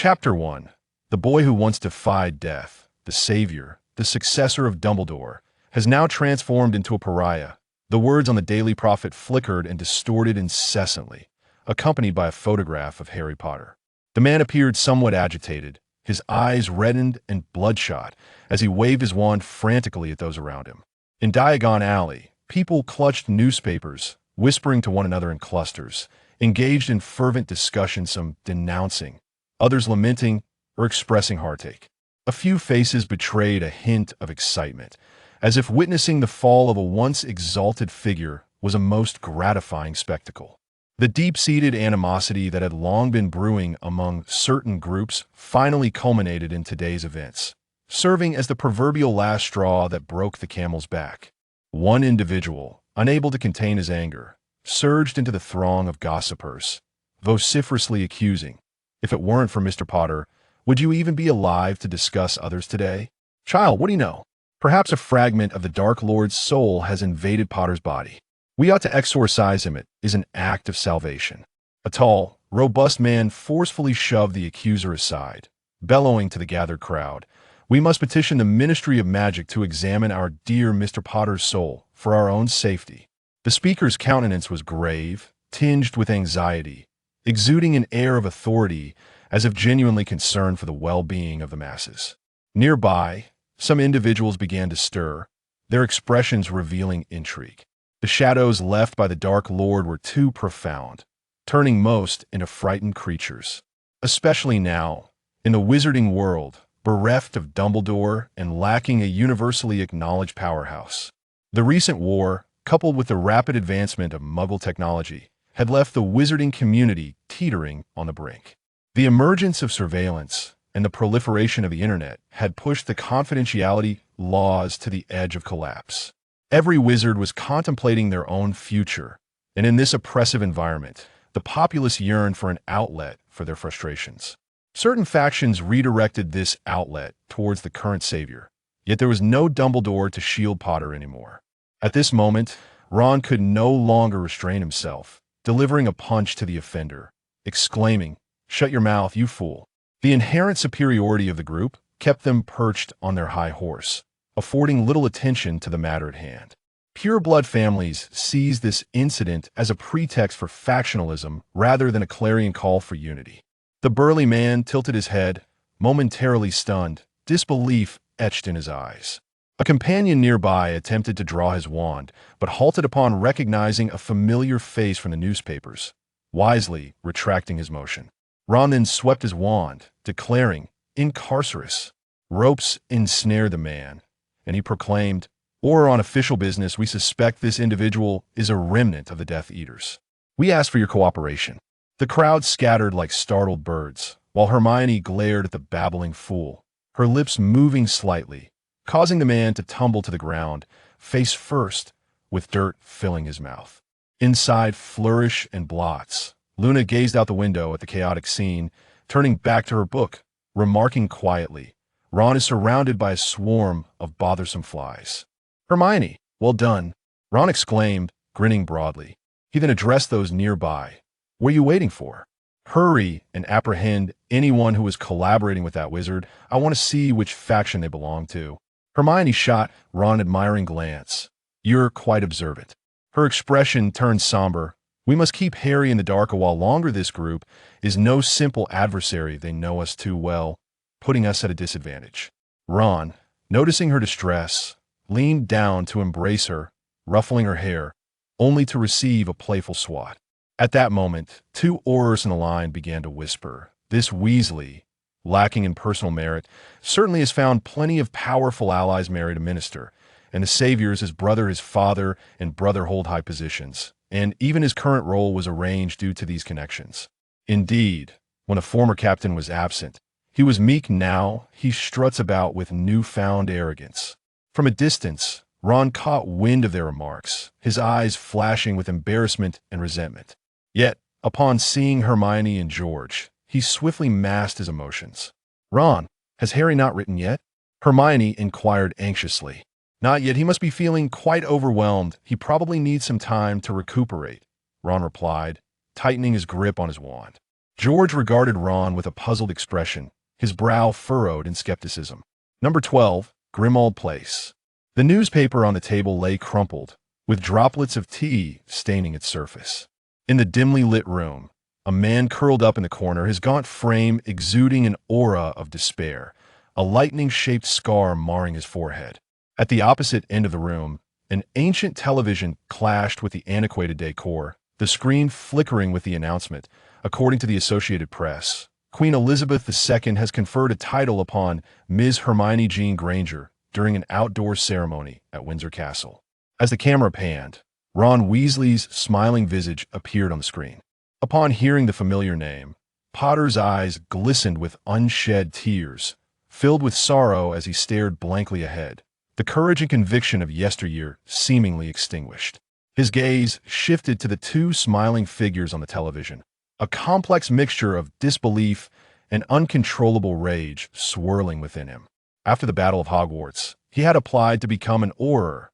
Chapter 1. The boy who once defied death, the savior, the successor of Dumbledore, has now transformed into a pariah. The words on the Daily Prophet flickered and distorted incessantly, accompanied by a photograph of Harry Potter. The man appeared somewhat agitated, his eyes reddened and bloodshot as he waved his wand frantically at those around him. In Diagon Alley, people clutched newspapers, whispering to one another in clusters, engaged in fervent discussion, some denouncing, others lamenting or expressing heartache. A few faces betrayed a hint of excitement, as if witnessing the fall of a once exalted figure was a most gratifying spectacle. The deep-seated animosity that had long been brewing among certain groups finally culminated in today's events, serving as the proverbial last straw that broke the camel's back. One individual, unable to contain his anger, surged into the throng of gossipers, vociferously accusing, "If it weren't for Mr. Potter, would you even be alive to discuss others today? Child, what do you know? Perhaps a fragment of the Dark Lord's soul has invaded Potter's body. We ought to exorcise him. It is an act of salvation." A tall, robust man forcefully shoved the accuser aside, bellowing to the gathered crowd, "We must petition the Ministry of Magic to examine our dear Mr. Potter's soul for our own safety." The speaker's countenance was grave, tinged with anxiety, exuding an air of authority as if genuinely concerned for the well-being of the masses. Nearby, some individuals began to stir, their expressions revealing intrigue. The shadows left by the Dark Lord were too profound, turning most into frightened creatures. Especially now, in the wizarding world, bereft of Dumbledore and lacking a universally acknowledged powerhouse. The recent war, coupled with the rapid advancement of Muggle technology, had left the wizarding community teetering on the brink. The emergence of surveillance and the proliferation of the internet had pushed the confidentiality laws to the edge of collapse. Every wizard was contemplating their own future, and in this oppressive environment, the populace yearned for an outlet for their frustrations. Certain factions redirected this outlet towards the current savior, yet there was no Dumbledore to shield Potter anymore. At this moment, Ron could no longer restrain himself, delivering a punch to the offender, exclaiming, "Shut your mouth, you fool." The inherent superiority of the group kept them perched on their high horse, affording little attention to the matter at hand. Pure-blood families seized this incident as a pretext for factionalism rather than a clarion call for unity. The burly man tilted his head, momentarily stunned, disbelief etched in his eyes. A companion nearby attempted to draw his wand, but halted upon recognizing a familiar face from the newspapers, wisely retracting his motion. Ron then swept his wand, declaring, "Incarcerus." Ropes ensnared the man, and he proclaimed, "Or on official business, we suspect this individual is a remnant of the Death Eaters. We ask for your cooperation." The crowd scattered like startled birds, while Hermione glared at the babbling fool, her lips moving slightly, causing the man to tumble to the ground, face first, with dirt filling his mouth. Inside Flourish and Blots, Luna gazed out the window at the chaotic scene, turning back to her book, remarking quietly, "Ron is surrounded by a swarm of bothersome flies." "Hermione, well done," Ron exclaimed, grinning broadly. He then addressed those nearby. "What are you waiting for? Hurry and apprehend anyone who is collaborating with that wizard. I want to see which faction they belong to." Hermione shot Ron an admiring glance. "You're quite observant." Her expression turned somber. "We must keep Harry in the dark a while longer. This group is no simple adversary. They know us too well, putting us at a disadvantage." Ron, noticing her distress, leaned down to embrace her, ruffling her hair, only to receive a playful swat. At that moment, two Aurors in the line began to whisper, "This Weasley, lacking in personal merit, certainly has found plenty of powerful allies married a minister, and the saviors, his brother, his father, and brother hold high positions, and even his current role was arranged due to these connections. Indeed, when a former captain was absent, he was meek. Now he struts about with newfound arrogance." From a distance, Ron caught wind of their remarks, his eyes flashing with embarrassment and resentment. Yet, upon seeing Hermione and George, he swiftly masked his emotions. "Ron, has Harry not written yet?" Hermione inquired anxiously. "Not yet. He must be feeling quite overwhelmed. He probably needs some time to recuperate," Ron replied, tightening his grip on his wand. George regarded Ron with a puzzled expression, his brow furrowed in skepticism. Number 12, Grimmauld Place. The newspaper on the table lay crumpled, with droplets of tea staining its surface. In the dimly lit room, a man curled up in the corner, his gaunt frame exuding an aura of despair, a lightning-shaped scar marring his forehead. At the opposite end of the room, an ancient television clashed with the antiquated decor, the screen flickering with the announcement. According to the Associated Press, Queen Elizabeth II has conferred a title upon Ms. Hermione Jean Granger during an outdoor ceremony at Windsor Castle. As the camera panned, Ron Weasley's smiling visage appeared on the screen. Upon hearing the familiar name, Potter's eyes glistened with unshed tears, filled with sorrow as he stared blankly ahead, the courage and conviction of yesteryear seemingly extinguished. His gaze shifted to the two smiling figures on the television, a complex mixture of disbelief and uncontrollable rage swirling within him. After the Battle of Hogwarts, he had applied to become an Auror,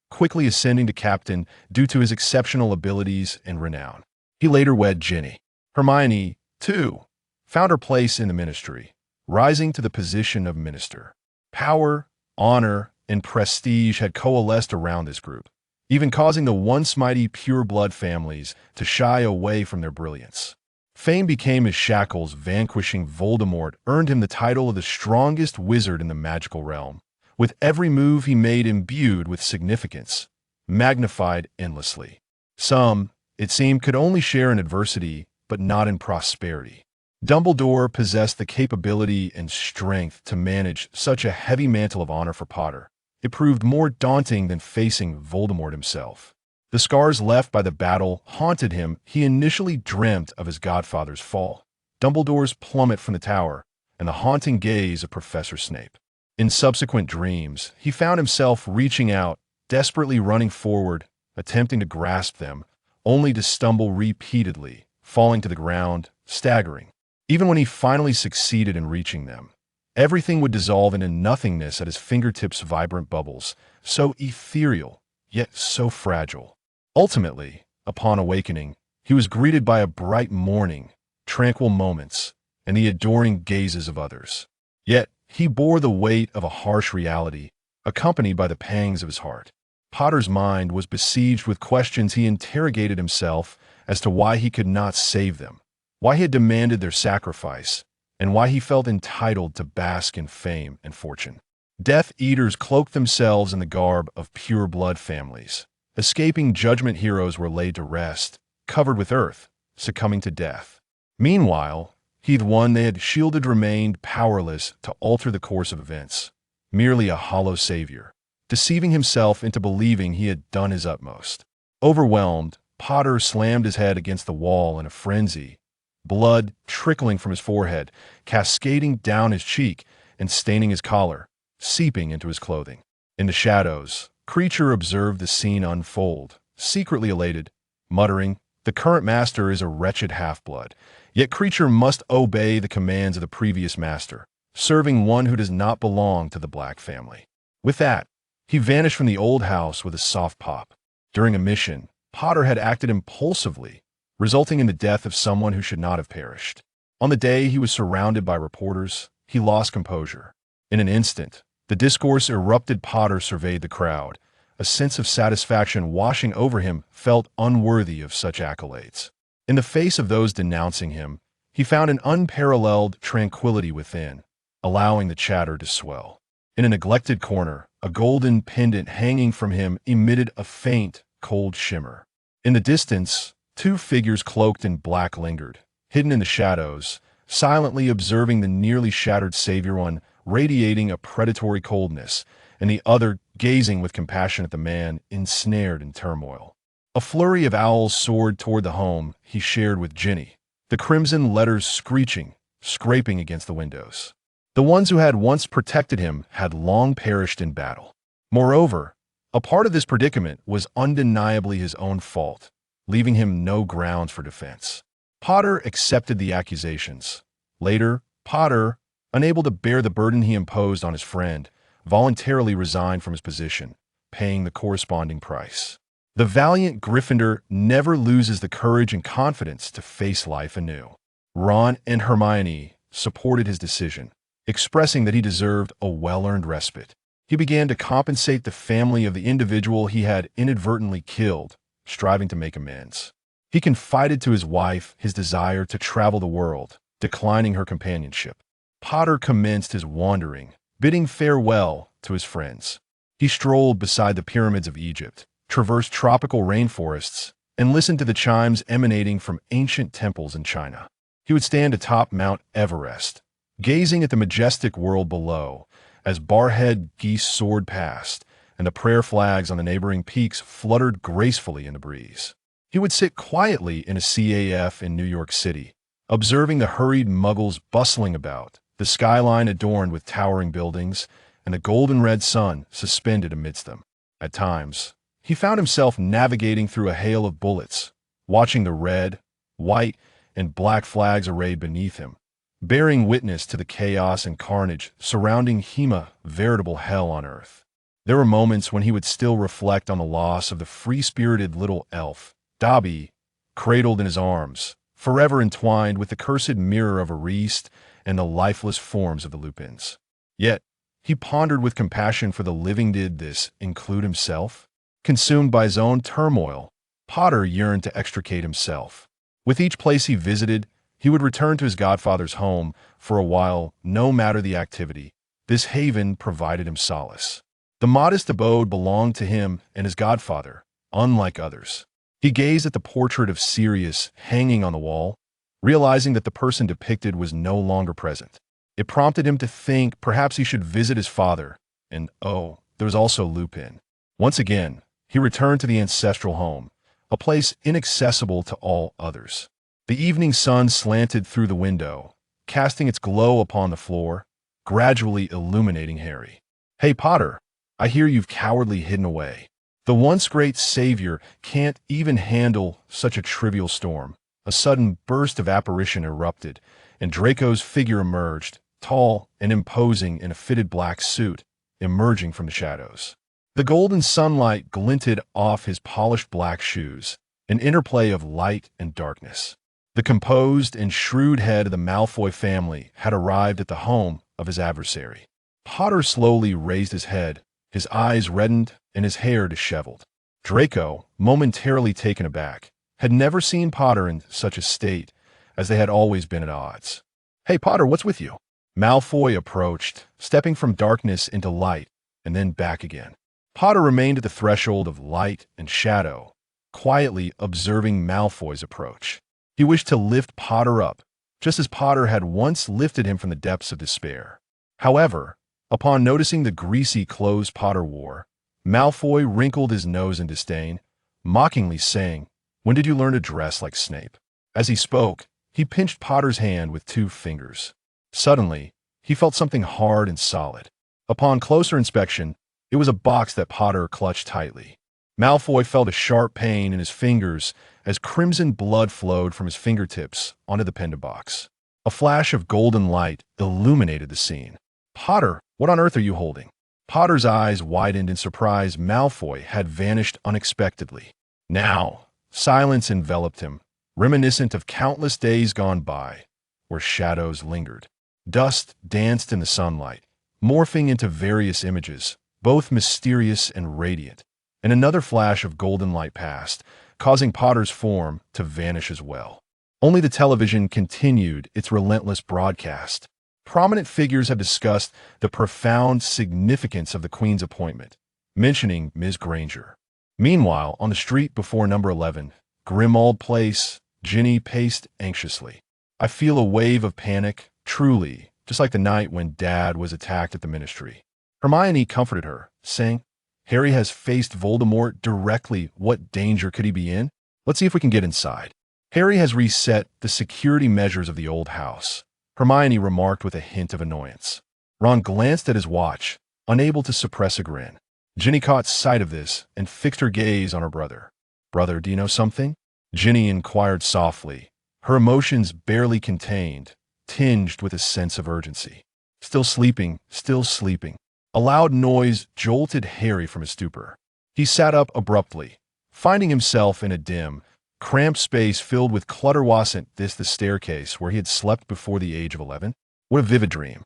quickly ascending to captain due to his exceptional abilities and renown. He later wed Ginny. Hermione, too, found her place in the ministry, rising to the position of minister. Power, honor, and prestige had coalesced around this group, even causing the once mighty pure-blood families to shy away from their brilliance. Fame became his shackles. Vanquishing Voldemort earned him the title of the strongest wizard in the magical realm, with every move he made imbued with significance, magnified endlessly. Some, it seemed, could only share in adversity, but not in prosperity. Dumbledore possessed the capability and strength to manage such a heavy mantle of honor for Potter. It proved more daunting than facing Voldemort himself. The scars left by the battle haunted him. He initially dreamt of his godfather's fall, Dumbledore's plummet from the tower, and the haunting gaze of Professor Snape. In subsequent dreams, he found himself reaching out, desperately running forward, attempting to grasp them, only to stumble repeatedly, falling to the ground, staggering. Even when he finally succeeded in reaching them, everything would dissolve into nothingness at his fingertips. Vibrant bubbles, so ethereal, yet so fragile. Ultimately, upon awakening, he was greeted by a bright morning, tranquil moments, and the adoring gazes of others. Yet, he bore the weight of a harsh reality, accompanied by the pangs of his heart. Potter's mind was besieged with questions. He interrogated himself as to why he could not save them, why he had demanded their sacrifice, and why he felt entitled to bask in fame and fortune. Death Eaters cloaked themselves in the garb of pure-blood families. Escaping judgment heroes were laid to rest, covered with earth, succumbing to death. Meanwhile, he, the one they had shielded, remained powerless to alter the course of events, merely a hollow savior, deceiving himself into believing he had done his utmost. Overwhelmed, Potter slammed his head against the wall in a frenzy, blood trickling from his forehead, cascading down his cheek and staining his collar, seeping into his clothing. In the shadows, Creature observed the scene unfold, secretly elated, muttering, "The current master is a wretched half-blood, yet Creature must obey the commands of the previous master, serving one who does not belong to the Black family." With that, he vanished from the old house with a soft pop. During a mission, Potter had acted impulsively, resulting in the death of someone who should not have perished. On the day he was surrounded by reporters, he lost composure. In an instant, the discourse erupted. Potter surveyed the crowd, a sense of satisfaction washing over him, felt unworthy of such accolades. In the face of those denouncing him, he found an unparalleled tranquility within, allowing the chatter to swell. In a neglected corner, a golden pendant hanging from him emitted a faint, cold shimmer. In the distance, two figures cloaked in black lingered, hidden in the shadows, silently observing the nearly shattered savior, one radiating a predatory coldness, and the other gazing with compassion at the man ensnared in turmoil. A flurry of owls soared toward the home he shared with Ginny, the crimson letters screeching, scraping against the windows. The ones who had once protected him had long perished in battle. Moreover, a part of this predicament was undeniably his own fault, leaving him no grounds for defense. Potter accepted the accusations. Later, Potter, unable to bear the burden he imposed on his friend, voluntarily resigned from his position, paying the corresponding price. The valiant Gryffindor never loses the courage and confidence to face life anew. Ron and Hermione supported his decision, expressing that he deserved a well-earned respite. He began to compensate the family of the individual he had inadvertently killed, striving to make amends. He confided to his wife his desire to travel the world, declining her companionship. Potter commenced his wandering, bidding farewell to his friends. He strolled beside the pyramids of Egypt, traversed tropical rainforests, and listened to the chimes emanating from ancient temples in China. He would stand atop Mount Everest, gazing at the majestic world below, as barhead geese soared past, and the prayer flags on the neighboring peaks fluttered gracefully in the breeze. He would sit quietly in a CAF in New York City, observing the hurried Muggles bustling about, the skyline adorned with towering buildings, and the golden-red sun suspended amidst them. At times, he found himself navigating through a hail of bullets, watching the red, white, and black flags arrayed beneath him, bearing witness to the chaos and carnage surrounding Hema, veritable hell on earth. There were moments when he would still reflect on the loss of the free-spirited little elf, Dobby, cradled in his arms, forever entwined with the cursed mirror of Ariste and the lifeless forms of the Lupins. Yet, he pondered with compassion for the living. Did this include himself? Consumed by his own turmoil, Potter yearned to extricate himself. With each place he visited, he would return to his godfather's home for a while, no matter the activity. This haven provided him solace. The modest abode belonged to him and his godfather, unlike others. He gazed at the portrait of Sirius hanging on the wall, realizing that the person depicted was no longer present. It prompted him to think perhaps he should visit his father, and there was also Lupin. Once again, he returned to the ancestral home, a place inaccessible to all others. The evening sun slanted through the window, casting its glow upon the floor, gradually illuminating Harry. "Hey, Potter, I hear you've cowardly hidden away. The once great savior can't even handle such a trivial storm." A sudden burst of apparition erupted, and Draco's figure emerged, tall and imposing in a fitted black suit, emerging from the shadows. The golden sunlight glinted off his polished black shoes, an interplay of light and darkness. The composed and shrewd head of the Malfoy family had arrived at the home of his adversary. Potter slowly raised his head, his eyes reddened and his hair disheveled. Draco, momentarily taken aback, had never seen Potter in such a state, as they had always been at odds. "Hey, Potter, what's with you?" Malfoy approached, stepping from darkness into light and then back again. Potter remained at the threshold of light and shadow, quietly observing Malfoy's approach. He wished to lift Potter up, just as Potter had once lifted him from the depths of despair. However, upon noticing the greasy clothes Potter wore, Malfoy wrinkled his nose in disdain, mockingly saying, "When did you learn to dress like Snape?" As he spoke, he pinched Potter's hand with 2 fingers. Suddenly, he felt something hard and solid. Upon closer inspection, it was a box that Potter clutched tightly. Malfoy felt a sharp pain in his fingers as crimson blood flowed from his fingertips onto the pendant box. A flash of golden light illuminated the scene. "Potter, what on earth are you holding?" Potter's eyes widened in surprise. Malfoy had vanished unexpectedly. Now, silence enveloped him, reminiscent of countless days gone by, where shadows lingered. Dust danced in the sunlight, morphing into various images, both mysterious and radiant, and another flash of golden light passed, causing Potter's form to vanish as well. Only the television continued its relentless broadcast. Prominent figures have discussed the profound significance of the Queen's appointment, mentioning Ms. Granger. Meanwhile, on the street before number 11, Grimmauld Place, Ginny paced anxiously. "I feel a wave of panic, truly, just like the night when Dad was attacked at the Ministry." Hermione comforted her, saying, "Harry has faced Voldemort directly. What danger could he be in? Let's see if we can get inside." "Harry has reset the security measures of the old house," Hermione remarked with a hint of annoyance. Ron glanced at his watch, unable to suppress a grin. Ginny caught sight of this and fixed her gaze on her brother. "Brother, do you know something?" Ginny inquired softly, her emotions barely contained, tinged with a sense of urgency. "Still sleeping, still sleeping." A loud noise jolted Harry from his stupor. He sat up abruptly, finding himself in a dim, Cramped space filled with clutter. Wasn't this the staircase where he had slept before the age of 11? What a vivid dream.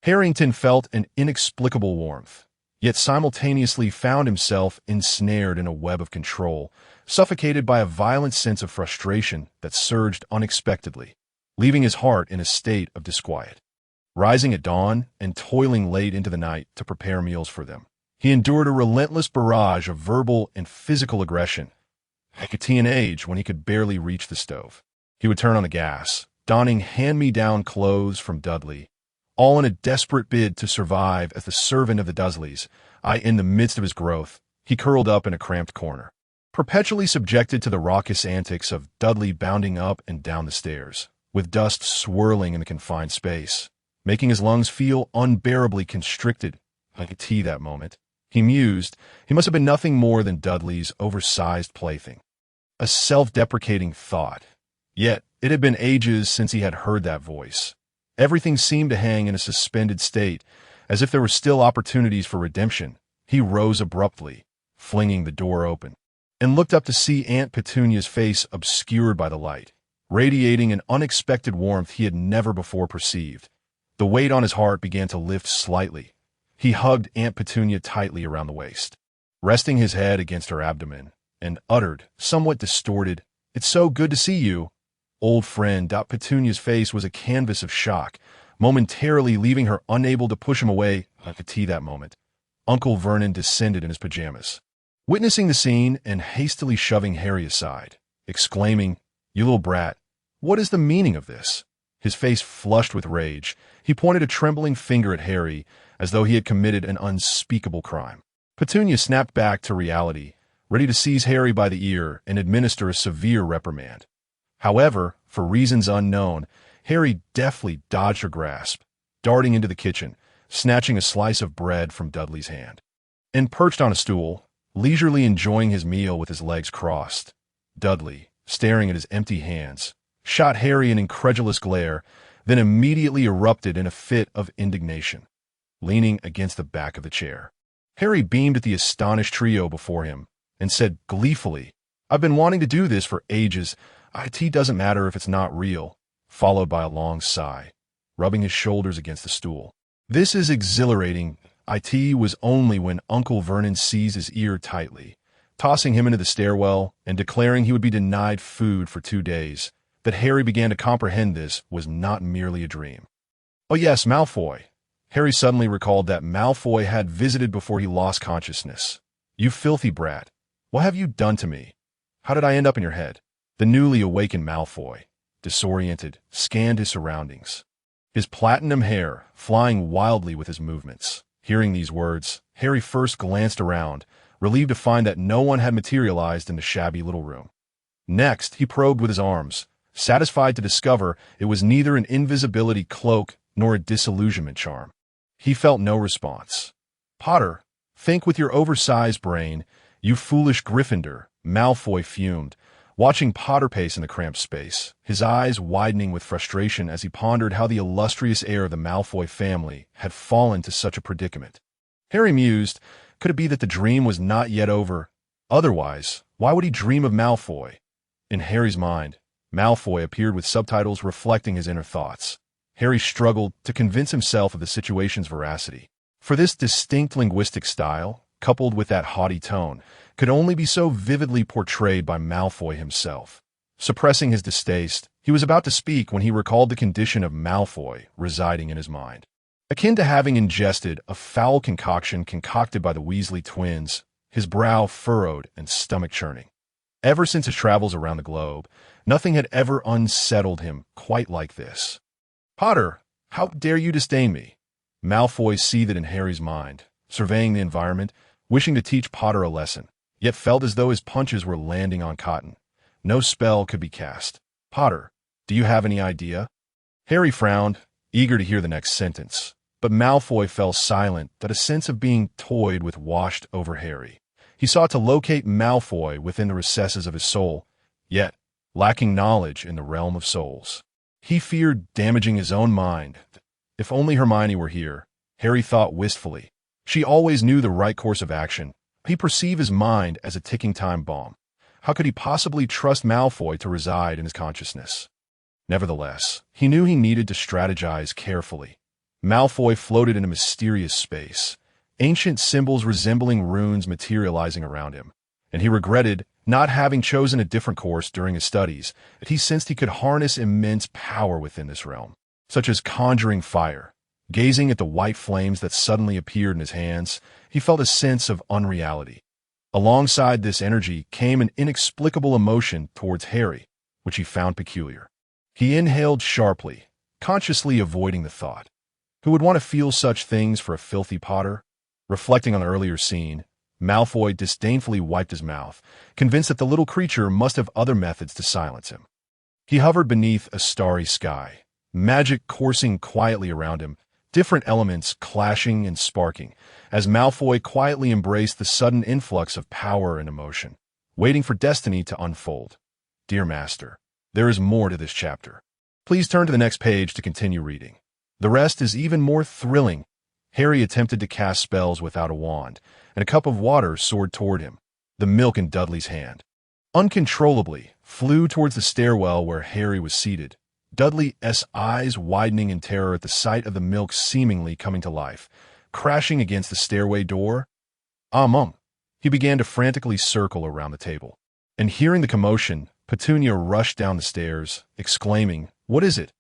Harrington felt an inexplicable warmth, yet simultaneously found himself ensnared in a web of control, suffocated by a violent sense of frustration that surged unexpectedly, leaving his heart in a state of disquiet. Rising at dawn and toiling late into the night to prepare meals for them, he endured a relentless barrage of verbal and physical aggression. At a teen age, when he could barely reach the stove, he would turn on the gas, donning hand-me-down clothes from Dudley, all in a desperate bid to survive as the servant of the Dursleys. In the midst of his growth, he curled up in a cramped corner, perpetually subjected to the raucous antics of Dudley bounding up and down the stairs, with dust swirling in the confined space, making his lungs feel unbearably constricted. Like a tea that moment, he mused, he must have been nothing more than Dudley's oversized plaything. A self-deprecating thought. Yet, it had been ages since he had heard that voice. Everything seemed to hang in a suspended state, as if there were still opportunities for redemption. He rose abruptly, flinging the door open, and looked up to see Aunt Petunia's face obscured by the light, radiating an unexpected warmth he had never before perceived. The weight on his heart began to lift slightly. He hugged Aunt Petunia tightly around the waist, resting his head against her abdomen, and uttered, somewhat distorted, "It's so good to see you, old friend." Petunia's face was a canvas of shock, momentarily leaving her unable to push him away. Like a tea that moment, Uncle Vernon descended in his pajamas, witnessing the scene and hastily shoving Harry aside, exclaiming, "You little brat, what is the meaning of this?" His face flushed with rage, he pointed a trembling finger at Harry as though he had committed an unspeakable crime. Petunia snapped back to reality, ready to seize Harry by the ear and administer a severe reprimand. However, for reasons unknown, Harry deftly dodged her grasp, darting into the kitchen, snatching a slice of bread from Dudley's hand. And perched on a stool, leisurely enjoying his meal with his legs crossed, Dudley, staring at his empty hands, shot Harry an incredulous glare, then immediately erupted in a fit of indignation, leaning against the back of the chair. Harry beamed at the astonished trio before him and said gleefully, "I've been wanting to do this for ages. It doesn't matter if it's not real," followed by a long sigh, rubbing his shoulders against the stool. "This is exhilarating." It was only when Uncle Vernon seized his ear tightly, tossing him into the stairwell and declaring he would be denied food for 2 days, that Harry began to comprehend this was not merely a dream. Oh yes, Malfoy. Harry suddenly recalled that Malfoy had visited before he lost consciousness. "You filthy brat. What have you done to me? How did I end up in your head?" The newly awakened Malfoy, disoriented, scanned his surroundings, his platinum hair flying wildly with his movements. Hearing these words, Harry first glanced around, relieved to find that no one had materialized in the shabby little room. Next, he probed with his arms, satisfied to discover it was neither an invisibility cloak nor a disillusionment charm. He felt no response. "Potter, think with your oversized brain, you foolish Gryffindor," Malfoy fumed, watching Potter pace in the cramped space, his eyes widening with frustration as he pondered how the illustrious heir of the Malfoy family had fallen to such a predicament. Harry mused, could it be that the dream was not yet over? Otherwise, why would he dream of Malfoy? In Harry's mind, Malfoy appeared with subtitles reflecting his inner thoughts. Harry struggled to convince himself of the situation's veracity, for this distinct linguistic style, coupled with that haughty tone, could only be so vividly portrayed by Malfoy himself. Suppressing his distaste, he was about to speak when he recalled the condition of Malfoy residing in his mind. Akin to having ingested a foul concoction concocted by the Weasley twins, his brow furrowed and stomach churning. Ever since his travels around the globe, nothing had ever unsettled him quite like this. "Potter, how dare you disdain me?" Malfoy seethed in Harry's mind, surveying the environment, wishing to teach Potter a lesson, yet felt as though his punches were landing on cotton. No spell could be cast. "Potter, do you have any idea?" Harry frowned, eager to hear the next sentence, but Malfoy fell silent that a sense of being toyed with washed over Harry. He sought to locate Malfoy within the recesses of his soul, yet, lacking knowledge in the realm of souls, he feared damaging his own mind. If only Hermione were here, Harry thought wistfully. She always knew the right course of action. He perceived his mind as a ticking time bomb. How could he possibly trust Malfoy to reside in his consciousness? Nevertheless, he knew he needed to strategize carefully. Malfoy floated in a mysterious space, ancient symbols resembling runes materializing around him, and he regretted not having chosen a different course during his studies, that he sensed he could harness immense power within this realm, such as conjuring fire. Gazing at the white flames that suddenly appeared in his hands, he felt a sense of unreality. Alongside this energy came an inexplicable emotion towards Harry, which he found peculiar. He inhaled sharply, consciously avoiding the thought. Who would want to feel such things for a filthy Potter? Reflecting on the earlier scene, Malfoy disdainfully wiped his mouth, convinced that the little creature must have other methods to silence him. He hovered beneath a starry sky, magic coursing quietly around him, different elements clashing and sparking, as Malfoy quietly embraced the sudden influx of power and emotion, waiting for destiny to unfold. Dear Master, there is more to this chapter. Please turn to the next page to continue reading. The rest is even more thrilling. Harry attempted to cast spells without a wand, and a cup of water soared toward him, the milk in Dudley's hand. Uncontrollably, flew towards the stairwell where Harry was seated, Dudley's eyes widening in terror at the sight of the milk seemingly coming to life, crashing against the stairway door. He began to frantically circle around the table. And hearing the commotion, Petunia rushed down the stairs, exclaiming, "What is it?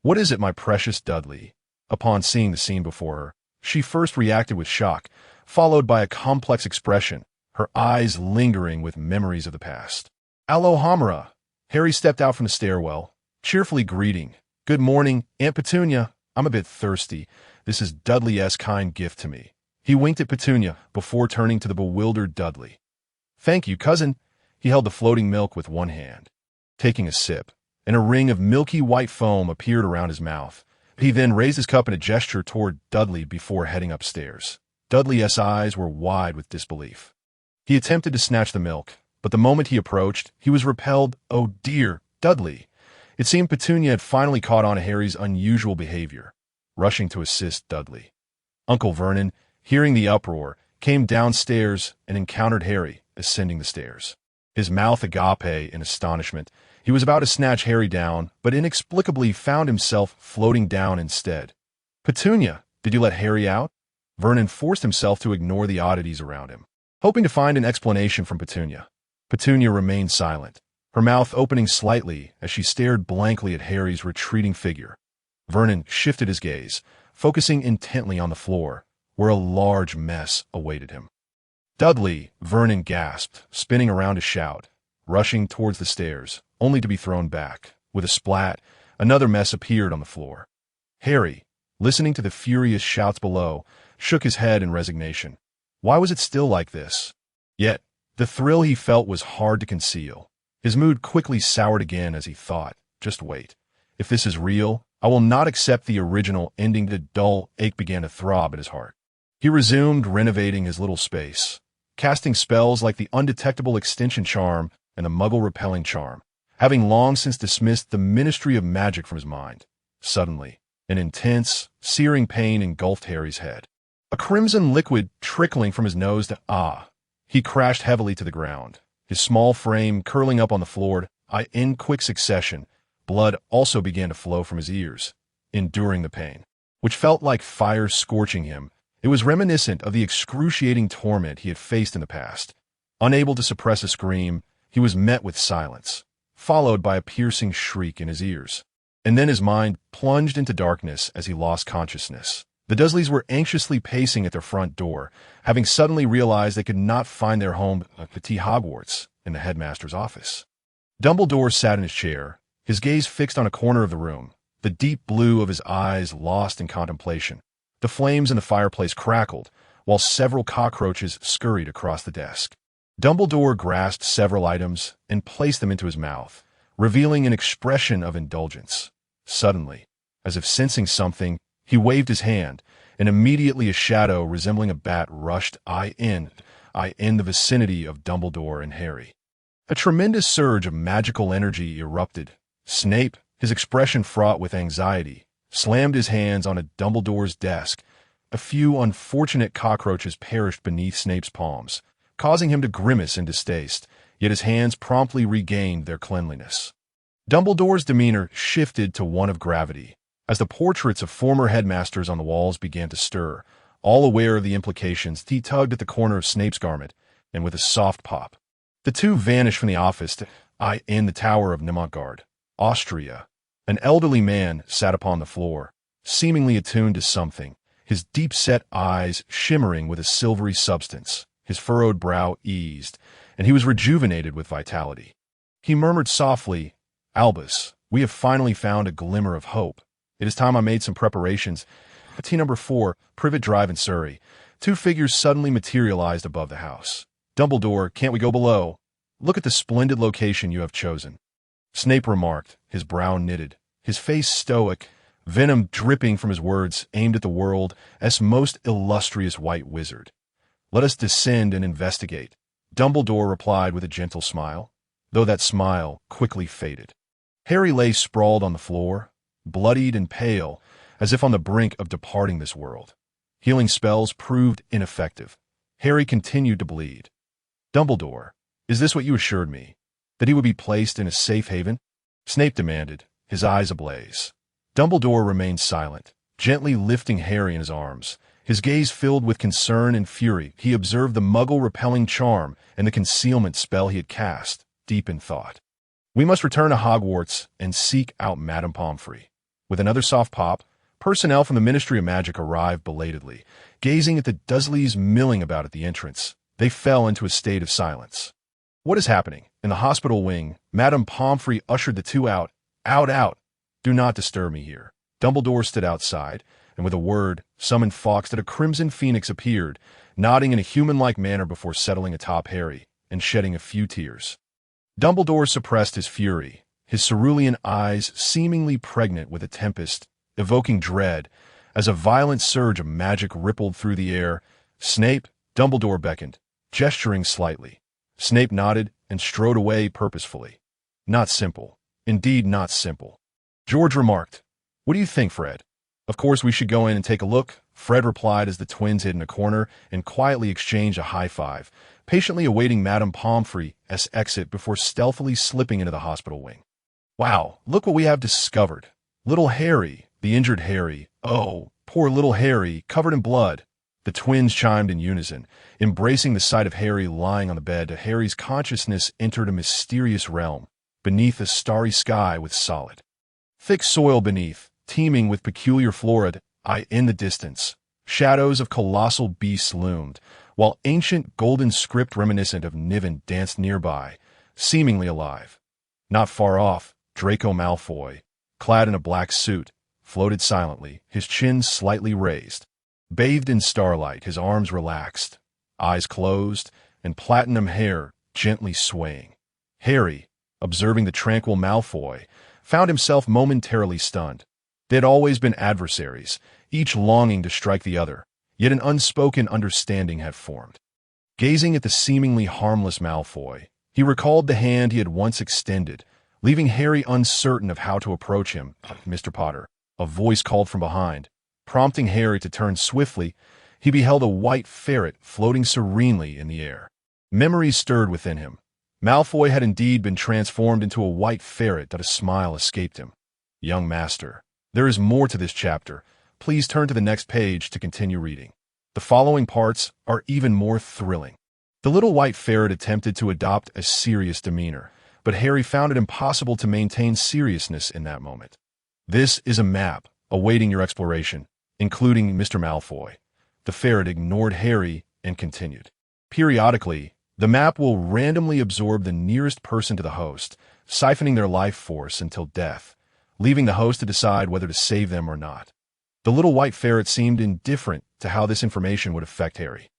What is it, my precious Dudley?" Upon seeing the scene before her, she first reacted with shock, followed by a complex expression, her eyes lingering with memories of the past. "Alohomora!" Harry stepped out from the stairwell, cheerfully greeting, "Good morning, Aunt Petunia. I'm a bit thirsty. This is Dudley's kind gift to me." He winked at Petunia before turning to the bewildered Dudley. "Thank you, cousin." He held the floating milk with one hand. Taking a sip, and a ring of milky white foam appeared around his mouth. He then raised his cup in a gesture toward Dudley before heading upstairs. Dudley's eyes were wide with disbelief. He attempted to snatch the milk, but the moment he approached, he was repelled. "Oh dear, Dudley." It seemed Petunia had finally caught on to Harry's unusual behavior, rushing to assist Dudley. Uncle Vernon, hearing the uproar, came downstairs and encountered Harry ascending the stairs. His mouth agape in astonishment, he was about to snatch Harry down, but inexplicably found himself floating down instead. "Petunia, did you let Harry out?" Vernon forced himself to ignore the oddities around him, hoping to find an explanation from Petunia. Petunia remained silent, her mouth opening slightly as she stared blankly at Harry's retreating figure. Vernon shifted his gaze, focusing intently on the floor, where a large mess awaited him. "Dudley!" Vernon gasped, spinning around to shout, rushing towards the stairs, only to be thrown back. With a splat, another mess appeared on the floor. Harry, listening to the furious shouts below, shook his head in resignation. Why was it still like this? Yet, the thrill he felt was hard to conceal. His mood quickly soured again as he thought, just wait. If this is real, I will not accept the original ending. The dull ache began to throb at his heart. He resumed renovating his little space, casting spells like the undetectable extension charm and the Muggle repelling charm, having long since dismissed the ministry of magic from his mind. Suddenly, an intense, searing pain engulfed Harry's head. A crimson liquid trickling from his nose to he crashed heavily to the ground, his small frame curling up on the floor. In quick succession, blood also began to flow from his ears, enduring the pain, which felt like fire scorching him. It was reminiscent of the excruciating torment he had faced in the past. Unable to suppress a scream, he was met with silence, followed by a piercing shriek in his ears. And then his mind plunged into darkness as he lost consciousness. The Dursleys were anxiously pacing at their front door, having suddenly realized they could not find their home at Hogwarts in the headmaster's office. Dumbledore sat in his chair, his gaze fixed on a corner of the room, the deep blue of his eyes lost in contemplation. The flames in the fireplace crackled, while several cockroaches scurried across the desk. Dumbledore grasped several items and placed them into his mouth, revealing an expression of indulgence. Suddenly, as if sensing something, he waved his hand, and immediately a shadow resembling a bat rushed in the vicinity of Dumbledore and Harry. A tremendous surge of magical energy erupted. Snape, his expression fraught with anxiety, slammed his hands on Dumbledore's desk. A few unfortunate cockroaches perished beneath Snape's palms, causing him to grimace in distaste. yet his hands promptly regained their cleanliness. Dumbledore's demeanor shifted to one of gravity, as the portraits of former headmasters on the walls began to stir. All aware of the implications, he tugged at the corner of Snape's garment, and with a soft pop, the two vanished from the office in the Tower of Nimotgard, Austria. An elderly man sat upon the floor, seemingly attuned to something, his deep-set eyes shimmering with a silvery substance, his furrowed brow eased, and he was rejuvenated with vitality. He murmured softly, "Albus, we have finally found a glimmer of hope. It is time I made some preparations." T number 4, Privet Drive in Surrey. Two figures suddenly materialized above the house. "Dumbledore, can't we go below? Look at the splendid location you have chosen." Snape remarked, his brow knitted, his face stoic, venom dripping from his words aimed at the world's most illustrious white wizard. "Let us descend and investigate," Dumbledore replied with a gentle smile, though that smile quickly faded. Harry lay sprawled on the floor, bloodied and pale, as if on the brink of departing this world. Healing spells proved ineffective. Harry continued to bleed. "Dumbledore, is this what you assured me? That he would be placed in a safe haven?" Snape demanded, his eyes ablaze. Dumbledore remained silent, gently lifting Harry in his arms. His gaze filled with concern and fury. He observed the Muggle-repelling charm and the concealment spell he had cast, deep in thought. "We must return to Hogwarts and seek out Madame Pomfrey." With another soft pop, personnel from the Ministry of Magic arrived belatedly. Gazing at the Dursleys milling about at the entrance, they fell into a state of silence. "What is happening?" In the hospital wing, Madame Pomfrey ushered the two out. Out! Do not disturb me here." Dumbledore stood outside, and with a word, summoned Fawkes that a crimson phoenix appeared, nodding in a human-like manner before settling atop Harry and shedding a few tears. Dumbledore suppressed his fury, his cerulean eyes seemingly pregnant with a tempest, evoking dread, as a violent surge of magic rippled through the air. "Snape," Dumbledore beckoned, gesturing slightly. Snape nodded and strode away purposefully. "Not simple. Indeed not simple." George remarked, "What do you think, Fred?" "Of course we should go in and take a look," Fred replied as the twins hid in a corner and quietly exchanged a high five, patiently awaiting Madame Pomfrey's exit before stealthily slipping into the hospital wing. "Wow, look what we have discovered. Little Harry, the injured Harry. Oh, poor little Harry, covered in blood." The twins chimed in unison, embracing the sight of Harry lying on the bed. Harry's consciousness entered a mysterious realm, beneath a starry sky with solid, thick soil beneath, teeming with peculiar flora. In the distance, shadows of colossal beasts loomed, while ancient golden script reminiscent of Neville danced nearby, seemingly alive. Not far off, Draco Malfoy, clad in a black suit, floated silently, his chin slightly raised. Bathed in starlight, his arms relaxed, eyes closed, and platinum hair gently swaying. Harry, observing the tranquil Malfoy, found himself momentarily stunned. They had always been adversaries, each longing to strike the other, yet an unspoken understanding had formed. Gazing at the seemingly harmless Malfoy, he recalled the hand he had once extended, leaving Harry uncertain of how to approach him. "Mr. Potter," a voice called from behind. Prompting Harry to turn swiftly, he beheld a white ferret floating serenely in the air. Memories stirred within him. Malfoy had indeed been transformed into a white ferret. A smile escaped him. "Young master, there is more to this chapter. Please turn to the next page to continue reading. The following parts are even more thrilling." The little white ferret attempted to adopt a serious demeanor, but Harry found it impossible to maintain seriousness in that moment. "This is a map awaiting your exploration, including Mr. Malfoy." The ferret ignored Harry and continued. "Periodically, the map will randomly absorb the nearest person to the host, siphoning their life force until death, leaving the host to decide whether to save them or not." The little white ferret seemed indifferent to how this information would affect Harry.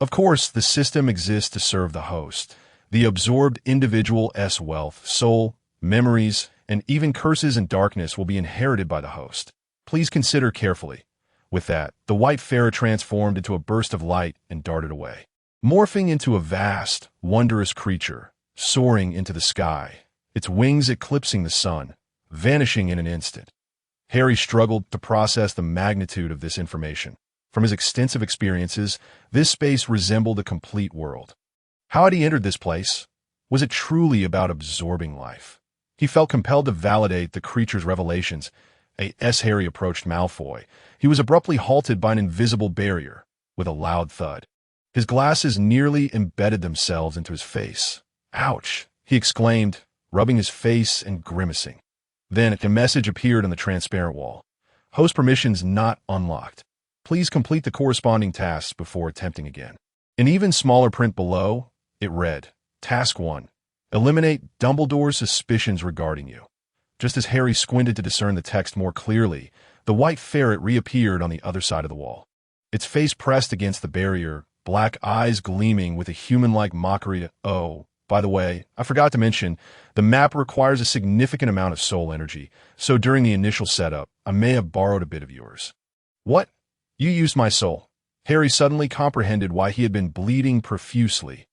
Of course, the system exists to serve the host. The absorbed individual's wealth, soul, memories, and even curses and darkness will be inherited by the host. Please consider carefully. With that, the white ferret transformed into a burst of light and darted away, morphing into a vast, wondrous creature, soaring into the sky, its wings eclipsing the sun, vanishing in an instant. Harry struggled to process the magnitude of this information. From his extensive experiences, this space resembled a complete world. How had he entered this place? Was it truly about absorbing life? He felt compelled to validate the creature's revelations. As Harry approached Malfoy, he was abruptly halted by an invisible barrier, with a loud thud. His glasses nearly embedded themselves into his face. "Ouch!" he exclaimed, rubbing his face and grimacing. Then a message appeared on the transparent wall. "Host permissions not unlocked. Please complete the corresponding tasks before attempting again." In even smaller print below, it read, Task 1. Eliminate Dumbledore's suspicions regarding you. Just as Harry squinted to discern the text more clearly, the white ferret reappeared on the other side of the wall. Its face pressed against the barrier, black eyes gleaming with a human-like mockery. "Oh, by the way, I forgot to mention, the map requires a significant amount of soul energy, so during the initial setup, I may have borrowed a bit of yours." "What? You used my soul?" Harry suddenly comprehended why he had been bleeding profusely.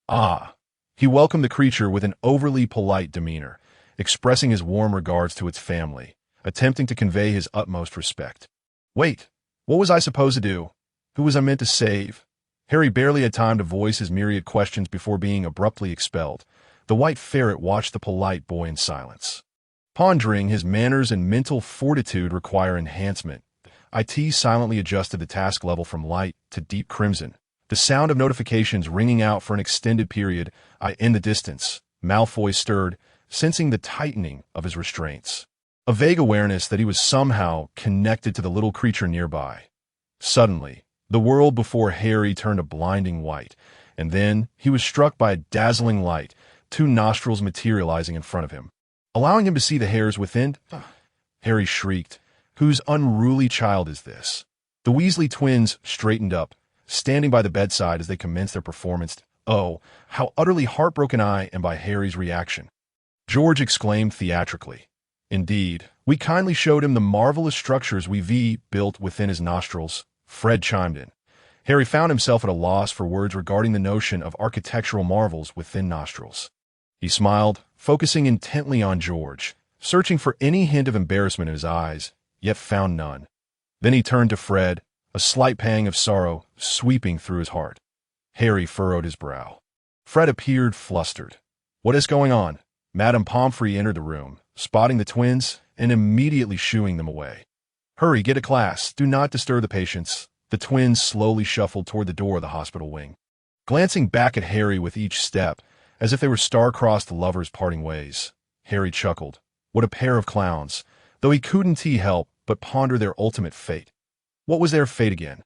"Ah." He welcomed the creature with an overly polite demeanor, expressing his warm regards to its family, attempting to convey his utmost respect. "Wait, what was I supposed to do? Who was I meant to save?" Harry barely had time to voice his myriad questions before being abruptly expelled. The white ferret watched the polite boy in silence. Pondering his manners and mental fortitude require enhancement, IT silently adjusted the task level from light to deep crimson. The sound of notifications ringing out for an extended period. In the distance, Malfoy stirred, sensing the tightening of his restraints. A vague awareness that he was somehow connected to the little creature nearby. Suddenly, the world before Harry turned a blinding white, and then he was struck by a dazzling light, two nostrils materializing in front of him, allowing him to see the hairs within. Harry shrieked, "Whose unruly child is this?" The Weasley twins straightened up, standing by the bedside as they commenced their performance. Oh, how utterly heartbroken I am by Harry's reaction. George exclaimed theatrically. "Indeed, we kindly showed him the marvelous structures we've built within his nostrils," Fred chimed in. Harry found himself at a loss for words regarding the notion of architectural marvels within nostrils. He smiled, focusing intently on George, searching for any hint of embarrassment in his eyes, yet found none. Then he turned to Fred, a slight pang of sorrow sweeping through his heart. Harry furrowed his brow. Fred appeared flustered. "What is going on?" Madame Pomfrey entered the room, spotting the twins and immediately shooing them away. "Hurry, get to class. Do not disturb the patients." The twins slowly shuffled toward the door of the hospital wing, glancing back at Harry with each step, as if they were star-crossed lovers parting ways. Harry chuckled. What a pair of clowns, though he couldn't help but ponder their ultimate fate. What was their fate again?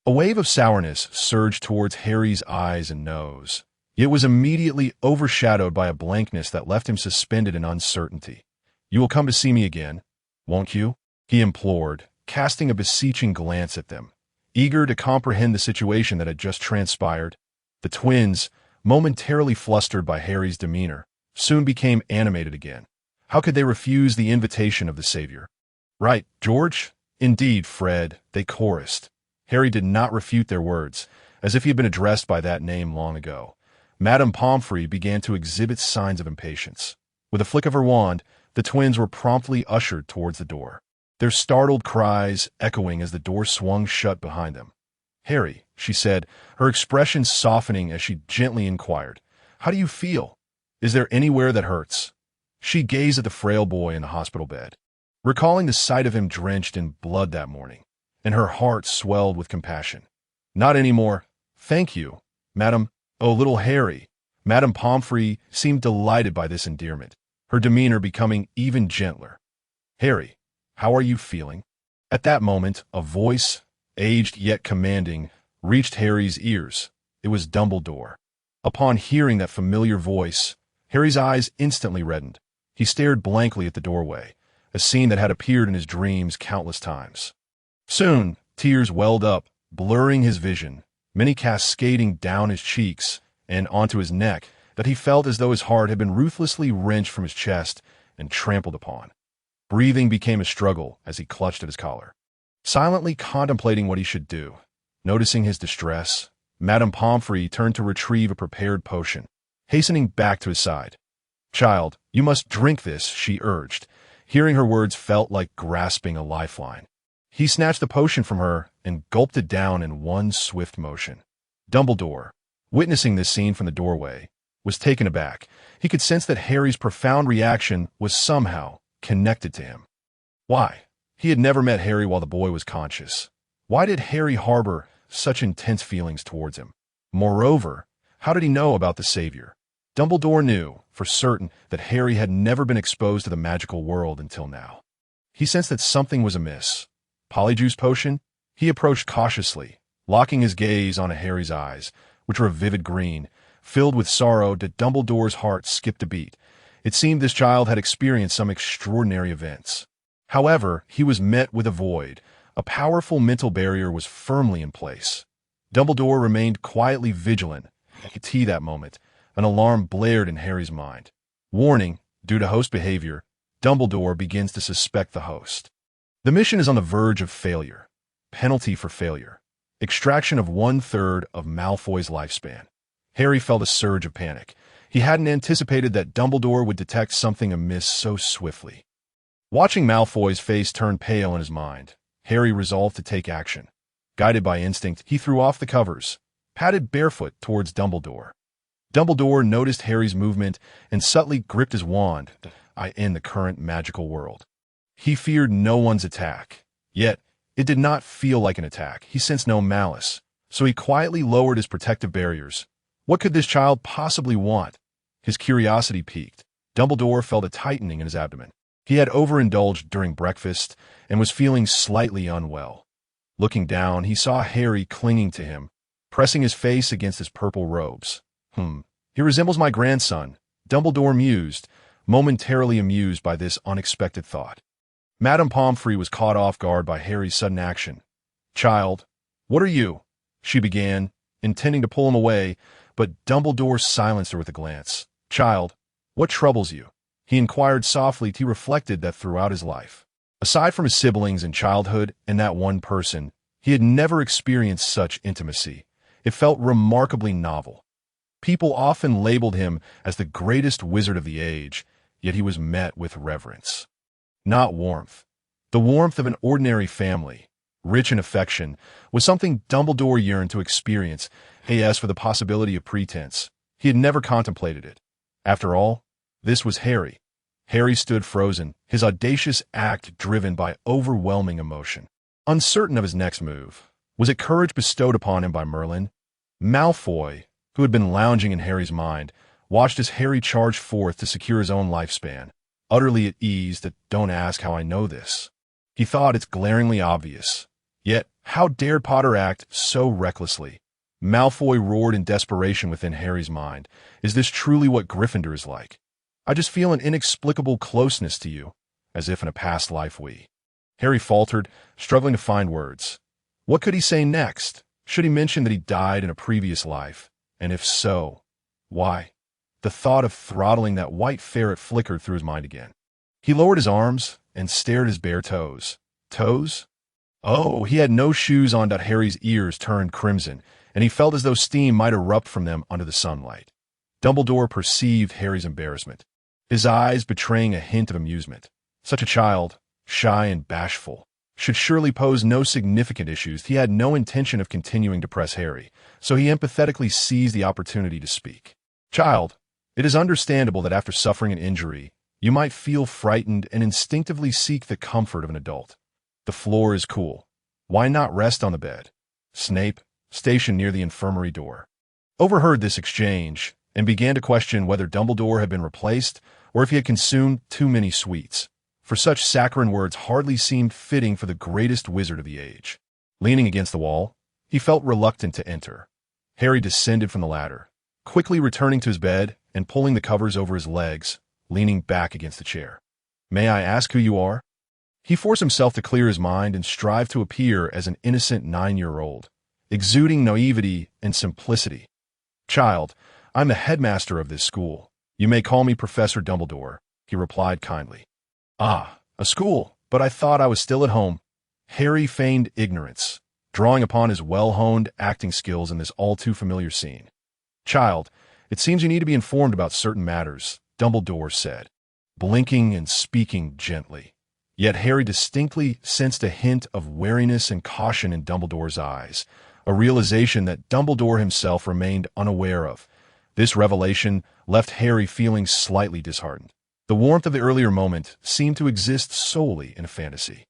A wave of sourness surged towards Harry's eyes and nose. It was immediately overshadowed by a blankness that left him suspended in uncertainty. "You will come to see me again, won't you?" he implored, casting a beseeching glance at them, eager to comprehend the situation that had just transpired. The twins, momentarily flustered by Harry's demeanor, soon became animated again. How could they refuse the invitation of the Savior? "Right, George?" "Indeed, Fred," they chorused. Harry did not refute their words, as if he had been addressed by that name long ago. Madame Pomfrey began to exhibit signs of impatience. With a flick of her wand, the twins were promptly ushered towards the door, their startled cries echoing as the door swung shut behind them. "Harry," she said, her expression softening as she gently inquired, "how do you feel? Is there anywhere that hurts?" She gazed at the frail boy in the hospital bed, recalling the sight of him drenched in blood that morning, and her heart swelled with compassion. "Not anymore. Thank you, Madam. Oh, little Harry." Madame Pomfrey seemed delighted by this endearment, her demeanor becoming even gentler. "Harry, how are you feeling?" At that moment, a voice, aged yet commanding, reached Harry's ears. It was Dumbledore. Upon hearing that familiar voice, Harry's eyes instantly reddened. He stared blankly at the doorway, a scene that had appeared in his dreams countless times. Soon, tears welled up, blurring his vision, many cascading down his cheeks and onto his neck, that he felt as though his heart had been ruthlessly wrenched from his chest and trampled upon. Breathing became a struggle as he clutched at his collar. Silently contemplating what he should do, noticing his distress, Madame Pomfrey turned to retrieve a prepared potion, hastening back to his side. "Child, you must drink this," she urged. Hearing her words felt like grasping a lifeline. He snatched the potion from her and gulped it down in one swift motion. Dumbledore, witnessing this scene from the doorway, was taken aback. He could sense that Harry's profound reaction was somehow connected to him. Why? He had never met Harry while the boy was conscious. Why did Harry harbor such intense feelings towards him? Moreover, how did he know about the Savior? Dumbledore knew, for certain, that Harry had never been exposed to the magical world until now. He sensed that something was amiss. Polyjuice potion? He approached cautiously, locking his gaze on Harry's eyes, which were a vivid green. Filled with sorrow, did Dumbledore's heart skip a beat. It seemed this child had experienced some extraordinary events. However, he was met with a void. A powerful mental barrier was firmly in place. Dumbledore remained quietly vigilant. He could see that moment. An alarm blared in Harry's mind. Warning, due to host behavior, Dumbledore begins to suspect the host. The mission is on the verge of failure. Penalty for failure. Extraction of 1/3 of Malfoy's lifespan. Harry felt a surge of panic. He hadn't anticipated that Dumbledore would detect something amiss so swiftly. Watching Malfoy's face turn pale in his mind, Harry resolved to take action. Guided by instinct, he threw off the covers, padded barefoot towards Dumbledore. Dumbledore noticed Harry's movement and subtly gripped his wand. I end the current magical world. He feared no one's attack. Yet, it did not feel like an attack. He sensed no malice, so he quietly lowered his protective barriers. What could this child possibly want? His curiosity piqued. Dumbledore felt a tightening in his abdomen. He had overindulged during breakfast and was feeling slightly unwell. Looking down, he saw Harry clinging to him, pressing his face against his purple robes. He resembles my grandson, Dumbledore mused, momentarily amused by this unexpected thought. Madame Pomfrey was caught off guard by Harry's sudden action. "Child, what are you?" she began, intending to pull him away, but Dumbledore silenced her with a glance. "Child, what troubles you?" He inquired softly. He reflected that throughout his life, aside from his siblings in childhood and that one person, he had never experienced such intimacy. It felt remarkably novel. People often labeled him as the greatest wizard of the age, yet he was met with reverence. Not warmth. The warmth of an ordinary family, rich in affection, was something Dumbledore yearned to experience. As for the possibility of pretense, he had never contemplated it. After all, this was Harry. Harry stood frozen, his audacious act driven by overwhelming emotion. Uncertain of his next move, was it courage bestowed upon him by Merlin? Malfoy, who had been lounging in Harry's mind, watched as Harry charged forth to secure his own lifespan, utterly at ease. That "Don't ask how I know this." He thought it's glaringly obvious. Yet, how dared Potter act so recklessly? Malfoy roared in desperation within Harry's mind. Is this truly what Gryffindor is like? I just feel an inexplicable closeness to you, as if in a past life we. Harry faltered, struggling to find words. What could he say next? Should he mention that he died in a previous life? And if so, why? The thought of throttling that white ferret flickered through his mind again. He lowered his arms and stared at his bare toes. Toes? Oh, he had no shoes on. Harry's ears turned crimson, and he felt as though steam might erupt from them under the sunlight. Dumbledore perceived Harry's embarrassment, his eyes betraying a hint of amusement. Such a child, shy and bashful, should surely pose no significant issues. He had no intention of continuing to press Harry, so he empathetically seized the opportunity to speak. "Child, it is understandable that after suffering an injury, you might feel frightened and instinctively seek the comfort of an adult. The floor is cool. Why not rest on the bed?" Snape, stationed near the infirmary door, overheard this exchange and began to question whether Dumbledore had been replaced or if he had consumed too many sweets, for such saccharine words hardly seemed fitting for the greatest wizard of the age. Leaning against the wall, he felt reluctant to enter. Harry descended from the ladder, quickly returning to his bed and pulling the covers over his legs, leaning back against the chair. "May I ask who you are?" He forced himself to clear his mind and strive to appear as an innocent 9-year-old, exuding naivety and simplicity. "Child, I'm the headmaster of this school. You may call me Professor Dumbledore," he replied kindly. "Ah, a school, but I thought I was still at home." Harry feigned ignorance, drawing upon his well-honed acting skills in this all-too-familiar scene. "Child, it seems you need to be informed about certain matters," Dumbledore said, blinking and speaking gently. Yet Harry distinctly sensed a hint of wariness and caution in Dumbledore's eyes, a realization that Dumbledore himself remained unaware of. This revelation left Harry feeling slightly disheartened. The warmth of the earlier moment seemed to exist solely in a fantasy.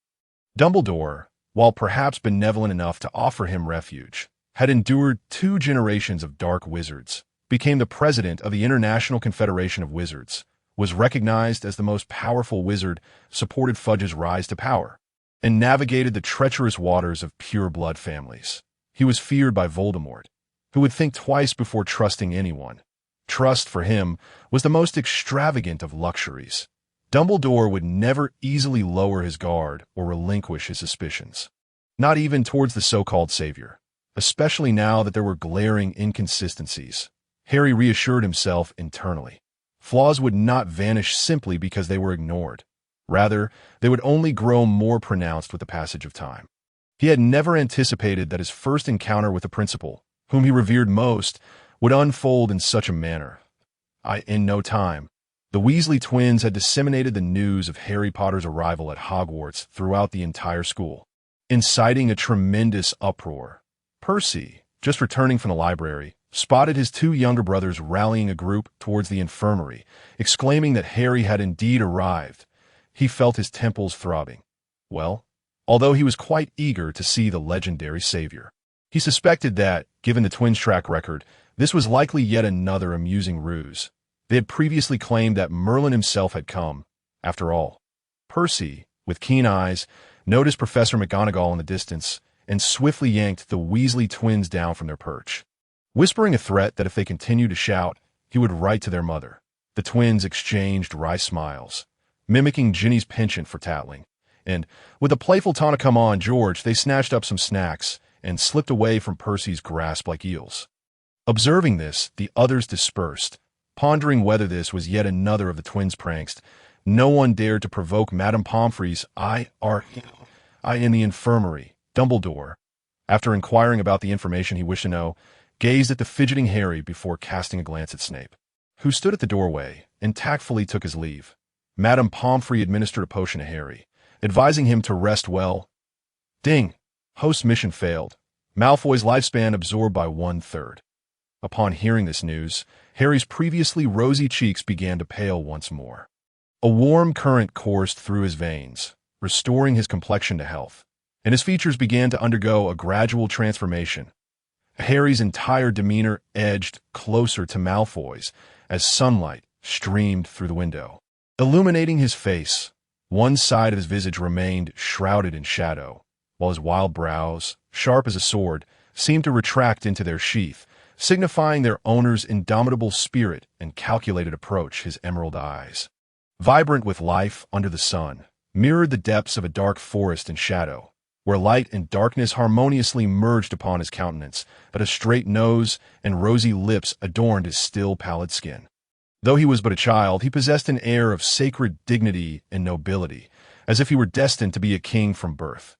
Dumbledore, while perhaps benevolent enough to offer him refuge, had endured 2 generations of dark wizards, became the president of the International Confederation of Wizards, was recognized as the most powerful wizard, supported Fudge's rise to power, and navigated the treacherous waters of pure-blood families. He was feared by Voldemort, who would think twice before trusting anyone. Trust, for him, was the most extravagant of luxuries. Dumbledore would never easily lower his guard or relinquish his suspicions. Not even towards the so-called savior, especially now that there were glaring inconsistencies. Harry reassured himself internally. Flaws would not vanish simply because they were ignored. Rather, they would only grow more pronounced with the passage of time. He had never anticipated that his first encounter with the principal, whom he revered most, would unfold in such a manner. In no time, the Weasley twins had disseminated the news of Harry Potter's arrival at Hogwarts throughout the entire school, inciting a tremendous uproar. Percy, just returning from the library, spotted his 2 younger brothers rallying a group towards the infirmary, exclaiming that Harry had indeed arrived. He felt his temples throbbing. Well, although he was quite eager to see the legendary savior, he suspected that, given the twins' track record, this was likely yet another amusing ruse. They had previously claimed that Merlin himself had come. After all, Percy, with keen eyes, noticed Professor McGonagall in the distance and swiftly yanked the Weasley twins down from their perch. Whispering a threat that if they continued to shout, he would write to their mother, the twins exchanged wry smiles, mimicking Ginny's penchant for tattling, and, with a playful taunt "Come on, George," they snatched up some snacks and slipped away from Percy's grasp like eels. Observing this, the others dispersed, pondering whether this was yet another of the twins' pranks. No one dared to provoke Madame Pomfrey's in the infirmary. Dumbledore, after inquiring about the information he wished to know, gazed at the fidgeting Harry before casting a glance at Snape, who stood at the doorway and tactfully took his leave. Madame Pomfrey administered a potion to Harry, advising him to rest well. Ding! Host's mission failed. Malfoy's lifespan absorbed by 1/3. Upon hearing this news, Harry's previously rosy cheeks began to pale once more. A warm current coursed through his veins, restoring his complexion to health, and his features began to undergo a gradual transformation. Harry's entire demeanor edged closer to Malfoy's as sunlight streamed through the window, illuminating his face. One side of his visage remained shrouded in shadow, while his wild brows, sharp as a sword, seemed to retract into their sheath, signifying their owner's indomitable spirit and calculated approach. His emerald eyes, vibrant with life under the sun, mirrored the depths of a dark forest in shadow, where light and darkness harmoniously merged upon his countenance, but a straight nose and rosy lips adorned his still pallid skin. Though he was but a child, he possessed an air of sacred dignity and nobility, as if he were destined to be a king from birth.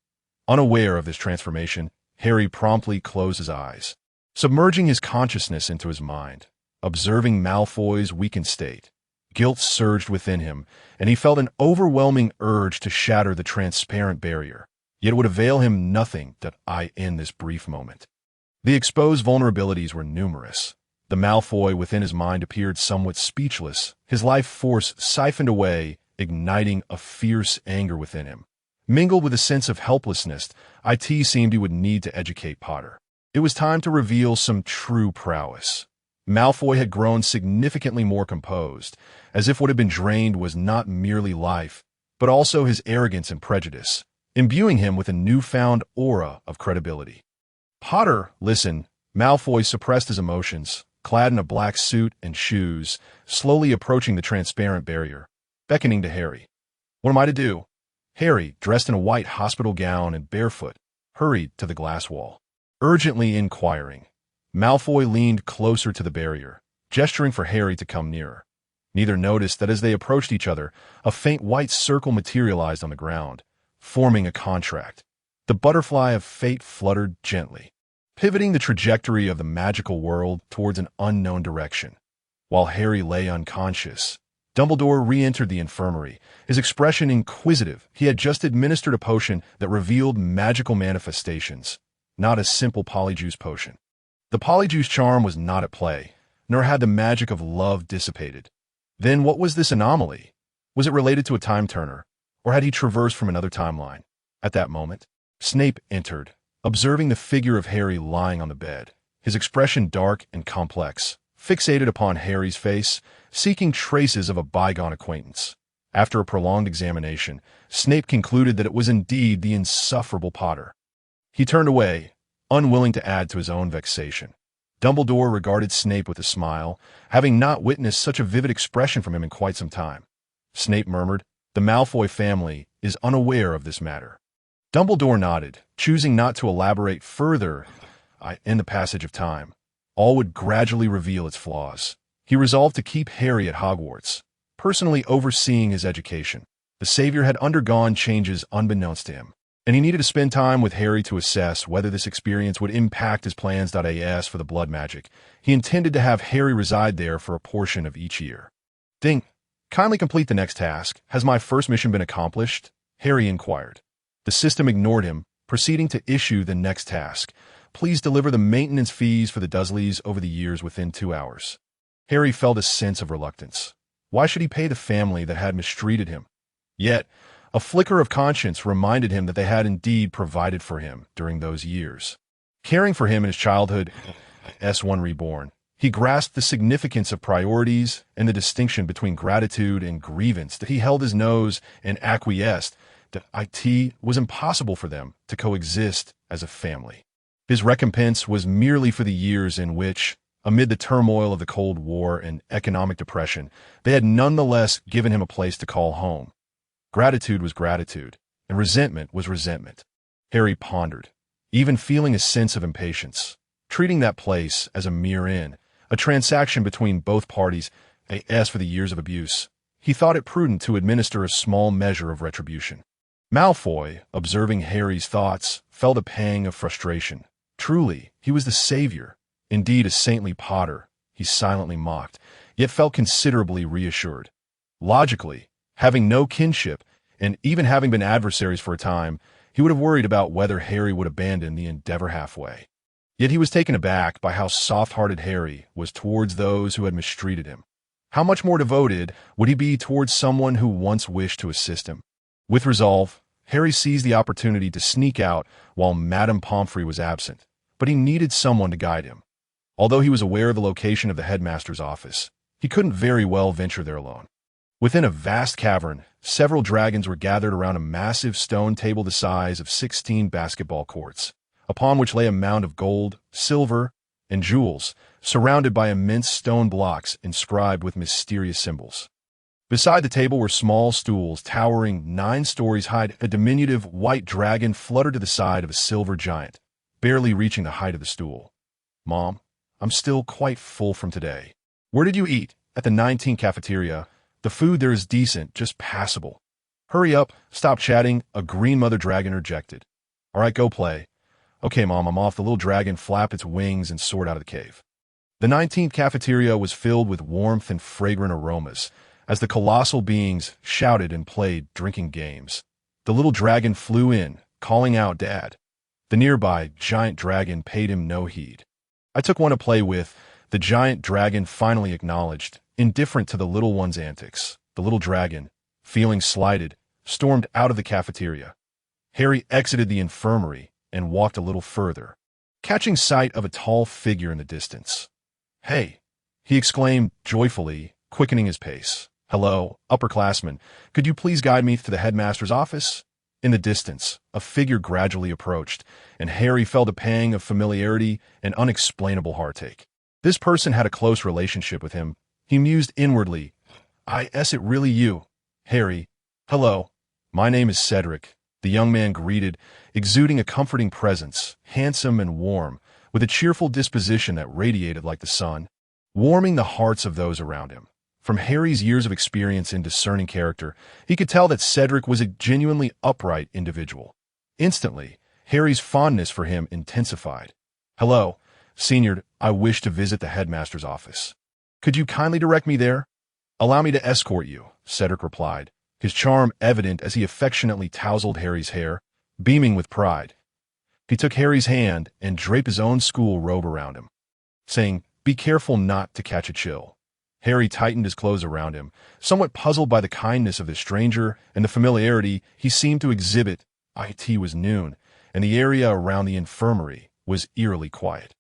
Unaware of this transformation, Harry promptly closed his eyes, submerging his consciousness into his mind. Observing Malfoy's weakened state, guilt surged within him, and he felt an overwhelming urge to shatter the transparent barrier. Yet it would avail him nothing that in this brief moment. The exposed vulnerabilities were numerous. The Malfoy within his mind appeared somewhat speechless, his life force siphoned away, igniting a fierce anger within him. Mingled with a sense of helplessness, it seemed he would need to educate Potter. It was time to reveal some true prowess. Malfoy had grown significantly more composed, as if what had been drained was not merely life, but also his arrogance and prejudice, imbuing him with a newfound aura of credibility. "Potter, listen." Malfoy suppressed his emotions, clad in a black suit and shoes, slowly approaching the transparent barrier, beckoning to Harry. "What am I to do?" Harry, dressed in a white hospital gown and barefoot, hurried to the glass wall, urgently inquiring. Malfoy leaned closer to the barrier, gesturing for Harry to come nearer. Neither noticed that as they approached each other, a faint white circle materialized on the ground, forming a contract. The butterfly of fate fluttered gently, pivoting the trajectory of the magical world towards an unknown direction. While Harry lay unconscious, Dumbledore re-entered the infirmary, his expression inquisitive. He had just administered a potion that revealed magical manifestations, not a simple polyjuice potion. The polyjuice charm was not at play, nor had the magic of love dissipated. Then what was this anomaly? Was it related to a time turner, or had he traversed from another timeline? At that moment, Snape entered, observing the figure of Harry lying on the bed, his expression dark and complex, fixated upon Harry's face, seeking traces of a bygone acquaintance. After a prolonged examination, Snape concluded that it was indeed the insufferable Potter. He turned away, unwilling to add to his own vexation. Dumbledore regarded Snape with a smile, having not witnessed such a vivid expression from him in quite some time. Snape murmured, "The Malfoy family is unaware of this matter." Dumbledore nodded, choosing not to elaborate further in the passage of time. All would gradually reveal its flaws. He resolved to keep Harry at Hogwarts, personally overseeing his education. The Savior had undergone changes unbeknownst to him, and he needed to spend time with Harry to assess whether this experience would impact his plans. As for the blood magic, he intended to have Harry reside there for a portion of each year. Ding! Kindly complete the next task. Has my first mission been accomplished? Harry inquired. The system ignored him, proceeding to issue the next task. Please deliver the maintenance fees for the Dursleys over the years within 2 hours. Harry felt a sense of reluctance. Why should he pay the family that had mistreated him? Yet, a flicker of conscience reminded him that they had indeed provided for him during those years. Caring for him in his childhood, S1 reborn, he grasped the significance of priorities and the distinction between gratitude and grievance that he held his nose and acquiesced that it was impossible for them to coexist as a family. His recompense was merely for the years in which, amid the turmoil of the Cold War and economic depression, they had nonetheless given him a place to call home. Gratitude was gratitude, and resentment was resentment. Harry pondered, even feeling a sense of impatience, treating that place as a mere inn, a transaction between both parties. As for the years of abuse, he thought it prudent to administer a small measure of retribution. Malfoy, observing Harry's thoughts, felt a pang of frustration. Truly, he was the savior, indeed a saintly Potter, he silently mocked, yet felt considerably reassured. Logically, having no kinship, and even having been adversaries for a time, he would have worried about whether Harry would abandon the endeavor halfway. Yet he was taken aback by how soft-hearted Harry was towards those who had mistreated him. How much more devoted would he be towards someone who once wished to assist him? With resolve, Harry seized the opportunity to sneak out while Madame Pomfrey was absent, but he needed someone to guide him. Although he was aware of the location of the headmaster's office, he couldn't very well venture there alone. Within a vast cavern, several dragons were gathered around a massive stone table the size of 16 basketball courts, upon which lay a mound of gold, silver, and jewels, surrounded by immense stone blocks inscribed with mysterious symbols. Beside the table were small stools towering 9 stories high. A diminutive white dragon fluttered to the side of a silver giant, barely reaching the height of the stool. "Mom, I'm still quite full from today." "Where did you eat?" "At the 19 cafeteria. The food there is decent, just passable." "Hurry up, stop chatting," a green mother dragon rejected. "All right, go play." "Okay, Mom, I'm off." The little dragon flapped its wings and soared out of the cave. The 19th cafeteria was filled with warmth and fragrant aromas, as the colossal beings shouted and played drinking games. The little dragon flew in, calling out, "Dad." The nearby giant dragon paid him no heed. "I took one to play with," the giant dragon finally acknowledged, indifferent to the little one's antics. The little dragon, feeling slighted, stormed out of the cafeteria. Harry exited the infirmary and walked a little further, catching sight of a tall figure in the distance. "Hey!" he exclaimed joyfully, quickening his pace. "Hello, upperclassman. Could you please guide me to the headmaster's office?" In the distance, a figure gradually approached, and Harry felt a pang of familiarity and unexplainable heartache. This person had a close relationship with him. He mused inwardly. "Is it really you, Harry?" "Hello. My name is Cedric," the young man greeted, exuding a comforting presence, handsome and warm, with a cheerful disposition that radiated like the sun, warming the hearts of those around him. From Harry's years of experience in discerning character, he could tell that Cedric was a genuinely upright individual. Instantly, Harry's fondness for him intensified. "Hello, Senior, I wish to visit the headmaster's office. Could you kindly direct me there?" "Allow me to escort you," Cedric replied, his charm evident as he affectionately tousled Harry's hair, beaming with pride. He took Harry's hand and draped his own school robe around him, saying, Be careful not to catch a chill. Harry tightened his clothes around him, somewhat puzzled by the kindness of this stranger and the familiarity he seemed to exhibit. It was noon, and the area around the infirmary was eerily quiet.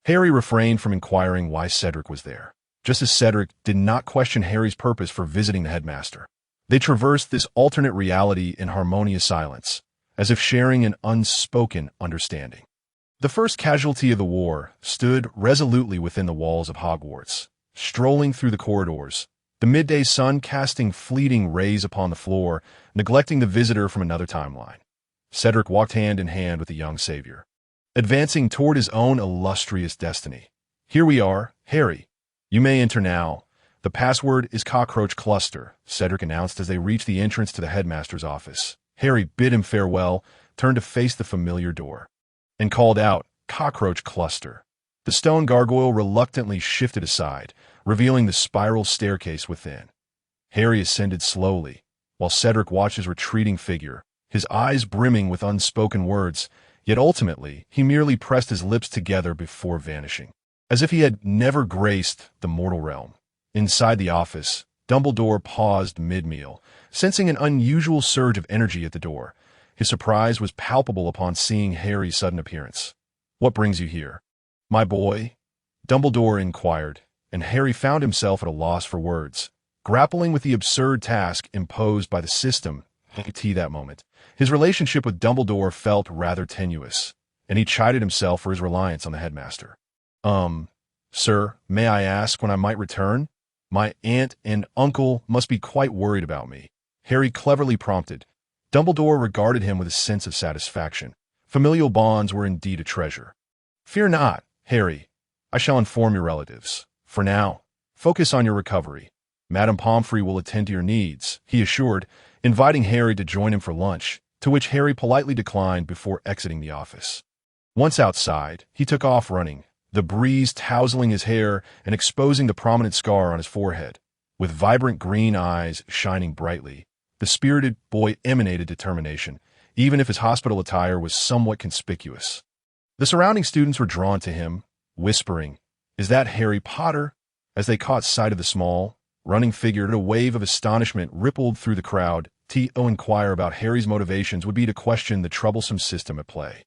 Harry refrained from inquiring why Cedric was there, just as Cedric did not question Harry's purpose for visiting the headmaster. They traversed this alternate reality in harmonious silence, as if sharing an unspoken understanding. The first casualty of the war stood resolutely within the walls of Hogwarts, strolling through the corridors, the midday sun casting fleeting rays upon the floor, neglecting the visitor from another timeline. Cedric walked hand in hand with the young savior, advancing toward his own illustrious destiny. "Here we are, Harry. You may enter now. The password is Cockroach Cluster," Cedric announced as they reached the entrance to the headmaster's office. Harry bid him farewell, turned to face the familiar door, and called out, "Cockroach Cluster." The stone gargoyle reluctantly shifted aside, revealing the spiral staircase within. Harry ascended slowly, while Cedric watched his retreating figure, his eyes brimming with unspoken words, yet ultimately he merely pressed his lips together before vanishing, as if he had never graced the mortal realm. Inside the office, Dumbledore paused mid-meal, sensing an unusual surge of energy at the door. His surprise was palpable upon seeing Harry's sudden appearance. "What brings you here, my boy?" Dumbledore inquired, and Harry found himself at a loss for words, grappling with the absurd task imposed by the system. That moment, his relationship with Dumbledore felt rather tenuous, and he chided himself for his reliance on the headmaster. Sir, may I ask when I might return? My aunt and uncle must be quite worried about me," Harry cleverly prompted. Dumbledore regarded him with a sense of satisfaction. Familial bonds were indeed a treasure. "Fear not, Harry. I shall inform your relatives. For now, focus on your recovery. Madame Pomfrey will attend to your needs," he assured, inviting Harry to join him for lunch, to which Harry politely declined before exiting the office. Once outside, he took off running, the breeze tousling his hair and exposing the prominent scar on his forehead. With vibrant green eyes shining brightly, the spirited boy emanated determination, even if his hospital attire was somewhat conspicuous. The surrounding students were drawn to him, whispering, "Is that Harry Potter?" As they caught sight of the small, running figure, a wave of astonishment rippled through the crowd. To inquire about Harry's motivations would be to question the troublesome system at play.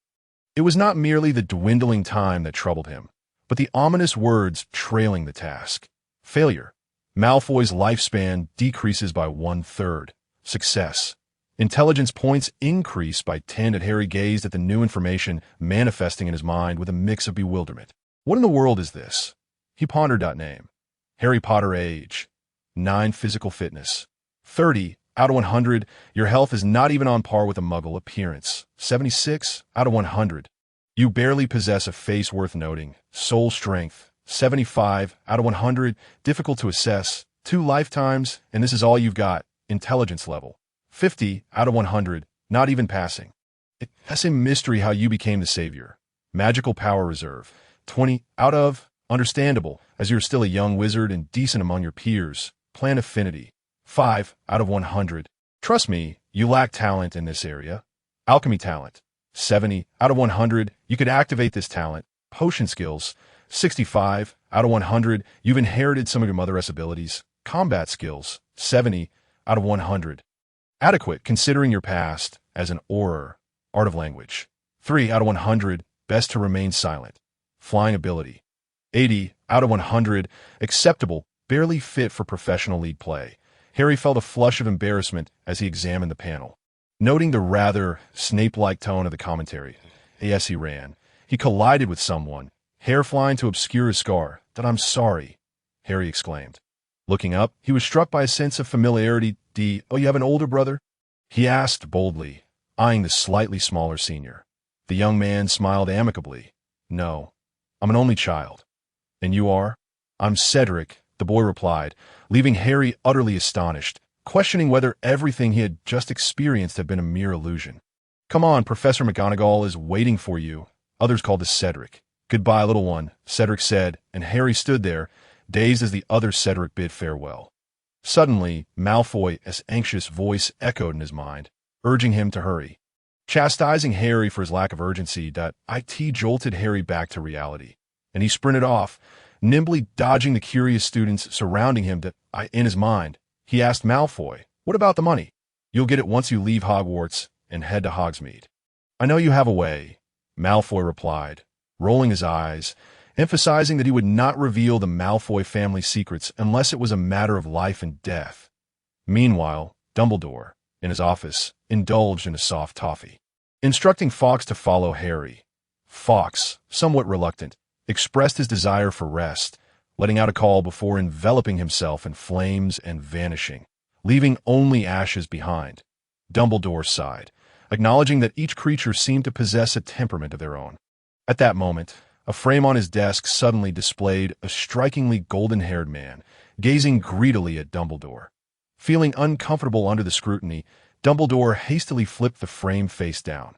It was not merely the dwindling time that troubled him, but the ominous words trailing the task. Failure. Malfoy's lifespan decreases by 1/3. Success. Intelligence points increase by 10. Harry gazed at the new information manifesting in his mind with a mix of bewilderment. What in the world is this? He pondered. Name. Harry Potter. Age. 9. Physical fitness. 30 out of 100. Your health is not even on par with a Muggle. Appearance. 76 out of 100. You barely possess a face worth noting. Soul strength. 75 out of 100. Difficult to assess. 2 lifetimes, and this is all you've got. Intelligence level. 50 out of 100. Not even passing. It's a mystery how you became the savior. Magical power reserve. 20 out of. Understandable, as you're still a young wizard and decent among your peers. Plan affinity. 5 out of 100. Trust me, you lack talent in this area. Alchemy talent. 70 out of 100. You could activate this talent. Potion skills. 65 out of 100. You've inherited some of your mother's abilities. Combat skills. 70 out of 100. Adequate, considering your past as an Auror. Art of language. 3 out of 100. Best to remain silent. Flying ability. 80 out of 100. Acceptable, barely fit for professional league play. Harry felt a flush of embarrassment as he examined the panel. Noting the rather Snape-like tone of the commentary, as he ran, he collided with someone, hair flying to obscure his scar. "That I'm sorry," Harry exclaimed. Looking up, he was struck by a sense of familiarity. "Oh, you have an older brother?" he asked boldly, eyeing the slightly smaller senior. The young man smiled amicably. "No, I'm an only child." "And you are?" "I'm Cedric," the boy replied, leaving Harry utterly astonished, questioning whether everything he had just experienced had been a mere illusion. "Come on, Professor McGonagall is waiting for you," others called to Cedric. "Goodbye, little one," Cedric said, and Harry stood there, dazed as the other Cedric bid farewell. Suddenly, Malfoy's anxious voice echoed in his mind, urging him to hurry. Chastising Harry for his lack of urgency, it jolted Harry back to reality, and he sprinted off, nimbly dodging the curious students surrounding him. In his mind, he asked Malfoy, "What about the money?" "You'll get it once you leave Hogwarts and head to Hogsmeade." "I know you have a way," Malfoy replied, rolling his eyes, emphasizing that he would not reveal the Malfoy family secrets unless it was a matter of life and death. Meanwhile, Dumbledore, in his office, indulged in a soft toffee, instructing Fawkes to follow Harry. Fawkes, somewhat reluctant, expressed his desire for rest, letting out a call before enveloping himself in flames and vanishing, leaving only ashes behind. Dumbledore sighed, acknowledging that each creature seemed to possess a temperament of their own. At that moment, a frame on his desk suddenly displayed a strikingly golden-haired man, gazing greedily at Dumbledore. Feeling uncomfortable under the scrutiny, Dumbledore hastily flipped the frame face down.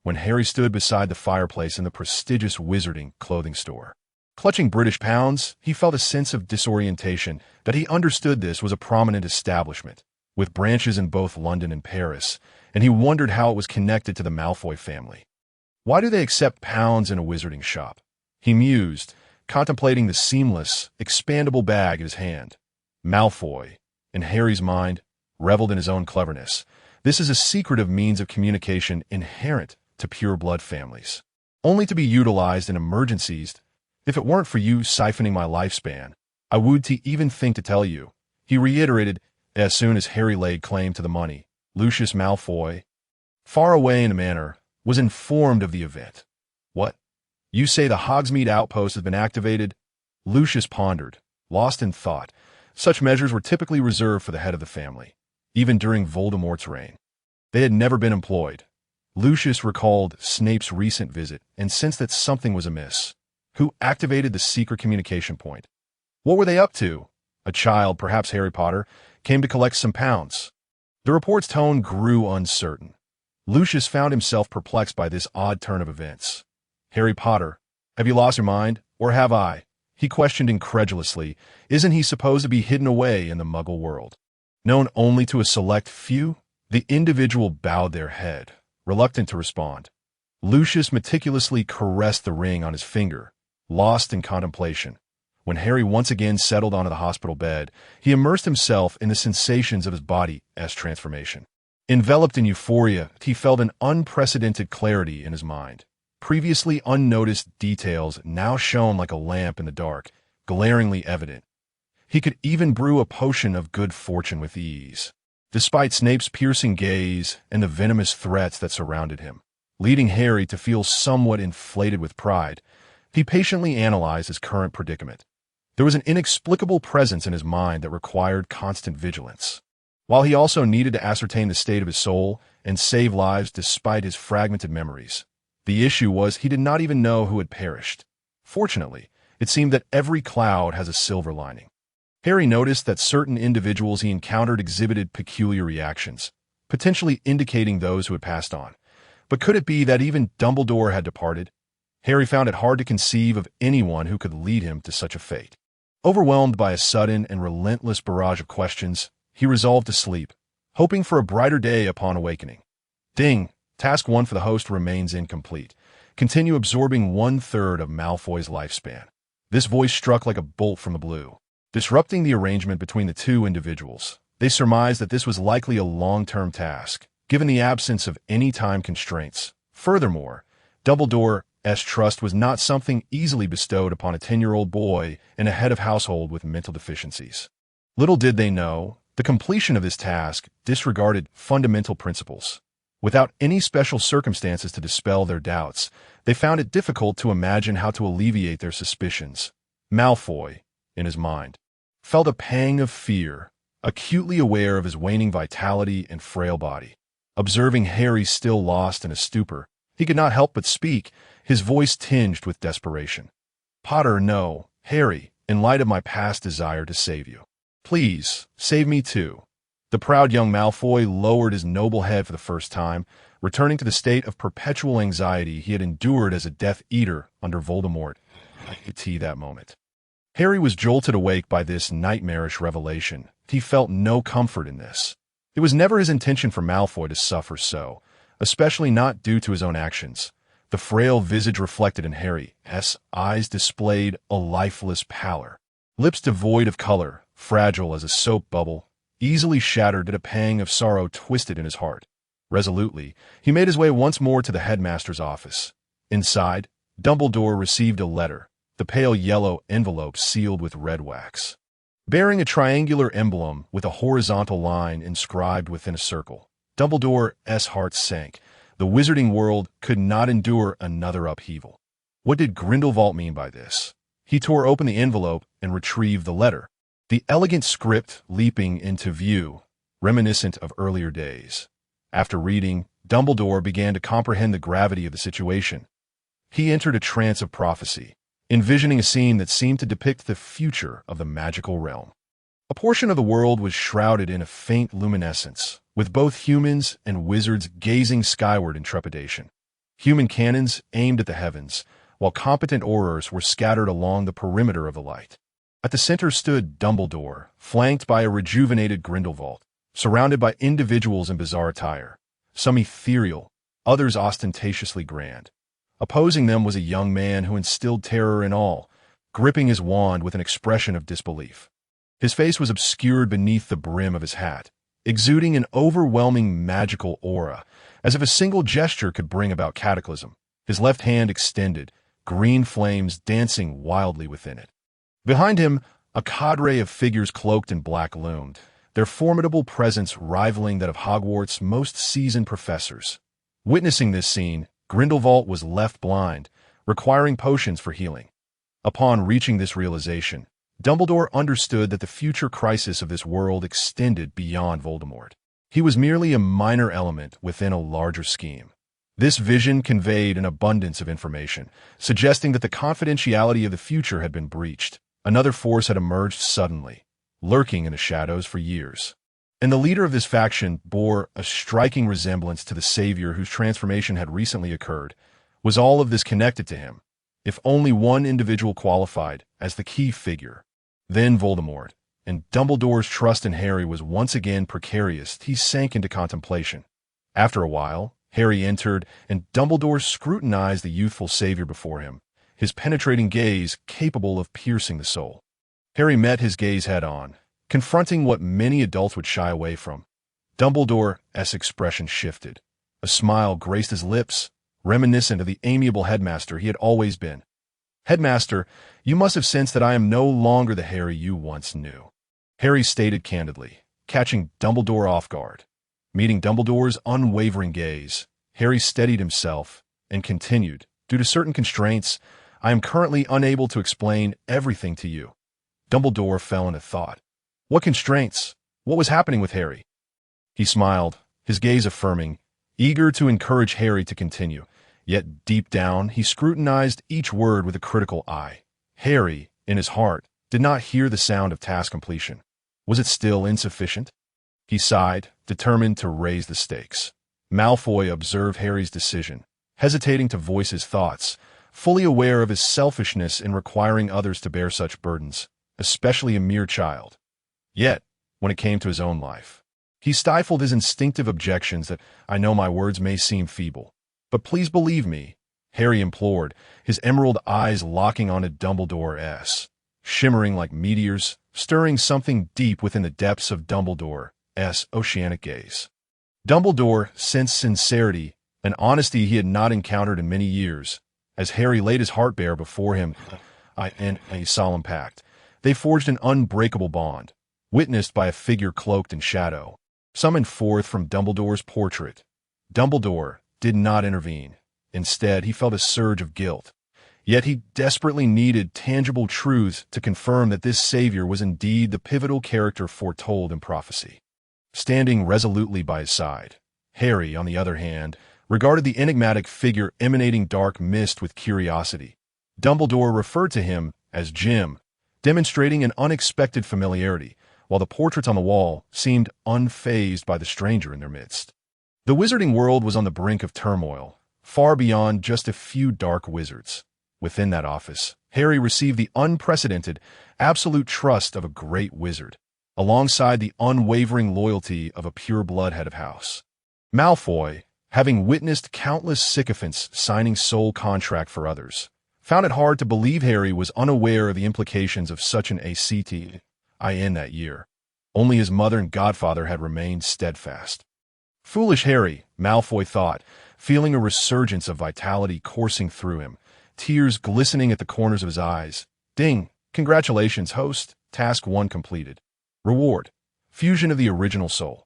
When Harry stood beside the fireplace in the prestigious wizarding clothing store, clutching British pounds, he felt a sense of disorientation that he understood this was a prominent establishment, with branches in both London and Paris, and he wondered how it was connected to the Malfoy family. Why do they accept pounds in a wizarding shop? He mused, contemplating the seamless, expandable bag in his hand. Malfoy, in Harry's mind, reveled in his own cleverness. This is a secretive means of communication inherent to pure-blood families, only to be utilized in emergencies. "If it weren't for you siphoning my lifespan, I would even think to tell you," he reiterated as soon as Harry laid claim to the money. Lucius Malfoy, far away in a manner, was informed of the event. "What? You say the Hogsmeade outpost has been activated?" Lucius pondered, lost in thought. Such measures were typically reserved for the head of the family, even during Voldemort's reign. They had never been employed. Lucius recalled Snape's recent visit and sensed that something was amiss. Who activated the secret communication point? What were they up to? A child, perhaps Harry Potter, came to collect some pounds. The report's tone grew uncertain. Lucius found himself perplexed by this odd turn of events. "Harry Potter, have you lost your mind, or have I?" he questioned incredulously. "Isn't he supposed to be hidden away in the Muggle world, known only to a select few?" The individual bowed their head, reluctant to respond. Lucius meticulously caressed the ring on his finger, lost in contemplation. When Harry once again settled onto the hospital bed, he immersed himself in the sensations of his body's transformation. Enveloped in euphoria, he felt an unprecedented clarity in his mind. Previously unnoticed details now shone like a lamp in the dark, glaringly evident. He could even brew a potion of good fortune with ease, despite Snape's piercing gaze and the venomous threats that surrounded him. Leading Harry to feel somewhat inflated with pride, he patiently analyzed his current predicament. There was an inexplicable presence in his mind that required constant vigilance, while he also needed to ascertain the state of his soul and save lives despite his fragmented memories. The issue was he did not even know who had perished. Fortunately, it seemed that every cloud has a silver lining. Harry noticed that certain individuals he encountered exhibited peculiar reactions, potentially indicating those who had passed on. But could it be that even Dumbledore had departed? Harry found it hard to conceive of anyone who could lead him to such a fate. Overwhelmed by a sudden and relentless barrage of questions, he resolved to sleep, hoping for a brighter day upon awakening. Ding! Task 1 for the host remains incomplete. Continue absorbing 1/3 of Malfoy's lifespan. This voice struck like a bolt from the blue, disrupting the arrangement between the two individuals. They surmised that this was likely a long-term task, given the absence of any time constraints. Furthermore, Dumbledore's trust was not something easily bestowed upon a 10-year-old boy and a head of household with mental deficiencies. Little did they know, the completion of this task disregarded fundamental principles. Without any special circumstances to dispel their doubts, they found it difficult to imagine how to alleviate their suspicions. Malfoy, in his mind, felt a pang of fear, acutely aware of his waning vitality and frail body. Observing Harry still lost in a stupor, he could not help but speak, his voice tinged with desperation. "Potter, no. Harry, in light of my past desire to save you, please, save me too." The proud young Malfoy lowered his noble head for the first time, returning to the state of perpetual anxiety he had endured as a Death Eater under Voldemort. That moment, Harry was jolted awake by this nightmarish revelation. He felt no comfort in this. It was never his intention for Malfoy to suffer so, especially not due to his own actions. The frail visage reflected in Harry's eyes displayed a lifeless pallor. Lips devoid of color, fragile as a soap bubble, easily shattered at a pang of sorrow twisted in his heart. Resolutely, he made his way once more to the headmaster's office. Inside, Dumbledore received a letter, the pale yellow envelope sealed with red wax, bearing a triangular emblem with a horizontal line inscribed within a circle. Dumbledore's heart sank. The wizarding world could not endure another upheaval. What did Grindelwald mean by this? He tore open the envelope and retrieved the letter, the elegant script leaping into view, reminiscent of earlier days. After reading, Dumbledore began to comprehend the gravity of the situation. He entered a trance of prophecy, envisioning a scene that seemed to depict the future of the magical realm. A portion of the world was shrouded in a faint luminescence, with both humans and wizards gazing skyward in trepidation. Human cannons aimed at the heavens, while competent aurors were scattered along the perimeter of the light. At the center stood Dumbledore, flanked by a rejuvenated Grindelwald, surrounded by individuals in bizarre attire, some ethereal, others ostentatiously grand. Opposing them was a young man who instilled terror in all, gripping his wand with an expression of disbelief. His face was obscured beneath the brim of his hat, exuding an overwhelming magical aura, as if a single gesture could bring about cataclysm. His left hand extended, green flames dancing wildly within it. Behind him, a cadre of figures cloaked in black loomed, their formidable presence rivaling that of Hogwarts' most seasoned professors. Witnessing this scene, Grindelwald was left blind, requiring potions for healing. Upon reaching this realization, Dumbledore understood that the future crisis of this world extended beyond Voldemort. He was merely a minor element within a larger scheme. This vision conveyed an abundance of information, suggesting that the confidentiality of the future had been breached. Another force had emerged suddenly, lurking in the shadows for years. And the leader of this faction bore a striking resemblance to the savior whose transformation had recently occurred. Was all of this connected to him? If only one individual qualified as the key figure, then Voldemort, and Dumbledore's trust in Harry was once again precarious. He sank into contemplation. After a while, Harry entered, and Dumbledore scrutinized the youthful savior before him, his penetrating gaze capable of piercing the soul. Harry met his gaze head-on, confronting what many adults would shy away from. Dumbledore's expression shifted. A smile graced his lips, reminiscent of the amiable headmaster he had always been. "Headmaster, you must have sensed that I am no longer the Harry you once knew," Harry stated candidly, catching Dumbledore off guard. Meeting Dumbledore's unwavering gaze, Harry steadied himself and continued, "Due to certain constraints, I am currently unable to explain everything to you." Dumbledore fell into thought. What constraints? What was happening with Harry? He smiled, his gaze affirming, eager to encourage Harry to continue. Yet deep down, he scrutinized each word with a critical eye. Harry, in his heart, did not hear the sound of task completion. Was it still insufficient? He sighed, determined to raise the stakes. Malfoy observed Harry's decision, hesitating to voice his thoughts, fully aware of his selfishness in requiring others to bear such burdens, especially a mere child. Yet, when it came to his own life, he stifled his instinctive objections that, "I know my words may seem feeble, but please believe me," Harry implored, his emerald eyes locking onto Dumbledore's, shimmering like meteors, stirring something deep within the depths of Dumbledore's oceanic gaze. Dumbledore sensed sincerity and honesty he had not encountered in many years. As Harry laid his heart bare before him in a solemn pact, they forged an unbreakable bond, witnessed by a figure cloaked in shadow, summoned forth from Dumbledore's portrait. Dumbledore did not intervene. Instead, he felt a surge of guilt. Yet he desperately needed tangible truths to confirm that this savior was indeed the pivotal character foretold in prophecy. Standing resolutely by his side, Harry, on the other hand, regarded the enigmatic figure emanating dark mist with curiosity. Dumbledore referred to him as Jim, demonstrating an unexpected familiarity, while the portraits on the wall seemed unfazed by the stranger in their midst. The wizarding world was on the brink of turmoil, far beyond just a few dark wizards. Within that office, Harry received the unprecedented, absolute trust of a great wizard, alongside the unwavering loyalty of a pure-blood head of house. Malfoy having witnessed countless sycophants signing soul contract for others, found it hard to believe Harry was unaware of the implications of such an ACT in that year. Only his mother and godfather had remained steadfast. Foolish Harry, Malfoy thought, feeling a resurgence of vitality coursing through him, tears glistening at the corners of his eyes. Ding! Congratulations, host. Task 1 completed. Reward: fusion of the original soul.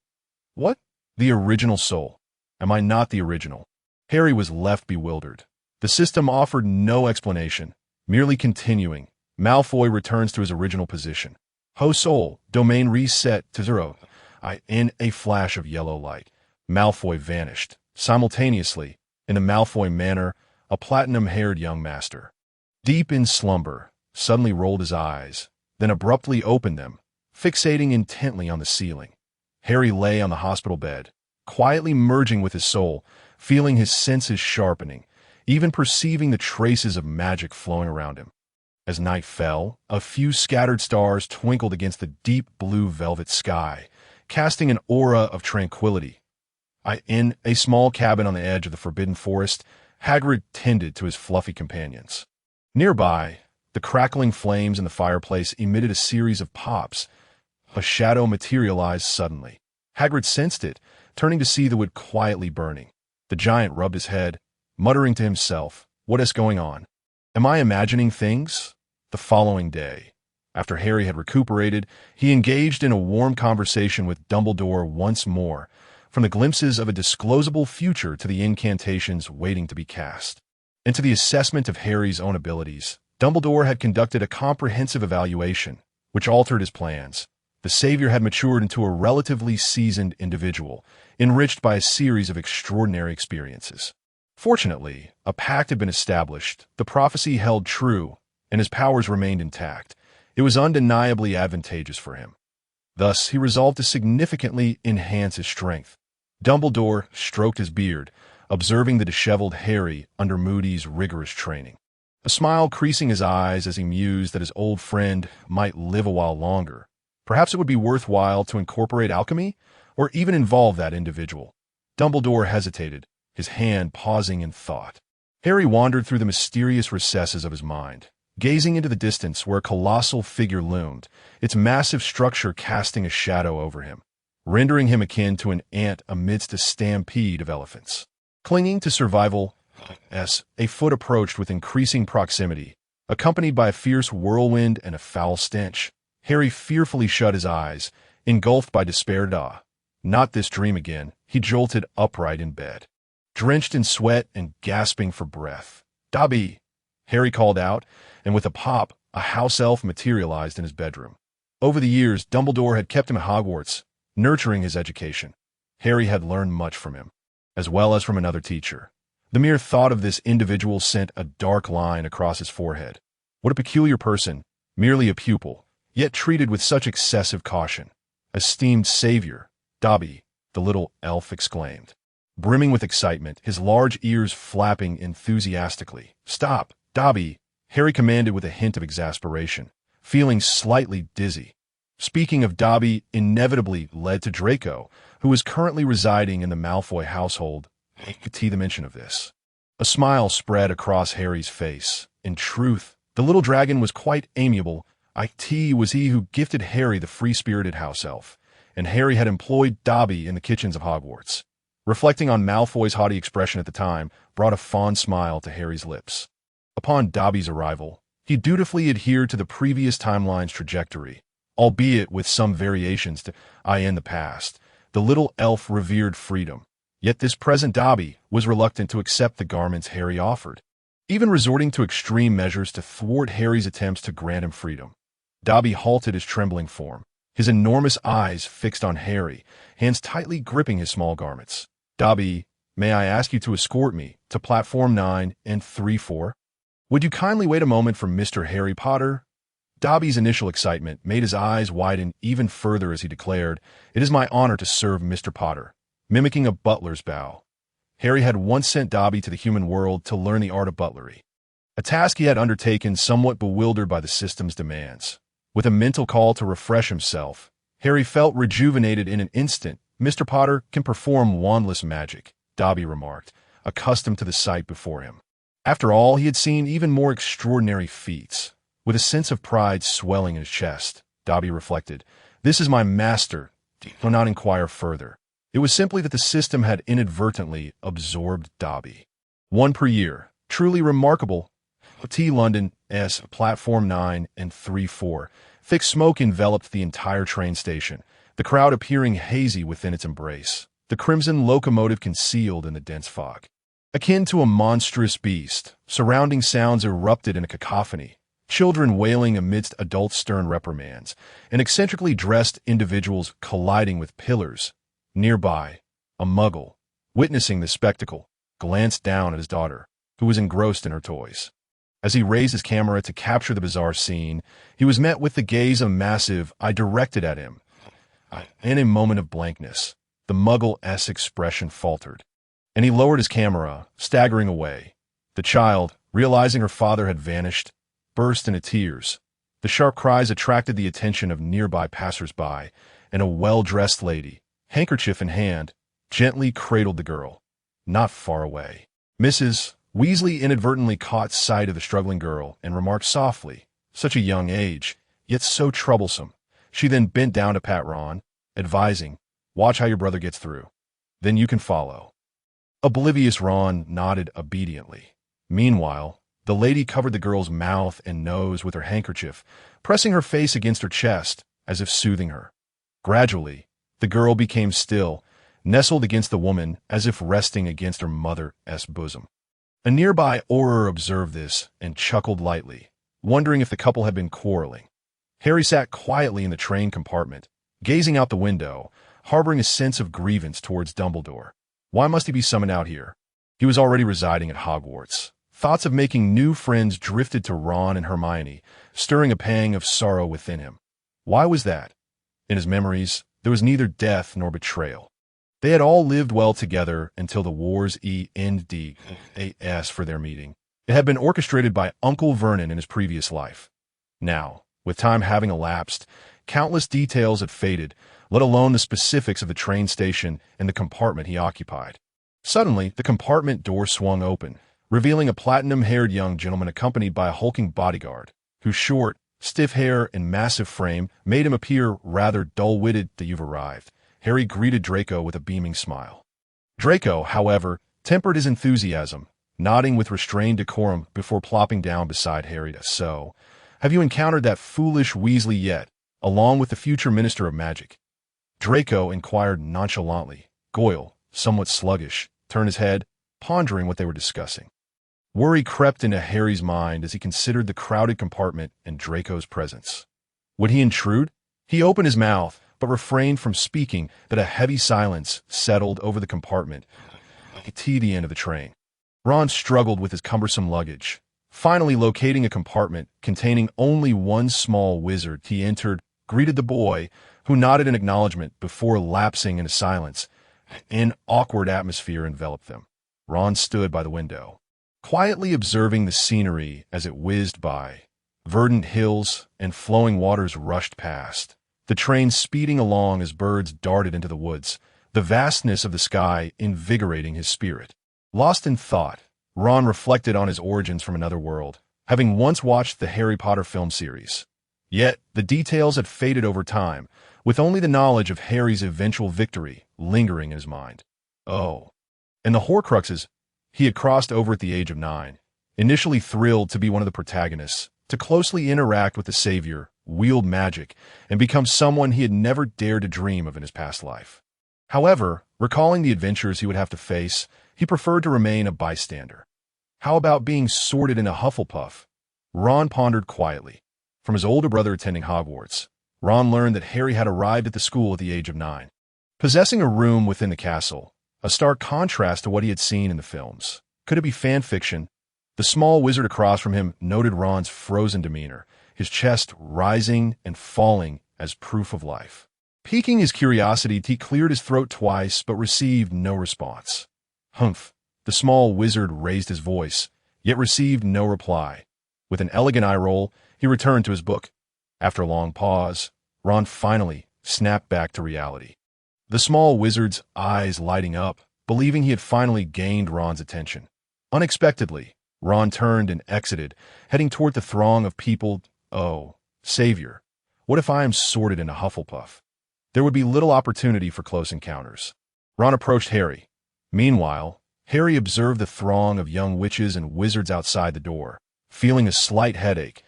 What? The original soul? Am I not the original? Harry was left bewildered. The system offered no explanation, merely continuing. Malfoy returns to his original position. Host soul, domain reset to 0. In a flash of yellow light, Malfoy vanished. Simultaneously, in a Malfoy manner, a platinum-haired young master, deep in slumber, suddenly rolled his eyes, then abruptly opened them, fixating intently on the ceiling. Harry lay on the hospital bed, quietly merging with his soul, feeling his senses sharpening, even perceiving the traces of magic flowing around him. As night fell, a few scattered stars twinkled against the deep blue velvet sky, casting an aura of tranquility. In a small cabin on the edge of the Forbidden Forest, Hagrid tended to his fluffy companions. Nearby, the crackling flames in the fireplace emitted a series of pops. A shadow materialized suddenly. Hagrid sensed it, turning to see the wood quietly burning. The giant rubbed his head, muttering to himself, "What is going on? Am I imagining things?" The following day, after Harry had recuperated, he engaged in a warm conversation with Dumbledore once more, from the glimpses of a disclosable future to the incantations waiting to be cast. And to the assessment of Harry's own abilities, Dumbledore had conducted a comprehensive evaluation, which altered his plans. The Savior had matured into a relatively seasoned individual, enriched by a series of extraordinary experiences. Fortunately, a pact had been established, the prophecy held true, and his powers remained intact. It was undeniably advantageous for him. Thus, he resolved to significantly enhance his strength. Dumbledore stroked his beard, observing the disheveled Harry under Moody's rigorous training. A smile creasing his eyes as he mused that his old friend might live a while longer. Perhaps it would be worthwhile to incorporate alchemy, or even involve that individual. Dumbledore hesitated, his hand pausing in thought. Harry wandered through the mysterious recesses of his mind, gazing into the distance where a colossal figure loomed, its massive structure casting a shadow over him, rendering him akin to an ant amidst a stampede of elephants. Clinging to survival, a foot approached with increasing proximity, accompanied by a fierce whirlwind and a foul stench. Harry fearfully shut his eyes, engulfed by despair. Not this dream again. He jolted upright in bed, drenched in sweat and gasping for breath. "Dobby!" Harry called out, and with a pop, a house elf materialized in his bedroom. Over the years, Dumbledore had kept him at Hogwarts, nurturing his education. Harry had learned much from him, as well as from another teacher. The mere thought of this individual sent a dark line across his forehead. What a peculiar person, merely a pupil, yet treated with such excessive caution. "Esteemed Savior, Dobby," the little elf exclaimed, brimming with excitement, his large ears flapping enthusiastically. "Stop, Dobby," Harry commanded with a hint of exasperation, feeling slightly dizzy. Speaking of Dobby inevitably led to Draco, who was currently residing in the Malfoy household. The mention of this. A smile spread across Harry's face. In truth, the little dragon was quite amiable. It was he who gifted Harry the free-spirited house elf, and Harry had employed Dobby in the kitchens of Hogwarts. Reflecting on Malfoy's haughty expression at the time brought a fond smile to Harry's lips. Upon Dobby's arrival, he dutifully adhered to the previous timeline's trajectory, albeit with some variations to in the past. The little elf revered freedom, yet this present Dobby was reluctant to accept the garments Harry offered, even resorting to extreme measures to thwart Harry's attempts to grant him freedom. Dobby halted his trembling form, his enormous eyes fixed on Harry, hands tightly gripping his small garments. "Dobby, may I ask you to escort me to platform 9 and 3-4? Would you kindly wait a moment for Mr. Harry Potter?" Dobby's initial excitement made his eyes widen even further as he declared, "It is my honor to serve Mr. Potter," mimicking a butler's bow. Harry had once sent Dobby to the human world to learn the art of butlery, a task he had undertaken somewhat bewildered by the system's demands. With a mental call to refresh himself, Harry felt rejuvenated in an instant. "Mr. Potter can perform wandless magic," Dobby remarked, accustomed to the sight before him. After all, he had seen even more extraordinary feats. With a sense of pride swelling in his chest, Dobby reflected, "This is my master. Do not inquire further." It was simply that the system had inadvertently absorbed Dobby. One per year. Truly remarkable. T. London, S. Platform 9 and 3-4. Thick smoke enveloped the entire train station, the crowd appearing hazy within its embrace, the crimson locomotive concealed in the dense fog. Akin to a monstrous beast, surrounding sounds erupted in a cacophony, children wailing amidst adult stern reprimands, and eccentrically dressed individuals colliding with pillars. Nearby, a Muggle, witnessing the spectacle, glanced down at his daughter, who was engrossed in her toys. As he raised his camera to capture the bizarre scene, he was met with the gaze of massive eye directed at him. In a moment of blankness, the Muggle-esque expression faltered, and he lowered his camera, staggering away. The child, realizing her father had vanished, burst into tears. The sharp cries attracted the attention of nearby passers-by, and a well-dressed lady, handkerchief in hand, gently cradled the girl. Not far away, Mrs. Weasley inadvertently caught sight of the struggling girl and remarked softly, "Such a young age, yet so troublesome." She then bent down to pat Ron, advising, "Watch how your brother gets through. Then you can follow." Oblivious Ron nodded obediently. Meanwhile, the lady covered the girl's mouth and nose with her handkerchief, pressing her face against her chest, as if soothing her. Gradually, the girl became still, nestled against the woman as if resting against her mother's bosom. A nearby Auror observed this and chuckled lightly, wondering if the couple had been quarreling. Harry sat quietly in the train compartment, gazing out the window, harboring a sense of grievance towards Dumbledore. Why must he be summoned out here? He was already residing at Hogwarts. Thoughts of making new friends drifted to Ron and Hermione, stirring a pang of sorrow within him. Why was that? In his memories, there was neither death nor betrayal. They had all lived well together until the wars ended for their meeting. It had been orchestrated by Uncle Vernon in his previous life. Now, with time having elapsed, countless details had faded, let alone the specifics of the train station and the compartment he occupied. Suddenly, the compartment door swung open, revealing a platinum-haired young gentleman accompanied by a hulking bodyguard, whose short, stiff hair and massive frame made him appear rather dull-witted. "That you've arrived." Harry greeted Draco with a beaming smile. Draco, however, tempered his enthusiasm, nodding with restrained decorum before plopping down beside Harry. "So, have you encountered that foolish Weasley yet, along with the future Minister of Magic?" Draco inquired nonchalantly. Goyle, somewhat sluggish, turned his head, pondering what they were discussing. Worry crept into Harry's mind as he considered the crowded compartment and Draco's presence. Would he intrude? He opened his mouth, but refrained from speaking that a heavy silence settled over the compartment at the end of the train. Ron struggled with his cumbersome luggage. Finally locating a compartment containing only one small wizard, he entered, greeted the boy, who nodded in acknowledgement before lapsing into silence. An awkward atmosphere enveloped them. Ron stood by the window, quietly observing the scenery as it whizzed by. Verdant hills and flowing waters rushed past, the train speeding along as birds darted into the woods, the vastness of the sky invigorating his spirit. Lost in thought, Ron reflected on his origins from another world, having once watched the Harry Potter film series. Yet, the details had faded over time, with only the knowledge of Harry's eventual victory lingering in his mind. Oh. And the Horcruxes, he had crossed over at the age of 9, initially thrilled to be one of the protagonists, to closely interact with the Savior, wield magic, and become someone he had never dared to dream of in his past life. However, recalling the adventures he would have to face, he preferred to remain a bystander. How about being sorted in a Hufflepuff? Ron pondered quietly. From his older brother attending Hogwarts, Ron learned that Harry had arrived at the school at the age of 9, possessing a room within the castle, a stark contrast to what he had seen in the films. Could it be fan fiction? The small wizard across from him noted Ron's frozen demeanor, his chest rising and falling as proof of life. Piquing his curiosity, he cleared his throat twice but received no response. Humph. The small wizard raised his voice, yet received no reply. With an elegant eye roll, he returned to his book. After a long pause, Ron finally snapped back to reality. The small wizard's eyes lighting up, believing he had finally gained Ron's attention. Unexpectedly, Ron turned and exited, heading toward the throng of people. Oh, Savior, what if I am sorted into Hufflepuff? There would be little opportunity for close encounters. Ron approached Harry. Meanwhile, Harry observed the throng of young witches and wizards outside the door, feeling a slight headache.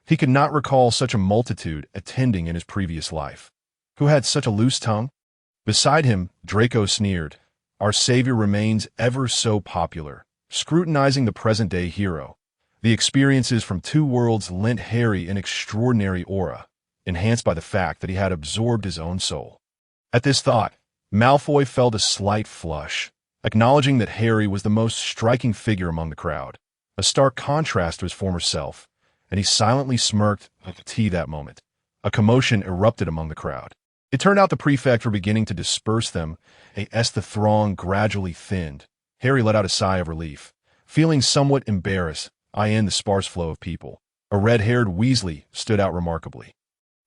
He could not recall such a multitude attending in his previous life. Who had such a loose tongue? Beside him, Draco sneered. Our Savior remains ever so popular, scrutinizing the present-day hero. The experiences from two worlds lent Harry an extraordinary aura, enhanced by the fact that he had absorbed his own soul. At this thought, Malfoy felt a slight flush, acknowledging that Harry was the most striking figure among the crowd, a stark contrast to his former self, and he silently smirked at the tea that moment. A commotion erupted among the crowd. It turned out the prefect were beginning to disperse them, as the throng gradually thinned. Harry let out a sigh of relief, feeling somewhat embarrassed in the sparse flow of people. A red-haired Weasley stood out remarkably.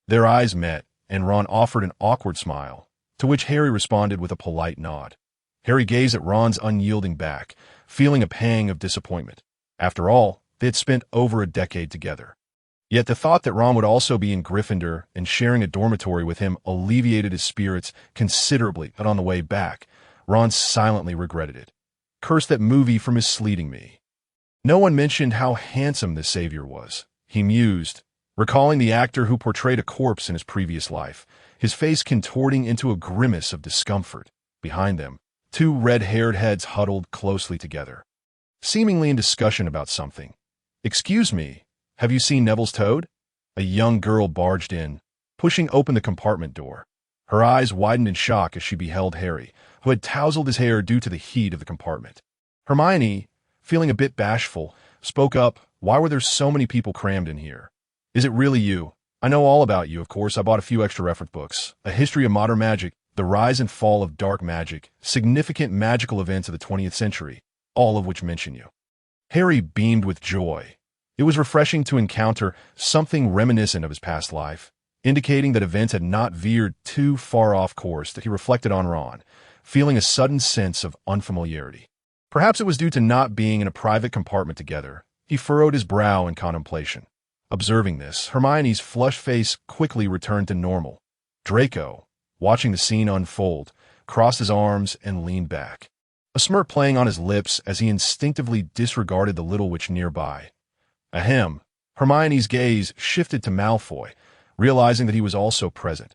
Their eyes met, and Ron offered an awkward smile, to which Harry responded with a polite nod. Harry gazed at Ron's unyielding back, feeling a pang of disappointment. After all, they had spent over a decade together. Yet the thought that Ron would also be in Gryffindor and sharing a dormitory with him alleviated his spirits considerably, but on the way back, Ron silently regretted it. Curse that movie for misleading me. No one mentioned how handsome the Savior was, he mused, recalling the actor who portrayed a corpse in his previous life, his face contorting into a grimace of discomfort. Behind them, two red-haired heads huddled closely together, seemingly in discussion about something. Excuse me, have you seen Neville's toad? A young girl barged in, pushing open the compartment door. Her eyes widened in shock as she beheld Harry, who had tousled his hair due to the heat of the compartment. Hermione, feeling a bit bashful, spoke up. Why were there so many people crammed in here? Is it really you? I know all about you, of course. I bought a few extra reference books. A history of modern magic, the rise and fall of dark magic, significant magical events of the 20th century, all of which mention you. Harry beamed with joy. It was refreshing to encounter something reminiscent of his past life, indicating that events had not veered too far off course. That he reflected on Ron, feeling a sudden sense of unfamiliarity. Perhaps it was due to not being in a private compartment together. He furrowed his brow in contemplation. Observing this, Hermione's flushed face quickly returned to normal. Draco, watching the scene unfold, crossed his arms and leaned back, a smirk playing on his lips as he instinctively disregarded the little witch nearby. Ahem. Hermione's gaze shifted to Malfoy, realizing that he was also present.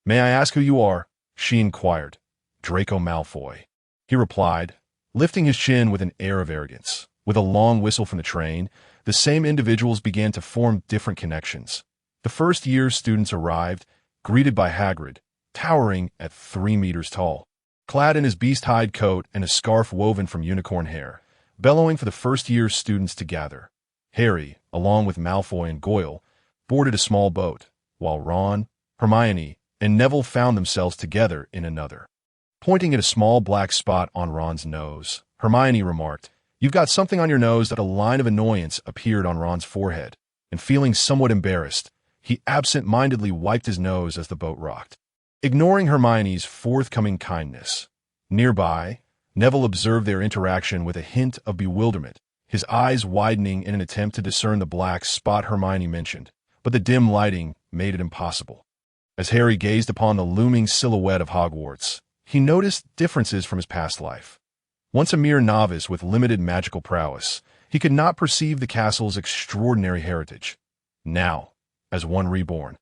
May I ask who you are? She inquired. Draco Malfoy. He replied, lifting his chin with an air of arrogance. With a long whistle from the train, the same individuals began to form different connections. The first-year students arrived, greeted by Hagrid, towering at 3 meters tall, clad in his beast-hide coat and a scarf woven from unicorn hair, bellowing for the first-year students to gather. Harry, along with Malfoy and Goyle, boarded a small boat, while Ron, Hermione, and Neville found themselves together in another. Pointing at a small black spot on Ron's nose, Hermione remarked, You've got something on your nose. That a line of annoyance appeared on Ron's forehead, and feeling somewhat embarrassed, he absent-mindedly wiped his nose as the boat rocked, ignoring Hermione's forthcoming kindness. Nearby, Neville observed their interaction with a hint of bewilderment, his eyes widening in an attempt to discern the black spot Hermione mentioned, but the dim lighting made it impossible. As Harry gazed upon the looming silhouette of Hogwarts, he noticed differences from his past life. Once a mere novice with limited magical prowess, he could not perceive the castle's extraordinary heritage. Now, as one reborn,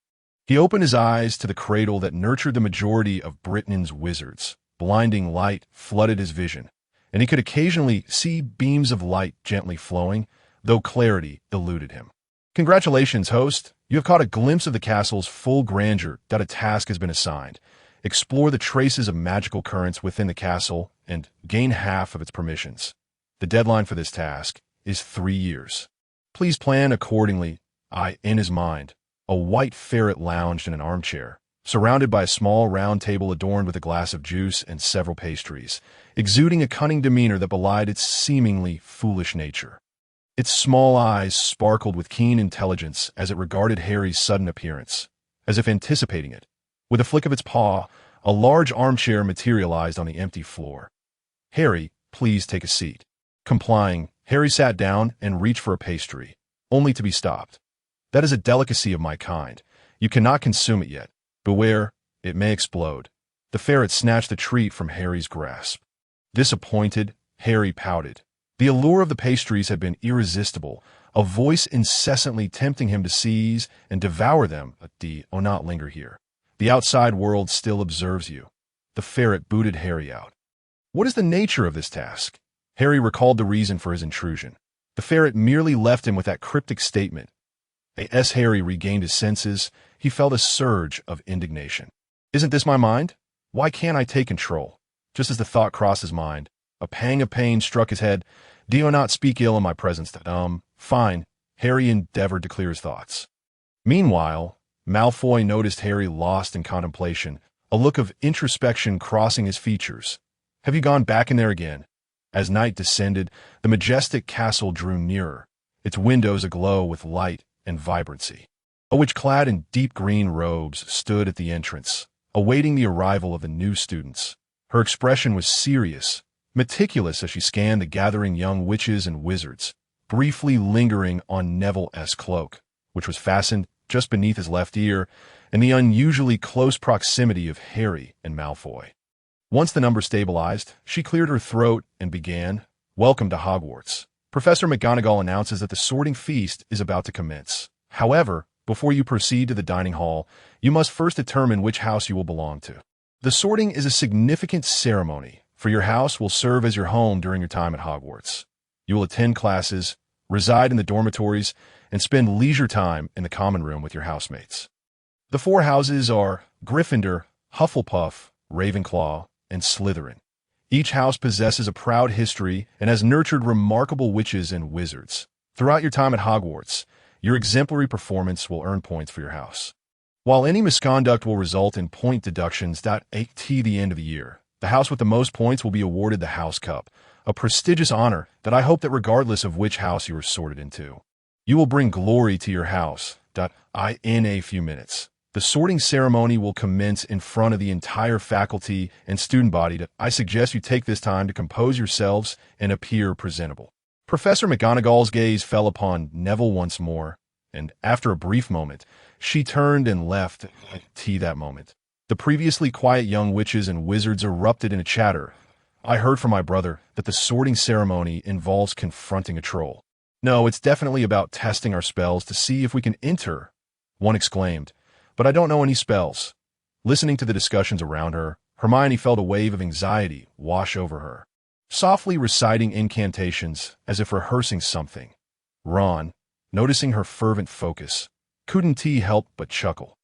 he opened his eyes to the cradle that nurtured the majority of Britain's wizards. Blinding light flooded his vision, and he could occasionally see beams of light gently flowing, though clarity eluded him. Congratulations, host. You have caught a glimpse of the castle's full grandeur. A task has been assigned. Explore the traces of magical currents within the castle and gain half of its permissions. The deadline for this task is 3 years. Please plan accordingly. In his mind, a white ferret lounged in an armchair, surrounded by a small round table adorned with a glass of juice and several pastries, exuding a cunning demeanor that belied its seemingly foolish nature. Its small eyes sparkled with keen intelligence as it regarded Harry's sudden appearance, as if anticipating it. With a flick of its paw, a large armchair materialized on the empty floor. "Harry, please take a seat." Complying, Harry sat down and reached for a pastry, only to be stopped. "That is a delicacy of my kind. You cannot consume it yet. Beware, it may explode." The ferret snatched the treat from Harry's grasp. Disappointed, Harry pouted. The allure of the pastries had been irresistible, a voice incessantly tempting him to seize and devour them. "Oh, not linger here. The outside world still observes you." The ferret booted Harry out. "What is the nature of this task?" Harry recalled the reason for his intrusion. The ferret merely left him with that cryptic statement. As Harry regained his senses, he felt a surge of indignation. "Isn't this my mind? Why can't I take control?" Just as the thought crossed his mind, a pang of pain struck his head. "Do not speak ill in my presence." Fine. Harry endeavored to clear his thoughts. Meanwhile, Malfoy noticed Harry lost in contemplation, a look of introspection crossing his features. "Have you gone back in there again?" As night descended, the majestic castle drew nearer, its windows aglow with light and vibrancy. A witch clad in deep green robes stood at the entrance, awaiting the arrival of the new students. Her expression was serious, meticulous as she scanned the gathering young witches and wizards, briefly lingering on Neville's cloak, which was fastened just beneath his left ear, and the unusually close proximity of Harry and Malfoy. Once the number stabilized, she cleared her throat and began, "Welcome to Hogwarts. Professor McGonagall announces that the sorting feast is about to commence. However, before you proceed to the dining hall, you must first determine which house you will belong to. The sorting is a significant ceremony, for your house will serve as your home during your time at Hogwarts. You will attend classes, reside in the dormitories, and spend leisure time in the common room with your housemates. The four houses are Gryffindor, Hufflepuff, Ravenclaw, and Slytherin. Each house possesses a proud history and has nurtured remarkable witches and wizards. Throughout your time at Hogwarts, your exemplary performance will earn points for your house. While any misconduct will result in point deductions at the end of the year, the house with the most points will be awarded the House Cup, a prestigious honor that I hope that regardless of which house you are sorted into, you will bring glory to your house. In a few minutes, the sorting ceremony will commence in front of the entire faculty and student body. I suggest you take this time to compose yourselves and appear presentable." Professor McGonagall's gaze fell upon Neville once more, and after a brief moment, she turned and left. That moment, the previously quiet young witches and wizards erupted in a chatter. "I heard from my brother that the sorting ceremony involves confronting a troll." "No, it's definitely about testing our spells to see if we can enter," one exclaimed. "But I don't know any spells." Listening to the discussions around her, Hermione felt a wave of anxiety wash over her. Softly reciting incantations as if rehearsing something, Ron, noticing her fervent focus, couldn't help but chuckle.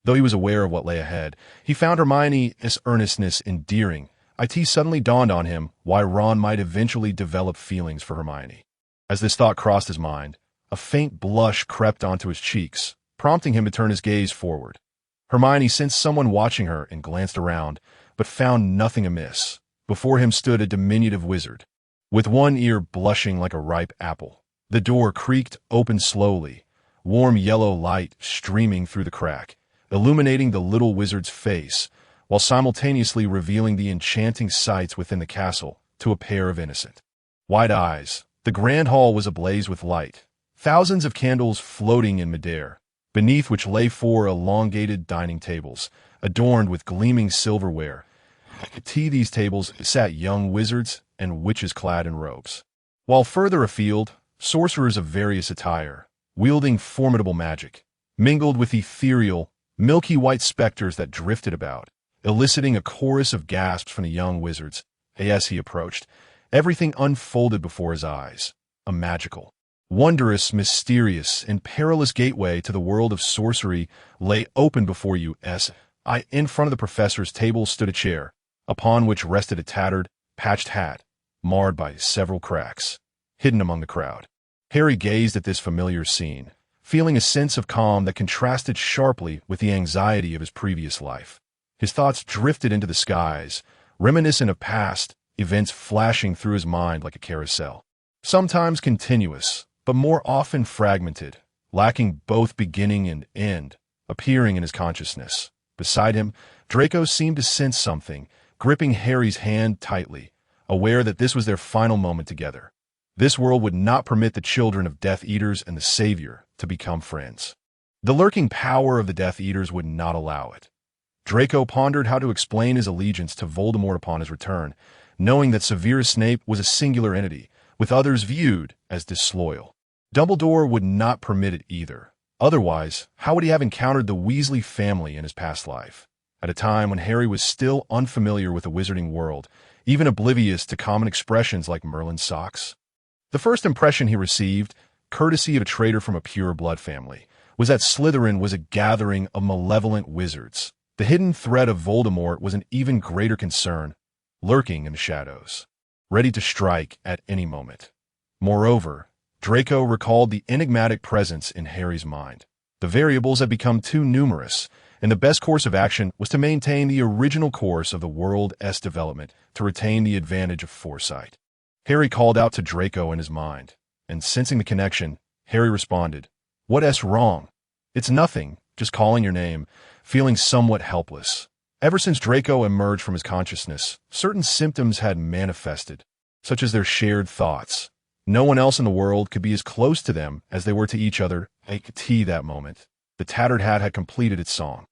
Though he was aware of what lay ahead, he found Hermione's earnestness endearing. It suddenly dawned on him why Ron might eventually develop feelings for Hermione. As this thought crossed his mind, a faint blush crept onto his cheeks, prompting him to turn his gaze forward. Hermione sensed someone watching her and glanced around, but found nothing amiss. Before him stood a diminutive wizard, with one ear blushing like a ripe apple. The door creaked open slowly, warm yellow light streaming through the crack, illuminating the little wizard's face, while simultaneously revealing the enchanting sights within the castle to a pair of innocent, wide eyes. The grand hall was ablaze with light, thousands of candles floating in midair, beneath which lay four elongated dining tables, adorned with gleaming silverware. At these tables sat young wizards and witches clad in robes, while further afield, sorcerers of various attire, wielding formidable magic, mingled with ethereal, milky white specters that drifted about, eliciting a chorus of gasps from the young wizards. As he approached, everything unfolded before his eyes, a magical, wondrous, mysterious, and perilous gateway to the world of sorcery lay open before you. In front of the professor's table stood a chair, upon which rested a tattered, patched hat, marred by several cracks, hidden among the crowd. Harry gazed at this familiar scene, feeling a sense of calm that contrasted sharply with the anxiety of his previous life. His thoughts drifted into the skies, reminiscent of past events flashing through his mind like a carousel, sometimes continuous, but more often fragmented, lacking both beginning and end, appearing in his consciousness. Beside him, Draco seemed to sense something, gripping Harry's hand tightly, aware that this was their final moment together. This world would not permit the children of Death Eaters and the Savior to become friends. The lurking power of the Death Eaters would not allow it. Draco pondered how to explain his allegiance to Voldemort upon his return, knowing that Severus Snape was a singular entity, with others viewed as disloyal. Dumbledore would not permit it either. Otherwise, how would he have encountered the Weasley family in his past life? At a time when Harry was still unfamiliar with the wizarding world, even oblivious to common expressions like Merlin's socks. The first impression he received, courtesy of a traitor from a pure blood family, was that Slytherin was a gathering of malevolent wizards. The hidden threat of Voldemort was an even greater concern, lurking in the shadows, ready to strike at any moment. Moreover, Draco recalled the enigmatic presence in Harry's mind. The variables had become too numerous, and the best course of action was to maintain the original course of the world's development to retain the advantage of foresight. Harry called out to Draco in his mind, and sensing the connection, Harry responded, "What's wrong?" "It's nothing, just calling your name," feeling somewhat helpless. Ever since Draco emerged from his consciousness, certain symptoms had manifested, such as their shared thoughts. No one else in the world could be as close to them as they were to each other at that moment. The tattered hat had completed its song.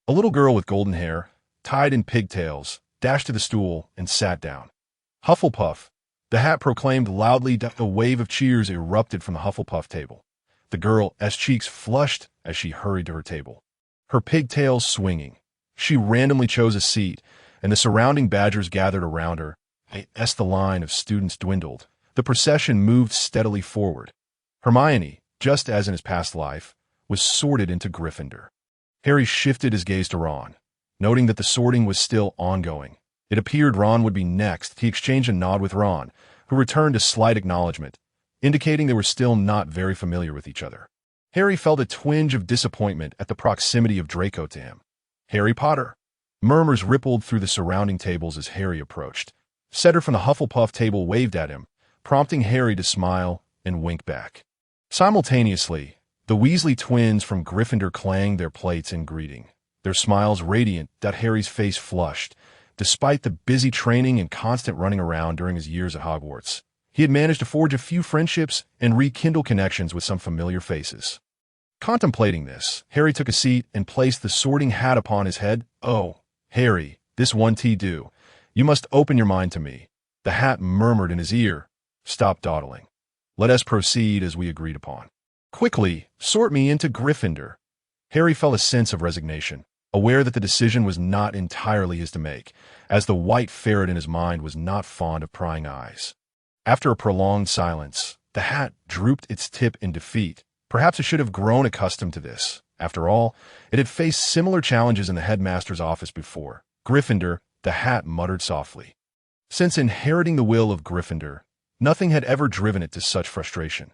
A little girl with golden hair, tied in pigtails, dashed to the stool and sat down. "Hufflepuff," the hat proclaimed loudly. A wave of cheers erupted from the Hufflepuff table. The girl's cheeks flushed as she hurried to her table, her pigtails swinging. She randomly chose a seat, and the surrounding badgers gathered around her. As the line of students dwindled, the procession moved steadily forward. Hermione, just as in his past life, was sorted into Gryffindor. Harry shifted his gaze to Ron, noting that the sorting was still ongoing. It appeared Ron would be next. He exchanged a nod with Ron, who returned a slight acknowledgement, indicating they were still not very familiar with each other. Harry felt a twinge of disappointment at the proximity of Draco to him. "Harry Potter." Murmurs rippled through the surrounding tables as Harry approached. Setter from the Hufflepuff table waved at him, prompting Harry to smile and wink back. Simultaneously, the Weasley twins from Gryffindor clanged their plates in greeting, their smiles radiant. Harry's face flushed. Despite the busy training and constant running around during his years at Hogwarts, he had managed to forge a few friendships and rekindle connections with some familiar faces. Contemplating this, Harry took a seat and placed the sorting hat upon his head. "Oh, Harry, this one do. You must open your mind to me." The hat murmured in his ear, "Stop dawdling. Let us proceed as we agreed upon. Quickly, sort me into Gryffindor." Harry felt a sense of resignation, aware that the decision was not entirely his to make, as the white ferret in his mind was not fond of prying eyes. After a prolonged silence, the hat drooped its tip in defeat. Perhaps it should have grown accustomed to this. After all, it had faced similar challenges in the headmaster's office before. "Gryffindor," the hat muttered softly. Since inheriting the will of Gryffindor, nothing had ever driven it to such frustration.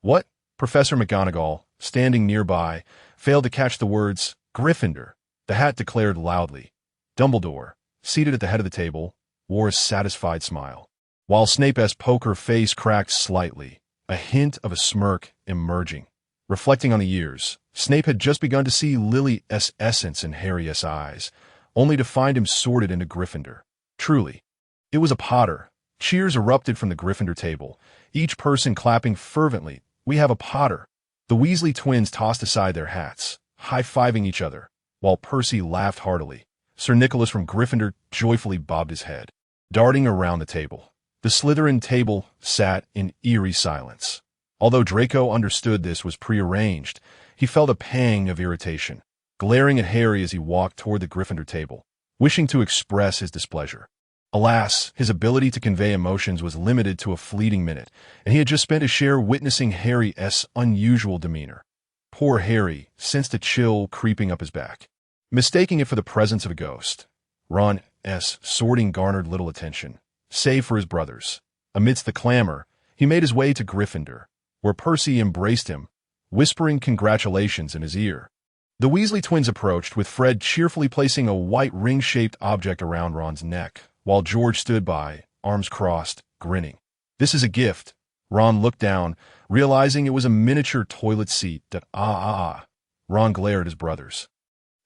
"What?" Professor McGonagall, standing nearby, failed to catch the words. "Gryffindor," the hat declared loudly. Dumbledore, seated at the head of the table, wore a satisfied smile, while Snape's poker face cracked slightly, a hint of a smirk emerging. Reflecting on the years, Snape had just begun to see Lily's essence in Harry's eyes, only to find him sorted into Gryffindor. Truly, it was a Potter. Cheers erupted from the Gryffindor table, each person clapping fervently. "We have a Potter." The Weasley twins tossed aside their hats, high-fiving each other, while Percy laughed heartily. Sir Nicholas from Gryffindor joyfully bobbed his head, darting around the table. The Slytherin table sat in eerie silence. Although Draco understood this was prearranged, he felt a pang of irritation, glaring at Harry as he walked toward the Gryffindor table, wishing to express his displeasure. Alas, his ability to convey emotions was limited to a fleeting minute, and he had just spent his share witnessing Harry's unusual demeanor. Poor Harry sensed a chill creeping up his back, mistaking it for the presence of a ghost. Ron's sorting garnered little attention, save for his brothers. Amidst the clamor, he made his way to Gryffindor, where Percy embraced him, whispering congratulations in his ear. The Weasley twins approached, with Fred cheerfully placing a white ring-shaped object around Ron's neck, while George stood by, arms crossed, grinning. "This is a gift." Ron looked down, realizing it was a miniature toilet seat. Ron glared at his brothers,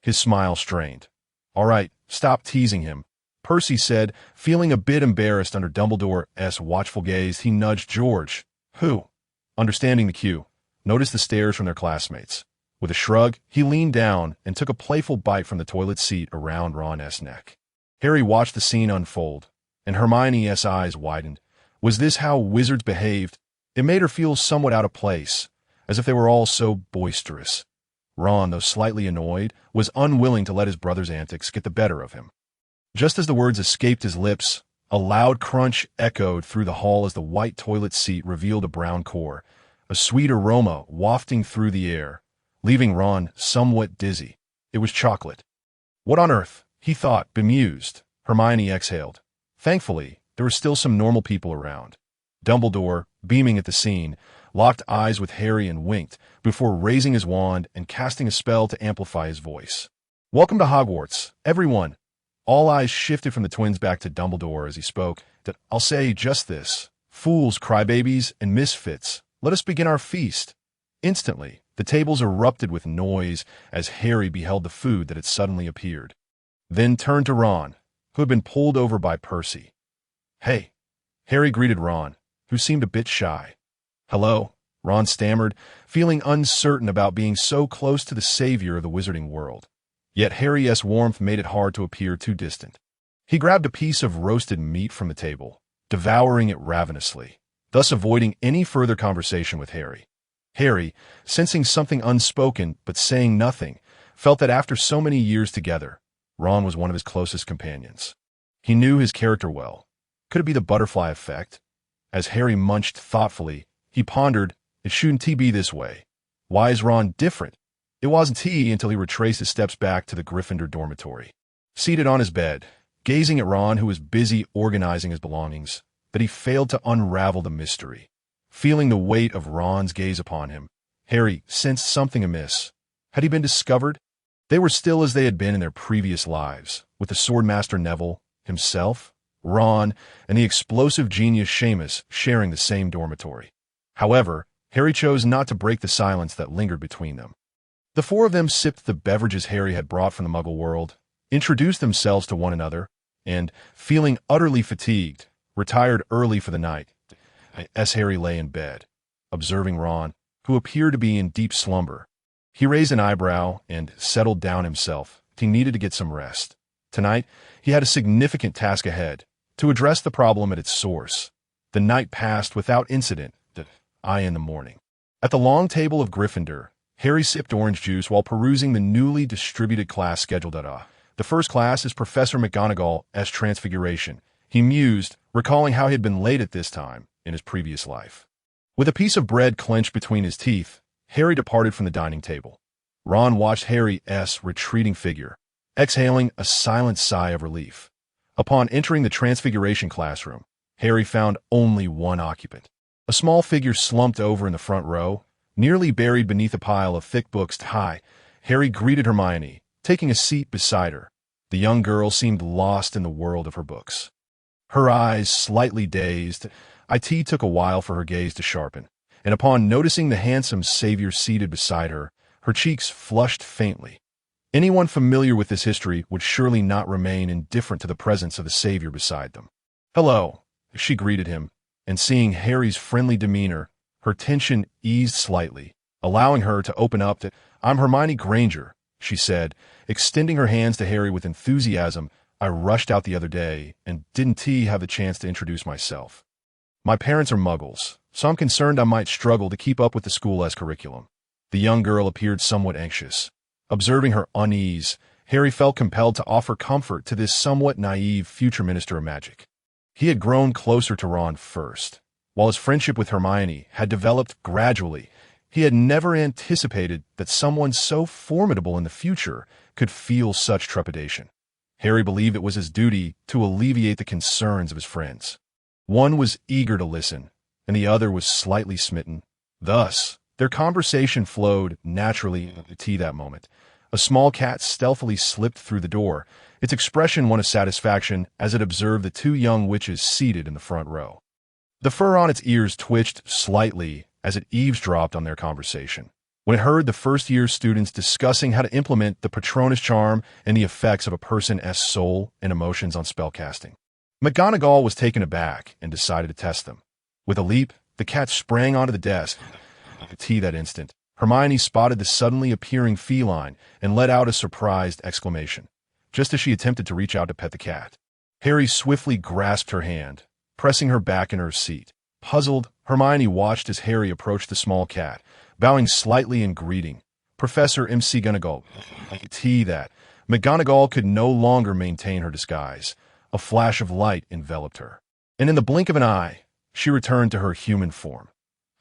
his smile strained. "All right, stop teasing him." Percy said, feeling a bit embarrassed under Dumbledore's watchful gaze. He nudged George, who, understanding the cue, noticed the stares from their classmates. With a shrug, he leaned down and took a playful bite from the toilet seat around Ron's neck. Harry watched the scene unfold, and Hermione's eyes widened. Was this how wizards behaved? It made her feel somewhat out of place, as if they were all so boisterous. Ron, though slightly annoyed, was unwilling to let his brother's antics get the better of him. Just as the words escaped his lips, a loud crunch echoed through the hall as the white toilet seat revealed a brown core, a sweet aroma wafting through the air, leaving Ron somewhat dizzy. It was chocolate. What on earth? He thought, bemused. Hermione exhaled. Thankfully, there were still some normal people around. Dumbledore, beaming at the scene, locked eyes with Harry and winked before raising his wand and casting a spell to amplify his voice. Welcome to Hogwarts, everyone. All eyes shifted from the twins back to Dumbledore as he spoke. I'll say just this. Fools, crybabies, and misfits, let us begin our feast. Instantly, the tables erupted with noise as Harry beheld the food that had suddenly appeared. Then turned to Ron, who had been pulled over by Percy. Hey, Harry greeted Ron, who seemed a bit shy. Hello, Ron stammered, feeling uncertain about being so close to the savior of the wizarding world. Yet Harry's warmth made it hard to appear too distant. He grabbed a piece of roasted meat from the table, devouring it ravenously, thus avoiding any further conversation with Harry. Harry, sensing something unspoken but saying nothing, felt that after so many years together, Ron was one of his closest companions. He knew his character well. Could it be the butterfly effect? As Harry munched thoughtfully, he pondered, it shouldn't be this way. Why is Ron different? It wasn't he until he retraced his steps back to the Gryffindor dormitory. Seated on his bed, gazing at Ron, who was busy organizing his belongings, that he failed to unravel the mystery. Feeling the weight of Ron's gaze upon him, Harry sensed something amiss. Had he been discovered? They were still as they had been in their previous lives, with the Swordmaster Neville, himself, Ron, and the explosive genius Seamus sharing the same dormitory. However, Harry chose not to break the silence that lingered between them. The four of them sipped the beverages Harry had brought from the Muggle world, introduced themselves to one another, and, feeling utterly fatigued, retired early for the night. As Harry lay in bed, observing Ron, who appeared to be in deep slumber, he raised an eyebrow and settled down himself. He needed to get some rest. Tonight, he had a significant task ahead, to address the problem at its source. The night passed without incident, in the morning. At the long table of Gryffindor, Harry sipped orange juice while perusing the newly distributed class schedule. The first class is Professor McGonagall's Transfiguration. He mused, recalling how he had been late at this time in his previous life. With a piece of bread clenched between his teeth, Harry departed from the dining table. Ron watched Harry's retreating figure, exhaling a silent sigh of relief. Upon entering the Transfiguration classroom, Harry found only one occupant. A small figure slumped over in the front row, nearly buried beneath a pile of thick books. Hi, Harry greeted Hermione, taking a seat beside her. The young girl seemed lost in the world of her books. Her eyes slightly dazed, it took a while for her gaze to sharpen, and upon noticing the handsome savior seated beside her, her cheeks flushed faintly. Anyone familiar with this history would surely not remain indifferent to the presence of the savior beside them. Hello, she greeted him, and seeing Harry's friendly demeanor, her tension eased slightly, allowing her to open up. I'm Hermione Granger, she said, extending her hands to Harry with enthusiasm. I rushed out the other day and didn't have the chance to introduce myself. My parents are Muggles, so I'm concerned I might struggle to keep up with the school's curriculum. The young girl appeared somewhat anxious. Observing her unease, Harry felt compelled to offer comfort to this somewhat naive future Minister of Magic. He had grown closer to Ron first. While his friendship with Hermione had developed gradually, he had never anticipated that someone so formidable in the future could feel such trepidation. Harry believed it was his duty to alleviate the concerns of his friends. One was eager to listen, and the other was slightly smitten. Thus, their conversation flowed naturally into tea that moment. A small cat stealthily slipped through the door, its expression one of satisfaction as it observed the two young witches seated in the front row. The fur on its ears twitched slightly as it eavesdropped on their conversation. When it heard the first-year students discussing how to implement the Patronus charm and the effects of a person's soul and emotions on spellcasting. McGonagall was taken aback and decided to test them. With a leap, the cat sprang onto the desk. That instant, Hermione spotted the suddenly appearing feline and let out a surprised exclamation, just as she attempted to reach out to pet the cat. Harry swiftly grasped her hand, pressing her back in her seat. Puzzled, Hermione watched as Harry approached the small cat, bowing slightly in greeting. Professor McGonagall. That McGonagall could no longer maintain her disguise. A flash of light enveloped her, and in the blink of an eye, she returned to her human form.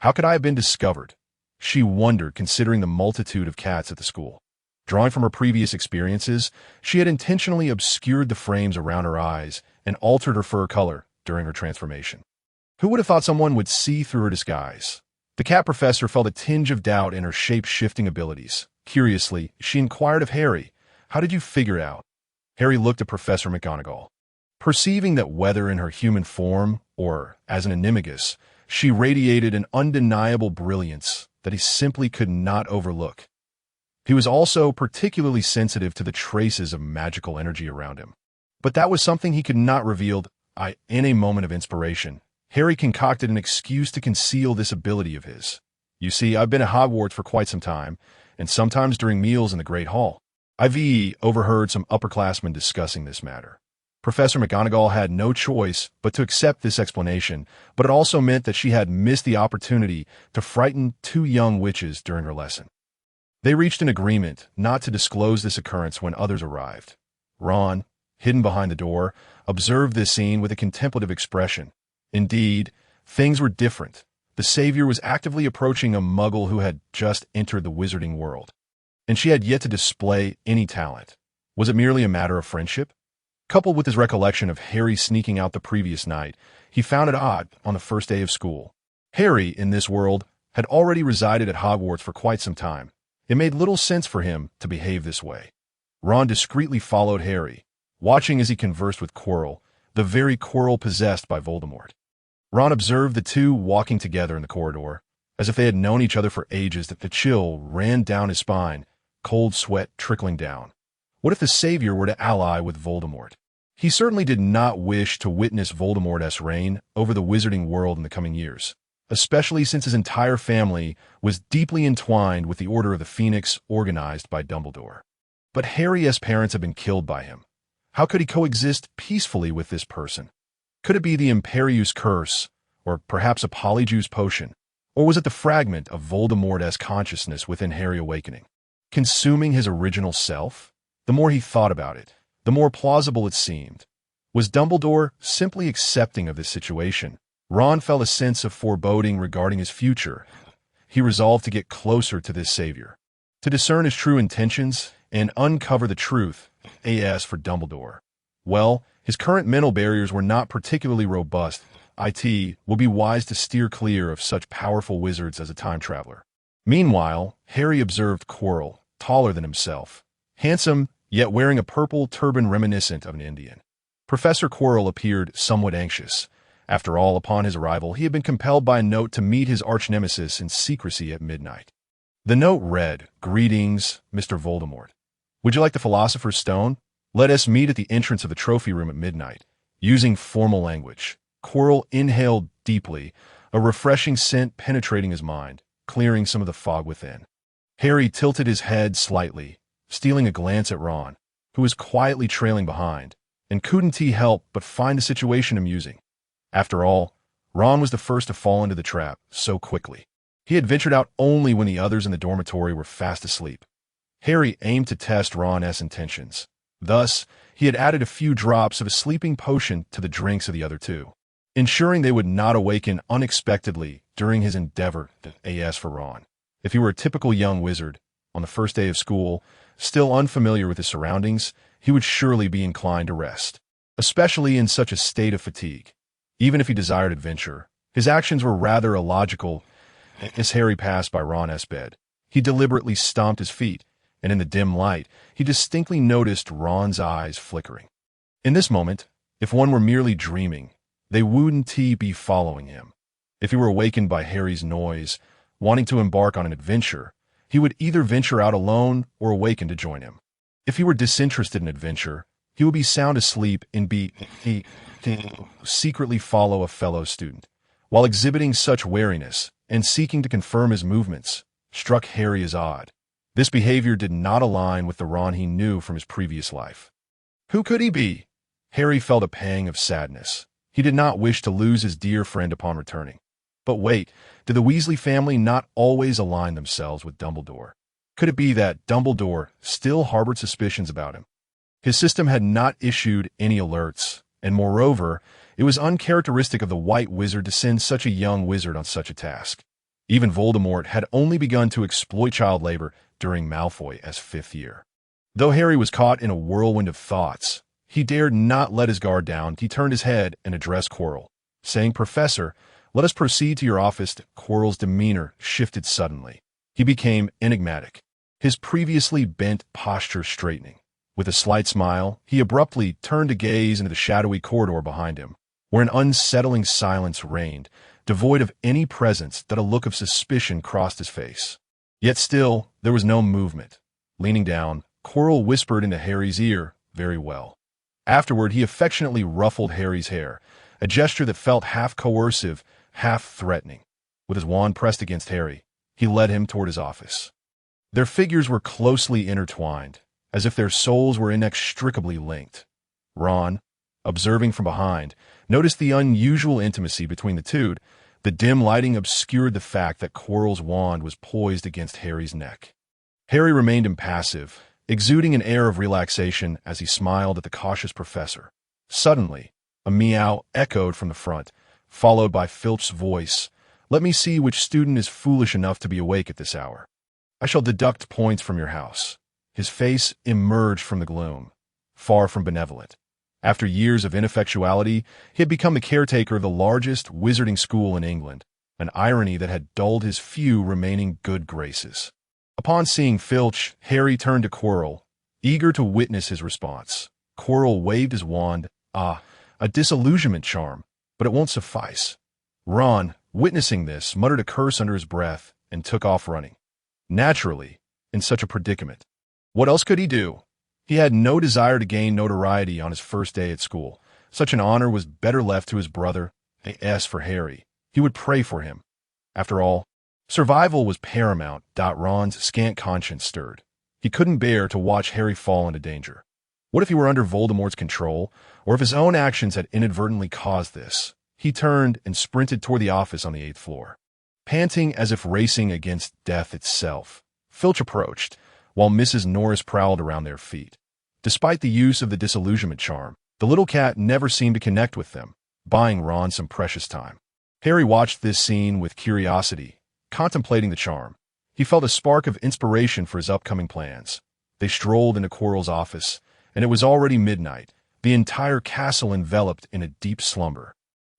How could I have been discovered? She wondered, considering the multitude of cats at the school. Drawing from her previous experiences, she had intentionally obscured the frames around her eyes and altered her fur color during her transformation. Who would have thought someone would see through her disguise? The cat professor felt a tinge of doubt in her shape-shifting abilities. Curiously, she inquired of Harry, "How did you figure it out?" Harry looked at Professor McGonagall. Perceiving that whether in her human form or as an animagus, she radiated an undeniable brilliance that he simply could not overlook. He was also particularly sensitive to the traces of magical energy around him. But that was something he could not reveal. In a moment of inspiration, Harry concocted an excuse to conceal this ability of his. "You see, I've been at Hogwarts for quite some time, and sometimes during meals in the Great Hall, I've overheard some upperclassmen discussing this matter." Professor McGonagall had no choice but to accept this explanation, but it also meant that she had missed the opportunity to frighten two young witches during her lesson. They reached an agreement not to disclose this occurrence when others arrived. Ron, hidden behind the door, observed this scene with a contemplative expression. Indeed, things were different. The Savior was actively approaching a Muggle who had just entered the wizarding world, and she had yet to display any talent. Was it merely a matter of friendship? Coupled with his recollection of Harry sneaking out the previous night, he found it odd on the first day of school. Harry, in this world, had already resided at Hogwarts for quite some time. It made little sense for him to behave this way. Ron discreetly followed Harry, watching as he conversed with Quirrell, the very Quirrell possessed by Voldemort. Ron observed the two walking together in the corridor, as if they had known each other for ages. That the chill ran down his spine, cold sweat trickling down. What if the Savior were to ally with Voldemort? He certainly did not wish to witness Voldemort's reign over the wizarding world in the coming years, especially since his entire family was deeply entwined with the Order of the Phoenix organized by Dumbledore. But Harry's parents had been killed by him. How could he coexist peacefully with this person? Could it be the Imperius curse, or perhaps a Polyjuice potion? Or was it the fragment of Voldemort's consciousness within Harry awakening, consuming his original self? The more he thought about it, the more plausible it seemed. Was Dumbledore simply accepting of this situation? Ron felt a sense of foreboding regarding his future. He resolved to get closer to this Savior, to discern his true intentions and uncover the truth. As for Dumbledore, well, his current mental barriers were not particularly robust. It will be wise to steer clear of such powerful wizards as a time traveler. Meanwhile, Harry observed Quirrell, taller than himself, handsome, yet wearing a purple turban reminiscent of an Indian. Professor Quirrell appeared somewhat anxious. After all, upon his arrival, he had been compelled by a note to meet his arch-nemesis in secrecy at midnight. The note read, "Greetings, Mr. Voldemort. Would you like the Philosopher's Stone? Let us meet at the entrance of the trophy room at midnight." Using formal language, Quirrell inhaled deeply, a refreshing scent penetrating his mind, clearing some of the fog within. Harry tilted his head slightly, stealing a glance at Ron, who was quietly trailing behind, and couldn't he help but find the situation amusing. After all, Ron was the first to fall into the trap so quickly. He had ventured out only when the others in the dormitory were fast asleep. Harry aimed to test Ron's intentions. Thus, he had added a few drops of a sleeping potion to the drinks of the other two, ensuring they would not awaken unexpectedly during his endeavor to AS for Ron. If he were a typical young wizard, on the first day of school, still unfamiliar with his surroundings, he would surely be inclined to rest, especially in such a state of fatigue. Even if he desired adventure, his actions were rather illogical. As Harry passed by Ron's bed, he deliberately stomped his feet, and in the dim light, he distinctly noticed Ron's eyes flickering. In this moment, if one were merely dreaming, they wouldn't be following him. If he were awakened by Harry's noise, wanting to embark on an adventure, he would either venture out alone or awaken to join him. If he were disinterested in adventure, he would be sound asleep and secretly follow a fellow student. While exhibiting such wariness and seeking to confirm his movements, struck Harry as odd. This behavior did not align with the Ron he knew from his previous life. Who could he be? Harry felt a pang of sadness. He did not wish to lose his dear friend upon returning. But wait, did the Weasley family not always align themselves with Dumbledore? Could it be that Dumbledore still harbored suspicions about him? His system had not issued any alerts, and moreover, it was uncharacteristic of the White Wizard to send such a young wizard on such a task. Even Voldemort had only begun to exploit child labor during Malfoy's 5th year. Though Harry was caught in a whirlwind of thoughts, he dared not let his guard down. He turned his head and addressed Quirrell, saying, "Professor, let us proceed to your office." Quirrell's demeanor shifted suddenly. He became enigmatic, his previously bent posture straightening. With a slight smile, he abruptly turned to gaze into the shadowy corridor behind him, where an unsettling silence reigned, devoid of any presence that a look of suspicion crossed his face. Yet still, there was no movement. Leaning down, Quirrell whispered into Harry's ear, "Very well." Afterward, he affectionately ruffled Harry's hair, a gesture that felt half coercive, half threatening. With his wand pressed against Harry, he led him toward his office. Their figures were closely intertwined, as if their souls were inextricably linked. Ron, observing from behind, noticed the unusual intimacy between the two. The dim lighting obscured the fact that Quirrell's wand was poised against Harry's neck. Harry remained impassive, exuding an air of relaxation as he smiled at the cautious professor. Suddenly, a meow echoed from the front, followed by Filch's voice. "Let me see which student is foolish enough to be awake at this hour. I shall deduct points from your house." His face emerged from the gloom, far from benevolent. After years of ineffectuality, he had become the caretaker of the largest wizarding school in England, an irony that had dulled his few remaining good graces. Upon seeing Filch, Harry turned to Quirrell, eager to witness his response. Quirrell waved his wand. "Ah, a disillusionment charm, but it won't suffice." Ron, witnessing this, muttered a curse under his breath and took off running. Naturally, in such a predicament. What else could he do? He had no desire to gain notoriety on his first day at school. Such an honor was better left to his brother. As for Harry, he would pray for him. After all, survival was paramount. Ron's scant conscience stirred. He couldn't bear to watch Harry fall into danger. What if he were under Voldemort's control, or if his own actions had inadvertently caused this? He turned and sprinted toward the office on the 8th floor. Panting as if racing against death itself, Filch approached, while Mrs. Norris prowled around their feet. Despite the use of the disillusionment charm, the little cat never seemed to connect with them, buying Ron some precious time. Harry watched this scene with curiosity, contemplating the charm. He felt a spark of inspiration for his upcoming plans. They strolled into Quirrell's office, and it was already midnight, the entire castle enveloped in a deep slumber.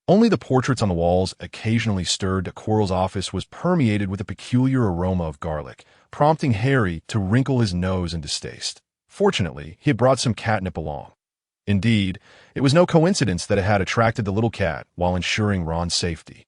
Only the portraits on the walls occasionally stirred. Quirrell's office was permeated with a peculiar aroma of garlic, prompting Harry to wrinkle his nose in distaste. Fortunately, he had brought some catnip along. Indeed, it was no coincidence that it had attracted the little cat while ensuring Ron's safety.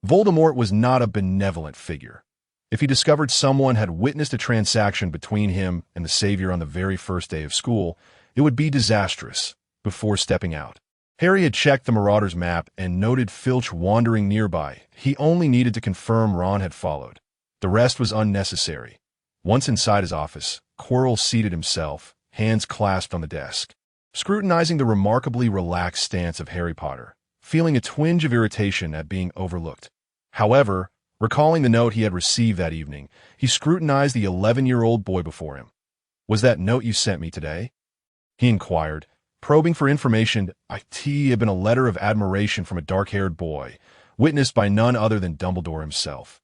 Voldemort was not a benevolent figure. If he discovered someone had witnessed a transaction between him and the Savior on the very first day of school, it would be disastrous. Before stepping out, Harry had checked the Marauder's map and noted Filch wandering nearby. He only needed to confirm Ron had followed. The rest was unnecessary. Once inside his office, Quirrell seated himself, hands clasped on the desk, scrutinizing the remarkably relaxed stance of Harry Potter, feeling a twinge of irritation at being overlooked. However, recalling the note he had received that evening, he scrutinized the 11-year-old boy before him. "Was that note you sent me today?" he inquired, probing for information. It had been a letter of admiration from a dark-haired boy, witnessed by none other than Dumbledore himself.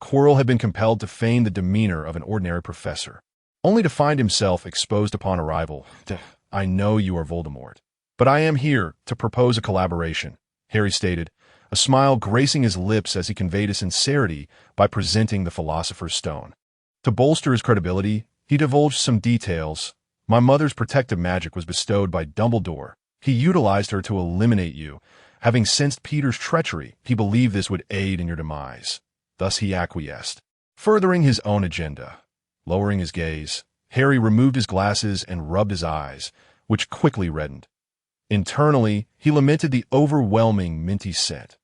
Quirrell had been compelled to feign the demeanor of an ordinary professor, only to find himself exposed upon arrival. "I know you are Voldemort, but I am here to propose a collaboration," Harry stated, a smile gracing his lips as he conveyed his sincerity by presenting the Philosopher's Stone. To bolster his credibility, he divulged some details. "My mother's protective magic was bestowed by Dumbledore. He utilized her to eliminate you. Having sensed Peter's treachery, he believed this would aid in your demise. Thus he acquiesced." furthering his own agenda. Lowering his gaze, Harry removed his glasses and rubbed his eyes, which quickly reddened. Internally, he lamented the overwhelming minty scent.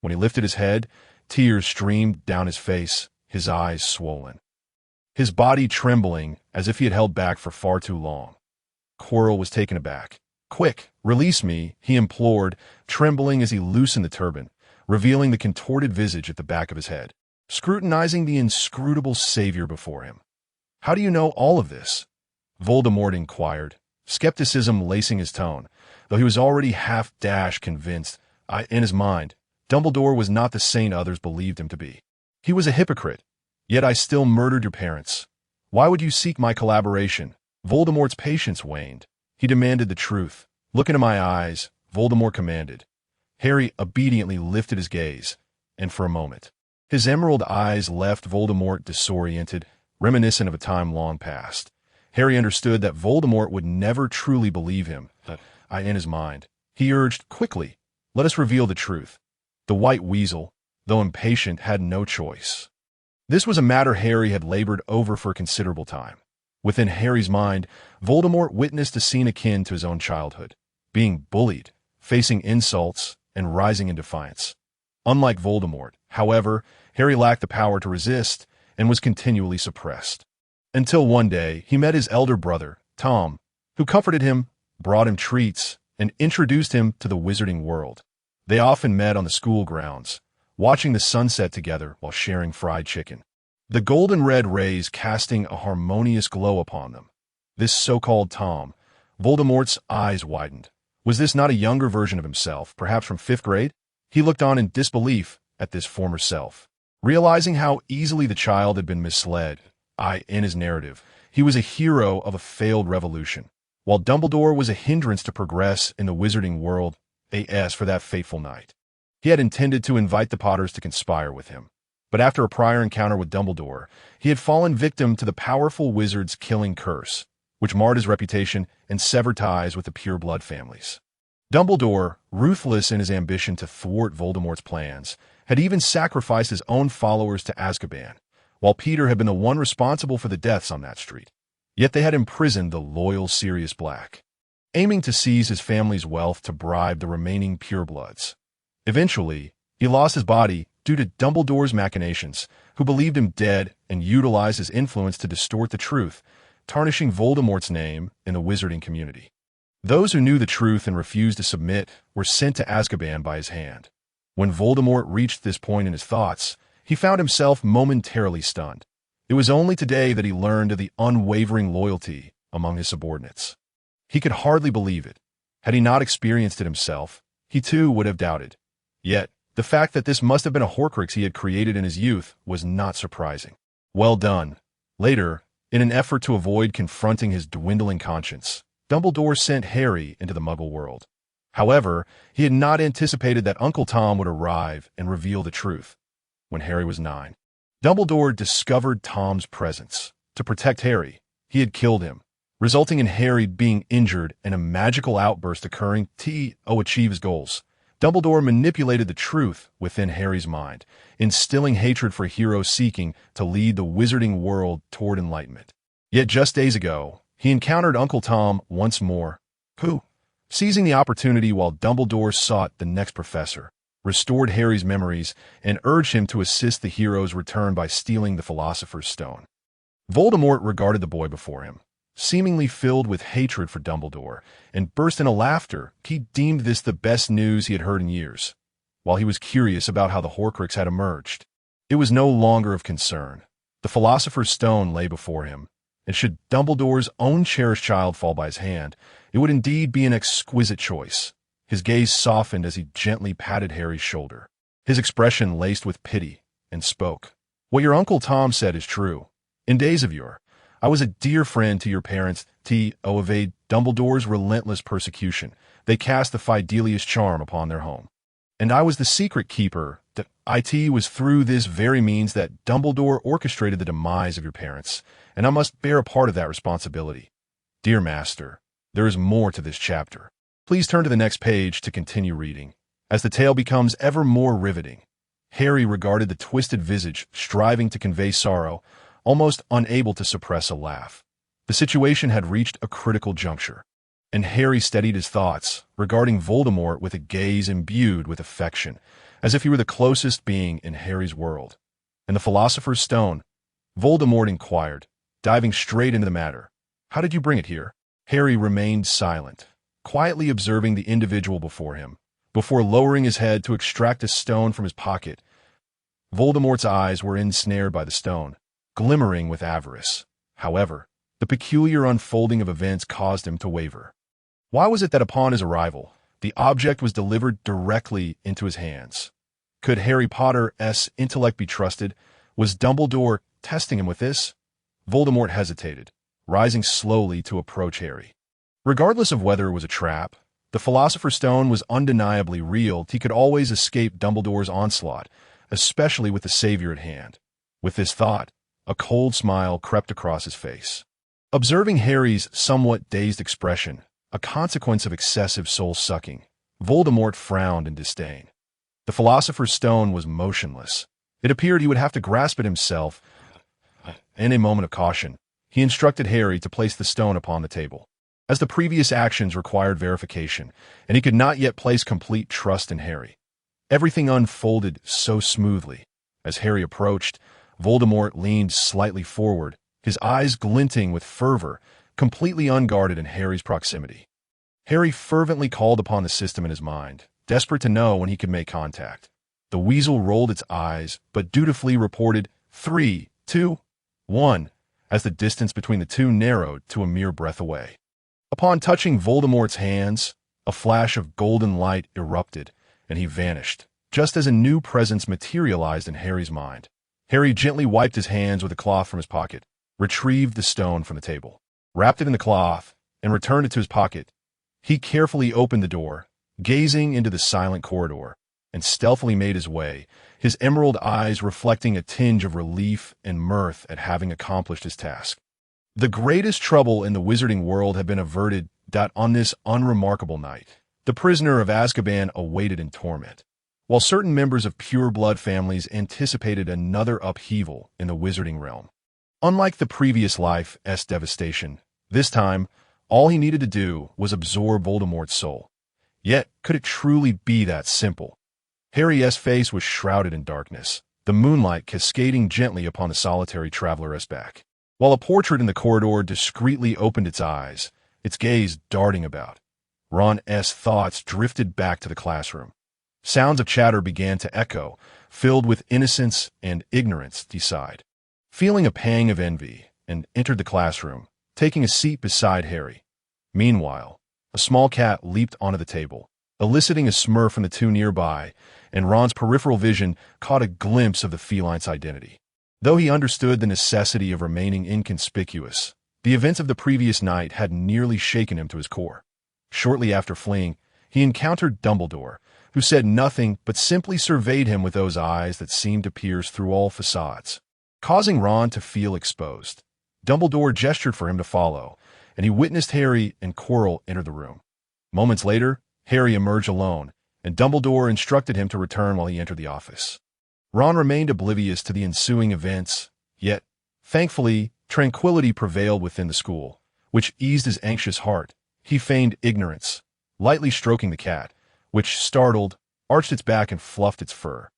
When he lifted his head, tears streamed down his face, his eyes swollen. His body trembling as if he had held back for far too long. Quirrell was taken aback. "Quick, release me," he implored, trembling as he loosened the turban, revealing the contorted visage at the back of his head, scrutinizing the inscrutable savior before him. "How do you know all of this?" Voldemort inquired, skepticism lacing his tone, though he was already half-dash convinced, in his mind, Dumbledore was not the saint others believed him to be. He was a hypocrite. "Yet I still murdered your parents. Why would you seek my collaboration?" Voldemort's patience waned. He demanded the truth. "Look into my eyes," Voldemort commanded. Harry obediently lifted his gaze, and for a moment, his emerald eyes left Voldemort disoriented, reminiscent of a time long past. Harry understood that Voldemort would never truly believe him, in his mind. He urged, "Quickly, let us reveal the truth." The White Weasel, though impatient, had no choice. This was a matter Harry had labored over for a considerable time. Within Harry's mind, Voldemort witnessed a scene akin to his own childhood, being bullied, facing insults, and rising in defiance. Unlike Voldemort, however, Harry lacked the power to resist and was continually suppressed. Until one day, he met his elder brother, Tom, who comforted him, brought him treats, and introduced him to the wizarding world. They often met on the school grounds, watching the sunset together while sharing fried chicken, the golden-red rays casting a harmonious glow upon them. This so-called Tom, Voldemort's eyes widened. Was this not a younger version of himself, perhaps from 5th grade? He looked on in disbelief at this former self. Realizing how easily the child had been misled, in his narrative, he was a hero of a failed revolution, while Dumbledore was a hindrance to progress in the wizarding world, for that fateful night. He had intended to invite the Potters to conspire with him, but after a prior encounter with Dumbledore, he had fallen victim to the powerful wizard's killing curse, which marred his reputation and severed ties with the pure-blood families. Dumbledore, ruthless in his ambition to thwart Voldemort's plans, had even sacrificed his own followers to Azkaban, while Peter had been the one responsible for the deaths on that street. Yet they had imprisoned the loyal Sirius Black, aiming to seize his family's wealth to bribe the remaining purebloods. Eventually, he lost his body due to Dumbledore's machinations, who believed him dead and utilized his influence to distort the truth, tarnishing Voldemort's name in the wizarding community. Those who knew the truth and refused to submit were sent to Azkaban by his hand. When Voldemort reached this point in his thoughts, he found himself momentarily stunned. It was only today that he learned of the unwavering loyalty among his subordinates. He could hardly believe it. Had he not experienced it himself, he too would have doubted. Yet, the fact that this must have been a Horcrux he had created in his youth was not surprising. Well done. Later, in an effort to avoid confronting his dwindling conscience, Dumbledore sent Harry into the Muggle world. However, he had not anticipated that Uncle Tom would arrive and reveal the truth. When Harry was 9, Dumbledore discovered Tom's presence. To protect Harry, he had killed him, resulting in Harry being injured and a magical outburst occurring to achieve his goals. Dumbledore manipulated the truth within Harry's mind, instilling hatred for heroes seeking to lead the wizarding world toward enlightenment. Yet just days ago, he encountered Uncle Tom once more, who, seizing the opportunity while Dumbledore sought the next professor, restored Harry's memories and urged him to assist the hero's return by stealing the Philosopher's Stone. Voldemort regarded the boy before him, seemingly filled with hatred for Dumbledore, and burst into laughter. He deemed this the best news he had heard in years, while he was curious about how the Horcrux had emerged. It was no longer of concern. The Philosopher's Stone lay before him, and should Dumbledore's own cherished child fall by his hand, it would indeed be an exquisite choice. His gaze softened as he gently patted Harry's shoulder, his expression laced with pity, and spoke. "What your Uncle Tom said is true. In days of yore, I was a dear friend to your parents to evade Dumbledore's relentless persecution. They cast the Fidelius charm upon their home. And I was the secret keeper that it was through this very means that Dumbledore orchestrated the demise of your parents, and I must bear a part of that responsibility. Dear Master, there is more to this chapter. Please turn to the next page to continue reading, as the tale becomes ever more riveting." Harry regarded the twisted visage, striving to convey sorrow, almost unable to suppress a laugh. The situation had reached a critical juncture, and Harry steadied his thoughts, regarding Voldemort with a gaze imbued with affection, as if he were the closest being in Harry's world. "And the Philosopher's Stone?" Voldemort inquired, diving straight into the matter. "How did you bring it here?" Harry remained silent, quietly observing the individual before him, before lowering his head to extract a stone from his pocket. Voldemort's eyes were ensnared by the stone, glimmering with avarice. However, the peculiar unfolding of events caused him to waver. Why was it that upon his arrival, the object was delivered directly into his hands? Could Harry Potter's intellect be trusted? Was Dumbledore testing him with this? Voldemort hesitated, rising slowly to approach Harry. Regardless of whether it was a trap, the Philosopher's Stone was undeniably real. He could always escape Dumbledore's onslaught, especially with the savior at hand. With this thought, a cold smile crept across his face. Observing Harry's somewhat dazed expression, a consequence of excessive soul-sucking, Voldemort frowned in disdain. The Philosopher's Stone was motionless. It appeared he would have to grasp it himself. In a moment of caution, he instructed Harry to place the stone upon the table, as the previous actions required verification, and he could not yet place complete trust in Harry. Everything unfolded so smoothly. As Harry approached, Voldemort leaned slightly forward, his eyes glinting with fervor, completely unguarded in Harry's proximity. Harry fervently called upon the system in his mind, desperate to know when he could make contact. The weasel rolled its eyes, but dutifully reported 3, 2, 1, as the distance between the two narrowed to a mere breath away. Upon touching Voldemort's hands, a flash of golden light erupted, and he vanished, just as a new presence materialized in Harry's mind. Harry gently wiped his hands with a cloth from his pocket, retrieved the stone from the table, wrapped it in the cloth, and returned it to his pocket. He carefully opened the door, gazing into the silent corridor, and stealthily made his way, his emerald eyes reflecting a tinge of relief and mirth at having accomplished his task. The greatest trouble in the wizarding world had been averted. On this unremarkable night, the prisoner of Azkaban awaited in torment, while certain members of pure-blood families anticipated another upheaval in the wizarding realm. Unlike the previous life's devastation, this time, all he needed to do was absorb Voldemort's soul. Yet, could it truly be that simple? Harry's face was shrouded in darkness, the moonlight cascading gently upon the solitary traveler's back, while a portrait in the corridor discreetly opened its eyes, its gaze darting about. Ron's thoughts drifted back to the classroom. Sounds of chatter began to echo, filled with innocence and ignorance. He sighed, feeling a pang of envy, and entered the classroom, taking a seat beside Harry. Meanwhile, a small cat leaped onto the table, eliciting a smurf from the two nearby, and Ron's peripheral vision caught a glimpse of the feline's identity. Though he understood the necessity of remaining inconspicuous, the events of the previous night had nearly shaken him to his core. Shortly after fleeing, he encountered Dumbledore, who said nothing but simply surveyed him with those eyes that seemed to pierce through all facades, causing Ron to feel exposed. Dumbledore gestured for him to follow, and he witnessed Harry and Quirrell enter the room. Moments later, Harry emerged alone, and Dumbledore instructed him to return while he entered the office. Ron remained oblivious to the ensuing events, yet, thankfully, tranquility prevailed within the school, which eased his anxious heart. He feigned ignorance, lightly stroking the cat, which, startled, arched its back and fluffed its fur.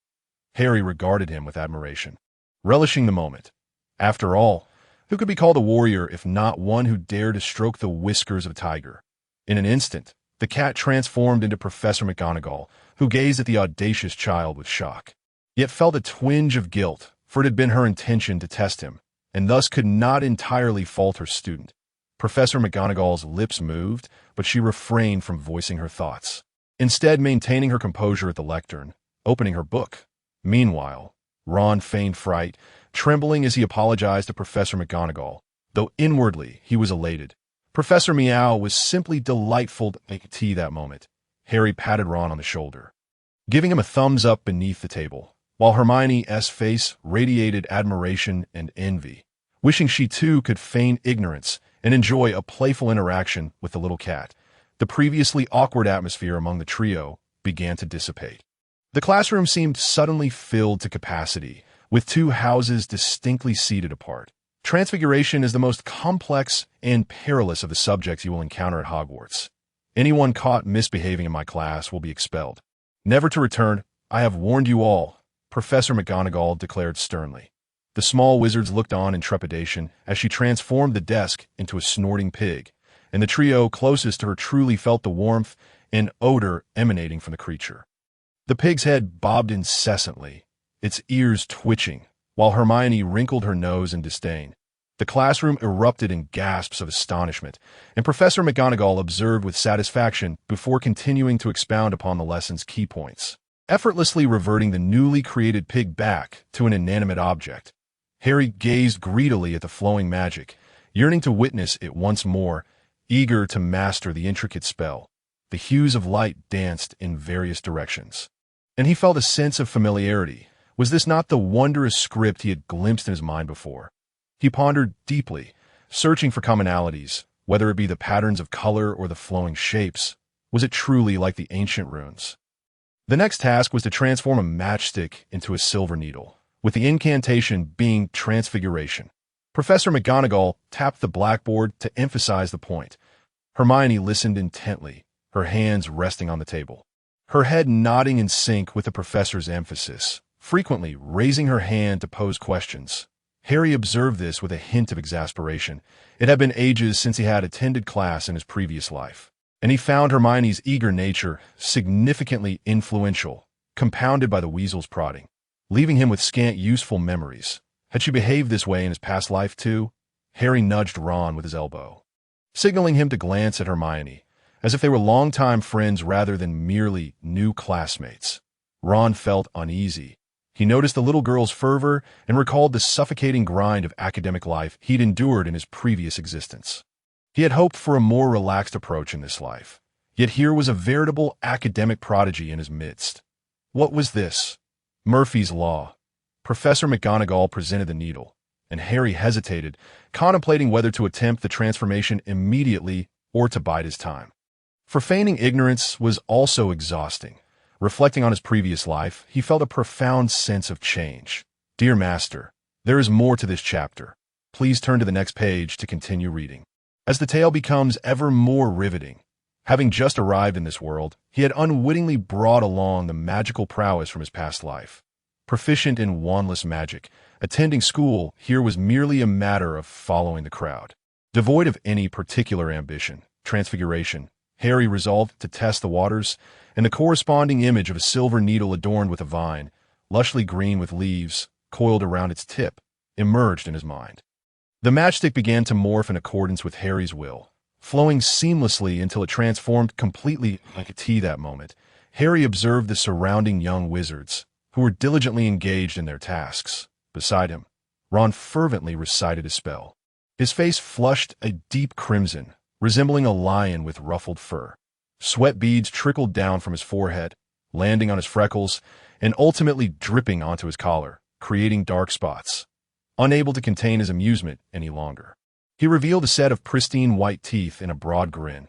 Harry regarded him with admiration, relishing the moment. After all, who could be called a warrior if not one who dared to stroke the whiskers of a tiger? In an instant, the cat transformed into Professor McGonagall, who gazed at the audacious child with shock, yet felt a twinge of guilt, for it had been her intention to test him, and thus could not entirely fault her student. Professor McGonagall's lips moved, but she refrained from voicing her thoughts, instead maintaining her composure at the lectern, opening her book. Meanwhile, Ron feigned fright, trembling as he apologized to Professor McGonagall, though inwardly he was elated. Professor Meow was simply delightful to make tea that moment. Harry patted Ron on the shoulder, giving him a thumbs up beneath the table, while Hermione's face radiated admiration and envy, wishing she too could feign ignorance and enjoy a playful interaction with the little cat. The previously awkward atmosphere among the trio began to dissipate. The classroom seemed suddenly filled to capacity, with two houses distinctly seated apart. Transfiguration is the most complex and perilous of the subjects you will encounter at Hogwarts. Anyone caught misbehaving in my class will be expelled. Never to return, I have warned you all, Professor McGonagall declared sternly. The small wizards looked on in trepidation as she transformed the desk into a snorting pig, and the trio closest to her truly felt the warmth and odor emanating from the creature. The pig's head bobbed incessantly, its ears twitching, while Hermione wrinkled her nose in disdain. The classroom erupted in gasps of astonishment, and Professor McGonagall observed with satisfaction before continuing to expound upon the lesson's key points, effortlessly reverting the newly created pig back to an inanimate object. Harry gazed greedily at the flowing magic, yearning to witness it once more, eager to master the intricate spell. The hues of light danced in various directions, and he felt a sense of familiarity. Was this not the wondrous script he had glimpsed in his mind before? He pondered deeply, searching for commonalities, whether it be the patterns of color or the flowing shapes. Was it truly like the ancient runes? The next task was to transform a matchstick into a silver needle, with the incantation being transfiguration. Professor McGonagall tapped the blackboard to emphasize the point. Hermione listened intently, her hands resting on the table, her head nodding in sync with the professor's emphasis, frequently raising her hand to pose questions. Harry observed this with a hint of exasperation. It had been ages since he had attended class in his previous life, and he found Hermione's eager nature significantly influential, compounded by the weasel's prodding, leaving him with scant useful memories. Had she behaved this way in his past life too? Harry nudged Ron with his elbow, signaling him to glance at Hermione, as if they were longtime friends rather than merely new classmates. Ron felt uneasy. He noticed the little girl's fervor and recalled the suffocating grind of academic life he'd endured in his previous existence. He had hoped for a more relaxed approach in this life, yet here was a veritable academic prodigy in his midst. What was this? Murphy's Law. Professor McGonagall presented the needle, and Harry hesitated, contemplating whether to attempt the transformation immediately or to bide his time. For feigning ignorance was also exhausting. Reflecting on his previous life, he felt a profound sense of change. Dear Master, there is more to this chapter. Please turn to the next page to continue reading. As the tale becomes ever more riveting, having just arrived in this world, he had unwittingly brought along the magical prowess from his past life. Proficient in wandless magic, attending school here was merely a matter of following the crowd. Devoid of any particular ambition, transfiguration, Harry resolved to test the waters, and the corresponding image of a silver needle adorned with a vine, lushly green with leaves, coiled around its tip, emerged in his mind. The matchstick began to morph in accordance with Harry's will, flowing seamlessly until it transformed completely like a tea that moment. Harry observed the surrounding young wizards, who were diligently engaged in their tasks. Beside him, Ron fervently recited his spell. His face flushed a deep crimson, resembling a lion with ruffled fur. Sweat beads trickled down from his forehead, landing on his freckles, and ultimately dripping onto his collar, creating dark spots. Unable to contain his amusement any longer, he revealed a set of pristine white teeth in a broad grin.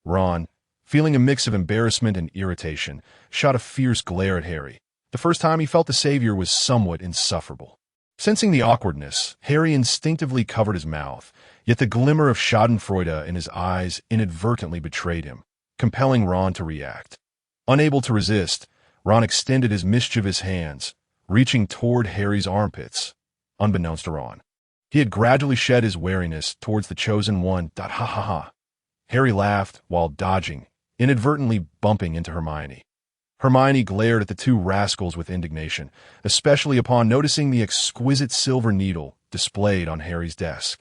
Ron, feeling a mix of embarrassment and irritation, shot a fierce glare at Harry. The first time he felt the savior was somewhat insufferable. Sensing the awkwardness, Harry instinctively covered his mouth, yet the glimmer of schadenfreude in his eyes inadvertently betrayed him, compelling Ron to react. Unable to resist, Ron extended his mischievous hands, reaching toward Harry's armpits. Unbeknownst to Ron, he had gradually shed his wariness towards the chosen one. Ha ha ha. Harry laughed while dodging, inadvertently bumping into Hermione. Hermione glared at the two rascals with indignation, especially upon noticing the exquisite silver needle displayed on Harry's desk,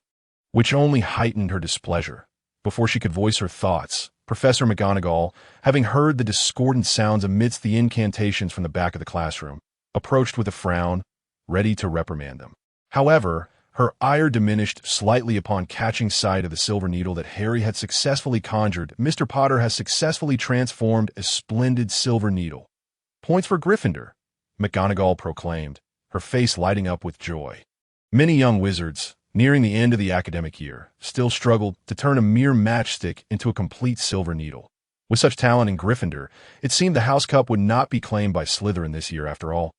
which only heightened her displeasure. Before she could voice her thoughts, Professor McGonagall, having heard the discordant sounds amidst the incantations from the back of the classroom, approached with a frown, ready to reprimand them. However, her ire diminished slightly upon catching sight of the silver needle that Harry had successfully conjured. Mr. Potter has successfully transformed a splendid silver needle. Points for Gryffindor, McGonagall proclaimed, her face lighting up with joy. Many young wizards, nearing the end of the academic year, still struggled to turn a mere matchstick into a complete silver needle. With such talent in Gryffindor, it seemed the House Cup would not be claimed by Slytherin this year after all.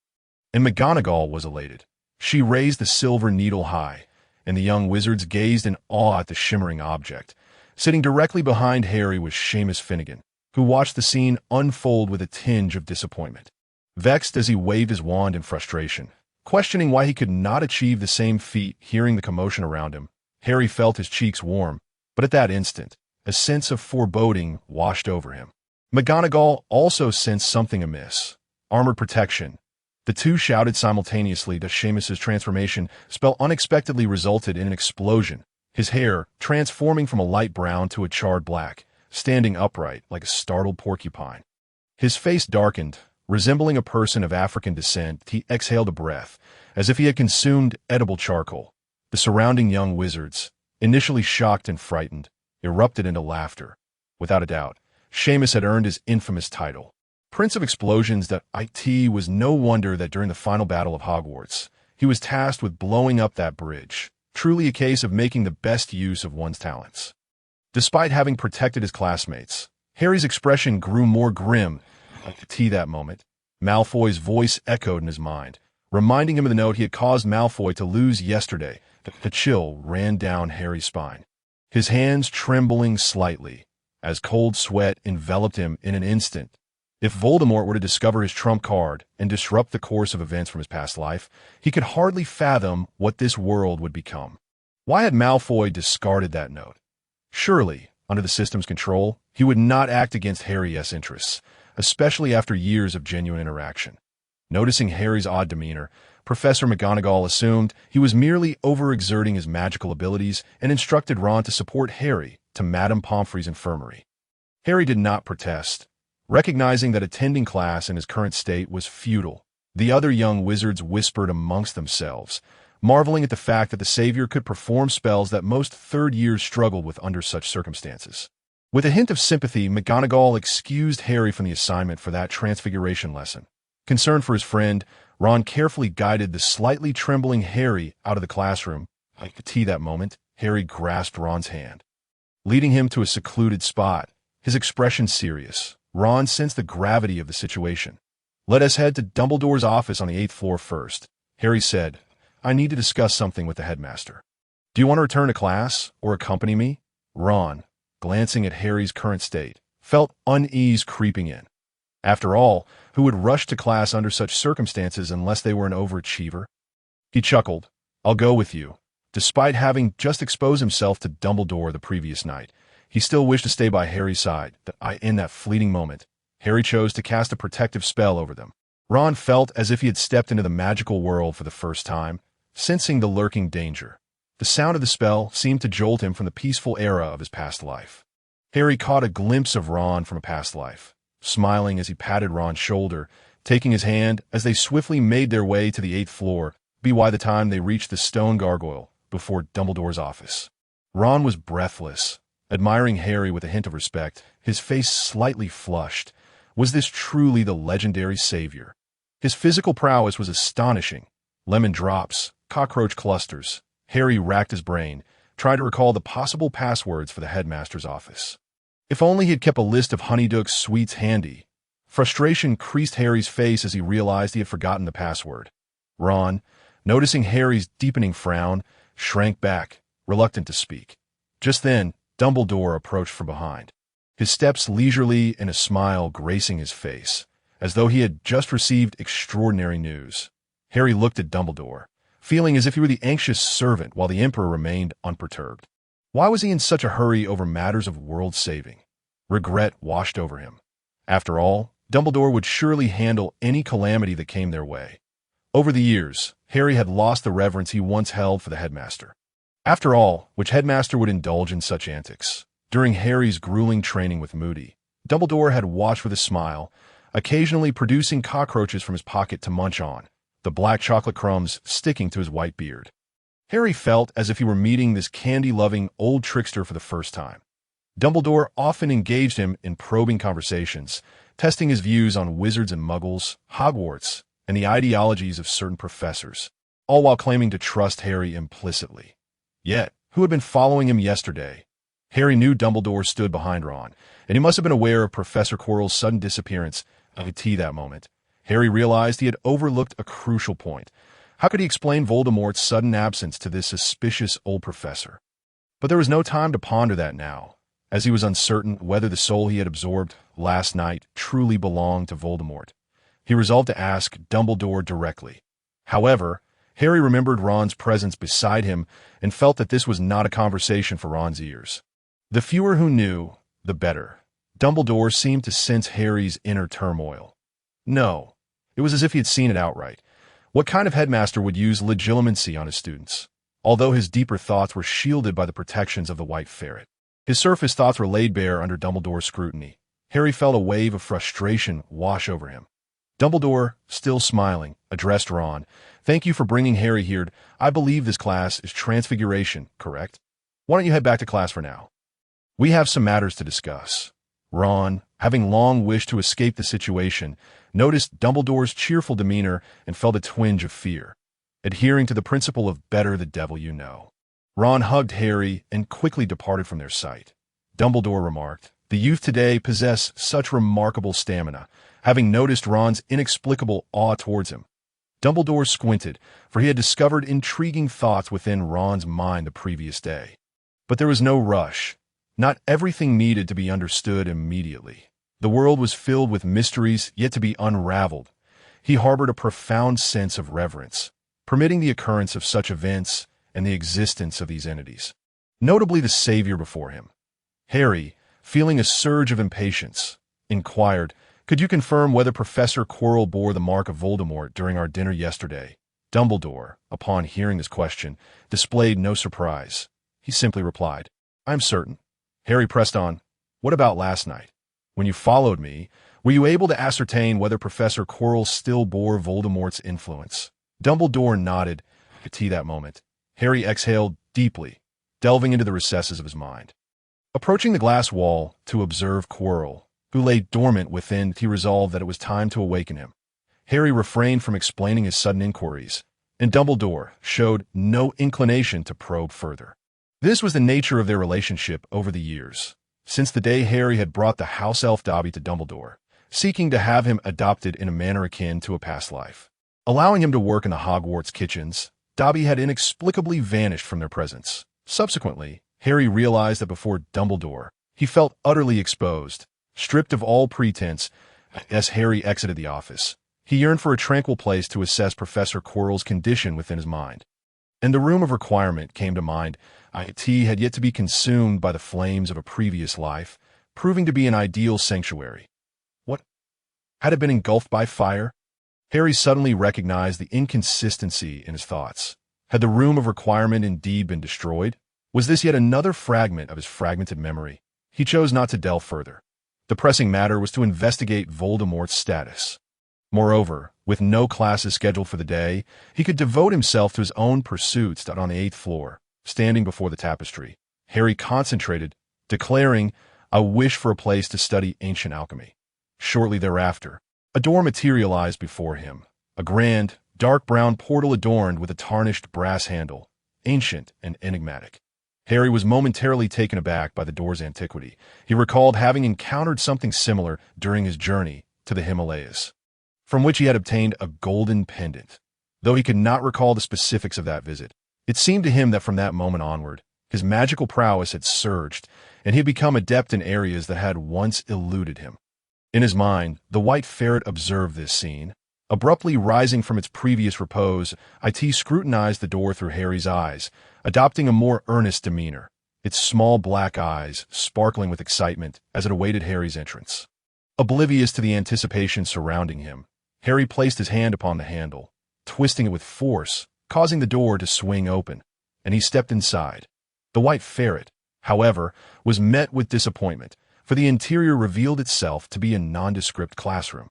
And McGonagall was elated. She raised the silver needle high, and the young wizards gazed in awe at the shimmering object. Sitting directly behind Harry was Seamus Finnegan, who watched the scene unfold with a tinge of disappointment. Vexed as he waved his wand in frustration, questioning why he could not achieve the same feat hearing the commotion around him, Harry felt his cheeks warm, but at that instant, a sense of foreboding washed over him. McGonagall also sensed something amiss. Armored protection. The two shouted simultaneously as Seamus's transformation spell unexpectedly resulted in an explosion, his hair transforming from a light brown to a charred black, standing upright like a startled porcupine. His face darkened. Resembling a person of African descent, he exhaled a breath, as if he had consumed edible charcoal. The surrounding young wizards, initially shocked and frightened, erupted into laughter. Without a doubt, Seamus had earned his infamous title. Prince of Explosions. It was no wonder that during the final battle of Hogwarts, he was tasked with blowing up that bridge, truly a case of making the best use of one's talents. Despite having protected his classmates, Harry's expression grew more grim. That moment, Malfoy's voice echoed in his mind, reminding him of the note he had caused Malfoy to lose yesterday. A chill ran down Harry's spine, his hands trembling slightly, as cold sweat enveloped him in an instant. If Voldemort were to discover his trump card and disrupt the course of events from his past life, he could hardly fathom what this world would become. Why had Malfoy discarded that note? Surely, under the system's control, he would not act against Harry's interests, especially after years of genuine interaction. Noticing Harry's odd demeanor, Professor McGonagall assumed he was merely overexerting his magical abilities and instructed Ron to support Harry to Madame Pomfrey's infirmary. Harry did not protest, recognizing that attending class in his current state was futile. The other young wizards whispered amongst themselves, marveling at the fact that the Savior could perform spells that most third years struggled with under such circumstances. With a hint of sympathy, McGonagall excused Harry from the assignment for that transfiguration lesson. Concerned for his friend, Ron carefully guided the slightly trembling Harry out of the classroom. That moment, Harry grasped Ron's hand, leading him to a secluded spot, his expression serious. Ron sensed the gravity of the situation. "Let us head to Dumbledore's office on the 8th floor first," Harry said. "I need to discuss something with the headmaster." "Do you want to return to class or accompany me?" Ron, glancing at Harry's current state, felt unease creeping in. After all, who would rush to class under such circumstances unless they were an overachiever? He chuckled. "I'll go with you." Despite having just exposed himself to Dumbledore the previous night, he still wished to stay by Harry's side. In that fleeting moment, Harry chose to cast a protective spell over them. Ron felt as if he had stepped into the magical world for the first time, sensing the lurking danger. The sound of the spell seemed to jolt him from the peaceful era of his past life. Harry caught a glimpse of Ron from a past life, smiling as he patted Ron's shoulder, taking his hand as they swiftly made their way to the 8th floor, by the time they reached the stone gargoyle before Dumbledore's office. Ron was breathless, admiring Harry with a hint of respect, his face slightly flushed. Was this truly the legendary Savior? His physical prowess was astonishing. Lemon drops, cockroach clusters. Harry racked his brain, trying to recall the possible passwords for the headmaster's office. If only he had kept a list of Honeyduck's sweets handy. Frustration creased Harry's face as he realized he had forgotten the password. Ron, noticing Harry's deepening frown, shrank back, reluctant to speak. Just then, Dumbledore approached from behind, his steps leisurely and a smile gracing his face, as though he had just received extraordinary news. Harry looked at Dumbledore, feeling as if he were the anxious servant while the Emperor remained unperturbed. Why was he in such a hurry over matters of world-saving? Regret washed over him. After all, Dumbledore would surely handle any calamity that came their way. Over the years, Harry had lost the reverence he once held for the headmaster. After all, which headmaster would indulge in such antics? During Harry's grueling training with Moody, Dumbledore had watched with a smile, occasionally producing cockroaches from his pocket to munch on, the black chocolate crumbs sticking to his white beard. Harry felt as if he were meeting this candy-loving old trickster for the first time. Dumbledore often engaged him in probing conversations, testing his views on wizards and muggles, Hogwarts, and the ideologies of certain professors, all while claiming to trust Harry implicitly. Yet, who had been following him yesterday? Harry knew Dumbledore stood behind Ron, and he must have been aware of Professor Quirrell's sudden disappearance at that moment. Harry realized he had overlooked a crucial point. How could he explain Voldemort's sudden absence to this suspicious old professor? But there was no time to ponder that now, as he was uncertain whether the soul he had absorbed last night truly belonged to Voldemort. He resolved to ask Dumbledore directly. However, Harry remembered Ron's presence beside him and felt that this was not a conversation for Ron's ears. The fewer who knew, the better. Dumbledore seemed to sense Harry's inner turmoil. No, it was as if he had seen it outright. What kind of headmaster would use legilimency on his students? Although his deeper thoughts were shielded by the protections of the white ferret. His surface thoughts were laid bare under Dumbledore's scrutiny. Harry felt a wave of frustration wash over him. Dumbledore, still smiling, addressed Ron. "Thank you for bringing Harry here. I believe this class is Transfiguration, correct? Why don't you head back to class for now? We have some matters to discuss." Ron, having long wished to escape the situation, noticed Dumbledore's cheerful demeanor and felt a twinge of fear. Adhering to the principle of better the devil you know, Ron hugged Harry and quickly departed from their sight. Dumbledore remarked, "The youth today possess such remarkable stamina," having noticed Ron's inexplicable awe towards him. Dumbledore squinted, for he had discovered intriguing thoughts within Ron's mind the previous day. But there was no rush. Not everything needed to be understood immediately. The world was filled with mysteries yet to be unraveled. He harbored a profound sense of reverence, permitting the occurrence of such events and the existence of these entities. Notably the Savior before him. Harry, feeling a surge of impatience, inquired, "Could you confirm whether Professor Quirrell bore the mark of Voldemort during our dinner yesterday?" Dumbledore, upon hearing this question, displayed no surprise. He simply replied, "I'm certain." Harry pressed on, "What about last night? When you followed me, were you able to ascertain whether Professor Quirrell still bore Voldemort's influence?" Dumbledore nodded. At that moment, Harry exhaled deeply, delving into the recesses of his mind. Approaching the glass wall to observe Quirrell, who lay dormant within, he resolved that it was time to awaken him. Harry refrained from explaining his sudden inquiries, and Dumbledore showed no inclination to probe further. This was the nature of their relationship over the years, since the day Harry had brought the house elf Dobby to Dumbledore, seeking to have him adopted in a manner akin to a past life. Allowing him to work in the Hogwarts kitchens, Dobby had inexplicably vanished from their presence. Subsequently, Harry realized that before Dumbledore, he felt utterly exposed, stripped of all pretense. As Harry exited the office, he yearned for a tranquil place to assess Professor Quirrell's condition within his mind. And the room of requirement came to mind. It had yet to be consumed by the flames of a previous life, proving to be an ideal sanctuary. What? Had it been engulfed by fire? Harry suddenly recognized the inconsistency in his thoughts. Had the room of requirement indeed been destroyed? Was this yet another fragment of his fragmented memory? He chose not to delve further. The pressing matter was to investigate Voldemort's status. Moreover, with no classes scheduled for the day, he could devote himself to his own pursuits on the 8th floor. Standing before the tapestry, Harry concentrated, declaring, "I wish for a place to study ancient alchemy." Shortly thereafter, a door materialized before him, a grand, dark brown portal adorned with a tarnished brass handle, ancient and enigmatic. Harry was momentarily taken aback by the door's antiquity. He recalled having encountered something similar during his journey to the Himalayas, from which he had obtained a golden pendant. Though he could not recall the specifics of that visit, it seemed to him that from that moment onward, his magical prowess had surged, and he had become adept in areas that had once eluded him. In his mind, the white ferret observed this scene. Abruptly rising from its previous repose, it scrutinized the door through Harry's eyes, adopting a more earnest demeanor, its small black eyes sparkling with excitement as it awaited Harry's entrance. Oblivious to the anticipation surrounding him, Harry placed his hand upon the handle, twisting it with force, causing the door to swing open, and he stepped inside. The white ferret, however, was met with disappointment, for the interior revealed itself to be a nondescript classroom.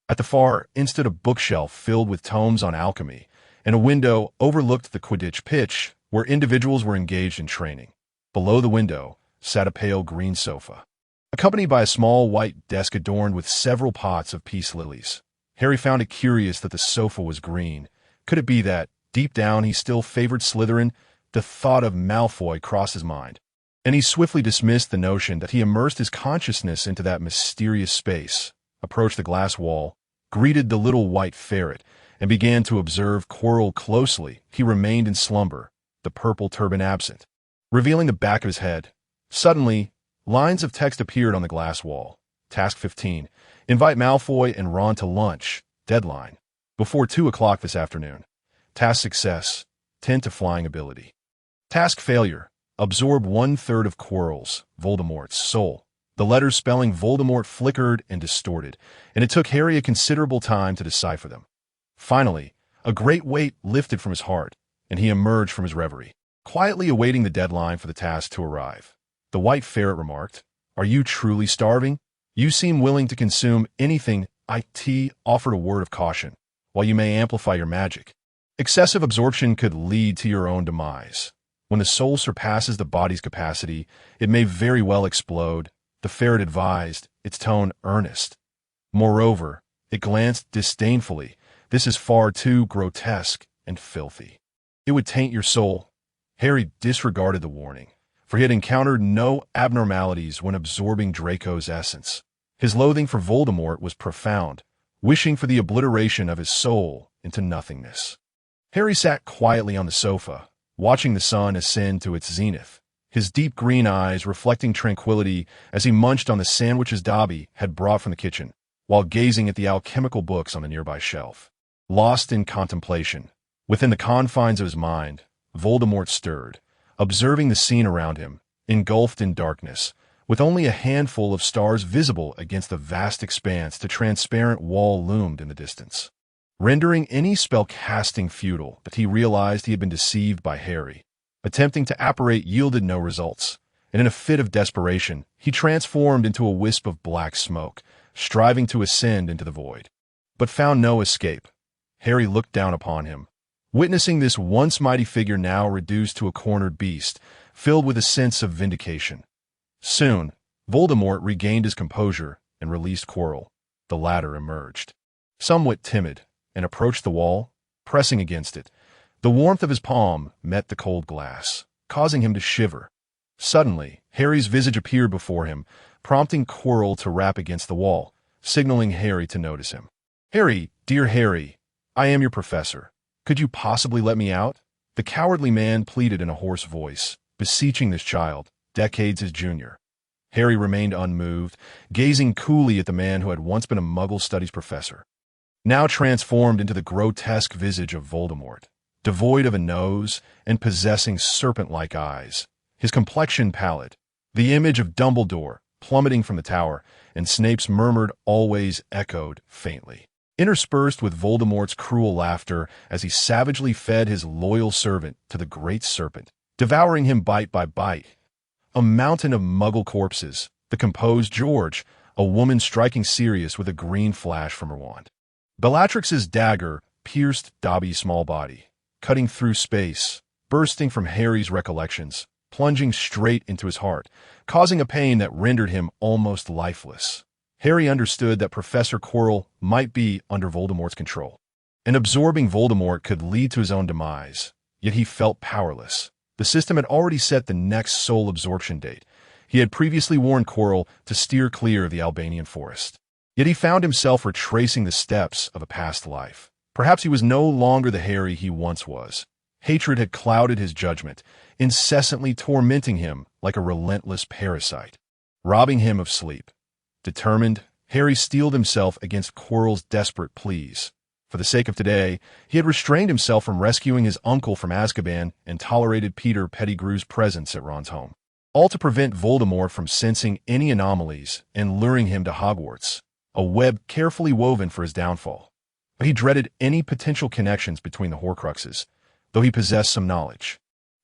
At the far end stood a bookshelf filled with tomes on alchemy, and a window overlooked the Quidditch pitch where individuals were engaged in training. Below the window sat a pale green sofa, accompanied by a small white desk adorned with several pots of peace lilies. Harry found it curious that the sofa was green. Could it be that, deep down, he still favored Slytherin? The thought of Malfoy crossed his mind. and he swiftly dismissed the notion that he immersed his consciousness into that mysterious space, approached the glass wall, greeted the little white ferret, and began to observe Quirrell closely. He remained in slumber, the purple turban absent, revealing the back of his head. Suddenly, lines of text appeared on the glass wall. Task 15. Invite Malfoy and Ron to lunch. Deadline. Before 2 o'clock this afternoon. Task success. 10 to flying ability. Task failure. Absorb 1/3 of Quirrell's, Voldemort's, soul. The letters spelling Voldemort flickered and distorted, and it took Harry a considerable time to decipher them. Finally, a great weight lifted from his heart, and he emerged from his reverie, quietly awaiting the deadline for the task to arrive. The white ferret remarked, "Are you truly starving? You seem willing to consume anything." IT offered a word of caution. While you may amplify your magic, excessive absorption could lead to your own demise. When the soul surpasses the body's capacity, it may very well explode, the ferret advised, its tone earnest. Moreover, it glanced disdainfully. This is far too grotesque and filthy. It would taint your soul. Harry disregarded the warning, for he had encountered no abnormalities when absorbing Draco's essence. His loathing for Voldemort was profound, wishing for the obliteration of his soul into nothingness. Harry sat quietly on the sofa, watching the sun ascend to its zenith, his deep green eyes reflecting tranquility as he munched on the sandwiches Dobby had brought from the kitchen, while gazing at the alchemical books on the nearby shelf. Lost in contemplation, within the confines of his mind, Voldemort stirred, observing the scene around him, engulfed in darkness, with only a handful of stars visible against the vast expanse. The transparent wall loomed in the distance, rendering any spell casting futile. But he realized he had been deceived by Harry. Attempting to apparate yielded no results, and in a fit of desperation, he transformed into a wisp of black smoke, striving to ascend into the void, but found no escape. Harry looked down upon him, witnessing this once mighty figure now reduced to a cornered beast, filled with a sense of vindication. Soon, Voldemort regained his composure and released Quirrell. The latter emerged, somewhat timid, and approached the wall, pressing against it. The warmth of his palm met the cold glass, causing him to shiver. Suddenly, Harry's visage appeared before him, prompting Quirrell to rap against the wall, signaling Harry to notice him. "Harry, dear Harry, I am your professor. Could you possibly let me out?" The cowardly man pleaded in a hoarse voice, beseeching this child, decades his junior. Harry remained unmoved, gazing coolly at the man who had once been a Muggle studies professor, now transformed into the grotesque visage of Voldemort, devoid of a nose and possessing serpent-like eyes, his complexion pallid. The image of Dumbledore plummeting from the tower, and Snape's murmured always echoed faintly, interspersed with Voldemort's cruel laughter as he savagely fed his loyal servant to the great serpent, devouring him bite by bite. A mountain of Muggle corpses, the composed George, a woman striking Sirius with a green flash from her wand. Bellatrix's dagger pierced Dobby's small body, cutting through space, bursting from Harry's recollections, plunging straight into his heart, causing a pain that rendered him almost lifeless. Harry understood that Professor Quirrell might be under Voldemort's control, and absorbing Voldemort could lead to his own demise, yet he felt powerless. The system had already set the next soul absorption date. He had previously warned Quirrell to steer clear of the Albanian forest. Yet he found himself retracing the steps of a past life. Perhaps he was no longer the Harry he once was. Hatred had clouded his judgment, incessantly tormenting him like a relentless parasite, robbing him of sleep. Determined, Harry steeled himself against Quirrell's desperate pleas. For the sake of today, he had restrained himself from rescuing his uncle from Azkaban and tolerated Peter Pettigrew's presence at Ron's home, all to prevent Voldemort from sensing any anomalies and luring him to Hogwarts, a web carefully woven for his downfall. But he dreaded any potential connections between the Horcruxes, though he possessed some knowledge.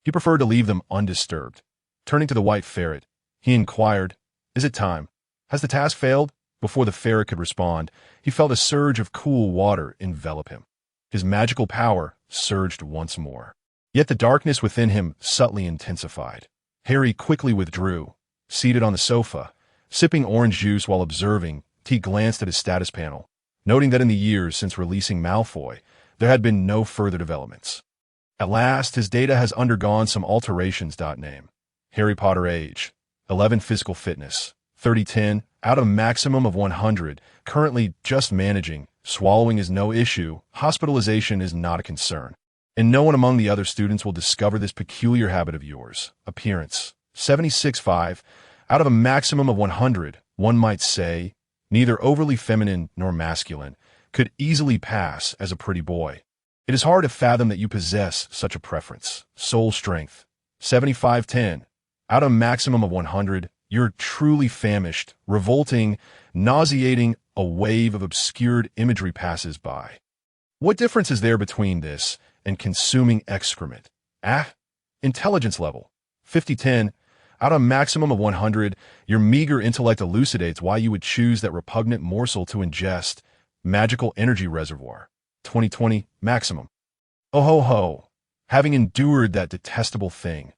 He preferred to leave them undisturbed. Turning to the white ferret, he inquired, "Is it time? Has the task failed?" Before the ferret could respond, he felt a surge of cool water envelop him. His magical power surged once more. Yet the darkness within him subtly intensified. Harry quickly withdrew. Seated on the sofa, sipping orange juice while observing, he glanced at his status panel, noting that in the years since releasing Malfoy, there had been no further developments. At last, his data has undergone some alterations. Name. Harry Potter age. 11 physical fitness. 30-10, out of maximum of 100, currently just managing. Swallowing is no issue, hospitalization is not a concern. And no one among the other students will discover this peculiar habit of yours. Appearance. 76-5, out of a maximum of 100, one might say, neither overly feminine nor masculine, could easily pass as a pretty boy. It is hard to fathom that you possess such a preference. Soul strength. 75-10, out of a maximum of 100, you're truly famished, revolting, nauseating, a wave of obscured imagery passes by. What difference is there between this and consuming excrement? Intelligence level. 50-10, out of a maximum of 100, your meager intellect elucidates why you would choose that repugnant morsel to ingest. Magical energy reservoir. 2020, maximum. Oh ho ho, having endured that detestable thing.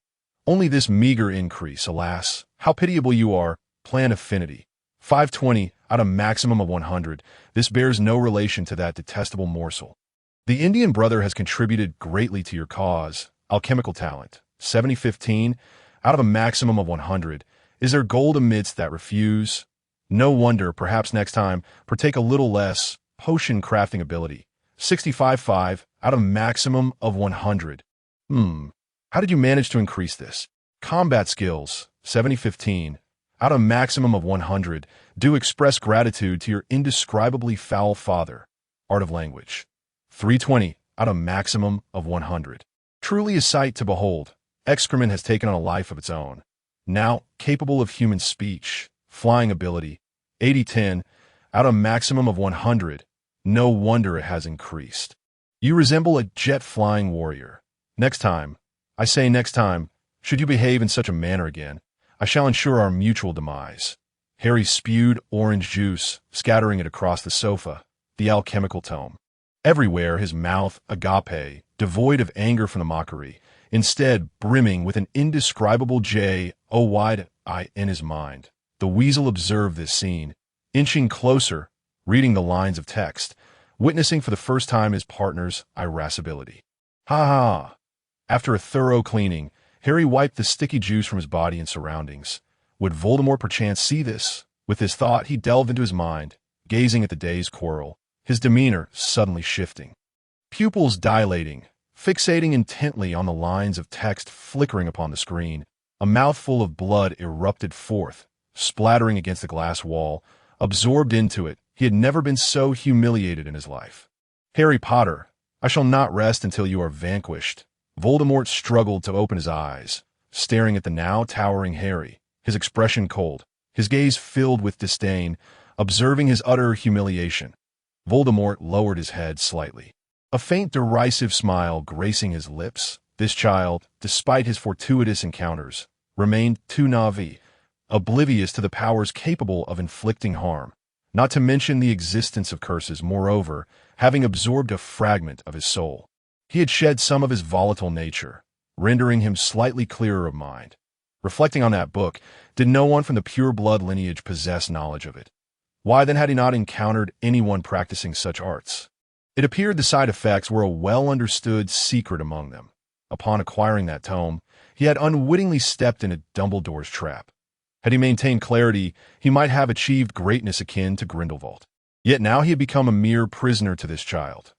Only this meager increase, alas, how pitiable you are. Plan affinity. 520, out of maximum of 100, this bears no relation to that detestable morsel. The Indian brother has contributed greatly to your cause. Alchemical talent. 70-15, out of a maximum of 100, is there gold amidst that refuse? No wonder, perhaps next time, partake a little less. Potion crafting ability. 65-5, out of maximum of 100. How did you manage to increase this? Combat skills. 70-15, out of maximum of 100, do express gratitude to your indescribably foul father. Art of language. 320, out of maximum of 100. Truly a sight to behold. Excrement has taken on a life of its own. Now, capable of human speech. Flying ability. 80-10, out of maximum of 100. No wonder it has increased. You resemble a jet-flying warrior. Next time, I say next time, should you behave in such a manner again, I shall ensure our mutual demise. Harry spewed orange juice, scattering it across the sofa, the alchemical tome. Everywhere his mouth, agape, devoid of anger from the mockery, instead brimming with an indescribable J-O-Y-I in his mind. The weasel observed this scene, inching closer, reading the lines of text, witnessing for the first time his partner's irascibility. Ha ha! After a thorough cleaning, Harry wiped the sticky juice from his body and surroundings. Would Voldemort perchance see this? With this thought, he delved into his mind, gazing at the day's Quirrell, his demeanor suddenly shifting. Pupils dilating, fixating intently on the lines of text flickering upon the screen, a mouthful of blood erupted forth, splattering against the glass wall. Absorbed into it, he had never been so humiliated in his life. Harry Potter, I shall not rest until you are vanquished. Voldemort struggled to open his eyes, staring at the now towering Harry, his expression cold, his gaze filled with disdain, observing his utter humiliation. Voldemort lowered his head slightly, a faint derisive smile gracing his lips. This child, despite his fortuitous encounters, remained too naive, oblivious to the powers capable of inflicting harm, not to mention the existence of curses. Moreover, having absorbed a fragment of his soul, he had shed some of his volatile nature, rendering him slightly clearer of mind. Reflecting on that book, did no one from the pure blood lineage possess knowledge of it? Why then had he not encountered anyone practicing such arts? It appeared the side effects were a well-understood secret among them. Upon acquiring that tome, he had unwittingly stepped into Dumbledore's trap. Had he maintained clarity, he might have achieved greatness akin to Grindelwald. Yet now he had become a mere prisoner to this child.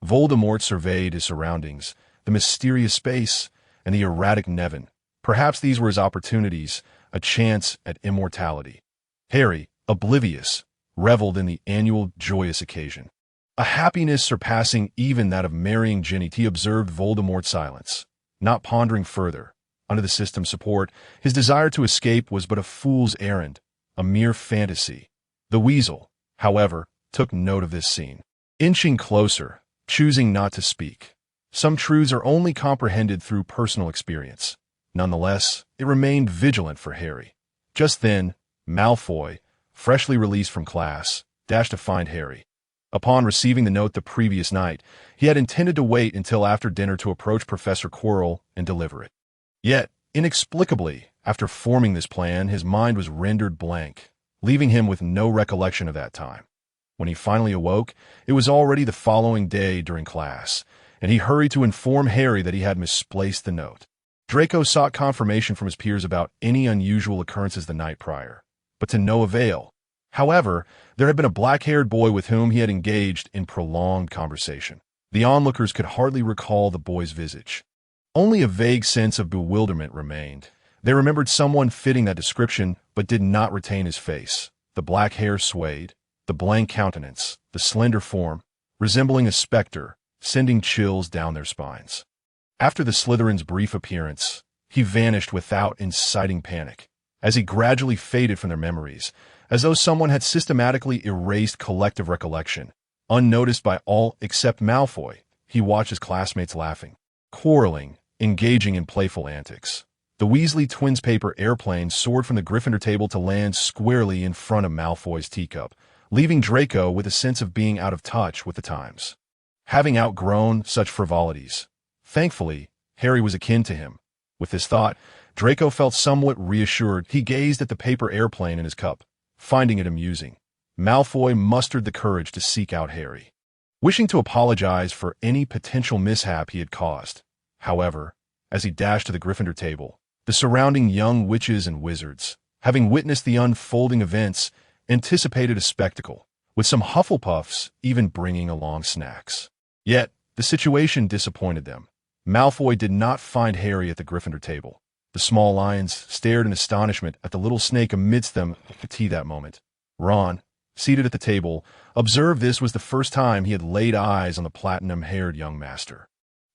Voldemort surveyed his surroundings, the mysterious space, and the erratic Neville. Perhaps these were his opportunities, a chance at immortality. Harry, oblivious, reveled in the annual joyous occasion. A happiness surpassing even that of marrying Ginny. He observed Voldemort's silence, not pondering further. Under the system's support, his desire to escape was but a fool's errand, a mere fantasy. The weasel, however, took note of this scene. Inching closer, choosing not to speak. Some truths are only comprehended through personal experience. Nonetheless, it remained vigilant for Harry. Just then, Malfoy, freshly released from class, dashed to find Harry. Upon receiving the note the previous night, he had intended to wait until after dinner to approach Professor Quirrell and deliver it. Yet, inexplicably, after forming this plan, his mind was rendered blank, leaving him with no recollection of that time. When he finally awoke, it was already the following day during class, and he hurried to inform Harry that he had misplaced the note. Draco sought confirmation from his peers about any unusual occurrences the night prior, but to no avail. However, there had been a black-haired boy with whom he had engaged in prolonged conversation. The onlookers could hardly recall the boy's visage. Only a vague sense of bewilderment remained. They remembered someone fitting that description, but did not retain his face. The black hair swayed, the blank countenance, the slender form, resembling a specter, sending chills down their spines. After the Slytherin's brief appearance, he vanished without inciting panic, as he gradually faded from their memories, as though someone had systematically erased collective recollection. Unnoticed by all except Malfoy, he watched his classmates laughing, quarreling, engaging in playful antics. The Weasley twins' paper airplane soared from the Gryffindor table to land squarely in front of Malfoy's teacup, leaving Draco with a sense of being out of touch with the times. Having outgrown such frivolities, thankfully, Harry was akin to him. With this thought, Draco felt somewhat reassured. He gazed at the paper airplane in his cup, finding it amusing. Malfoy mustered the courage to seek out Harry, wishing to apologize for any potential mishap he had caused. However, as he dashed to the Gryffindor table, the surrounding young witches and wizards, having witnessed the unfolding events, anticipated a spectacle, with some Hufflepuffs even bringing along snacks. Yet, the situation disappointed them. Malfoy did not find Harry at the Gryffindor table. The small lions stared in astonishment at the little snake amidst them at tea that moment. Ron, seated at the table, observed this was the first time he had laid eyes on the platinum-haired young master.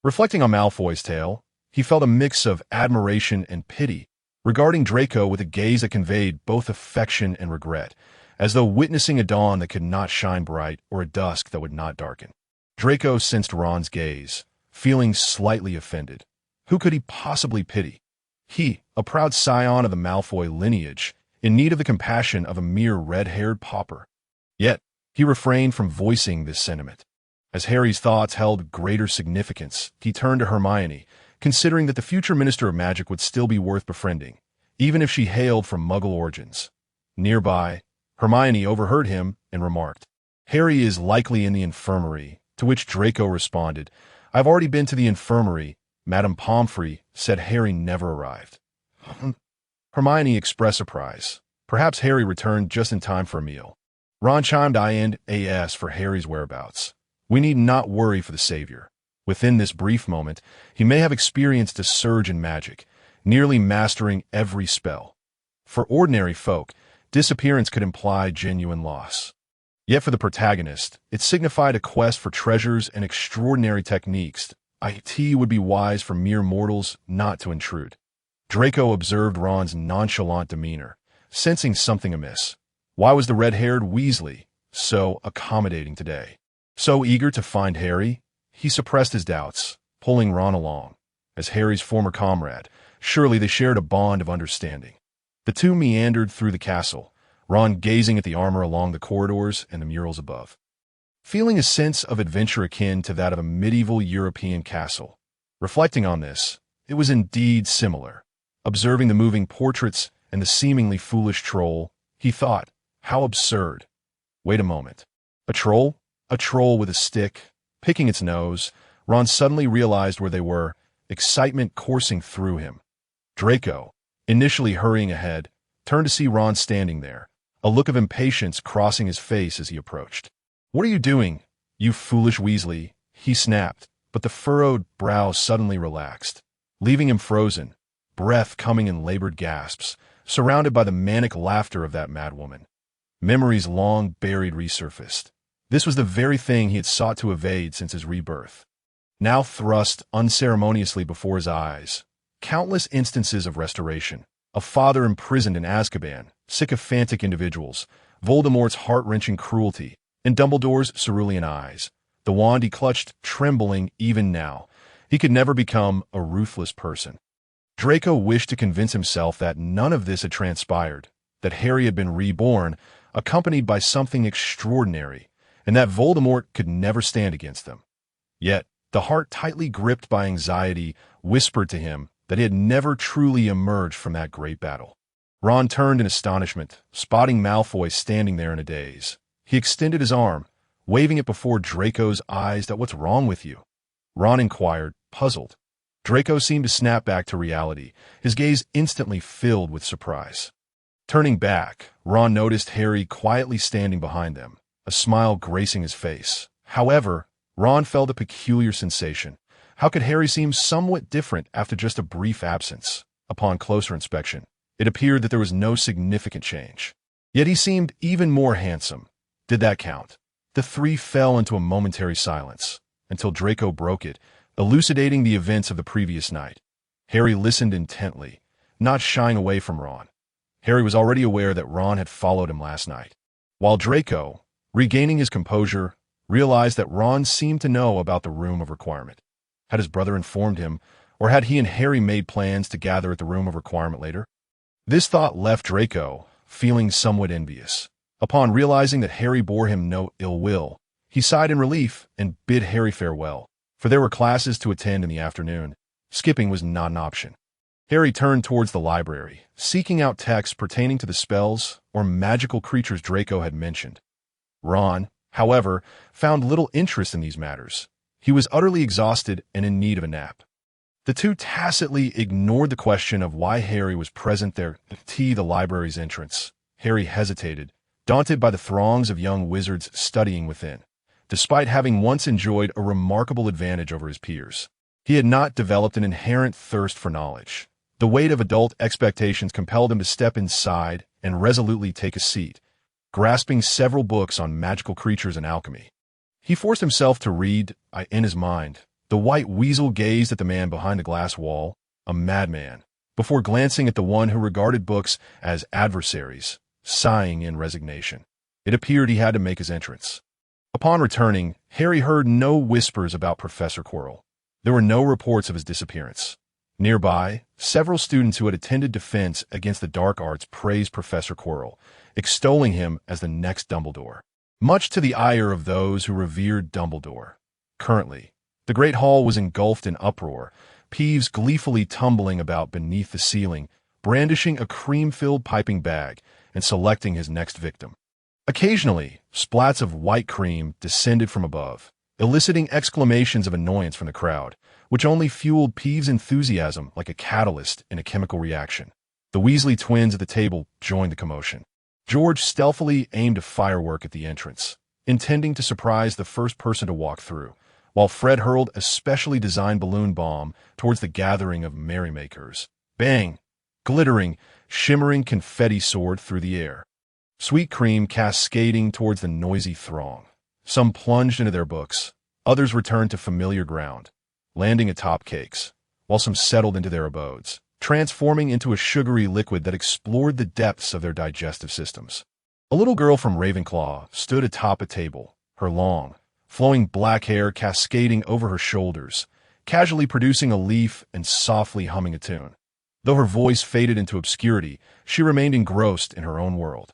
Reflecting on Malfoy's tale, he felt a mix of admiration and pity, regarding Draco with a gaze that conveyed both affection and regret, as though witnessing a dawn that could not shine bright or a dusk that would not darken. Draco sensed Ron's gaze, feeling slightly offended. Who could he possibly pity? He, a proud scion of the Malfoy lineage, in need of the compassion of a mere red-haired pauper. Yet, he refrained from voicing this sentiment. As Harry's thoughts held greater significance, he turned to Hermione, considering that the future Minister of Magic would still be worth befriending, even if she hailed from Muggle origins. Nearby, Hermione overheard him and remarked, "Harry is likely in the infirmary," to which Draco responded, "I've already been to the infirmary. Madame Pomfrey said Harry never arrived." Hermione expressed surprise. Perhaps Harry returned just in time for a meal. Ron chimed in as for Harry's whereabouts. We need not worry for the Savior. Within this brief moment, he may have experienced a surge in magic, nearly mastering every spell. For ordinary folk, disappearance could imply genuine loss. Yet for the protagonist, it signified a quest for treasures and extraordinary techniques. It would be wise for mere mortals not to intrude. Draco observed Ron's nonchalant demeanor, sensing something amiss. Why was the red-haired Weasley so accommodating today? So eager to find Harry? He suppressed his doubts, pulling Ron along. As Harry's former comrade, surely they shared a bond of understanding. The two meandered through the castle, Ron gazing at the armor along the corridors and the murals above, feeling a sense of adventure akin to that of a medieval European castle. Reflecting on this, it was indeed similar. Observing the moving portraits and the seemingly foolish troll, he thought, how absurd. Wait a moment. A troll? A troll with a stick, picking its nose. Ron suddenly realized where they were, excitement coursing through him. Draco, initially hurrying ahead, turned to see Ron standing there, a look of impatience crossing his face as he approached. "What are you doing, you foolish Weasley?" he snapped, but the furrowed brow suddenly relaxed, leaving him frozen, breath coming in labored gasps, surrounded by the manic laughter of that madwoman. Memories long buried resurfaced. This was the very thing he had sought to evade since his rebirth. Now thrust unceremoniously before his eyes, countless instances of restoration, a father imprisoned in Azkaban, sycophantic individuals, Voldemort's heart-wrenching cruelty, and Dumbledore's cerulean eyes, the wand he clutched trembling even now. He could never become a ruthless person. Draco wished to convince himself that none of this had transpired, that Harry had been reborn, accompanied by something extraordinary, and that Voldemort could never stand against them. Yet, the heart tightly gripped by anxiety whispered to him that he had never truly emerged from that great battle. Ron turned in astonishment, spotting Malfoy standing there in a daze. He extended his arm, waving it before Draco's eyes. "What's wrong with you?" Ron inquired, puzzled. Draco seemed to snap back to reality, his gaze instantly filled with surprise. Turning back, Ron noticed Harry quietly standing behind them, a smile gracing his face. However, Ron felt a peculiar sensation. How could Harry seem somewhat different after just a brief absence? Upon closer inspection, it appeared that there was no significant change. Yet he seemed even more handsome. Did that count? The three fell into a momentary silence, until Draco broke it, elucidating the events of the previous night. Harry listened intently, not shying away from Ron. Harry was already aware that Ron had followed him last night, while Draco, regaining his composure, realized that Ron seemed to know about the Room of Requirement. Had his brother informed him, or had he and Harry made plans to gather at the Room of Requirement later? This thought left Draco feeling somewhat envious. Upon realizing that Harry bore him no ill will, he sighed in relief and bid Harry farewell, for there were classes to attend in the afternoon. Skipping was not an option. Harry turned towards the library, seeking out texts pertaining to the spells or magical creatures Draco had mentioned. Ron, however, found little interest in these matters. He was utterly exhausted and in need of a nap. The two tacitly ignored the question of why Harry was present there at the library's entrance. Harry hesitated, daunted by the throngs of young wizards studying within. Despite having once enjoyed a remarkable advantage over his peers, he had not developed an inherent thirst for knowledge. The weight of adult expectations compelled him to step inside and resolutely take a seat, grasping several books on magical creatures and alchemy. He forced himself to read. In his mind, the white weasel gazed at the man behind the glass wall, a madman, before glancing at the one who regarded books as adversaries, sighing in resignation. It appeared he had to make his entrance. Upon returning, Harry heard no whispers about Professor Quirrell. There were no reports of his disappearance. Nearby, several students who had attended defense against the dark arts praised Professor Quirrell, extolling him as the next Dumbledore, much to the ire of those who revered Dumbledore. Currently, the Great Hall was engulfed in uproar, Peeves gleefully tumbling about beneath the ceiling, brandishing a cream-filled piping bag and selecting his next victim. Occasionally, splats of white cream descended from above, eliciting exclamations of annoyance from the crowd, which only fueled Peeves' enthusiasm like a catalyst in a chemical reaction. The Weasley twins at the table joined the commotion. George stealthily aimed a firework at the entrance, intending to surprise the first person to walk through, while Fred hurled a specially designed balloon bomb towards the gathering of merrymakers. Bang! Glittering, shimmering confetti soared through the air. Sweet cream cascading towards the noisy throng. Some plunged into their books, others returned to familiar ground, landing atop cakes, while some settled into their abodes, transforming into a sugary liquid that explored the depths of their digestive systems. A little girl from Ravenclaw stood atop a table, her long, flowing black hair cascading over her shoulders, casually producing a leaf and softly humming a tune. Though her voice faded into obscurity, she remained engrossed in her own world.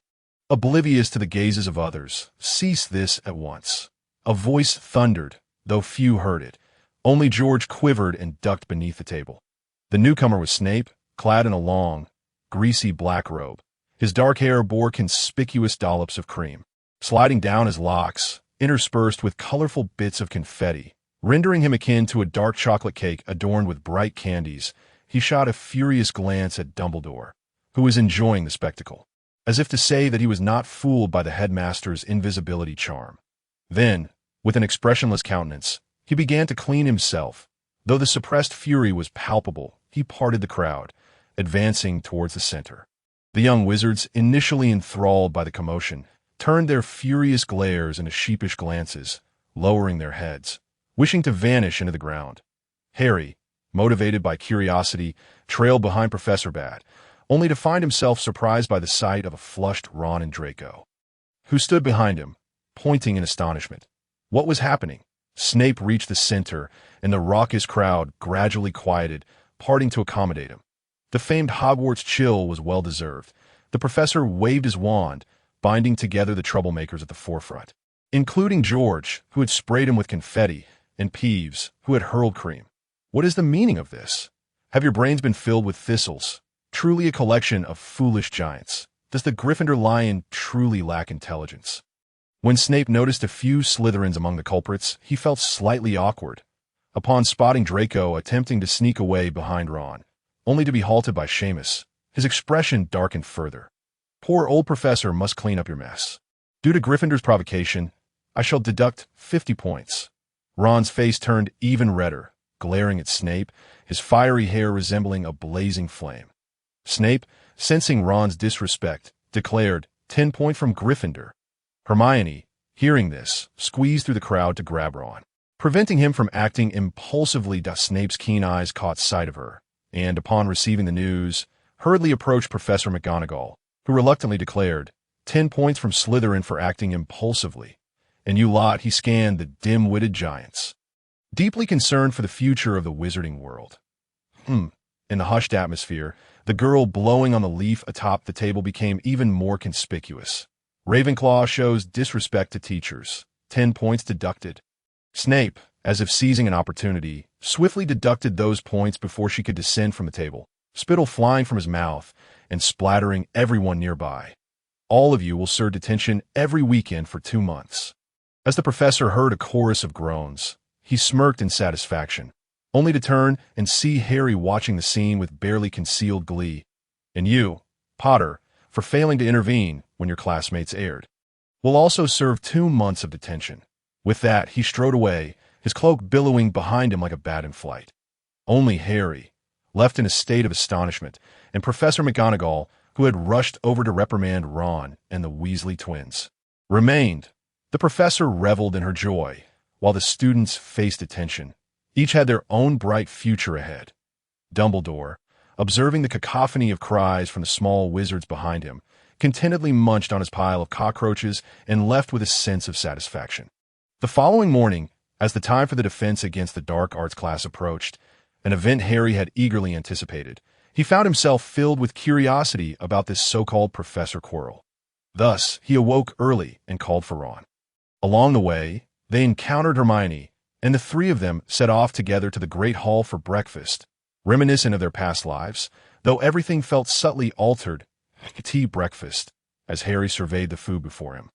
Oblivious to the gazes of others, cease this at once. A voice thundered, though few heard it. Only George quivered and ducked beneath the table. The newcomer was Snape, clad in a long, greasy black robe. His dark hair bore conspicuous dollops of cream, sliding down his locks, interspersed with colorful bits of confetti, rendering him akin to a dark chocolate cake adorned with bright candies. He shot a furious glance at Dumbledore, who was enjoying the spectacle, as if to say that he was not fooled by the headmaster's invisibility charm. Then, with an expressionless countenance, he began to clean himself. Though the suppressed fury was palpable, he parted the crowd, advancing towards the center. The young wizards, initially enthralled by the commotion, turned their furious glares into sheepish glances, lowering their heads, wishing to vanish into the ground. Harry, motivated by curiosity, trailed behind Professor Bad, only to find himself surprised by the sight of a flushed Ron and Draco, who stood behind him, pointing in astonishment. What was happening? Snape reached the center, and the raucous crowd gradually quieted, parting to accommodate him. The famed Hogwarts chill was well-deserved. The professor waved his wand, binding together the troublemakers at the forefront, including George, who had sprayed him with confetti, and Peeves, who had hurled cream. What is the meaning of this? Have your brains been filled with thistles? Truly a collection of foolish giants. Does the Gryffindor lion truly lack intelligence? When Snape noticed a few Slytherins among the culprits, he felt slightly awkward. upon spotting Draco attempting to sneak away behind Ron, only to be halted by Seamus. His expression darkened further. "Poor old professor must clean up your mess. Due to Gryffindor's provocation, I shall deduct 50 points. Ron's face turned even redder, glaring at Snape, his fiery hair resembling a blazing flame. Snape, sensing Ron's disrespect, declared, 10 points from Gryffindor. Hermione, hearing this, squeezed through the crowd to grab Ron, preventing him from acting impulsively. Snape's keen eyes caught sight of her, and upon receiving the news, hurriedly approached Professor McGonagall, who reluctantly declared, 10 points from Slytherin for acting impulsively. And you lot, he scanned the dim-witted giants, deeply concerned for the future of the wizarding world. In the hushed atmosphere, the girl blowing on the leaf atop the table became even more conspicuous. Ravenclaw shows disrespect to teachers. 10 points deducted. Snape, as if seizing an opportunity, swiftly deducted those points before she could descend from the table, spittle flying from his mouth and splattering everyone nearby. All of you will serve detention every weekend for 2 months. As the professor heard a chorus of groans, he smirked in satisfaction, only to turn and see Harry watching the scene with barely concealed glee. And you, Potter, for failing to intervene when your classmates erred, will also serve 2 months of detention. With that, he strode away, his cloak billowing behind him like a bat in flight. Only Harry, left in a state of astonishment, and Professor McGonagall, who had rushed over to reprimand Ron and the Weasley twins, remained. The professor reveled in her joy, while the students faced detention. Each had their own bright future ahead. Dumbledore, observing the cacophony of cries from the small wizards behind him, contentedly munched on his pile of cockroaches and left with a sense of satisfaction. The following morning, as the time for the defense against the dark arts class approached, an event Harry had eagerly anticipated, he found himself filled with curiosity about this so-called Professor Quirrell. Thus, he awoke early and called for Ron. Along the way, they encountered Hermione, and the three of them set off together to the Great Hall for breakfast, reminiscent of their past lives, though everything felt subtly altered. Tea breakfast, as Harry surveyed the food before him.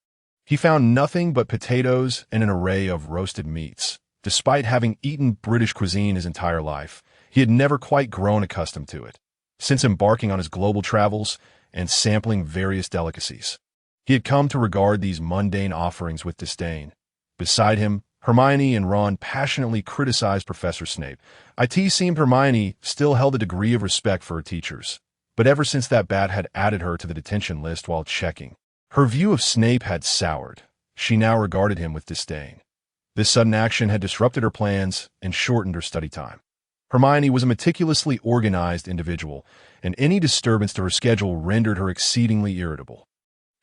He found nothing but potatoes and an array of roasted meats. Despite having eaten British cuisine his entire life, he had never quite grown accustomed to it. Since embarking on his global travels and sampling various delicacies, he had come to regard these mundane offerings with disdain. Beside him, Hermione and Ron passionately criticized Professor Snape. It seemed Hermione still held a degree of respect for her teachers, but ever since that bat had added her to the detention list while checking, her view of Snape had soured. She now regarded him with disdain. This sudden action had disrupted her plans and shortened her study time. Hermione was a meticulously organized individual, and any disturbance to her schedule rendered her exceedingly irritable.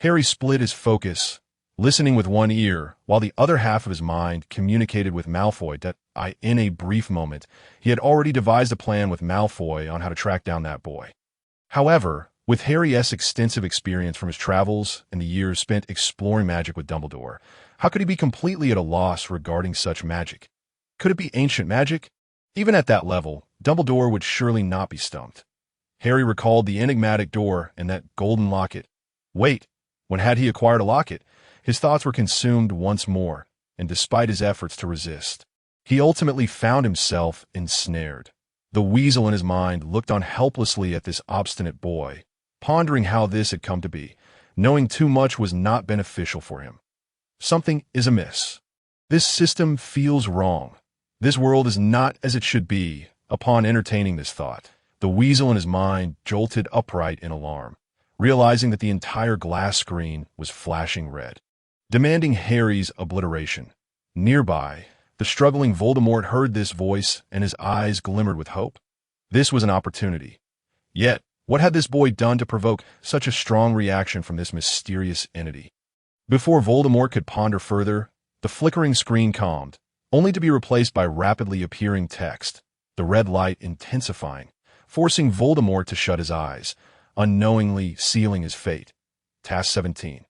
Harry split his focus, listening with one ear, while the other half of his mind communicated with Malfoy that, in a brief moment, he had already devised a plan with Malfoy on how to track down that boy. However, with Harry's extensive experience from his travels and the years spent exploring magic with Dumbledore, how could he be completely at a loss regarding such magic? Could it be ancient magic? Even at that level, Dumbledore would surely not be stumped. Harry recalled the enigmatic door and that golden locket. Wait, when had he acquired a locket? His thoughts were consumed once more, and despite his efforts to resist, he ultimately found himself ensnared. The weasel in his mind looked on helplessly at this obstinate boy, pondering how this had come to be, knowing too much was not beneficial for him. Something is amiss. This system feels wrong. This world is not as it should be. Upon entertaining this thought, the weasel in his mind jolted upright in alarm, realizing that the entire glass screen was flashing red, demanding Harry's obliteration. Nearby, the struggling Voldemort heard this voice and his eyes glimmered with hope. This was an opportunity. Yet, what had this boy done to provoke such a strong reaction from this mysterious entity? Before Voldemort could ponder further, the flickering screen calmed, only to be replaced by rapidly appearing text, the red light intensifying, forcing Voldemort to shut his eyes, unknowingly sealing his fate. Task 17.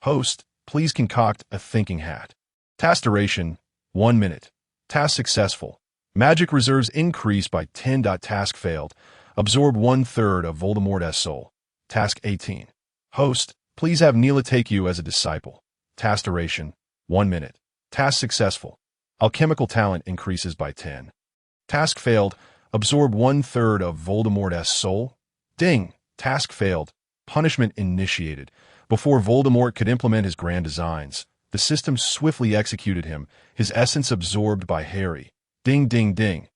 Host, please concoct a thinking hat. Task duration, 1 minute. Task successful. Magic reserves increased by 10. Task failed. Absorb 1/3 of Voldemort's soul. Task 18. Host, please have Neela take you as a disciple. Task duration, 1 minute. Task successful. Alchemical talent increases by 10. Task failed. Absorb 1/3 of Voldemort's soul. Ding! Task failed. Punishment initiated. Before Voldemort could implement his grand designs, the system swiftly executed him, his essence absorbed by Harry. Ding, ding, ding.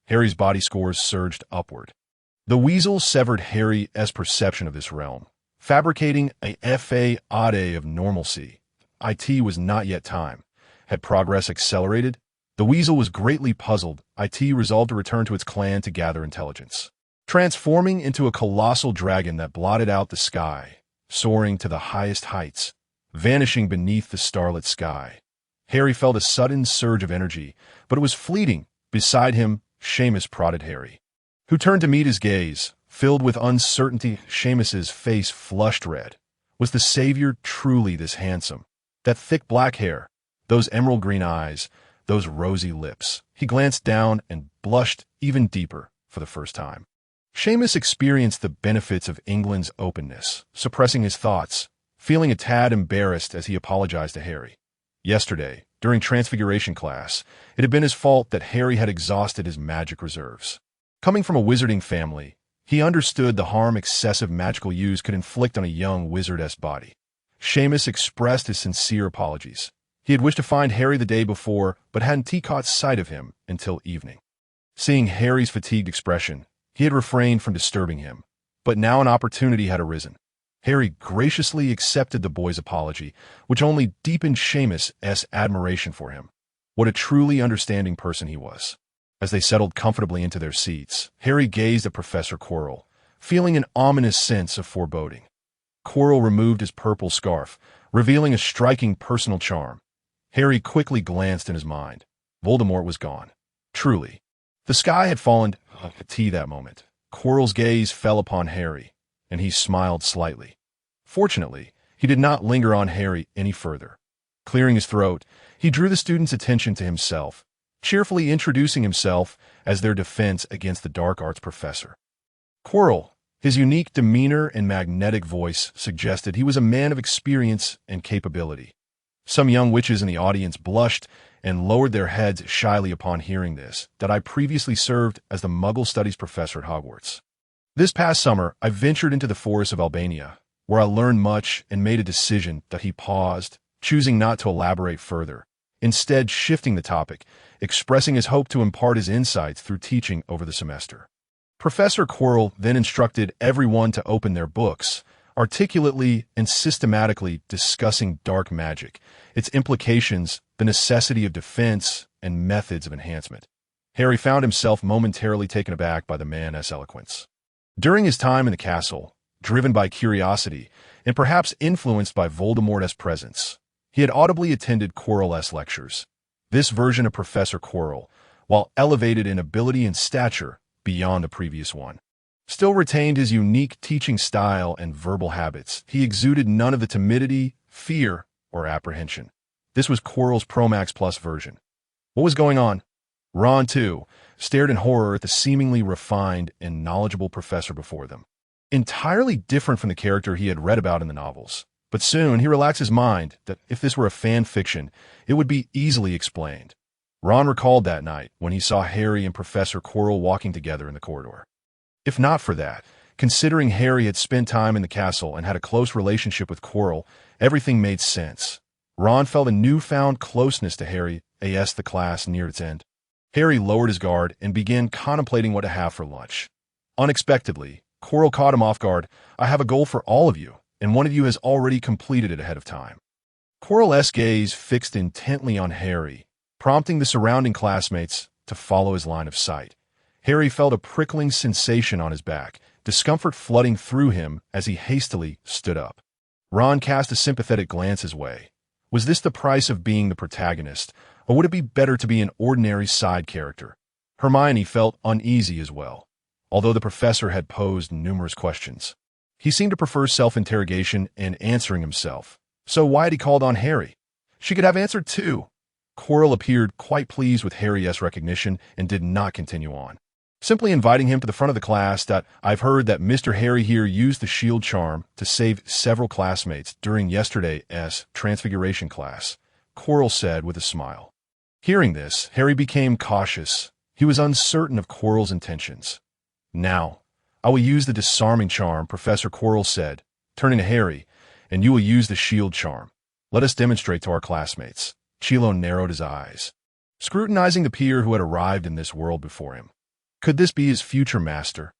Harry's body scores surged upward. The weasel severed Harry's perception of this realm, fabricating a fade of normalcy. It was not yet time. Had progress accelerated? The weasel was greatly puzzled. It resolved to return to its clan to gather intelligence. Transforming into a colossal dragon that blotted out the sky, soaring to the highest heights, vanishing beneath the starlit sky. Harry felt a sudden surge of energy, but it was fleeting. Beside him, Seamus prodded Harry, who turned to meet his gaze, filled with uncertainty. Seamus's face flushed red. Was the savior truly this handsome? That thick black hair, those emerald green eyes, those rosy lips. He glanced down and blushed even deeper for the first time. Seamus experienced the benefits of England's openness, suppressing his thoughts, feeling a tad embarrassed as he apologized to Harry. Yesterday, during Transfiguration class, it had been his fault that Harry had exhausted his magic reserves. Coming from a wizarding family, he understood the harm excessive magical use could inflict on a young wizardess body. Seamus expressed his sincere apologies. He had wished to find Harry the day before, but hadn't caught sight of him until evening. Seeing Harry's fatigued expression, he had refrained from disturbing him, but now an opportunity had arisen. Harry graciously accepted the boy's apology, which only deepened Seamus's admiration for him. What a truly understanding person he was. As they settled comfortably into their seats, Harry gazed at Professor Quirrell, feeling an ominous sense of foreboding. Quirrell removed his purple scarf, revealing a striking personal charm. Harry quickly glanced in his mind. Voldemort was gone. Truly. The sky had fallen to that moment. Quirrell's gaze fell upon Harry, and he smiled slightly. Fortunately, he did not linger on Harry any further. Clearing his throat, he drew the student's attention to himself, cheerfully introducing himself as their defense against the dark arts professor. Quirrell, his unique demeanor and magnetic voice suggested he was a man of experience and capability. Some young witches in the audience blushed and lowered their heads shyly upon hearing this, that I previously served as the Muggle Studies professor at Hogwarts. This past summer, I ventured into the forests of Albania, where I learned much and made a decision. That he paused, choosing not to elaborate further, instead shifting the topic, expressing his hope to impart his insights through teaching over the semester. Professor Quirrell then instructed everyone to open their books, articulately and systematically discussing dark magic, its implications, the necessity of defense, and methods of enhancement. Harry found himself momentarily taken aback by the man's eloquence. During his time in the castle, driven by curiosity, and perhaps influenced by Voldemort's presence, he had audibly attended Quirrell's lectures. This version of Professor Quirrell, while elevated in ability and stature beyond the previous one, still retained his unique teaching style and verbal habits. He exuded none of the timidity, fear, or apprehension. This was Quirrell's Promax Plus version. What was going on? Ron, too, stared in horror at the seemingly refined and knowledgeable professor before them. Entirely different from the character he had read about in the novels. But soon he relaxed his mind that if this were a fan fiction, it would be easily explained. Ron recalled that night when he saw Harry and Professor Quirrell walking together in the corridor. If not for that, considering Harry had spent time in the castle and had a close relationship with Quirrell, everything made sense. Ron felt a newfound closeness to Harry as the class neared its end. Harry lowered his guard and began contemplating what to have for lunch. Unexpectedly, Quirrell caught him off guard. I have a goal for all of you, and one of you has already completed it ahead of time. Quirrell's gaze fixed intently on Harry, prompting the surrounding classmates to follow his line of sight. Harry felt a prickling sensation on his back, discomfort flooding through him as he hastily stood up. Ron cast a sympathetic glance his way. Was this the price of being the protagonist, or would it be better to be an ordinary side character? Hermione felt uneasy as well, although the professor had posed numerous questions. He seemed to prefer self-interrogation and answering himself. So why had he called on Harry? She could have answered too. Quirrell appeared quite pleased with Harry's recognition and did not continue on, simply inviting him to the front of the class. I've heard that Mr. Harry here used the shield charm to save several classmates during yesterday's Transfiguration class, Quirrell said with a smile. Hearing this, Harry became cautious. He was uncertain of Quirrell's intentions. "Now, I will use the disarming charm," Professor Quirrell said, turning to Harry, "and you will use the shield charm. Let us demonstrate to our classmates." Chilo narrowed his eyes, scrutinizing the peer who had arrived in this world before him. Could this be his future master?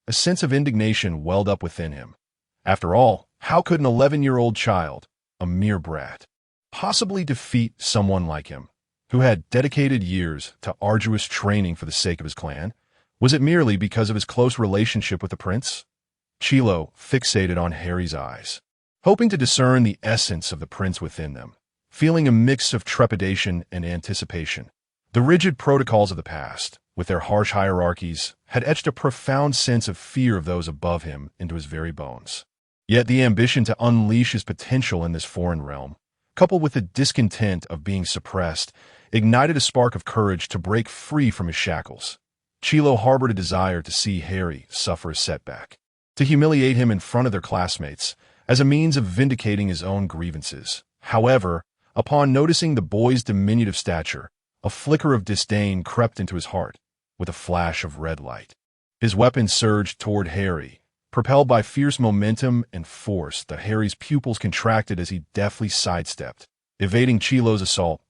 A sense of indignation welled up within him. After all, how could an 11-year-old child, a mere brat, possibly defeat someone like him, who had dedicated years to arduous training for the sake of his clan? Was it merely because of his close relationship with the prince? Chilo fixated on Harry's eyes, hoping to discern the essence of the prince within them, feeling a mix of trepidation and anticipation. The rigid protocols of the past, with their harsh hierarchies, had etched a profound sense of fear of those above him into his very bones. Yet the ambition to unleash his potential in this foreign realm, coupled with the discontent of being suppressed, ignited a spark of courage to break free from his shackles. Chilo harbored a desire to see Harry suffer a setback, to humiliate him in front of their classmates, as a means of vindicating his own grievances. However, upon noticing the boy's diminutive stature, a flicker of disdain crept into his heart, with a flash of red light. His weapon surged toward Harry, propelled by fierce momentum and force that Harry's pupils contracted as he deftly sidestepped, evading Chilo's assault.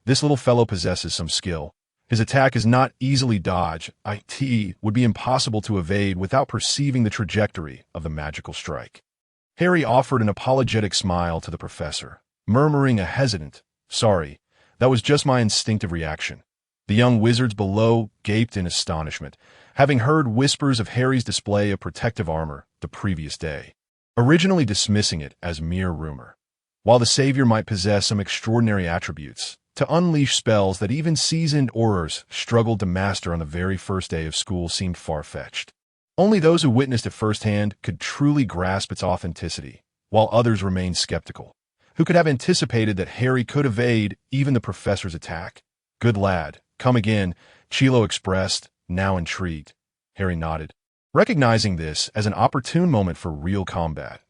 This little fellow possesses some skill. His attack is not easily dodged. It would be impossible to evade without perceiving the trajectory of the magical strike. Harry offered an apologetic smile to the professor, murmuring a hesitant, "Sorry, that was just my instinctive reaction." The young wizards below gaped in astonishment, having heard whispers of Harry's display of protective armor the previous day, originally dismissing it as mere rumor. While the savior might possess some extraordinary attributes, to unleash spells that even seasoned aurors struggled to master on the very first day of school seemed far-fetched. Only those who witnessed it firsthand could truly grasp its authenticity, while others remained skeptical. Who could have anticipated that Harry could evade even the professor's attack? "Good lad, come again," Chilo expressed, now intrigued. Harry nodded, recognizing this as an opportune moment for real combat.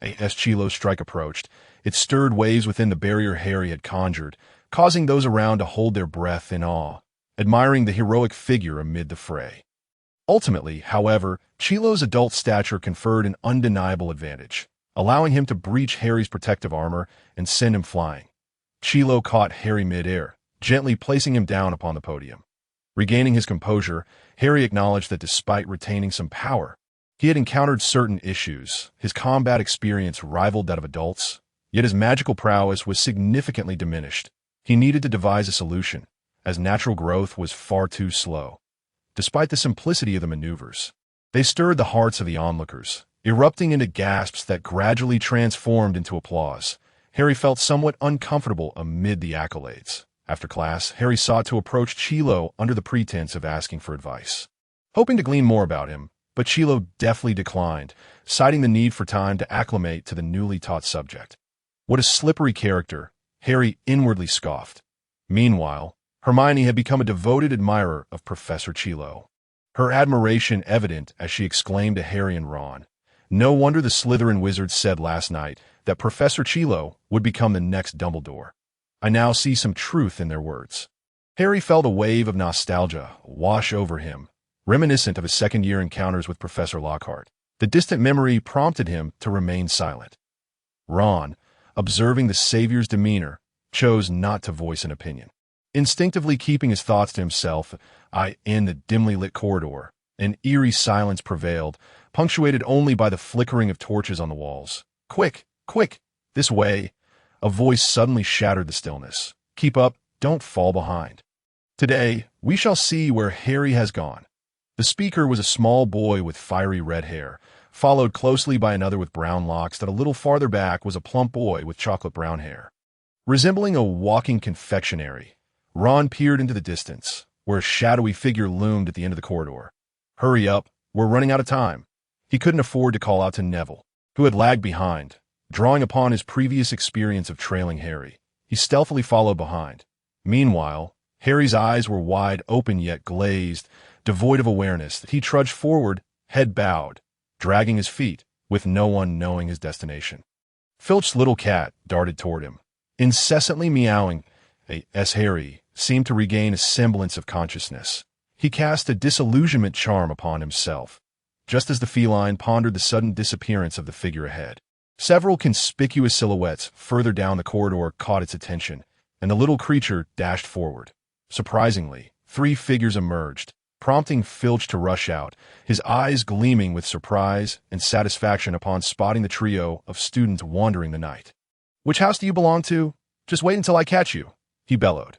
As Chilo's strike approached, it stirred waves within the barrier Harry had conjured, causing those around to hold their breath in awe, admiring the heroic figure amid the fray. Ultimately, however, Chilo's adult stature conferred an undeniable advantage, allowing him to breach Harry's protective armor and send him flying. Chilo caught Harry mid-air, gently placing him down upon the podium. Regaining his composure, Harry acknowledged that despite retaining some power, he had encountered certain issues. His combat experience rivaled that of adults, yet his magical prowess was significantly diminished. He needed to devise a solution, as natural growth was far too slow. Despite the simplicity of the maneuvers, they stirred the hearts of the onlookers, erupting into gasps that gradually transformed into applause. Harry felt somewhat uncomfortable amid the accolades. After class, Harry sought to approach Chilo under the pretense of asking for advice, hoping to glean more about him, but Chilo deftly declined, citing the need for time to acclimate to the newly taught subject. What a slippery character, Harry inwardly scoffed. Meanwhile, Hermione had become a devoted admirer of Professor Chilo, her admiration evident as she exclaimed to Harry and Ron, "No wonder the Slytherin wizards said last night that Professor Chilo would become the next Dumbledore. I now see some truth in their words." Harry felt a wave of nostalgia wash over him, reminiscent of his second-year encounters with Professor Lockhart. The distant memory prompted him to remain silent. Ron, observing the savior's demeanor, chose not to voice an opinion. Instinctively keeping his thoughts to himself, in the dimly lit corridor, an eerie silence prevailed, punctuated only by the flickering of torches on the walls. "Quick, quick, this way!" A voice suddenly shattered the stillness. "Keep up, don't fall behind. Today, we shall see where Harry has gone." The speaker was a small boy with fiery red hair, followed closely by another with brown locks that a little farther back was a plump boy with chocolate brown hair. Resembling a walking confectionery, Ron peered into the distance, where a shadowy figure loomed at the end of the corridor. "Hurry up, we're running out of time." He couldn't afford to call out to Neville, who had lagged behind. Drawing upon his previous experience of trailing Harry, he stealthily followed behind. Meanwhile, Harry's eyes were wide open yet glazed, devoid of awareness. He trudged forward, head bowed, dragging his feet, with no one knowing his destination. Filch's little cat darted toward him, incessantly meowing. "Harry," seemed to regain a semblance of consciousness. He cast a disillusionment charm upon himself, just as the feline pondered the sudden disappearance of the figure ahead. Several conspicuous silhouettes further down the corridor caught its attention, and the little creature dashed forward. Surprisingly, 3 figures emerged, prompting Filch to rush out, his eyes gleaming with surprise and satisfaction upon spotting the trio of students wandering the night. "Which house do you belong to? Just wait until I catch you," he bellowed.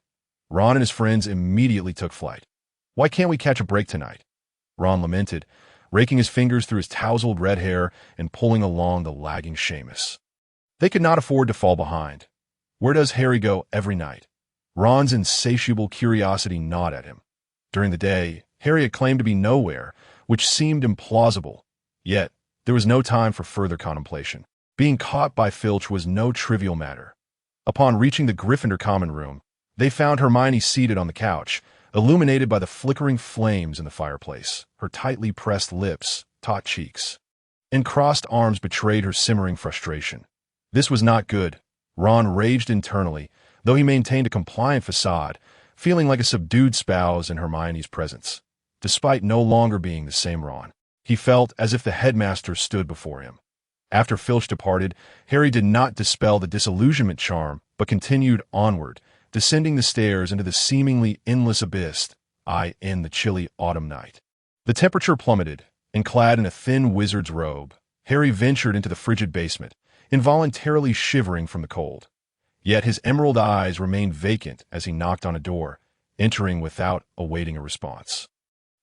Ron and his friends immediately took flight. "Why can't we catch a break tonight?" Ron lamented, raking his fingers through his tousled red hair and pulling along the lagging Seamus. They could not afford to fall behind. Where does Harry go every night? Ron's insatiable curiosity gnawed at him. During the day, Harry had claimed to be nowhere, which seemed implausible. Yet, there was no time for further contemplation. Being caught by Filch was no trivial matter. Upon reaching the Gryffindor common room, they found Hermione seated on the couch, illuminated by the flickering flames in the fireplace, her tightly pressed lips, taut cheeks, and crossed arms betrayed her simmering frustration. This was not good. Ron raged internally, though he maintained a compliant facade, feeling like a subdued spouse in Hermione's presence. Despite no longer being the same Ron, he felt as if the headmaster stood before him. After Filch departed, Harry did not dispel the disillusionment charm, but continued onward, descending the stairs into the seemingly endless abyss in the chilly autumn night. The temperature plummeted, and clad in a thin wizard's robe, Harry ventured into the frigid basement, involuntarily shivering from the cold. Yet his emerald eyes remained vacant as he knocked on a door, entering without awaiting a response.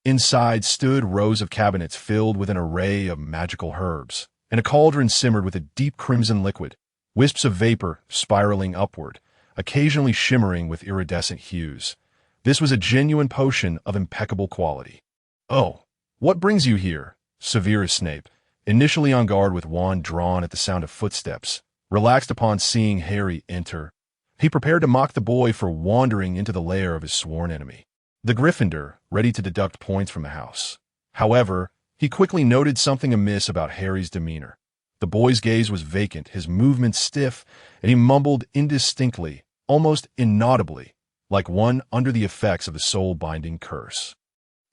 Inside stood rows of cabinets filled with an array of magical herbs, and a cauldron simmered with a deep crimson liquid, wisps of vapor spiraling upward, occasionally shimmering with iridescent hues. This was a genuine potion of impeccable quality. "Oh, what brings you here?" Severus Snape, initially on guard with wand drawn at the sound of footsteps, relaxed upon seeing Harry enter. He prepared to mock the boy for wandering into the lair of his sworn enemy, the Gryffindor, ready to deduct points from the house. However, he quickly noted something amiss about Harry's demeanor. The boy's gaze was vacant, his movements stiff, and he mumbled indistinctly, almost inaudibly, like one under the effects of a soul-binding curse.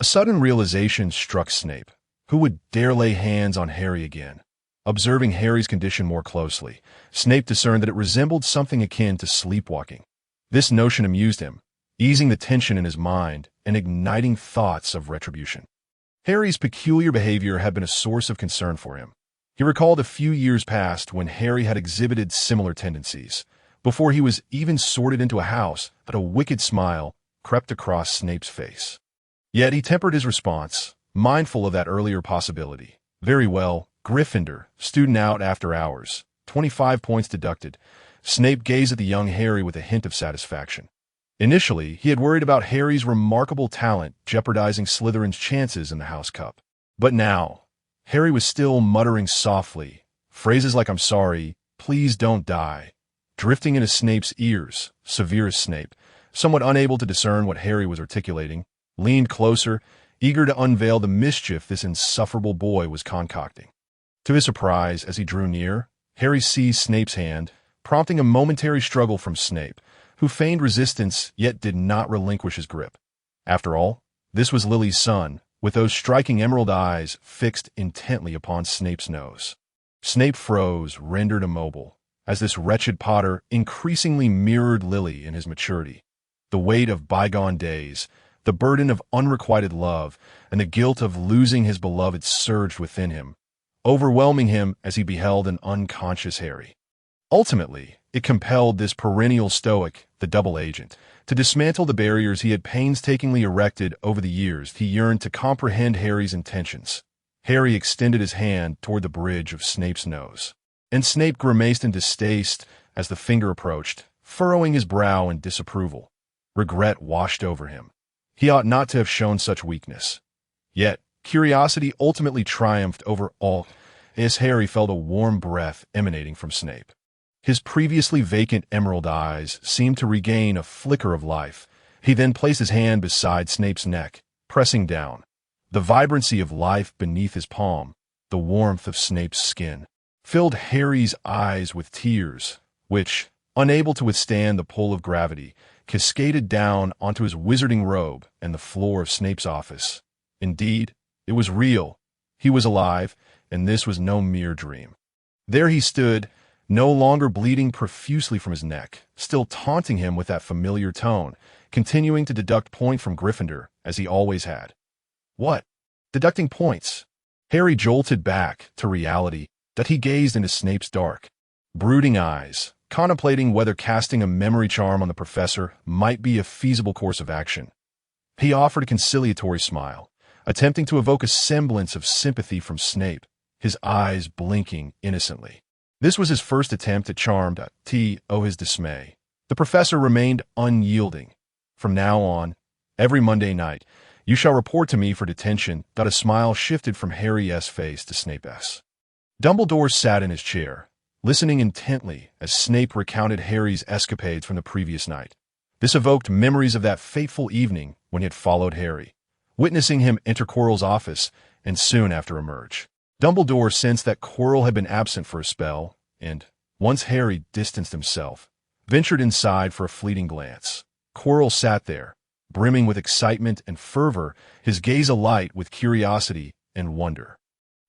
A sudden realization struck Snape. Who would dare lay hands on Harry again? Observing Harry's condition more closely, Snape discerned that it resembled something akin to sleepwalking. This notion amused him, easing the tension in his mind and igniting thoughts of retribution. Harry's peculiar behavior had been a source of concern for him. He recalled a few years past when Harry had exhibited similar tendencies. Before he was even sorted into a house, but a wicked smile crept across Snape's face. Yet he tempered his response, mindful of that earlier possibility. "Very well, Gryffindor, student out after hours. 25 points deducted." Snape gazed at the young Harry with a hint of satisfaction. Initially, he had worried about Harry's remarkable talent jeopardizing Slytherin's chances in the House Cup. But now, Harry was still muttering softly, phrases like "I'm sorry," "please don't die," drifting into Snape's ears. Severus Snape, somewhat unable to discern what Harry was articulating, leaned closer, eager to unveil the mischief this insufferable boy was concocting. To his surprise, as he drew near, Harry seized Snape's hand, prompting a momentary struggle from Snape, who feigned resistance yet did not relinquish his grip. After all, this was Lily's son, with those striking emerald eyes fixed intently upon Snape's nose. Snape froze, rendered immobile, as this wretched Potter increasingly mirrored Lily in his maturity. The weight of bygone days, the burden of unrequited love, and the guilt of losing his beloved surged within him, overwhelming him as he beheld an unconscious Harry. Ultimately, it compelled this perennial stoic, the double agent, to dismantle the barriers he had painstakingly erected over the years. He yearned to comprehend Harry's intentions. Harry extended his hand toward the bridge of Snape's nose, and Snape grimaced in distaste as the finger approached, furrowing his brow in disapproval. Regret washed over him. He ought not to have shown such weakness. Yet, curiosity ultimately triumphed over all, as Harry felt a warm breath emanating from Snape. His previously vacant emerald eyes seemed to regain a flicker of life. He then placed his hand beside Snape's neck, pressing down. The vibrancy of life beneath his palm, the warmth of Snape's skin, filled Harry's eyes with tears, which, unable to withstand the pull of gravity, cascaded down onto his wizarding robe and the floor of Snape's office. Indeed, it was real. He was alive, and this was no mere dream. There he stood, no longer bleeding profusely from his neck, still taunting him with that familiar tone, continuing to deduct point from Gryffindor, as he always had. What? Deducting points? Harry jolted back to reality that he gazed into Snape's dark, brooding eyes, contemplating whether casting a memory charm on the professor might be a feasible course of action. He offered a conciliatory smile, attempting to evoke a semblance of sympathy from Snape, his eyes blinking innocently. This was his first attempt at charm. His dismay. The professor remained unyielding. From now on, every Monday night, you shall report to me for detention. A smile shifted from Harry's face to Snape's. Dumbledore sat in his chair, listening intently as Snape recounted Harry's escapades from the previous night. This evoked memories of that fateful evening when he had followed Harry, witnessing him enter Quirrell's office and soon after emerge. Dumbledore sensed that Quirrell had been absent for a spell, and, once Harry distanced himself, ventured inside for a fleeting glance. Quirrell sat there, brimming with excitement and fervor, his gaze alight with curiosity and wonder.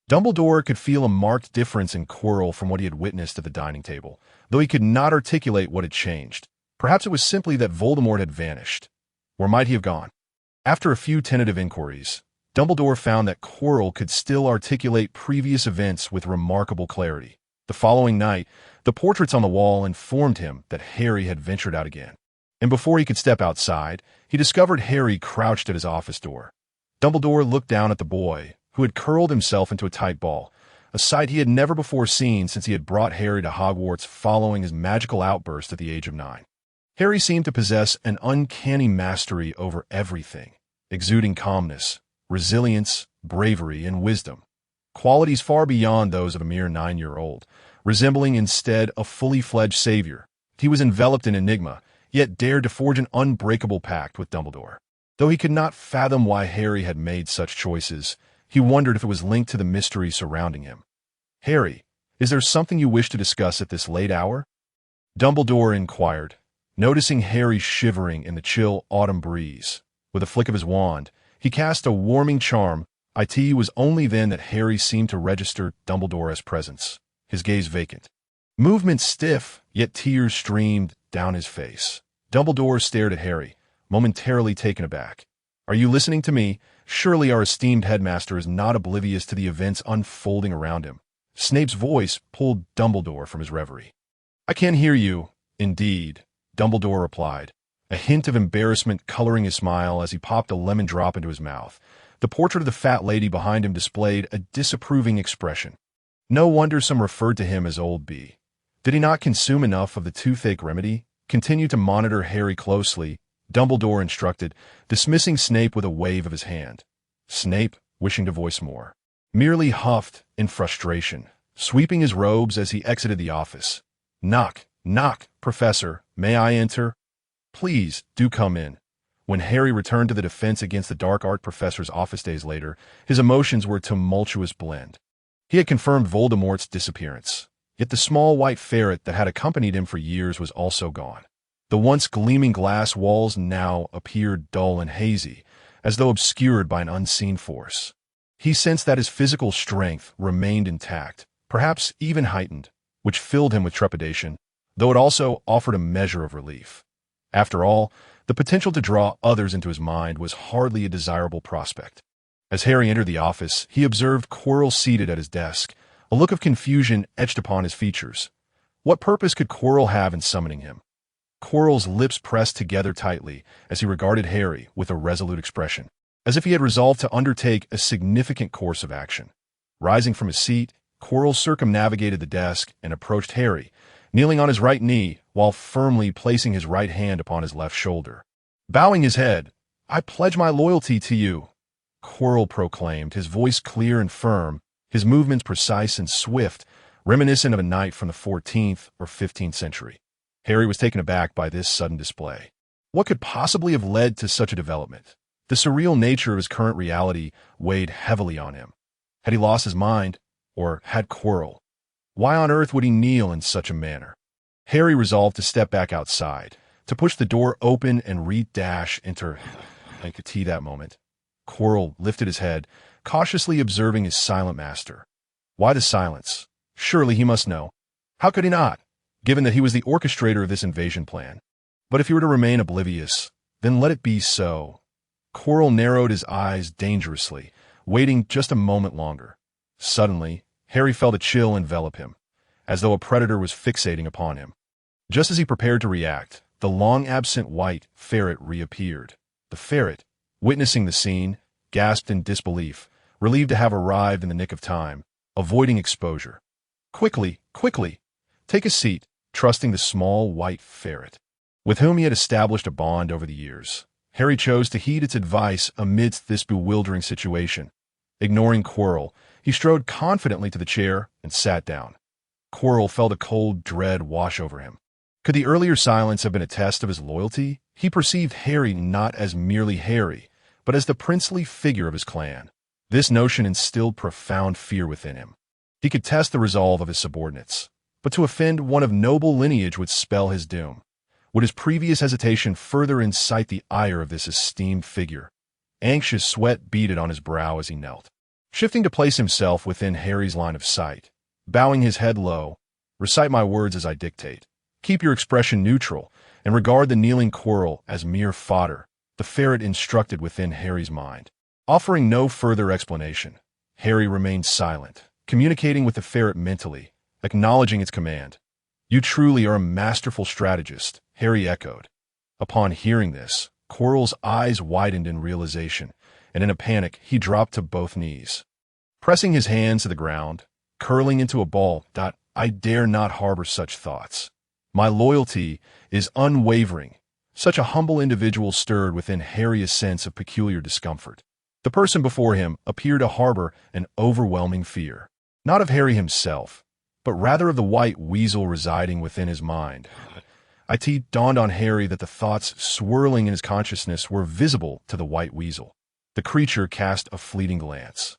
Dumbledore could feel a marked difference in Quirrell from what he had witnessed at the dining table, though he could not articulate what had changed. Perhaps it was simply that Voldemort had vanished. Where might he have gone? After a few tentative inquiries, Dumbledore found that Quirrell could still articulate previous events with remarkable clarity. The following night, the portraits on the wall informed him that Harry had ventured out again. And before he could step outside, he discovered Harry crouched at his office door. Dumbledore looked down at the boy, who had curled himself into a tight ball, a sight he had never before seen since he had brought Harry to Hogwarts following his magical outburst at the age of 9. Harry seemed to possess an uncanny mastery over everything, exuding calmness, resilience, bravery, and wisdom, qualities far beyond those of a mere 9-year-old, resembling instead a fully fledged savior. He was enveloped in enigma, yet dared to forge an unbreakable pact with Dumbledore. Though he could not fathom why Harry had made such choices, he wondered if it was linked to the mystery surrounding him. "Harry, is there something you wish to discuss at this late hour?" Dumbledore inquired, noticing Harry shivering in the chill autumn breeze. With a flick of his wand, he cast a warming charm. It was only then that Harry seemed to register Dumbledore's presence, his gaze vacant. Movement stiff, yet tears streamed down his face. Dumbledore stared at Harry, momentarily taken aback. "Are you listening to me? Surely our esteemed headmaster is not oblivious to the events unfolding around him." Snape's voice pulled Dumbledore from his reverie. "I can't hear you." "Indeed," Dumbledore replied, a hint of embarrassment coloring his smile as he popped a lemon drop into his mouth. The portrait of the fat lady behind him displayed a disapproving expression. No wonder some referred to him as Old B. Did he not consume enough of the toothache remedy? Continue to monitor Harry closely, Dumbledore instructed, dismissing Snape with a wave of his hand. Snape, wishing to voice more, merely huffed in frustration, sweeping his robes as he exited the office. "Knock, knock, Professor, may I enter?" "Please, do come in." When Harry returned to the defense against the dark art professor's office days later, his emotions were a tumultuous blend. He had confirmed Voldemort's disappearance, yet the small white ferret that had accompanied him for years was also gone. The once gleaming glass walls now appeared dull and hazy, as though obscured by an unseen force. He sensed that his physical strength remained intact, perhaps even heightened, which filled him with trepidation, though it also offered a measure of relief. After all, the potential to draw others into his mind was hardly a desirable prospect. As Harry entered the office, he observed Quirrell seated at his desk, a look of confusion etched upon his features. What purpose could Quirrell have in summoning him? Quirrell's lips pressed together tightly as he regarded Harry with a resolute expression, as if he had resolved to undertake a significant course of action. Rising from his seat, Quirrell circumnavigated the desk and approached Harry, kneeling on his right knee while firmly placing his right hand upon his left shoulder. Bowing his head, "I pledge my loyalty to you," Quirrell proclaimed, his voice clear and firm, his movements precise and swift, reminiscent of a knight from the 14th or 15th century. Harry was taken aback by this sudden display. What could possibly have led to such a development? The surreal nature of his current reality weighed heavily on him. Had he lost his mind, or had Quirrell? Why on earth would he kneel in such a manner? Harry resolved to step back outside, to push the door open and re-enter. I could see that moment. Quirrell lifted his head, cautiously observing his silent master. Why the silence? Surely he must know. How could he not, given that he was the orchestrator of this invasion plan? But if he were to remain oblivious, then let it be so. Quirrell narrowed his eyes dangerously, waiting just a moment longer. Suddenly, Harry felt a chill envelop him, as though a predator was fixating upon him. Just as he prepared to react, the long-absent white ferret reappeared. The ferret, witnessing the scene, gasped in disbelief, relieved to have arrived in the nick of time, avoiding exposure. Quickly, quickly! Take a seat, trusting the small white ferret, with whom he had established a bond over the years. Harry chose to heed its advice amidst this bewildering situation. Ignoring Quirrell, he strode confidently to the chair and sat down. Quirrell felt a cold dread wash over him. Could the earlier silence have been a test of his loyalty? He perceived Harry not as merely Harry, but as the princely figure of his clan. This notion instilled profound fear within him. He could test the resolve of his subordinates, but to offend one of noble lineage would spell his doom. Would his previous hesitation further incite the ire of this esteemed figure? Anxious sweat beaded on his brow as he knelt, shifting to place himself within Harry's line of sight. Bowing his head low, recite my words as I dictate. Keep your expression neutral, and regard the kneeling Quirrell as mere fodder, the ferret instructed within Harry's mind. Offering no further explanation, Harry remained silent, communicating with the ferret mentally, acknowledging its command. You truly are a masterful strategist, Harry echoed. Upon hearing this, Quirrell's eyes widened in realization, and in a panic he dropped to both knees. Pressing his hands to the ground, curling into a ball, I dare not harbor such thoughts. My loyalty is unwavering. Such a humble individual stirred within Harry a sense of peculiar discomfort. The person before him appeared to harbor an overwhelming fear, not of Harry himself, but rather of the white weasel residing within his mind. It dawned on Harry that the thoughts swirling in his consciousness were visible to the white weasel. The creature cast a fleeting glance,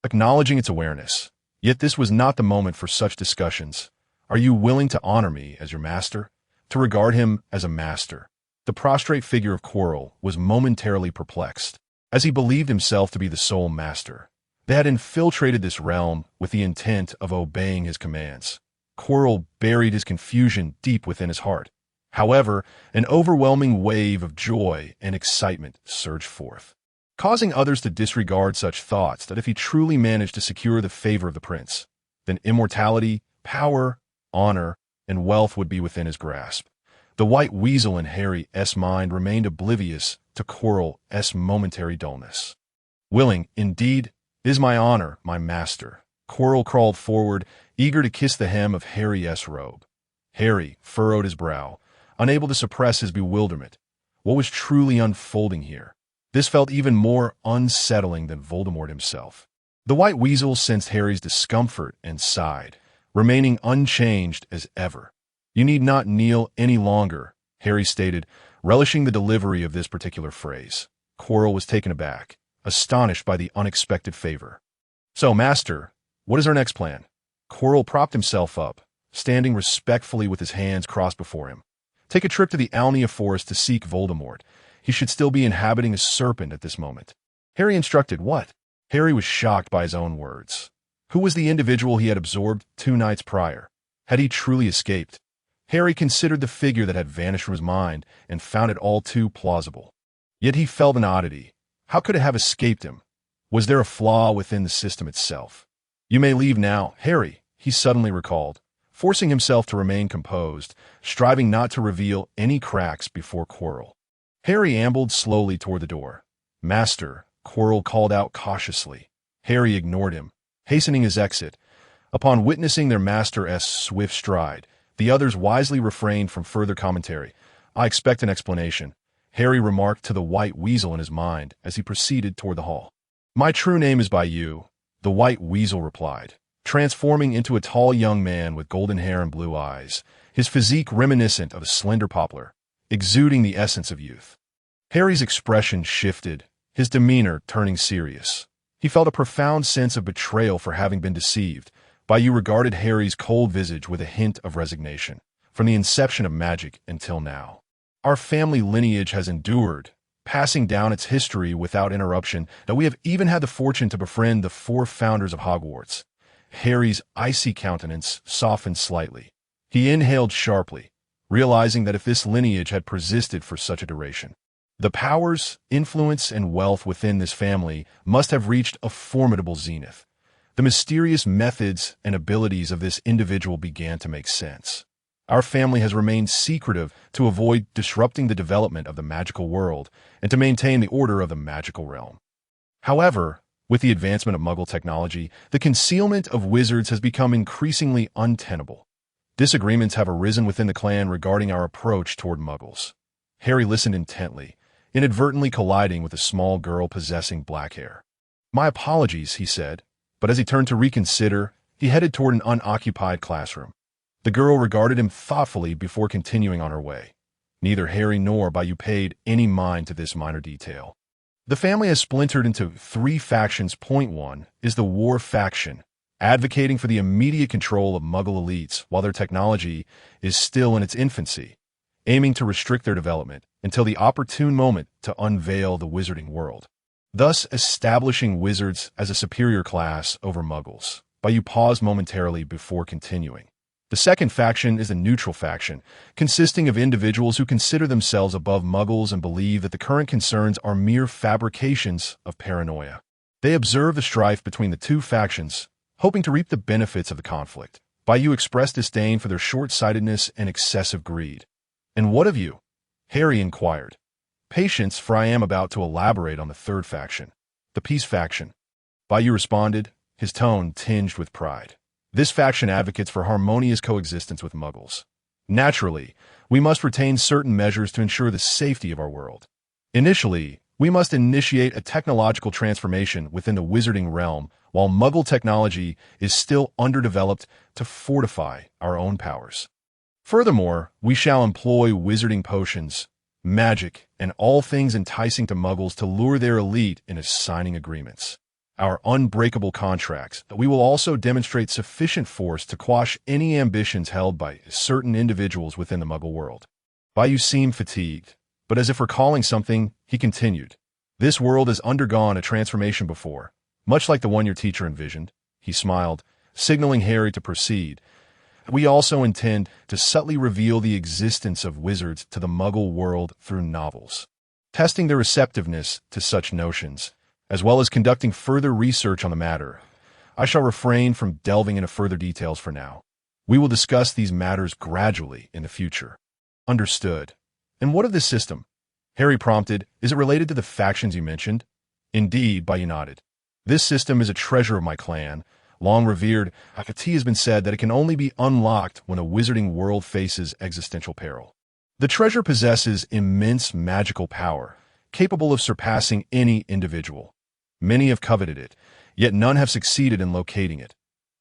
acknowledging its awareness. Yet this was not the moment for such discussions. Are you willing to honor me as your master? To regard him as a master? The prostrate figure of Quirrell was momentarily perplexed, as he believed himself to be the sole master. They had infiltrated this realm with the intent of obeying his commands. Quirrell buried his confusion deep within his heart. However, an overwhelming wave of joy and excitement surged forth, causing others to disregard such thoughts that if he truly managed to secure the favor of the prince, then immortality, power, honor, and wealth would be within his grasp. The white weasel in Harry's mind remained oblivious to Quirrell's momentary dullness. Willing, indeed, is my honor, my master. Quirrell crawled forward, eager to kiss the hem of Harry's robe. Harry furrowed his brow, unable to suppress his bewilderment. What was truly unfolding here? This felt even more unsettling than Voldemort himself. The white weasel sensed Harry's discomfort and sighed, remaining unchanged as ever. You need not kneel any longer, Harry stated, relishing the delivery of this particular phrase. Quirrell was taken aback, astonished by the unexpected favor. So, master, what is our next plan? Quirrell propped himself up, standing respectfully with his hands crossed before him. Take a trip to the Alnia Forest to seek Voldemort. He should still be inhabiting a serpent at this moment. Harry instructed what? Harry was shocked by his own words. Who was the individual he had absorbed 2 nights prior? Had he truly escaped? Harry considered the figure that had vanished from his mind and found it all too plausible. Yet he felt an oddity. How could it have escaped him? Was there a flaw within the system itself? You may leave now, Harry, he suddenly recalled, forcing himself to remain composed, striving not to reveal any cracks before Quirrell. Harry ambled slowly toward the door. Master, Quirrell called out cautiously. Harry ignored him, hastening his exit. Upon witnessing their master's swift stride, the others wisely refrained from further commentary. I expect an explanation, Harry remarked to the white weasel in his mind as he proceeded toward the hall. My true name is by you, the white weasel replied, transforming into a tall young man with golden hair and blue eyes, his physique reminiscent of a slender poplar, exuding the essence of youth. Harry's expression shifted, his demeanor turning serious. He felt a profound sense of betrayal for having been deceived. By you regarded Harry's cold visage with a hint of resignation. from the inception of magic until now. Our family lineage has endured, passing down its history without interruption, that we have even had the fortune to befriend the 4 founders of Hogwarts. Harry's icy countenance softened slightly. He inhaled sharply, realizing that if this lineage had persisted for such a duration, the powers, influence, and wealth within this family must have reached a formidable zenith. The mysterious methods and abilities of this individual began to make sense. Our family has remained secretive to avoid disrupting the development of the magical world and to maintain the order of the magical realm. However, with the advancement of Muggle technology, the concealment of wizards has become increasingly untenable. Disagreements have arisen within the clan regarding our approach toward Muggles. Harry listened intently, inadvertently colliding with a small girl possessing black hair. "My apologies," he said, but as he turned to reconsider, he headed toward an unoccupied classroom. The girl regarded him thoughtfully before continuing on her way. Neither Harry nor Bayou paid any mind to this minor detail. The family has splintered into 3 factions. Point 1 is the War faction, advocating for the immediate control of Muggle elites while their technology is still in its infancy, aiming to restrict their development until the opportune moment to unveil the wizarding world, thus establishing wizards as a superior class over Muggles. Bayou paused momentarily before continuing. The second faction is the neutral faction, consisting of individuals who consider themselves above Muggles and believe that the current concerns are mere fabrications of paranoia. They observe the strife between the 2 factions, hoping to reap the benefits of the conflict. Bayou expressed disdain for their short-sightedness and excessive greed. "And what of you?" Harry inquired. "Patience, for I am about to elaborate on the third faction, the peace faction." Bayou responded, his tone tinged with pride. "This faction advocates for harmonious coexistence with Muggles. Naturally, we must retain certain measures to ensure the safety of our world. Initially, we must initiate a technological transformation within the wizarding realm while Muggle technology is still underdeveloped to fortify our own powers. Furthermore, we shall employ wizarding potions, magic, and all things enticing to Muggles to lure their elite into signing agreements. Our unbreakable contracts, we will also demonstrate sufficient force to quash any ambitions held by certain individuals within the Muggle world." Bayou seemed fatigued, but as if recalling something, he continued. "This world has undergone a transformation before, much like the one your teacher envisioned." He smiled, signaling Harry to proceed. "We also intend to subtly reveal the existence of wizards to the Muggle world through novels, testing their receptiveness to such notions, as well as conducting further research on the matter. I shall refrain from delving into further details for now. We will discuss these matters gradually in the future." "Understood. And what of this system?" Harry prompted. "Is it related to the factions you mentioned?" "Indeed," Bayou nodded. "This system is a treasure of my clan, long revered. It has been said that it can only be unlocked when a wizarding world faces existential peril. The treasure possesses immense magical power, capable of surpassing any individual. Many have coveted it, yet none have succeeded in locating it.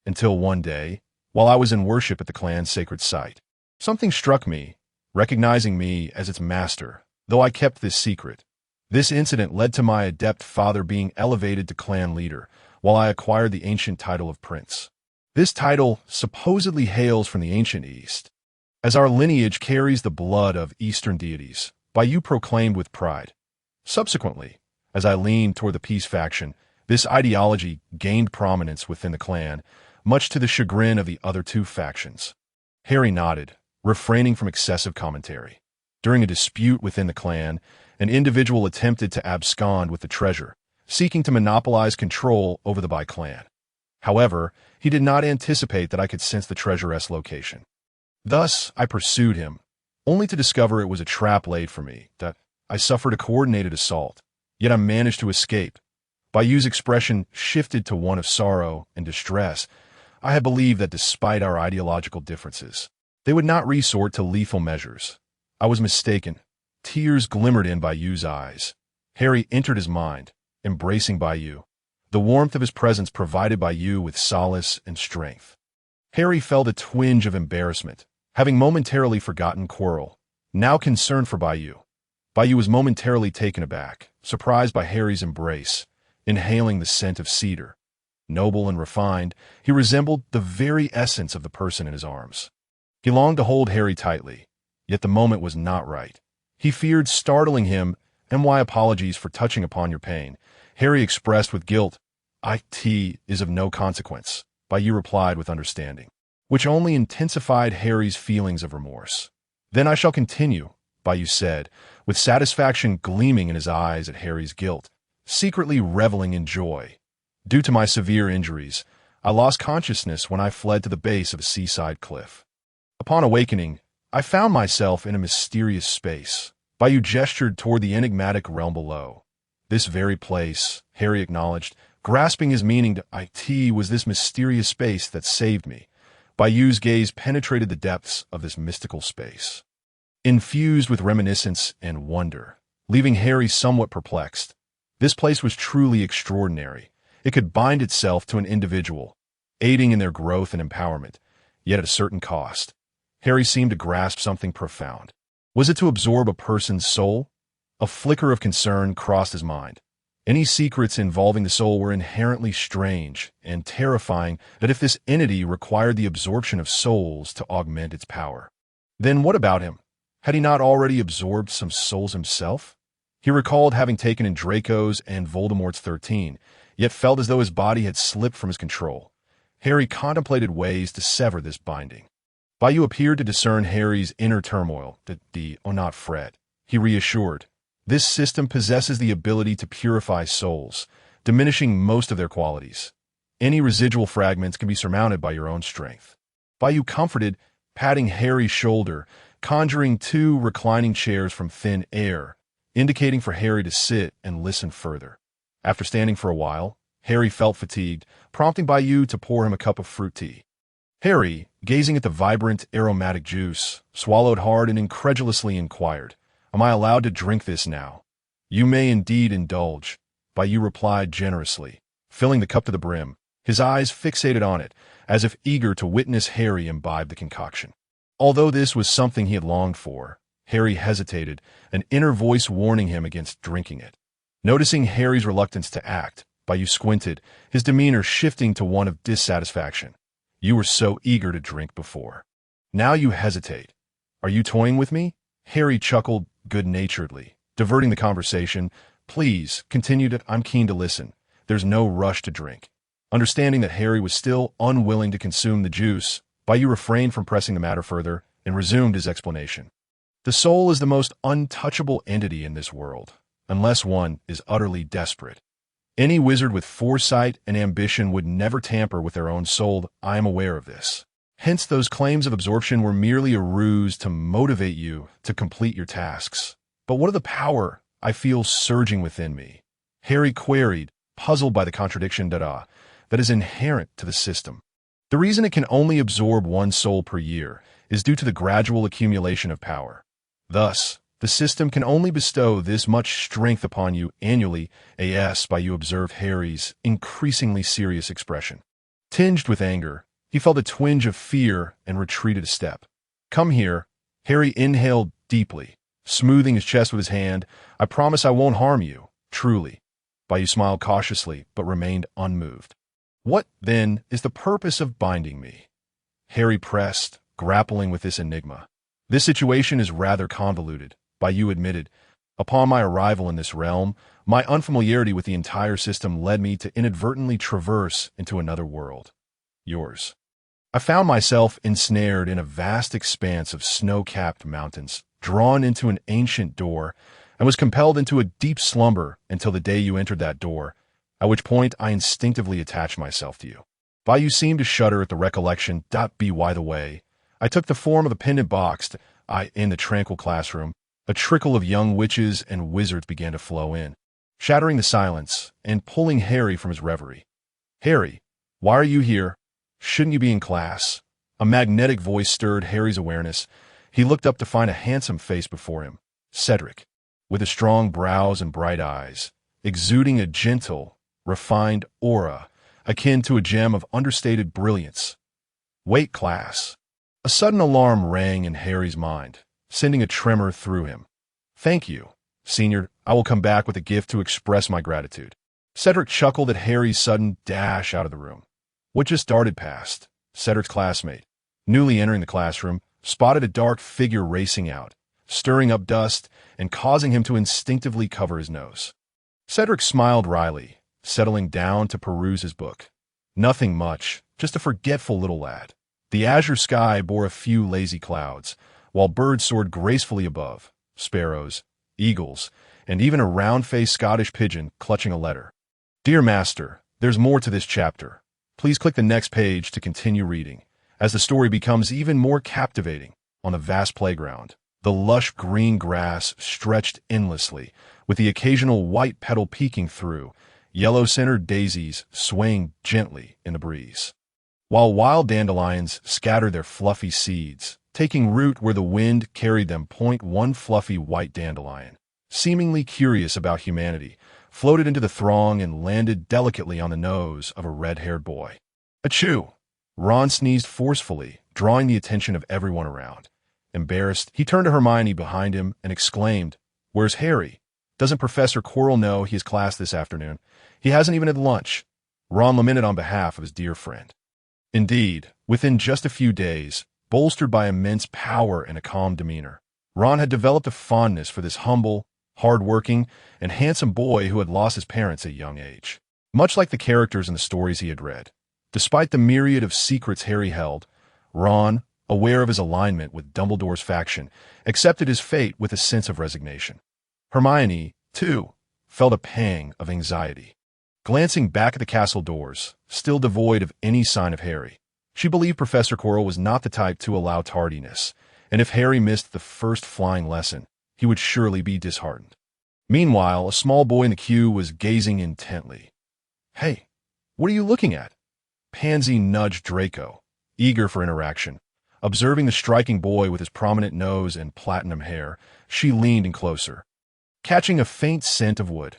Until one day, while I was in worship at the clan's sacred site, something struck me, recognizing me as its master, though I kept this secret. This incident led to my adept father being elevated to clan leader, while I acquired the ancient title of prince. This title supposedly hails from the ancient East, as our lineage carries the blood of Eastern deities, Bayou proclaimed with pride. Subsequently, as I leaned toward the peace faction, this ideology gained prominence within the clan, much to the chagrin of the other 2 factions." Harry nodded, refraining from excessive commentary. During a dispute within the clan, an individual attempted to abscond with the treasure, seeking to monopolize control over the Bai clan. However, he did not anticipate that I could sense the treasure's location. Thus, I pursued him, only to discover it was a trap laid for me, that I suffered a coordinated assault. Yet I managed to escape. Bayou's expression shifted to one of sorrow and distress. I had believed that despite our ideological differences, they would not resort to lethal measures. I was mistaken. Tears glimmered in Bayou's eyes. Harry entered his mind, embracing Bayou. The warmth of his presence provided Bayou with solace and strength. Harry felt a twinge of embarrassment, having momentarily forgotten Quirrell, now concerned for Bayou. Bayou was momentarily taken aback, surprised by Harry's embrace, inhaling the scent of cedar. Noble and refined, he resembled the very essence of the person in his arms. He longed to hold Harry tightly, yet the moment was not right. He feared startling him, and why apologies for touching upon your pain. Harry expressed with guilt, "It is of no consequence," Bayou replied with understanding, which only intensified Harry's feelings of remorse. "Then I shall continue," Bayou said, with satisfaction gleaming in his eyes at Harry's guilt, secretly reveling in joy. "Due to my severe injuries, I lost consciousness when I fled to the base of a seaside cliff. Upon awakening, I found myself in a mysterious space." Bayou gestured toward the enigmatic realm below. "This very place," Harry acknowledged, grasping his meaning to "It was this mysterious space that saved me." Bayou's gaze penetrated the depths of this mystical space, infused with reminiscence and wonder, leaving Harry somewhat perplexed. This place was truly extraordinary. It could bind itself to an individual, aiding in their growth and empowerment, yet at a certain cost. Harry seemed to grasp something profound. Was it to absorb a person's soul? A flicker of concern crossed his mind. Any secrets involving the soul were inherently strange and terrifying, that if this entity required the absorption of souls to augment its power. Then what about him? Had he not already absorbed some souls himself? He recalled having taken in Draco's and Voldemort's 13, yet felt as though his body had slipped from his control. Harry contemplated ways to sever this binding. Bayou appeared to discern Harry's inner turmoil. "Oh, not fret," he reassured. "This system possesses the ability to purify souls, diminishing most of their qualities. Any residual fragments can be surmounted by your own strength." Bayou comforted, patting Harry's shoulder, conjuring 2 reclining chairs from thin air, indicating for Harry to sit and listen further. After standing for a while, Harry felt fatigued, prompting Bayou to pour him a cup of fruit tea. Harry, gazing at the vibrant, aromatic juice, swallowed hard and incredulously inquired, "Am I allowed to drink this now?" "You may indeed indulge," Bayou replied generously, filling the cup to the brim, his eyes fixated on it, as if eager to witness Harry imbibe the concoction. Although this was something he had longed for, Harry hesitated, an inner voice warning him against drinking it. Noticing Harry's reluctance to act, Bayou squinted, his demeanor shifting to one of dissatisfaction. "You were so eager to drink before. Now you hesitate. Are you toying with me?" Harry chuckled good-naturedly, diverting the conversation. "Please, continued, I'm keen to listen. There's no rush to drink." Understanding that Harry was still unwilling to consume the juice, Bayou refrained from pressing the matter further and resumed his explanation. "The soul is the most untouchable entity in this world, unless one is utterly desperate. Any wizard with foresight and ambition would never tamper with their own soul. I am aware of this. Hence, those claims of absorption were merely a ruse to motivate you to complete your tasks. But what of the power I feel surging within me?" Harry queried, puzzled by the contradiction that is inherent to the system. "The reason it can only absorb 1 soul per year is due to the gradual accumulation of power. Thus, the system can only bestow this much strength upon you annually." Bayou observed Harry's increasingly serious expression. Tinged with anger, he felt a twinge of fear and retreated a step. "Come here." Harry inhaled deeply, smoothing his chest with his hand. "I promise I won't harm you, truly." Bayou smiled cautiously, but remained unmoved. "What, then, is the purpose of binding me?" Harry pressed, grappling with this enigma. "This situation is rather convoluted," Bayou admitted. "Upon my arrival in this realm, my unfamiliarity with the entire system led me to inadvertently traverse into another world. Yours. I found myself ensnared in a vast expanse of snow-capped mountains, drawn into an ancient door, and was compelled into a deep slumber until the day you entered that door, at which point I instinctively attached myself to you." Bayou seemed to shudder at the recollection. By the way, I took the form of a pendant box. In the tranquil classroom, a trickle of young witches and wizards began to flow in, shattering the silence and pulling Harry from his reverie. "Harry, why are you here? Shouldn't you be in class?" A magnetic voice stirred Harry's awareness. He looked up to find a handsome face before him, Cedric, with his strong brows and bright eyes, exuding a gentle, refined aura akin to a gem of understated brilliance. "Wait, class." A sudden alarm rang in Harry's mind, sending a tremor through him. "Thank you, Senior. I will come back with a gift to express my gratitude." Cedric chuckled at Harry's sudden dash out of the room. "What just darted past?" Cedric's classmate, newly entering the classroom, spotted a dark figure racing out, stirring up dust and causing him to instinctively cover his nose. Cedric smiled wryly, settling down to peruse his book. Nothing much, just a forgetful little lad. The azure sky bore a few lazy clouds, while birds soared gracefully above, sparrows, eagles, and even a round-faced Scottish pigeon clutching a letter. Dear Master, there's more to this chapter. Please click the next page to continue reading, as the story becomes even more captivating. On a vast playground, the lush green grass stretched endlessly, with the occasional white petal peeking through, yellow-centered daisies swaying gently in the breeze, while wild dandelions scattered their fluffy seeds, taking root where the wind carried them. One fluffy white dandelion, seemingly curious about humanity, floated into the throng and landed delicately on the nose of a red-haired boy. Achoo! Ron sneezed forcefully, drawing the attention of everyone around. Embarrassed, he turned to Hermione behind him and exclaimed, "Where's Harry? Doesn't Professor Quirrell know he has class this afternoon? He hasn't even had lunch." Ron lamented on behalf of his dear friend. Indeed, within just a few days, bolstered by immense power and a calm demeanor, Ron had developed a fondness for this humble, hard-working, and handsome boy who had lost his parents at a young age. Much like the characters in the stories he had read, despite the myriad of secrets Harry held, Ron, aware of his alignment with Dumbledore's faction, accepted his fate with a sense of resignation. Hermione, too, felt a pang of anxiety. Glancing back at the castle doors, still devoid of any sign of Harry, she believed Professor Quirrell was not the type to allow tardiness, and if Harry missed the first flying lesson, he would surely be disheartened. Meanwhile, a small boy in the queue was gazing intently. "Hey, what are you looking at?" Pansy nudged Draco, eager for interaction. Observing the striking boy with his prominent nose and platinum hair, she leaned in closer, catching a faint scent of wood.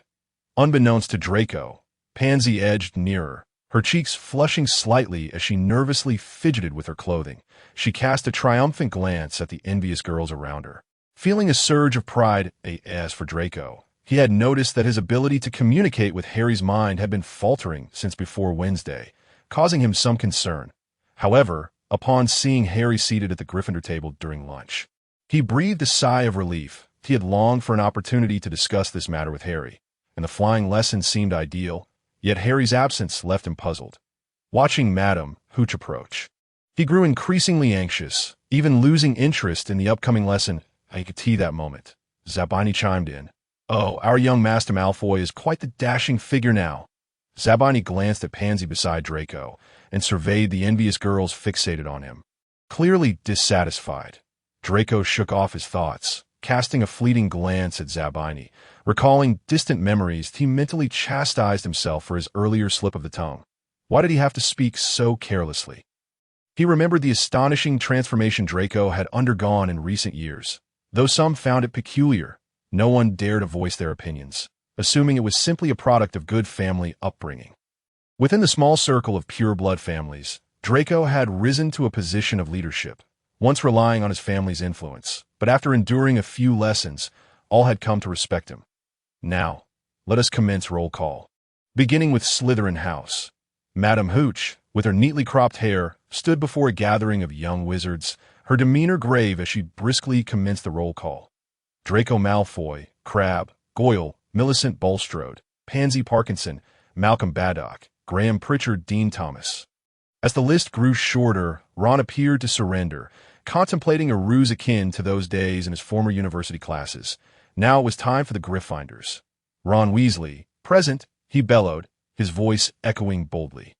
Unbeknownst to Draco, Pansy edged nearer, her cheeks flushing slightly as she nervously fidgeted with her clothing. She cast a triumphant glance at the envious girls around her. Feeling a surge of pride, as for Draco, he had noticed that his ability to communicate with Harry's mind had been faltering since before Wednesday, causing him some concern. However, upon seeing Harry seated at the Gryffindor table during lunch, he breathed a sigh of relief. He had longed for an opportunity to discuss this matter with Harry, and the flying lesson seemed ideal, yet Harry's absence left him puzzled. Watching Madame Hooch approach, he grew increasingly anxious, even losing interest in the upcoming lesson. "I could see that moment," Zabini chimed in. "Oh, our young Master Malfoy is quite the dashing figure now." Zabini glanced at Pansy beside Draco and surveyed the envious girls fixated on him. Clearly dissatisfied, Draco shook off his thoughts, casting a fleeting glance at Zabini. Recalling distant memories, he mentally chastised himself for his earlier slip of the tongue. Why did he have to speak so carelessly? He remembered the astonishing transformation Draco had undergone in recent years. Though some found it peculiar, no one dared to voice their opinions, assuming it was simply a product of good family upbringing. Within the small circle of pure-blood families, Draco had risen to a position of leadership, once relying on his family's influence, but after enduring a few lessons, all had come to respect him. Now, let us commence roll call. Beginning with Slytherin House. Madame Hooch, with her neatly cropped hair, stood before a gathering of young wizards, her demeanor grave as she briskly commenced the roll call. Draco Malfoy, Crabbe, Goyle, Millicent Bulstrode, Pansy Parkinson, Malcolm Baddock, Graham Pritchard, Dean Thomas. As the list grew shorter, Ron appeared to surrender, contemplating a ruse akin to those days in his former university classes. Now it was time for the Gryffindors. "Ron Weasley, present," he bellowed, his voice echoing boldly.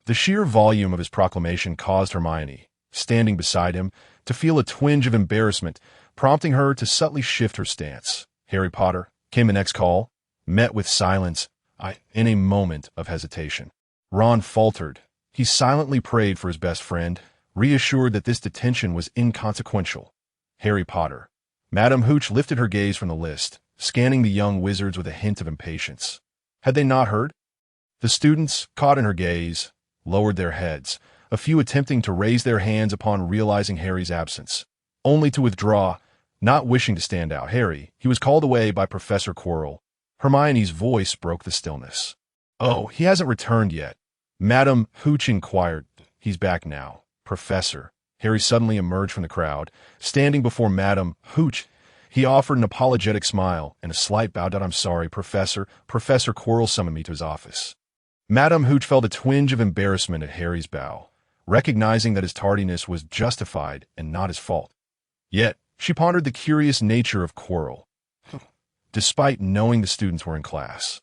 The sheer volume of his proclamation caused Hermione, standing beside him, to feel a twinge of embarrassment, prompting her to subtly shift her stance. "Harry Potter," came the next call, met with silence, in a moment of hesitation. Ron faltered. He silently prayed for his best friend, reassured that this detention was inconsequential. "Harry Potter." Madame Hooch lifted her gaze from the list, scanning the young wizards with a hint of impatience. Had they not heard? The students, caught in her gaze, lowered their heads, a few attempting to raise their hands upon realizing Harry's absence, only to withdraw, not wishing to stand out. "Harry," he was called away by Professor Quirrell. Hermione's voice broke the stillness. "Oh, he hasn't returned yet." Madame Hooch inquired. "He's back now, Professor," Harry suddenly emerged from the crowd, standing before Madame Hooch. He offered an apologetic smile and a slight bow. "I'm sorry, Professor. Professor Quirrell summoned me to his office." Madame Hooch felt a twinge of embarrassment at Harry's bow, recognizing that his tardiness was justified and not his fault. Yet, she pondered the curious nature of Quirrell, despite knowing the students were in class,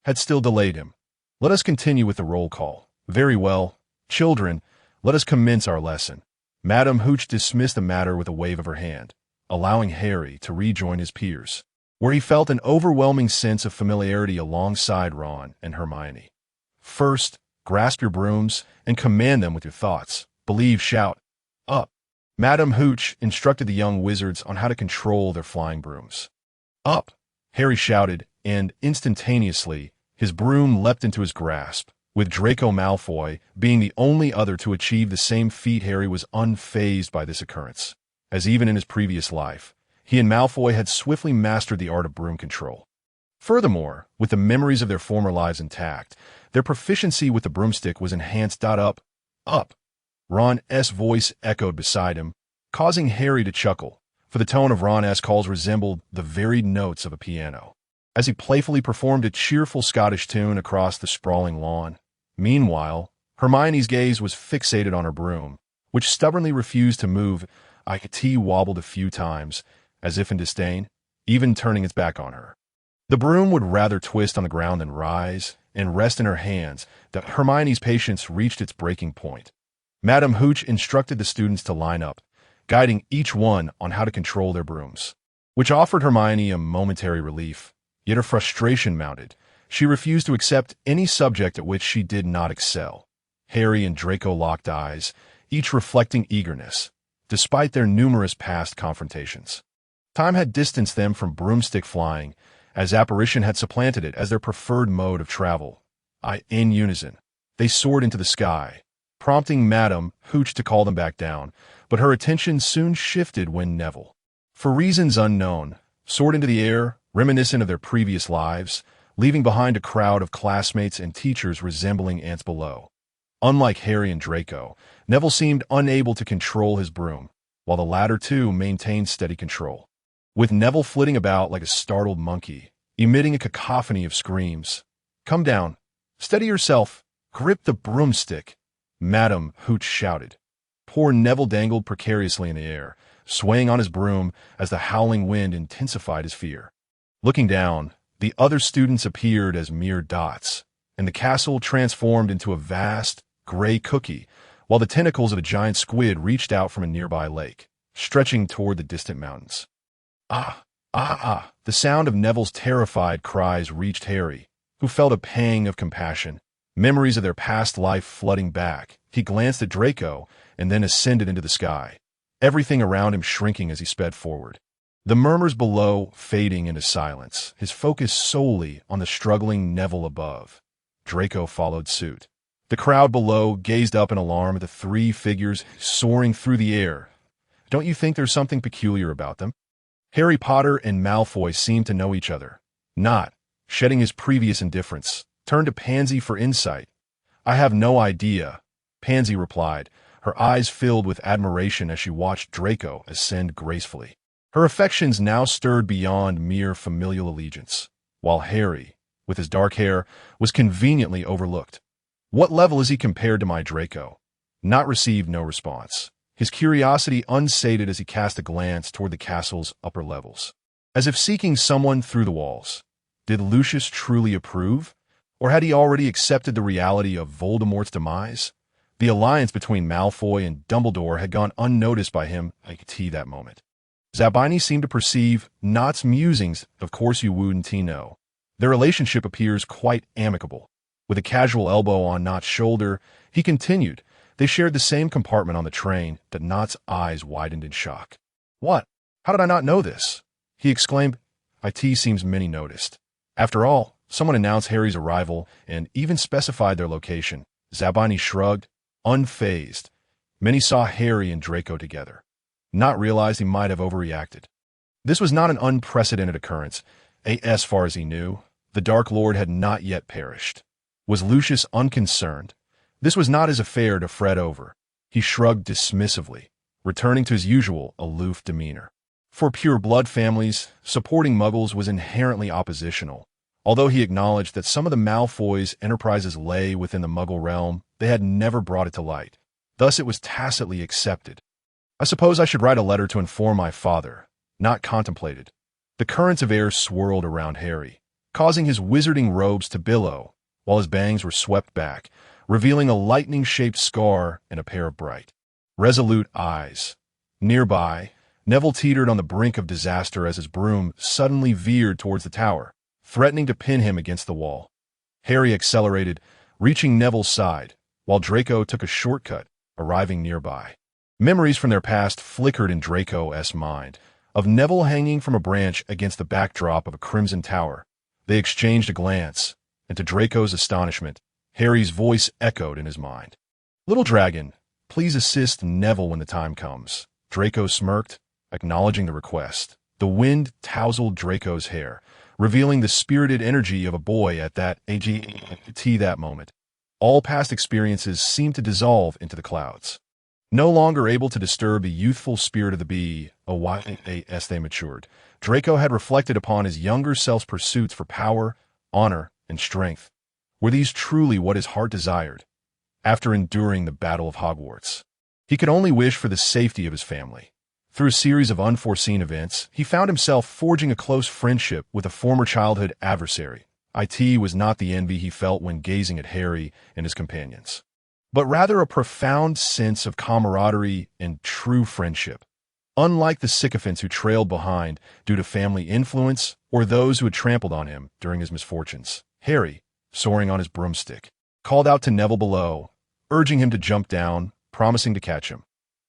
had still delayed him. "Let us continue with the roll call." "Very well. Children, let us commence our lesson." Madame Hooch dismissed the matter with a wave of her hand, allowing Harry to rejoin his peers, where he felt an overwhelming sense of familiarity alongside Ron and Hermione. "First, grasp your brooms and command them with your thoughts. Believe, shout, up." Madame Hooch instructed the young wizards on how to control their flying brooms. "Up!" Harry shouted, and instantaneously, his broom leapt into his grasp. With Draco Malfoy being the only other to achieve the same feat, Harry was unfazed by this occurrence, as even in his previous life, he and Malfoy had swiftly mastered the art of broom control. Furthermore, with the memories of their former lives intact, their proficiency with the broomstick was enhanced. Up, up. Ron's voice echoed beside him, causing Harry to chuckle, for the tone of Ron's calls resembled the varied notes of a piano, as he playfully performed a cheerful Scottish tune across the sprawling lawn. Meanwhile, Hermione's gaze was fixated on her broom, which stubbornly refused to move. It wobbled a few times, as if in disdain, even turning its back on her. The broom would rather twist on the ground than rise and rest in her hands. That Hermione's patience reached its breaking point. Madame Hooch instructed the students to line up, guiding each one on how to control their brooms, which offered Hermione a momentary relief. Yet her frustration mounted. She refused to accept any subject at which she did not excel. Harry and Draco locked eyes, each reflecting eagerness, despite their numerous past confrontations. Time had distanced them from broomstick flying, as apparition had supplanted it as their preferred mode of travel. In unison, they soared into the sky, prompting Madame Hooch to call them back down, but her attention soon shifted when Neville, for reasons unknown, soared into the air, reminiscent of their previous lives, leaving behind a crowd of classmates and teachers resembling ants below. Unlike Harry and Draco, Neville seemed unable to control his broom, while the latter two maintained steady control, with Neville flitting about like a startled monkey, emitting a cacophony of screams. "Come down. Steady yourself. Grip the broomstick," Madame Hooch shouted. Poor Neville dangled precariously in the air, swaying on his broom as the howling wind intensified his fear. Looking down, the other students appeared as mere dots, and the castle transformed into a vast, gray cookie, while the tentacles of a giant squid reached out from a nearby lake, stretching toward the distant mountains. "Ah, ah, ah!" The sound of Neville's terrified cries reached Harry, who felt a pang of compassion, memories of their past life flooding back. He glanced at Draco and then ascended into the sky, everything around him shrinking as he sped forward. The murmurs below fading into silence, his focus solely on the struggling Neville above. Draco followed suit. The crowd below gazed up in alarm at the three figures soaring through the air. "Don't you think there's something peculiar about them?" Harry Potter and Malfoy seemed to know each other. Not, shedding his previous indifference, turned to Pansy for insight. "I have no idea," Pansy replied, her eyes filled with admiration as she watched Draco ascend gracefully. Her affections now stirred beyond mere familial allegiance, while Harry, with his dark hair, was conveniently overlooked. "What level is he compared to my Draco?" Not received no response, his curiosity unsated as he cast a glance toward the castle's upper levels, as if seeking someone through the walls. Did Lucius truly approve, or had he already accepted the reality of Voldemort's demise? The alliance between Malfoy and Dumbledore had gone unnoticed by him at that moment. Zabini seemed to perceive Knott's musings. "Of course you wouldn't know. Their relationship appears quite amicable." With a casual elbow on Knott's shoulder, he continued, "They shared the same compartment on the train." That Knott's eyes widened in shock. "What? How did I not know this?" he exclaimed. "It seems many noticed. After all, someone announced Harry's arrival and even specified their location." Zabini shrugged, unfazed. Many saw Harry and Draco together, not realized he might have overreacted. This was not an unprecedented occurrence. As far as he knew, the Dark Lord had not yet perished. Was Lucius unconcerned? This was not his affair to fret over. He shrugged dismissively. returning to his usual aloof demeanor. For pure-blood families, supporting Muggles was inherently oppositional. Although he acknowledged that some of the Malfoys' enterprises lay within the Muggle realm, they had never brought it to light. Thus it was tacitly accepted. I suppose I should write a letter to inform my father, not contemplated. The currents of air swirled around Harry, causing his wizarding robes to billow, while his bangs were swept back, revealing a lightning-shaped scar and a pair of bright, resolute eyes. Nearby, Neville teetered on the brink of disaster as his broom suddenly veered towards the tower, threatening to pin him against the wall. Harry accelerated, reaching Neville's side, while Draco took a shortcut, arriving nearby. Memories from their past flickered in Draco's mind, of Neville hanging from a branch against the backdrop of a crimson tower. They exchanged a glance, and to Draco's astonishment, Harry's voice echoed in his mind. "Little dragon, please assist Neville when the time comes." Draco smirked, acknowledging the request. The wind tousled Draco's hair, revealing the spirited energy of a boy at that moment. All past experiences seemed to dissolve into the clouds. No longer able to disturb the youthful spirit of the bee, as they matured, Draco had reflected upon his younger self's pursuits for power, honor, and strength. Were these truly what his heart desired? After enduring the Battle of Hogwarts, he could only wish for the safety of his family. Through a series of unforeseen events, he found himself forging a close friendship with a former childhood adversary. It was not the envy he felt when gazing at Harry and his companions, but rather a profound sense of camaraderie and true friendship. Unlike the sycophants who trailed behind due to family influence or those who had trampled on him during his misfortunes, Harry, soaring on his broomstick, called out to Neville below, urging him to jump down, promising to catch him.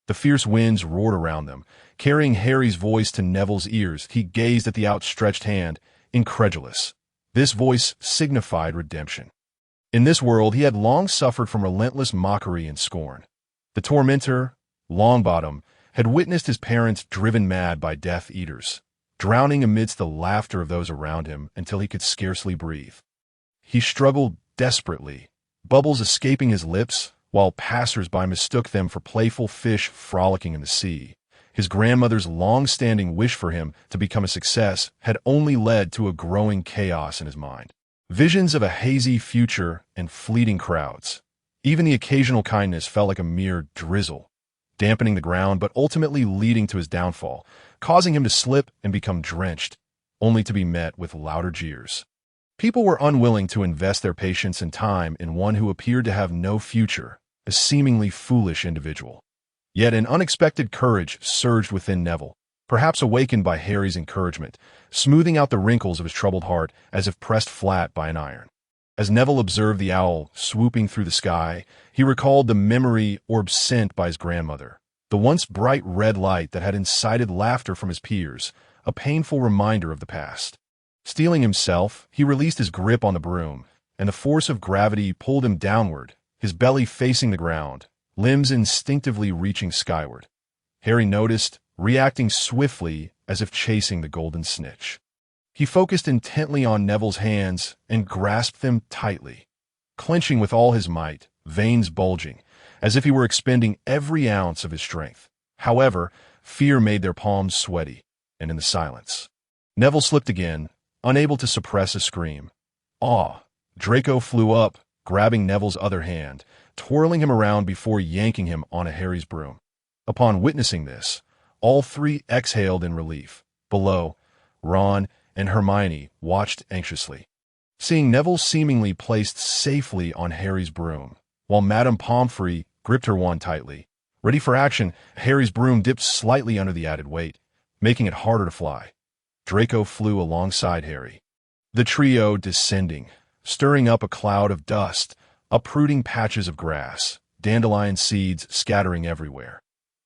The fierce winds roared around them, carrying Harry's voice to Neville's ears. He gazed at the outstretched hand, incredulous. This voice signified redemption. In this world, he had long suffered from relentless mockery and scorn. The tormentor, Longbottom, had witnessed his parents driven mad by Death Eaters, drowning amidst the laughter of those around him until he could scarcely breathe. He struggled desperately, bubbles escaping his lips, while passers-by mistook them for playful fish frolicking in the sea. His grandmother's long-standing wish for him to become a success had only led to a growing chaos in his mind. Visions of a hazy future and fleeting crowds. Even the occasional kindness felt like a mere drizzle, dampening the ground but ultimately leading to his downfall, causing him to slip and become drenched, only to be met with louder jeers. People were unwilling to invest their patience and time in one who appeared to have no future, a seemingly foolish individual. Yet an unexpected courage surged within Neville, perhaps awakened by Harry's encouragement, smoothing out the wrinkles of his troubled heart as if pressed flat by an iron. As Neville observed the owl swooping through the sky, he recalled the memory orb sent by his grandmother, the once bright red light that had incited laughter from his peers, a painful reminder of the past. Steeling himself, he released his grip on the broom, and the force of gravity pulled him downward, his belly facing the ground, limbs instinctively reaching skyward. Harry noticed, reacting swiftly as if chasing the golden snitch. He focused intently on Neville's hands and grasped them tightly, clenching with all his might, veins bulging, as if he were expending every ounce of his strength. However, fear made their palms sweaty, and in the silence, Neville slipped again, unable to suppress a scream. Draco flew up, grabbing Neville's other hand, twirling him around before yanking him onto Harry's broom. Upon witnessing this, all three exhaled in relief. Below, Ron and Hermione watched anxiously, seeing Neville seemingly placed safely on Harry's broom, while Madame Pomfrey gripped her wand tightly. Ready for action, Harry's broom dipped slightly under the added weight, making it harder to fly. Draco flew alongside Harry, the trio descending, stirring up a cloud of dust, uprooting patches of grass, dandelion seeds scattering everywhere.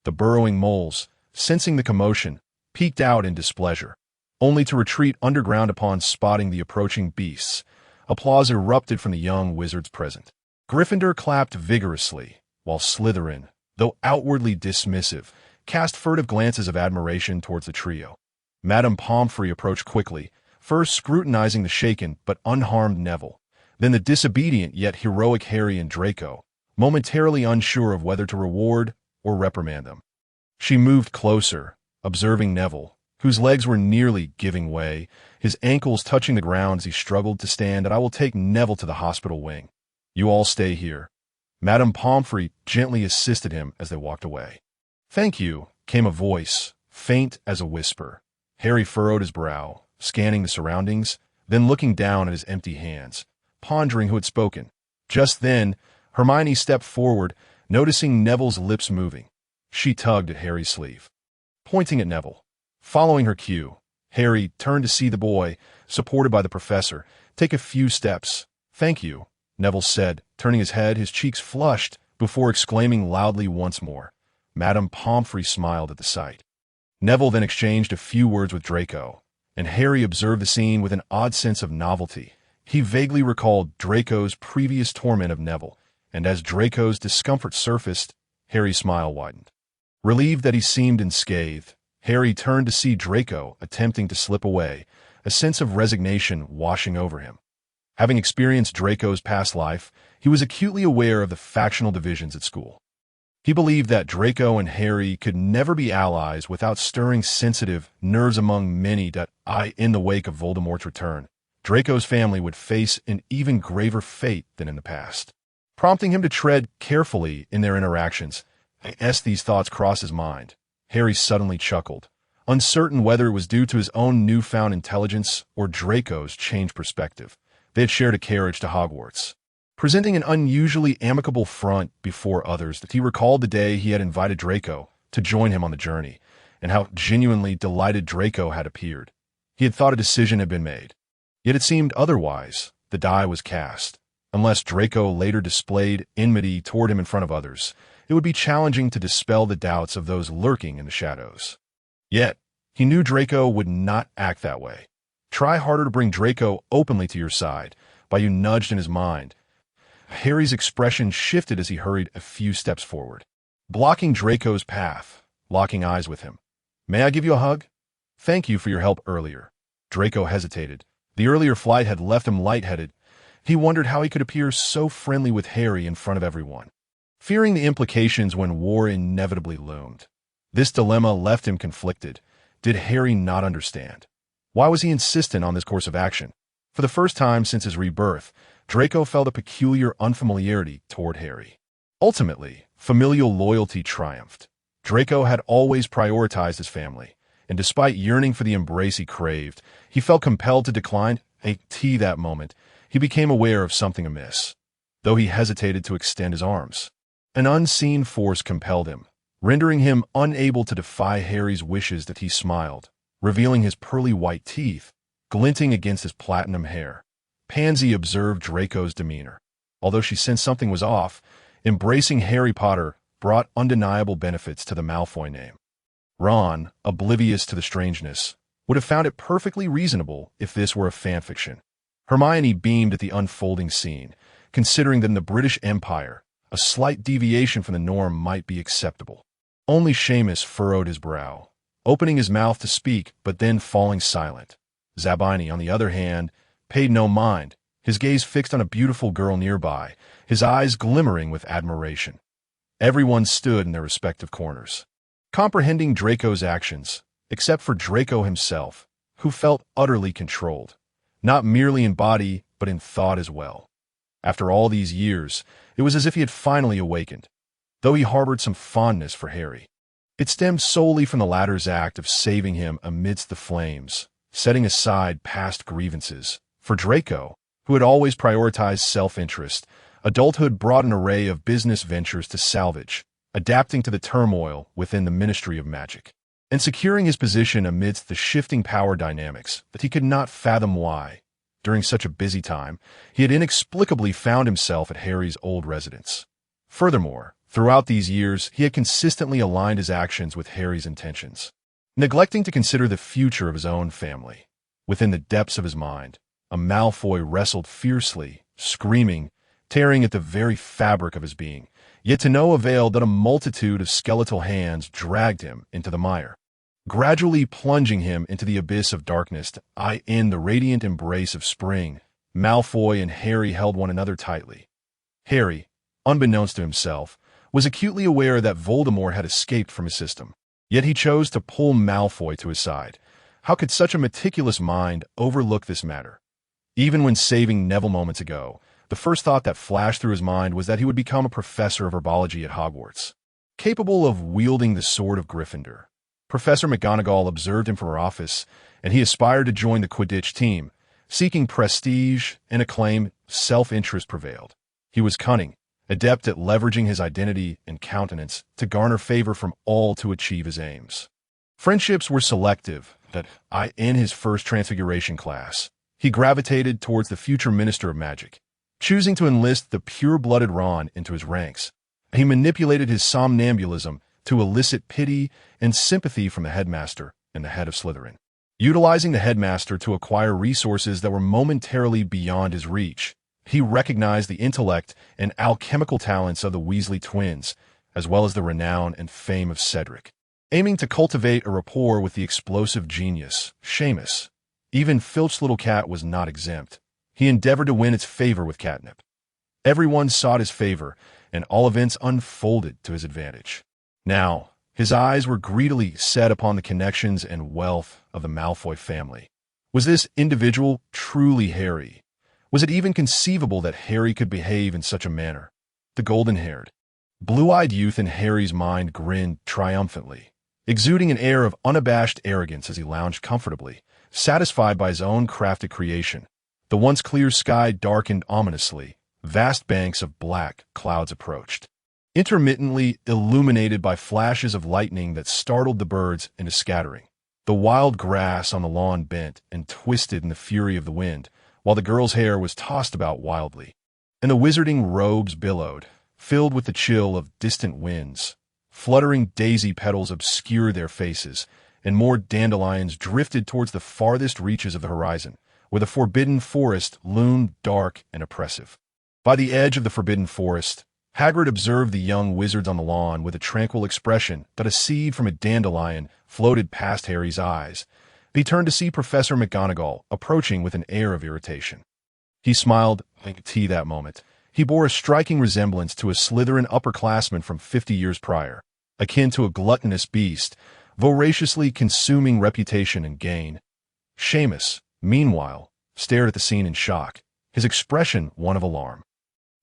The burrowing moles, sensing the commotion, peeked out in displeasure, only to retreat underground upon spotting the approaching beasts. Applause erupted from the young wizards present. Gryffindor clapped vigorously, while Slytherin, though outwardly dismissive, cast furtive glances of admiration towards the trio. Madame Pomfrey approached quickly, first scrutinizing the shaken but unharmed Neville, then the disobedient yet heroic Harry and Draco, momentarily unsure of whether to reward or reprimand them. She moved closer, observing Neville, whose legs were nearly giving way, his ankles touching the ground as he struggled to stand. "And I will take Neville to the hospital wing. You all stay here." Madame Pomfrey gently assisted him as they walked away. "Thank you," came a voice, faint as a whisper. Harry furrowed his brow, scanning the surroundings, then looking down at his empty hands, pondering who had spoken. Just then, Hermione stepped forward, noticing Neville's lips moving. She tugged at Harry's sleeve, pointing at Neville. Following her cue, Harry turned to see the boy, supported by the professor, take a few steps. "Thank you," Neville said, turning his head, his cheeks flushed, before exclaiming loudly once more. Madame Pomfrey smiled at the sight. Neville then exchanged a few words with Draco, and Harry observed the scene with an odd sense of novelty. He vaguely recalled Draco's previous torment of Neville, and as Draco's discomfort surfaced, Harry's smile widened. Relieved that he seemed unscathed, Harry turned to see Draco attempting to slip away, a sense of resignation washing over him. Having experienced Draco's past life, he was acutely aware of the factional divisions at school. He believed that Draco and Harry could never be allies without stirring sensitive nerves among many that in the wake of Voldemort's return, Draco's family would face an even graver fate than in the past. Prompting him to tread carefully in their interactions, as these thoughts crossed his mind, Harry suddenly chuckled, uncertain whether it was due to his own newfound intelligence or Draco's changed perspective. They had shared a carriage to Hogwarts, presenting an unusually amicable front before others. That he recalled the day he had invited Draco to join him on the journey, and how genuinely delighted Draco had appeared. He had thought a decision had been made. Yet it seemed otherwise. The die was cast. Unless Draco later displayed enmity toward him in front of others, it would be challenging to dispel the doubts of those lurking in the shadows. Yet, he knew Draco would not act that way. "Try harder to bring Draco openly to your side," Bayou nudged in his mind. Harry's expression shifted as he hurried a few steps forward, blocking Draco's path, locking eyes with him. "May I give you a hug?" "Thank you for your help earlier." Draco hesitated. The earlier flight had left him lightheaded. He wondered how he could appear so friendly with Harry in front of everyone, fearing the implications when war inevitably loomed. This dilemma left him conflicted. Did Harry not understand? Why was he insistent on this course of action? For the first time since his rebirth, Draco felt a peculiar unfamiliarity toward Harry. Ultimately, familial loyalty triumphed. Draco had always prioritized his family, and despite yearning for the embrace he craved, he felt compelled to decline that moment. He became aware of something amiss, though he hesitated to extend his arms. An unseen force compelled him, rendering him unable to defy Harry's wishes. That he smiled, revealing his pearly white teeth, glinting against his platinum hair. Pansy observed Draco's demeanor. Although she sensed something was off, embracing Harry Potter brought undeniable benefits to the Malfoy name. Ron, oblivious to the strangeness, would have found it perfectly reasonable if this were a fanfiction. Hermione beamed at the unfolding scene, considering that in the British Empire, a slight deviation from the norm might be acceptable. Only Seamus furrowed his brow, opening his mouth to speak but then falling silent. Zabini, on the other hand, paid no mind, his gaze fixed on a beautiful girl nearby, his eyes glimmering with admiration. Everyone stood in their respective corners, comprehending Draco's actions, except for Draco himself, who felt utterly controlled, not merely in body but in thought as well. After all these years, it was as if he had finally awakened, though he harbored some fondness for Harry. It stemmed solely from the latter's act of saving him amidst the flames, setting aside past grievances. For Draco, who had always prioritized self-interest, adulthood brought an array of business ventures to salvage, adapting to the turmoil within the Ministry of Magic, and securing his position amidst the shifting power dynamics that he could not fathom why. During such a busy time, he had inexplicably found himself at Harry's old residence. Furthermore, throughout these years, he had consistently aligned his actions with Harry's intentions, neglecting to consider the future of his own family. Within the depths of his mind, a Malfoy wrestled fiercely, screaming, tearing at the very fabric of his being, yet to no avail that a multitude of skeletal hands dragged him into the mire, gradually plunging him into the abyss of darkness. In the radiant embrace of spring, Malfoy and Harry held one another tightly. Harry, unbeknownst to himself, was acutely aware that Voldemort had escaped from his system. Yet he chose to pull Malfoy to his side. How could such a meticulous mind overlook this matter? Even when saving Neville moments ago, the first thought that flashed through his mind was that he would become a professor of herbology at Hogwarts, capable of wielding the sword of Gryffindor. Professor McGonagall observed him from her office, and he aspired to join the Quidditch team. Seeking prestige and acclaim, self-interest prevailed. He was cunning, adept at leveraging his identity and countenance to garner favor from all to achieve his aims. Friendships were selective, in his first Transfiguration class, he gravitated towards the future Minister of Magic, choosing to enlist the pure-blooded Ron into his ranks. He manipulated his somnambulism to elicit pity and sympathy from the Headmaster and the head of Slytherin, utilizing the Headmaster to acquire resources that were momentarily beyond his reach. He recognized the intellect and alchemical talents of the Weasley twins, as well as the renown and fame of Cedric, aiming to cultivate a rapport with the explosive genius, Seamus. Even Filch's little cat was not exempt. He endeavored to win its favor with catnip. Everyone sought his favor, and all events unfolded to his advantage. Now, his eyes were greedily set upon the connections and wealth of the Malfoy family. Was this individual truly Harry? Was it even conceivable that Harry could behave in such a manner? The golden-haired, blue-eyed youth in Harry's mind grinned triumphantly, exuding an air of unabashed arrogance as he lounged comfortably, satisfied by his own crafted creation. The once clear sky darkened ominously. Vast banks of black clouds approached, intermittently illuminated by flashes of lightning that startled the birds into scattering. The wild grass on the lawn bent and twisted in the fury of the wind, while the girl's hair was tossed about wildly, and the wizarding robes billowed, filled with the chill of distant winds. Fluttering daisy petals obscured their faces, and more dandelions drifted towards the farthest reaches of the horizon, where the forbidden forest loomed dark and oppressive. By the edge of the forbidden forest, Hagrid observed the young wizards on the lawn with a tranquil expression that a seed from a dandelion floated past Harry's eyes. He turned to see Professor McGonagall approaching with an air of irritation. He smiled like tea that moment. He bore a striking resemblance to a Slytherin upperclassman from 50 years prior, akin to a gluttonous beast, voraciously consuming reputation and gain. Seamus, meanwhile, stared at the scene in shock, his expression one of alarm.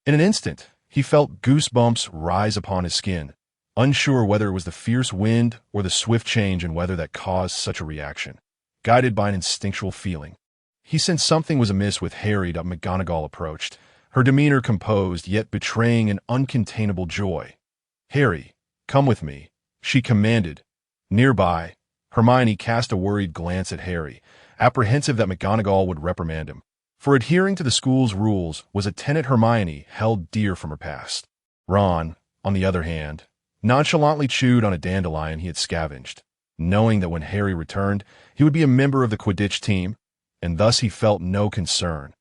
In an instant, he felt goosebumps rise upon his skin, unsure whether it was the fierce wind or the swift change in weather that caused such a reaction. Guided by an instinctual feeling, he sensed something was amiss with Harry. McGonagall approached, her demeanor composed yet betraying an uncontainable joy. "Harry, come with me," she commanded. Nearby, Hermione cast a worried glance at Harry, apprehensive that McGonagall would reprimand him. For adhering to the school's rules was a tenet Hermione held dear from her past. Ron, on the other hand, nonchalantly chewed on a dandelion he had scavenged, knowing that when Harry returned, he would be a member of the Quidditch team, and thus he felt no concern.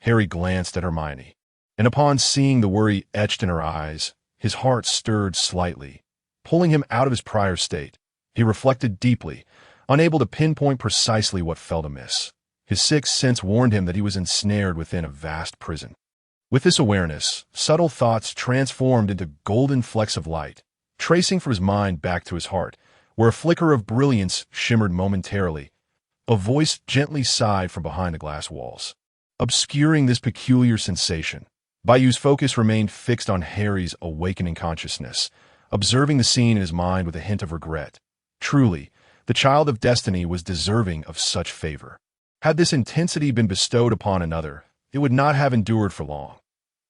Harry glanced at Hermione, and upon seeing the worry etched in her eyes, his heart stirred slightly, pulling him out of his prior state. He reflected deeply, unable to pinpoint precisely what felt amiss. His sixth sense warned him that he was ensnared within a vast prison. With this awareness, subtle thoughts transformed into golden flecks of light, tracing from his mind back to his heart, where a flicker of brilliance shimmered momentarily. A voice gently sighed from behind the glass walls, obscuring this peculiar sensation. Bayou's focus remained fixed on Harry's awakening consciousness, observing the scene in his mind with a hint of regret. Truly, the child of destiny was deserving of such favor. Had this intensity been bestowed upon another, it would not have endured for long.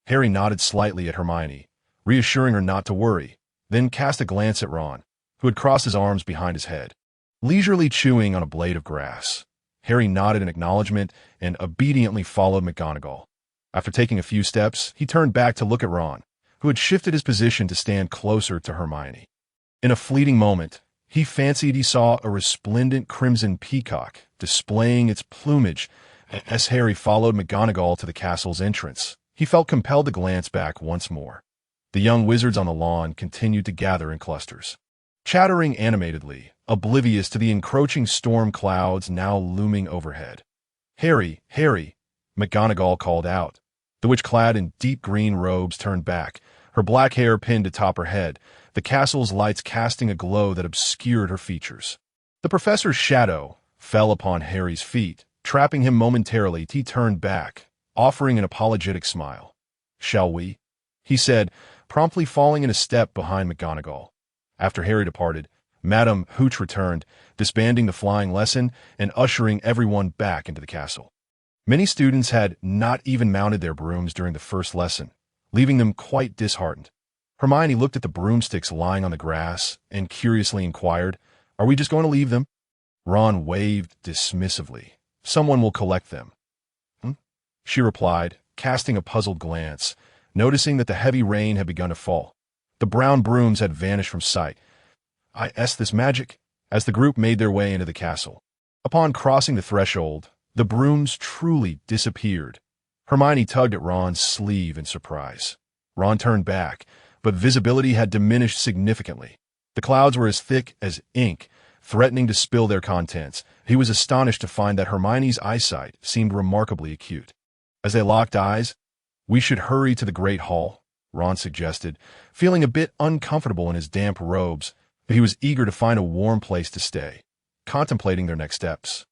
Harry nodded slightly at Hermione, reassuring her not to worry, then cast a glance at Ron, who had crossed his arms behind his head, leisurely chewing on a blade of grass. Harry nodded in acknowledgement and obediently followed McGonagall. After taking a few steps, he turned back to look at Ron, who had shifted his position to stand closer to Hermione. In a fleeting moment, he fancied he saw a resplendent crimson peacock displaying its plumage. As Harry followed McGonagall to the castle's entrance, he felt compelled to glance back once more. The young wizards on the lawn continued to gather in clusters, chattering animatedly, oblivious to the encroaching storm clouds now looming overhead. "Harry, Harry," McGonagall called out. The witch, clad in deep green robes, turned back, her black hair pinned atop her head, the the castle's lights casting a glow that obscured her features. The professor's shadow fell upon Harry's feet, trapping him momentarily. He turned back, offering an apologetic smile. "Shall we?" he said, promptly falling in a step behind McGonagall. After Harry departed, Madame Hooch returned, disbanding the flying lesson and ushering everyone back into the castle. Many students had not even mounted their brooms during the first lesson, leaving them quite disheartened. Hermione looked at the broomsticks lying on the grass and curiously inquired, "Are we just going to leave them?" Ron waved dismissively. "Someone will collect them." She replied, casting a puzzled glance, noticing that the heavy rain had begun to fall. The brown brooms had vanished from sight. "Is this magic?" As the group made their way into the castle. Upon crossing the threshold, the brooms truly disappeared. Hermione tugged at Ron's sleeve in surprise. Ron turned back, but visibility had diminished significantly. The clouds were as thick as ink, threatening to spill their contents. He was astonished to find that Hermione's eyesight seemed remarkably acute. As they locked eyes, "We should hurry to the Great Hall," Ron suggested, feeling a bit uncomfortable in his damp robes, but he was eager to find a warm place to stay, contemplating their next steps.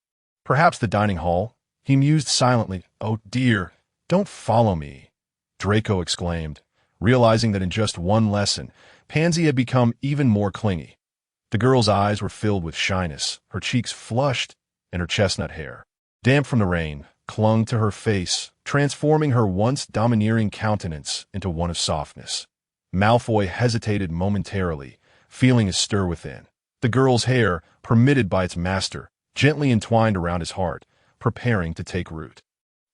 "Perhaps the dining hall," he mused silently. "Oh dear, don't follow me," Draco exclaimed, realizing that in just one lesson, Pansy had become even more clingy. The girl's eyes were filled with shyness, her cheeks flushed, and her chestnut hair, damp from the rain, clung to her face, transforming her once domineering countenance into one of softness. Malfoy hesitated momentarily, feeling a stir within. The girl's hair, permitted by its master, gently entwined around his heart, preparing to take root.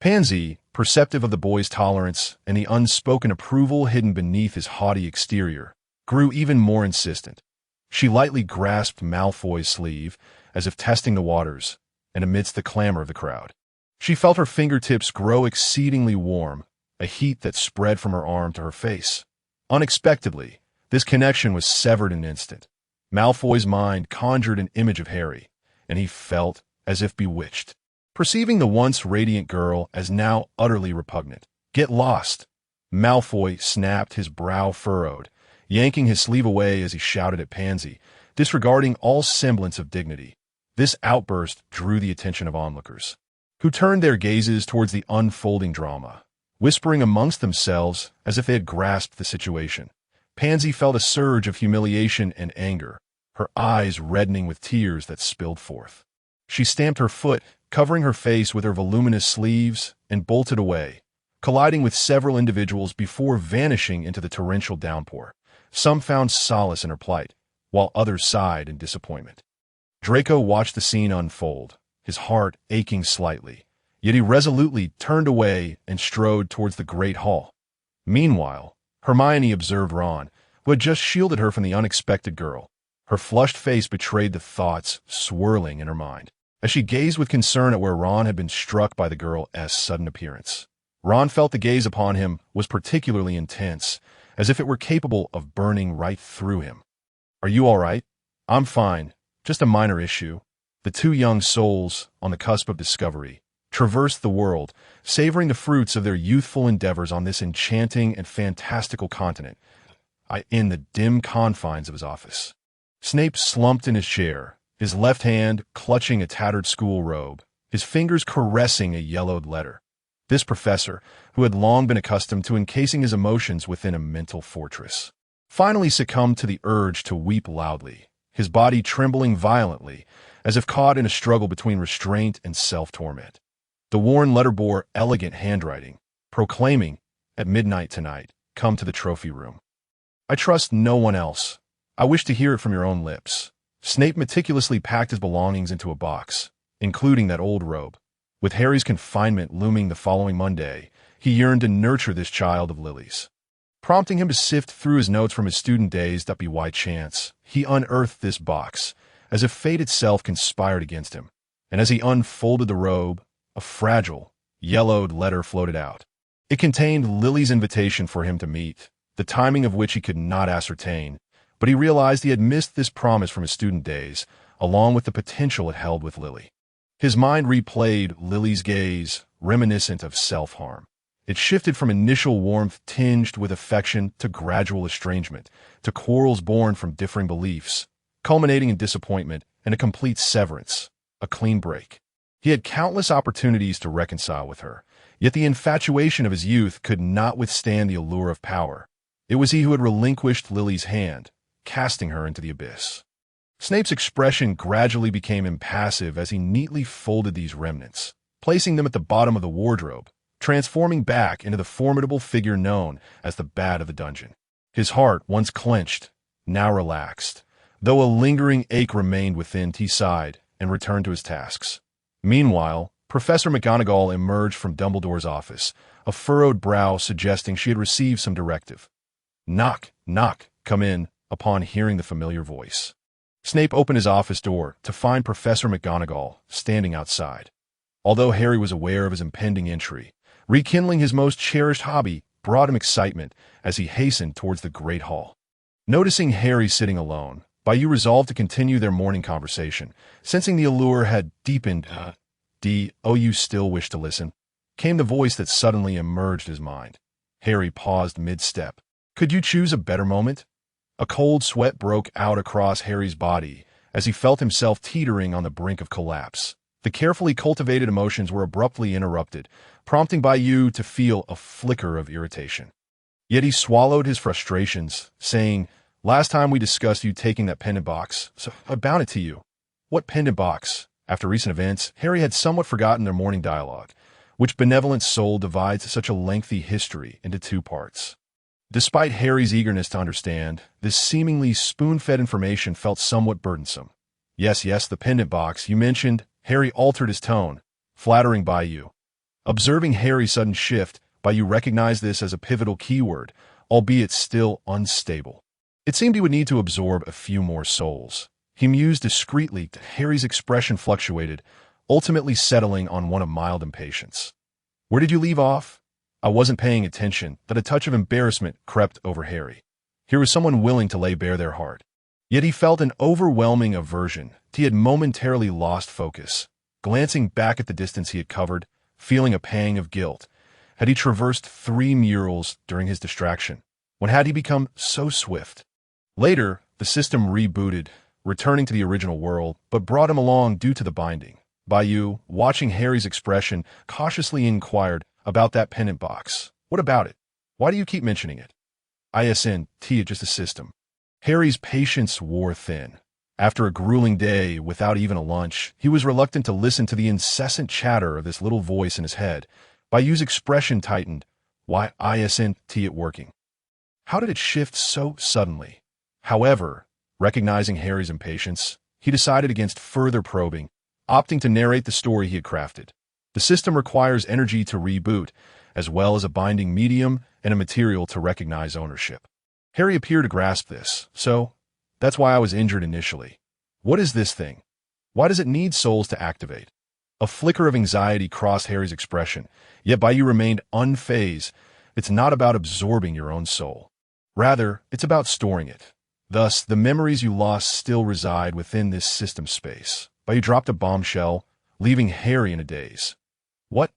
Pansy, perceptive of the boy's tolerance and the unspoken approval hidden beneath his haughty exterior, grew even more insistent. She lightly grasped Malfoy's sleeve, as if testing the waters, and amidst the clamor of the crowd, she felt her fingertips grow exceedingly warm, a heat that spread from her arm to her face. Unexpectedly, this connection was severed in an instant. Malfoy's mind conjured an image of Harry, and he felt as if bewitched, perceiving the once radiant girl as now utterly repugnant. "Get lost!" Malfoy snapped, his brow furrowed, yanking his sleeve away as he shouted at Pansy, disregarding all semblance of dignity. This outburst drew the attention of onlookers, who turned their gazes towards the unfolding drama, whispering amongst themselves as if they had grasped the situation. Pansy felt a surge of humiliation and anger, her eyes reddening with tears that spilled forth. She stamped her foot, covering her face with her voluminous sleeves, and bolted away, colliding with several individuals before vanishing into the torrential downpour. Some found solace in her plight, while others sighed in disappointment. Draco watched the scene unfold, his heart aching slightly, yet he resolutely turned away and strode towards the Great Hall. Meanwhile, Hermione observed Ron, who had just shielded her from the unexpected girl. Her flushed face betrayed the thoughts swirling in her mind, as she gazed with concern at where Ron had been struck by the girl's sudden appearance. Ron felt the gaze upon him was particularly intense, as if it were capable of burning right through him. "Are you all right?" "I'm fine. Just a minor issue." The two young souls, on the cusp of discovery, traversed the world, savoring the fruits of their youthful endeavors on this enchanting and fantastical continent. In the dim confines of his office, Snape slumped in his chair, his left hand clutching a tattered school robe, his fingers caressing a yellowed letter. This professor, who had long been accustomed to encasing his emotions within a mental fortress, finally succumbed to the urge to weep loudly, his body trembling violently, as if caught in a struggle between restraint and self-torment. The worn letter bore elegant handwriting, proclaiming, "At midnight tonight, come to the trophy room. I trust no one else. I wish to hear it from your own lips." Snape meticulously packed his belongings into a box, including that old robe. With Harry's confinement looming the following Monday, he yearned to nurture this child of lilies. Prompting him to sift through his notes from his student days that by chance, he unearthed this box, as if fate itself conspired against him. And as he unfolded the robe, a fragile, yellowed letter floated out. It contained Lily's invitation for him to meet, the timing of which he could not ascertain, but he realized he had missed this promise from his student days, along with the potential it held with Lily. His mind replayed Lily's gaze, reminiscent of self-harm. It shifted from initial warmth tinged with affection to gradual estrangement, to quarrels born from differing beliefs, culminating in disappointment and a complete severance, a clean break. He had countless opportunities to reconcile with her, yet the infatuation of his youth could not withstand the allure of power. It was he who had relinquished Lily's hand, casting her into the abyss. Snape's expression gradually became impassive as he neatly folded these remnants, placing them at the bottom of the wardrobe, transforming back into the formidable figure known as the Bat of the Dungeon. His heart, once clenched, now relaxed. Though a lingering ache remained within, he sighed and returned to his tasks. Meanwhile, Professor McGonagall emerged from Dumbledore's office, a furrowed brow suggesting she had received some directive. Knock, knock, come in, upon hearing the familiar voice. Snape opened his office door to find Professor McGonagall standing outside. Although Harry was aware of his impending entry, rekindling his most cherished hobby brought him excitement as he hastened towards the Great Hall. Noticing Harry sitting alone, Bayou resolved to continue their morning conversation, sensing the allure had deepened. "Oh, you still wish to listen?" came the voice that suddenly emerged his mind. Harry paused mid-step. Could you choose a better moment? A cold sweat broke out across Harry's body as he felt himself teetering on the brink of collapse. The carefully cultivated emotions were abruptly interrupted, prompting Bayou to feel a flicker of irritation. Yet he swallowed his frustrations, saying, "Last time we discussed you taking that pendant box, so I bound it to you." What pendant box? After recent events, Harry had somewhat forgotten their morning dialogue. Which benevolent soul divides such a lengthy history into two parts? Despite Harry's eagerness to understand, this seemingly spoon-fed information felt somewhat burdensome. Yes, the pendant box you mentioned. Harry altered his tone, flattering Bayou. Observing Harry's sudden shift, Bayou recognized this as a pivotal keyword, albeit still unstable. It seemed he would need to absorb a few more souls. He mused discreetly. Harry's expression fluctuated, ultimately settling on one of mild impatience. "Where did you leave off?" "I wasn't paying attention." That a touch of embarrassment crept over Harry. Here was someone willing to lay bare their heart. Yet he felt an overwhelming aversion. He had momentarily lost focus. Glancing back at the distance he had covered, feeling a pang of guilt. Had he traversed 3 murals during his distraction? When had he become so swift? Later, the system rebooted, returning to the original world, but brought him along due to the binding. Bayou, watching Harry's expression, cautiously inquired about that pendant box. "What about it? Why do you keep mentioning it?" "It's just a system." Harry's patience wore thin. After a grueling day without even a lunch, he was reluctant to listen to the incessant chatter of this little voice in his head. Bayou's expression tightened. "Why isn't it working?" How did it shift so suddenly? However, recognizing Harry's impatience, he decided against further probing, opting to narrate the story he had crafted. The system requires energy to reboot, as well as a binding medium and a material to recognize ownership. Harry appeared to grasp this, so that's why I was injured initially. What is this thing? Why does it need souls to activate? A flicker of anxiety crossed Harry's expression, yet Bayou remained unfazed. It's not about absorbing your own soul. Rather, it's about storing it. Thus, the memories you lost still reside within this system space. Bayou dropped a bombshell, leaving Harry in a daze. What?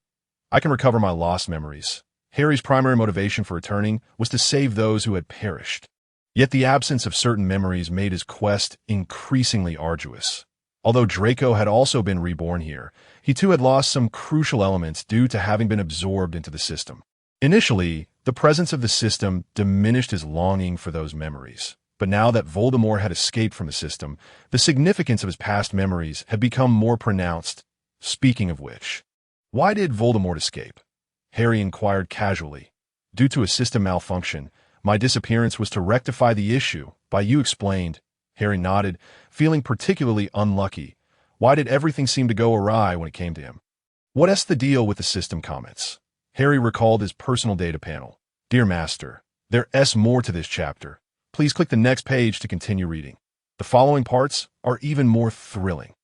I can recover my lost memories. Harry's primary motivation for returning was to save those who had perished. Yet the absence of certain memories made his quest increasingly arduous. Although Draco had also been reborn here, he too had lost some crucial elements due to having been absorbed into the system. Initially, the presence of the system diminished his longing for those memories. But now that Voldemort had escaped from the system, the significance of his past memories had become more pronounced. Speaking of which, why did Voldemort escape? Harry inquired casually. Due to a system malfunction, my disappearance was to rectify the issue. Bayou explained. Harry nodded, feeling particularly unlucky. Why did everything seem to go awry when it came to him? What's the deal with the system comments? Harry recalled his personal data panel. Dear Master, there's more to this chapter. Please click the next page to continue reading. The following parts are even more thrilling.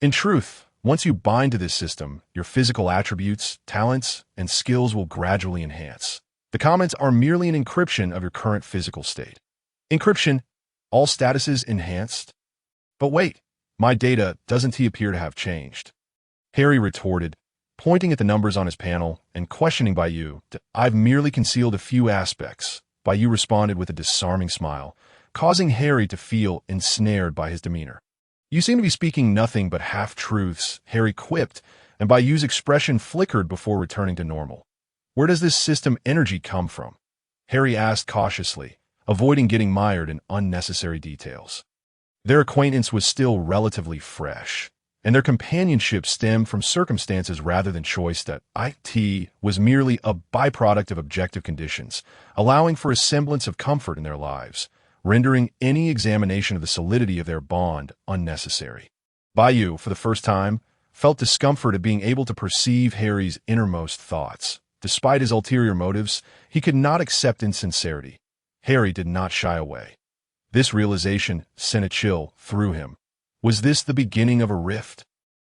In truth, once you bind to this system, your physical attributes, talents, and skills will gradually enhance. The comments are merely an encryption of your current physical state. Encryption, all statuses enhanced? But wait, my data doesn't appear to have changed. Harry retorted, pointing at the numbers on his panel and questioning Bayou. "I've merely concealed a few aspects," Bayou responded with a disarming smile, causing Harry to feel ensnared by his demeanor. "You seem to be speaking nothing but half-truths," Harry quipped, and Bayou's expression flickered before returning to normal. "Where does this system energy come from?" Harry asked cautiously, avoiding getting mired in unnecessary details. Their acquaintance was still relatively fresh, and their companionship stemmed from circumstances rather than choice. That it was merely a byproduct of objective conditions, allowing for a semblance of comfort in their lives, rendering any examination of the solidity of their bond unnecessary. Bayou, for the first time, felt discomfort at being able to perceive Harry's innermost thoughts. Despite his ulterior motives, he could not accept insincerity. Harry did not shy away. This realization sent a chill through him. Was this the beginning of a rift?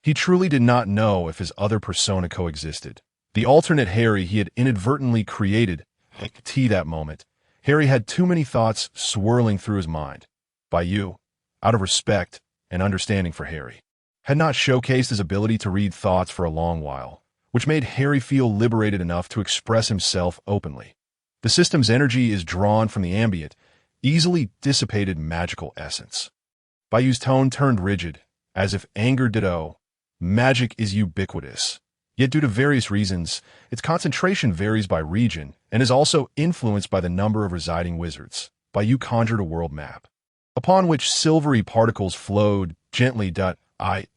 He truly did not know if his other persona coexisted. The alternate Harry he had inadvertently created. That moment, Harry had too many thoughts swirling through his mind. Bayou, out of respect and understanding for Harry, had not showcased his ability to read thoughts for a long while, which made Harry feel liberated enough to express himself openly. The system's energy is drawn from the ambient, easily dissipated magical essence. Bayou's tone turned rigid, as if anger ditto. Magic is ubiquitous. Yet due to various reasons, its concentration varies by region and is also influenced by the number of residing wizards. Bayou conjured a world map, upon which silvery particles flowed gently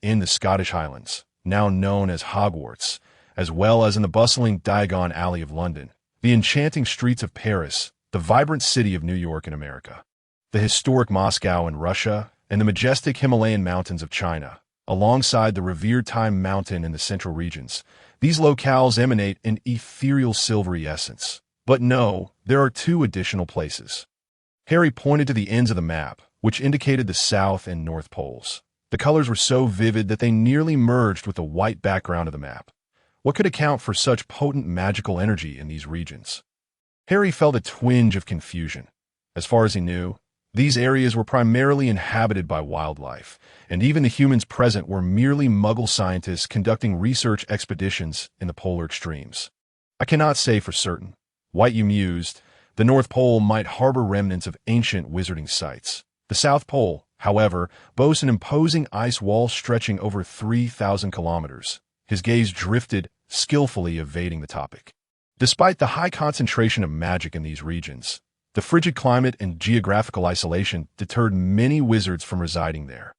in the Scottish Highlands, now known as Hogwarts, as well as in the bustling Diagon Alley of London, the enchanting streets of Paris, the vibrant city of New York in America, the historic Moscow in Russia, and the majestic Himalayan mountains of China, alongside the revered Time Mountain in the central regions. These locales emanate an ethereal silvery essence. But no, there are two additional places. Harry pointed to the ends of the map, which indicated the South and North Poles. The colors were so vivid that they nearly merged with the white background of the map. What could account for such potent magical energy in these regions? Harry felt a twinge of confusion. As far as he knew, these areas were primarily inhabited by wildlife, and even the humans present were merely Muggle scientists conducting research expeditions in the polar extremes. "I cannot say for certain," White mused. "The North Pole might harbor remnants of ancient wizarding sites. The South Pole, however, boasts an imposing ice wall stretching over 3,000 kilometers." His gaze drifted, skillfully evading the topic. Despite the high concentration of magic in these regions, the frigid climate and geographical isolation deterred many wizards from residing there.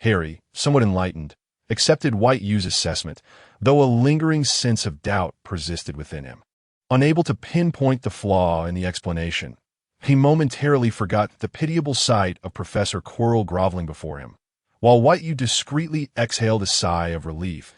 Harry, somewhat enlightened, accepted White U's assessment, though a lingering sense of doubt persisted within him. Unable to pinpoint the flaw in the explanation, he momentarily forgot the pitiable sight of Professor Quirrell groveling before him, while White U discreetly exhaled a sigh of relief.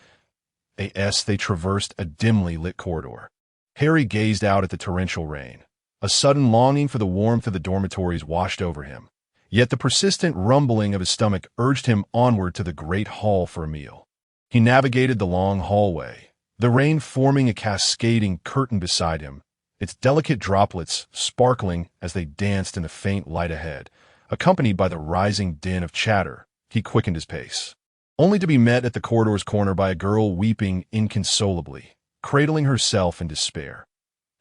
They traversed a dimly lit corridor. Harry gazed out at the torrential rain. A sudden longing for the warmth of the dormitories washed over him, yet the persistent rumbling of his stomach urged him onward to the great hall for a meal. He navigated the long hallway, the rain forming a cascading curtain beside him, its delicate droplets sparkling as they danced in the faint light ahead. Accompanied by the rising din of chatter, he quickened his pace, only to be met at the corridor's corner by a girl weeping inconsolably, cradling herself in despair.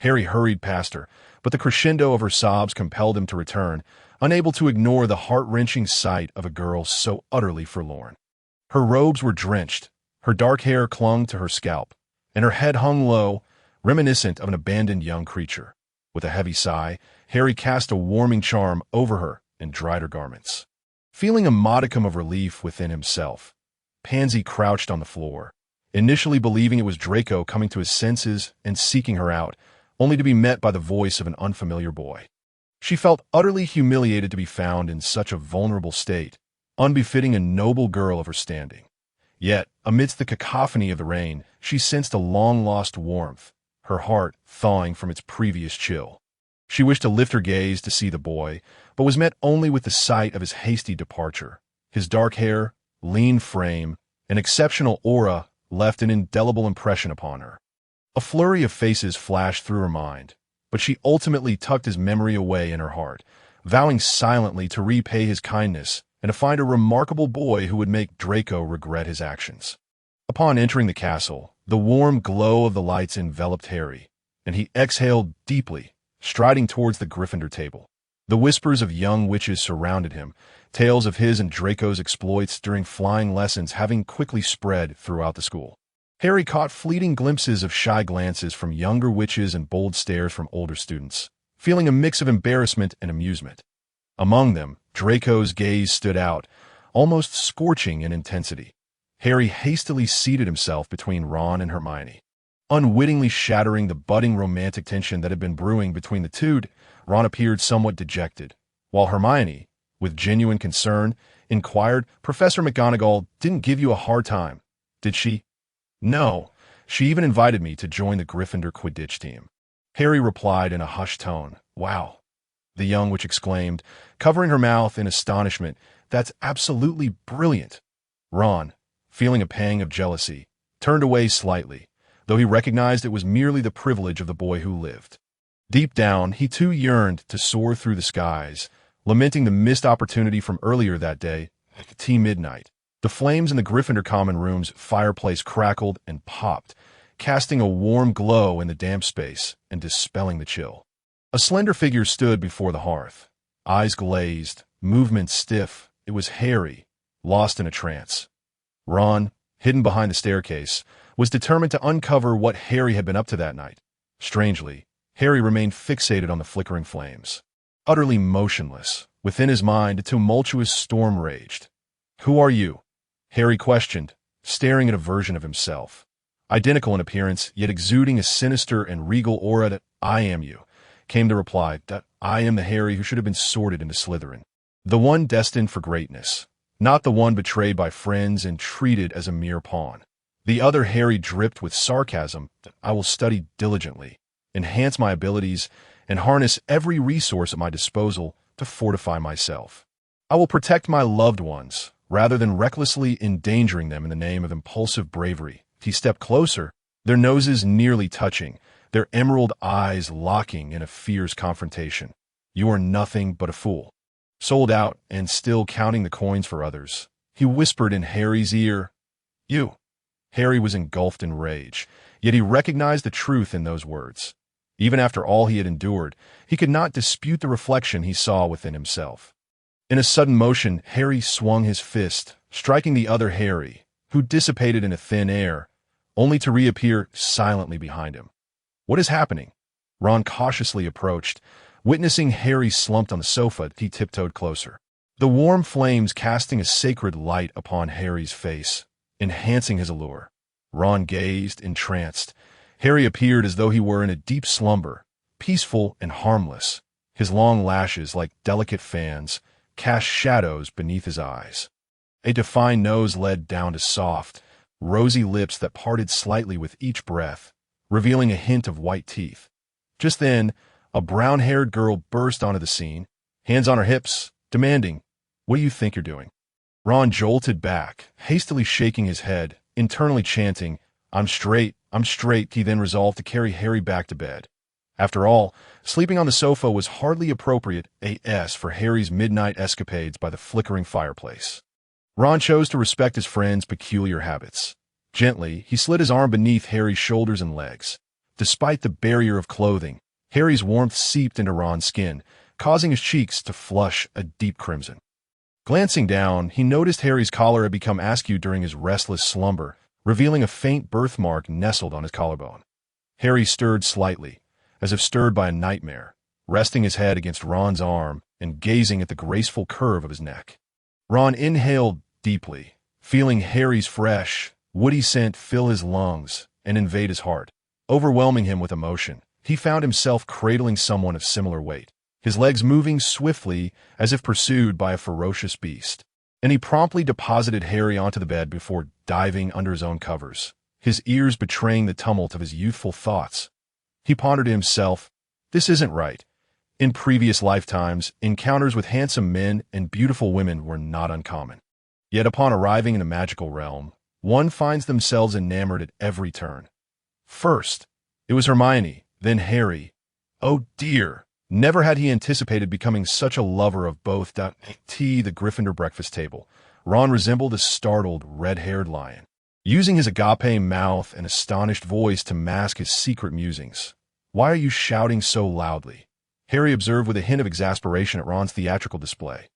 Harry hurried past her, but the crescendo of her sobs compelled him to return, unable to ignore the heart-wrenching sight of a girl so utterly forlorn. Her robes were drenched, her dark hair clung to her scalp, and her head hung low, reminiscent of an abandoned young creature. With a heavy sigh, Harry cast a warming charm over her and dried her garments. Feeling a modicum of relief within himself, Pansy crouched on the floor, initially believing it was Draco coming to his senses and seeking her out, only to be met by the voice of an unfamiliar boy. She felt utterly humiliated to be found in such a vulnerable state, unbefitting a noble girl of her standing. Yet, amidst the cacophony of the rain, she sensed a long-lost warmth, her heart thawing from its previous chill. She wished to lift her gaze to see the boy, but was met only with the sight of his hasty departure. His dark hair, lean frame, and exceptional aura left an indelible impression upon her. A flurry of faces flashed through her mind, but she ultimately tucked his memory away in her heart, vowing silently to repay his kindness and to find a remarkable boy who would make Draco regret his actions. Upon entering the castle, The warm glow of the lights enveloped Harry, and he exhaled deeply, striding towards the Gryffindor table. The whispers of young witches surrounded him, tales of his and Draco's exploits during flying lessons having quickly spread throughout the school. Harry caught fleeting glimpses of shy glances from younger witches and bold stares from older students, feeling a mix of embarrassment and amusement. Among them, Draco's gaze stood out, almost scorching in intensity. Harry hastily seated himself between Ron and Hermione. Unwittingly shattering the budding romantic tension that had been brewing between the two, Ron appeared somewhat dejected, while Hermione, with genuine concern, inquired, "Professor McGonagall didn't give you a hard time, did she?" "No. She even invited me to join the Gryffindor Quidditch team." Harry replied in a hushed tone. "Wow," the young witch exclaimed, covering her mouth in astonishment. "That's absolutely brilliant." Ron, feeling a pang of jealousy, turned away slightly, though he recognized it was merely the privilege of the boy who lived. Deep down, he too yearned to soar through the skies, lamenting the missed opportunity from earlier that day, at tea midnight. The flames in the Gryffindor common room's fireplace crackled and popped, casting a warm glow in the damp space and dispelling the chill. A slender figure stood before the hearth, eyes glazed, movements stiff. It was Harry, lost in a trance. Ron, hidden behind the staircase, was determined to uncover what Harry had been up to that night. Strangely, Harry remained fixated on the flickering flames. Utterly motionless, within his mind a tumultuous storm raged. "Who are you?" Harry questioned, staring at a version of himself. Identical in appearance, yet exuding a sinister and regal aura. That "I am you," came the reply. "That I am the Harry who should have been sorted into Slytherin. The one destined for greatness, not the one betrayed by friends and treated as a mere pawn." The other Harry dripped with sarcasm. "That I will study diligently, enhance my abilities, and harness every resource at my disposal to fortify myself. I will protect my loved ones, rather than recklessly endangering them in the name of impulsive bravery." He stepped closer, their noses nearly touching, their emerald eyes locking in a fierce confrontation. "You are nothing but a fool. Sold out and still counting the coins for others," he whispered in Harry's ear. "You." Harry was engulfed in rage, yet he recognized the truth in those words. Even after all he had endured, he could not dispute the reflection he saw within himself. In a sudden motion, Harry swung his fist, striking the other Harry, who dissipated into thin air, only to reappear silently behind him. "What is happening?" Ron cautiously approached. Witnessing Harry slumped on the sofa, he tiptoed closer. The warm flames casting a sacred light upon Harry's face, enhancing his allure. Ron gazed, entranced. Harry appeared as though he were in a deep slumber, peaceful and harmless. His long lashes, like delicate fans, cast shadows beneath his eyes. A defined nose led down to soft, rosy lips that parted slightly with each breath, revealing a hint of white teeth. Just then, a brown-haired girl burst onto the scene, hands on her hips, demanding, "What do you think you're doing?" Ron jolted back, hastily shaking his head, internally chanting, I'm straight. He then resolved to carry Harry back to bed. After all, sleeping on the sofa was hardly appropriate AS for Harry's midnight escapades by the flickering fireplace. Ron chose to respect his friend's peculiar habits. Gently, he slid his arm beneath Harry's shoulders and legs. Despite the barrier of clothing, Harry's warmth seeped into Ron's skin, causing his cheeks to flush a deep crimson. Glancing down, he noticed Harry's collar had become askew during his restless slumber, revealing a faint birthmark nestled on his collarbone. Harry stirred slightly, as if stirred by a nightmare, resting his head against Ron's arm and gazing at the graceful curve of his neck. Ron inhaled deeply, feeling Harry's fresh, woody scent fill his lungs and invade his heart. Overwhelming him with emotion, he found himself cradling someone of similar weight, his legs moving swiftly as if pursued by a ferocious beast. And he promptly deposited Harry onto the bed before diving under his own covers, his ears betraying the tumult of his youthful thoughts. He pondered to himself, this isn't right. In previous lifetimes, encounters with handsome men and beautiful women were not uncommon. Yet upon arriving in a magical realm, one finds themselves enamored at every turn. First, it was Hermione, then Harry. Oh dear! Never had he anticipated becoming such a lover of both. The Gryffindor breakfast table. Ron resembled a startled, red-haired lion. using his agape mouth and astonished voice to mask his secret musings. "Why are you shouting so loudly?" Harry observed with a hint of exasperation at Ron's theatrical display.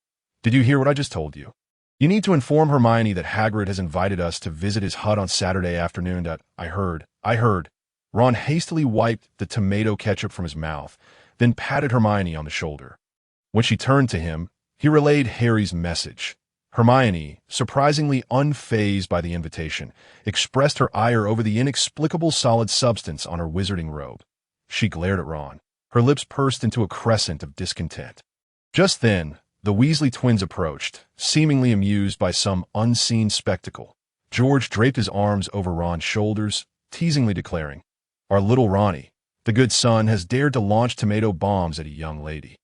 "Did you hear what I just told you? You need to inform Hermione that Hagrid has invited us to visit his hut on Saturday afternoon. I heard. Ron hastily wiped the tomato ketchup from his mouth, then patted Hermione on the shoulder. When she turned to him, he relayed Harry's message. Hermione, surprisingly unfazed by the invitation, expressed her ire over the inexplicable solid substance on her wizarding robe. She glared at Ron. Her lips pursed into a crescent of discontent. Just then, the Weasley twins approached, seemingly amused by some unseen spectacle. George draped his arms over Ron's shoulders, teasingly declaring, "Our little Ronnie, the good son, has dared to launch tomato bombs at a young lady.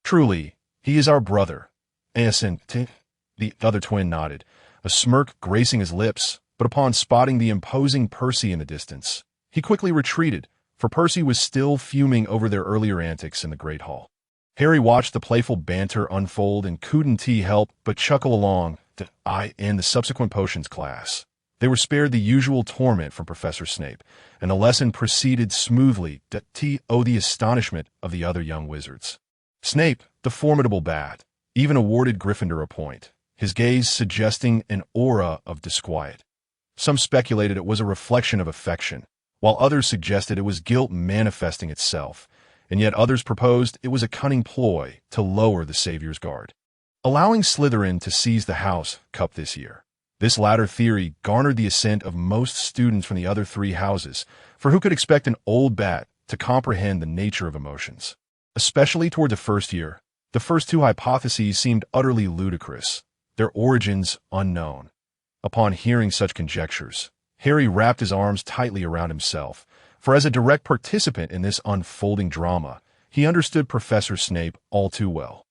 Truly, he is our brother." The other twin nodded, a smirk gracing his lips, but upon spotting the imposing Percy in the distance, he quickly retreated, for Percy was still fuming over their earlier antics in the Great Hall. Harry watched the playful banter unfold and couldn't help but chuckle along in the subsequent potions class. They were spared the usual torment from Professor Snape, and the lesson proceeded smoothly to the astonishment of the other young wizards. Snape, the formidable bat, even awarded Gryffindor a point, his gaze suggesting an aura of disquiet. Some speculated it was a reflection of affection, while others suggested it was guilt manifesting itself, and yet others proposed it was a cunning ploy to lower the Savior's guard, allowing Slytherin to seize the House Cup this year. This latter theory garnered the assent of most students from the other three houses, for who could expect an old bat to comprehend the nature of emotions? Especially toward the first year, the first two hypotheses seemed utterly ludicrous, their origins unknown. Upon hearing such conjectures, Harry wrapped his arms tightly around himself, for as a direct participant in this unfolding drama, he understood Professor Snape all too well.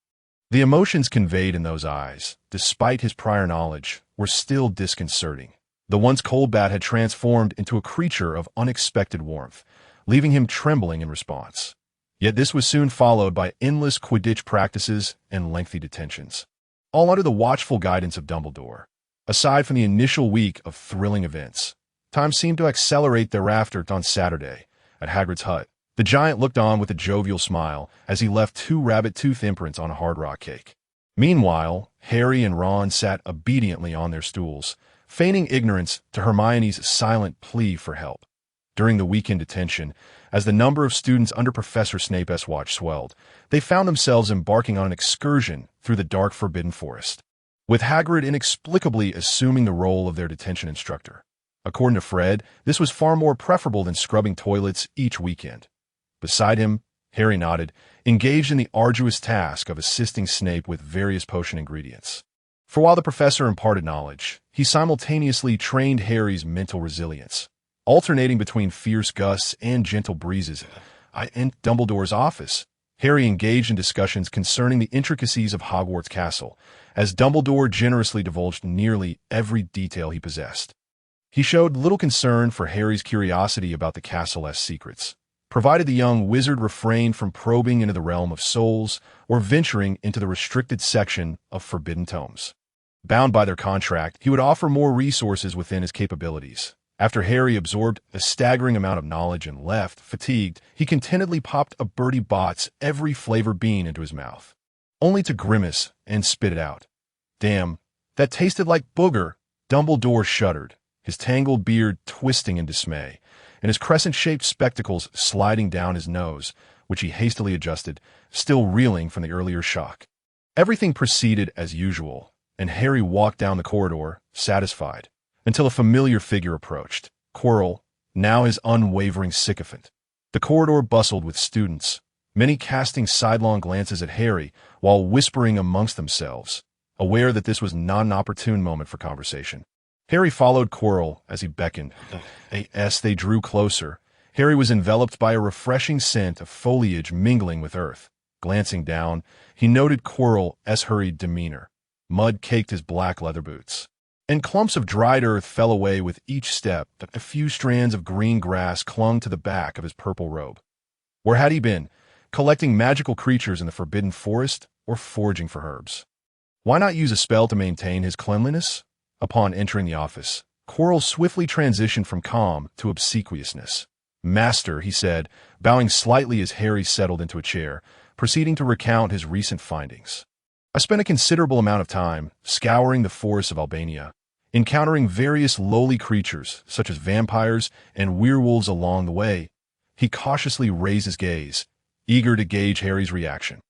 The emotions conveyed in those eyes, despite his prior knowledge, were still disconcerting. The once cold bat had transformed into a creature of unexpected warmth, leaving him trembling in response. Yet this was soon followed by endless Quidditch practices and lengthy detentions, all under the watchful guidance of Dumbledore. Aside from the initial week of thrilling events, time seemed to accelerate thereafter. On Saturday, at Hagrid's hut, the giant looked on with a jovial smile as he left 2 rabbit tooth imprints on a hard rock cake. Meanwhile, Harry and Ron sat obediently on their stools, feigning ignorance to Hermione's silent plea for help. During the weekend detention, as the number of students under Professor Snape's watch swelled, they found themselves embarking on an excursion through the dark Forbidden Forest, with Hagrid inexplicably assuming the role of their detention instructor. According to Fred, this was far more preferable than scrubbing toilets each weekend. Beside him, Harry nodded, engaged in the arduous task of assisting Snape with various potion ingredients. For while the professor imparted knowledge, he simultaneously trained Harry's mental resilience, alternating between fierce gusts and gentle breezes. In Dumbledore's office, Harry engaged in discussions concerning the intricacies of Hogwarts Castle, as Dumbledore generously divulged nearly every detail he possessed. He showed little concern for Harry's curiosity about the castle's secrets, provided the young wizard refrained from probing into the realm of souls or venturing into the restricted section of forbidden tomes. Bound by their contract, he would offer more resources within his capabilities. After Harry absorbed a staggering amount of knowledge and left, fatigued, he contentedly popped a Bertie Bott's every flavor bean into his mouth, only to grimace and spit it out. "Damn, that tasted like booger." Dumbledore shuddered, his tangled beard twisting in dismay, and his crescent-shaped spectacles sliding down his nose, which he hastily adjusted, still reeling from the earlier shock. Everything proceeded as usual, and Harry walked down the corridor, satisfied, until a familiar figure approached, Quirrell, now his unwavering sycophant. The corridor bustled with students, many casting sidelong glances at Harry while whispering amongst themselves, aware that this was not an opportune moment for conversation. Harry followed Quirrell as he beckoned. As they drew closer, Harry was enveloped by a refreshing scent of foliage mingling with earth. Glancing down, he noted Quirrell's hurried demeanor. Mud caked his black leather boots, and clumps of dried earth fell away with each step. A few strands of green grass clung to the back of his purple robe. Where had he been? Collecting magical creatures in the Forbidden Forest or foraging for herbs? Why not use a spell to maintain his cleanliness? Upon entering the office, Quirrell swiftly transitioned from calm to obsequiousness. "Master," he said, bowing slightly as Harry settled into a chair, proceeding to recount his recent findings. "I spent a considerable amount of time scouring the forests of Albania, encountering various lowly creatures, such as vampires and werewolves along the way." He cautiously raised his gaze, eager to gauge Harry's reaction.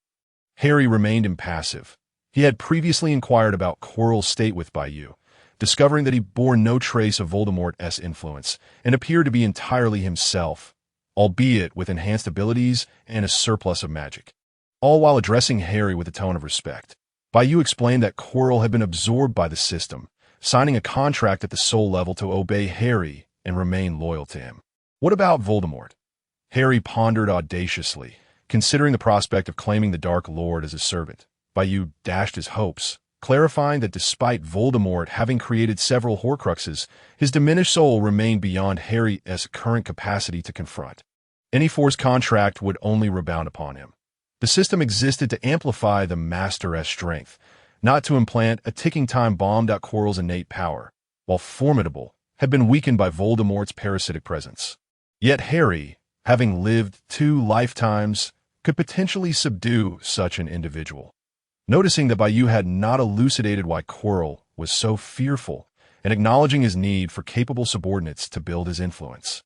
Harry remained impassive. He had previously inquired about Quirrell's state with Bayou, discovering that he bore no trace of Voldemort's influence and appeared to be entirely himself, albeit with enhanced abilities and a surplus of magic. All while addressing Harry with a tone of respect, Bayou explained that Quirrell had been absorbed by the system, signing a contract at the soul level to obey Harry and remain loyal to him. "What about Voldemort?" Harry pondered audaciously, considering the prospect of claiming the Dark Lord as his servant. Bayou dashed his hopes, clarifying that despite Voldemort having created several Horcruxes, his diminished soul remained beyond Harry's current capacity to confront. Any forced contract would only rebound upon him. The system existed to amplify the Master's strength, not to implant a ticking time bomb. Quirrell's innate power, while formidable, had been weakened by Voldemort's parasitic presence. Yet Harry, having lived 2 lifetimes, could potentially subdue such an individual. Noticing that Bayou had not elucidated why Quirrell was so fearful, and acknowledging his need for capable subordinates to build his influence,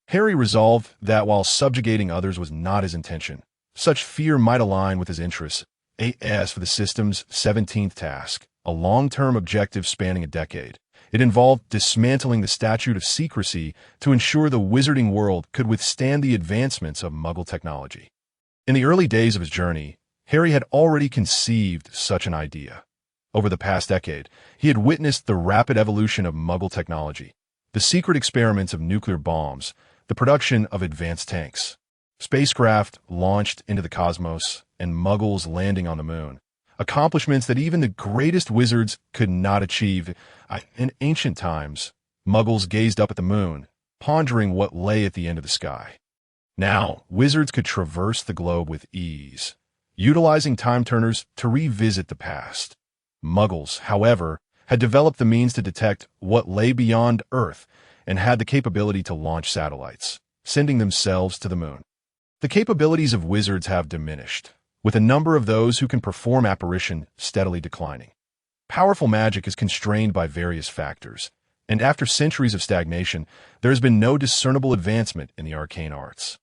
Harry resolved that while subjugating others was not his intention, such fear might align with his interests. As for the system's 17th task, a long-term objective spanning a decade, it involved dismantling the statute of secrecy to ensure the wizarding world could withstand the advancements of Muggle technology. In the early days of his journey, Harry had already conceived such an idea. Over the past decade, he had witnessed the rapid evolution of Muggle technology, the secret experiments of nuclear bombs, the production of advanced tanks, spacecraft launched into the cosmos, and Muggles landing on the moon, accomplishments that even the greatest wizards could not achieve. In ancient times, Muggles gazed up at the moon, pondering what lay at the end of the sky. Now, wizards could traverse the globe with ease, utilizing time-turners to revisit the past. Muggles, however, had developed the means to detect what lay beyond Earth and had the capability to launch satellites, sending themselves to the moon. The capabilities of wizards have diminished, with a number of those who can perform apparition steadily declining. Powerful magic is constrained by various factors, and after centuries of stagnation, there has been no discernible advancement in the arcane arts.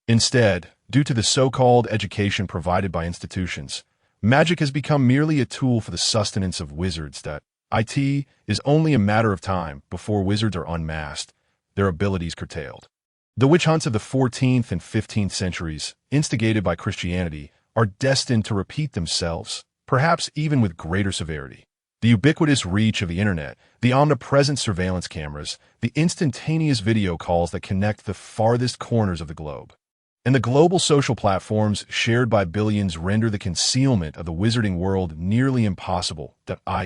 Instead, due to the so-called education provided by institutions, magic has become merely a tool for the sustenance of wizards. That it is only a matter of time before wizards are unmasked, their abilities curtailed. The witch hunts of the 14th and 15th centuries, instigated by Christianity, are destined to repeat themselves, perhaps even with greater severity. The ubiquitous reach of the internet, the omnipresent surveillance cameras, the instantaneous video calls that connect the farthest corners of the globe, and the global social platforms shared by billions render the concealment of the wizarding world nearly impossible.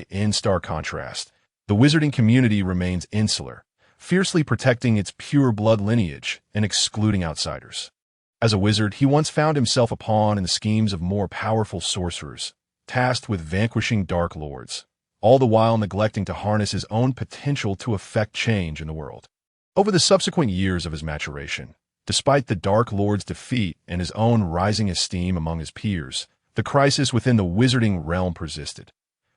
In stark contrast, the wizarding community remains insular, fiercely protecting its pure blood lineage and excluding outsiders. As a wizard, he once found himself a pawn in the schemes of more powerful sorcerers, tasked with vanquishing dark lords, all the while neglecting to harness his own potential to effect change in the world. Over the subsequent years of his maturation, despite the Dark Lord's defeat and his own rising esteem among his peers, the crisis within the wizarding realm persisted.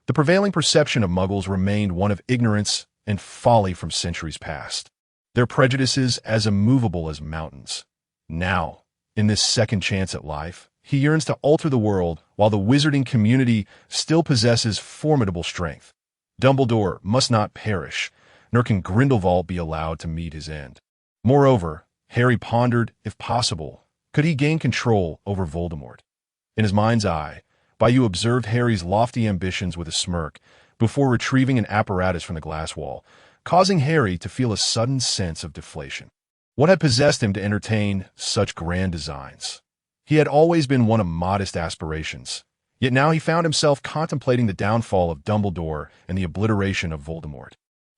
The prevailing perception of Muggles remained one of ignorance and folly from centuries past, their prejudices as immovable as mountains. Now, in this second chance at life, he yearns to alter the world while the wizarding community still possesses formidable strength. Dumbledore must not perish, nor can Grindelwald be allowed to meet his end. Moreover, Harry pondered, if possible, could he gain control over Voldemort? In his mind's eye, Bayou observed Harry's lofty ambitions with a smirk before retrieving an apparatus from the glass wall, causing Harry to feel a sudden sense of deflation. What had possessed him to entertain such grand designs? He had always been one of modest aspirations, yet now he found himself contemplating the downfall of Dumbledore and the obliteration of Voldemort.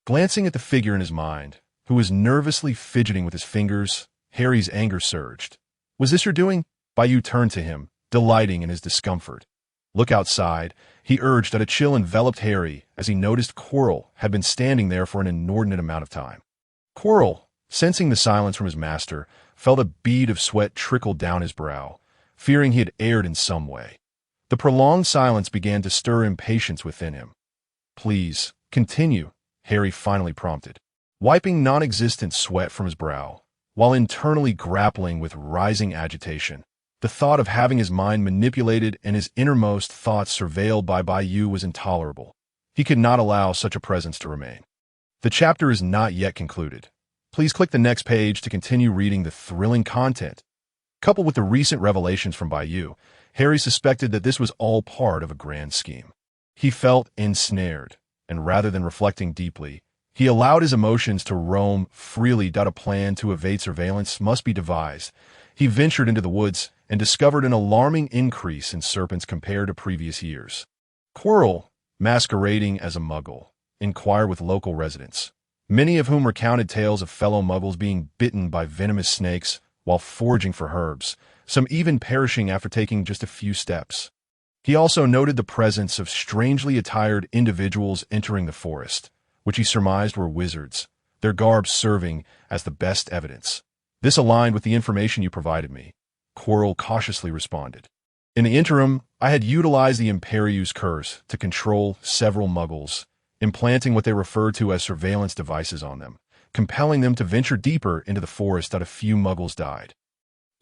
Glancing at the figure in his mind, who was nervously fidgeting with his fingers, Harry's anger surged. "Was this your doing?" Bayou turned to him, delighting in his discomfort. Look outside, he urged that a chill enveloped Harry as he noticed Quirrell had been standing there for an inordinate amount of time. Quirrell, sensing the silence from his master, felt a bead of sweat trickle down his brow, fearing he had erred in some way. The prolonged silence began to stir impatience within him. "Please, continue," Harry finally prompted, wiping non-existent sweat from his brow, while internally grappling with rising agitation. The thought of having his mind manipulated and his innermost thoughts surveilled by Bayou was intolerable. He could not allow such a presence to remain. The chapter is not yet concluded. Please click the next page to continue reading the thrilling content. Coupled with the recent revelations from Bayou, Harry suspected that this was all part of a grand scheme. He felt ensnared, and rather than reflecting deeply, he allowed his emotions to roam freely. A plan to evade surveillance must be devised. He ventured into the woods and discovered an alarming increase in serpents compared to previous years. Quirrell, masquerading as a Muggle, inquired with local residents, many of whom recounted tales of fellow Muggles being bitten by venomous snakes while foraging for herbs, some even perishing after taking just a few steps. He also noted the presence of strangely attired individuals entering the forest, which he surmised were wizards, their garbs serving as the best evidence. "This aligned with the information you provided me," Quirrell cautiously responded. "In the interim, I had utilized the Imperius curse to control several Muggles, implanting what they refer to as surveillance devices on them, compelling them to venture deeper into the forest. A few Muggles died.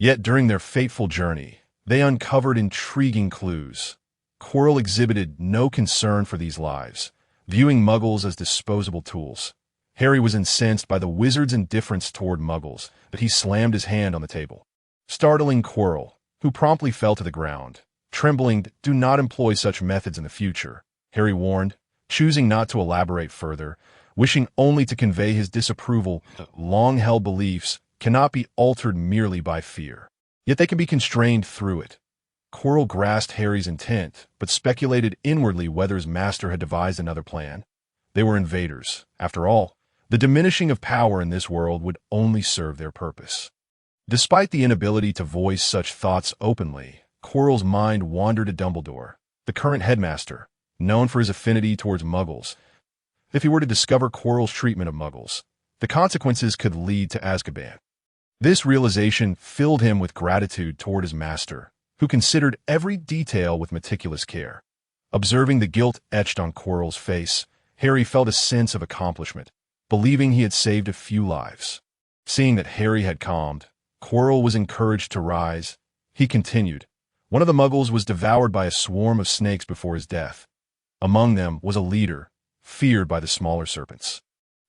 Yet during their fateful journey, they uncovered intriguing clues. Quirrell exhibited no concern for these lives, viewing Muggles as disposable tools. Harry was incensed by the wizard's indifference toward Muggles, but he slammed his hand on the table, startling Quirrell, who promptly fell to the ground. Trembling, "Do not employ such methods in the future," Harry warned, choosing not to elaborate further, wishing only to convey his disapproval. Long-held beliefs cannot be altered merely by fear, yet they can be constrained through it. Quirrell grasped Harry's intent, but speculated inwardly whether his master had devised another plan. They were invaders. After all, the diminishing of power in this world would only serve their purpose. Despite the inability to voice such thoughts openly, Quirrell's mind wandered to Dumbledore, the current headmaster, known for his affinity towards Muggles. If he were to discover Quirrell's treatment of Muggles, the consequences could lead to Azkaban. This realization filled him with gratitude toward his master, who considered every detail with meticulous care. Observing the guilt etched on Quirrell's face, Harry felt a sense of accomplishment, believing he had saved a few lives. Seeing that Harry had calmed, Quirrell was encouraged to rise. He continued, "One of the Muggles was devoured by a swarm of snakes before his death. Among them was a leader, feared by the smaller serpents.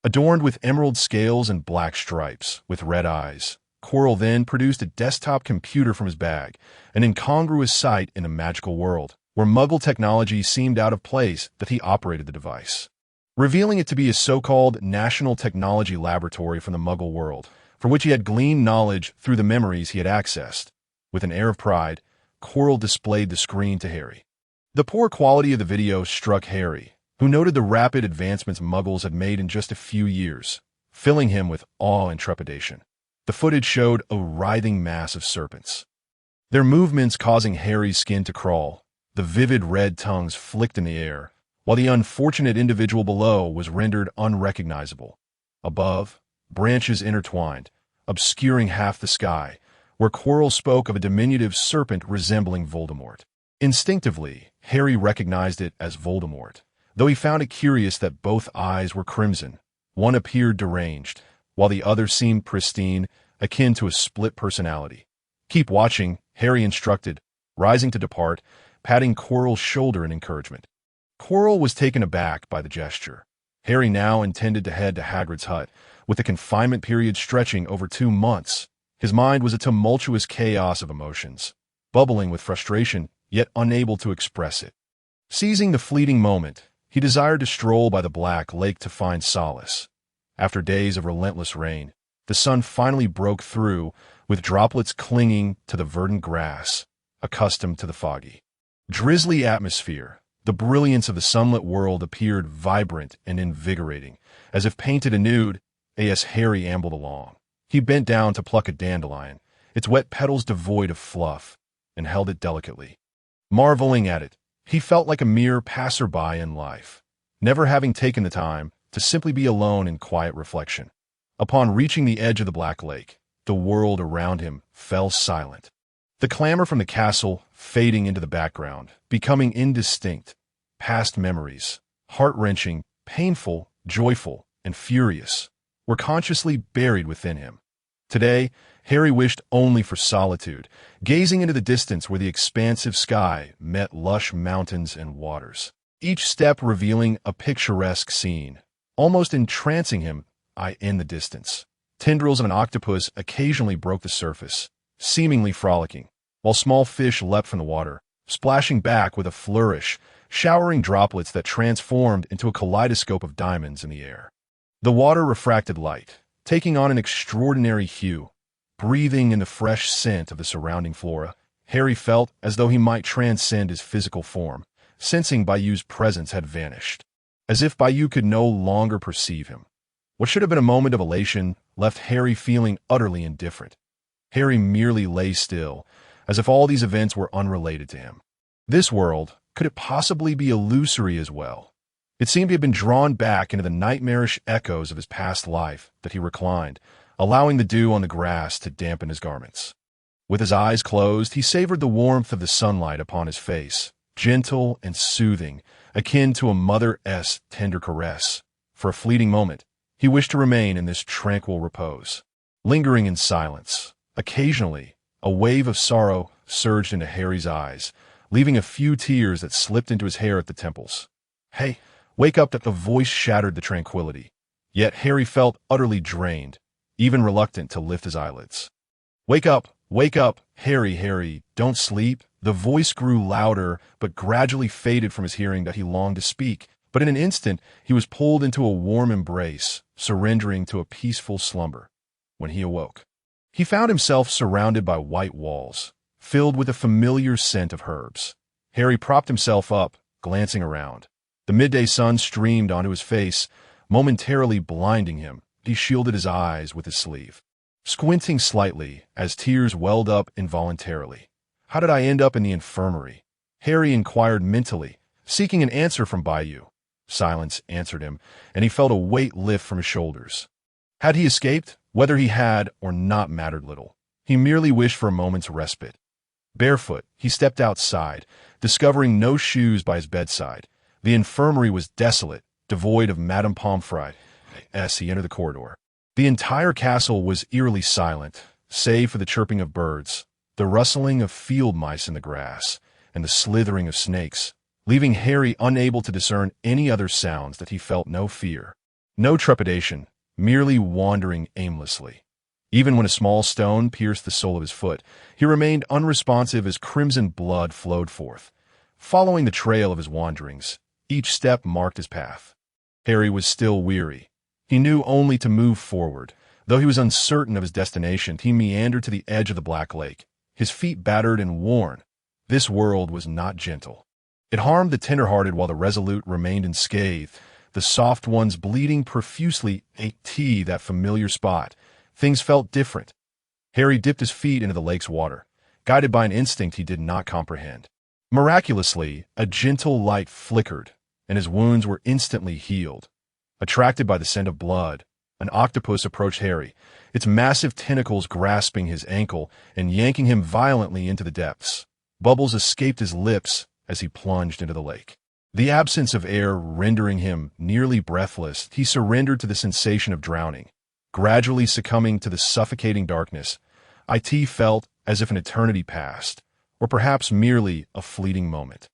Adorned with emerald scales and black stripes, with red eyes, Quirrell then produced a desktop computer from his bag, an incongruous sight in a magical world, where Muggle technology seemed out of place. That he operated the device, revealing it to be a so-called National Technology Laboratory from the Muggle world, for which he had gleaned knowledge through the memories he had accessed. With an air of pride, Quirrell displayed the screen to Harry. The poor quality of the video struck Harry, who noted the rapid advancements Muggles had made in just a few years, filling him with awe and trepidation. The footage showed a writhing mass of serpents, their movements causing Harry's skin to crawl. The vivid red tongues flicked in the air, while the unfortunate individual below was rendered unrecognizable. Above, branches intertwined, obscuring half the sky, where Quirrell spoke of a diminutive serpent resembling Voldemort. Instinctively, Harry recognized it as Voldemort, though he found it curious that both eyes were crimson. One appeared deranged, while the other seemed pristine, akin to a split personality. "Keep watching," Harry instructed, rising to depart, patting Quirrell's shoulder in encouragement. Quirrell was taken aback by the gesture. Harry now intended to head to Hagrid's hut, with the confinement period stretching over 2 months. His mind was a tumultuous chaos of emotions, bubbling with frustration, yet unable to express it. Seizing the fleeting moment, he desired to stroll by the Black Lake to find solace. After days of relentless rain, the sun finally broke through, with droplets clinging to the verdant grass, accustomed to the foggy, drizzly atmosphere. The brilliance of the sunlit world appeared vibrant and invigorating, as if painted anew. As Harry ambled along, he bent down to pluck a dandelion, its wet petals devoid of fluff, and held it delicately. Marveling at it, He felt like a mere passerby in life, never having taken the time to simply be alone in quiet reflection. Upon reaching the edge of the Black Lake, the world around him fell silent. The clamor from the castle fading into the background, becoming indistinct. Past memories, heart-wrenching, painful, joyful, and furious, were consciously buried within him. Today, Harry wished only for solitude, gazing into the distance where the expansive sky met lush mountains and waters, each step revealing a picturesque scene, almost entrancing him. In the distance, tendrils of an octopus occasionally broke the surface, seemingly frolicking, while small fish leapt from the water, splashing back with a flourish, showering droplets that transformed into a kaleidoscope of diamonds in the air. The water refracted light, taking on an extraordinary hue. Breathing in the fresh scent of the surrounding flora, Harry felt as though he might transcend his physical form, sensing Bayou's presence had vanished, as if Bayou could no longer perceive him. What should have been a moment of elation left Harry feeling utterly indifferent. Harry merely lay still, as if all these events were unrelated to him. This world, could it possibly be illusory as well? It seemed to have been drawn back into the nightmarish echoes of his past life that he reclined, allowing the dew on the grass to dampen his garments. With his eyes closed, he savored the warmth of the sunlight upon his face, gentle and soothing, akin to a mother's tender caress. For a fleeting moment, he wished to remain in this tranquil repose, lingering in silence. Occasionally, a wave of sorrow surged into Harry's eyes, leaving a few tears that slipped into his hair at the temples. "Hey, wake up!" That the voice shattered the tranquility. Yet Harry felt utterly drained, even reluctant to lift his eyelids. Wake up, Harry, Harry, don't sleep." The voice grew louder, but gradually faded from his hearing that he longed to speak. But in an instant, he was pulled into a warm embrace, surrendering to a peaceful slumber. When he awoke, he found himself surrounded by white walls, filled with a familiar scent of herbs. Harry propped himself up, glancing around. The midday sun streamed onto his face, momentarily blinding him. He shielded his eyes with his sleeve, squinting slightly as tears welled up involuntarily. "How did I end up in the infirmary?" Harry inquired mentally, seeking an answer from Bayou. Silence answered him, and he felt a weight lift from his shoulders. Had he escaped? Whether he had or not mattered little. He merely wished for a moment's respite. Barefoot, he stepped outside, discovering no shoes by his bedside. The infirmary was desolate, devoid of Madame Pomfrey. As he entered the corridor, the entire castle was eerily silent, save for the chirping of birds, the rustling of field mice in the grass, and the slithering of snakes, leaving Harry unable to discern any other sounds. That he felt no fear, no trepidation, merely wandering aimlessly. Even when a small stone pierced the sole of his foot, he remained unresponsive as crimson blood flowed forth. Following the trail of his wanderings, each step marked his path. Harry was still weary. He knew only to move forward. Though he was uncertain of his destination, he meandered to the edge of the Black Lake, his feet battered and worn. This world was not gentle. It harmed the tender-hearted while the resolute remained unscathed, the soft ones bleeding profusely. That familiar spot. Things felt different. Harry dipped his feet into the lake's water, guided by an instinct he did not comprehend. Miraculously, a gentle light flickered, and his wounds were instantly healed. Attracted by the scent of blood, an octopus approached Harry, its massive tentacles grasping his ankle and yanking him violently into the depths. Bubbles escaped his lips as he plunged into the lake. The absence of air rendering him nearly breathless, he surrendered to the sensation of drowning. Gradually succumbing to the suffocating darkness, it felt as if an eternity passed, or perhaps merely a fleeting moment.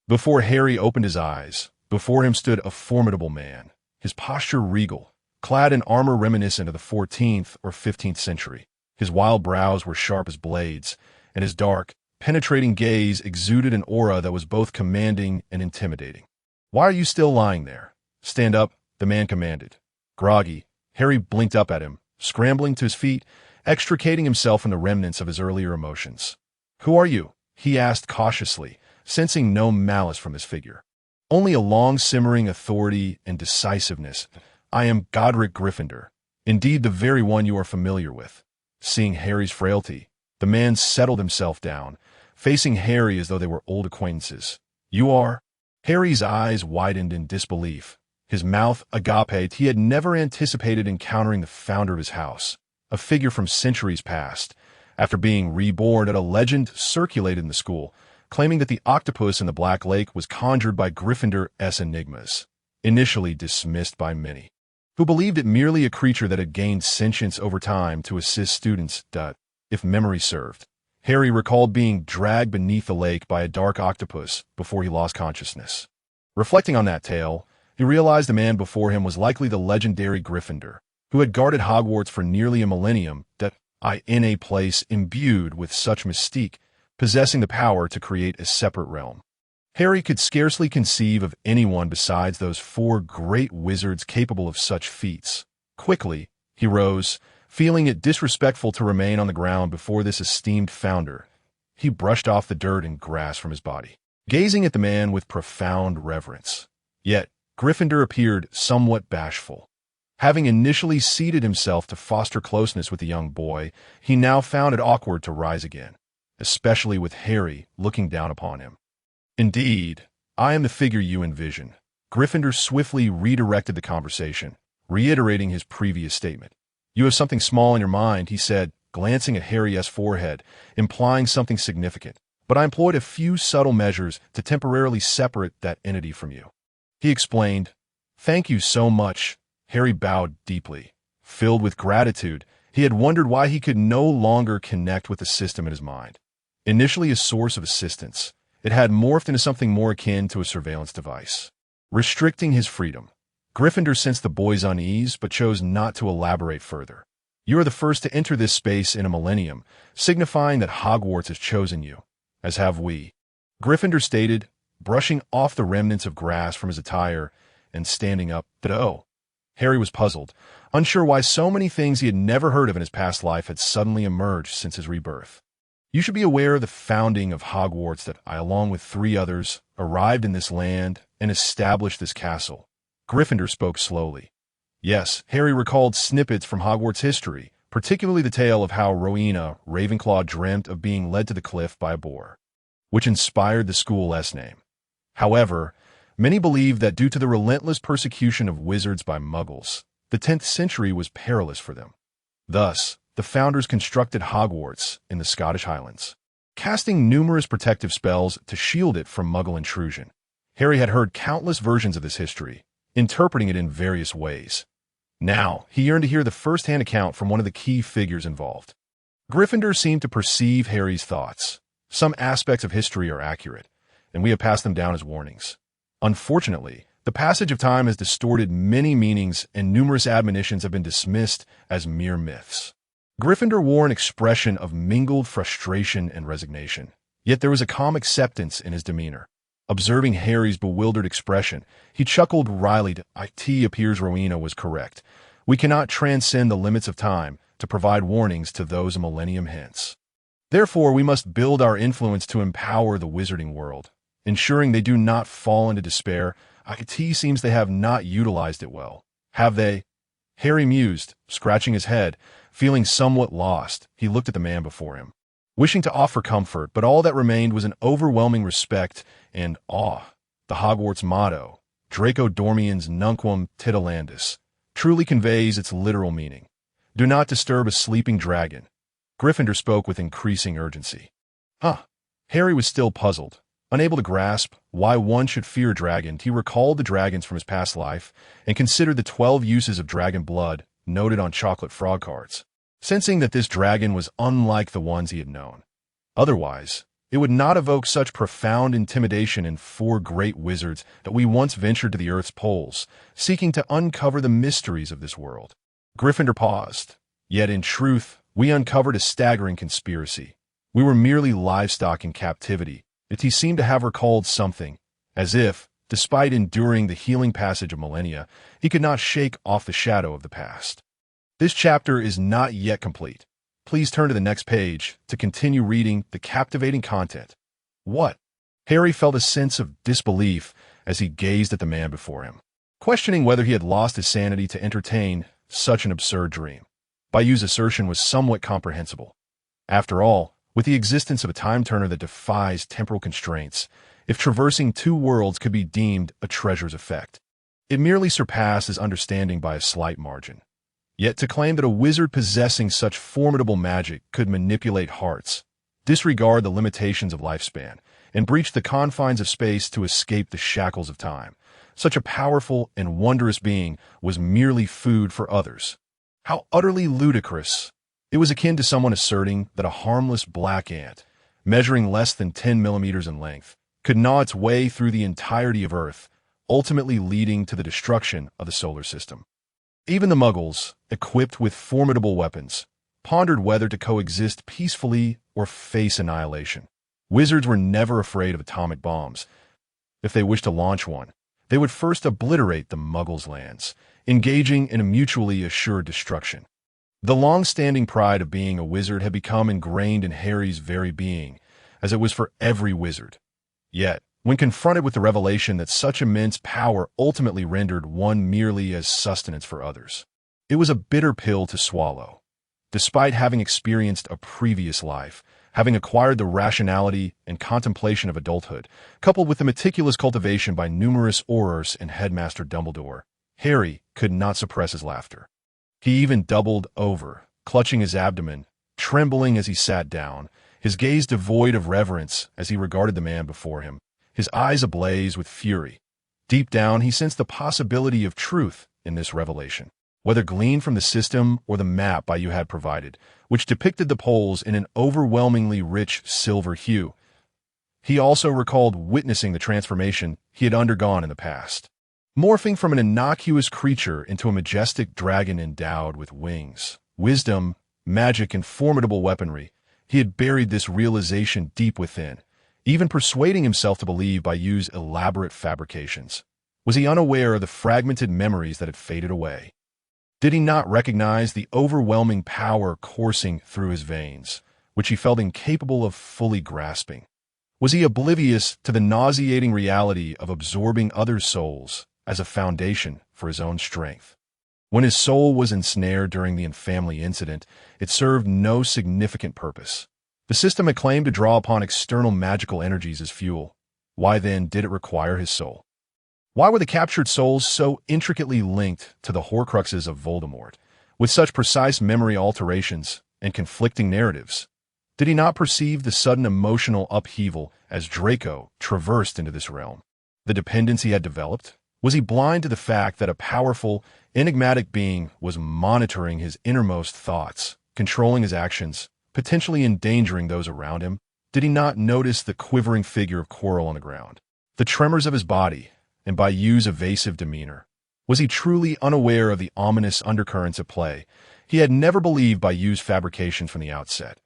Before Harry opened his eyes, before him stood a formidable man, his posture regal, clad in armor reminiscent of the 14th or 15th century. His wild brows were sharp as blades, and his dark, penetrating gaze exuded an aura that was both commanding and intimidating. "Why are you still lying there? Stand up," the man commanded. Groggy, Harry blinked up at him, scrambling to his feet, extricating himself from the remnants of his earlier emotions. "Who are you?" he asked cautiously, sensing no malice from his figure. Only a long-simmering authority and decisiveness. "I am Godric Gryffindor, indeed the very one you are familiar with." Seeing Harry's frailty, the man settled himself down, facing Harry as though they were old acquaintances. You are? Harry's eyes widened in disbelief. His mouth agape. He had never anticipated encountering the founder of his house, a figure from centuries past, after being reborn. A legend circulated in the school, claiming that the octopus in the Black Lake was conjured by Gryffindor's enigmas, initially dismissed by many, who believed it merely a creature that had gained sentience over time to assist students. If memory served, Harry recalled being dragged beneath the lake by a dark octopus before he lost consciousness. Reflecting on that tale, he realized the man before him was likely the legendary Gryffindor, who had guarded Hogwarts for nearly a millennium, in a place imbued with such mystique, possessing the power to create a separate realm. Harry could scarcely conceive of anyone besides those four great wizards capable of such feats. Quickly, he rose, feeling it disrespectful to remain on the ground before this esteemed founder. He brushed off the dirt and grass from his body, gazing at the man with profound reverence. Yet, Gryffindor appeared somewhat bashful. Having initially seated himself to foster closeness with the young boy, he now found it awkward to rise again, especially with Harry looking down upon him. Indeed, I am the figure you envision. Gryffindor swiftly redirected the conversation, reiterating his previous statement. You have something small in your mind, he said, glancing at Harry's forehead, implying something significant. But I employed a few subtle measures to temporarily separate that entity from you. He explained. Thank you so much. Harry bowed deeply. Filled with gratitude, he had wondered why he could no longer connect with the system in his mind. Initially a source of assistance, it had morphed into something more akin to a surveillance device, restricting his freedom. Gryffindor sensed the boy's unease, but chose not to elaborate further. You are the first to enter this space in a millennium, signifying that Hogwarts has chosen you, as have we. Gryffindor stated, brushing off the remnants of grass from his attire and standing up. Oh. Harry was puzzled, unsure why so many things he had never heard of in his past life had suddenly emerged since his rebirth. You should be aware of the founding of Hogwarts, that I, along with 3 others, arrived in this land and established this castle. Gryffindor spoke slowly. Yes, Harry recalled snippets from Hogwarts history, particularly the tale of how Rowena Ravenclaw dreamt of being led to the cliff by a boar, which inspired the school's name. However, many believed that due to the relentless persecution of wizards by Muggles, the 10th century was perilous for them. Thus, the founders constructed Hogwarts in the Scottish Highlands, casting numerous protective spells to shield it from Muggle intrusion. Harry had heard countless versions of this history, interpreting it in various ways. Now, he yearned to hear the first-hand account from one of the key figures involved. Gryffindor seemed to perceive Harry's thoughts. Some aspects of history are accurate, and we have passed them down as warnings. Unfortunately, the passage of time has distorted many meanings, and numerous admonitions have been dismissed as mere myths. Gryffindor wore an expression of mingled frustration and resignation, yet there was a calm acceptance in his demeanor. Observing Harry's bewildered expression, he chuckled wryly. It appears Rowena was correct. We cannot transcend the limits of time to provide warnings to those a millennium hence. Therefore, we must build our influence to empower the wizarding world, ensuring they do not fall into despair. It seems they have not utilized it well. Have they? Harry mused, scratching his head. Feeling somewhat lost, he looked at the man before him, wishing to offer comfort, but all that remained was an overwhelming respect and awe. The Hogwarts motto, Draco Dormiens Nunquam Titilandus, truly conveys its literal meaning. Do not disturb a sleeping dragon. Gryffindor spoke with increasing urgency. Harry was still puzzled. Unable to grasp why one should fear a dragon, he recalled the dragons from his past life and considered the 12 uses of dragon blood noted on chocolate frog cards, sensing that this dragon was unlike the ones he had known. Otherwise, it would not evoke such profound intimidation in 4 great wizards that we once ventured to the Earth's poles, seeking to uncover the mysteries of this world. Gryffindor paused. Yet in truth, we uncovered a staggering conspiracy. We were merely livestock in captivity, yet he seemed to have recalled something, as if, despite enduring the healing passage of millennia, he could not shake off the shadow of the past. This chapter is not yet complete. Please turn to the next page to continue reading the captivating content. What? Harry felt a sense of disbelief as he gazed at the man before him, questioning whether he had lost his sanity to entertain such an absurd dream. Bayou's assertion was somewhat comprehensible. After all, with the existence of a time turner that defies temporal constraints, if traversing two worlds could be deemed a treasure's effect. It merely surpassed his understanding by a slight margin. Yet to claim that a wizard possessing such formidable magic could manipulate hearts, disregard the limitations of lifespan, and breach the confines of space to escape the shackles of time, such a powerful and wondrous being was merely food for others. How utterly ludicrous! It was akin to someone asserting that a harmless black ant, measuring less than 10 millimeters in length, could gnaw its way through the entirety of Earth, ultimately leading to the destruction of the solar system. Even the Muggles, equipped with formidable weapons, pondered whether to coexist peacefully or face annihilation. Wizards were never afraid of atomic bombs. If they wished to launch one, they would first obliterate the Muggles' lands, engaging in a mutually assured destruction. The long-standing pride of being a wizard had become ingrained in Harry's very being, as it was for every wizard. Yet, when confronted with the revelation that such immense power ultimately rendered one merely as sustenance for others, it was a bitter pill to swallow. Despite having experienced a previous life, having acquired the rationality and contemplation of adulthood, coupled with the meticulous cultivation by numerous aurors and Headmaster Dumbledore, Harry could not suppress his laughter. He even doubled over, clutching his abdomen, trembling as he sat down, his gaze devoid of reverence as he regarded the man before him, his eyes ablaze with fury. Deep down, he sensed the possibility of truth in this revelation, whether gleaned from the system or the map Bayou had provided, which depicted the poles in an overwhelmingly rich silver hue. He also recalled witnessing the transformation he had undergone in the past. Morphing from an innocuous creature into a majestic dragon endowed with wings, wisdom, magic, and formidable weaponry, he had buried this realization deep within, even persuading himself to believe Bayou's elaborate fabrications. Was he unaware of the fragmented memories that had faded away? Did he not recognize the overwhelming power coursing through his veins, which he felt incapable of fully grasping? Was he oblivious to the nauseating reality of absorbing others' souls as a foundation for his own strength? When his soul was ensnared during the infamily incident, it served no significant purpose. The system had claimed to draw upon external magical energies as fuel. Why then did it require his soul? Why were the captured souls so intricately linked to the Horcruxes of Voldemort, with such precise memory alterations and conflicting narratives? Did he not perceive the sudden emotional upheaval as Draco traversed into this realm? The dependence he had developed? Was he blind to the fact that a powerful, enigmatic being was monitoring his innermost thoughts, controlling his actions, potentially endangering those around him? Did he not notice the quivering figure of Quirrell on the ground, the tremors of his body, and Bayou's evasive demeanor? Was he truly unaware of the ominous undercurrents at play? He had never believed Bayou's fabrications from the outset.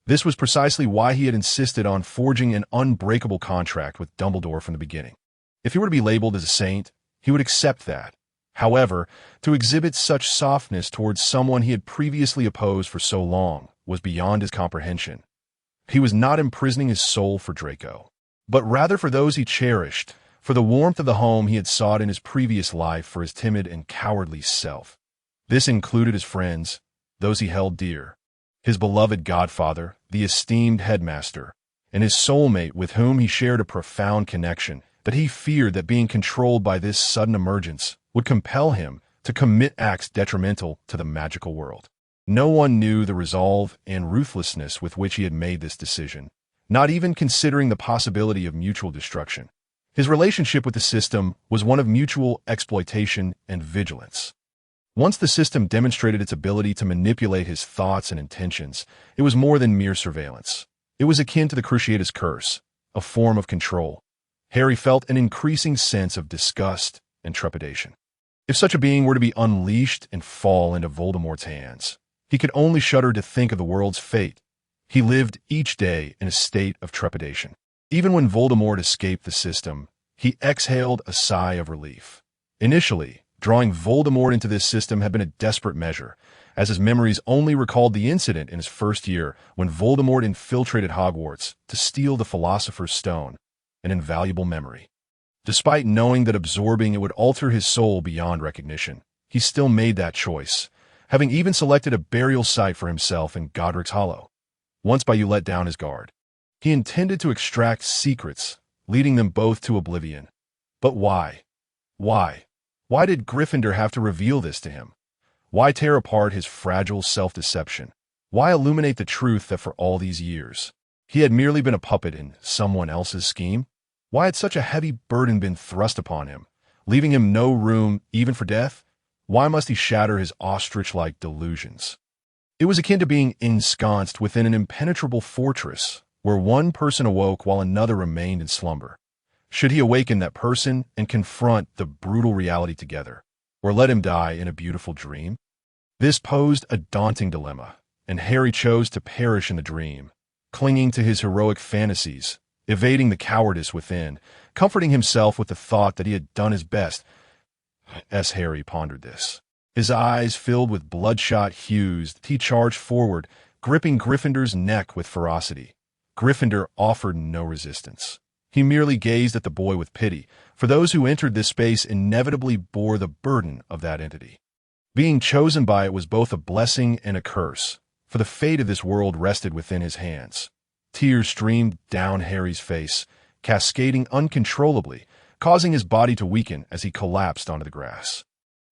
This was precisely why he had insisted on forging an unbreakable contract with Dumbledore from the beginning. If he were to be labeled as a saint, he would accept that. However, to exhibit such softness towards someone he had previously opposed for so long was beyond his comprehension. He was not imprisoning his soul for Draco, but rather for those he cherished, for the warmth of the home he had sought in his previous life for his timid and cowardly self. This included his friends, those he held dear, his beloved godfather, the esteemed headmaster, and his soulmate with whom he shared a profound connection that he feared that being controlled by this sudden emergence would compel him to commit acts detrimental to the magical world. No one knew the resolve and ruthlessness with which he had made this decision, not even considering the possibility of mutual destruction. His relationship with the system was one of mutual exploitation and vigilance. Once the system demonstrated its ability to manipulate his thoughts and intentions, it was more than mere surveillance. It was akin to the Cruciatus Curse, a form of control. Harry felt an increasing sense of disgust and trepidation. If such a being were to be unleashed and fall into Voldemort's hands, he could only shudder to think of the world's fate. He lived each day in a state of trepidation. Even when Voldemort escaped the system, he exhaled a sigh of relief. Initially, drawing Voldemort into this system had been a desperate measure, as his memories only recalled the incident in his first year when Voldemort infiltrated Hogwarts to steal the Philosopher's Stone, an invaluable memory. Despite knowing that absorbing it would alter his soul beyond recognition, he still made that choice, having even selected a burial site for himself in Godric's Hollow. Once Bayou let down his guard. He intended to extract secrets leading them both to oblivion. But why? Why? Why did Gryffindor have to reveal this to him? Why tear apart his fragile self-deception? Why illuminate the truth that for all these years he had merely been a puppet in someone else's scheme? Why had such a heavy burden been thrust upon him, leaving him no room even for death? Why must he shatter his ostrich-like delusions? It was akin to being ensconced within an impenetrable fortress, where one person awoke while another remained in slumber. Should he awaken that person and confront the brutal reality together, or let him die in a beautiful dream? This posed a daunting dilemma, and Harry chose to perish in the dream, clinging to his heroic fantasies, evading the cowardice within, comforting himself with the thought that he had done his best. As Harry pondered this, his eyes filled with bloodshot hues, he charged forward, gripping Gryffindor's neck with ferocity. Gryffindor offered no resistance. He merely gazed at the boy with pity, for those who entered this space inevitably bore the burden of that entity. Being chosen by it was both a blessing and a curse, for the fate of this world rested within his hands. Tears streamed down Harry's face, cascading uncontrollably, causing his body to weaken as he collapsed onto the grass.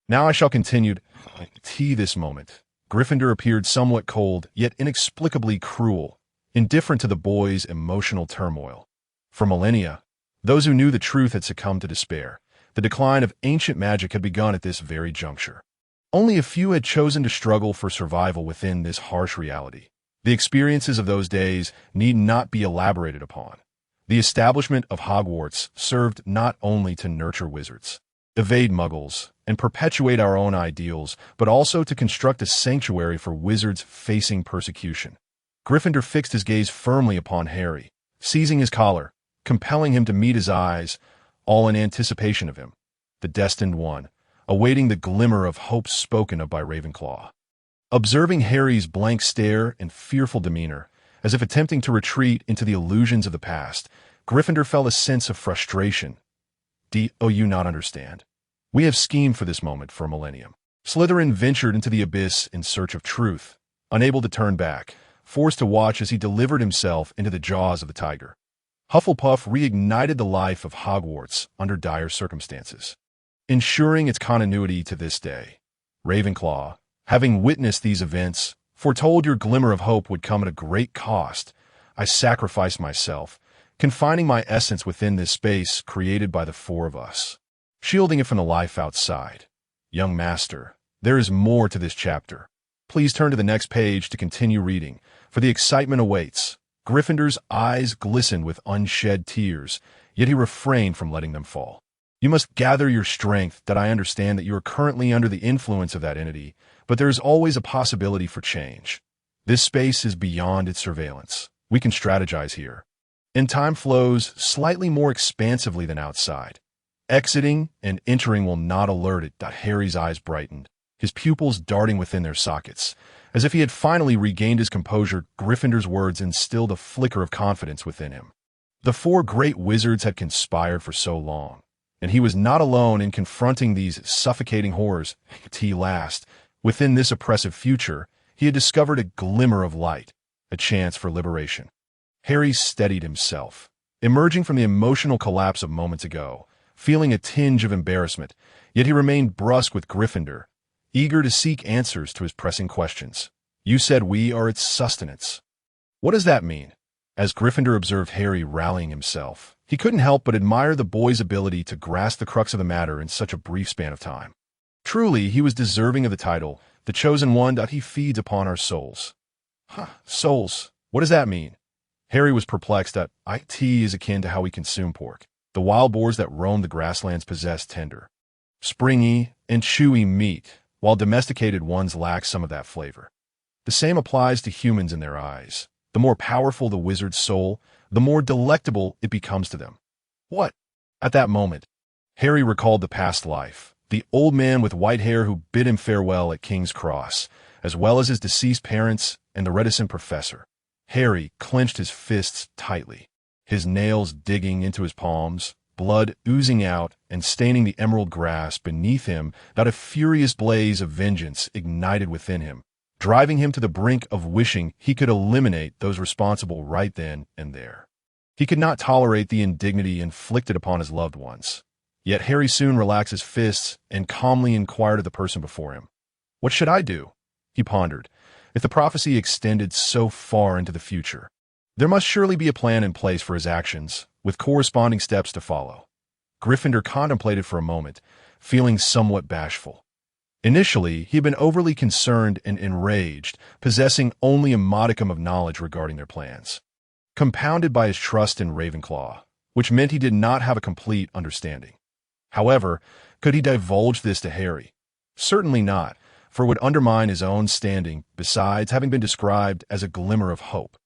Now I shall continue to this moment. Gryffindor appeared somewhat cold, yet inexplicably cruel, indifferent to the boy's emotional turmoil. For millennia, those who knew the truth had succumbed to despair. The decline of ancient magic had begun at this very juncture. Only a few had chosen to struggle for survival within this harsh reality. The experiences of those days need not be elaborated upon. The establishment of Hogwarts served not only to nurture wizards, evade Muggles, and perpetuate our own ideals, but also to construct a sanctuary for wizards facing persecution. Gryffindor fixed his gaze firmly upon Harry, seizing his collar, compelling him to meet his eyes, all in anticipation of him, the destined one, awaiting the glimmer of hope spoken of by Ravenclaw. Observing Harry's blank stare and fearful demeanor, as if attempting to retreat into the illusions of the past, Gryffindor felt a sense of frustration. Do you not understand? We have schemed for this moment for a millennium. Slytherin ventured into the abyss in search of truth, unable to turn back, forced to watch as he delivered himself into the jaws of the tiger. Hufflepuff reignited the life of Hogwarts under dire circumstances, ensuring its continuity to this day. Ravenclaw, having witnessed these events, foretold your glimmer of hope would come at a great cost. I sacrificed myself, confining my essence within this space created by the four of us, shielding it from the life outside. Young Master, there is more to this chapter. Please turn to the next page to continue reading, for the excitement awaits. Gryffindor's eyes glistened with unshed tears, yet he refrained from letting them fall. You must gather your strength. That I understand that you are currently under the influence of that entity, but there is always a possibility for change. This space is beyond its surveillance. We can strategize here. And time flows slightly more expansively than outside. Exiting and entering will not alert it. Harry's eyes brightened, his pupils darting within their sockets. As if he had finally regained his composure, Gryffindor's words instilled a flicker of confidence within him. The four great wizards had conspired for so long, and he was not alone in confronting these suffocating horrors. Last, within this oppressive future, he had discovered a glimmer of light, a chance for liberation. Harry steadied himself, emerging from the emotional collapse of moments ago, feeling a tinge of embarrassment, yet he remained brusque with Gryffindor, eager to seek answers to his pressing questions. You said we are its sustenance. What does that mean? As Gryffindor observed Harry rallying himself, he couldn't help but admire the boy's ability to grasp the crux of the matter in such a brief span of time. Truly, he was deserving of the title, the chosen one. He feeds upon our souls. Souls, what does that mean? Harry was perplexed. It is akin to how we consume pork. The wild boars that roam the grasslands possess tender, springy, and chewy meat, while domesticated ones lack some of that flavor. The same applies to humans in their eyes. The more powerful the wizard's soul, the more delectable it becomes to them. What? At that moment, Harry recalled the past life, the old man with white hair who bid him farewell at King's Cross, as well as his deceased parents and the reticent professor. Harry clenched his fists tightly, his nails digging into his palms, blood oozing out and staining the emerald grass beneath him. That a furious blaze of vengeance ignited within him, driving him to the brink of wishing he could eliminate those responsible right then and there. He could not tolerate the indignity inflicted upon his loved ones. Yet Harry soon relaxed his fists and calmly inquired of the person before him. "What should I do?" he pondered. "If the prophecy extended so far into the future, there must surely be a plan in place for his actions, with corresponding steps to follow." Gryffindor contemplated for a moment, feeling somewhat bashful. Initially, he had been overly concerned and enraged, possessing only a modicum of knowledge regarding their plans, compounded by his trust in Ravenclaw, which meant he did not have a complete understanding. However, could he divulge this to Harry? Certainly not, for it would undermine his own standing, besides having been described as a glimmer of hope.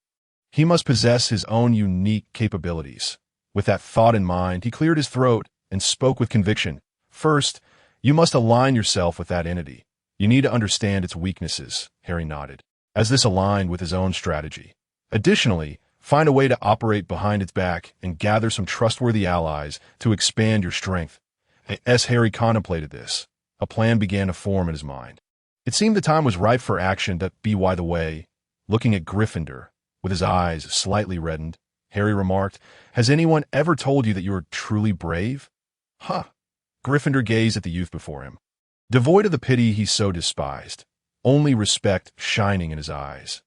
He must possess his own unique capabilities. With that thought in mind, he cleared his throat and spoke with conviction. "First, you must align yourself with that entity. You need to understand its weaknesses," Harry nodded, as this aligned with his own strategy. "Additionally, find a way to operate behind its back and gather some trustworthy allies to expand your strength." As Harry contemplated this, a plan began to form in his mind. It seemed the time was ripe for action. By the way, looking at Gryffindor, with his eyes slightly reddened, Harry remarked, "Has anyone ever told you that you are truly brave?" "Huh." Gryffindor gazed at the youth before him, devoid of the pity he so despised, only respect shining in his eyes.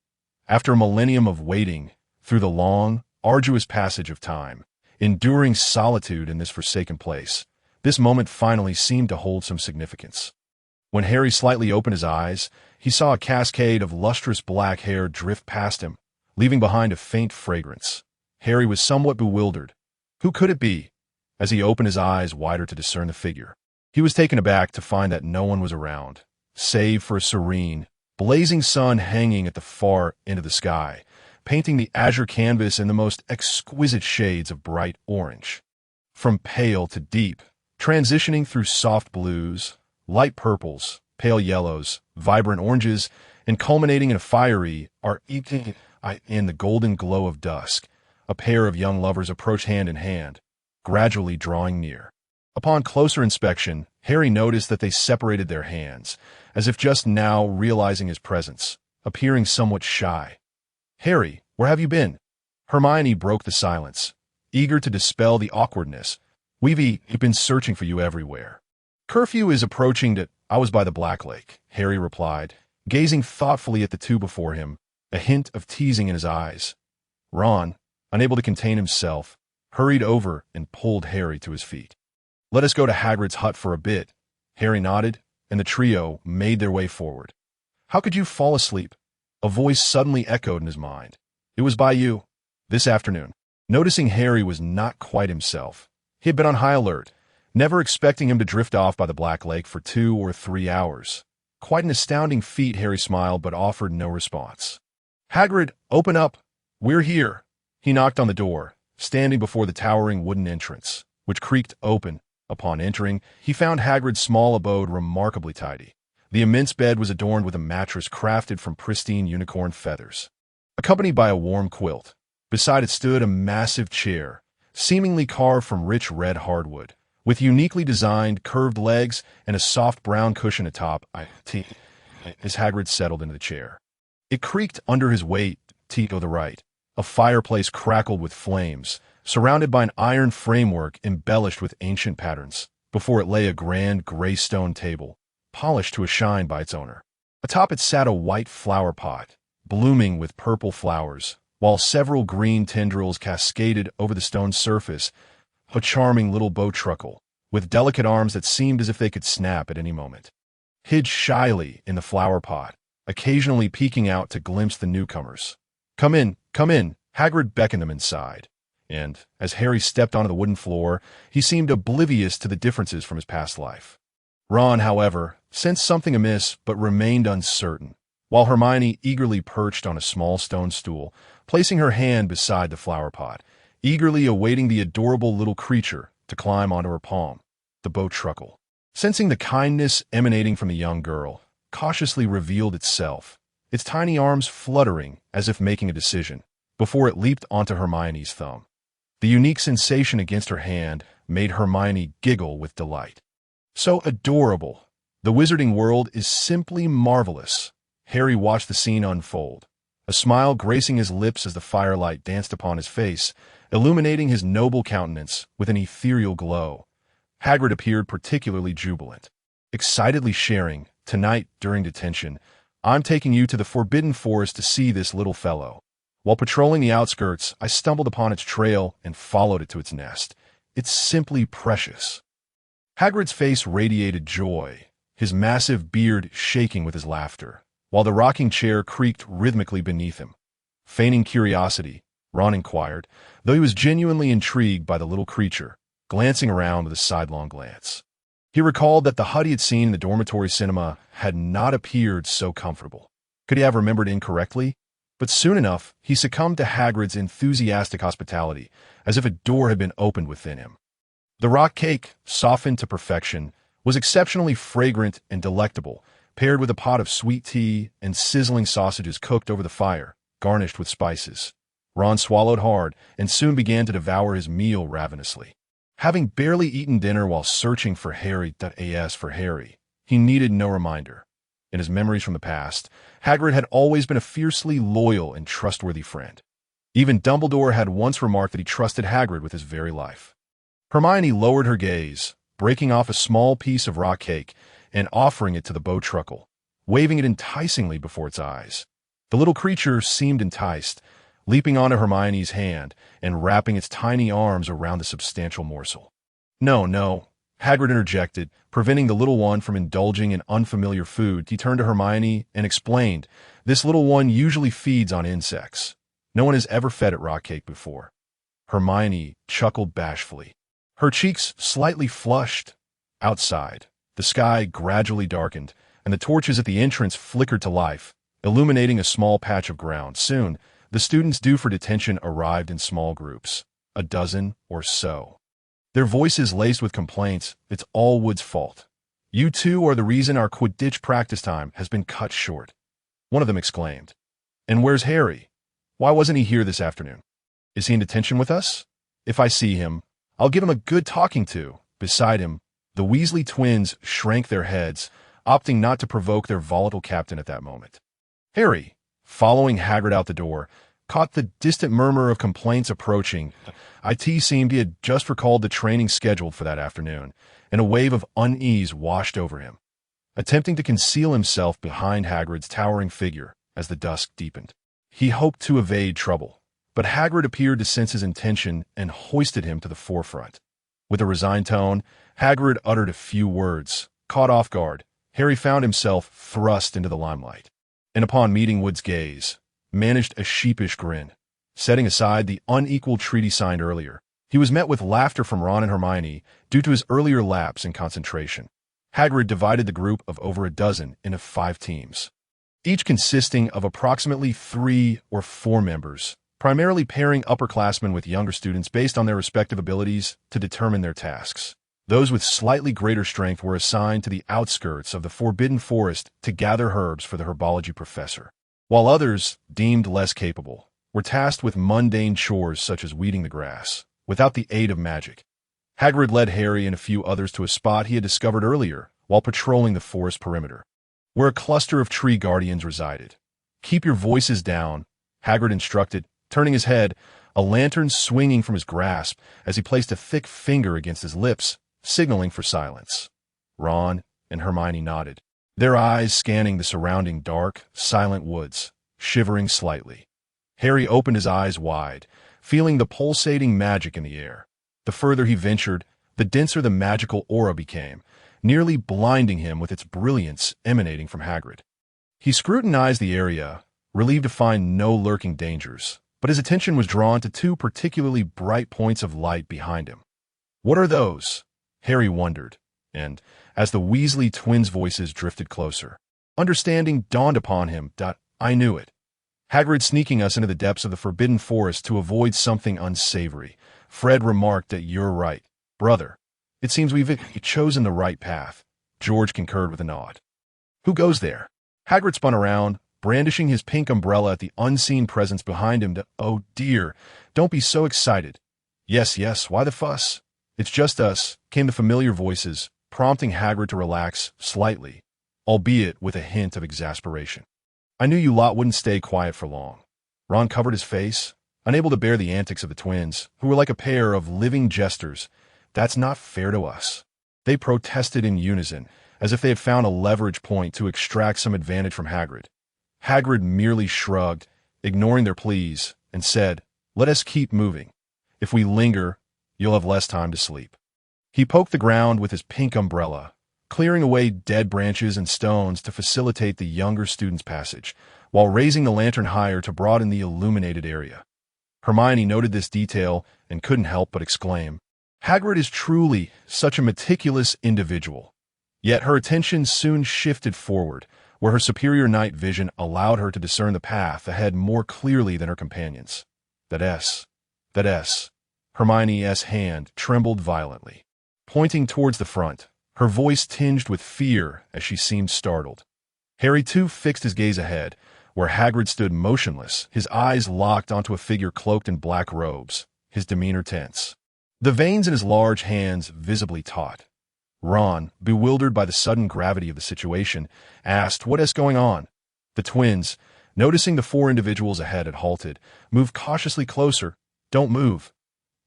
After a millennium of waiting, through the long, arduous passage of time, enduring solitude in this forsaken place, this moment finally seemed to hold some significance. When Harry slightly opened his eyes, he saw a cascade of lustrous black hair drift past him, leaving behind a faint fragrance. Harry was somewhat bewildered. Who could it be? As he opened his eyes wider to discern the figure, he was taken aback to find that no one was around, save for a serene, blazing sun hanging at the far end of the sky, painting the azure canvas in the most exquisite shades of bright orange. From pale to deep, transitioning through soft blues, light purples, pale yellows, vibrant oranges, and culminating in a fiery, in the golden glow of dusk, a pair of young lovers approached hand in hand, gradually drawing near. Upon closer inspection, Harry noticed that they separated their hands, as if just now realizing his presence, appearing somewhat shy. "Harry, where have you been?" Hermione broke the silence, eager to dispel the awkwardness. We've been searching for you everywhere." "Curfew is approaching. I was by the Black Lake," Harry replied, gazing thoughtfully at the two before him, a hint of teasing in his eyes. Ron, unable to contain himself, hurried over and pulled Harry to his feet. "Let us go to Hagrid's hut for a bit." Harry nodded, and the trio made their way forward. "How could you fall asleep?" A voice suddenly echoed in his mind. "It was by you. This afternoon." Noticing Harry was not quite himself, he had been on high alert, never expecting him to drift off by the Black Lake for 2 or 3 hours. Quite an astounding feat, Harry smiled, but offered no response. "Hagrid, open up! We're here!" He knocked on the door, standing before the towering wooden entrance, which creaked open. Upon entering, he found Hagrid's small abode remarkably tidy. The immense bed was adorned with a mattress crafted from pristine unicorn feathers, accompanied by a warm quilt. Beside it stood a massive chair, seemingly carved from rich red hardwood, with uniquely designed curved legs and a soft brown cushion atop. As Hagrid settled into the chair, it creaked under his weight. To the right, a fireplace crackled with flames, surrounded by an iron framework embellished with ancient patterns. Before it lay a grand gray stone table, polished to a shine by its owner. Atop it sat a white flower pot, blooming with purple flowers, while several green tendrils cascaded over the stone surface. A charming little bowtruckle, with delicate arms that seemed as if they could snap at any moment, hid shyly in the flower pot, occasionally peeking out to glimpse the newcomers. Come in, Hagrid beckoned them inside, and, as Harry stepped onto the wooden floor, he seemed oblivious to the differences from his past life. Ron, however, sensed something amiss but remained uncertain, while Hermione eagerly perched on a small stone stool, placing her hand beside the flower pot, eagerly awaiting the adorable little creature to climb onto her palm. The bowtruckle, sensing the kindness emanating from the young girl, cautiously revealed itself, its tiny arms fluttering as if making a decision, before it leaped onto Hermione's thumb. The unique sensation against her hand made Hermione giggle with delight. So adorable. The wizarding world is simply marvelous. Harry watched the scene unfold, a smile gracing his lips as the firelight danced upon his face, illuminating his noble countenance with an ethereal glow. Hagrid appeared particularly jubilant, excitedly sharing, "Tonight, during detention, I'm taking you to the Forbidden Forest to see this little fellow. While patrolling the outskirts, I stumbled upon its trail and followed it to its nest. It's simply precious." Hagrid's face radiated joy, his massive beard shaking with his laughter, while the rocking chair creaked rhythmically beneath him. Feigning curiosity, Ron inquired, though he was genuinely intrigued by the little creature, glancing around with a sidelong glance. He recalled that the hut he had seen in the dormitory cinema had not appeared so comfortable. Could he have remembered incorrectly? But soon enough, he succumbed to Hagrid's enthusiastic hospitality, as if a door had been opened within him. The rock cake, softened to perfection, was exceptionally fragrant and delectable, paired with a pot of sweet tea and sizzling sausages cooked over the fire, garnished with spices. Ron swallowed hard and soon began to devour his meal ravenously. Having barely eaten dinner while searching for Harry.as for Harry, he needed no reminder. In his memories from the past, Hagrid had always been a fiercely loyal and trustworthy friend. Even Dumbledore had once remarked that he trusted Hagrid with his very life. Hermione lowered her gaze, breaking off a small piece of rock cake and offering it to the bowtruckle, waving it enticingly before its eyes. The little creature seemed enticed, leaping onto Hermione's hand and wrapping its tiny arms around the substantial morsel. "No, no," Hagrid interjected, preventing the little one from indulging in unfamiliar food. He turned to Hermione and explained, "This little one usually feeds on insects. No one has ever fed it rock cake before." Hermione chuckled bashfully. Her cheeks slightly flushed. Outside, the sky gradually darkened, and the torches at the entrance flickered to life, illuminating a small patch of ground. Soon, the students due for detention arrived in small groups, a dozen or so. Their voices laced with complaints. "It's all Wood's fault. You two are the reason our Quidditch practice time has been cut short," one of them exclaimed. "And where's Harry? Why wasn't he here this afternoon? Is he in detention with us? If I see him, I'll give him a good talking to." Beside him, the Weasley twins shrank their heads, opting not to provoke their volatile captain at that moment. Harry, following Hagrid out the door, caught the distant murmur of complaints approaching. It seemed he had just recalled the training scheduled for that afternoon, and a wave of unease washed over him. Attempting to conceal himself behind Hagrid's towering figure as the dusk deepened, he hoped to evade trouble, but Hagrid appeared to sense his intention and hoisted him to the forefront. With a resigned tone, Hagrid uttered a few words. Caught off guard, Harry found himself thrust into the limelight, and upon meeting Wood's gaze, managed a sheepish grin. Setting aside the unequal treaty signed earlier, he was met with laughter from Ron and Hermione due to his earlier lapse in concentration. Hagrid divided the group of over a dozen into 5 teams, each consisting of approximately 3 or 4 members, primarily pairing upperclassmen with younger students based on their respective abilities to determine their tasks. Those with slightly greater strength were assigned to the outskirts of the Forbidden Forest to gather herbs for the herbology professor, while others, deemed less capable, were tasked with mundane chores such as weeding the grass, without the aid of magic. Hagrid led Harry and a few others to a spot he had discovered earlier while patrolling the forest perimeter, where a cluster of tree guardians resided. "Keep your voices down," Hagrid instructed, turning his head, a lantern swinging from his grasp as he placed a thick finger against his lips, signaling for silence. Ron and Hermione nodded, their eyes scanning the surrounding dark, silent woods, shivering slightly. Harry opened his eyes wide, feeling the pulsating magic in the air. The further he ventured, the denser the magical aura became, nearly blinding him with its brilliance emanating from Hagrid. He scrutinized the area, relieved to find no lurking dangers, but his attention was drawn to 2 particularly bright points of light behind him. "What are those?" Harry wondered, and, as the Weasley twins' voices drifted closer, understanding dawned upon him. "I knew it. Hagrid sneaking us into the depths of the Forbidden Forest to avoid something unsavory." Fred remarked that "You're right, brother. It seems we've chosen the right path." George concurred with a nod. "Who goes there?" Hagrid spun around, brandishing his pink umbrella at the unseen presence behind him. "Oh dear, don't be so excited." Yes, why the fuss? It's just us," came the familiar voices, prompting Hagrid to relax slightly, albeit with a hint of exasperation. I knew you lot wouldn't stay quiet for long. Ron covered his face, unable to bear the antics of the twins, who were like a pair of living jesters. That's not fair to us. They protested in unison, as if they had found a leverage point to extract some advantage from Hagrid. Hagrid merely shrugged, ignoring their pleas, and said, "Let us keep moving. If we linger, you'll have less time to sleep." He poked the ground with his pink umbrella, clearing away dead branches and stones to facilitate the younger students' passage, while raising the lantern higher to broaden the illuminated area. Hermione noted this detail and couldn't help but exclaim, "Hagrid is truly such a meticulous individual." Yet her attention soon shifted forward, where her superior night vision allowed her to discern the path ahead more clearly than her companions. That S. Hermione's hand trembled violently. Pointing towards the front, her voice tinged with fear as she seemed startled. Harry too fixed his gaze ahead, where Hagrid stood motionless, his eyes locked onto a figure cloaked in black robes, his demeanor tense. The veins in his large hands visibly taut. Ron, bewildered by the sudden gravity of the situation, asked, "What is going on?" The twins, noticing the four individuals ahead had halted, moved cautiously closer. "Don't move,"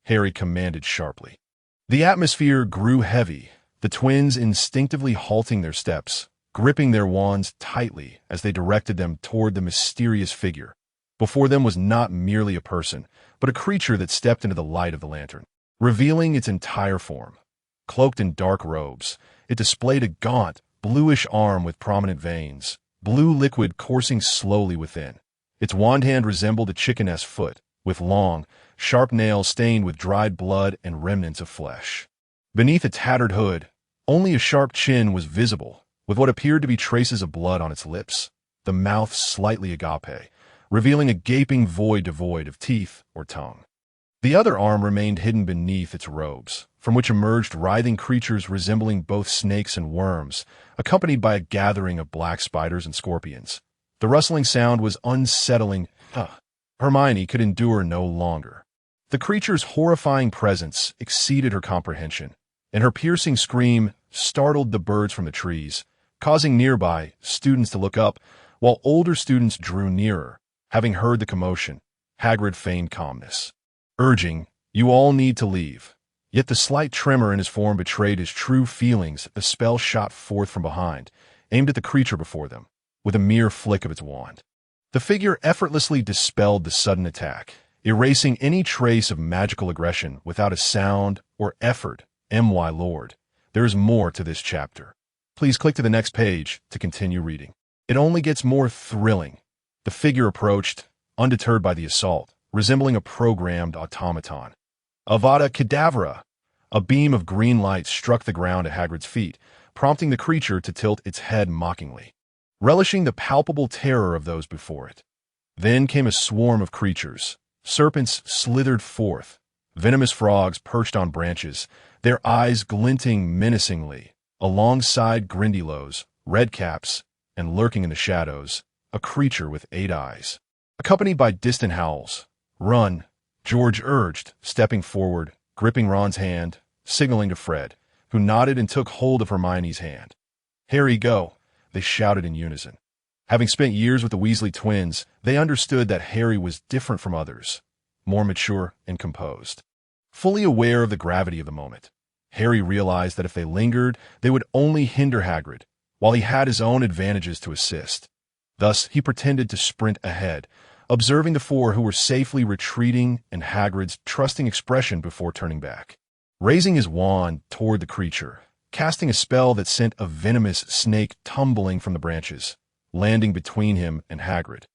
Harry commanded sharply. The atmosphere grew heavy, the twins instinctively halting their steps, gripping their wands tightly as they directed them toward the mysterious figure. Before them was not merely a person, but a creature that stepped into the light of the lantern, revealing its entire form. Cloaked in dark robes, it displayed a gaunt, bluish arm with prominent veins, blue liquid coursing slowly within. Its wand hand resembled a chicken's foot, with long, sharp nails stained with dried blood and remnants of flesh. Beneath a tattered hood, only a sharp chin was visible, with what appeared to be traces of blood on its lips, the mouth slightly agape, revealing a gaping void devoid of teeth or tongue. The other arm remained hidden beneath its robes, from which emerged writhing creatures resembling both snakes and worms, accompanied by a gathering of black spiders and scorpions. The rustling sound was unsettling. Hermione could endure no longer. The creature's horrifying presence exceeded her comprehension, and her piercing scream startled the birds from the trees, causing nearby students to look up, while older students drew nearer. Having heard the commotion, Hagrid feigned calmness, urging, "You all need to leave." Yet the slight tremor in his form betrayed his true feelings. The spell shot forth from behind, aimed at the creature before them, with a mere flick of its wand. The figure effortlessly dispelled the sudden attack, erasing any trace of magical aggression without a sound or effort. My Lord, there is more to this chapter. Please click to the next page to continue reading. It only gets more thrilling. The figure approached, undeterred by the assault, resembling a programmed automaton. Avada Kedavra! A beam of green light struck the ground at Hagrid's feet, prompting the creature to tilt its head mockingly, relishing the palpable terror of those before it. Then came a swarm of creatures. Serpents slithered forth, venomous frogs perched on branches, their eyes glinting menacingly, alongside Grindylows, redcaps, and lurking in the shadows, a creature with 8 eyes. Accompanied by distant howls. "Run," George urged, stepping forward, gripping Ron's hand, signaling to Fred, who nodded and took hold of Hermione's hand. "Harry, go," they shouted in unison. Having spent years with the Weasley twins, they understood that Harry was different from others, more mature and composed. Fully aware of the gravity of the moment, Harry realized that if they lingered, they would only hinder Hagrid, while he had his own advantages to assist. Thus, he pretended to sprint ahead, observing the four who were safely retreating and Hagrid's trusting expression before turning back. Raising his wand toward the creature, casting a spell that sent a venomous snake tumbling from the branches, landing between him and Hagrid.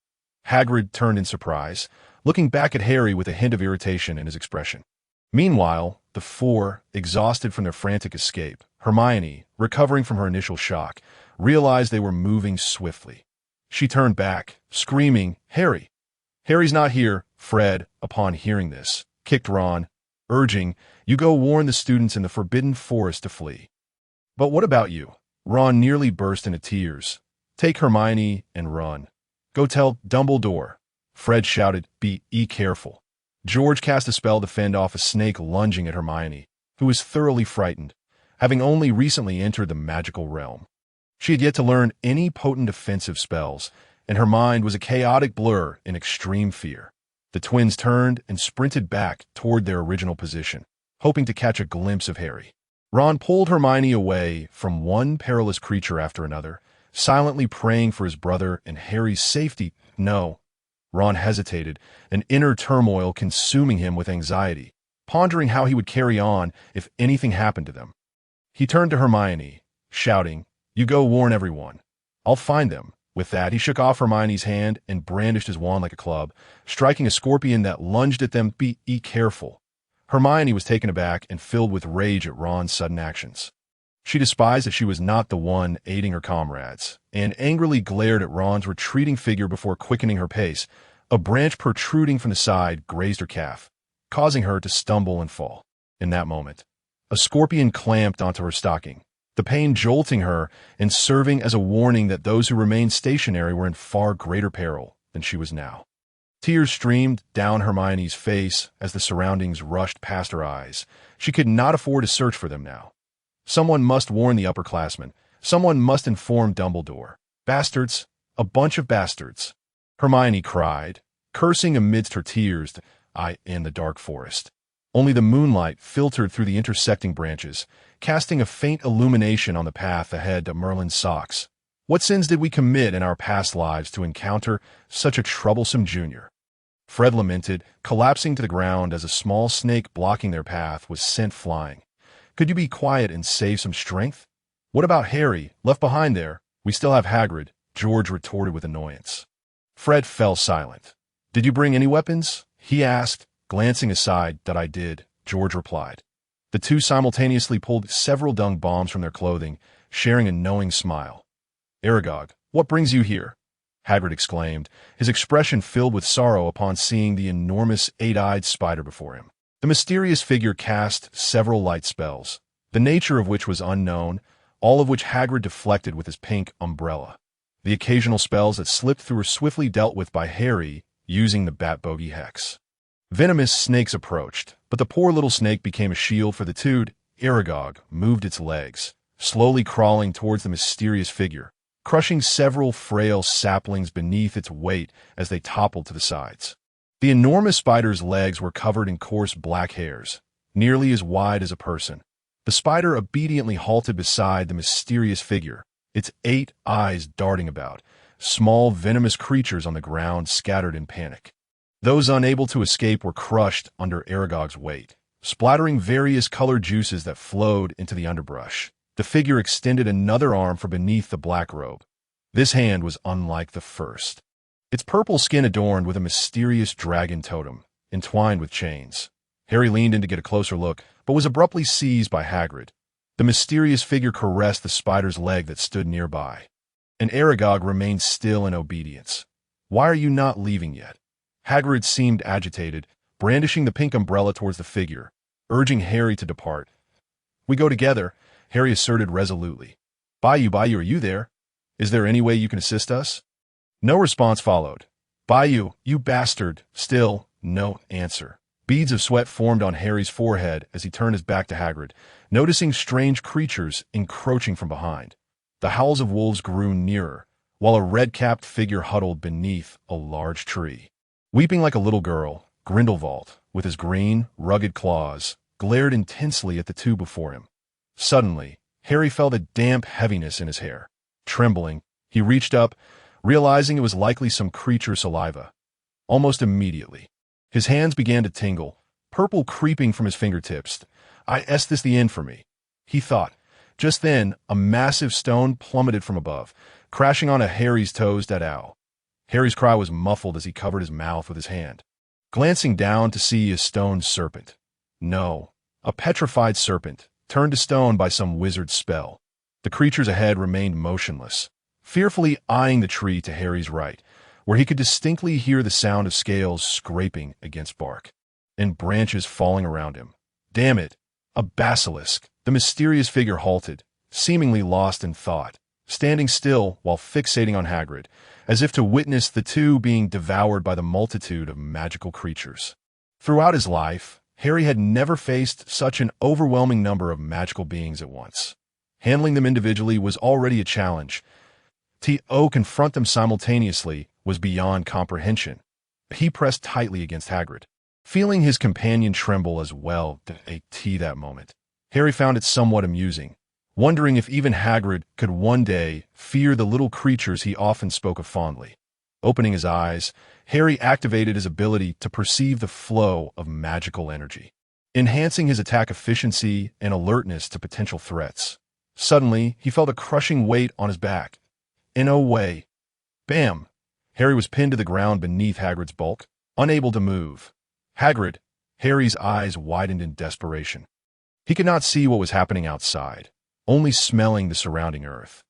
Hagrid turned in surprise, looking back at Harry with a hint of irritation in his expression. Meanwhile, the four, exhausted from their frantic escape, Hermione, recovering from her initial shock, realized they were moving swiftly. She turned back, screaming, "Harry!" "Harry's not here," Fred, upon hearing this, kicked Ron, urging, "You go warn the students in the Forbidden Forest to flee." "But what about you?" Ron nearly burst into tears. "Take Hermione and run. Go tell Dumbledore," Fred shouted, Be careful." George cast a spell to fend off a snake lunging at Hermione, who was thoroughly frightened, having only recently entered the magical realm. She had yet to learn any potent offensive spells, and her mind was a chaotic blur in extreme fear. The twins turned and sprinted back toward their original position, hoping to catch a glimpse of Harry. Ron pulled Hermione away from one perilous creature after another, silently praying for his brother and Harry's safety. No. Ron hesitated, an inner turmoil consuming him with anxiety, pondering how he would carry on if anything happened to them. He turned to Hermione, shouting, "You go warn everyone. I'll find them." With that, he shook off Hermione's hand and brandished his wand like a club, striking a scorpion that lunged at them. Be careful. Hermione was taken aback and filled with rage at Ron's sudden actions. She despised that she was not the one aiding her comrades, and angrily glared at Ron's retreating figure before quickening her pace. A branch protruding from the side grazed her calf, causing her to stumble and fall. In that moment, a scorpion clamped onto her stocking, the pain jolting her and serving as a warning that those who remained stationary were in far greater peril than she was now. Tears streamed down Hermione's face as the surroundings rushed past her eyes. She could not afford to search for them now. Someone must warn the upperclassmen. Someone must inform Dumbledore. Bastards. A bunch of bastards. Hermione cried, cursing amidst her tears. In the dark forest. Only the moonlight filtered through the intersecting branches, casting a faint illumination on the path ahead to Merlin's socks. What sins did we commit in our past lives to encounter such a troublesome junior? Fred lamented, collapsing to the ground as a small snake blocking their path was sent flying. Could you be quiet and save some strength? What about Harry, left behind there? We still have Hagrid, George retorted with annoyance. Fred fell silent. Did you bring any weapons? He asked, glancing aside. That I did, George replied. The two simultaneously pulled several dung bombs from their clothing, sharing a knowing smile. Aragog, what brings you here? Hagrid exclaimed, his expression filled with sorrow upon seeing the enormous eight-eyed spider before him. The mysterious figure cast several light spells, the nature of which was unknown, all of which Hagrid deflected with his pink umbrella. The occasional spells that slipped through were swiftly dealt with by Harry using the Bat-Bogey Hex. Venomous snakes approached, but the poor little snake became a shield for the two. Aragog moved its legs, slowly crawling towards the mysterious figure, crushing several frail saplings beneath its weight as they toppled to the sides. The enormous spider's legs were covered in coarse black hairs, nearly as wide as a person. The spider obediently halted beside the mysterious figure, its 8 eyes darting about, small venomous creatures on the ground scattered in panic. Those unable to escape were crushed under Aragog's weight, splattering various colored juices that flowed into the underbrush. The figure extended another arm from beneath the black robe. This hand was unlike the first. Its purple skin adorned with a mysterious dragon totem, entwined with chains. Harry leaned in to get a closer look, but was abruptly seized by Hagrid. The mysterious figure caressed the spider's leg that stood nearby. And Aragog remained still in obedience. Why are you not leaving yet? Hagrid seemed agitated, brandishing the pink umbrella towards the figure, urging Harry to depart. We go together, Harry asserted resolutely. Bayou, are you there? Is there any way you can assist us? No response followed. Bayou, you bastard. Still, no answer. Beads of sweat formed on Harry's forehead as he turned his back to Hagrid, noticing strange creatures encroaching from behind. The howls of wolves grew nearer, while a red-capped figure huddled beneath a large tree. Weeping like a little girl, Grindelwald, with his green, rugged claws, glared intensely at the two before him. Suddenly, Harry felt a damp heaviness in his hair. Trembling, he reached up, realizing it was likely some creature's saliva. Almost immediately, his hands began to tingle, purple creeping from his fingertips. This the end for me, he thought. Just then, a massive stone plummeted from above, crashing onto Harry's toes. Harry's cry was muffled as he covered his mouth with his hand, glancing down to see a stone serpent. No, a petrified serpent, turned to stone by some wizard's spell. The creatures ahead remained motionless, fearfully eyeing the tree to Harry's right, where he could distinctly hear the sound of scales scraping against bark, and branches falling around him. Damn it! A basilisk! The mysterious figure halted, seemingly lost in thought, standing still while fixating on Hagrid, as if to witness the two being devoured by the multitude of magical creatures. Throughout his life, Harry had never faced such an overwhelming number of magical beings at once. Handling them individually was already a challenge, To confront them simultaneously was beyond comprehension. He pressed tightly against Hagrid, feeling his companion tremble as well. That moment, Harry found it somewhat amusing, wondering if even Hagrid could one day fear the little creatures he often spoke of fondly. Opening his eyes, Harry activated his ability to perceive the flow of magical energy, enhancing his attack efficiency and alertness to potential threats. Suddenly, he felt a crushing weight on his back. In a way, bam! Harry was pinned to the ground beneath Hagrid's bulk, unable to move. Hagrid! Harry's eyes widened in desperation. He could not see what was happening outside, only smelling the surrounding earth.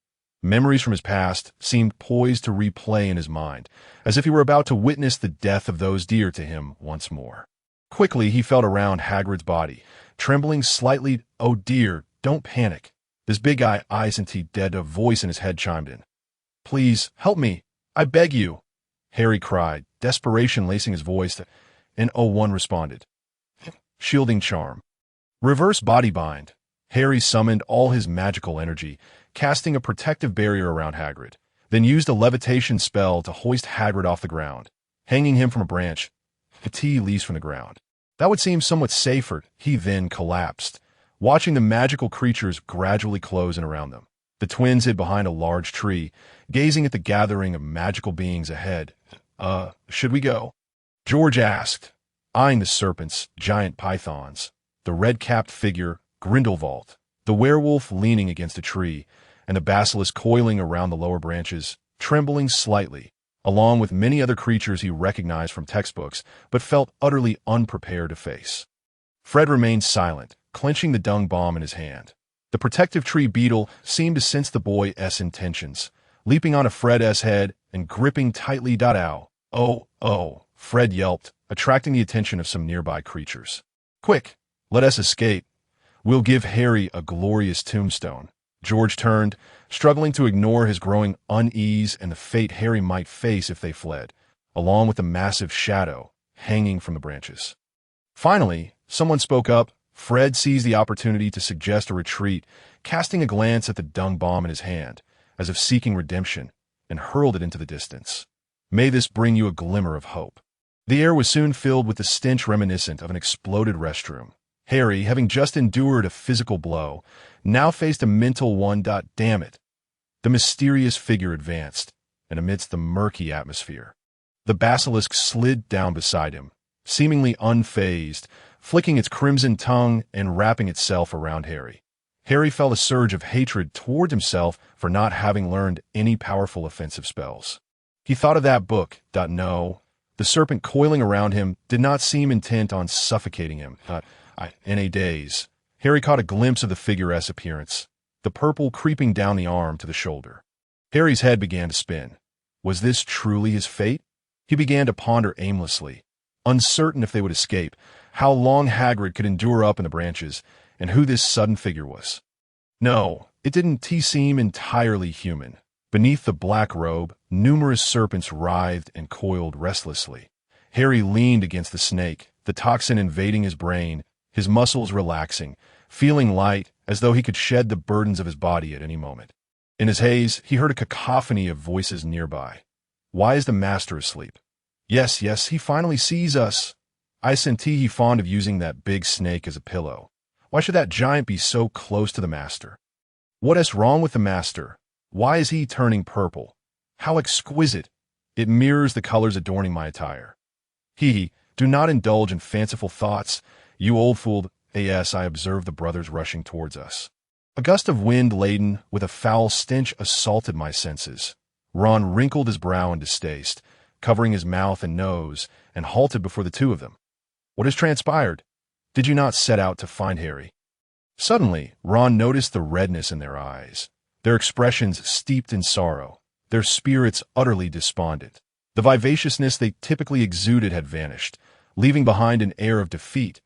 Memories from his past seemed poised to replay in his mind, as if he were about to witness the death of those dear to him once more. Quickly, he felt around Hagrid's body, trembling slightly. "Oh dear, don't panic. This big guy isn't dead," a voice in his head chimed in. "Please, help me. I beg you," Harry cried, desperation lacing his voice. And one responded. Shielding charm. Reverse body bind. Harry summoned all his magical energy, casting a protective barrier around Hagrid, then used a levitation spell to hoist Hagrid off the ground, hanging him from a branch. The leaves from the ground. That would seem somewhat safer. He then collapsed, watching the magical creatures gradually close in around them. The twins hid behind a large tree, gazing at the gathering of magical beings ahead. Should we go?" George asked, eyeing the serpents, giant pythons, the red-capped figure, Grindelwald, the werewolf leaning against a tree, and the basilisk coiling around the lower branches, trembling slightly, along with many other creatures he recognized from textbooks, but felt utterly unprepared to face. Fred remained silent, clenching the dung bomb in his hand. The protective tree beetle seemed to sense the boy's intentions, leaping onto Fred's head and gripping tightly. "Ow. Oh, Fred yelped, attracting the attention of some nearby creatures. "Quick, let us escape. We'll give Harry a glorious tombstone." George turned, struggling to ignore his growing unease and the fate Harry might face if they fled, along with the massive shadow hanging from the branches. Finally, someone spoke up. Fred seized the opportunity to suggest a retreat, casting a glance at the dung bomb in his hand, as if seeking redemption, and hurled it into the distance. "May this bring you a glimmer of hope." The air was soon filled with the stench reminiscent of an exploded restroom. Harry, having just endured a physical blow, now faced a mental one. Damn it. The mysterious figure advanced, and amidst the murky atmosphere, the basilisk slid down beside him, seemingly unfazed, flicking its crimson tongue and wrapping itself around Harry. Harry felt a surge of hatred toward himself for not having learned any powerful offensive spells. He thought of that book. No, the serpent coiling around him did not seem intent on suffocating him. In a daze, Harry caught a glimpse of the figure's appearance, the purple creeping down the arm to the shoulder. Harry's head began to spin. Was this truly his fate? He began to ponder aimlessly, uncertain if they would escape, how long Hagrid could endure up in the branches, and who this sudden figure was. No, it didn't seem entirely human. Beneath the black robe, numerous serpents writhed and coiled restlessly. Harry leaned against the snake, the toxin invading his brain, his muscles relaxing, feeling light as though he could shed the burdens of his body at any moment. In his haze, he heard a cacophony of voices nearby. "Why is the master asleep?" Yes, he finally sees us." "I senti he fond of using that big snake as a pillow. Why should that giant be so close to the master?" "What is wrong with the master? Why is he turning purple? How exquisite! It mirrors the colors adorning my attire." Do not indulge in fanciful thoughts, you old fool." As I observed the brothers rushing towards us. A gust of wind laden with a foul stench assaulted my senses. Ron wrinkled his brow in distaste, covering his mouth and nose, and halted before the two of them. "What has transpired? Did you not set out to find Harry?" Suddenly, Ron noticed the redness in their eyes, their expressions steeped in sorrow, their spirits utterly despondent. The vivaciousness they typically exuded had vanished, leaving behind an air of defeat.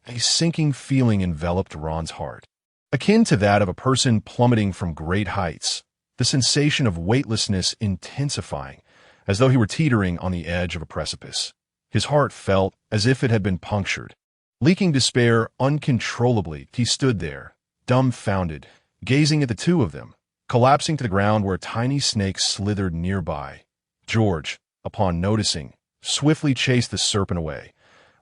A sinking feeling enveloped Ron's heart, akin to that of a person plummeting from great heights, the sensation of weightlessness intensifying, as though he were teetering on the edge of a precipice. His heart felt as if it had been punctured. Leaking despair uncontrollably, he stood there, dumbfounded, gazing at the two of them, collapsing to the ground where a tiny snake slithered nearby. George, upon noticing, swiftly chased the serpent away.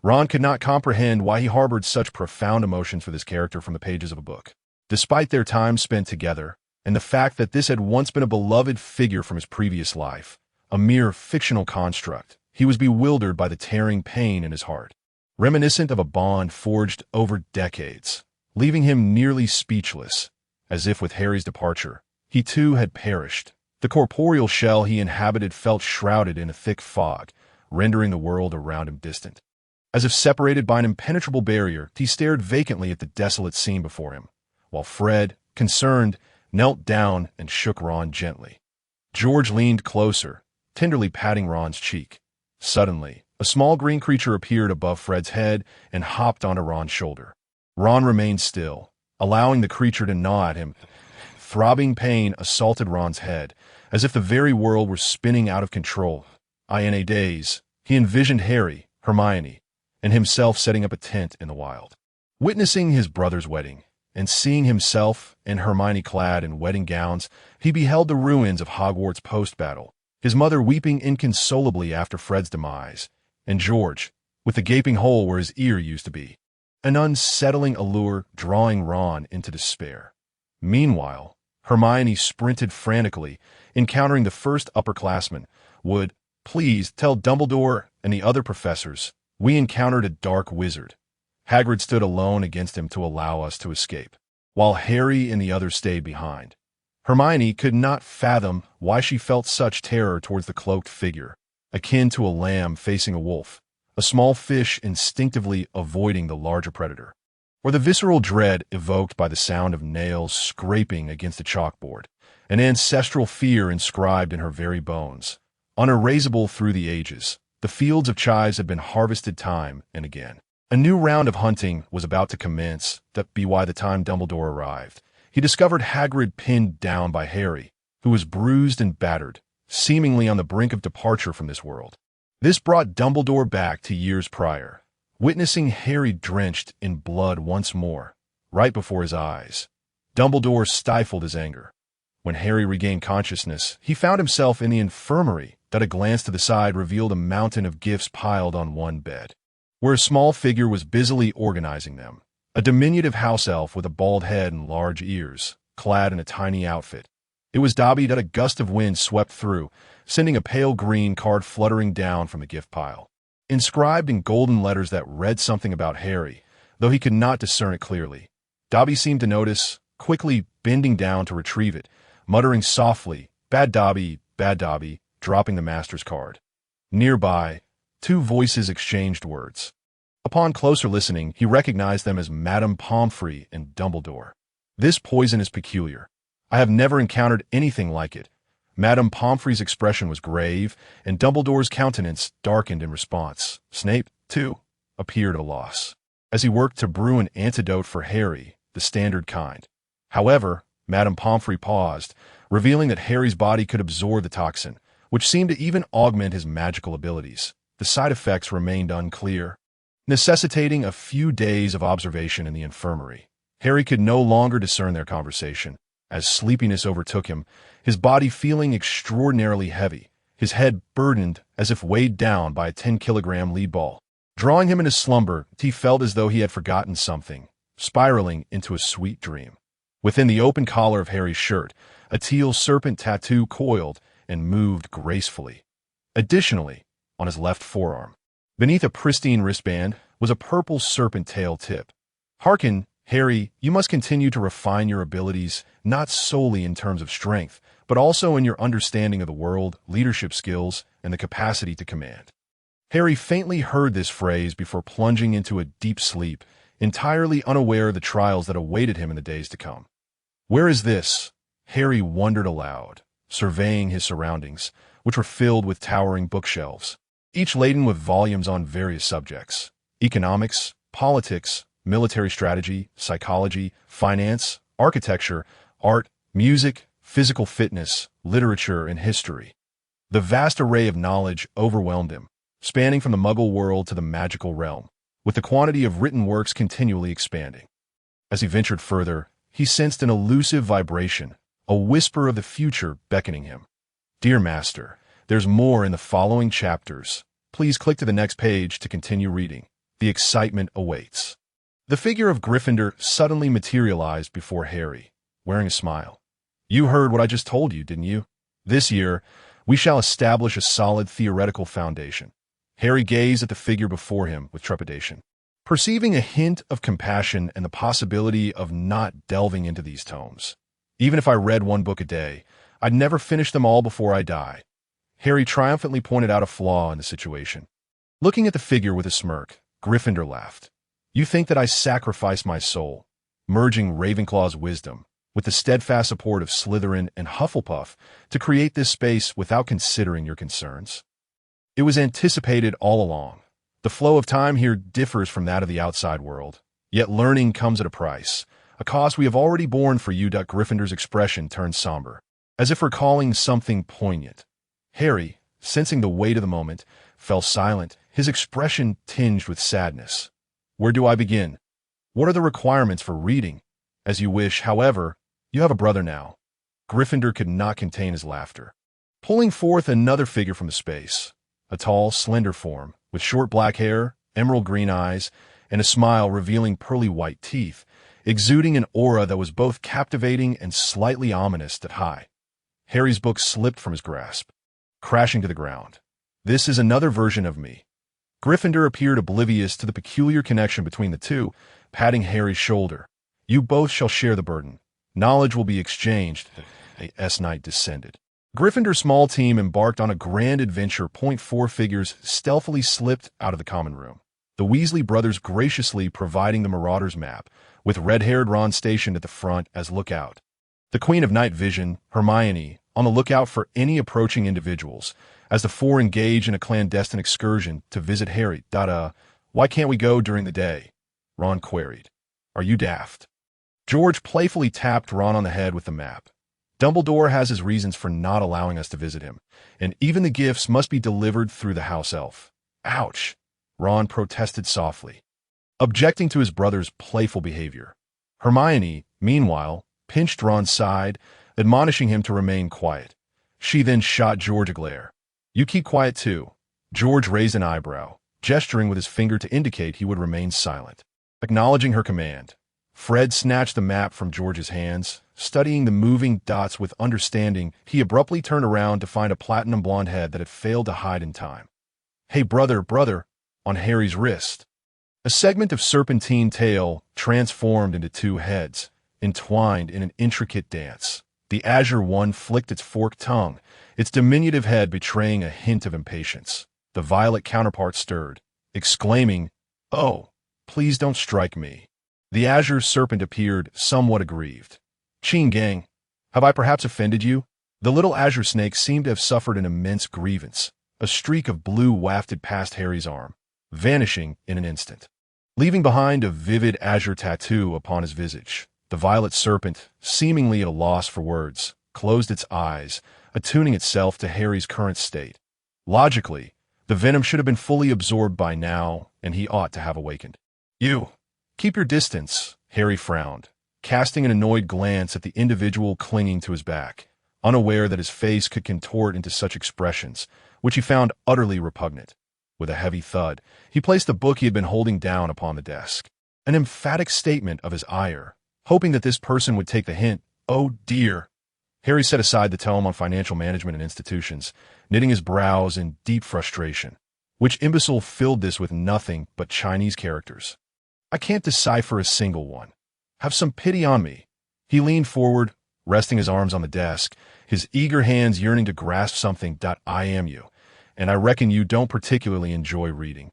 Ron could not comprehend why he harbored such profound emotions for this character from the pages of a book. Despite their time spent together, and the fact that this had once been a beloved figure from his previous life, a mere fictional construct, he was bewildered by the tearing pain in his heart, reminiscent of a bond forged over decades, leaving him nearly speechless, as if with Harry's departure, he too had perished. The corporeal shell he inhabited felt shrouded in a thick fog, rendering the world around him distant. As if separated by an impenetrable barrier, he stared vacantly at the desolate scene before him, while Fred, concerned, knelt down and shook Ron gently. George leaned closer, tenderly patting Ron's cheek. Suddenly, a small green creature appeared above Fred's head and hopped onto Ron's shoulder. Ron remained still, allowing the creature to gnaw at him. Throbbing pain assaulted Ron's head, as if the very world were spinning out of control. In a daze, he envisioned Harry, Hermione, and himself setting up a tent in the wild. Witnessing his brother's wedding, and seeing himself and Hermione clad in wedding gowns, he beheld the ruins of Hogwarts post-battle, his mother weeping inconsolably after Fred's demise, and George, with the gaping hole where his ear used to be, an unsettling allure drawing Ron into despair. Meanwhile, Hermione sprinted frantically, encountering the first upperclassman. Would, please, tell Dumbledore and the other professors, we encountered a dark wizard. Hagrid stood alone against him to allow us to escape, while Harry and the others stayed behind. Hermione could not fathom why she felt such terror towards the cloaked figure, akin to a lamb facing a wolf, a small fish instinctively avoiding the larger predator, or the visceral dread evoked by the sound of nails scraping against a chalkboard, an ancestral fear inscribed in her very bones. Unerasable through the ages, the fields of chives had been harvested time and again. A new round of hunting was about to commence. That be why the time Dumbledore arrived, he discovered Hagrid pinned down by Harry, who was bruised and battered, seemingly on the brink of departure from this world. This brought Dumbledore back to years prior, witnessing Harry drenched in blood once more, right before his eyes. Dumbledore stifled his anger. When Harry regained consciousness, he found himself in the infirmary that a glance to the side revealed a mountain of gifts piled on one bed, where a small figure was busily organizing them. A diminutive house elf with a bald head and large ears, clad in a tiny outfit. It was Dobby that a gust of wind swept through, sending a pale green card fluttering down from the gift pile. Inscribed in golden letters that read something about Harry, though he could not discern it clearly. Dobby seemed to notice, quickly bending down to retrieve it, muttering softly, bad Dobby, dropping the master's card. Nearby, two voices exchanged words. Upon closer listening, he recognized them as Madame Pomfrey and Dumbledore. This poison is peculiar. I have never encountered anything like it. Madame Pomfrey's expression was grave, and Dumbledore's countenance darkened in response. Snape, too, appeared at a loss, as he worked to brew an antidote for Harry, the standard kind. However, Madame Pomfrey paused, revealing that Harry's body could absorb the toxin, which seemed to even augment his magical abilities. The side effects remained unclear, necessitating a few days of observation in the infirmary. Harry could no longer discern their conversation, as sleepiness overtook him, his body feeling extraordinarily heavy, his head burdened as if weighed down by a 10-kilogram lead ball. Drawing him into slumber, he felt as though he had forgotten something, spiraling into a sweet dream. Within the open collar of Harry's shirt, a teal serpent tattoo coiled and moved gracefully. Additionally, on his left forearm, beneath a pristine wristband, was a purple serpent tail tip. Hearken, Harry, you must continue to refine your abilities, not solely in terms of strength, but also in your understanding of the world, leadership skills, and the capacity to command. Harry faintly heard this phrase before plunging into a deep sleep, entirely unaware of the trials that awaited him in the days to come. Where is this? Harry wondered aloud, surveying his surroundings, which were filled with towering bookshelves, each laden with volumes on various subjects: economics, politics, military strategy, psychology, finance, architecture, art, music, physical fitness, literature, and history. The vast array of knowledge overwhelmed him, spanning from the Muggle world to the magical realm, with the quantity of written works continually expanding. As he ventured further, he sensed an elusive vibration, a whisper of the future beckoning him. Dear Master, there's more in the following chapters. Please click to the next page to continue reading. The excitement awaits. The figure of Gryffindor suddenly materialized before Harry, wearing a smile. You heard what I just told you, didn't you? This year, we shall establish a solid theoretical foundation. Harry gazed at the figure before him with trepidation, perceiving a hint of compassion and the possibility of not delving into these tomes. Even if I read one book a day, I'd never finish them all before I die. Harry triumphantly pointed out a flaw in the situation. Looking at the figure with a smirk, Gryffindor laughed. You think that I sacrificed my soul, merging Ravenclaw's wisdom with the steadfast support of Slytherin and Hufflepuff to create this space without considering your concerns? It was anticipated all along. The flow of time here differs from that of the outside world, yet learning comes at a price, a cost we have already borne for you. Gryffindor's expression turned somber, as if recalling something poignant. Harry, sensing the weight of the moment, fell silent, his expression tinged with sadness. Where do I begin? What are the requirements for reading? As you wish, however, you have a brother now. Gryffindor could not contain his laughter, pulling forth another figure from the space, a tall, slender form, with short black hair, emerald green eyes, and a smile revealing pearly white teeth, exuding an aura that was both captivating and slightly ominous. Harry's book slipped from his grasp, crashing to the ground. This is another version of me. Gryffindor appeared oblivious to the peculiar connection between the two, patting Harry's shoulder. You both shall share the burden. Knowledge will be exchanged. A S-Knight descended. Gryffindor's small team embarked on a grand adventure. Four figures stealthily slipped out of the common room, the Weasley brothers graciously providing the Marauder's map, with red-haired Ron stationed at the front as lookout. The Queen of Night Vision, Hermione, on the lookout for any approaching individuals, as the four engage in a clandestine excursion to visit Harry. Why can't we go during the day? Ron queried. Are you daft? George playfully tapped Ron on the head with the map. Dumbledore has his reasons for not allowing us to visit him, and even the gifts must be delivered through the house elf. Ouch! Ron protested softly, objecting to his brother's playful behavior. Hermione, meanwhile, pinched Ron's side, admonishing him to remain quiet. She then shot George a glare. You keep quiet too. George raised an eyebrow, gesturing with his finger to indicate he would remain silent. Acknowledging her command, Fred snatched the map from George's hands. Studying the moving dots with understanding, he abruptly turned around to find a platinum blonde head that had failed to hide in time. Hey, brother, on Harry's wrist. A segment of serpentine tail transformed into two heads, entwined in an intricate dance. The azure one flicked its forked tongue, its diminutive head betraying a hint of impatience. The violet counterpart stirred, exclaiming, Oh, please don't strike me. The azure serpent appeared, somewhat aggrieved. Ching gang, have I perhaps offended you? The little azure snake seemed to have suffered an immense grievance. A streak of blue wafted past Harry's arm, vanishing in an instant, leaving behind a vivid azure tattoo upon his visage. The violet serpent, seemingly at a loss for words, closed its eyes, attuning itself to Harry's current state. Logically, the venom should have been fully absorbed by now, and he ought to have awakened. You, keep your distance, Harry frowned, casting an annoyed glance at the individual clinging to his back, unaware that his face could contort into such expressions, which he found utterly repugnant. With a heavy thud, he placed the book he had been holding down upon the desk, an emphatic statement of his ire, hoping that this person would take the hint. Oh dear! Harry set aside the tome on financial management and institutions, knitting his brows in deep frustration. Which imbecile filled this with nothing but Chinese characters? I can't decipher a single one. Have some pity on me. He leaned forward, resting his arms on the desk, his eager hands yearning to grasp something. I am you, and I reckon you don't particularly enjoy reading.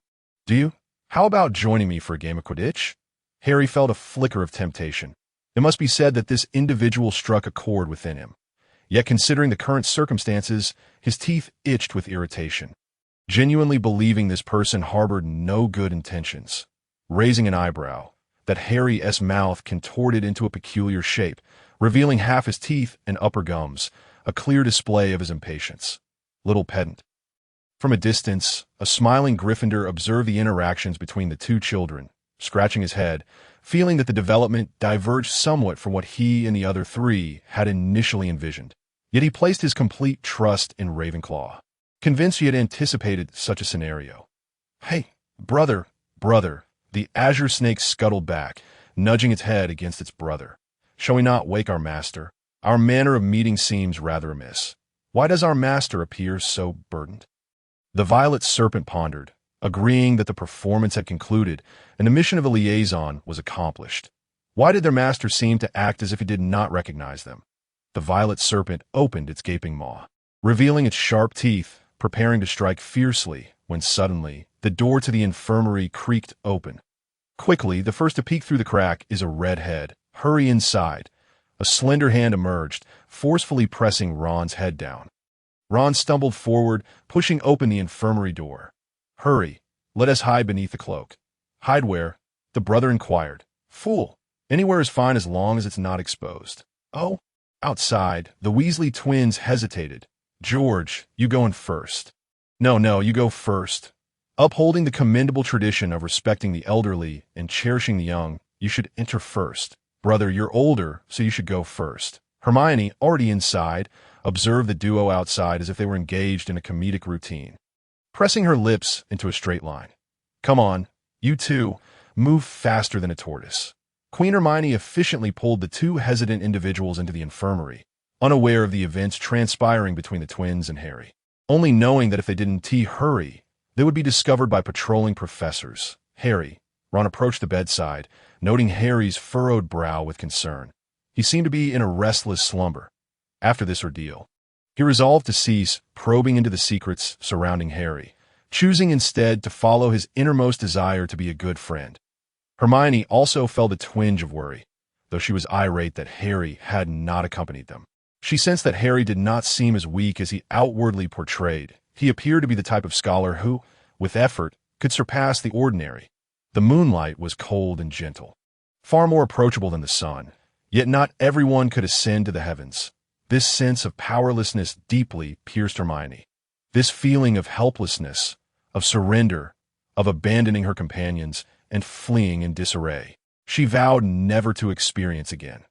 Do you? How about joining me for a game of Quidditch? Harry felt a flicker of temptation. It must be said that this individual struck a chord within him. Yet considering the current circumstances, his teeth itched with irritation, genuinely believing this person harbored no good intentions. Raising an eyebrow, that Harry's mouth contorted into a peculiar shape, revealing half his teeth and upper gums, a clear display of his impatience. Little pedant. From a distance, a smiling Gryffindor observed the interactions between the two children. Scratching his head, feeling that the development diverged somewhat from what he and the other three had initially envisioned. Yet he placed his complete trust in Ravenclaw, convinced he had anticipated such a scenario. "Hey, brother, brother," the azure snake scuttled back, nudging its head against its brother. "Shall we not wake our master? Our manner of meeting seems rather amiss. Why does our master appear so burdened?" The violet serpent pondered, agreeing that the performance had concluded and the mission of a liaison was accomplished. Why did their master seem to act as if he did not recognize them? The violet serpent opened its gaping maw, revealing its sharp teeth, preparing to strike fiercely, when suddenly the door to the infirmary creaked open. Quickly, the first to peek through the crack is a red head. "Hurry inside." A slender hand emerged, forcefully pressing Ron's head down. Ron stumbled forward, pushing open the infirmary door. "Hurry, let us hide beneath the cloak." "Hide where?" the brother inquired. "Fool, anywhere is fine as long as it's not exposed." "Oh?" Outside, the Weasley twins hesitated. "George, you go in first." No, you go first. Upholding the commendable tradition of respecting the elderly and cherishing the young, you should enter first. Brother, you're older, so you should go first." Hermione, already inside, observed the duo outside as if they were engaged in a comedic routine, pressing her lips into a straight line. "Come on, you two, move faster than a tortoise." Queen Hermione efficiently pulled the two hesitant individuals into the infirmary, unaware of the events transpiring between the twins and Harry, only knowing that if they didn't hurry, they would be discovered by patrolling professors. "Harry," Ron approached the bedside, noting Harry's furrowed brow with concern. He seemed to be in a restless slumber. After this ordeal, he resolved to cease probing into the secrets surrounding Harry, choosing instead to follow his innermost desire to be a good friend. Hermione also felt a twinge of worry, though she was irate that Harry had not accompanied them. She sensed that Harry did not seem as weak as he outwardly portrayed. He appeared to be the type of scholar who, with effort, could surpass the ordinary. The moonlight was cold and gentle, far more approachable than the sun, yet not everyone could ascend to the heavens. This sense of powerlessness deeply pierced Hermione. This feeling of helplessness, of surrender, of abandoning her companions and fleeing in disarray, she vowed never to experience again.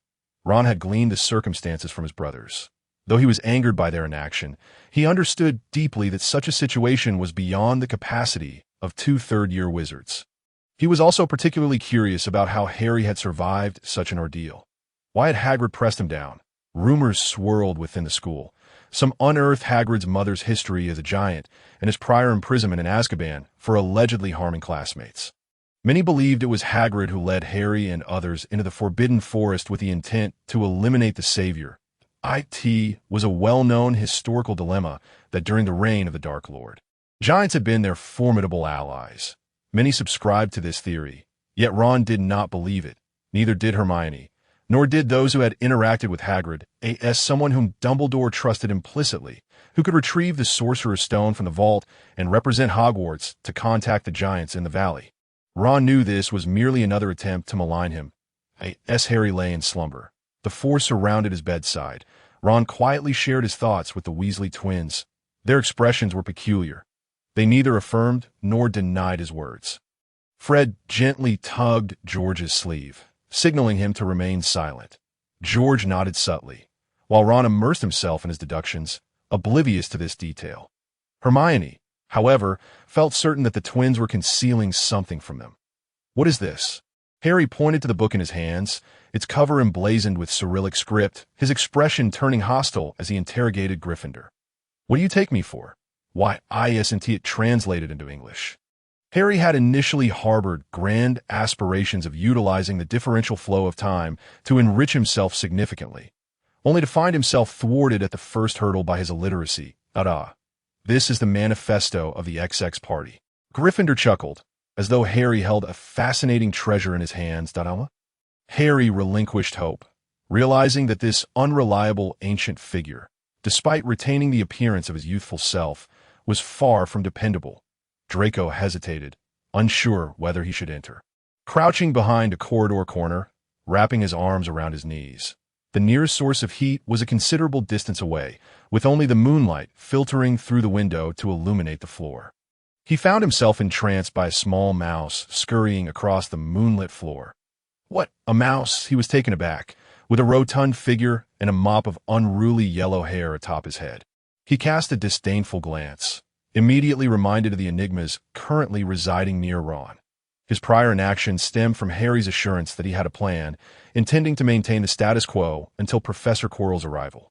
Ron had gleaned the circumstances from his brothers. Though he was angered by their inaction, he understood deeply that such a situation was beyond the capacity of two third-year wizards. He was also particularly curious about how Harry had survived such an ordeal. Why had Hagrid pressed him down? Rumors swirled within the school. Some unearthed Hagrid's mother's history as a giant and his prior imprisonment in Azkaban for allegedly harming classmates. Many believed it was Hagrid who led Harry and others into the Forbidden Forest with the intent to eliminate the Savior. It was a well-known historical dilemma that during the reign of the Dark Lord, giants had been their formidable allies. Many subscribed to this theory, yet Ron did not believe it. Neither did Hermione, nor did those who had interacted with Hagrid, as someone whom Dumbledore trusted implicitly, who could retrieve the Sorcerer's Stone from the vault and represent Hogwarts to contact the giants in the valley. Ron knew this was merely another attempt to malign him. As Harry lay in slumber, the four surrounded his bedside. Ron quietly shared his thoughts with the Weasley twins. Their expressions were peculiar. They neither affirmed nor denied his words. Fred gently tugged George's sleeve, signaling him to remain silent. George nodded subtly, while Ron immersed himself in his deductions, oblivious to this detail. Hermione, however, felt certain that the twins were concealing something from them. "What is this?" Harry pointed to the book in his hands, its cover emblazoned with Cyrillic script, his expression turning hostile as he interrogated Gryffindor. "What do you take me for?" "Why, isn't it translated into English?" Harry had initially harbored grand aspirations of utilizing the differential flow of time to enrich himself significantly, only to find himself thwarted at the first hurdle by his illiteracy. This is the manifesto of the XX party. Gryffindor chuckled, as though Harry held a fascinating treasure in his hands. Harry relinquished hope, realizing that this unreliable ancient figure, despite retaining the appearance of his youthful self, was far from dependable. Draco hesitated, unsure whether he should enter. Crouching behind a corridor corner, wrapping his arms around his knees, the nearest source of heat was a considerable distance away, with only the moonlight filtering through the window to illuminate the floor. He found himself entranced by a small mouse scurrying across the moonlit floor. What, a mouse? He was taken aback, with a rotund figure and a mop of unruly yellow hair atop his head. He cast a disdainful glance, immediately reminded of the enigmas currently residing near Ron. His prior inaction stemmed from Harry's assurance that he had a plan, intending to maintain the status quo until Professor Quirrell's arrival.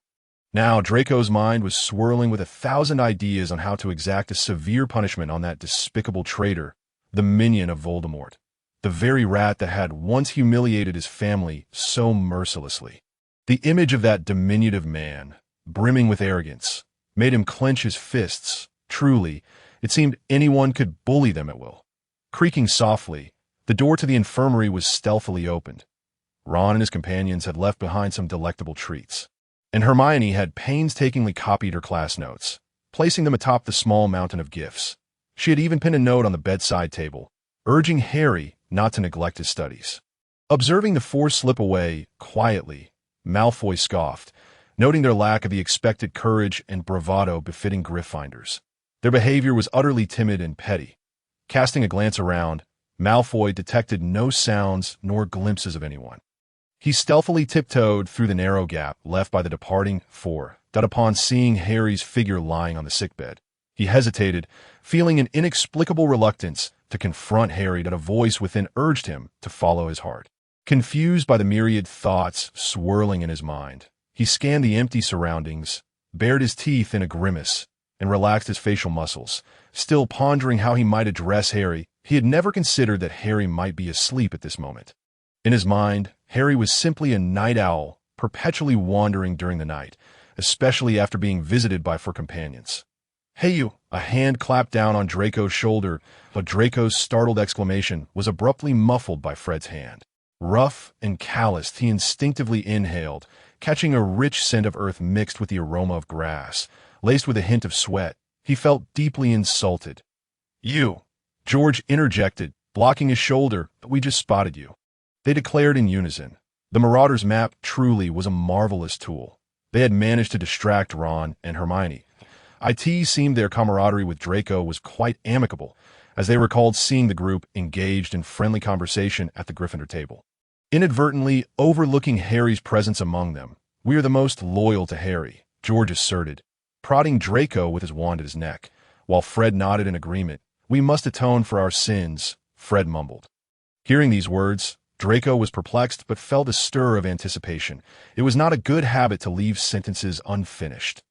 Now, Draco's mind was swirling with 1,000 ideas on how to exact a severe punishment on that despicable traitor, the minion of Voldemort, the very rat that had once humiliated his family so mercilessly. The image of that diminutive man, brimming with arrogance, made him clench his fists. Truly, it seemed anyone could bully them at will. Creaking softly, the door to the infirmary was stealthily opened. Ron and his companions had left behind some delectable treats, and Hermione had painstakingly copied her class notes, placing them atop the small mountain of gifts. She had even pinned a note on the bedside table, urging Harry not to neglect his studies. Observing the four slip away quietly, Malfoy scoffed, noting their lack of the expected courage and bravado befitting Gryffindors. Their behavior was utterly timid and petty. Casting a glance around, Malfoy detected no sounds nor glimpses of anyone. He stealthily tiptoed through the narrow gap left by the departing four, that upon seeing Harry's figure lying on the sickbed, he hesitated, feeling an inexplicable reluctance to confront Harry that a voice within urged him to follow his heart. Confused by the myriad thoughts swirling in his mind, he scanned the empty surroundings, bared his teeth in a grimace, and relaxed his facial muscles. Still pondering how he might address Harry, he had never considered that Harry might be asleep at this moment. In his mind, Harry was simply a night owl, perpetually wandering during the night, especially after being visited by four companions. "Hey you!" A hand clapped down on Draco's shoulder, but Draco's startled exclamation was abruptly muffled by Fred's hand. Rough and calloused, he instinctively inhaled, catching a rich scent of earth mixed with the aroma of grass, laced with a hint of sweat. He felt deeply insulted. "You!" George interjected, blocking his shoulder. "We just spotted you," they declared in unison. The Marauder's map truly was a marvelous tool. They had managed to distract Ron and Hermione. It seemed their camaraderie with Draco was quite amicable, as they recalled seeing the group engaged in friendly conversation at the Gryffindor table. Inadvertently overlooking Harry's presence among them, "We are the most loyal to Harry," George asserted, prodding Draco with his wand at his neck. While Fred nodded in agreement. "We must atone for our sins," Fred mumbled. Hearing these words, Draco was perplexed but felt a stir of anticipation. It was not a good habit to leave sentences unfinished.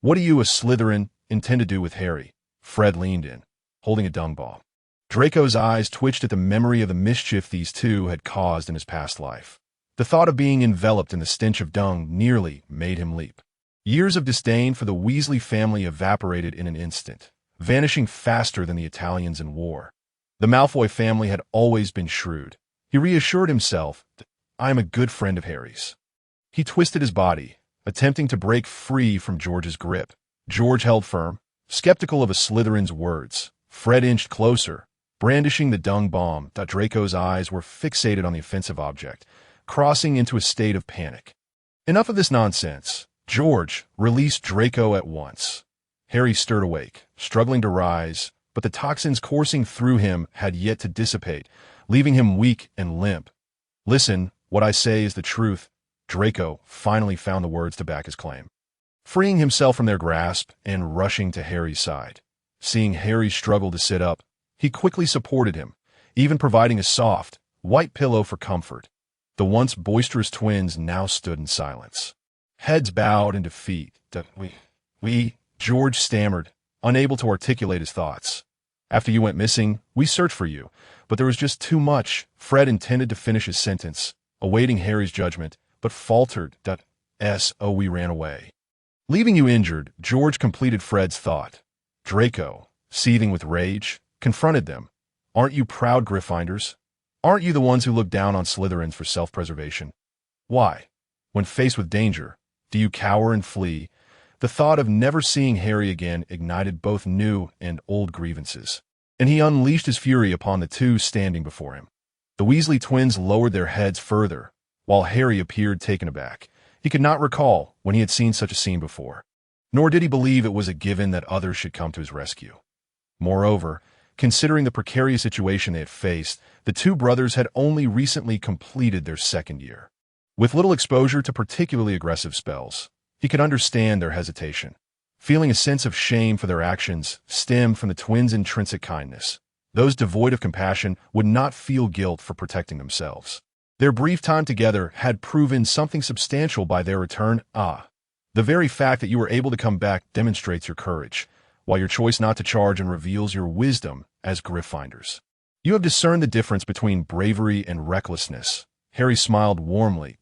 "What do you, a Slytherin, intend to do with Harry?" Fred leaned in, holding a dung ball. Draco's eyes twitched at the memory of the mischief these two had caused in his past life. The thought of being enveloped in the stench of dung nearly made him leap. Years of disdain for the Weasley family evaporated in an instant, vanishing faster than the Italians in war. The Malfoy family had always been shrewd. He reassured himself that "I am a good friend of Harry's." He twisted his body, attempting to break free from George's grip. George held firm, skeptical of a Slytherin's words. Fred inched closer, brandishing the dung bomb. Draco's eyes were fixated on the offensive object, crossing into a state of panic. "Enough of this nonsense. George, release Draco at once." Harry stirred awake, struggling to rise, but the toxins coursing through him had yet to dissipate, leaving him weak and limp. "Listen, what I say is the truth." Draco finally found the words to back his claim. Freeing himself from their grasp and rushing to Harry's side. Seeing Harry struggle to sit up, he quickly supported him, even providing a soft, white pillow for comfort. The once boisterous twins now stood in silence, heads bowed in defeat. We, George stammered, unable to articulate his thoughts. "After you went missing, we searched for you, but there was just too much." Fred intended to finish his sentence, awaiting Harry's judgment, but faltered. We ran away. "Leaving you injured," George completed Fred's thought. Draco, seething with rage, confronted them. "Aren't you proud Gryffindors? Aren't you the ones who look down on Slytherins for self-preservation? Why, when faced with danger, do you cower and flee?" The thought of never seeing Harry again ignited both new and old grievances, and he unleashed his fury upon the two standing before him. The Weasley twins lowered their heads further, while Harry appeared taken aback. He could not recall when he had seen such a scene before, nor did he believe it was a given that others should come to his rescue. Moreover, Considering the precarious situation they had faced, the two brothers had only recently completed their second year. With little exposure to particularly aggressive spells, he could understand their hesitation. Feeling a sense of shame for their actions stemmed from the twins' intrinsic kindness. Those devoid of compassion would not feel guilt for protecting themselves. Their brief time together had proven something substantial by their return. The very fact that you were able to come back demonstrates your courage, while your choice not to charge and reveals your wisdom as Gryffindors. You have discerned the difference between bravery and recklessness. Harry smiled warmly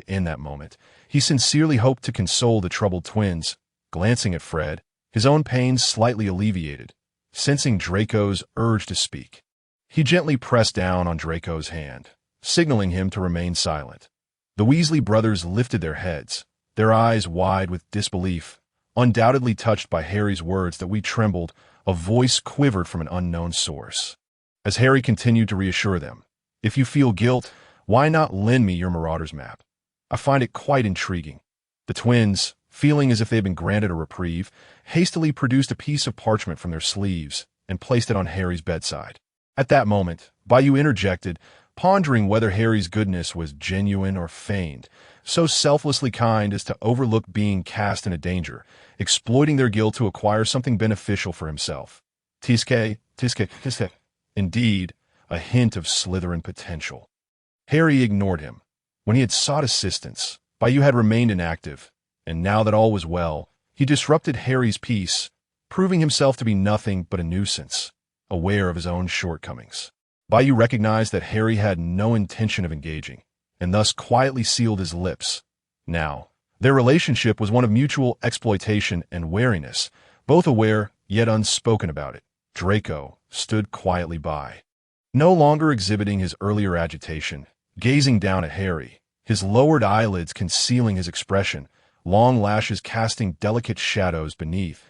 in that moment. He sincerely hoped to console the troubled twins. Glancing at Fred, his own pain slightly alleviated, sensing Draco's urge to speak. He gently pressed down on Draco's hand, signaling him to remain silent. The Weasley brothers lifted their heads, their eyes wide with disbelief. Undoubtedly touched by Harry's words that we trembled, a voice quivered from an unknown source. As Harry continued to reassure them, "If you feel guilt, why not lend me your Marauder's map? I find it quite intriguing." The twins, feeling as if they had been granted a reprieve, hastily produced a piece of parchment from their sleeves and placed it on Harry's bedside. At that moment, Bayou interjected, pondering whether Harry's goodness was genuine or feigned, so selflessly kind as to overlook being cast into danger, exploiting their guilt to acquire something beneficial for himself. Tiske. Indeed, a hint of Slytherin potential. Harry ignored him. When he had sought assistance, Bayou had remained inactive, and now that all was well, he disrupted Harry's peace, proving himself to be nothing but a nuisance, aware of his own shortcomings. Bayou recognized that Harry had no intention of engaging, and thus quietly sealed his lips. Now, their relationship was one of mutual exploitation and wariness, both aware yet unspoken about it. Draco stood quietly by, no longer exhibiting his earlier agitation, gazing down at Harry, his lowered eyelids concealing his expression, long lashes casting delicate shadows beneath.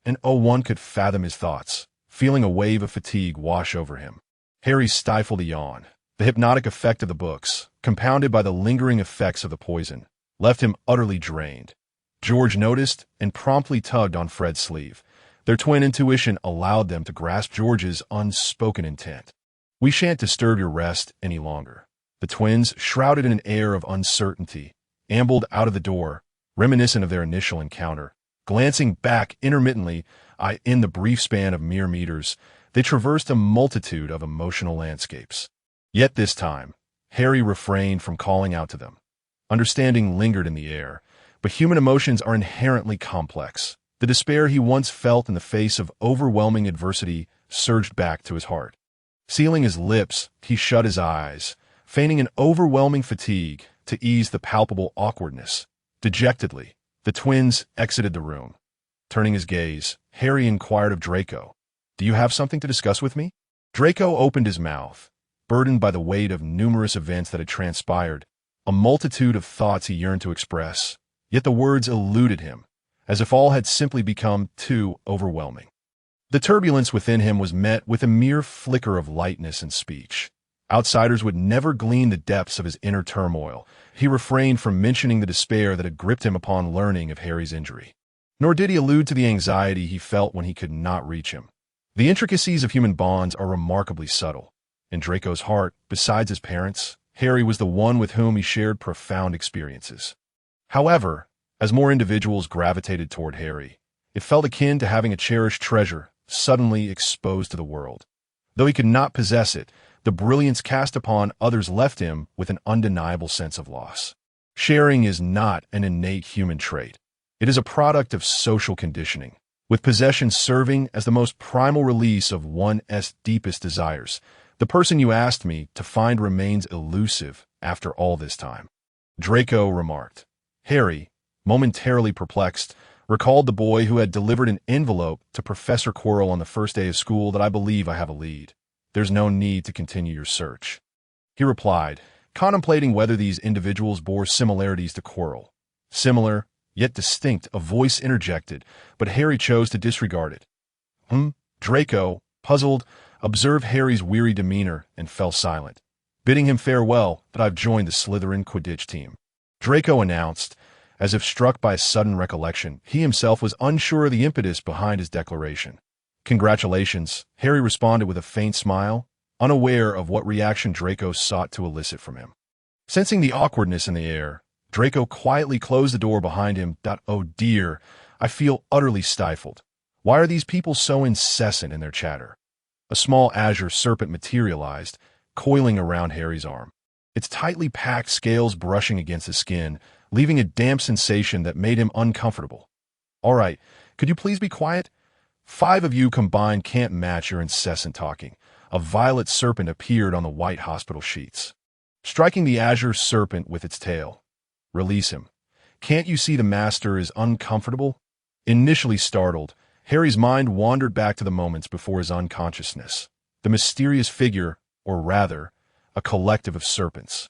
And one could fathom his thoughts, feeling a wave of fatigue wash over him. Harry stifled a yawn. The hypnotic effect of the books, compounded by the lingering effects of the poison, left him utterly drained. George noticed and promptly tugged on Fred's sleeve. Their twin intuition allowed them to grasp George's unspoken intent. "We shan't disturb your rest any longer." The twins, shrouded in an air of uncertainty, ambled out of the door, reminiscent of their initial encounter. Glancing back intermittently, in the brief span of mere meters, they traversed a multitude of emotional landscapes. Yet this time, Harry refrained from calling out to them. Understanding lingered in the air, but human emotions are inherently complex. The despair he once felt in the face of overwhelming adversity surged back to his heart. Sealing his lips, he shut his eyes, feigning an overwhelming fatigue to ease the palpable awkwardness. Dejectedly, the twins exited the room. Turning his gaze, Harry inquired of Draco, "Do you have something to discuss with me?" Draco opened his mouth, burdened by the weight of numerous events that had transpired, a multitude of thoughts he yearned to express, yet the words eluded him, as if all had simply become too overwhelming. The turbulence within him was met with a mere flicker of lightness in speech. Outsiders would never glean the depths of his inner turmoil. He refrained from mentioning the despair that had gripped him upon learning of Harry's injury. Nor did he allude to the anxiety he felt when he could not reach him. The intricacies of human bonds are remarkably subtle. In Draco's heart, besides his parents, Harry was the one with whom he shared profound experiences. However, as more individuals gravitated toward Harry, it felt akin to having a cherished treasure suddenly exposed to the world. Though he could not possess it, the brilliance cast upon others left him with an undeniable sense of loss. Sharing is not an innate human trait. It is a product of social conditioning, with possession serving as the most primal release of one's deepest desires. The person you asked me to find remains elusive after all this time," Draco remarked. Harry, momentarily perplexed, recalled the boy who had delivered an envelope to Professor Quirrell on the first day of school. "That I believe I have a lead. There's no need to continue your search," he replied, contemplating whether these individuals bore similarities to Quirrell. Similar, yet distinct, a voice interjected, but Harry chose to disregard it. Draco, puzzled, observed Harry's weary demeanor and fell silent. "Bidding him farewell, that I've joined the Slytherin Quidditch team," Draco announced, as if struck by a sudden recollection. He himself was unsure of the impetus behind his declaration. "Congratulations," Harry responded with a faint smile, unaware of what reaction Draco sought to elicit from him. Sensing the awkwardness in the air, Draco quietly closed the door behind him. "Oh dear, I feel utterly stifled. Why are these people so incessant in their chatter?" A small azure serpent materialized, coiling around Harry's arm. Its tightly packed scales brushing against his skin, leaving a damp sensation that made him uncomfortable. "All right, could you please be quiet? 5 of you combined can't match your incessant talking." A violet serpent appeared on the white hospital sheets, striking the azure serpent with its tail. "Release him. Can't you see the master is uncomfortable?" Initially startled, Harry's mind wandered back to the moments before his unconsciousness. The mysterious figure, or rather, a collective of serpents.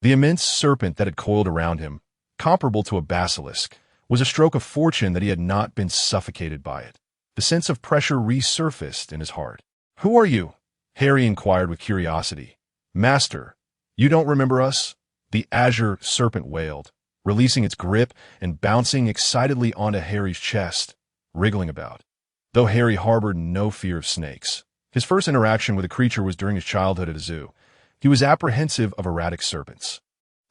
The immense serpent that had coiled around him, comparable to a basilisk, was a stroke of fortune that he had not been suffocated by it. The sense of pressure resurfaced in his heart. "Who are you?" Harry inquired with curiosity. "Master, you don't remember us?" The azure serpent wailed, releasing its grip and bouncing excitedly onto Harry's chest, wriggling about. Though Harry harbored no fear of snakes, his first interaction with a creature was during his childhood at a zoo. He was apprehensive of erratic serpents,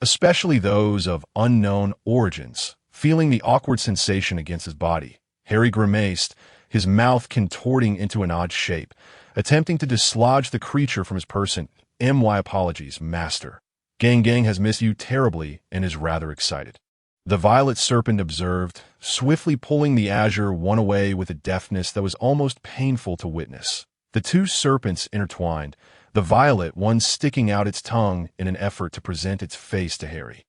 especially those of unknown origins. Feeling the awkward sensation against his body, Harry grimaced, his mouth contorting into an odd shape, attempting to dislodge the creature from his person. "My apologies, Master. Gang has missed you terribly and is rather excited." The violet serpent observed, swiftly pulling the azure one away with a deftness that was almost painful to witness. The two serpents intertwined, the violet one sticking out its tongue in an effort to present its face to Harry.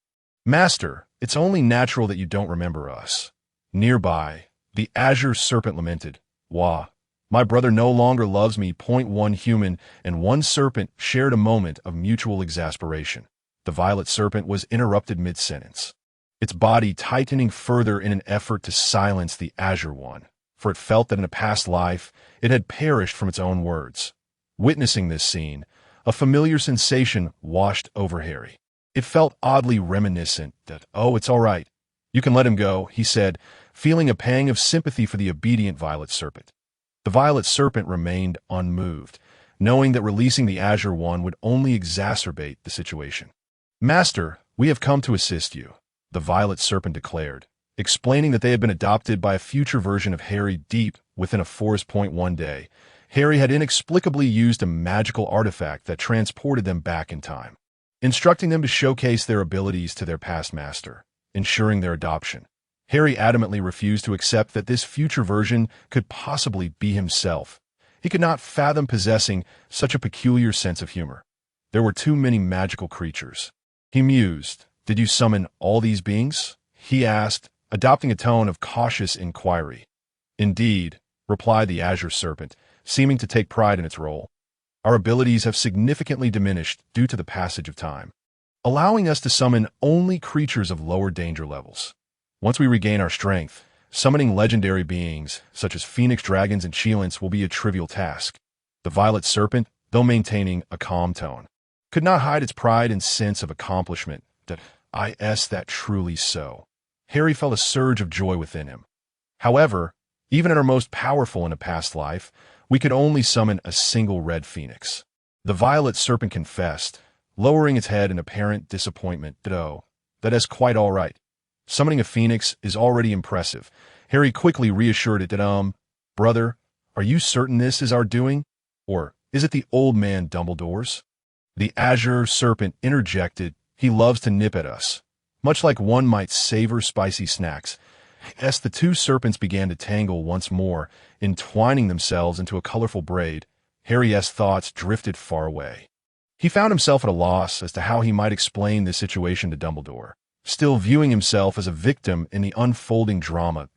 "Master, it's only natural that you don't remember us." Nearby, the azure serpent lamented, "Wah, my brother no longer loves me." One human and one serpent shared a moment of mutual exasperation. The violet serpent was interrupted mid-sentence, its body tightening further in an effort to silence the azure one, for it felt that in a past life it had perished from its own words. Witnessing this scene, a familiar sensation washed over Harry. It felt oddly reminiscent that, "Oh, it's all right. You can let him go," he said, feeling a pang of sympathy for the obedient violet serpent. The violet serpent remained unmoved, knowing that releasing the azure one would only exacerbate the situation. "Master, we have come to assist you," the violet serpent declared, explaining that they had been adopted by a future version of Harry deep within a forest. One day, Harry had inexplicably used a magical artifact that transported them back in time, instructing them to showcase their abilities to their past master, ensuring their adoption. Harry adamantly refused to accept that this future version could possibly be himself. He could not fathom possessing such a peculiar sense of humor. There were too many magical creatures. He mused. "Did you summon all these beings?" he asked, adopting a tone of cautious inquiry. "Indeed," replied the azure serpent, seeming to take pride in its role. "Our abilities have significantly diminished due to the passage of time, allowing us to summon only creatures of lower danger levels. Once we regain our strength, summoning legendary beings, such as phoenix dragons and cheilants, will be a trivial task." The violet serpent, though maintaining a calm tone, could not hide its pride and sense of accomplishment. That truly so." Harry felt a surge of joy within him. "However, even at our most powerful in a past life, we could only summon a single red phoenix." The violet serpent confessed, lowering its head in apparent disappointment. That is quite all right. Summoning a phoenix is already impressive." Harry quickly reassured it. "Brother, are you certain this is our doing? Or is it the old man Dumbledore's?" The azure serpent interjected, "He loves to nip at us, much like one might savor spicy snacks." As the two serpents began to tangle once more, entwining themselves into a colorful braid, Harry's thoughts drifted far away. He found himself at a loss as to how he might explain this situation to Dumbledore, still viewing himself as a victim in the unfolding drama.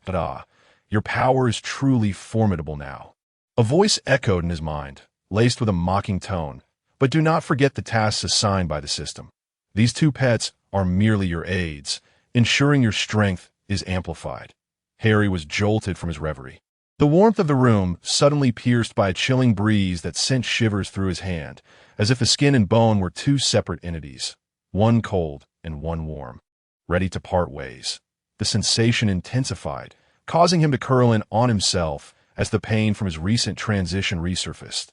"Your power is truly formidable now." A voice echoed in his mind, laced with a mocking tone. "But do not forget the tasks assigned by the system. These two pets are merely your aids, ensuring your strength is amplified." Harry was jolted from his reverie. The warmth of the room suddenly pierced by a chilling breeze that sent shivers through his hand, as if the skin and bone were two separate entities, one cold and one warm, ready to part ways. The sensation intensified, causing him to curl in on himself as the pain from his recent transition resurfaced.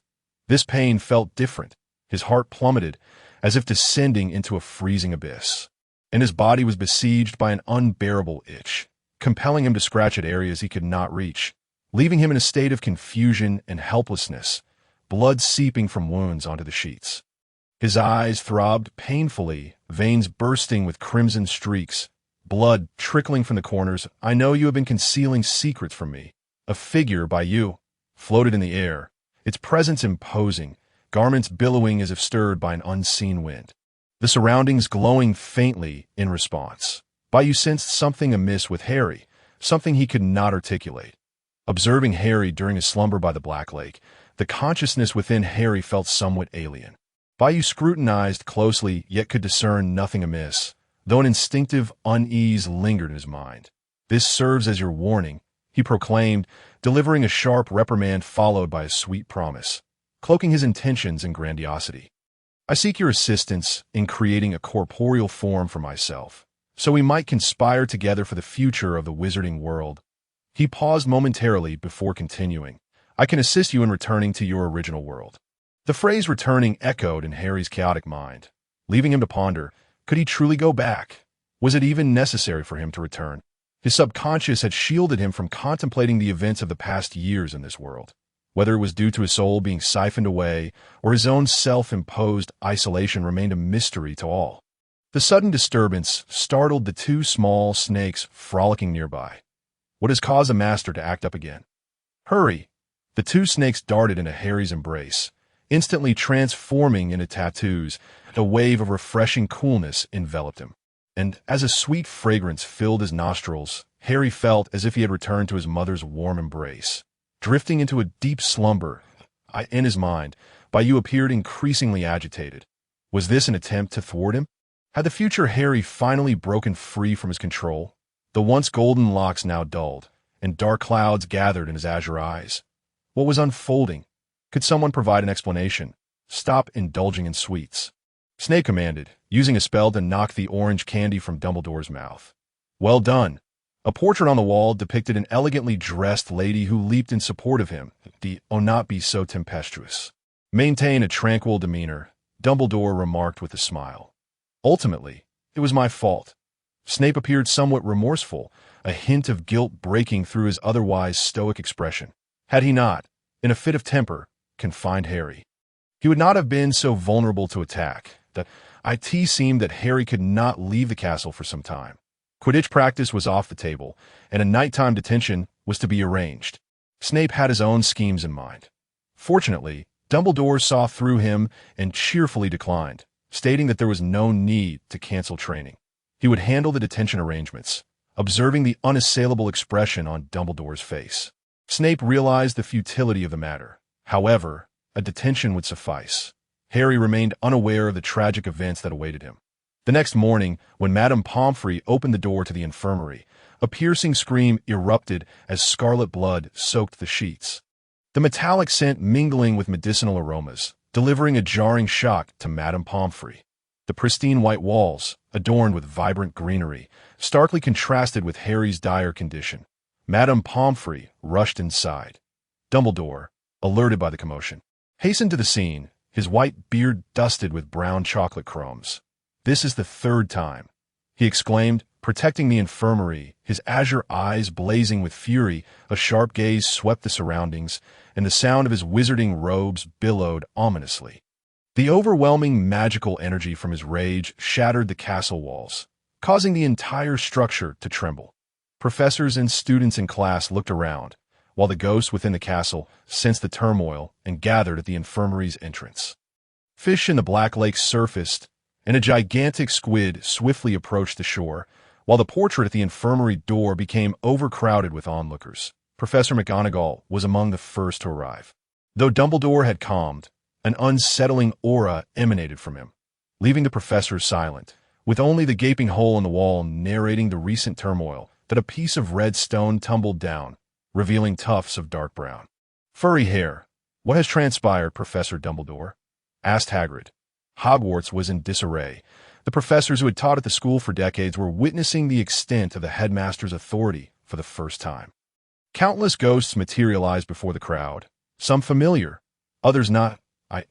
This pain felt different. His heart plummeted, as if descending into a freezing abyss. And his body was besieged by an unbearable itch, compelling him to scratch at areas he could not reach, leaving him in a state of confusion and helplessness, blood seeping from wounds onto the sheets. His eyes throbbed painfully, veins bursting with crimson streaks, blood trickling from the corners. "I know you have been concealing secrets from me." A figure by you floated in the air, its presence imposing, garments billowing as if stirred by an unseen wind. The surroundings glowing faintly in response. Bayou sensed something amiss with Harry, something he could not articulate. Observing Harry during his slumber by the Black Lake, the consciousness within Harry felt somewhat alien. Bayou scrutinized closely, yet could discern nothing amiss, though an instinctive unease lingered in his mind. "This serves as your warning," he proclaimed, delivering a sharp reprimand followed by a sweet promise, cloaking his intentions in grandiosity. "I seek your assistance in creating a corporeal form for myself, so we might conspire together for the future of the wizarding world." He paused momentarily before continuing. "I can assist you in returning to your original world." The phrase returning echoed in Harry's chaotic mind, leaving him to ponder, could he truly go back? Was it even necessary for him to return? His subconscious had shielded him from contemplating the events of the past years in this world. Whether it was due to his soul being siphoned away or his own self-imposed isolation remained a mystery to all. The sudden disturbance startled the two small snakes frolicking nearby. "What has caused the master to act up again?" "Hurry!" The two snakes darted into Harry's embrace, instantly transforming into tattoos. A wave of refreshing coolness enveloped him. And as a sweet fragrance filled his nostrils, Harry felt as if he had returned to his mother's warm embrace. Drifting into a deep slumber, in his mind, Bayou appeared increasingly agitated. Was this an attempt to thwart him? Had the future Harry finally broken free from his control? The once golden locks now dulled, and dark clouds gathered in his azure eyes. What was unfolding? Could someone provide an explanation? "Stop indulging in sweets," Snape commanded, using a spell to knock the orange candy from Dumbledore's mouth. "Well done." A portrait on the wall depicted an elegantly dressed lady who leaped in support of him. "Oh, not be so tempestuous. Maintain a tranquil demeanor," Dumbledore remarked with a smile. "Ultimately, it was my fault." Snape appeared somewhat remorseful, a hint of guilt breaking through his otherwise stoic expression. Had he not, in a fit of temper, confined Harry, he would not have been so vulnerable to attack. It seemed that Harry could not leave the castle for some time. Quidditch practice was off the table, and a nighttime detention was to be arranged. Snape had his own schemes in mind. Fortunately, Dumbledore saw through him and cheerfully declined, stating that there was no need to cancel training. He would handle the detention arrangements, observing the unassailable expression on Dumbledore's face. Snape realized the futility of the matter. However, a detention would suffice. Harry remained unaware of the tragic events that awaited him. The next morning, when Madame Pomfrey opened the door to the infirmary, a piercing scream erupted as scarlet blood soaked the sheets. The metallic scent mingling with medicinal aromas, delivering a jarring shock to Madame Pomfrey. The pristine white walls, adorned with vibrant greenery, starkly contrasted with Harry's dire condition. Madame Pomfrey rushed inside. Dumbledore, alerted by the commotion, hastened to the scene, his white beard dusted with brown chocolate crumbs. "This is the third time," he exclaimed, protecting the infirmary, his azure eyes blazing with fury. A sharp gaze swept the surroundings, and the sound of his wizarding robes billowed ominously. The overwhelming magical energy from his rage shattered the castle walls, causing the entire structure to tremble. Professors and students in class looked around, while the ghosts within the castle sensed the turmoil and gathered at the infirmary's entrance. Fish in the Black Lake surfaced, and a gigantic squid swiftly approached the shore, while the portrait at the infirmary door became overcrowded with onlookers. Professor McGonagall was among the first to arrive. Though Dumbledore had calmed, an unsettling aura emanated from him, leaving the professor silent, with only the gaping hole in the wall narrating the recent turmoil. That a piece of red stone tumbled down, revealing tufts of dark brown, furry hair. "What has transpired, Professor Dumbledore?" asked Hagrid. Hogwarts was in disarray. The professors who had taught at the school for decades were witnessing the extent of the headmaster's authority for the first time. Countless ghosts materialized before the crowd, some familiar, others not.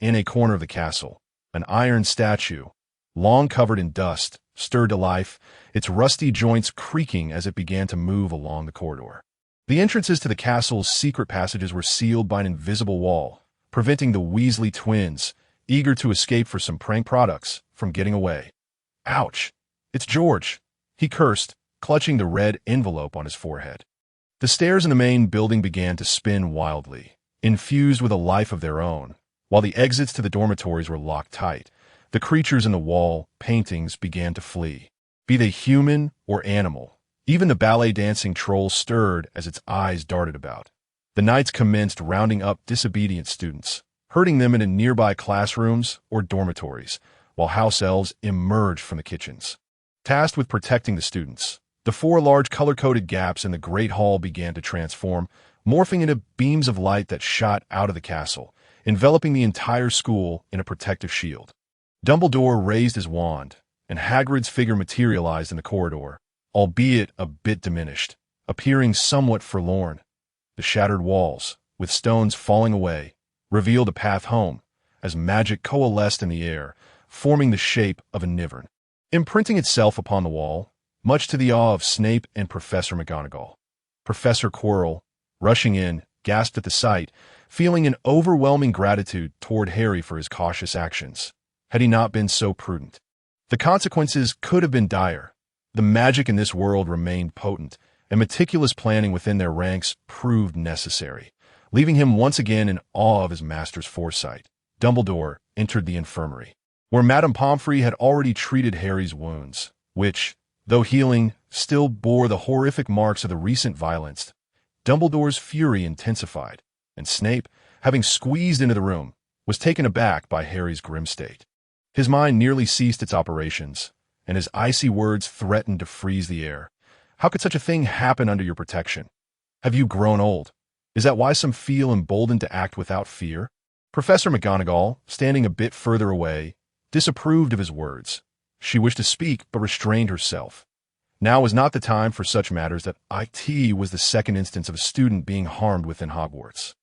In a corner of the castle, an iron statue, long covered in dust, stirred to life, its rusty joints creaking as it began to move along the corridor. The entrances to the castle's secret passages were sealed by an invisible wall, preventing the Weasley twins, eager to escape for some prank products, from getting away. Ouch! It's George, he cursed, clutching the red envelope on his forehead. The stairs in the main building began to spin wildly, infused with a life of their own. While the exits to the dormitories were locked tight, the creatures in the wall paintings began to flee. Be they human or animal, even the ballet-dancing troll stirred as its eyes darted about. The knights commenced rounding up disobedient students, herding them into nearby classrooms or dormitories, while house elves emerged from the kitchens. Tasked with protecting the students, the 4 large color-coded gaps in the Great Hall began to transform, morphing into beams of light that shot out of the castle, enveloping the entire school in a protective shield. Dumbledore raised his wand, and Hagrid's figure materialized in the corridor, albeit a bit diminished, appearing somewhat forlorn. The shattered walls, with stones falling away, revealed a path home, as magic coalesced in the air, forming the shape of a Nivern, imprinting itself upon the wall, much to the awe of Snape and Professor McGonagall. Professor Quirrell, rushing in, gasped at the sight, feeling an overwhelming gratitude toward Harry for his cautious actions. Had he not been so prudent, the consequences could have been dire. The magic in this world remained potent, and meticulous planning within their ranks proved necessary. Leaving him once again in awe of his master's foresight, Dumbledore entered the infirmary, where Madame Pomfrey had already treated Harry's wounds, which, though healing, still bore the horrific marks of the recent violence. Dumbledore's fury intensified, and Snape, having squeezed into the room, was taken aback by Harry's grim state. His mind nearly ceased its operations, and his icy words threatened to freeze the air. How could such a thing happen under your protection? Have you grown old? Is that why some feel emboldened to act without fear? Professor McGonagall, standing a bit further away, disapproved of his words. She wished to speak, but restrained herself. Now was not the time for such matters. That it was the second instance of a student being harmed within Hogwarts.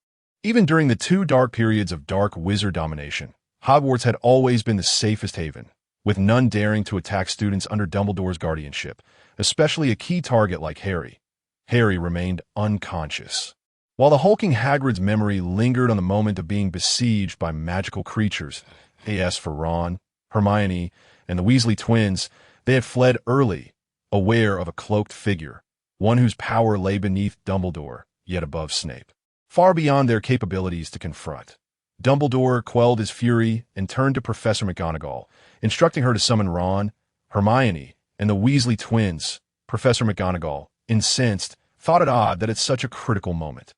Even during the 2 dark periods of dark wizard domination, Hogwarts had always been the safest haven, with none daring to attack students under Dumbledore's guardianship, especially a key target like Harry. Harry remained unconscious. While the hulking Hagrid's memory lingered on the moment of being besieged by magical creatures, as for Ron, Hermione, and the Weasley twins, they had fled early, aware of a cloaked figure, one whose power lay beneath Dumbledore, yet above Snape, far beyond their capabilities to confront. Dumbledore quelled his fury and turned to Professor McGonagall, instructing her to summon Ron, Hermione, and the Weasley twins. Professor McGonagall, incensed, thought it odd that at such a critical moment,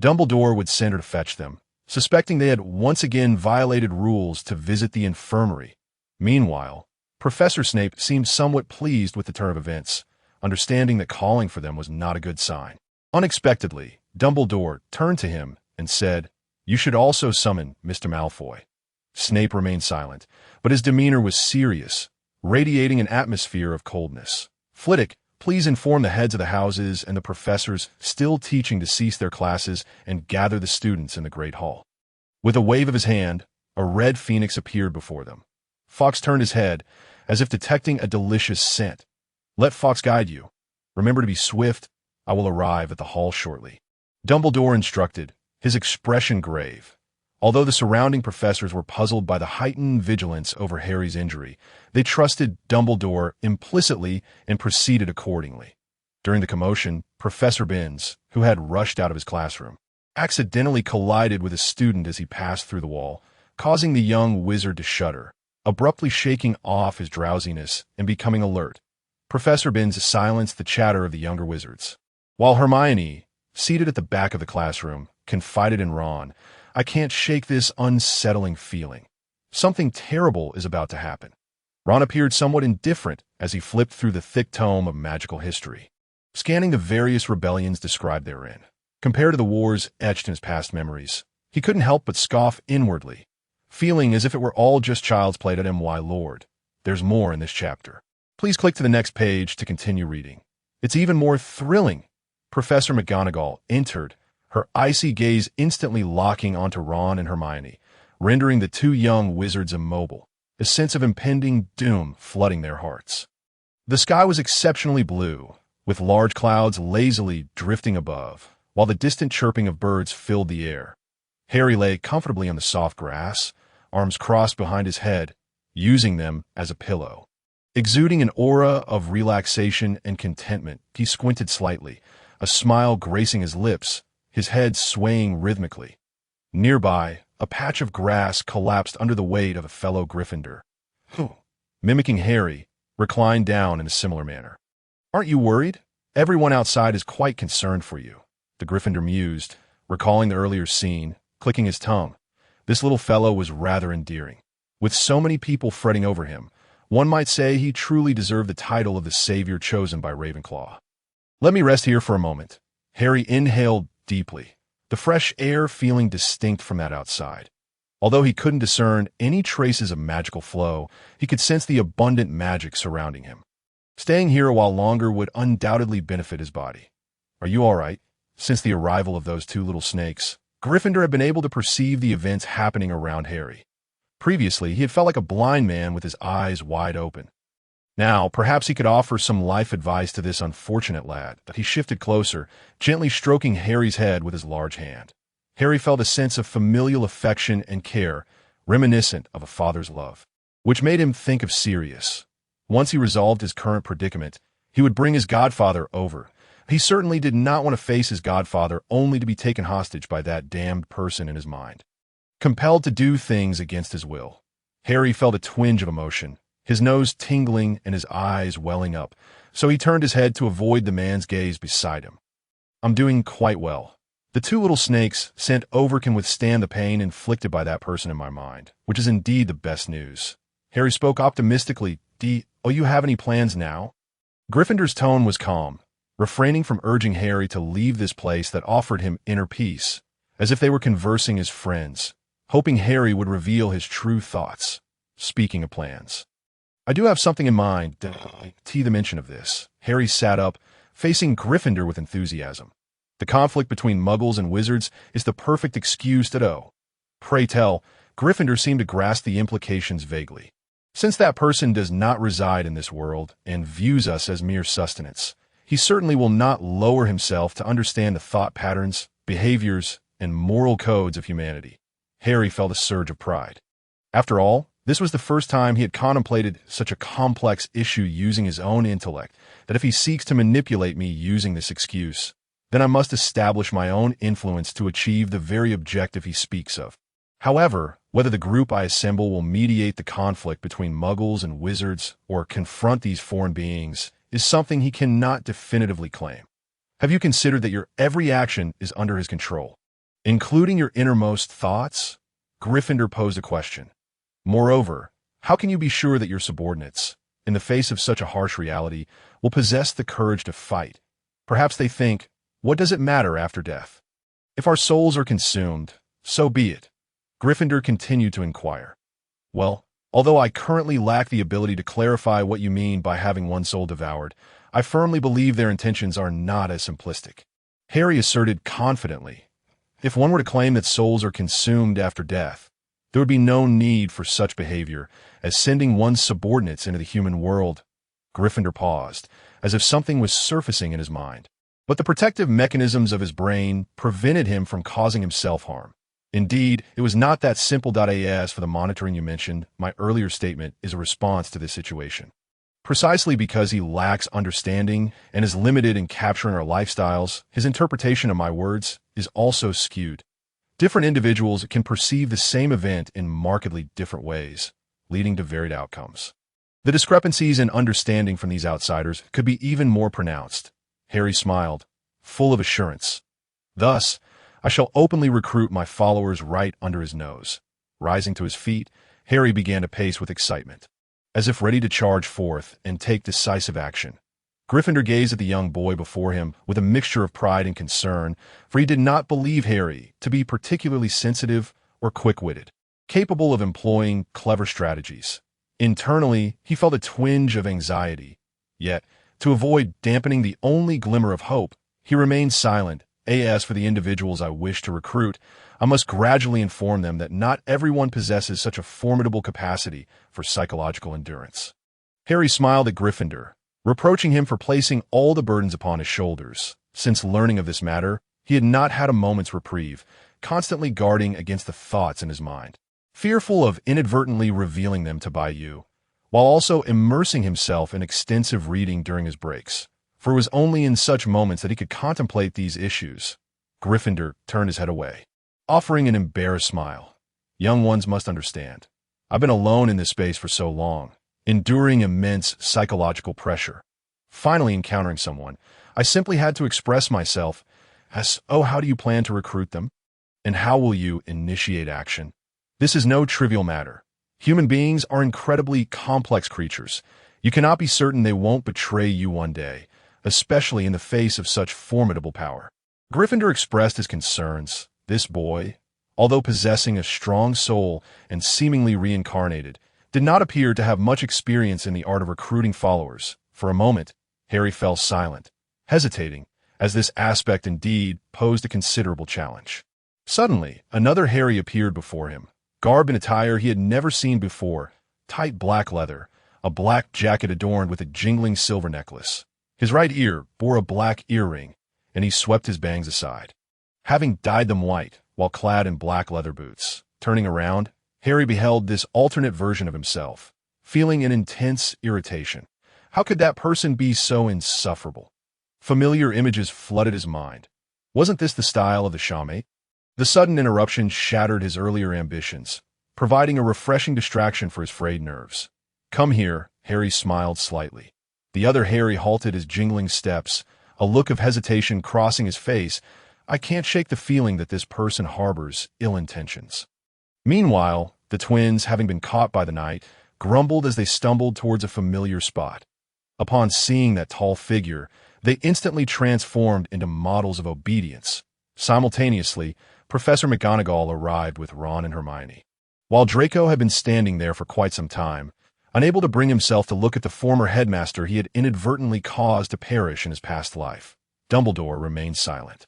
Dumbledore would send her to fetch them, suspecting they had once again violated rules to visit the infirmary. Meanwhile, Professor Snape seemed somewhat pleased with the turn of events, understanding that calling for them was not a good sign. Unexpectedly, Dumbledore turned to him and said, "You should also summon Mr. Malfoy." Snape remained silent, but his demeanor was serious, radiating an atmosphere of coldness. "Flitwick, please inform the heads of the houses and the professors still teaching to cease their classes and gather the students in the Great Hall." With a wave of his hand, a red phoenix appeared before them. Fawkes turned his head, as if detecting a delicious scent. "Let Fawkes guide you. Remember to be swift. I will arrive at the hall shortly," Dumbledore instructed, his expression grave. Although the surrounding professors were puzzled by the heightened vigilance over Harry's injury, they trusted Dumbledore implicitly and proceeded accordingly. During the commotion, Professor Binns, who had rushed out of his classroom, accidentally collided with a student as he passed through the wall, causing the young wizard to shudder, abruptly shaking off his drowsiness and becoming alert. Professor Binns silenced the chatter of the younger wizards, while Hermione, seated at the back of the classroom, confided in Ron, "I can't shake this unsettling feeling. Something terrible is about to happen." Ron appeared somewhat indifferent as he flipped through the thick tome of magical history, scanning the various rebellions described therein. Compared to the wars etched in his past memories, he couldn't help but scoff inwardly, feeling as if it were all just child's play. "My lord, there's more in this chapter. Please click to the next page to continue reading. It's even more thrilling." Professor McGonagall entered, her icy gaze instantly locking onto Ron and Hermione, rendering the two young wizards immobile, a sense of impending doom flooding their hearts. The sky was exceptionally blue, with large clouds lazily drifting above, while the distant chirping of birds filled the air. Harry lay comfortably on the soft grass, arms crossed behind his head, using them as a pillow. Exuding an aura of relaxation and contentment, he squinted slightly, a smile gracing his lips, his head swaying rhythmically. Nearby, a patch of grass collapsed under the weight of a fellow Gryffindor, who, mimicking Harry, reclined down in a similar manner. "Aren't you worried? Everyone outside is quite concerned for you," the Gryffindor mused, recalling the earlier scene, clicking his tongue. This little fellow was rather endearing. With so many people fretting over him, one might say he truly deserved the title of the savior chosen by Ravenclaw. "Let me rest here for a moment." Harry inhaled deeply, the fresh air feeling distinct from that outside. Although he couldn't discern any traces of magical flow, he could sense the abundant magic surrounding him. Staying here a while longer would undoubtedly benefit his body. "Are you all right?" Since the arrival of those two little snakes, Gryffindor had been able to perceive the events happening around Harry. Previously, he had felt like a blind man with his eyes wide open. Now, perhaps he could offer some life advice to this unfortunate lad. He shifted closer, gently stroking Harry's head with his large hand. Harry felt a sense of familial affection and care, reminiscent of a father's love, which made him think of Sirius. Once he resolved his current predicament, he would bring his godfather over. He certainly did not want to face his godfather only to be taken hostage by that damned person in his mind. Compelled to do things against his will, Harry felt a twinge of emotion, his nose tingling and his eyes welling up, so he turned his head to avoid the man's gaze beside him. "I'm doing quite well. The two little snakes sent over can withstand the pain inflicted by that person in my mind, which is indeed the best news." Harry spoke optimistically. "Do you have any plans now?" Gryffindor's tone was calm, refraining from urging Harry to leave this place that offered him inner peace, as if they were conversing as friends, hoping Harry would reveal his true thoughts. "Speaking of plans, I do have something in mind." The mention of this, Harry sat up, facing Gryffindor with enthusiasm. "The conflict between Muggles and wizards is the perfect excuse to Pray tell." Gryffindor seemed to grasp the implications vaguely. "Since that person does not reside in this world and views us as mere sustenance, he certainly will not lower himself to understand the thought patterns, behaviors, and moral codes of humanity." Harry felt a surge of pride. After all, this was the first time he had contemplated such a complex issue using his own intellect, that if he seeks to manipulate me using this excuse, then I must establish my own influence to achieve the very objective he speaks of. However, whether the group I assemble will mediate the conflict between Muggles and wizards or confront these foreign beings is something he cannot definitively claim. Have you considered that your every action is under his control, including your innermost thoughts? Gryffindor posed a question. Moreover, how can you be sure that your subordinates, in the face of such a harsh reality, will possess the courage to fight? Perhaps they think, what does it matter after death? If our souls are consumed, so be it. Gryffindor continued to inquire. Well, although I currently lack the ability to clarify what you mean by having one soul devoured, I firmly believe their intentions are not as simplistic. Harry asserted confidently. If one were to claim that souls are consumed after death, there would be no need for such behavior as sending one's subordinates into the human world. Gryffindor paused, as if something was surfacing in his mind. But the protective mechanisms of his brain prevented him from causing himself harm. Indeed, it was not that simple. As for the monitoring you mentioned, my earlier statement is a response to this situation. Precisely because he lacks understanding and is limited in capturing our lifestyles, his interpretation of my words is also skewed. Different individuals can perceive the same event in markedly different ways, leading to varied outcomes. The discrepancies in understanding from these outsiders could be even more pronounced. Harry smiled, full of assurance. Thus, I shall openly recruit my followers right under his nose. Rising to his feet, Harry began to pace with excitement, as if ready to charge forth and take decisive action. Gryffindor gazed at the young boy before him with a mixture of pride and concern, for he did not believe Harry to be particularly sensitive or quick-witted, capable of employing clever strategies. Internally, he felt a twinge of anxiety. Yet, to avoid dampening the only glimmer of hope, He remained silent. As for the individuals I wish to recruit, I must gradually inform them that not everyone possesses such a formidable capacity for psychological endurance. Harry smiled at Gryffindor, reproaching him for placing all the burdens upon his shoulders. Since learning of this matter, he had not had a moment's reprieve, constantly guarding against the thoughts in his mind, fearful of inadvertently revealing them to Bayou, while also immersing himself in extensive reading during his breaks. For it was only in such moments that he could contemplate these issues. Gryffindor turned his head away, offering an embarrassed smile. Young ones must understand. I've been alone in this space for so long, enduring immense psychological pressure. Finally encountering someone, I simply had to express myself as, "Oh, how do you plan to recruit them? And how will you initiate action?" This is no trivial matter. Human beings are incredibly complex creatures. You cannot be certain they won't betray you one day, especially in the face of such formidable power. Gryffindor expressed his concerns. This boy, although possessing a strong soul and seemingly reincarnated, did not appear to have much experience in the art of recruiting followers. For a moment, Harry fell silent, hesitating, as this aspect indeed posed a considerable challenge. Suddenly, another Harry appeared before him, garbed in attire he had never seen before, tight black leather, a black jacket adorned with a jingling silver necklace. His right ear bore a black earring, and he swept his bangs aside, having dyed them white while clad in black leather boots. Turning around, Harry beheld this alternate version of himself, feeling an intense irritation. How could that person be so insufferable? Familiar images flooded his mind. Wasn't this the style of the showmate? The sudden interruption shattered his earlier ambitions, providing a refreshing distraction for his frayed nerves. "Come here," Harry smiled slightly. The other Harry halted his jingling steps, a look of hesitation crossing his face. "I can't shake the feeling that this person harbors ill intentions." Meanwhile, the twins, having been caught by the night, grumbled as they stumbled towards a familiar spot. Upon seeing that tall figure, they instantly transformed into models of obedience. Simultaneously, Professor McGonagall arrived with Ron and Hermione. While Draco had been standing there for quite some time, unable to bring himself to look at the former headmaster he had inadvertently caused to perish in his past life, Dumbledore remained silent.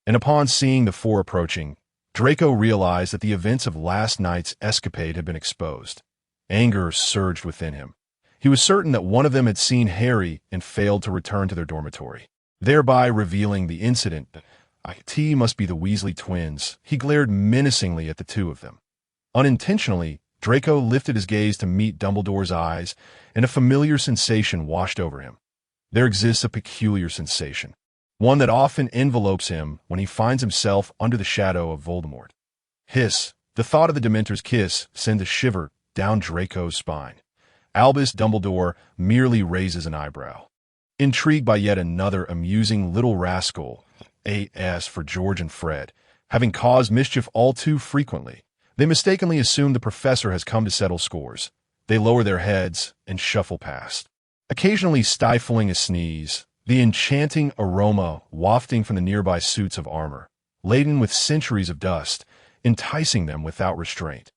And upon seeing the four approaching, Draco realized that the events of last night's escapade had been exposed. Anger surged within him. He was certain that one of them had seen Harry and failed to return to their dormitory, thereby revealing the incident. It must be the Weasley twins. He glared menacingly at the two of them. Unintentionally, Draco lifted his gaze to meet Dumbledore's eyes, and a familiar sensation washed over him. There exists a peculiar sensation, one that often envelopes him when he finds himself under the shadow of Voldemort. Hiss! The thought of the Dementor's kiss sends a shiver down Draco's spine. Albus Dumbledore merely raises an eyebrow. Intrigued by yet another amusing little rascal, as for George and Fred, having caused mischief all too frequently, they mistakenly assume the professor has come to settle scores. They lower their heads and shuffle past, occasionally stifling a sneeze, the enchanting aroma wafting from the nearby suits of armor, laden with centuries of dust, enticing them without restraint.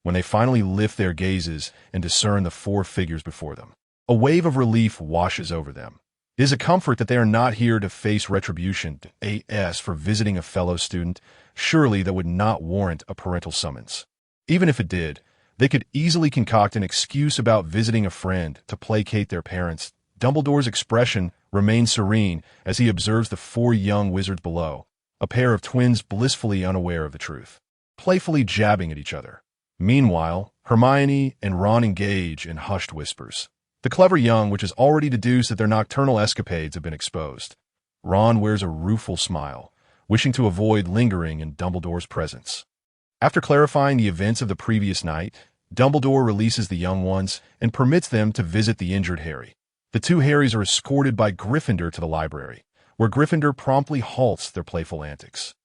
When they finally lift their gazes and discern the four figures before them, a wave of relief washes over them. It is a comfort that they are not here to face retribution, as for visiting a fellow student. Surely that would not warrant a parental summons. Even if it did, they could easily concoct an excuse about visiting a friend to placate their parents. Dumbledore's expression remains serene as he observes the four young wizards below, a pair of twins blissfully unaware of the truth, playfully jabbing at each other. Meanwhile, Hermione and Ron engage in hushed whispers. The clever young which has already deduced that their nocturnal escapades have been exposed. Ron wears a rueful smile, wishing to avoid lingering in Dumbledore's presence. After clarifying the events of the previous night, Dumbledore releases the young ones and permits them to visit the injured Harry. The two Harrys are escorted by Gryffindor to the library, where Gryffindor promptly halts their playful antics.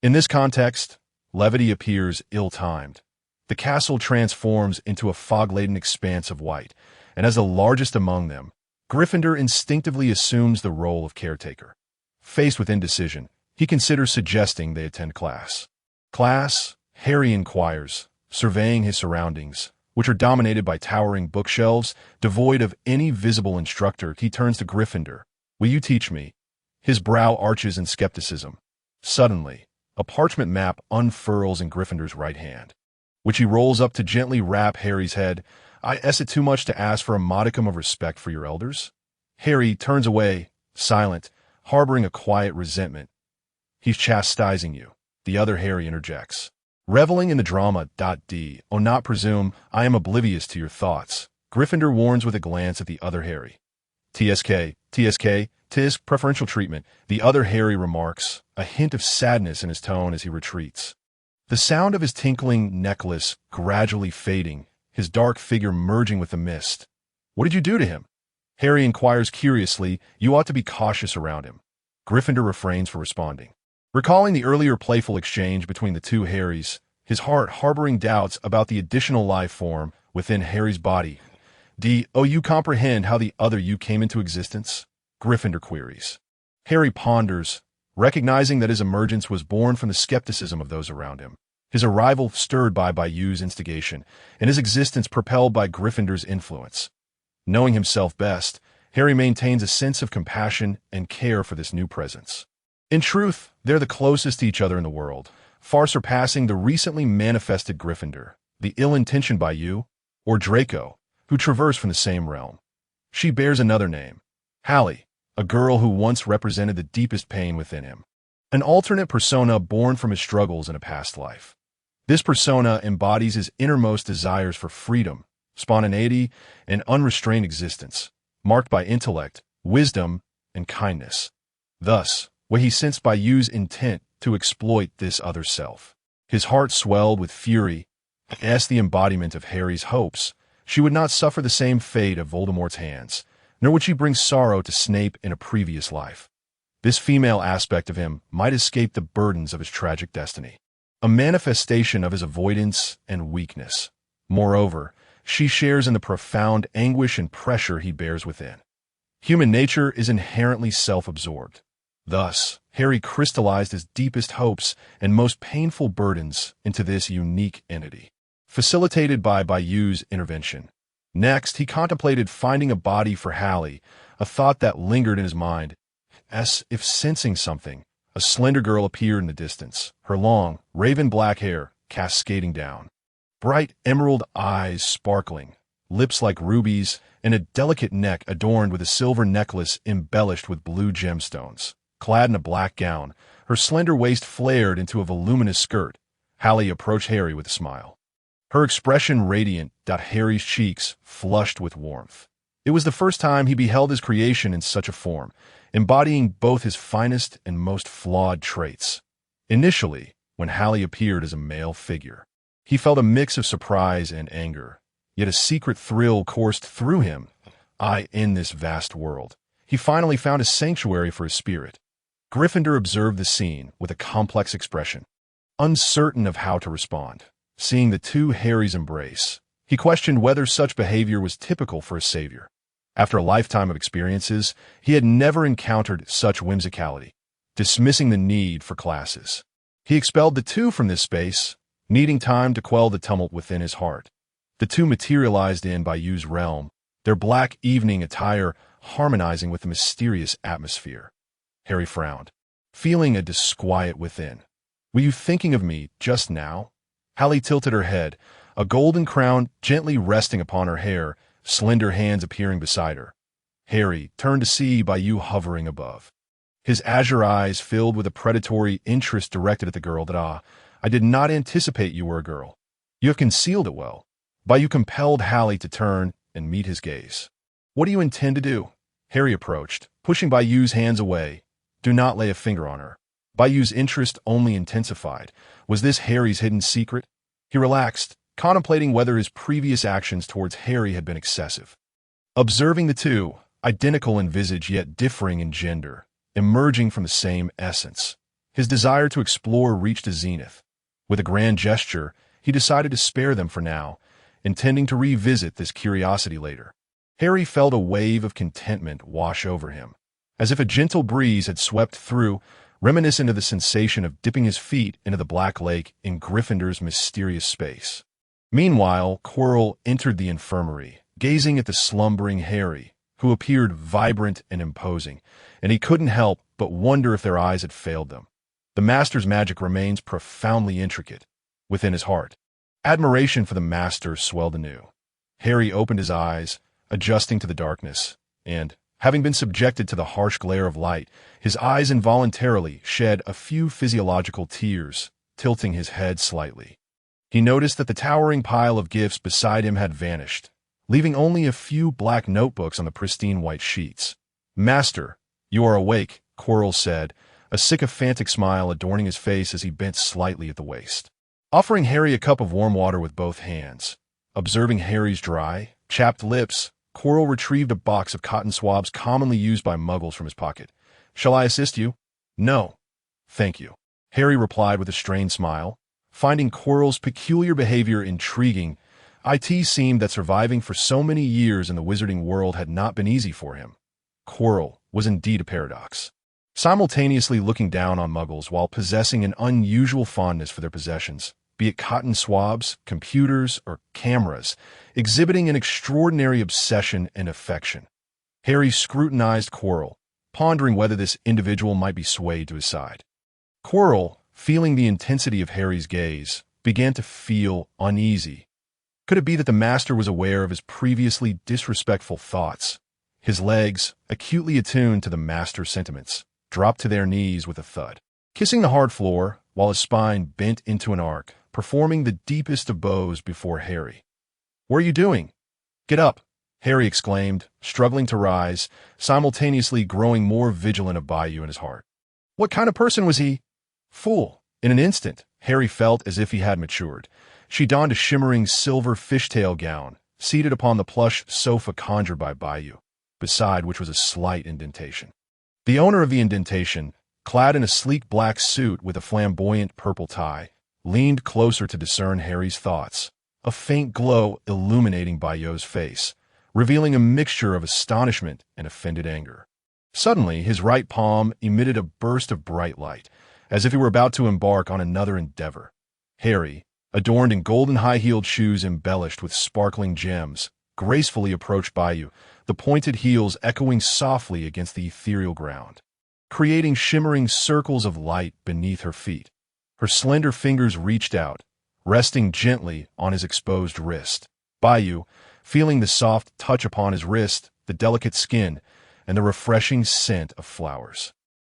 In this context, levity appears ill-timed. The castle transforms into a fog-laden expanse of white, and as the largest among them, Gryffindor instinctively assumes the role of caretaker. Faced with indecision, he considers suggesting they attend class. "Class?" Harry inquires, surveying his surroundings, which are dominated by towering bookshelves, devoid of any visible instructor. He turns to Gryffindor. "Will you teach me?" His brow arches in skepticism. Suddenly, a parchment map unfurls in Gryffindor's right hand, which he rolls up to gently rap Harry's head. Is it too much to ask for a modicum of respect for your elders? Harry turns away, silent, harboring a quiet resentment. He's chastising you, the other Harry interjects. Reveling in the drama. Do not presume I am oblivious to your thoughts, Gryffindor warns with a glance at the other Harry. TSK, tis preferential treatment, the other Harry remarks, a hint of sadness in his tone as he retreats. The sound of his tinkling necklace gradually fading, his dark figure merging with the mist. What did you do to him? Harry inquires curiously. You ought to be cautious around him. Gryffindor refrains from responding. Recalling the earlier playful exchange between the two Harrys, his heart harboring doubts about the additional life form within Harry's body. You comprehend how the other you came into existence? Gryffindor queries. Harry ponders, recognizing that his emergence was born from the skepticism of those around him, his arrival stirred by Bayou's instigation, and his existence propelled by Gryffindor's influence. Knowing himself best, Harry maintains a sense of compassion and care for this new presence. In truth, they're the closest to each other in the world, far surpassing the recently manifested Gryffindor, the ill-intentioned Bayou, or Draco, who traverse from the same realm. She bears another name, Hallie, a girl who once represented the deepest pain within him, an alternate persona born from his struggles in a past life. This persona embodies his innermost desires for freedom, spontaneity, and unrestrained existence, marked by intellect, wisdom, and kindness. Thus, where he sensed Bayou's intent to exploit this other self. His heart swelled with fury. As the embodiment of Harry's hopes, she would not suffer the same fate of Voldemort's hands, nor would she bring sorrow to Snape in a previous life. This female aspect of him might escape the burdens of his tragic destiny, a manifestation of his avoidance and weakness. Moreover, she shares in the profound anguish and pressure he bears within. Human nature is inherently self-absorbed. Thus, Harry crystallized his deepest hopes and most painful burdens into this unique entity, facilitated by Bayou's intervention. Next, he contemplated finding a body for Hallie, a thought that lingered in his mind. As if sensing something, a slender girl appeared in the distance, her long, raven-black hair cascading down. Bright emerald eyes sparkling, lips like rubies, and a delicate neck adorned with a silver necklace embellished with blue gemstones. Clad in a black gown, her slender waist flared into a voluminous skirt. Hallie approached Harry with a smile. Her expression radiant. Harry's cheeks flushed with warmth. It was the first time he beheld his creation in such a form, embodying both his finest and most flawed traits. Initially, when Hallie appeared as a male figure, he felt a mix of surprise and anger, yet a secret thrill coursed through him. In this vast world, he finally found a sanctuary for his spirit. Gryffindor observed the scene with a complex expression, uncertain of how to respond. Seeing the two Harrys embrace, he questioned whether such behavior was typical for a savior. After a lifetime of experiences, he had never encountered such whimsicality. Dismissing the need for classes, he expelled the two from this space, needing time to quell the tumult within his heart. The two materialized in Bayou's realm, their black evening attire harmonizing with the mysterious atmosphere. Harry frowned, feeling a disquiet within. Were you thinking of me just now? Hallie tilted her head, a golden crown gently resting upon her hair, slender hands appearing beside her. Harry turned to see Bayou hovering above. His azure eyes filled with a predatory interest directed at the girl. I did not anticipate you were a girl. You have concealed it well. Bayou compelled Hallie to turn and meet his gaze. What do you intend to do? Harry approached, pushing Bayou's hands away. Do not lay a finger on her. Bayou's interest only intensified. Was this Harry's hidden secret? He relaxed, contemplating whether his previous actions towards Harry had been excessive. Observing the two, identical in visage yet differing in gender, emerging from the same essence, his desire to explore reached a zenith. With a grand gesture, he decided to spare them for now, intending to revisit this curiosity later. Harry felt a wave of contentment wash over him, as if a gentle breeze had swept through, reminiscent of the sensation of dipping his feet into the Black Lake in Gryffindor's mysterious space. Meanwhile, Quirrell entered the infirmary, gazing at the slumbering Harry, who appeared vibrant and imposing, and he couldn't help but wonder if their eyes had failed them. The Master's magic remains profoundly intricate within his heart. Admiration for the Master swelled anew. Harry opened his eyes, adjusting to the darkness, and, having been subjected to the harsh glare of light, his eyes involuntarily shed a few physiological tears, tilting his head slightly. He noticed that the towering pile of gifts beside him had vanished, leaving only a few black notebooks on the pristine white sheets. "Master, you are awake," Quirrell said, a sycophantic smile adorning his face as he bent slightly at the waist. Offering Harry a cup of warm water with both hands. Observing Harry's dry, chapped lips, Quirrell retrieved a box of cotton swabs commonly used by Muggles from his pocket. "Shall I assist you?" "No, thank you," Harry replied with a strained smile. Finding Quirrell's peculiar behavior intriguing, it seemed that surviving for so many years in the wizarding world had not been easy for him. Quirrell was indeed a paradox. Simultaneously looking down on Muggles while possessing an unusual fondness for their possessions, be it cotton swabs, computers, or cameras, exhibiting an extraordinary obsession and affection. Harry scrutinized Quirrell, pondering whether this individual might be swayed to his side. Quirrell, feeling the intensity of Harry's gaze, began to feel uneasy. Could it be that the Master was aware of his previously disrespectful thoughts? His legs, acutely attuned to the Master's sentiments, dropped to their knees with a thud, kissing the hard floor while his spine bent into an arc, performing the deepest of bows before Harry. "What are you doing? Get up," Harry exclaimed, struggling to rise, simultaneously growing more vigilant of Bayou in his heart. What kind of person was he? Fool. In an instant, Harry felt as if he had matured. She donned a shimmering silver fishtail gown, seated upon the plush sofa conjured by Bayou, beside which was a slight indentation. The owner of the indentation, clad in a sleek black suit with a flamboyant purple tie, leaned closer to discern Harry's thoughts, a faint glow illuminating Bayou's face, revealing a mixture of astonishment and offended anger. Suddenly, his right palm emitted a burst of bright light, as if he were about to embark on another endeavor. Harry, adorned in golden high-heeled shoes embellished with sparkling gems, gracefully approached Bayou, the pointed heels echoing softly against the ethereal ground, creating shimmering circles of light beneath her feet. Her slender fingers reached out, resting gently on his exposed wrist. Bayou, feeling the soft touch upon his wrist, the delicate skin, and the refreshing scent of flowers,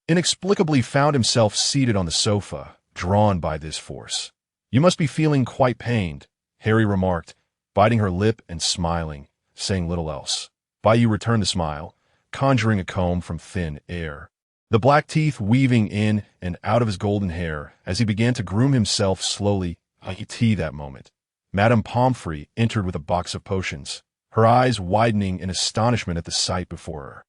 inexplicably found himself seated on the sofa, drawn by this force. "You must be feeling quite pained," Harry remarked, biting her lip and smiling, saying little else. Bayou returned the smile, conjuring a comb from thin air, the black teeth weaving in and out of his golden hair as he began to groom himself slowly. That moment, Madame Pomfrey entered with a box of potions, her eyes widening in astonishment at the sight before her.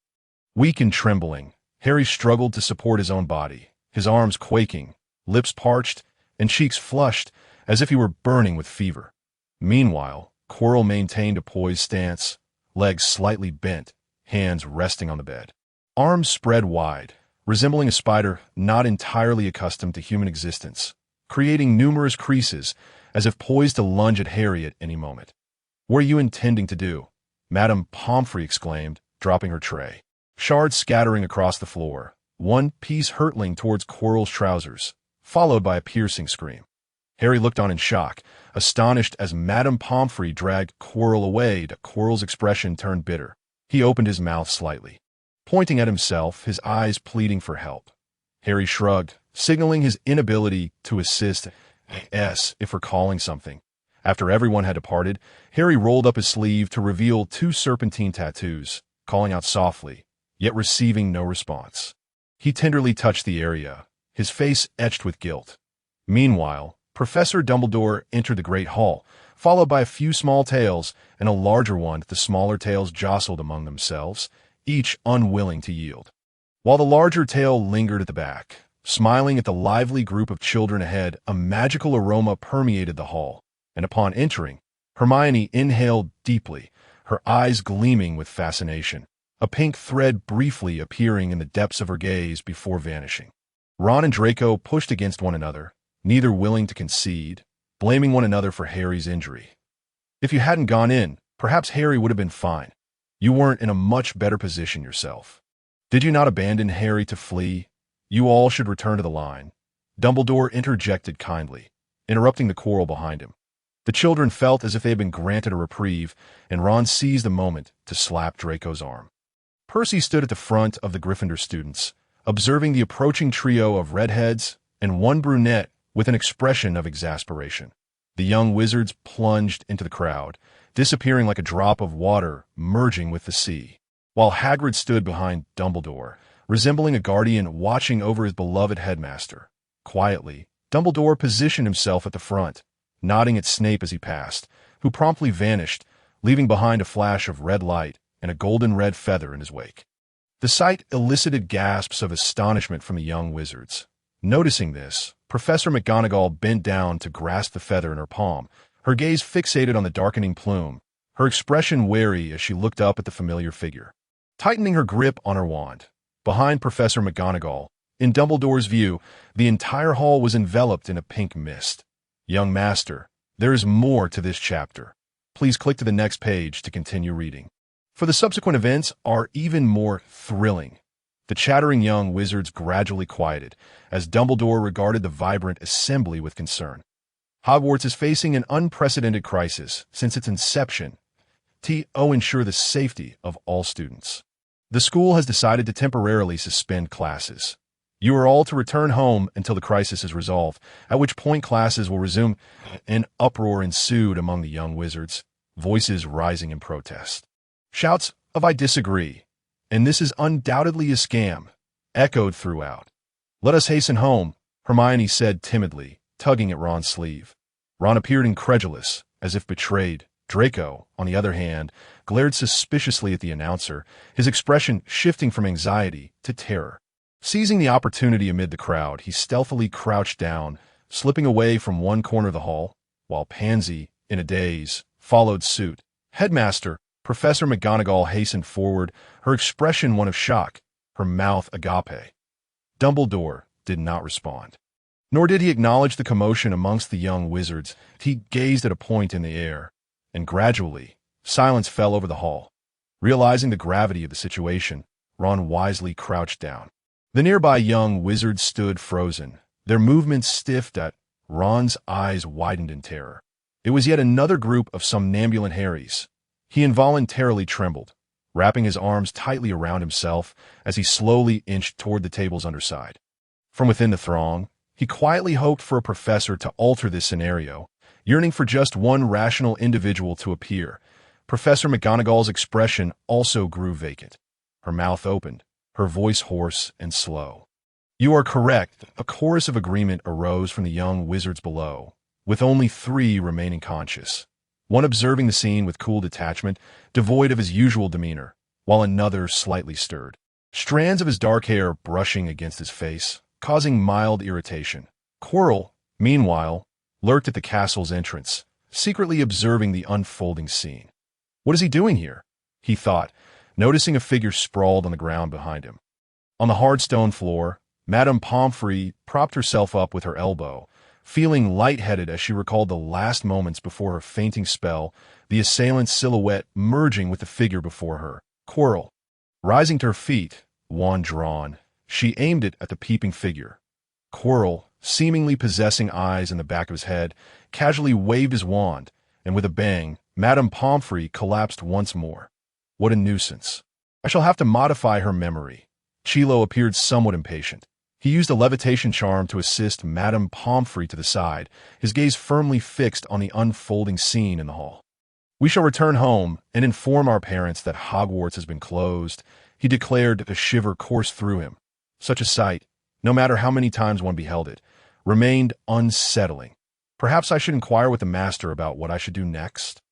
Weak and trembling, Harry struggled to support his own body, his arms quaking, lips parched, and cheeks flushed as if he were burning with fever. Meanwhile, Quirrell maintained a poised stance, legs slightly bent, hands resting on the bed, arms spread wide, resembling a spider not entirely accustomed to human existence, creating numerous creases as if poised to lunge at Harry at any moment. "What are you intending to do?" Madame Pomfrey exclaimed, dropping her tray, shards scattering across the floor, one piece hurtling towards Quirrell's trousers, followed by a piercing scream. Harry looked on in shock, astonished as Madame Pomfrey dragged Quirrell away. Quirrell's expression turned bitter. He opened his mouth slightly, pointing at himself, his eyes pleading for help. Harry shrugged, signaling his inability to assist if recalling something. After everyone had departed, Harry rolled up his sleeve to reveal 2 serpentine tattoos, calling out softly, yet receiving no response. He tenderly touched the area, his face etched with guilt. Meanwhile, Professor Dumbledore entered the Great Hall, followed by a few small tails and a larger one that the smaller tails jostled among themselves, each unwilling to yield. While the larger tail lingered at the back, smiling at the lively group of children ahead, a magical aroma permeated the hall, and upon entering, Hermione inhaled deeply, her eyes gleaming with fascination, a pink thread briefly appearing in the depths of her gaze before vanishing. Ron and Draco pushed against one another, neither willing to concede, blaming one another for Harry's injury. If you hadn't gone in, perhaps Harry would have been fine. You weren't in a much better position yourself. Did you not abandon Harry to flee? You all should return to the line. Dumbledore interjected kindly, interrupting the quarrel behind him. The children felt as if they had been granted a reprieve, and Ron seized the moment to slap Draco's arm. Percy stood at the front of the Gryffindor students, observing the approaching trio of redheads and one brunette with an expression of exasperation. The young wizards plunged into the crowd, disappearing like a drop of water merging with the sea, while Hagrid stood behind Dumbledore, resembling a guardian watching over his beloved headmaster. Quietly, Dumbledore positioned himself at the front, nodding at Snape as he passed, who promptly vanished, leaving behind a flash of red light and a golden-red feather in his wake. The sight elicited gasps of astonishment from the young wizards. Noticing this, Professor McGonagall bent down to grasp the feather in her palm, her gaze fixated on the darkening plume, her expression wary as she looked up at the familiar figure. Tightening her grip on her wand, behind Professor McGonagall, in Dumbledore's view, the entire hall was enveloped in a pink mist. Young Master, there is more to this chapter. Please click to the next page to continue reading. For the subsequent events are even more thrilling. The chattering young wizards gradually quieted, as Dumbledore regarded the vibrant assembly with concern. Hogwarts is facing an unprecedented crisis since its inception to ensure the safety of all students. The school has decided to temporarily suspend classes. You are all to return home until the crisis is resolved, at which point classes will resume. An uproar ensued among the young wizards, voices rising in protest. Shouts of "I disagree," and "This is undoubtedly a scam," echoed throughout. "Let us hasten home," Hermione said timidly, tugging at Ron's sleeve. Ron appeared incredulous, as if betrayed. Draco, on the other hand, glared suspiciously at the announcer, his expression shifting from anxiety to terror. Seizing the opportunity amid the crowd, he stealthily crouched down, slipping away from one corner of the hall, while Pansy, in a daze, followed suit. Headmaster, Professor McGonagall hastened forward, her expression one of shock, her mouth agape. Dumbledore did not respond. Nor did he acknowledge the commotion amongst the young wizards. He gazed at a point in the air, and gradually, silence fell over the hall. Realizing the gravity of the situation, Ron wisely crouched down. The nearby young wizards stood frozen, their movements stiffed. Ron's eyes widened in terror. It was yet another group of somnambulant Harrys. He involuntarily trembled, wrapping his arms tightly around himself as he slowly inched toward the table's underside. From within the throng, he quietly hoped for a professor to alter this scenario, yearning for just one rational individual to appear. Professor McGonagall's expression also grew vacant. Her mouth opened, her voice hoarse and slow. "You are correct." A chorus of agreement arose from the young wizards below, with only 3 remaining conscious. One observing the scene with cool detachment, devoid of his usual demeanor, while another slightly stirred. Strands of his dark hair brushing against his face, causing mild irritation. Quirrell, meanwhile, lurked at the castle's entrance, secretly observing the unfolding scene. What is he doing here? He thought, noticing a figure sprawled on the ground behind him. On the hard stone floor, Madame Pomfrey propped herself up with her elbow, feeling lightheaded as she recalled the last moments before her fainting spell, the assailant's silhouette merging with the figure before her. Quirrell. Rising to her feet, wand drawn, she aimed it at the peeping figure. Quirrell, seemingly possessing eyes in the back of his head, casually waved his wand, and with a bang, Madame Pomfrey collapsed once more. What a nuisance. I shall have to modify her memory. Chilo appeared somewhat impatient. He used a levitation charm to assist Madame Pomfrey to the side, his gaze firmly fixed on the unfolding scene in the hall. "We shall return home and inform our parents that Hogwarts has been closed," he declared. A shiver coursed through him. Such a sight, no matter how many times one beheld it, remained unsettling. Perhaps I should inquire with the master about what I should do next.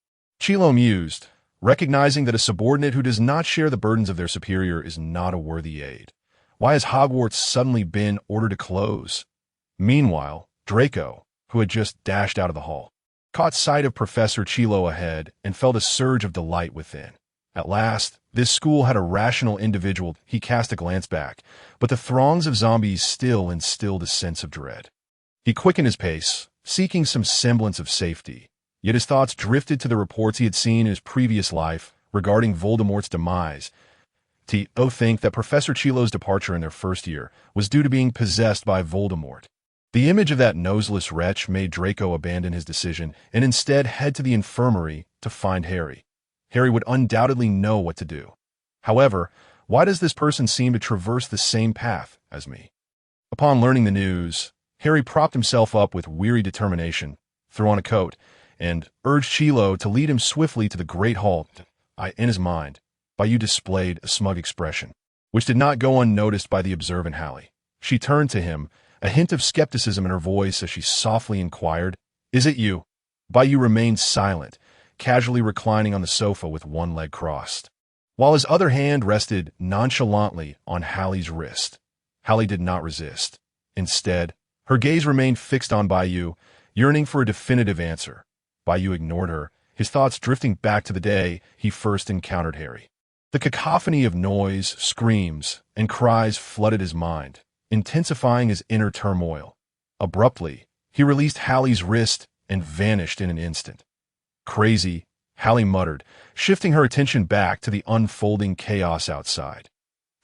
Chilo mused, recognizing that a subordinate who does not share the burdens of their superior is not a worthy aid. Why has Hogwarts suddenly been ordered to close? Meanwhile, Draco, who had just dashed out of the hall, caught sight of Professor Chilo ahead and felt a surge of delight within. At last, this school had a rational individual. He cast a glance back, but the throngs of zombies still instilled a sense of dread. He quickened his pace, seeking some semblance of safety, yet his thoughts drifted to the reports he had seen in his previous life, regarding Voldemort's demise. To think that Professor Chilo's departure in their first year was due to being possessed by Voldemort. The image of that noseless wretch made Draco abandon his decision and instead head to the infirmary to find Harry. Harry would undoubtedly know what to do. However, why does this person seem to traverse the same path as me? Upon learning the news, Harry propped himself up with weary determination, threw on a coat, and urged Chilo to lead him swiftly to the great hall. In his mind, Bayou displayed a smug expression, which did not go unnoticed by the observant Hallie. She turned to him, a hint of skepticism in her voice as she softly inquired, "Is it you?" Bayou remained silent, casually reclining on the sofa with one leg crossed, while his other hand rested nonchalantly on Hallie's wrist. Hallie did not resist. Instead, her gaze remained fixed on Bayou, yearning for a definitive answer. Bayou ignored her, his thoughts drifting back to the day he first encountered Harry. The cacophony of noise, screams, and cries flooded his mind, intensifying his inner turmoil. Abruptly, he released Hallie's wrist and vanished in an instant. "Crazy," Hallie muttered, shifting her attention back to the unfolding chaos outside.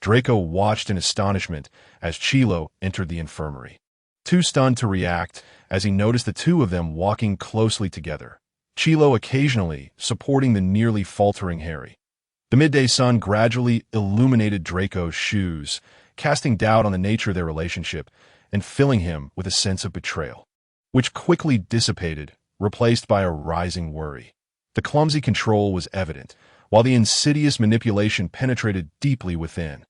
Draco watched in astonishment as Chilo entered the infirmary, too stunned to react as he noticed the two of them walking closely together, Chilo occasionally supporting the nearly faltering Harry. The midday sun gradually illuminated Draco's shoes, casting doubt on the nature of their relationship and filling him with a sense of betrayal, which quickly dissipated, replaced by a rising worry. The clumsy control was evident, while the insidious manipulation penetrated deeply within.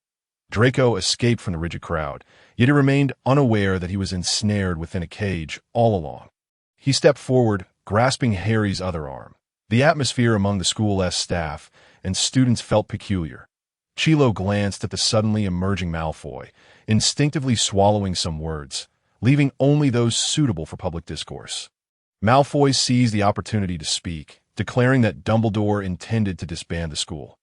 Draco escaped from the rigid crowd, yet he remained unaware that he was ensnared within a cage all along. He stepped forward, grasping Harry's other arm. The atmosphere among the school's staff and students felt peculiar. Chilo glanced at the suddenly emerging Malfoy, instinctively swallowing some words, leaving only those suitable for public discourse. Malfoy seized the opportunity to speak, declaring that Dumbledore intended to disband the school.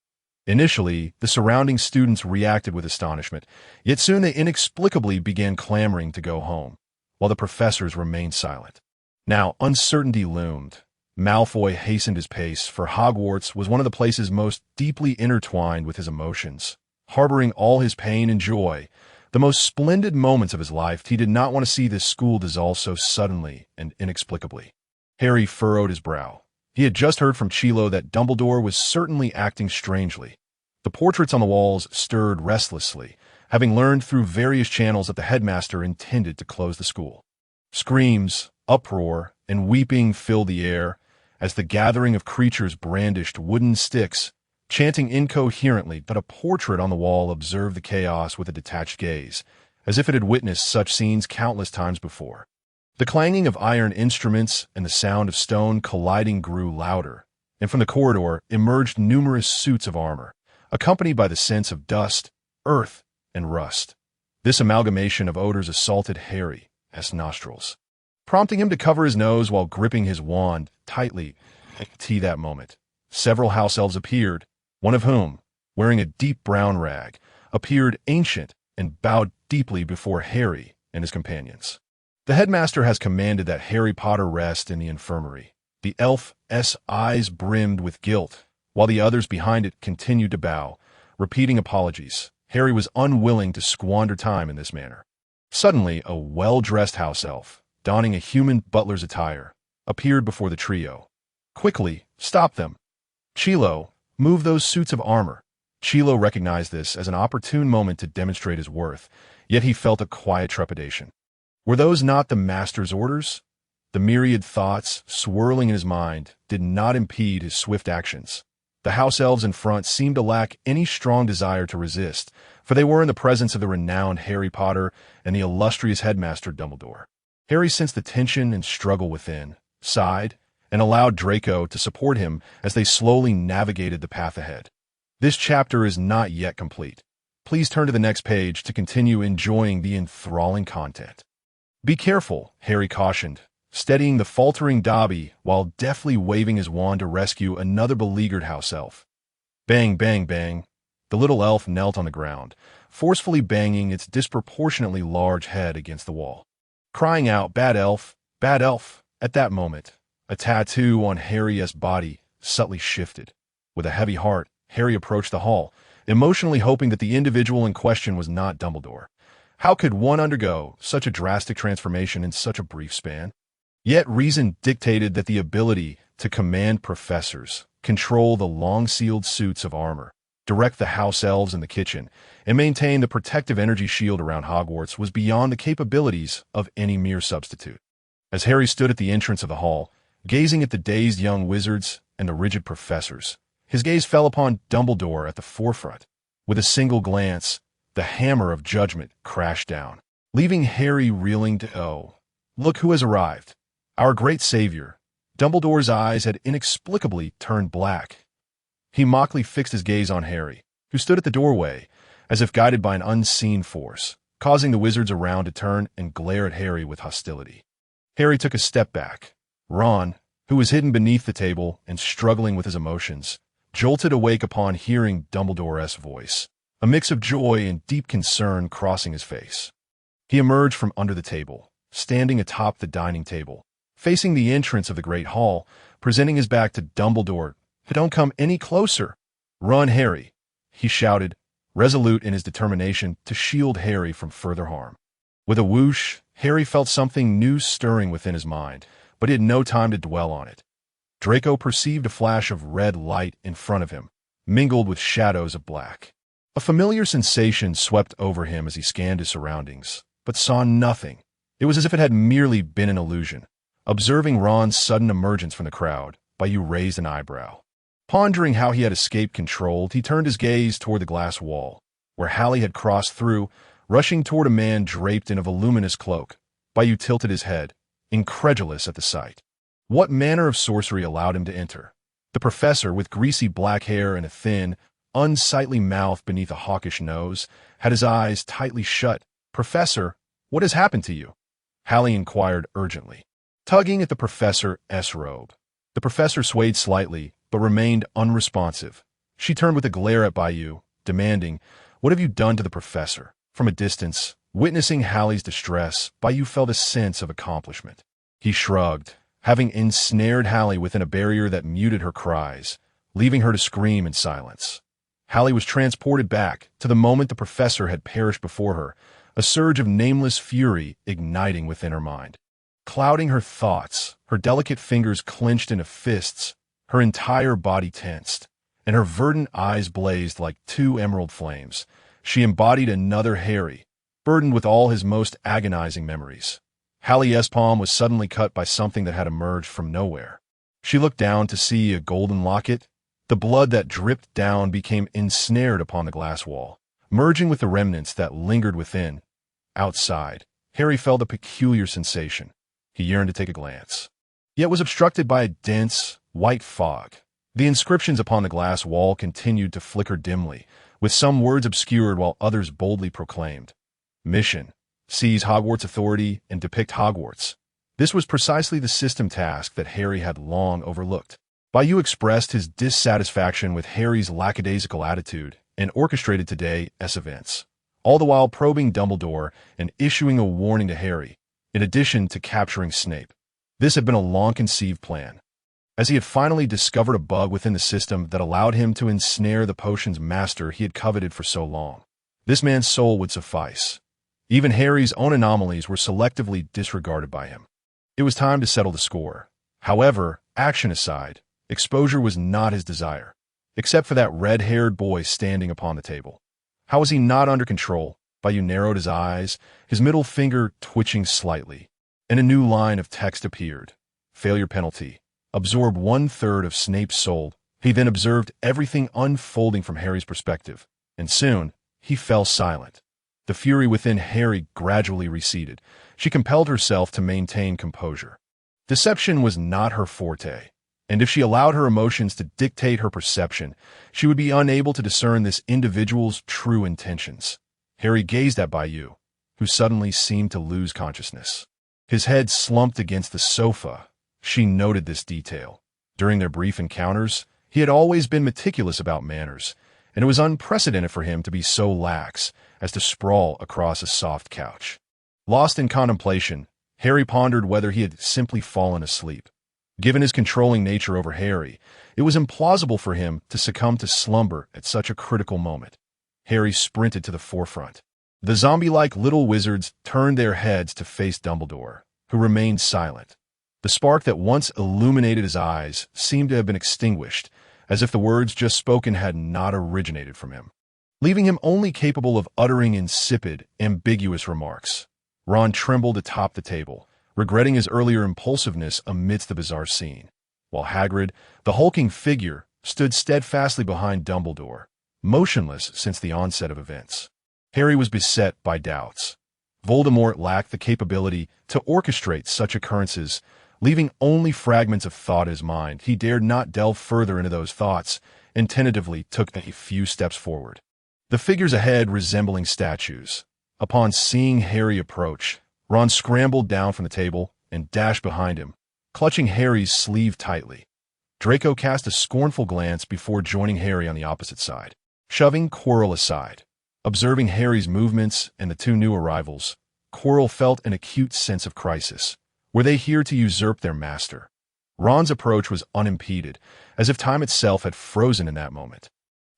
Initially, the surrounding students reacted with astonishment, yet soon they inexplicably began clamoring to go home, while the professors remained silent. Now, uncertainty loomed. Malfoy hastened his pace, for Hogwarts was one of the places most deeply intertwined with his emotions. Harboring all his pain and joy, the most splendid moments of his life, he did not want to see this school dissolve so suddenly and inexplicably. Harry furrowed his brow. He had just heard from Chilo that Dumbledore was certainly acting strangely. The portraits on the walls stirred restlessly, having learned through various channels that the headmaster intended to close the school. Screams, uproar, and weeping filled the air as the gathering of creatures brandished wooden sticks, chanting incoherently, but a portrait on the wall observed the chaos with a detached gaze, as if it had witnessed such scenes countless times before. The clanging of iron instruments and the sound of stone colliding grew louder, and from the corridor emerged numerous suits of armor, accompanied by the scents of dust, earth, and rust. This amalgamation of odors assaulted Harry's nostrils, prompting him to cover his nose while gripping his wand tightly. At that moment, several house elves appeared, one of whom, wearing a deep brown rag, appeared ancient and bowed deeply before Harry and his companions. The headmaster has commanded that Harry Potter rest in the infirmary. The elf's eyes brimmed with guilt, while the others behind it continued to bow, repeating apologies. Harry was unwilling to squander time in this manner. Suddenly, a well-dressed house elf, donning a human butler's attire, appeared before the trio. "Quickly, stop them. Chilo, move those suits of armor." Chilo recognized this as an opportune moment to demonstrate his worth, yet he felt a quiet trepidation. Were those not the master's orders? The myriad thoughts swirling in his mind did not impede his swift actions. The house elves in front seemed to lack any strong desire to resist, for they were in the presence of the renowned Harry Potter and the illustrious Headmaster Dumbledore. Harry sensed the tension and struggle within, sighed, and allowed Draco to support him as they slowly navigated the path ahead. This chapter is not yet complete. Please turn to the next page to continue enjoying the enthralling content. "Be careful," Harry cautioned, steadying the faltering Dobby while deftly waving his wand to rescue another beleaguered house elf. Bang, bang, bang. The little elf knelt on the ground, forcefully banging its disproportionately large head against the wall, crying out, "Bad elf, bad elf." At that moment, a tattoo on Harry's body subtly shifted. With a heavy heart, Harry approached the hall, emotionally hoping that the individual in question was not Dumbledore. How could one undergo such a drastic transformation in such a brief span? Yet reason dictated that the ability to command professors, control the long-sealed suits of armor, direct the house elves in the kitchen, and maintain the protective energy shield around Hogwarts was beyond the capabilities of any mere substitute. As Harry stood at the entrance of the hall, gazing at the dazed young wizards and the rigid professors, his gaze fell upon Dumbledore at the forefront. With a single glance, the hammer of judgment crashed down, leaving Harry reeling to, "Oh, look who has arrived. Our great savior." Dumbledore's eyes had inexplicably turned black. He mockingly fixed his gaze on Harry, who stood at the doorway, as if guided by an unseen force, causing the wizards around to turn and glare at Harry with hostility. Harry took a step back. Ron, who was hidden beneath the table and struggling with his emotions, jolted awake upon hearing Dumbledore's voice, a mix of joy and deep concern crossing his face. He emerged from under the table, standing atop the dining table, facing the entrance of the Great Hall, presenting his back to Dumbledore. "Don't come any closer. Run, Harry," he shouted, resolute in his determination to shield Harry from further harm. With a whoosh, Harry felt something new stirring within his mind, but he had no time to dwell on it. Draco perceived a flash of red light in front of him, mingled with shadows of black. A familiar sensation swept over him as he scanned his surroundings, but saw nothing. It was as if it had merely been an illusion. Observing Ron's sudden emergence from the crowd, Bayou raised an eyebrow. Pondering how he had escaped control, he turned his gaze toward the glass wall, where Hallie had crossed through, rushing toward a man draped in a voluminous cloak. Bayou tilted his head, incredulous at the sight. What manner of sorcery allowed him to enter? The professor, with greasy black hair and a thin, unsightly mouth beneath a hawkish nose, had his eyes tightly shut. "Professor, what has happened to you?" Hallie inquired urgently, tugging at the professor's robe. The professor swayed slightly, but remained unresponsive. She turned with a glare at Bayou, demanding, "What have you done to the professor?" From a distance, witnessing Hallie's distress, Bayou felt a sense of accomplishment. He shrugged, having ensnared Hallie within a barrier that muted her cries, leaving her to scream in silence. Hallie was transported back to the moment the professor had perished before her, a surge of nameless fury igniting within her mind. Clouding her thoughts, her delicate fingers clenched into fists, her entire body tensed, and her verdant eyes blazed like two emerald flames. She embodied another Harry, burdened with all his most agonizing memories. Hallie's palm was suddenly cut by something that had emerged from nowhere. She looked down to see a golden locket. The blood that dripped down became ensnared upon the glass wall, merging with the remnants that lingered within. Outside, Harry felt a peculiar sensation. He yearned to take a glance, yet was obstructed by a dense, white fog. The inscriptions upon the glass wall continued to flicker dimly, with some words obscured while others boldly proclaimed, "Mission: seize Hogwarts authority and depict Hogwarts." This was precisely the system task that Harry had long overlooked. Bayou expressed his dissatisfaction with Harry's lackadaisical attitude and orchestrated today's events, all the while probing Dumbledore and issuing a warning to Harry, in addition to capturing Snape. This had been a long-conceived plan, as he had finally discovered a bug within the system that allowed him to ensnare the potion's master he had coveted for so long. This man's soul would suffice. Even Harry's own anomalies were selectively disregarded by him. It was time to settle the score. However, action aside, exposure was not his desire, except for that red-haired boy standing upon the table. How was he not under control? Bayou narrowed his eyes, his middle finger twitching slightly, and a new line of text appeared. Failure penalty. Absorb 1/3 of Snape's soul. He then observed everything unfolding from Harry's perspective, and soon he fell silent. The fury within Harry gradually receded. She compelled herself to maintain composure. Deception was not her forte, and if she allowed her emotions to dictate her perception, she would be unable to discern this individual's true intentions. Harry gazed at Bayou, who suddenly seemed to lose consciousness. His head slumped against the sofa. She noted this detail. During their brief encounters, he had always been meticulous about manners, and it was unprecedented for him to be so lax as to sprawl across a soft couch. Lost in contemplation, Harry pondered whether he had simply fallen asleep. Given his controlling nature over Harry, it was implausible for him to succumb to slumber at such a critical moment. Harry sprinted to the forefront. The zombie-like little wizards turned their heads to face Dumbledore, who remained silent. The spark that once illuminated his eyes seemed to have been extinguished, as if the words just spoken had not originated from him, leaving him only capable of uttering insipid, ambiguous remarks. Ron trembled atop the table, regretting his earlier impulsiveness amidst the bizarre scene, while Hagrid, the hulking figure, stood steadfastly behind Dumbledore, motionless since the onset of events. Harry was beset by doubts. Voldemort lacked the capability to orchestrate such occurrences, leaving only fragments of thought in his mind. He dared not delve further into those thoughts and tentatively took a few steps forward, the figures ahead resembling statues. Upon seeing Harry approach, Ron scrambled down from the table and dashed behind him, clutching Harry's sleeve tightly. Draco cast a scornful glance before joining Harry on the opposite side, shoving Quirrell aside. Observing Harry's movements and the two new arrivals, Quirrell felt an acute sense of crisis. Were they here to usurp their master? Ron's approach was unimpeded, as if time itself had frozen in that moment.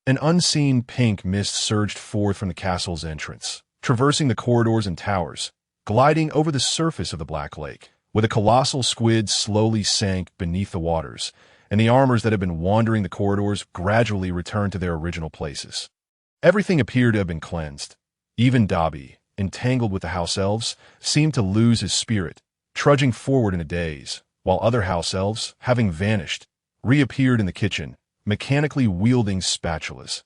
An unseen pink mist surged forth from the castle's entrance, traversing the corridors and towers, gliding over the surface of the Black Lake, where the colossal squid slowly sank beneath the waters, and the armors that had been wandering the corridors gradually returned to their original places. Everything appeared to have been cleansed. Even Dobby, entangled with the house elves, seemed to lose his spirit, trudging forward in a daze, while other house elves, having vanished, reappeared in the kitchen, mechanically wielding spatulas.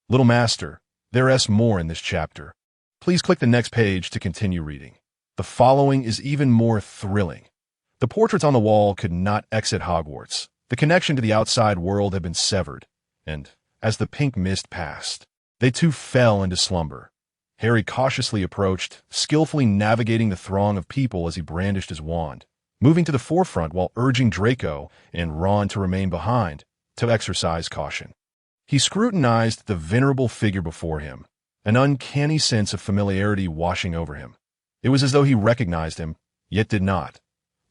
Little Master, there's more in this chapter. Please click the next page to continue reading. The following is even more thrilling. The portraits on the wall could not exit Hogwarts. The connection to the outside world had been severed, and, as the pink mist passed, they too fell into slumber. Harry cautiously approached, skillfully navigating the throng of people as he brandished his wand, moving to the forefront while urging Draco and Ron to remain behind, to exercise caution. He scrutinized the venerable figure before him, an uncanny sense of familiarity washing over him. It was as though he recognized him, yet did not.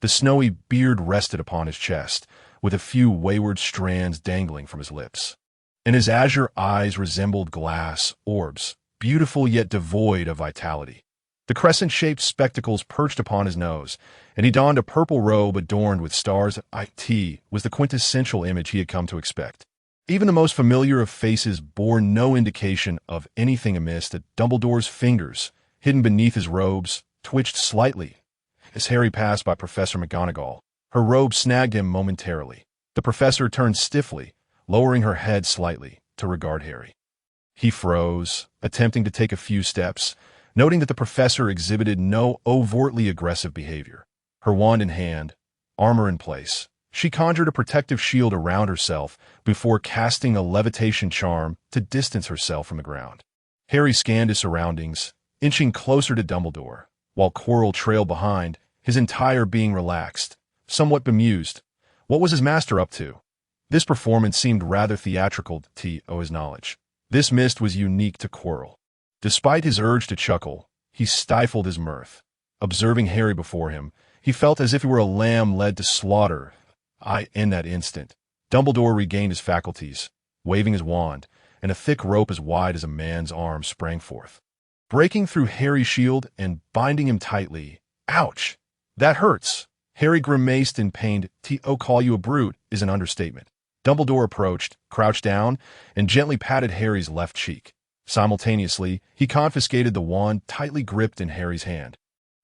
The snowy beard rested upon his chest, with a few wayward strands dangling from his lips, and his azure eyes resembled glass orbs, beautiful yet devoid of vitality. The crescent-shaped spectacles perched upon his nose, and he donned a purple robe adorned with stars. It was the quintessential image he had come to expect. Even the most familiar of faces bore no indication of anything amiss. That Dumbledore's fingers, hidden beneath his robes, twitched slightly. As Harry passed by Professor McGonagall, her robe snagged him momentarily. The professor turned stiffly, lowering her head slightly to regard Harry. He froze, attempting to take a few steps, noting that the professor exhibited no overtly aggressive behavior. Her wand in hand, armor in place, she conjured a protective shield around herself before casting a levitation charm to distance herself from the ground. Harry scanned his surroundings, inching closer to Dumbledore, while Quirrell trailed behind, his entire being relaxed, somewhat bemused. What was his master up to? This performance seemed rather theatrical to his knowledge. This mist was unique to Quirrell. Despite his urge to chuckle, he stifled his mirth. Observing Harry before him, he felt as if he were a lamb led to slaughter. In that instant, Dumbledore regained his faculties, waving his wand, and a thick rope as wide as a man's arm sprang forth, breaking through Harry's shield and binding him tightly. Ouch! That hurts! Harry grimaced in pain. Call you a brute is an understatement. Dumbledore approached, crouched down, and gently patted Harry's left cheek. Simultaneously, he confiscated the wand tightly gripped in Harry's hand.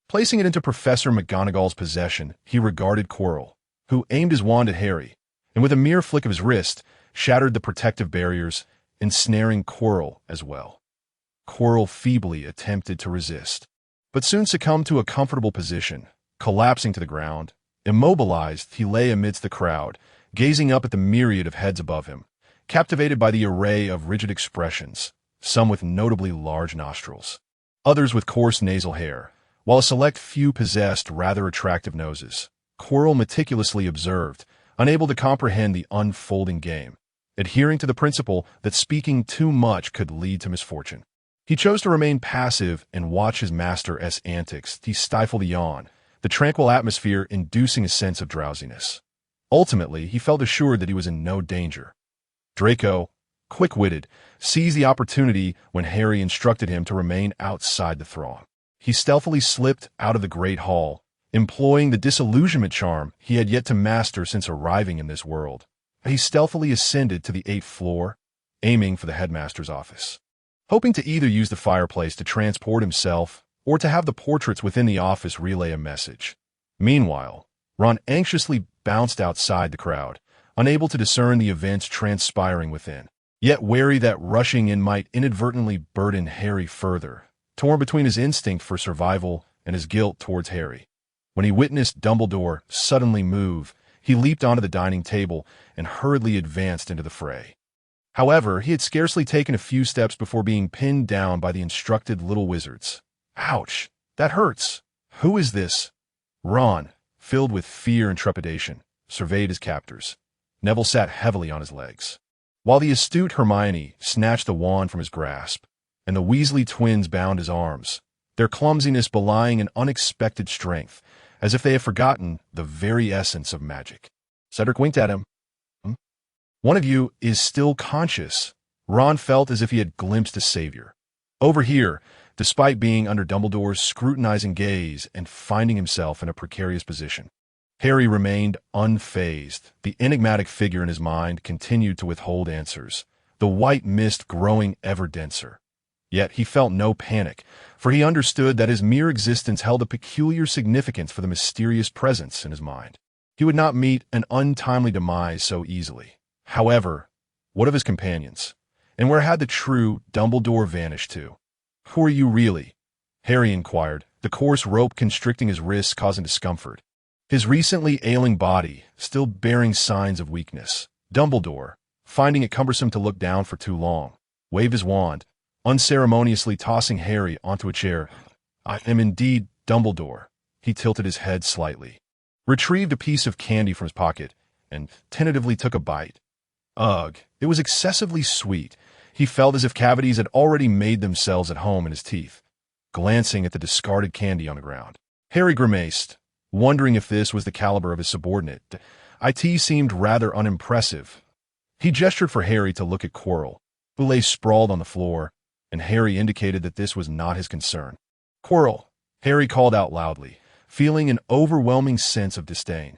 Placing it into Professor McGonagall's possession, he regarded Quirrell, who aimed his wand at Harry, and with a mere flick of his wrist, shattered the protective barriers, ensnaring Quirrell as well. Quirrell feebly attempted to resist, but soon succumbed to a comfortable position. Collapsing to the ground, immobilized, he lay amidst the crowd, gazing up at the myriad of heads above him, captivated by the array of rigid expressions, some with notably large nostrils, others with coarse nasal hair, while a select few possessed rather attractive noses. Quirrell meticulously observed, unable to comprehend the unfolding game, adhering to the principle that speaking too much could lead to misfortune. He chose to remain passive and watch his master's antics. He stifled a yawn, the tranquil atmosphere inducing a sense of drowsiness. Ultimately, he felt assured that he was in no danger. Draco, quick-witted, seized the opportunity when Harry instructed him to remain outside the throng. He stealthily slipped out of the Great Hall, employing the disillusionment charm he had yet to master since arriving in this world. He stealthily ascended to the 8th floor, aiming for the headmaster's office, hoping to either use the fireplace to transport himself or to have the portraits within the office relay a message. Meanwhile, Ron anxiously bounced outside the crowd, unable to discern the events transpiring within, yet wary that rushing in might inadvertently burden Harry further, torn between his instinct for survival and his guilt towards Harry. When he witnessed Dumbledore suddenly move, he leaped onto the dining table and hurriedly advanced into the fray. However, he had scarcely taken a few steps before being pinned down by the instructed little wizards. Ouch! That hurts! Who is this? Ron, filled with fear and trepidation, surveyed his captors. Neville sat heavily on his legs, while the astute Hermione snatched the wand from his grasp, and the Weasley twins bound his arms, their clumsiness belying an unexpected strength, as if they had forgotten the very essence of magic. Cedric winked at him. One of you is still conscious. Ron felt as if he had glimpsed a savior. Over here, despite being under Dumbledore's scrutinizing gaze and finding himself in a precarious position, Harry remained unfazed. The enigmatic figure in his mind continued to withhold answers, the white mist growing ever denser. Yet he felt no panic, for he understood that his mere existence held a peculiar significance for the mysterious presence in his mind. He would not meet an untimely demise so easily. However, what of his companions? And where had the true Dumbledore vanished to? Who are you really? Harry inquired, the coarse rope constricting his wrists causing discomfort, his recently ailing body still bearing signs of weakness. Dumbledore, finding it cumbersome to look down for too long, waved his wand, unceremoniously tossing Harry onto a chair. I am indeed Dumbledore. He tilted his head slightly, retrieved a piece of candy from his pocket, and tentatively took a bite. Ugh, it was excessively sweet. He felt as if cavities had already made themselves at home in his teeth. Glancing at the discarded candy on the ground, Harry grimaced, wondering if this was the caliber of his subordinate. It seemed rather unimpressive. He gestured for Harry to look at Quirrell, who lay sprawled on the floor, and Harry indicated that this was not his concern. Quirrell, Harry called out loudly, feeling an overwhelming sense of disdain.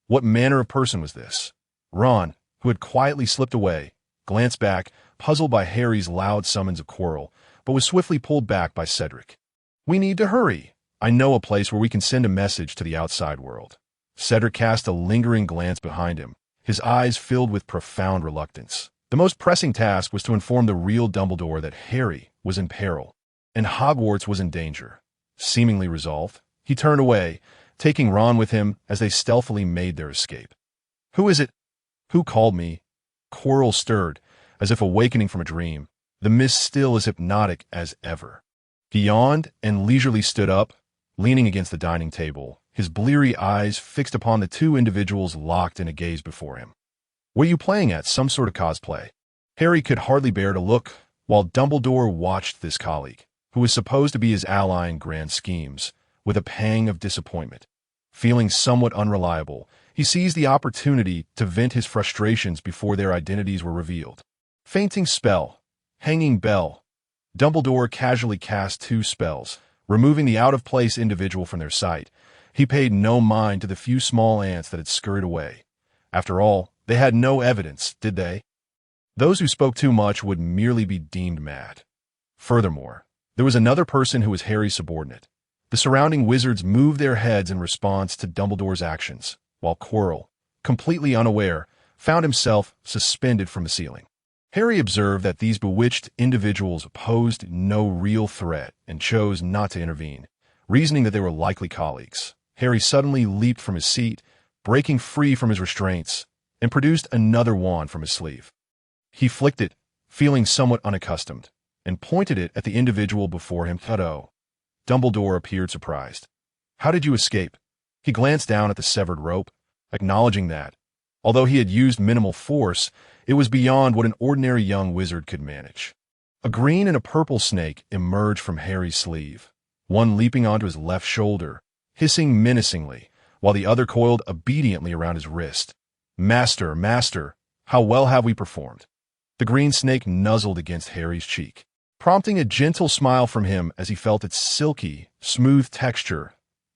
What manner of person was this? Ron, who had quietly slipped away, glanced back, puzzled by Harry's loud summons of Quirrell, but was swiftly pulled back by Cedric. We need to hurry. I know a place where we can send a message to the outside world. Cedric cast a lingering glance behind him, his eyes filled with profound reluctance. The most pressing task was to inform the real Dumbledore that Harry was in peril, and Hogwarts was in danger. Seemingly resolved, he turned away, taking Ron with him as they stealthily made their escape. Who is it? Who called me? Quirrell stirred, as if awakening from a dream, the mist still as hypnotic as ever. He yawned and leisurely stood up, leaning against the dining table, his bleary eyes fixed upon the two individuals locked in a gaze before him. Were you playing at some sort of cosplay? Harry could hardly bear to look, while Dumbledore watched this colleague, who was supposed to be his ally in grand schemes, with a pang of disappointment. Feeling somewhat unreliable, he seized the opportunity to vent his frustrations before their identities were revealed. Fainting spell, hanging bell. Dumbledore casually cast 2 spells, removing the out-of-place individual from their sight. He paid no mind to the few small ants that had scurried away. After all, they had no evidence, did they? Those who spoke too much would merely be deemed mad. Furthermore, there was another person who was Harry's subordinate. The surrounding wizards moved their heads in response to Dumbledore's actions, while Quirrell, completely unaware, found himself suspended from the ceiling. Harry observed that these bewitched individuals posed no real threat and chose not to intervene, reasoning that they were likely colleagues. Harry suddenly leaped from his seat, breaking free from his restraints, and produced another wand from his sleeve. He flicked it, feeling somewhat unaccustomed, and pointed it at the individual before him. "Tutto." Dumbledore appeared surprised. "How did you escape?" He glanced down at the severed rope, acknowledging that, although he had used minimal force, it was beyond what an ordinary young wizard could manage. A green and a purple snake emerged from Harry's sleeve, one leaping onto his left shoulder, hissing menacingly, while the other coiled obediently around his wrist. Master, master, how well have we performed? The green snake nuzzled against Harry's cheek, prompting a gentle smile from him as he felt its silky, smooth texture.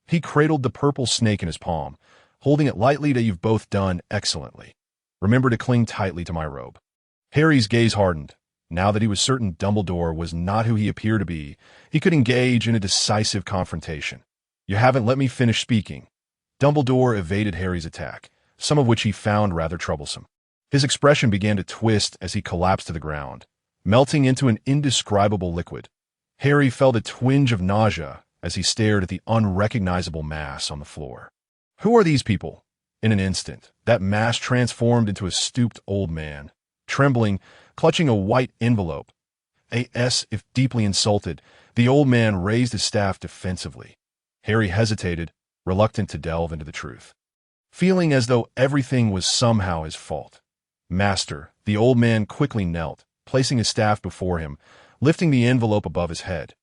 He cradled the purple snake in his palm, holding it lightly. You've both done excellently. Remember to cling tightly to my robe. Harry's gaze hardened. Now that he was certain Dumbledore was not who he appeared to be, he could engage in a decisive confrontation. You haven't let me finish speaking. Dumbledore evaded Harry's attack, some of which he found rather troublesome. His expression began to twist as he collapsed to the ground, melting into an indescribable liquid. Harry felt a twinge of nausea as he stared at the unrecognizable mass on the floor. Who are these people? In an instant, that mass transformed into a stooped old man, trembling, clutching a white envelope. If deeply insulted, the old man raised his staff defensively. Harry hesitated, reluctant to delve into the truth, feeling as though everything was somehow his fault. Master, the old man quickly knelt, placing his staff before him, lifting the envelope above his head.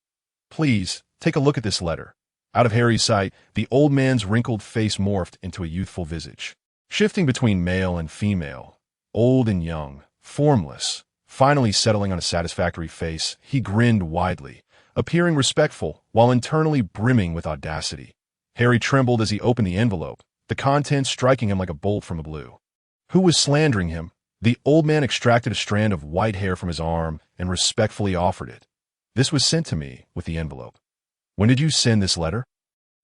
Please, take a look at this letter. Out of Harry's sight, the old man's wrinkled face morphed into a youthful visage, shifting between male and female, old and young, formless. Finally settling on a satisfactory face, he grinned widely, appearing respectful while internally brimming with audacity. Harry trembled as he opened the envelope, the contents striking him like a bolt from the blue. Who was slandering him? The old man extracted a strand of white hair from his arm and respectfully offered it. This was sent to me with the envelope. When did you send this letter?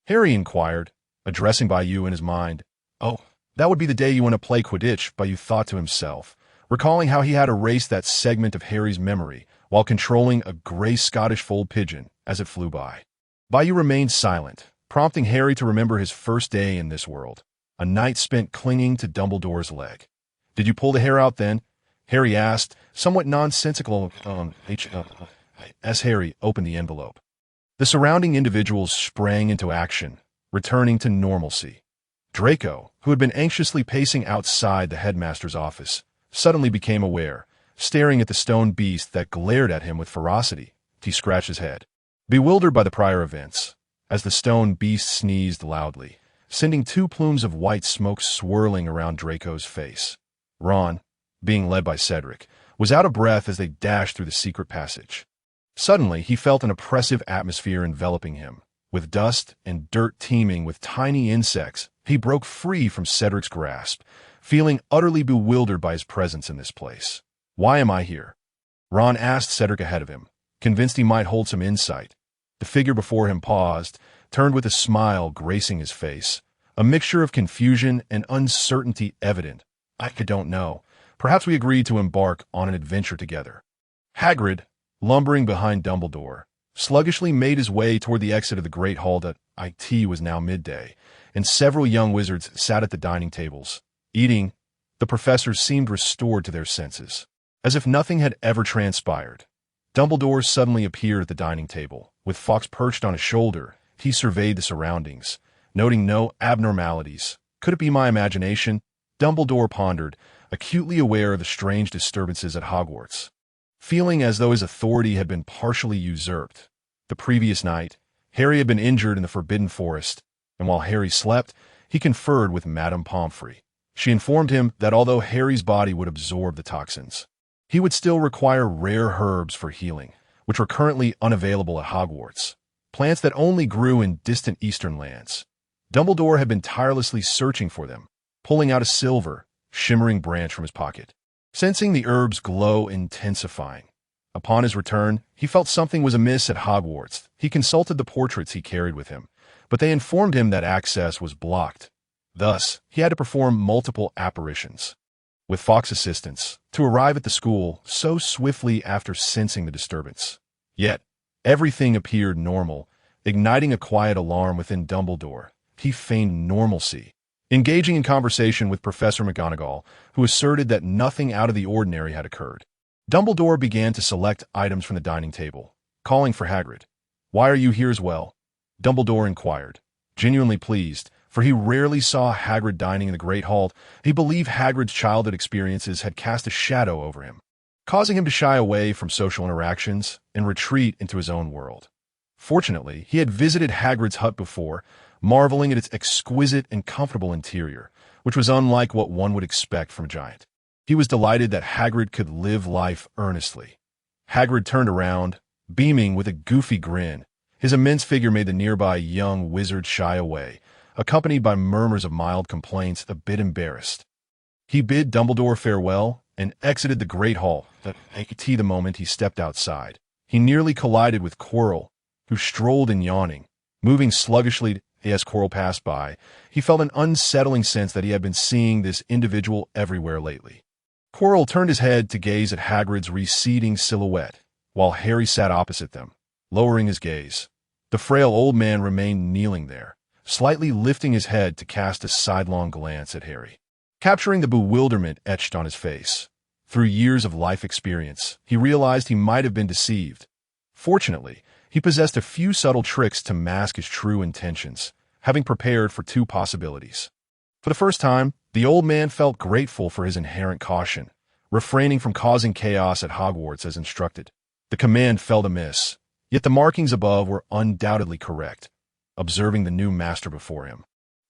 Harry inquired, addressing Bayou in his mind. Oh, that would be the day you want to play Quidditch, Bayou thought to himself, recalling how he had erased that segment of Harry's memory while controlling a gray Scottish fold pigeon as it flew by. Bayou remained silent, prompting Harry to remember his first day in this world, a night spent clinging to Dumbledore's leg. Did you pull the hair out then? Harry asked, somewhat nonsensical as Harry opened the envelope. The surrounding individuals sprang into action, returning to normalcy. Draco, who had been anxiously pacing outside the headmaster's office, suddenly became aware, staring at the stone beast that glared at him with ferocity. He scratched his head, bewildered by the prior events, as the stone beast sneezed loudly, sending two plumes of white smoke swirling around Draco's face. Ron, being led by Cedric, was out of breath as they dashed through the secret passage. Suddenly, he felt an oppressive atmosphere enveloping him. With dust and dirt teeming with tiny insects, he broke free from Cedric's grasp, feeling utterly bewildered by his presence in this place. Why am I here? Ron asked Cedric ahead of him, convinced he might hold some insight. The figure before him paused, turned with a smile gracing his face, a mixture of confusion and uncertainty evident. I don't know. Perhaps we agreed to embark on an adventure together. Hagrid, lumbering behind Dumbledore, sluggishly made his way toward the exit of the Great Hall. It was now midday, and several young wizards sat at the dining tables, eating. The professors seemed restored to their senses, as if nothing had ever transpired. Dumbledore suddenly appeared at the dining table, with Fawkes perched on his shoulder. He surveyed the surroundings, noting no abnormalities. Could it be my imagination? Dumbledore pondered, acutely aware of the strange disturbances at Hogwarts, feeling as though his authority had been partially usurped. The previous night, Harry had been injured in the Forbidden Forest, and while Harry slept, he conferred with Madame Pomfrey. She informed him that although Harry's body would absorb the toxins, he would still require rare herbs for healing, which were currently unavailable at Hogwarts, plants that only grew in distant eastern lands. Dumbledore had been tirelessly searching for them, pulling out a silver, shimmering branch from his pocket, sensing the herb's glow intensifying. Upon his return, he felt something was amiss at Hogwarts. He consulted the portraits he carried with him, but they informed him that access was blocked. Thus, he had to perform multiple apparitions, with Fawkes' assistance, to arrive at the school so swiftly after sensing the disturbance. Yet, everything appeared normal, igniting a quiet alarm within Dumbledore. He feigned normalcy, engaging in conversation with Professor McGonagall, who asserted that nothing out of the ordinary had occurred. Dumbledore began to select items from the dining table, calling for Hagrid. "Why are you here as well?" Dumbledore inquired, genuinely pleased, for he rarely saw Hagrid dining in the Great Hall. He believed Hagrid's childhood experiences had cast a shadow over him, causing him to shy away from social interactions and retreat into his own world. Fortunately, he had visited Hagrid's hut before, marveling at its exquisite and comfortable interior, which was unlike what one would expect from a giant. He was delighted that Hagrid could live life earnestly. Hagrid turned around, beaming with a goofy grin. His immense figure made the nearby young wizard shy away, accompanied by murmurs of mild complaints, a bit embarrassed. He bid Dumbledore farewell and exited the Great Hall, the moment he stepped outside. He nearly collided with Quirrell, who strolled in yawning. Moving sluggishly as Quirrell passed by, he felt an unsettling sense that he had been seeing this individual everywhere lately. Quirrell turned his head to gaze at Hagrid's receding silhouette, while Harry sat opposite them, lowering his gaze. The frail old man remained kneeling there, slightly lifting his head to cast a sidelong glance at Harry. Capturing the bewilderment etched on his face. Through years of life experience, he realized he might have been deceived. Fortunately, he possessed a few subtle tricks to mask his true intentions, having prepared for two possibilities. For the first time, the old man felt grateful for his inherent caution, refraining from causing chaos at Hogwarts as instructed. The command felt amiss, yet the markings above were undoubtedly correct. Observing the new master before him,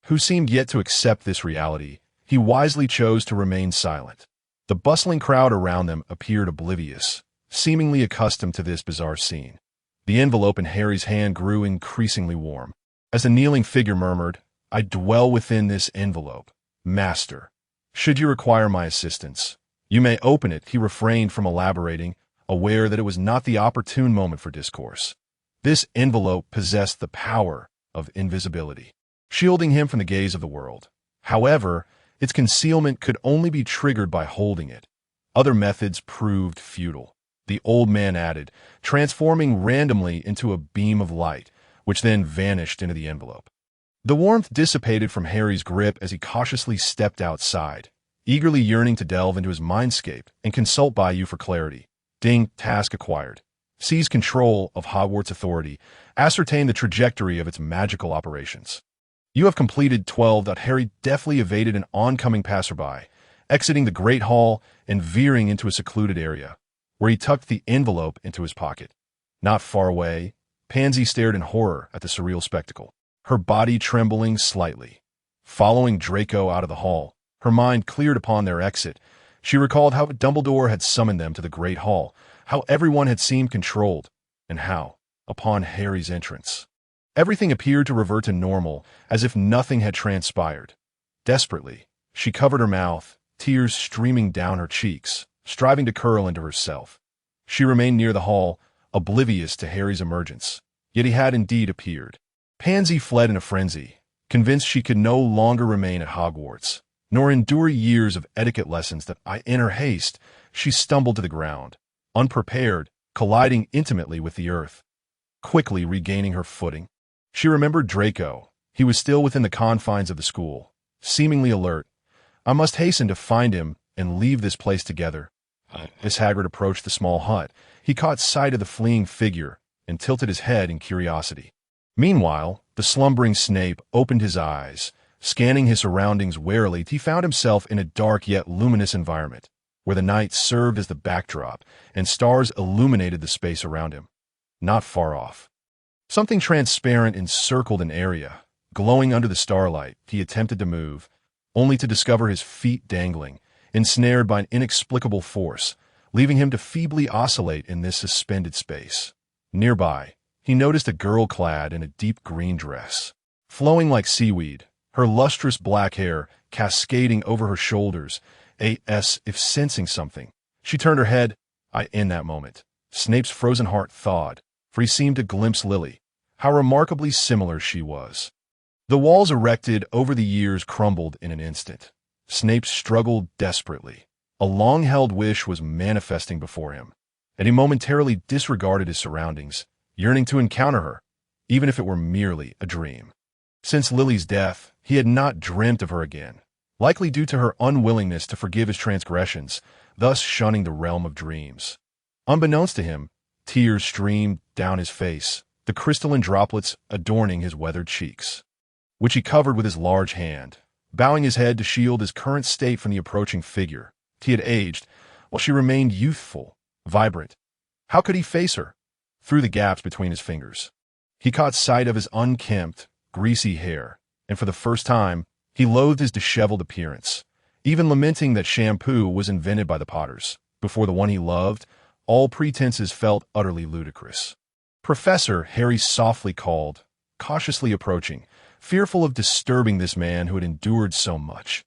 who seemed yet to accept this reality, he wisely chose to remain silent. The bustling crowd around them appeared oblivious, seemingly accustomed to this bizarre scene. The envelope in Harry's hand grew increasingly warm. As the kneeling figure murmured, "I dwell within this envelope. Master, should you require my assistance, you may open it." He refrained from elaborating, aware that it was not the opportune moment for discourse. This envelope possessed the power of invisibility, shielding him from the gaze of the world. However, its concealment could only be triggered by holding it. Other methods proved futile. The old man added, transforming randomly into a beam of light, which then vanished into the envelope. The warmth dissipated from Harry's grip as he cautiously stepped outside, eagerly yearning to delve into his mindscape and consult by you for clarity. Ding, task acquired. Seize control of Hogwarts authority. Ascertain the trajectory of its magical operations. You have completed 12. Harry deftly evaded an oncoming passerby, exiting the Great Hall and veering into a secluded area, where he tucked the envelope into his pocket. Not far away, Pansy stared in horror at the surreal spectacle, her body trembling slightly. Following Draco out of the hall, her mind cleared upon their exit. She recalled how Dumbledore had summoned them to the Great Hall, how everyone had seemed controlled, and how, upon Harry's entrance, everything appeared to revert to normal, as if nothing had transpired. Desperately, she covered her mouth, tears streaming down her cheeks, striving to curl into herself. She remained near the hall, oblivious to Harry's emergence, yet he had indeed appeared. Pansy fled in a frenzy, convinced she could no longer remain at Hogwarts, nor endure years of etiquette lessons that in her haste, she stumbled to the ground, unprepared, colliding intimately with the earth. Quickly regaining her footing, she remembered Draco. He was still within the confines of the school, seemingly alert. I must hasten to find him and leave this place together. As Hagrid approached the small hut, he caught sight of the fleeing figure and tilted his head in curiosity. Meanwhile, the slumbering Snape opened his eyes. Scanning his surroundings warily, he found himself in a dark yet luminous environment, where the night served as the backdrop and stars illuminated the space around him. Not far off, something transparent encircled an area. Glowing under the starlight, he attempted to move, only to discover his feet dangling, ensnared by an inexplicable force, leaving him to feebly oscillate in this suspended space. Nearby, he noticed a girl clad in a deep green dress, flowing like seaweed, her lustrous black hair cascading over her shoulders. If sensing something, she turned her head. In that moment, Snape's frozen heart thawed, for he seemed to glimpse Lily. How remarkably similar she was. The walls erected over the years crumbled in an instant. Snape struggled desperately. A long-held wish was manifesting before him, and he momentarily disregarded his surroundings, yearning to encounter her, even if it were merely a dream. Since Lily's death, he had not dreamt of her again, likely due to her unwillingness to forgive his transgressions, thus shunning the realm of dreams. Unbeknownst to him, tears streamed down his face, the crystalline droplets adorning his weathered cheeks, which he covered with his large hand, bowing his head to shield his current state from the approaching figure. He had aged, while she remained youthful, vibrant. How could he face her? Through the gaps between his fingers, he caught sight of his unkempt, greasy hair, and for the first time, He loathed his disheveled appearance, even lamenting that shampoo was invented by the Potters. Before the one he loved, all pretenses felt utterly ludicrous. "Professor," Harry softly called, cautiously approaching, fearful of disturbing this man who had endured so much.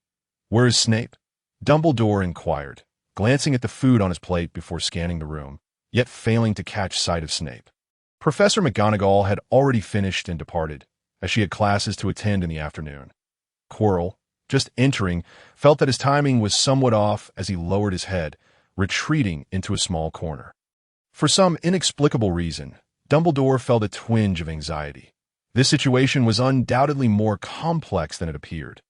"Where is Snape?" Dumbledore inquired, glancing at the food on his plate before scanning the room, yet failing to catch sight of Snape. Professor McGonagall had already finished and departed, as she had classes to attend in the afternoon. Quirrell, just entering, felt that his timing was somewhat off as he lowered his head, retreating into a small corner. For some inexplicable reason, Dumbledore felt a twinge of anxiety. This situation was undoubtedly more complex than it appeared.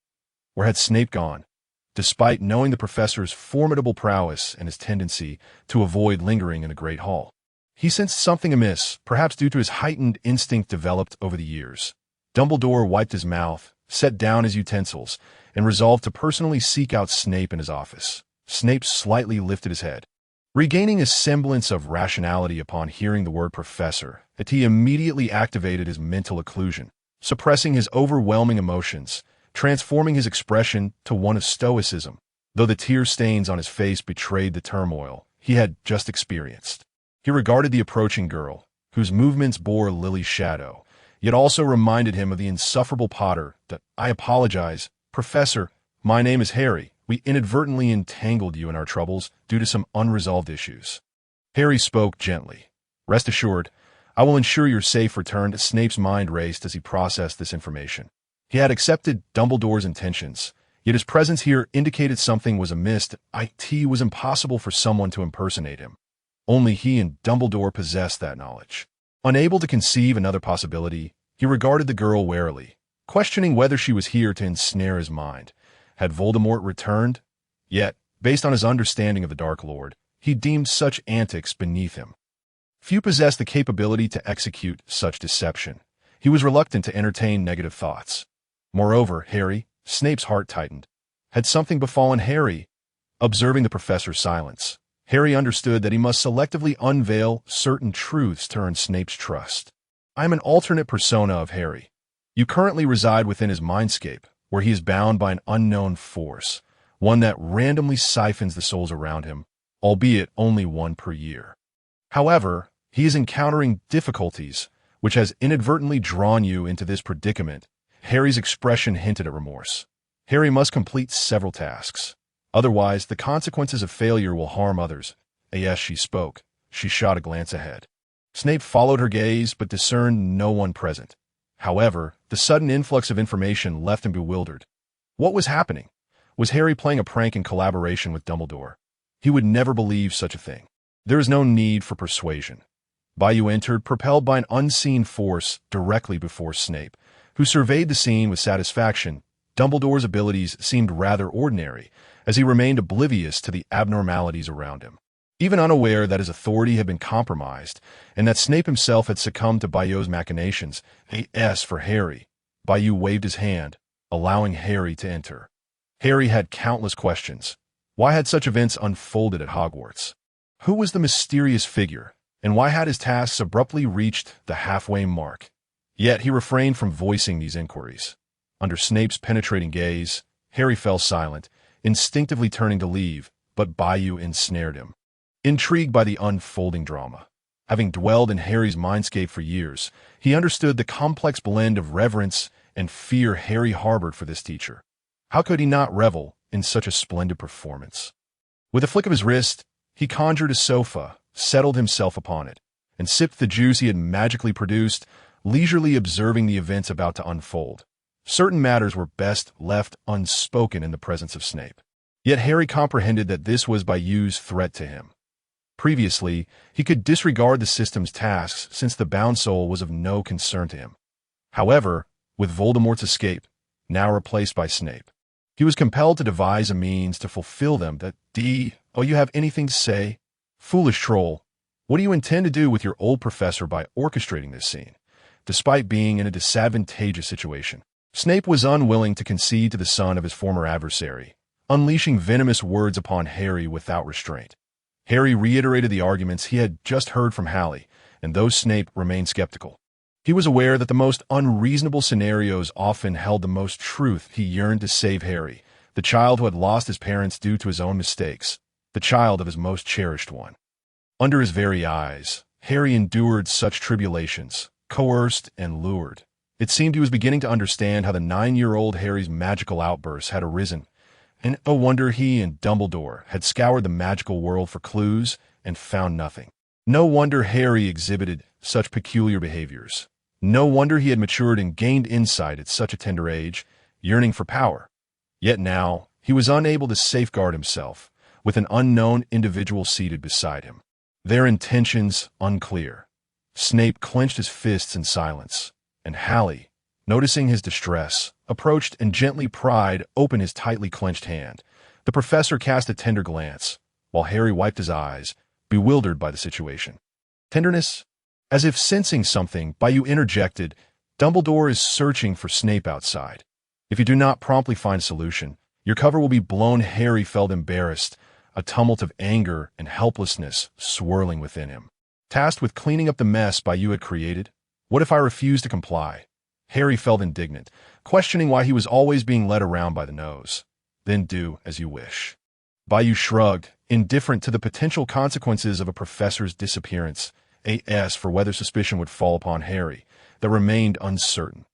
Where had Snape gone? Despite knowing the professor's formidable prowess and his tendency to avoid lingering in the Great Hall, he sensed something amiss, perhaps due to his heightened instinct developed over the years. Dumbledore wiped his mouth, set down his utensils, and resolved to personally seek out Snape in his office. Snape slightly lifted his head. Regaining a semblance of rationality upon hearing the word professor, he immediately activated his mental occlusion, suppressing his overwhelming emotions, transforming his expression to one of stoicism, though the tear stains on his face betrayed the turmoil he had just experienced. He regarded the approaching girl, whose movements bore Lily's shadow, yet also reminded him of the insufferable Potter. "I apologize, Professor. My name is Harry. We inadvertently entangled you in our troubles due to some unresolved issues." Harry spoke gently. "Rest assured, I will ensure your safe return." Snape's mind raced as he processed this information. He had accepted Dumbledore's intentions, yet his presence here indicated something was amiss. It was impossible for someone to impersonate him. Only he and Dumbledore possessed that knowledge. Unable to conceive another possibility, he regarded the girl warily, questioning whether she was here to ensnare his mind. Had Voldemort returned? Yet, based on his understanding of the Dark Lord, he deemed such antics beneath him. Few possessed the capability to execute such deception. He was reluctant to entertain negative thoughts. Moreover, Snape's heart tightened. Had something befallen Harry? Observing the professor's silence, Harry understood that he must selectively unveil certain truths to earn Snape's trust. "I am an alternate persona of Harry. You currently reside within his mindscape, where he is bound by an unknown force, one that randomly siphons the souls around him, albeit only one per year. However, he is encountering difficulties, which has inadvertently drawn you into this predicament." Harry's expression hinted at remorse. Harry must complete several tasks. Otherwise, the consequences of failure will harm others. As she spoke, she shot a glance ahead. Snape followed her gaze, but discerned no one present. However, the sudden influx of information left him bewildered. What was happening? Was Harry playing a prank in collaboration with Dumbledore? He would never believe such a thing. There is no need for persuasion. Bayou entered, propelled by an unseen force directly before Snape, who surveyed the scene with satisfaction. Dumbledore's abilities seemed rather ordinary, as he remained oblivious to the abnormalities around him. Even unaware that his authority had been compromised, and that Snape himself had succumbed to Bayou's machinations, as for Harry, Bayou waved his hand, allowing Harry to enter. Harry had countless questions. Why had such events unfolded at Hogwarts? Who was the mysterious figure, and why had his tasks abruptly reached the halfway mark? Yet he refrained from voicing these inquiries. Under Snape's penetrating gaze, Harry fell silent, instinctively turning to leave, but Bayou ensnared him. Intrigued by the unfolding drama, having dwelled in Harry's mindscape for years, he understood the complex blend of reverence and fear Harry harbored for this teacher. How could he not revel in such a splendid performance? With a flick of his wrist, he conjured a sofa, settled himself upon it, and sipped the juice he had magically produced, leisurely observing the events about to unfold. Certain matters were best left unspoken in the presence of Snape. Yet Harry comprehended that this was Bayou's threat to him. Previously, he could disregard the system's tasks since the bound soul was of no concern to him. However, with Voldemort's escape, now replaced by Snape, he was compelled to devise a means to fulfill them. Oh, you have anything to say? Foolish troll, what do you intend to do with your old professor by orchestrating this scene? Despite being in a disadvantageous situation, Snape was unwilling to concede to the son of his former adversary, unleashing venomous words upon Harry without restraint. Harry reiterated the arguments he had just heard from Hallie, and though Snape remained skeptical, He was aware that the most unreasonable scenarios often held the most truth. He yearned to save Harry, the child who had lost his parents due to his own mistakes, the child of his most cherished one. Under his very eyes, Harry endured such tribulations, coerced and lured. It seemed he was beginning to understand how the 9-year-old Harry's magical outbursts had arisen, and no wonder he and Dumbledore had scoured the magical world for clues and found nothing. No wonder Harry exhibited such peculiar behaviors. No wonder he had matured and gained insight at such a tender age, yearning for power. Yet now, he was unable to safeguard himself, with an unknown individual seated beside him. Their intentions unclear. Snape clenched his fists in silence, and Harry, noticing his distress, approached and gently pried open his tightly clenched hand. The professor cast a tender glance, while Harry wiped his eyes, bewildered by the situation. Tenderness? As if sensing something, Bayou interjected, Dumbledore is searching for Snape outside. If you do not promptly find a solution, your cover will be blown. Harry felt embarrassed, a tumult of anger and helplessness swirling within him. Tasked with cleaning up the mess Bayou had created? What if I refused to comply? Harry felt indignant, questioning why he was always being led around by the nose. Then do as you wish. Bayou shrugged, indifferent to the potential consequences of a professor's disappearance, as for whether suspicion would fall upon Harry, that remained uncertain.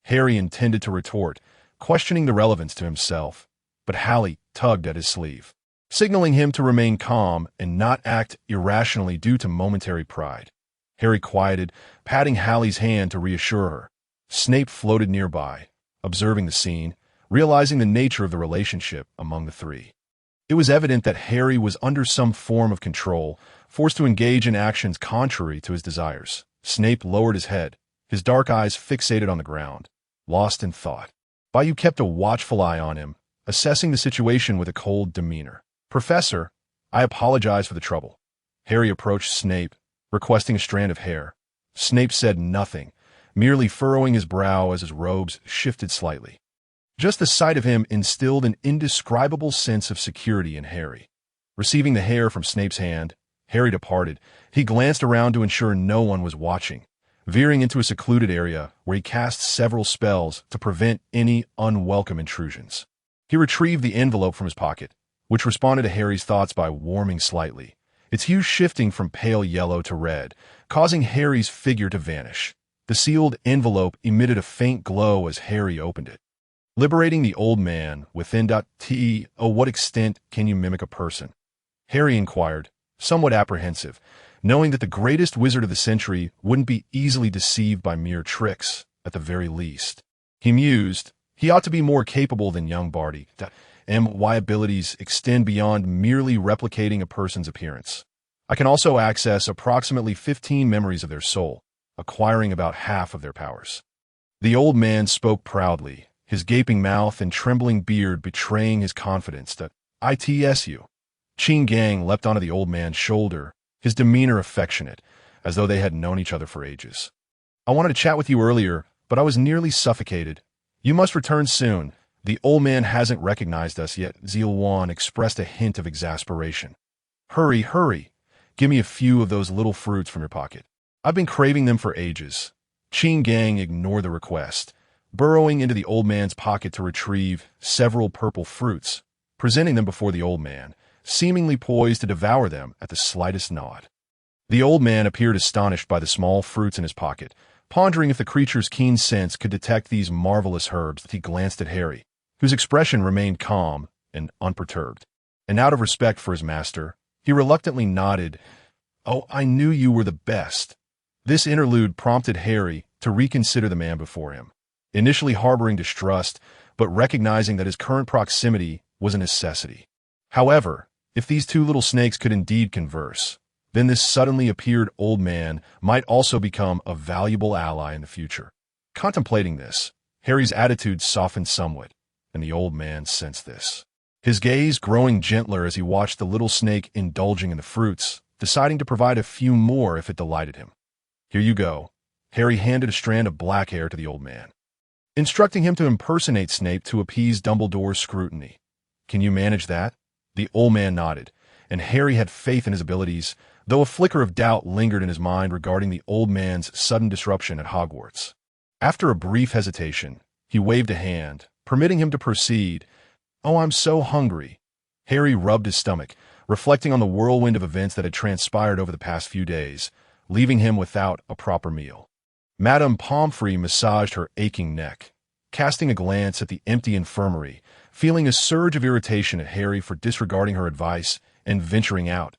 Harry intended to retort, questioning the relevance to himself, but Harry tugged at his sleeve, signaling him to remain calm and not act irrationally due to momentary pride. Harry quieted, patting Harry's hand to reassure her. Snape floated nearby, observing the scene, realizing the nature of the relationship among the three. It was evident that Harry was under some form of control, forced to engage in actions contrary to his desires. Snape lowered his head, his dark eyes fixated on the ground, lost in thought. Bayou kept a watchful eye on him, assessing the situation with a cold demeanor. Professor, I apologize for the trouble. Harry approached Snape, requesting a strand of hair. Snape said nothing, merely furrowing his brow as his robes shifted slightly. Just the sight of him instilled an indescribable sense of security in Harry. Receiving the hair from Snape's hand, Harry departed. He glanced around to ensure no one was watching, veering into a secluded area where he cast several spells to prevent any unwelcome intrusions. He retrieved the envelope from his pocket, which responded to Harry's thoughts by warming slightly, its hue shifting from pale yellow to red, causing Harry's figure to vanish. The sealed envelope emitted a faint glow as Harry opened it. Liberating the old man within. To what extent can you mimic a person? Harry inquired, somewhat apprehensive, knowing that the greatest wizard of the century wouldn't be easily deceived by mere tricks, at the very least. He mused, he ought to be more capable than young Barty. My abilities extend beyond merely replicating a person's appearance. I can also access approximately 15 memories of their soul, acquiring about half of their powers. The old man spoke proudly, his gaping mouth and trembling beard betraying his confidence. Itsu. Qin Gang leapt onto the old man's shoulder, his demeanor affectionate, as though they had known each other for ages. I wanted to chat with you earlier, but I was nearly suffocated. You must return soon. The old man hasn't recognized us yet. Zilwan expressed a hint of exasperation. Hurry, hurry. Give me a few of those little fruits from your pocket. I've been craving them for ages. Qin Gang ignored the request, burrowing into the old man's pocket to retrieve several purple fruits, presenting them before the old man, seemingly poised to devour them at the slightest nod. The old man appeared astonished by the small fruits in his pocket, pondering if the creature's keen sense could detect these marvelous herbs. He glanced at Harry, whose expression remained calm and unperturbed, and out of respect for his master, he reluctantly nodded. Oh, I knew you were the best. This interlude prompted Harry to reconsider the man before him, initially harboring distrust, but recognizing that his current proximity was a necessity. However, if these two little snakes could indeed converse, then this suddenly appeared old man might also become a valuable ally in the future. Contemplating this, Harry's attitude softened somewhat, and the old man sensed this. His gaze growing gentler as he watched the little snake indulging in the fruits, deciding to provide a few more if it delighted him. Here you go. Harry handed a strand of black hair to the old man, instructing him to impersonate Snape to appease Dumbledore's scrutiny. Can you manage that? The old man nodded, and Harry had faith in his abilities, though a flicker of doubt lingered in his mind regarding the old man's sudden disruption at Hogwarts. After a brief hesitation, he waved a hand, permitting him to proceed. "Oh, I'm so hungry." Harry rubbed his stomach, reflecting on the whirlwind of events that had transpired over the past few days, leaving him without a proper meal. Madame Pomfrey massaged her aching neck, casting a glance at the empty infirmary, feeling a surge of irritation at Harry for disregarding her advice and venturing out.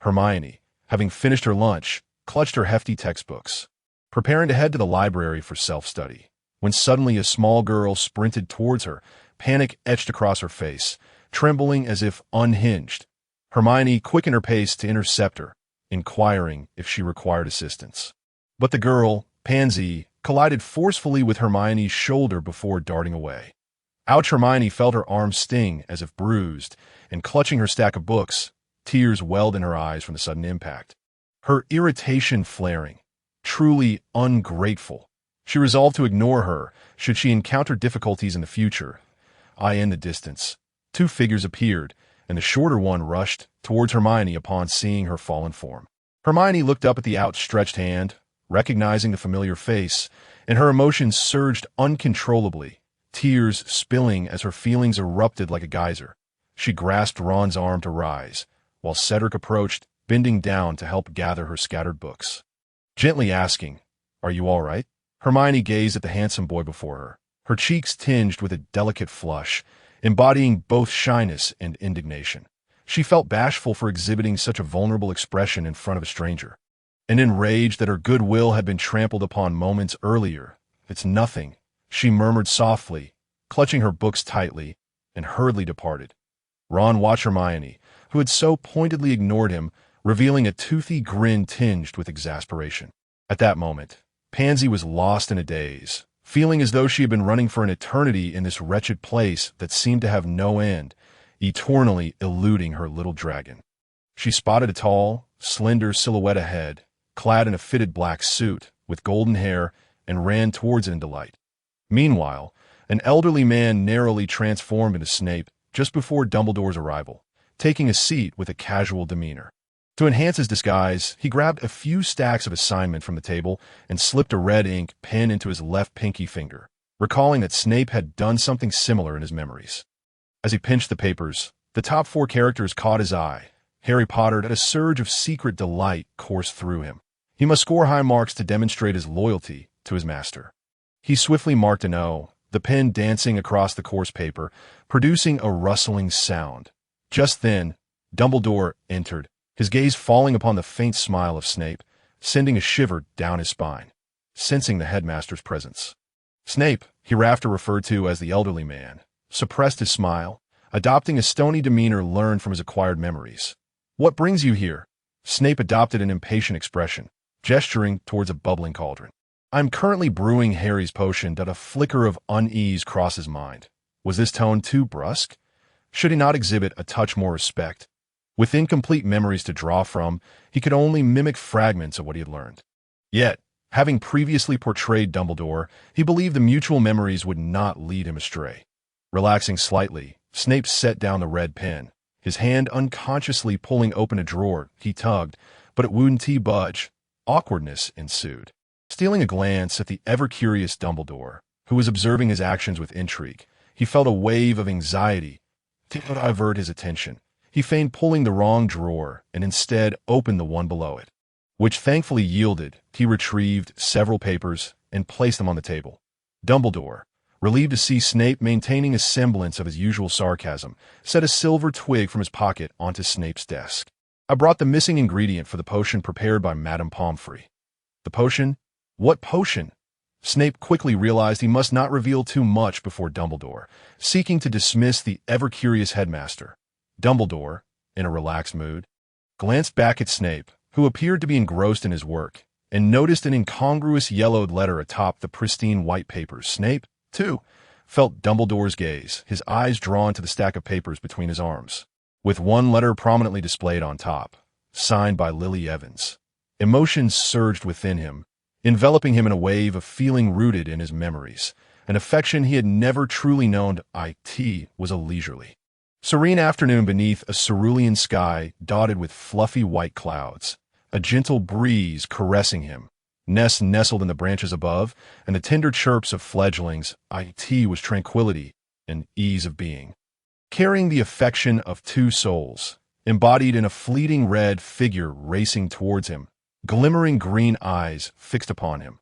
Hermione, having finished her lunch, clutched her hefty textbooks, preparing to head to the library for self-study, when suddenly a small girl sprinted towards her, panic etched across her face, trembling as if unhinged. Hermione quickened her pace to intercept her, inquiring if she required assistance. But the girl, Pansy, collided forcefully with Hermione's shoulder before darting away. Ouch! Hermione felt her arm sting as if bruised, and clutching her stack of books, tears welled in her eyes from the sudden impact. Her irritation flaring. Truly ungrateful. She resolved to ignore her should she encounter difficulties in the future. In the distance, two figures appeared, and the shorter one rushed towards Hermione upon seeing her fallen form. Hermione looked up at the outstretched hand, recognizing the familiar face, and her emotions surged uncontrollably, tears spilling as her feelings erupted like a geyser. She grasped Ron's arm to rise, while Cedric approached, bending down to help gather her scattered books. Gently asking, "Are you all right?" Hermione gazed at the handsome boy before her, her cheeks tinged with a delicate flush, embodying both shyness and indignation. She felt bashful for exhibiting such a vulnerable expression in front of a stranger, and enraged that her goodwill had been trampled upon moments earlier. "It's nothing," she murmured softly, clutching her books tightly, and hurriedly departed. Ron watched Hermione, who had so pointedly ignored him, revealing a toothy grin tinged with exasperation. At that moment, Pansy was lost in a daze, feeling as though she had been running for an eternity in this wretched place that seemed to have no end, eternally eluding her little dragon. She spotted a tall, slender silhouette ahead, clad in a fitted black suit, with golden hair, and ran towards it in delight. Meanwhile, an elderly man narrowly transformed into Snape just before Dumbledore's arrival, taking a seat with a casual demeanor. To enhance his disguise, he grabbed a few stacks of assignment from the table and slipped a red ink pen into his left pinky finger, recalling that Snape had done something similar in his memories. As he pinched the papers, the top 4 characters caught his eye. Harry Potter, at a surge of secret delight, coursed through him. He must score high marks to demonstrate his loyalty to his master. He swiftly marked an O, the pen dancing across the course paper, producing a rustling sound. Just then, Dumbledore entered, his gaze falling upon the faint smile of Snape, sending a shiver down his spine, sensing the headmaster's presence. Snape, hereafter referred to as the elderly man, suppressed his smile, adopting a stony demeanor learned from his acquired memories. "What brings you here?" Snape adopted an impatient expression, gesturing towards a bubbling cauldron. "I'm currently brewing Harry's potion." A flicker of unease crossed his mind. Was this tone too brusque? Should he not exhibit a touch more respect? With incomplete memories to draw from, he could only mimic fragments of what he had learned. Yet, having previously portrayed Dumbledore, he believed the mutual memories would not lead him astray. Relaxing slightly, Snape set down the red pen, his hand unconsciously pulling open a drawer. He tugged, but it wouldn't budge. Awkwardness ensued. Stealing a glance at the ever-curious Dumbledore, who was observing his actions with intrigue, he felt a wave of anxiety. To divert his attention, he feigned pulling the wrong drawer and instead opened the one below it, which thankfully yielded. He retrieved several papers and placed them on the table. Dumbledore, relieved to see Snape maintaining a semblance of his usual sarcasm, set a silver twig from his pocket onto Snape's desk. "I brought the missing ingredient for the potion prepared by Madame Pomfrey." "The potion? What potion?" Snape quickly realized he must not reveal too much before Dumbledore, seeking to dismiss the ever-curious headmaster. Dumbledore, in a relaxed mood, glanced back at Snape, who appeared to be engrossed in his work, and noticed an incongruous yellowed letter atop the pristine white papers. Snape, too, felt Dumbledore's gaze, his eyes drawn to the stack of papers between his arms, with one letter prominently displayed on top, signed by Lily Evans. Emotions surged within him, enveloping him in a wave of feeling rooted in his memories. An affection he had never truly known. It was a leisurely, serene afternoon beneath a cerulean sky dotted with fluffy white clouds. a gentle breeze caressing him. Nests nestled in the branches above, and the tender chirps of fledglings. It was tranquility and ease of being. Carrying the affection of two souls, embodied in a fleeting red figure racing towards him, glimmering green eyes fixed upon him.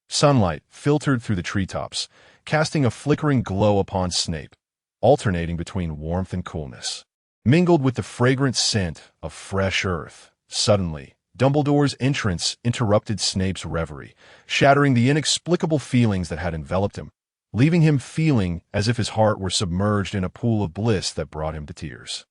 Sunlight filtered through the treetops, casting a flickering glow upon Snape, alternating between warmth and coolness. Mingled with the fragrant scent of fresh earth, suddenly, Dumbledore's entrance interrupted Snape's reverie, shattering the inexplicable feelings that had enveloped him, leaving him feeling as if his heart were submerged in a pool of bliss that brought him to tears.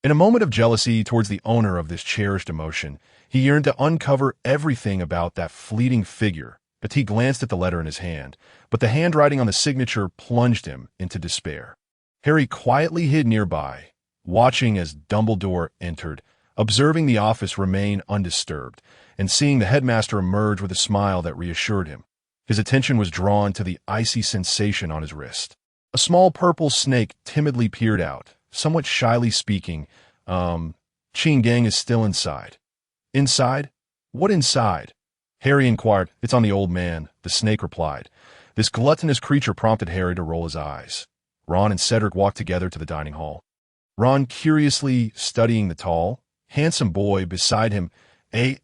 In a moment of jealousy towards the owner of this cherished emotion, he yearned to uncover everything about that fleeting figure. But he glanced at the letter in his hand, but the handwriting on the signature plunged him into despair. Harry quietly hid nearby, watching as Dumbledore entered, observing the office remain undisturbed, and seeing the headmaster emerge with a smile that reassured him. His attention was drawn to the icy sensation on his wrist. A small purple snake timidly peered out, somewhat shyly speaking, Gang is still inside. Inside? What inside? Harry inquired. It's on the old man, the snake replied. This gluttonous creature prompted Harry to roll his eyes. Ron and Cedric walked together to the dining hall. Ron curiously studying the tall, handsome boy beside him, a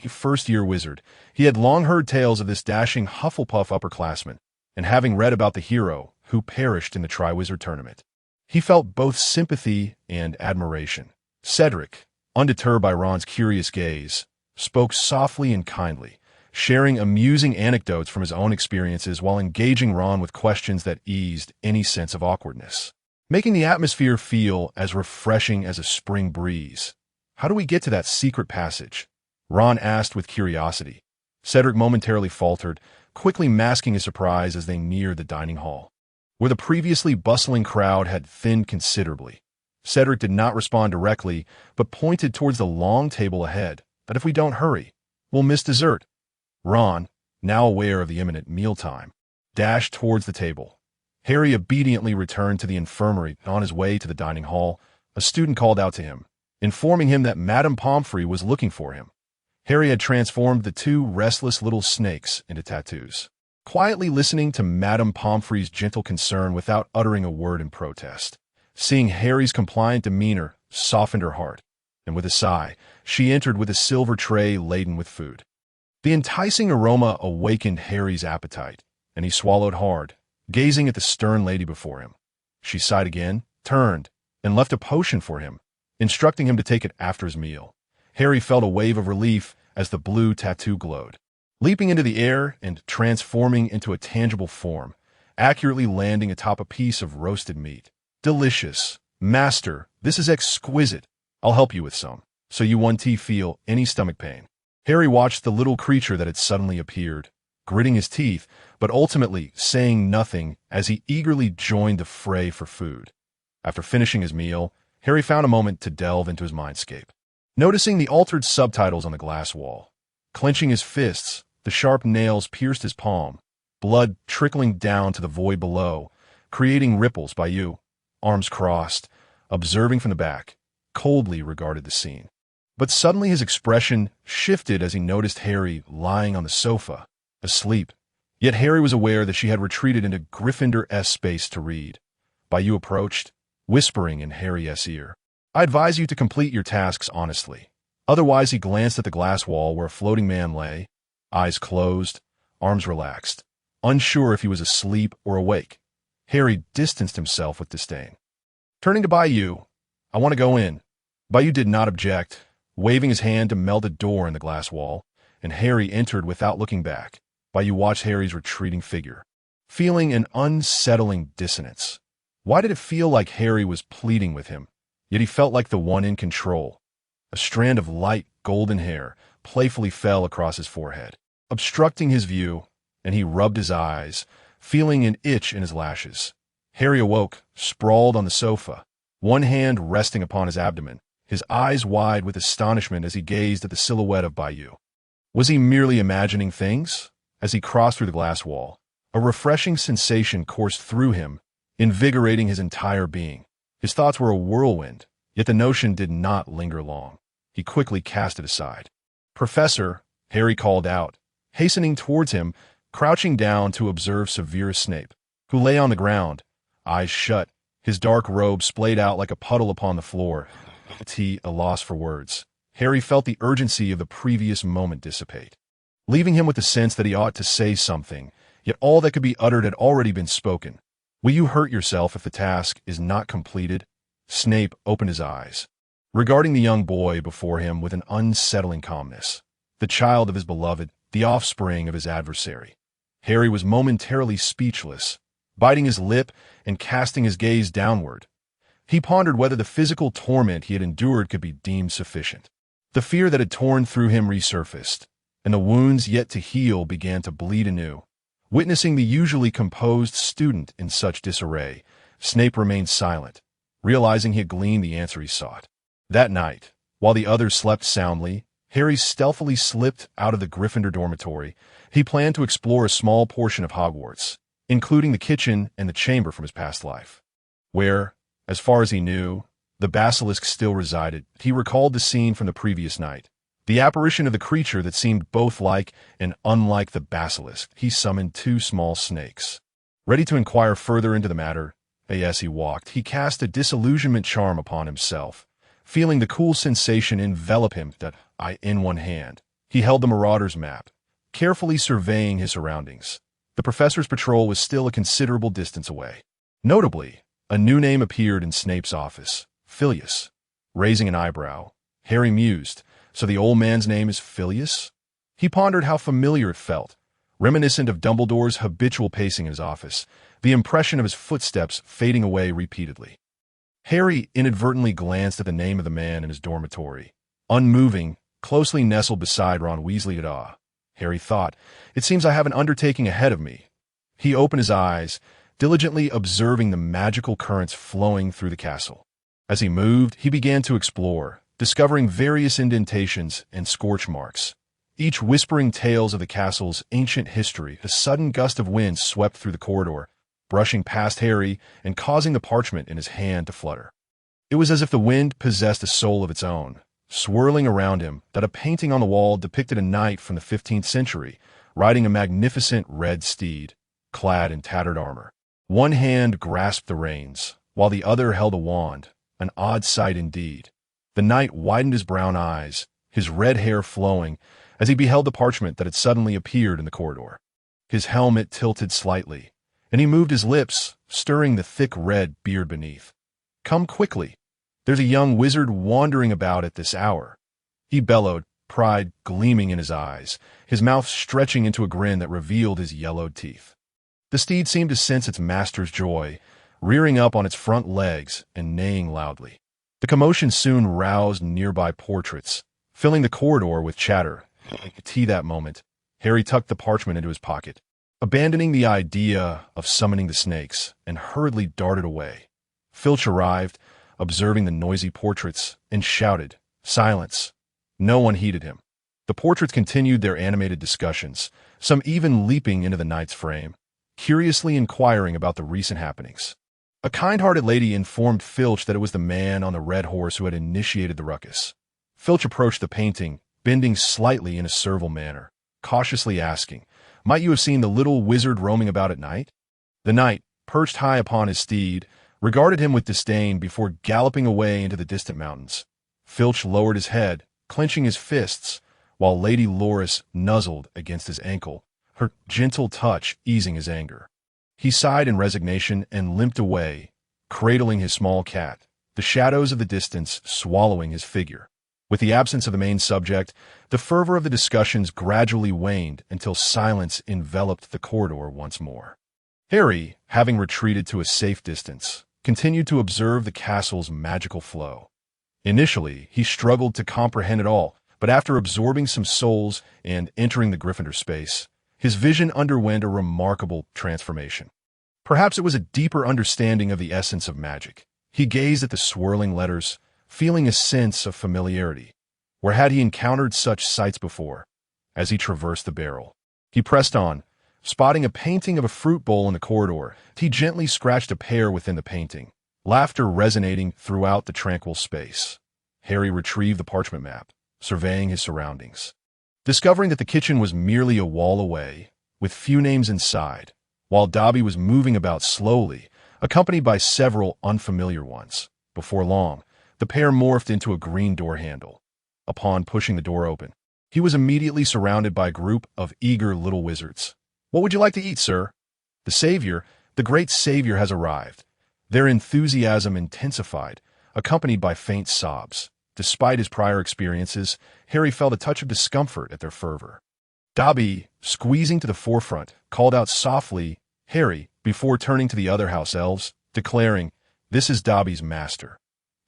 first-year wizard. He had long heard tales of this dashing Hufflepuff upperclassman, and having read about the hero who perished in the Triwizard Tournament, he felt both sympathy and admiration. Cedric, undeterred by Ron's curious gaze, spoke softly and kindly, sharing amusing anecdotes from his own experiences while engaging Ron with questions that eased any sense of awkwardness, making the atmosphere feel as refreshing as a spring breeze. How do we get to that secret passage? Ron asked with curiosity. Cedric momentarily faltered, quickly masking his surprise as they neared the dining hall, where the previously bustling crowd had thinned considerably. Cedric did not respond directly, but pointed towards the long table ahead. But if we don't hurry, we'll miss dessert. Ron, now aware of the imminent mealtime, dashed towards the table. Harry obediently returned to the infirmary. On his way to the dining hall, a student called out to him, informing him that Madame Pomfrey was looking for him. Harry had transformed the two restless little snakes into tattoos, quietly listening to Madame Pomfrey's gentle concern without uttering a word in protest. Seeing Harry's compliant demeanor softened her heart, and with a sigh, she entered with a silver tray laden with food. The enticing aroma awakened Harry's appetite, and he swallowed hard, gazing at the stern lady before him. She sighed again, turned, and left a potion for him, instructing him to take it after his meal. Harry felt a wave of relief as the blue tattoo glowed, leaping into the air and transforming into a tangible form, accurately landing atop a piece of roasted meat. Delicious. Master, this is exquisite. I'll help you with some, so you won't feel any stomach pain. Harry watched the little creature that had suddenly appeared, gritting his teeth, but ultimately saying nothing as he eagerly joined the fray for food. After finishing his meal, Harry found a moment to delve into his mindscape, noticing the altered subtitles on the glass wall. Clenching his fists, the sharp nails pierced his palm, blood trickling down to the void below, creating ripples. Arms crossed, observing from the back, coldly regarded the scene. But suddenly his expression shifted as he noticed Harry lying on the sofa, asleep. Yet Harry was aware that she had retreated into Gryffindor-esque space to read. Bayou approached, whispering in Harry's ear, I advise you to complete your tasks honestly. Otherwise, he glanced at the glass wall where a floating man lay, eyes closed, arms relaxed, unsure if he was asleep or awake. Harry distanced himself with disdain. Turning to Bayou, I want to go in. Bayou did not object, waving his hand to meld a door in the glass wall, and Harry entered without looking back. Bayou watched Harry's retreating figure, feeling an unsettling dissonance. Why did it feel like Harry was pleading with him, yet he felt like the one in control? A strand of light golden hair playfully fell across his forehead, obstructing his view, and he rubbed his eyes, feeling an itch in his lashes. Harry awoke, sprawled on the sofa, one hand resting upon his abdomen, his eyes wide with astonishment as he gazed at the silhouette of Bayou. Was he merely imagining things? As he crossed through the glass wall, a refreshing sensation coursed through him, invigorating his entire being. His thoughts were a whirlwind, yet the notion did not linger long. He quickly cast it aside. "Professor," Harry called out, hastening towards him, crouching down to observe Severus Snape, who lay on the ground, eyes shut, his dark robe splayed out like a puddle upon the floor. At a loss for words, Harry felt the urgency of the previous moment dissipate, leaving him with the sense that he ought to say something, yet all that could be uttered had already been spoken. "Will you hurt yourself if the task is not completed?" Snape opened his eyes, regarding the young boy before him with an unsettling calmness, the child of his beloved, the offspring of his adversary. Harry was momentarily speechless, biting his lip and casting his gaze downward. He pondered whether the physical torment he had endured could be deemed sufficient. The fear that had torn through him resurfaced, and the wounds yet to heal began to bleed anew. Witnessing the usually composed student in such disarray, Snape remained silent, realizing he had gleaned the answer he sought. That night, while the others slept soundly, Harry stealthily slipped out of the Gryffindor dormitory. He planned to explore a small portion of Hogwarts, including the kitchen and the chamber from his past life, where, as far as he knew, the basilisk still resided. He recalled the scene from the previous night, the apparition of the creature that seemed both like and unlike the basilisk. He summoned 2 small snakes. Ready to inquire further into the matter, as he walked, he cast a disillusionment charm upon himself, feeling the cool sensation envelop him that in one hand. He held the Marauder's map, carefully surveying his surroundings. The professor's patrol was still a considerable distance away. Notably, a new name appeared in Snape's office, Filius. Raising an eyebrow, Harry mused, "So the old man's name is Filius?" He pondered how familiar it felt, reminiscent of Dumbledore's habitual pacing in his office, the impression of his footsteps fading away repeatedly. Harry inadvertently glanced at the name of the man in his dormitory, unmoving, closely nestled beside Ron Weasley. Harry thought, "It seems I have an undertaking ahead of me." He opened his eyes, diligently observing the magical currents flowing through the castle. As he moved, he began to explore, discovering various indentations and scorch marks, each whispering tales of the castle's ancient history. A sudden gust of wind swept through the corridor, brushing past Harry and causing the parchment in his hand to flutter. It was as if the wind possessed a soul of its own, swirling around him, that a painting on the wall depicted a knight from the 15th century, riding a magnificent red steed, clad in tattered armor. One hand grasped the reins, while the other held a wand, an odd sight indeed. The knight widened his brown eyes, his red hair flowing, as he beheld the parchment that had suddenly appeared in the corridor. His helmet tilted slightly, and he moved his lips, stirring the thick red beard beneath. "Come quickly. There's a young wizard wandering about at this hour," he bellowed, pride gleaming in his eyes, his mouth stretching into a grin that revealed his yellowed teeth. The steed seemed to sense its master's joy, rearing up on its front legs and neighing loudly. The commotion soon roused nearby portraits, filling the corridor with chatter. That moment, Harry tucked the parchment into his pocket, abandoning the idea of summoning the snakes, and hurriedly darted away. Filch arrived, observing the noisy portraits, and shouted, "Silence!" No one heeded him. The portraits continued their animated discussions, some even leaping into the knight's frame, curiously inquiring about the recent happenings. A kind-hearted lady informed Filch that it was the man on the red horse who had initiated the ruckus. Filch approached the painting, bending slightly in a servile manner, cautiously asking, "Might you have seen the little wizard roaming about at night?" The knight, perched high upon his steed, regarded him with disdain before galloping away into the distant mountains. Filch lowered his head, clenching his fists, while Lady Loris nuzzled against his ankle, her gentle touch easing his anger. He sighed in resignation and limped away, cradling his small cat, the shadows of the distance swallowing his figure. With the absence of the main subject, the fervor of the discussions gradually waned until silence enveloped the corridor once more. Harry, having retreated to a safe distance, continued to observe the castle's magical flow. Initially, he struggled to comprehend it all, but after absorbing some souls and entering the Gryffindor space, his vision underwent a remarkable transformation. Perhaps it was a deeper understanding of the essence of magic. He gazed at the swirling letters, feeling a sense of familiarity. Where had he encountered such sights before? As he traversed the barrel, he pressed on, spotting a painting of a fruit bowl in the corridor. He gently scratched a pear within the painting, laughter resonating throughout the tranquil space. Harry retrieved the parchment map, surveying his surroundings. discovering that the kitchen was merely a wall away, with few names inside, while Dobby was moving about slowly, accompanied by several unfamiliar ones. Before long, the pair morphed into a green door handle. Upon pushing the door open, he was immediately surrounded by a group of eager little wizards. "What would you like to eat, sir?" The great savior has arrived. Their enthusiasm intensified, accompanied by faint sobs. Despite his prior experiences, Harry felt a touch of discomfort at their fervor. Dobby, squeezing to the forefront, called out softly, "Harry," before turning to the other house elves, declaring, "This is Dobby's master."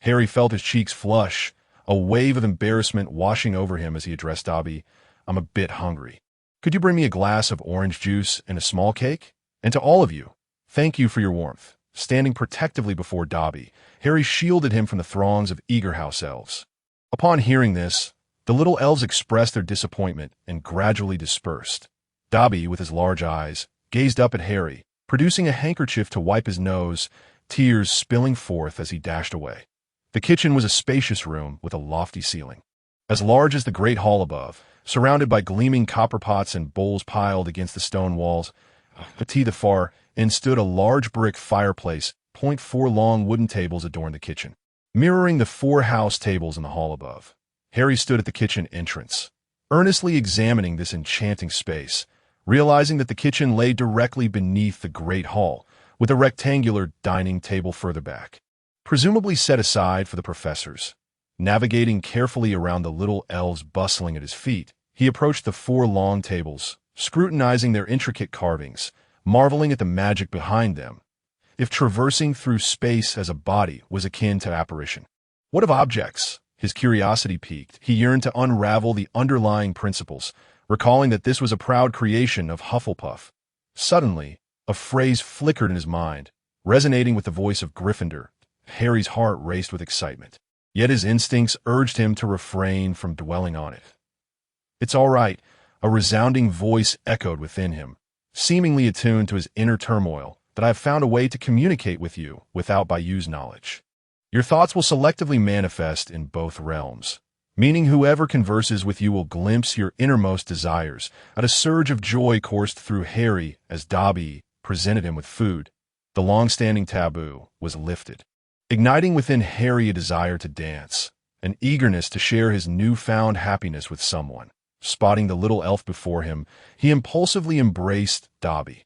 Harry felt his cheeks flush, a wave of embarrassment washing over him as he addressed Dobby. "I'm a bit hungry. Could you bring me a glass of orange juice and a small cake? And to all of you, thank you for your warmth." Standing protectively before Dobby, Harry shielded him from the throngs of eager house elves. Upon hearing this, the little elves expressed their disappointment and gradually dispersed. Dobby, with his large eyes, gazed up at Harry, producing a handkerchief to wipe his nose, tears spilling forth as he dashed away. The kitchen was a spacious room with a lofty ceiling, as large as the great hall above, surrounded by gleaming copper pots and bowls piled against the stone walls. To the far end stood a large brick fireplace. 4 long wooden tables adorned the kitchen, mirroring the 4 house tables in the hall above. Harry stood at the kitchen entrance, earnestly examining this enchanting space, realizing that the kitchen lay directly beneath the great hall, with a rectangular dining table further back, presumably set aside for the professors. Navigating carefully around the little elves bustling at his feet, he approached the 4 long tables, scrutinizing their intricate carvings, marveling at the magic behind them, if traversing through space as a body was akin to apparition. What of objects? His curiosity piqued. He yearned to unravel the underlying principles, recalling that this was a proud creation of Hufflepuff. Suddenly, a phrase flickered in his mind, resonating with the voice of Gryffindor. Harry's heart raced with excitement, yet his instincts urged him to refrain from dwelling on it. "It's all right," a resounding voice echoed within him, seemingly attuned to his inner turmoil, "that I have found a way to communicate with you without by use knowledge. Your thoughts will selectively manifest in both realms, meaning whoever converses with you will glimpse your innermost desires." And a surge of joy coursed through Harry as Dobby presented him with food. The long-standing taboo was lifted, igniting within Harry a desire to dance, an eagerness to share his newfound happiness with someone. Spotting the little elf before him, he impulsively embraced Dobby.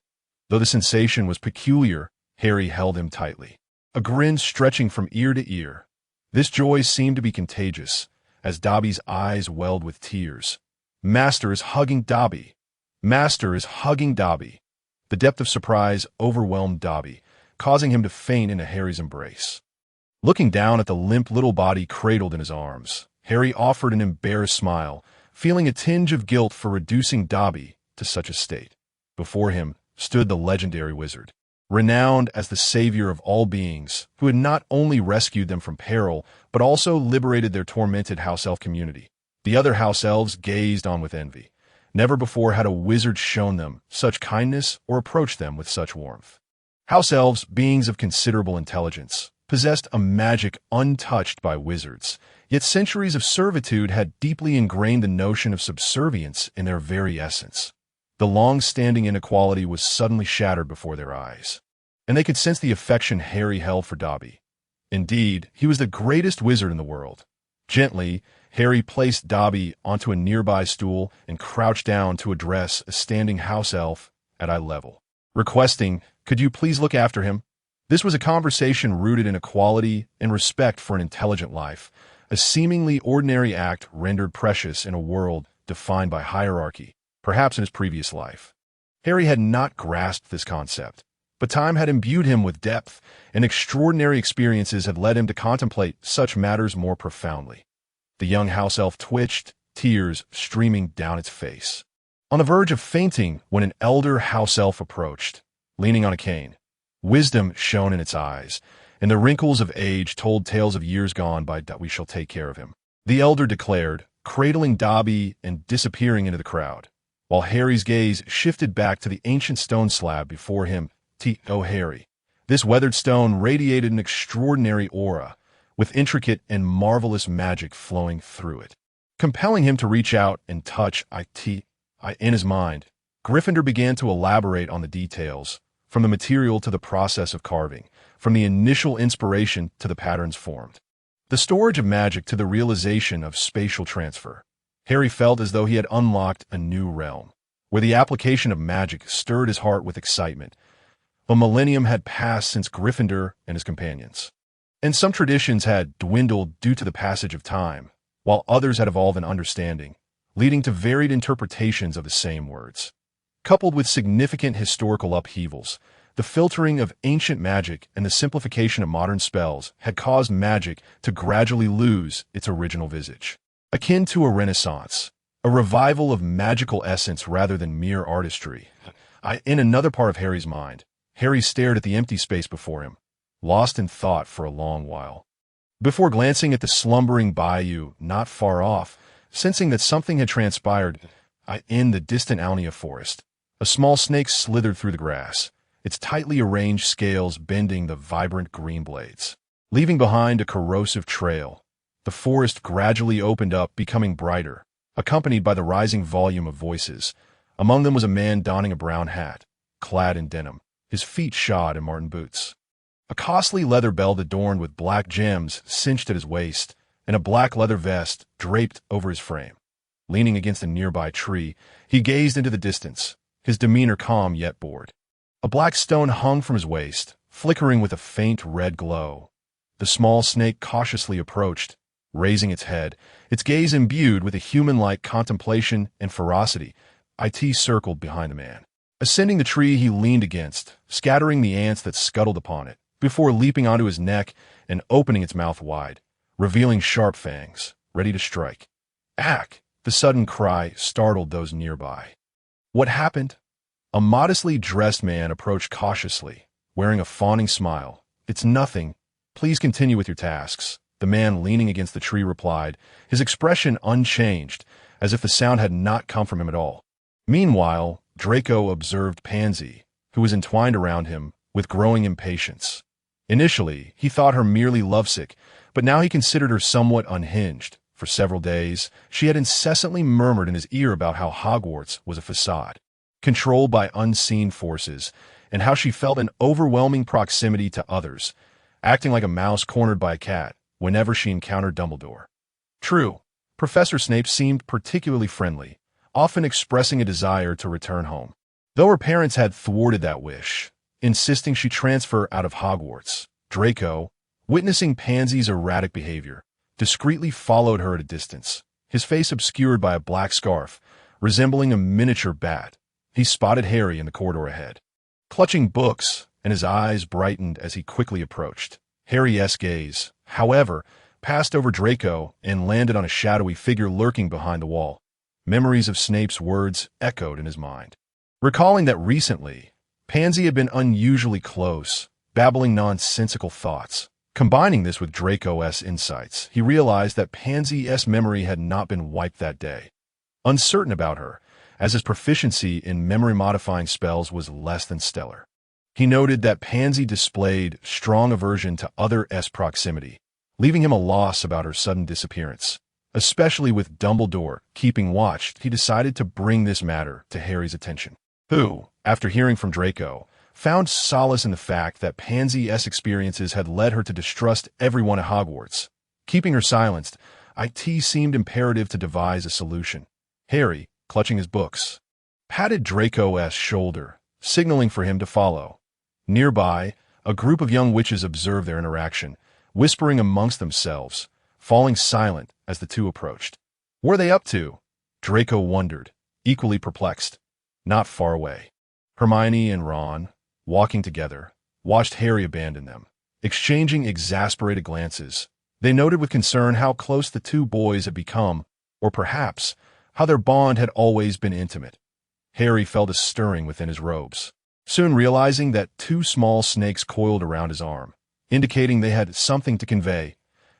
Though the sensation was peculiar, Harry held him tightly, a grin stretching from ear to ear. This joy seemed to be contagious, as Dobby's eyes welled with tears. "Master is hugging Dobby! Master is hugging Dobby!" The depth of surprise overwhelmed Dobby, causing him to faint into Harry's embrace. Looking down at the limp little body cradled in his arms, Harry offered an embarrassed smile, feeling a tinge of guilt for reducing Dobby to such a state. Before him stood the legendary wizard, renowned as the savior of all beings, who had not only rescued them from peril, but also liberated their tormented house elf community. The other house elves gazed on with envy. Never before had a wizard shown them such kindness or approached them with such warmth. House elves, beings of considerable intelligence, possessed a magic untouched by wizards, yet centuries of servitude had deeply ingrained the notion of subservience in their very essence. The long-standing inequality was suddenly shattered before their eyes, and they could sense the affection Harry held for Dobby. Indeed, he was the greatest wizard in the world. Gently, Harry placed Dobby onto a nearby stool and crouched down to address a standing house elf at eye level, requesting, "Could you please look after him?" This was a conversation rooted in equality and respect for an intelligent life, a seemingly ordinary act rendered precious in a world defined by hierarchy, perhaps in his previous life. Harry had not grasped this concept, but time had imbued him with depth, and extraordinary experiences had led him to contemplate such matters more profoundly. The young house elf twitched, tears streaming down its face, on the verge of fainting when an elder house elf approached, leaning on a cane. Wisdom shone in its eyes, and the wrinkles of age told tales of years gone by. "We shall take care of him," the elder declared, cradling Dobby and disappearing into the crowd, while Harry's gaze shifted back to the ancient stone slab before him. "Oh, Harry." This weathered stone radiated an extraordinary aura, with intricate and marvelous magic flowing through it. compelling him to reach out and touch in his mind. Gryffindor began to elaborate on the details, from the material to the process of carving, from the initial inspiration to the patterns formed. The storage of magic to the realization of spatial transfer. Harry felt as though he had unlocked a new realm, where the application of magic stirred his heart with excitement. A millennium had passed since Gryffindor and his companions, and some traditions had dwindled due to the passage of time, while others had evolved in understanding, leading to varied interpretations of the same words. Coupled with significant historical upheavals, the filtering of ancient magic and the simplification of modern spells had caused magic to gradually lose its original visage. Akin to a renaissance, a revival of magical essence rather than mere artistry. In another part of Harry's mind, Harry stared at the empty space before him, lost in thought for a long while, before glancing at the slumbering bayou not far off, sensing that something had transpired. In the distant Alnia forest, a small snake slithered through the grass, its tightly arranged scales bending the vibrant green blades, leaving behind a corrosive trail. The forest gradually opened up, becoming brighter, accompanied by the rising volume of voices. Among them was a man donning a brown hat, clad in denim, his feet shod in Martin boots. A costly leather belt adorned with black gems cinched at his waist, and a black leather vest draped over his frame. Leaning against a nearby tree, he gazed into the distance, his demeanor calm yet bored. A black stone hung from his waist, flickering with a faint red glow. The small snake cautiously approached, raising its head, its gaze imbued with a human-like contemplation and ferocity. It circled behind the man. Ascending the tree, he leaned against, scattering the ants that scuttled upon it, before leaping onto his neck and opening its mouth wide, revealing sharp fangs, ready to strike. Ack! The sudden cry startled those nearby. What happened? A modestly dressed man approached cautiously, wearing a fawning smile. It's nothing. Please continue with your tasks. The man leaning against the tree replied, his expression unchanged, as if the sound had not come from him at all. Meanwhile, Draco observed Pansy, who was entwined around him, with growing impatience. Initially, he thought her merely lovesick, but now he considered her somewhat unhinged. For several days, she had incessantly murmured in his ear about how Hogwarts was a facade, controlled by unseen forces, and how she felt an overwhelming proximity to others, acting like a mouse cornered by a cat whenever she encountered Dumbledore. True, Professor Snape seemed particularly friendly, often expressing a desire to return home, though her parents had thwarted that wish, insisting she transfer out of Hogwarts. Draco, witnessing Pansy's erratic behavior, discreetly followed her at a distance, his face obscured by a black scarf, resembling a miniature bat. He spotted Harry in the corridor ahead, clutching books, and his eyes brightened as he quickly approached. Harry's gaze, however, passed over Draco and landed on a shadowy figure lurking behind the wall. Memories of Snape's words echoed in his mind, recalling that recently, Pansy had been unusually close, babbling nonsensical thoughts. Combining this with Draco's insights, he realized that Pansy's memory had not been wiped that day. Uncertain about her, as his proficiency in memory-modifying spells was less than stellar. He noted that Pansy displayed strong aversion to others' proximity, leaving him a loss about her sudden disappearance. Especially with Dumbledore keeping watch, he decided to bring this matter to Harry's attention, who, after hearing from Draco, found solace in the fact that Pansy's experiences had led her to distrust everyone at Hogwarts. Keeping her silenced, it seemed imperative to devise a solution. Harry, clutching his books, patted Draco's shoulder, signaling for him to follow. Nearby, a group of young witches observed their interaction, whispering amongst themselves, falling silent as the two approached. What are they up to? Draco wondered, equally perplexed. Not far away, Hermione and Ron, walking together, watched Harry abandon them. Exchanging exasperated glances, they noted with concern how close the two boys had become, or perhaps, how their bond had always been intimate. Harry felt a stirring within his robes, soon realizing that two small snakes coiled around his arm, indicating they had something to convey.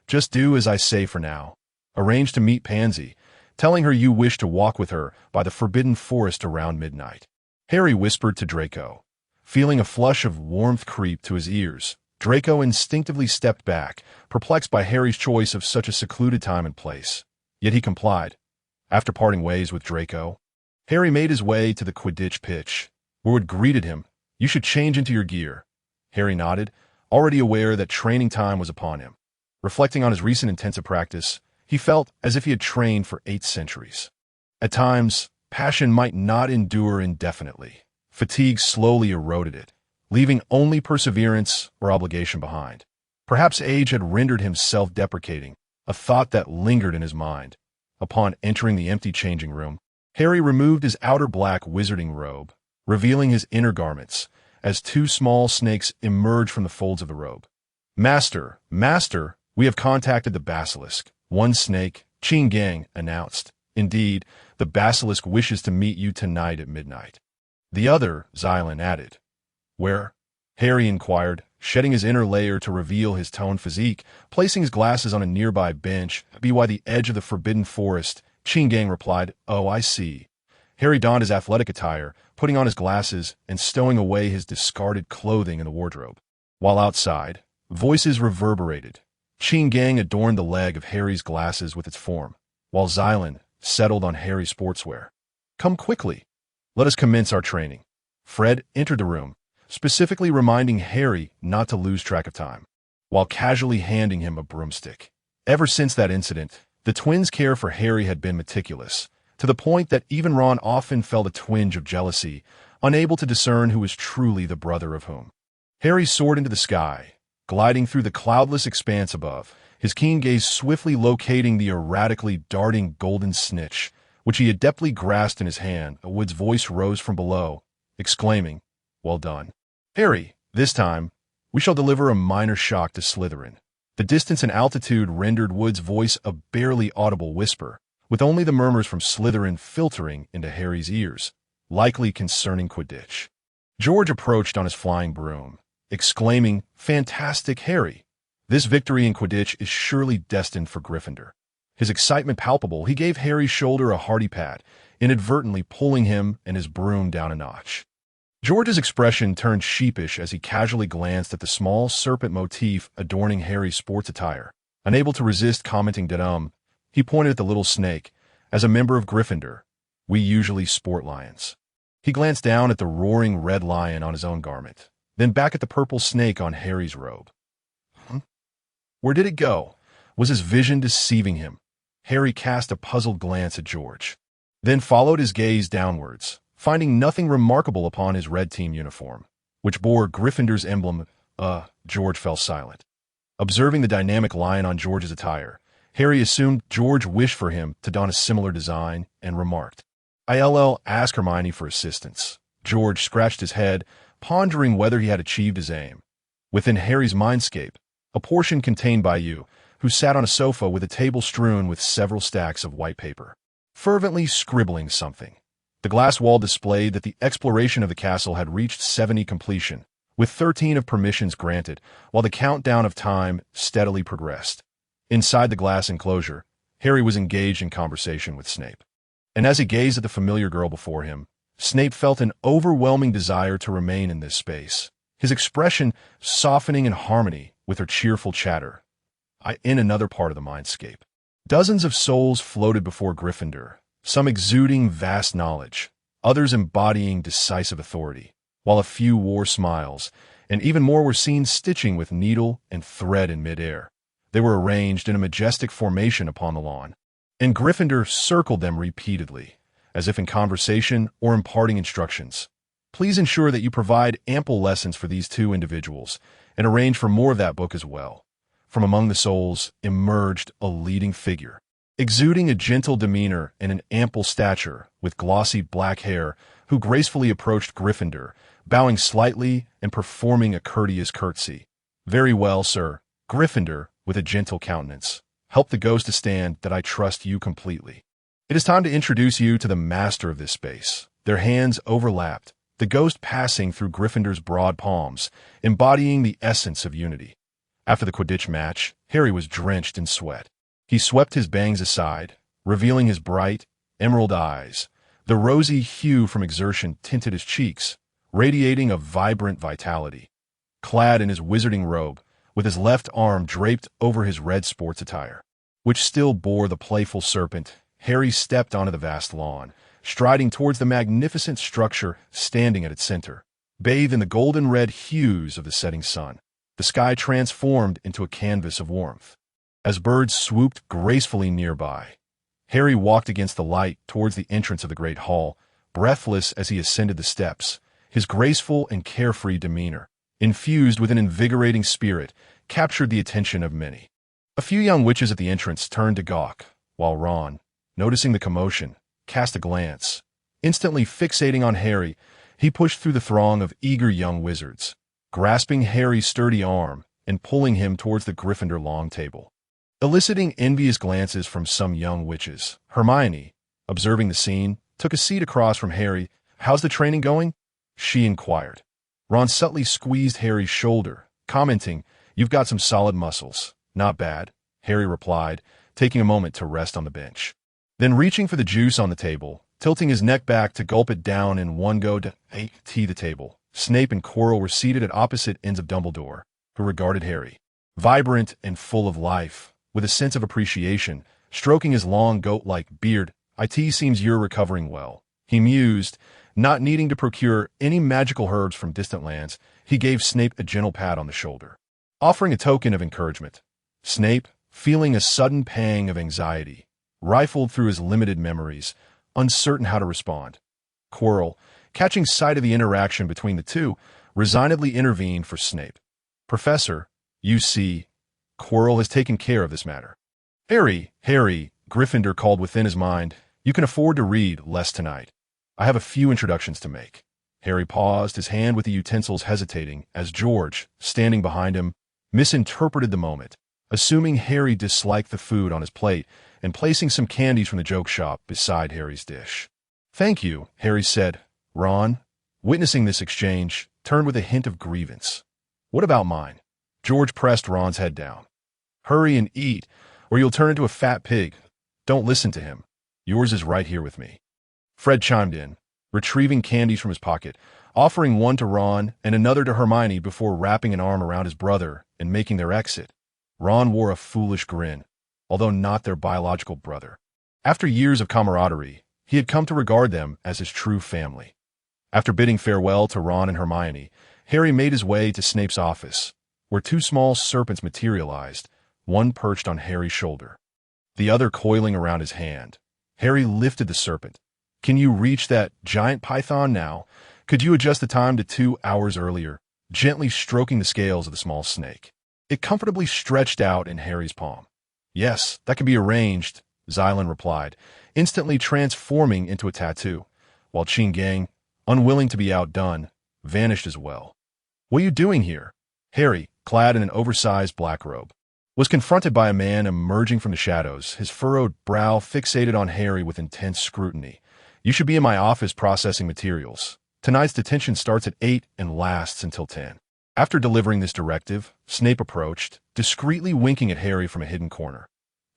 Just do as I say for now. Arrange to meet Pansy, telling her you wish to walk with her by the forbidden forest around midnight. Harry whispered to Draco. Feeling a flush of warmth creep to his ears, Draco instinctively stepped back, perplexed by Harry's choice of such a secluded time and place. Yet he complied. After parting ways with Draco, Harry made his way to the Quidditch pitch, where Wood greeted him. "You should change into your gear." Harry nodded, already aware that training time was upon him. Reflecting on his recent intensive practice, he felt as if he had trained for 8 centuries. At times, passion might not endure indefinitely. Fatigue slowly eroded it, leaving only perseverance or obligation behind. Perhaps age had rendered him self-deprecating, a thought that lingered in his mind. Upon entering the empty changing room, Harry removed his outer black wizarding robe, revealing his inner garments, as 2 small snakes emerged from the folds of the robe. Master, we have contacted the basilisk," one snake, Chingang, announced. "Indeed, the basilisk wishes to meet you tonight at midnight." The other, Xylan, added. "Where?" Harry inquired, shedding his inner layer to reveal his toned physique. Placing his glasses on a nearby bench, by the edge of the forbidden forest, Chingang replied, "Oh, I see." Harry donned his athletic attire, putting on his glasses and stowing away his discarded clothing in the wardrobe. While outside, voices reverberated. Chingang adorned the leg of Harry's glasses with its form, while Xylan settled on Harry's sportswear. "Come quickly. Let us commence our training." Fred entered the room, specifically reminding Harry not to lose track of time, while casually handing him a broomstick. Ever since that incident, the twins' care for Harry had been meticulous, to the point that even Ron often felt a twinge of jealousy, unable to discern who was truly the brother of whom. Harry soared into the sky, gliding through the cloudless expanse above, his keen gaze swiftly locating the erratically darting golden snitch, which he adeptly grasped in his hand. A Wood's voice rose from below, exclaiming, "Well done, Harry. This time, we shall deliver a minor shock to Slytherin." The distance and altitude rendered Wood's voice a barely audible whisper, with only the murmurs from Slytherin filtering into Harry's ears, likely concerning Quidditch. George approached on his flying broom, exclaiming, "Fantastic, Harry! This victory in Quidditch is surely destined for Gryffindor." His excitement palpable, he gave Harry's shoulder a hearty pat, inadvertently pulling him and his broom down a notch. George's expression turned sheepish as he casually glanced at the small serpent motif adorning Harry's sports attire. Unable to resist commenting he pointed at the little snake. "As a member of Gryffindor, we usually sport lions." He glanced down at the roaring red lion on his own garment, then back at the purple snake on Harry's robe. Where did it go? Was his vision deceiving him? Harry cast a puzzled glance at George, then followed his gaze downwards, finding nothing remarkable upon his red team uniform, which bore Gryffindor's emblem. George fell silent. Observing the dynamic lion on George's attire, Harry assumed George wished for him to don a similar design and remarked, "I'll ask Hermione for assistance." George scratched his head, pondering whether he had achieved his aim. Within Harry's mindscape, a portion contained by you, who sat on a sofa with a table strewn with several stacks of white paper, fervently scribbling something. The glass wall displayed that the exploration of the castle had reached 70 completion, with 13 of permissions granted, while the countdown of time steadily progressed. Inside the glass enclosure, Harry was engaged in conversation with Snape. And as he gazed at the familiar girl before him, Snape felt an overwhelming desire to remain in this space, his expression softening in harmony with her cheerful chatter. In another part of the mindscape, dozens of souls floated before Gryffindor, some exuding vast knowledge, others embodying decisive authority, while a few wore smiles, and even more were seen stitching with needle and thread in midair. They were arranged in a majestic formation upon the lawn, and Gryffindor circled them repeatedly, as if in conversation or imparting instructions. "Please ensure that you provide ample lessons for these 2 individuals, and arrange for more of that book as well." From among the souls emerged a leading figure, exuding a gentle demeanor and an ample stature, with glossy black hair, who gracefully approached Gryffindor, bowing slightly and performing a courteous curtsy. "Very well, sir." Gryffindor, with a gentle countenance, "Help the ghost to stand, that I trust you completely. It is time to introduce you to the master of this space." Their hands overlapped, the ghost passing through Gryffindor's broad palms, embodying the essence of unity. After the Quidditch match, Harry was drenched in sweat. He swept his bangs aside, revealing his bright, emerald eyes. The rosy hue from exertion tinted his cheeks, radiating a vibrant vitality. Clad in his wizarding robe, with his left arm draped over his red sports attire, which still bore the playful serpent, Harry stepped onto the vast lawn, striding towards the magnificent structure standing at its center. Bathed in the golden-red hues of the setting sun, the sky transformed into a canvas of warmth. As birds swooped gracefully nearby, Harry walked against the light towards the entrance of the great hall, breathless as he ascended the steps. His graceful and carefree demeanor, infused with an invigorating spirit, captured the attention of many. A few young witches at the entrance turned to gawk, while Ron, noticing the commotion, cast a glance. Instantly fixating on Harry, he pushed through the throng of eager young wizards, grasping Harry's sturdy arm and pulling him towards the Gryffindor long table. Eliciting envious glances from some young witches, Hermione, observing the scene, took a seat across from Harry. "How's the training going?" she inquired. Ron subtly squeezed Harry's shoulder, commenting, "You've got some solid muscles." "Not bad," Harry replied, taking a moment to rest on the bench. Then reaching for the juice on the table, tilting his neck back to gulp it down in one go to tea the table. Snape and Quirrell were seated at opposite ends of Dumbledore, who regarded Harry, vibrant and full of life, with a sense of appreciation, stroking his long goat-like beard. "It seems you're recovering well," he mused. Not needing to procure any magical herbs from distant lands, he gave Snape a gentle pat on the shoulder, offering a token of encouragement. Snape, feeling a sudden pang of anxiety, rifled through his limited memories, uncertain how to respond. Quirrell, catching sight of the interaction between the two, resignedly intervened for Snape. "Professor, you see, Quirrell has taken care of this matter." Harry, Gryffindor called within his mind, "you can afford to read less tonight. I have a few introductions to make." Harry paused, his hand with the utensils hesitating, as George, standing behind him, misinterpreted the moment, assuming Harry disliked the food on his plate and placing some candies from the joke shop beside Harry's dish. "Thank you," Harry said. Ron, witnessing this exchange, turned with a hint of grievance. "What about mine?" George pressed Ron's head down. "Hurry and eat, or you'll turn into a fat pig. Don't listen to him. Yours is right here with me." Fred chimed in, retrieving candies from his pocket, offering one to Ron and another to Hermione before wrapping an arm around his brother and making their exit. Ron wore a foolish grin, although not their biological brother. After years of camaraderie, he had come to regard them as his true family. After bidding farewell to Ron and Hermione, Harry made his way to Snape's office, where two small serpents materialized, one perched on Harry's shoulder, the other coiling around his hand. Harry lifted the serpent. "Can you reach that giant python now? Could you adjust the time to 2 hours earlier?" Gently stroking the scales of the small snake. It comfortably stretched out in Harry's palm. "Yes, that can be arranged," Xylan replied, instantly transforming into a tattoo, while Qinggang, unwilling to be outdone, vanished as well. "What are you doing here?" Harry, clad in an oversized black robe, was confronted by a man emerging from the shadows, his furrowed brow fixated on Harry with intense scrutiny. "You should be in my office processing materials. Tonight's detention starts at 8 and lasts until 10. After delivering this directive, Snape approached, discreetly winking at Harry from a hidden corner.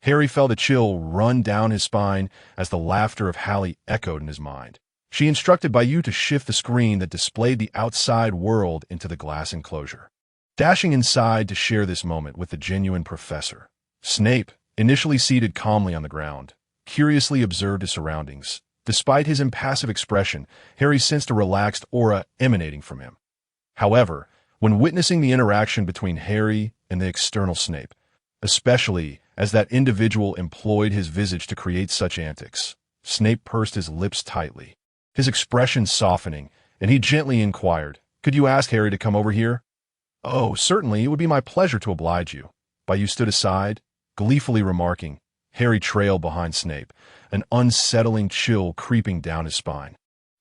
Harry felt a chill run down his spine as the laughter of Hallie echoed in his mind. "She instructed by you to shift the screen that displayed the outside world into the glass enclosure." Dashing inside to share this moment with the genuine professor, Snape, initially seated calmly on the ground, curiously observed his surroundings. Despite his impassive expression, Harry sensed a relaxed aura emanating from him. However, when witnessing the interaction between Harry and the external Snape, especially as that individual employed his visage to create such antics, Snape pursed his lips tightly, his expression softening, and he gently inquired, "Could you ask Harry to come over here?" "Oh, certainly, it would be my pleasure to oblige you." Bayou stood aside, gleefully remarking. Harry trailed behind Snape, an unsettling chill creeping down his spine.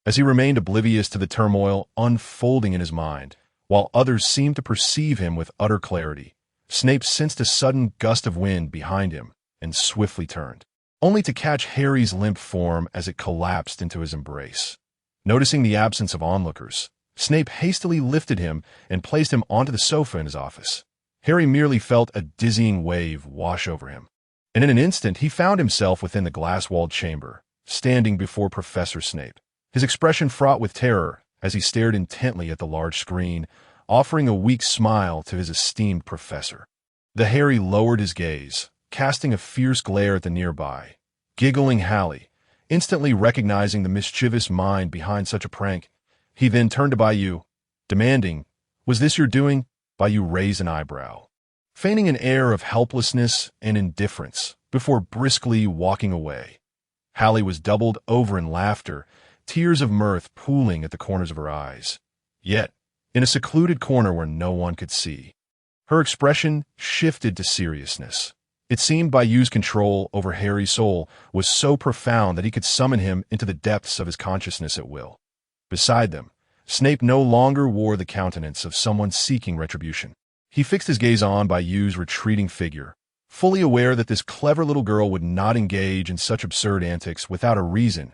As he remained oblivious to the turmoil unfolding in his mind, while others seemed to perceive him with utter clarity, Snape sensed a sudden gust of wind behind him and swiftly turned, only to catch Harry's limp form as it collapsed into his embrace. Noticing the absence of onlookers, Snape hastily lifted him and placed him onto the sofa in his office. Harry merely felt a dizzying wave wash over him, and in an instant he found himself within the glass-walled chamber, standing before Professor Snape, his expression fraught with terror as he stared intently at the large screen, offering a weak smile to his esteemed professor. The Harry lowered his gaze, casting a fierce glare at the nearby, giggling Hallie, instantly recognizing the mischievous mind behind such a prank. He then turned to Bayou, demanding, "Was this your doing?" Bayou raised an eyebrow, feigning an air of helplessness and indifference before briskly walking away. Hallie was doubled over in laughter, tears of mirth pooling at the corners of her eyes. Yet, in a secluded corner where no one could see, her expression shifted to seriousness. It seemed Bayou's control over Harry's soul was so profound that he could summon him into the depths of his consciousness at will. Beside them, Snape no longer wore the countenance of someone seeking retribution. He fixed his gaze on Bayou's retreating figure, fully aware that this clever little girl would not engage in such absurd antics without a reason,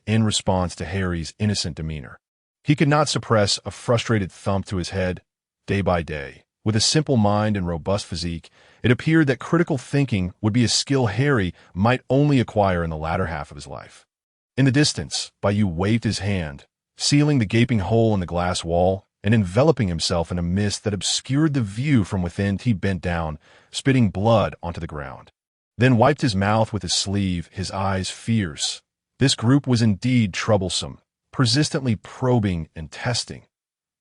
in response to Harry's innocent demeanor. He could not suppress a frustrated thump to his head. Day by day, with a simple mind and robust physique, it appeared that critical thinking would be a skill Harry might only acquire in the latter half of his life. In the distance, Bayou waved his hand, sealing the gaping hole in the glass wall and enveloping himself in a mist that obscured the view from within. He bent down, spitting blood onto the ground, then wiped his mouth with his sleeve, his eyes fierce. This group was indeed troublesome, persistently probing and testing.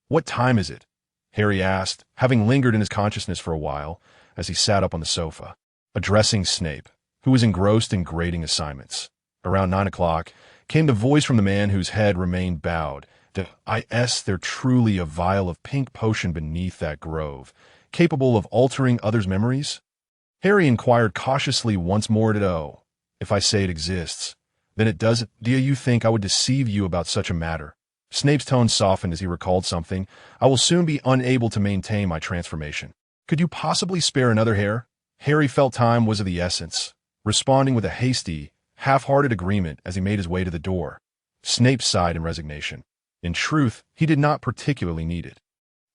"What time is it?" Harry asked, having lingered in his consciousness for a while, as he sat up on the sofa, addressing Snape, who was engrossed in grading assignments. Around 9 o'clock came the voice from the man whose head remained bowed. "Is there truly a vial of pink potion beneath that grove, capable of altering others' memories?" Harry inquired cautiously once more. "If I say it exists, then it does. Do you think I would deceive you about such a matter?" Snape's tone softened as he recalled something. "I will soon be unable to maintain my transformation. Could you possibly spare another hair?" Harry felt time was of the essence, responding with a hasty, half-hearted agreement as he made his way to the door. Snape sighed in resignation. In truth, he did not particularly need it.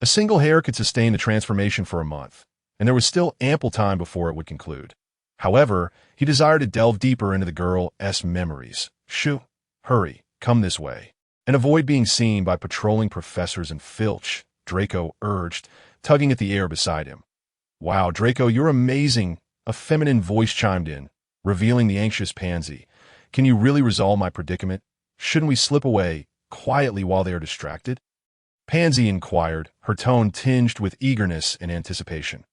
A single hair could sustain the transformation for a month, and there was still ample time before it would conclude. However, he desired to delve deeper into the girl's memories. "Shoo, hurry, come this way, and avoid being seen by patrolling professors and Filch," Draco urged, tugging at the air beside him. "Wow, Draco, you're amazing," a feminine voice chimed in, revealing the anxious Pansy. "Can you really resolve my predicament? Shouldn't we slip away quietly while they are distracted?" Pansy inquired, her tone tinged with eagerness and anticipation.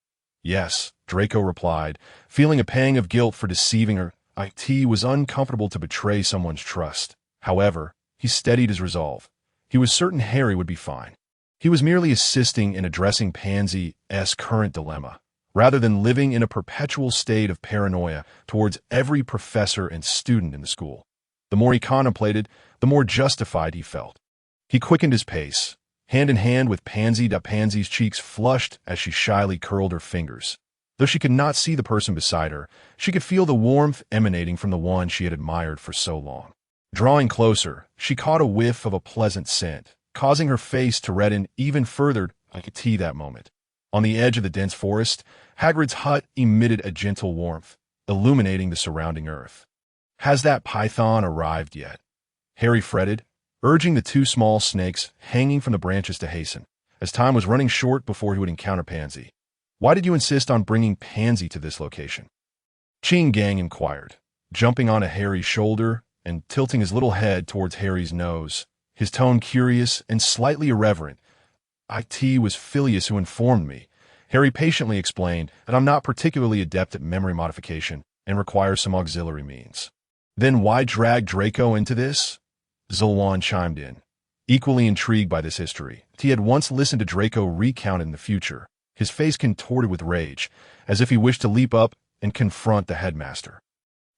"Yes," Draco replied, feeling a pang of guilt for deceiving her. It was uncomfortable to betray someone's trust. However, he steadied his resolve. He was certain Harry would be fine. He was merely assisting in addressing Pansy's current dilemma, rather than living in a perpetual state of paranoia towards every professor and student in the school. The more he contemplated, the more justified he felt. He quickened his pace, hand in hand with Pansy. Pansy's cheeks flushed as she shyly curled her fingers. Though she could not see the person beside her, she could feel the warmth emanating from the one she had admired for so long. Drawing closer, she caught a whiff of a pleasant scent, causing her face to redden even further. That moment, on the edge of the dense forest, Hagrid's hut emitted a gentle warmth, illuminating the surrounding earth. "Has that python arrived yet?" Harry fretted, urging the two small snakes hanging from the branches to hasten, as time was running short before he would encounter Pansy. "Why did you insist on bringing Pansy to this location?" Ching Gang inquired, jumping onto Harry's shoulder and tilting his little head towards Harry's nose, his tone curious and slightly irreverent. "It was Phileas who informed me." Harry patiently explained that "I'm not particularly adept at memory modification and require some auxiliary means." "Then why drag Draco into this?" Zilwan chimed in, equally intrigued by this history. He had once listened to Draco recount in the future, his face contorted with rage, as if he wished to leap up and confront the headmaster.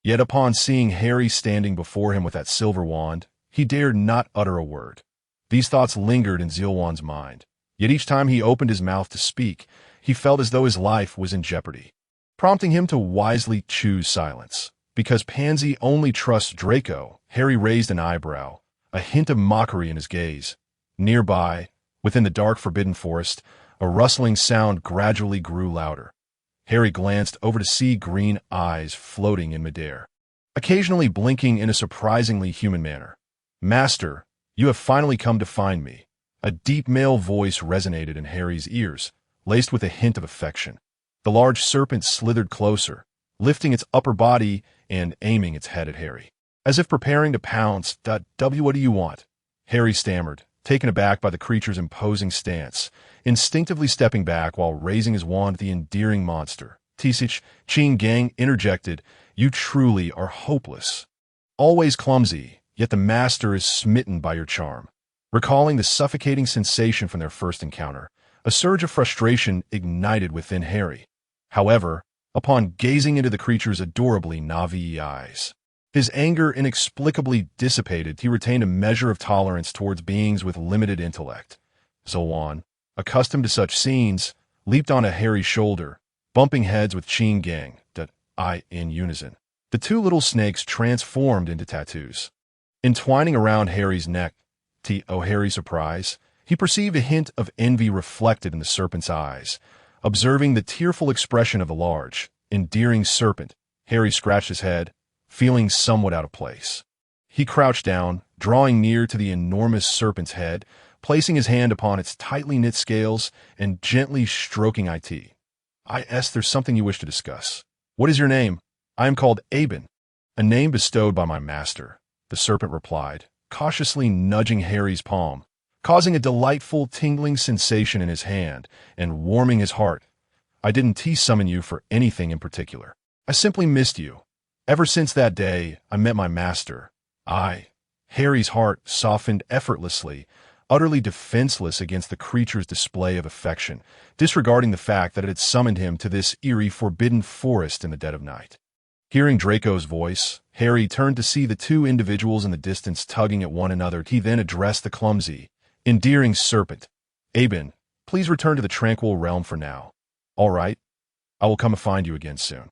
Yet upon seeing Harry standing before him with that silver wand, he dared not utter a word. These thoughts lingered in Zilwan's mind, yet each time he opened his mouth to speak, he felt as though his life was in jeopardy, prompting him to wisely choose silence. Because Pansy only trusts Draco, Harry raised an eyebrow, a hint of mockery in his gaze. Nearby, within the dark forbidden forest, a rustling sound gradually grew louder. Harry glanced over to see green eyes floating in midair, occasionally blinking in a surprisingly human manner. "Master, you have finally come to find me." A deep male voice resonated in Harry's ears, laced with a hint of affection. The large serpent slithered closer, lifting its upper body and aiming its head at Harry. As if preparing to pounce. What do you want? Harry stammered, taken aback by the creature's imposing stance, instinctively stepping back while raising his wand at the endearing monster. Qin Gang interjected, "You truly are hopeless. Always clumsy, yet the master is smitten by your charm." Recalling the suffocating sensation from their first encounter, a surge of frustration ignited within Harry. However, upon gazing into the creature's adorably Navi eyes, his anger inexplicably dissipated. He retained a measure of tolerance towards beings with limited intellect. Zolwan, accustomed to such scenes, leaped onto Harry's shoulder, bumping heads with Qin Gang, in unison. The two little snakes transformed into tattoos. Entwining around Harry's neck, to Harry's surprise, he perceived a hint of envy reflected in the serpent's eyes. Observing the tearful expression of the large, endearing serpent, Harry scratched his head, feeling somewhat out of place. He crouched down, drawing near to the enormous serpent's head, placing his hand upon its tightly knit scales and gently stroking it. There's something you wish to discuss. What is your name? I am called Aben. A name bestowed by my master, the serpent replied, cautiously nudging Harry's palm, causing a delightful tingling sensation in his hand and warming his heart. I didn't summon you for anything in particular. I simply missed you. Ever since that day, I met my master. Harry's heart softened effortlessly, utterly defenseless against the creature's display of affection, disregarding the fact that it had summoned him to this eerie, forbidden forest in the dead of night. Hearing Draco's voice, Harry turned to see the two individuals in the distance tugging at one another. He then addressed the clumsy, endearing serpent. Aben, please return to the tranquil realm for now. All right, I will come and find you again soon.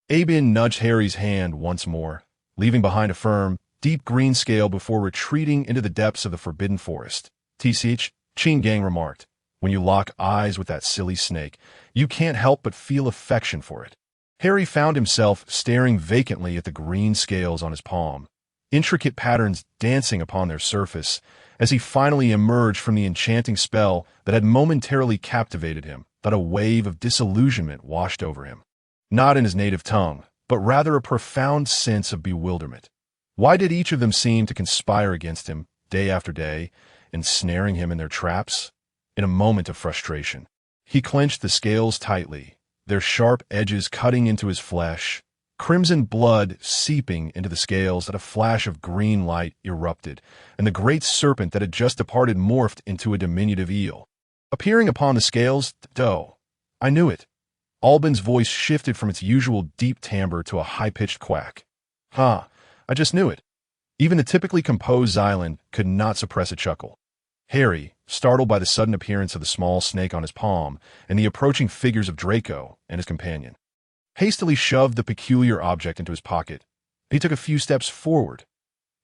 Aben nudged Harry's hand once more, leaving behind a firm, deep green scale before retreating into the depths of the forbidden forest. Qin Gang remarked, when you lock eyes with that silly snake, you can't help but feel affection for it. Harry found himself staring vacantly at the green scales on his palm, intricate patterns dancing upon their surface, as he finally emerged from the enchanting spell that had momentarily captivated him. That a wave of disillusionment washed over him. Not in his native tongue, but rather a profound sense of bewilderment. Why did each of them seem to conspire against him day after day, ensnaring him in their traps? In a moment of frustration, he clenched the scales tightly, their sharp edges cutting into his flesh, crimson blood seeping into the scales. At a flash of green light erupted, and the great serpent that had just departed morphed into a diminutive eel. Appearing upon the scales, I knew it. Alban's voice shifted from its usual deep timbre to a high-pitched quack. I just knew it. Even the typically composed Xylan could not suppress a chuckle. Harry, startled by the sudden appearance of the small snake on his palm and the approaching figures of Draco and his companion, hastily shoved the peculiar object into his pocket. He took a few steps forward.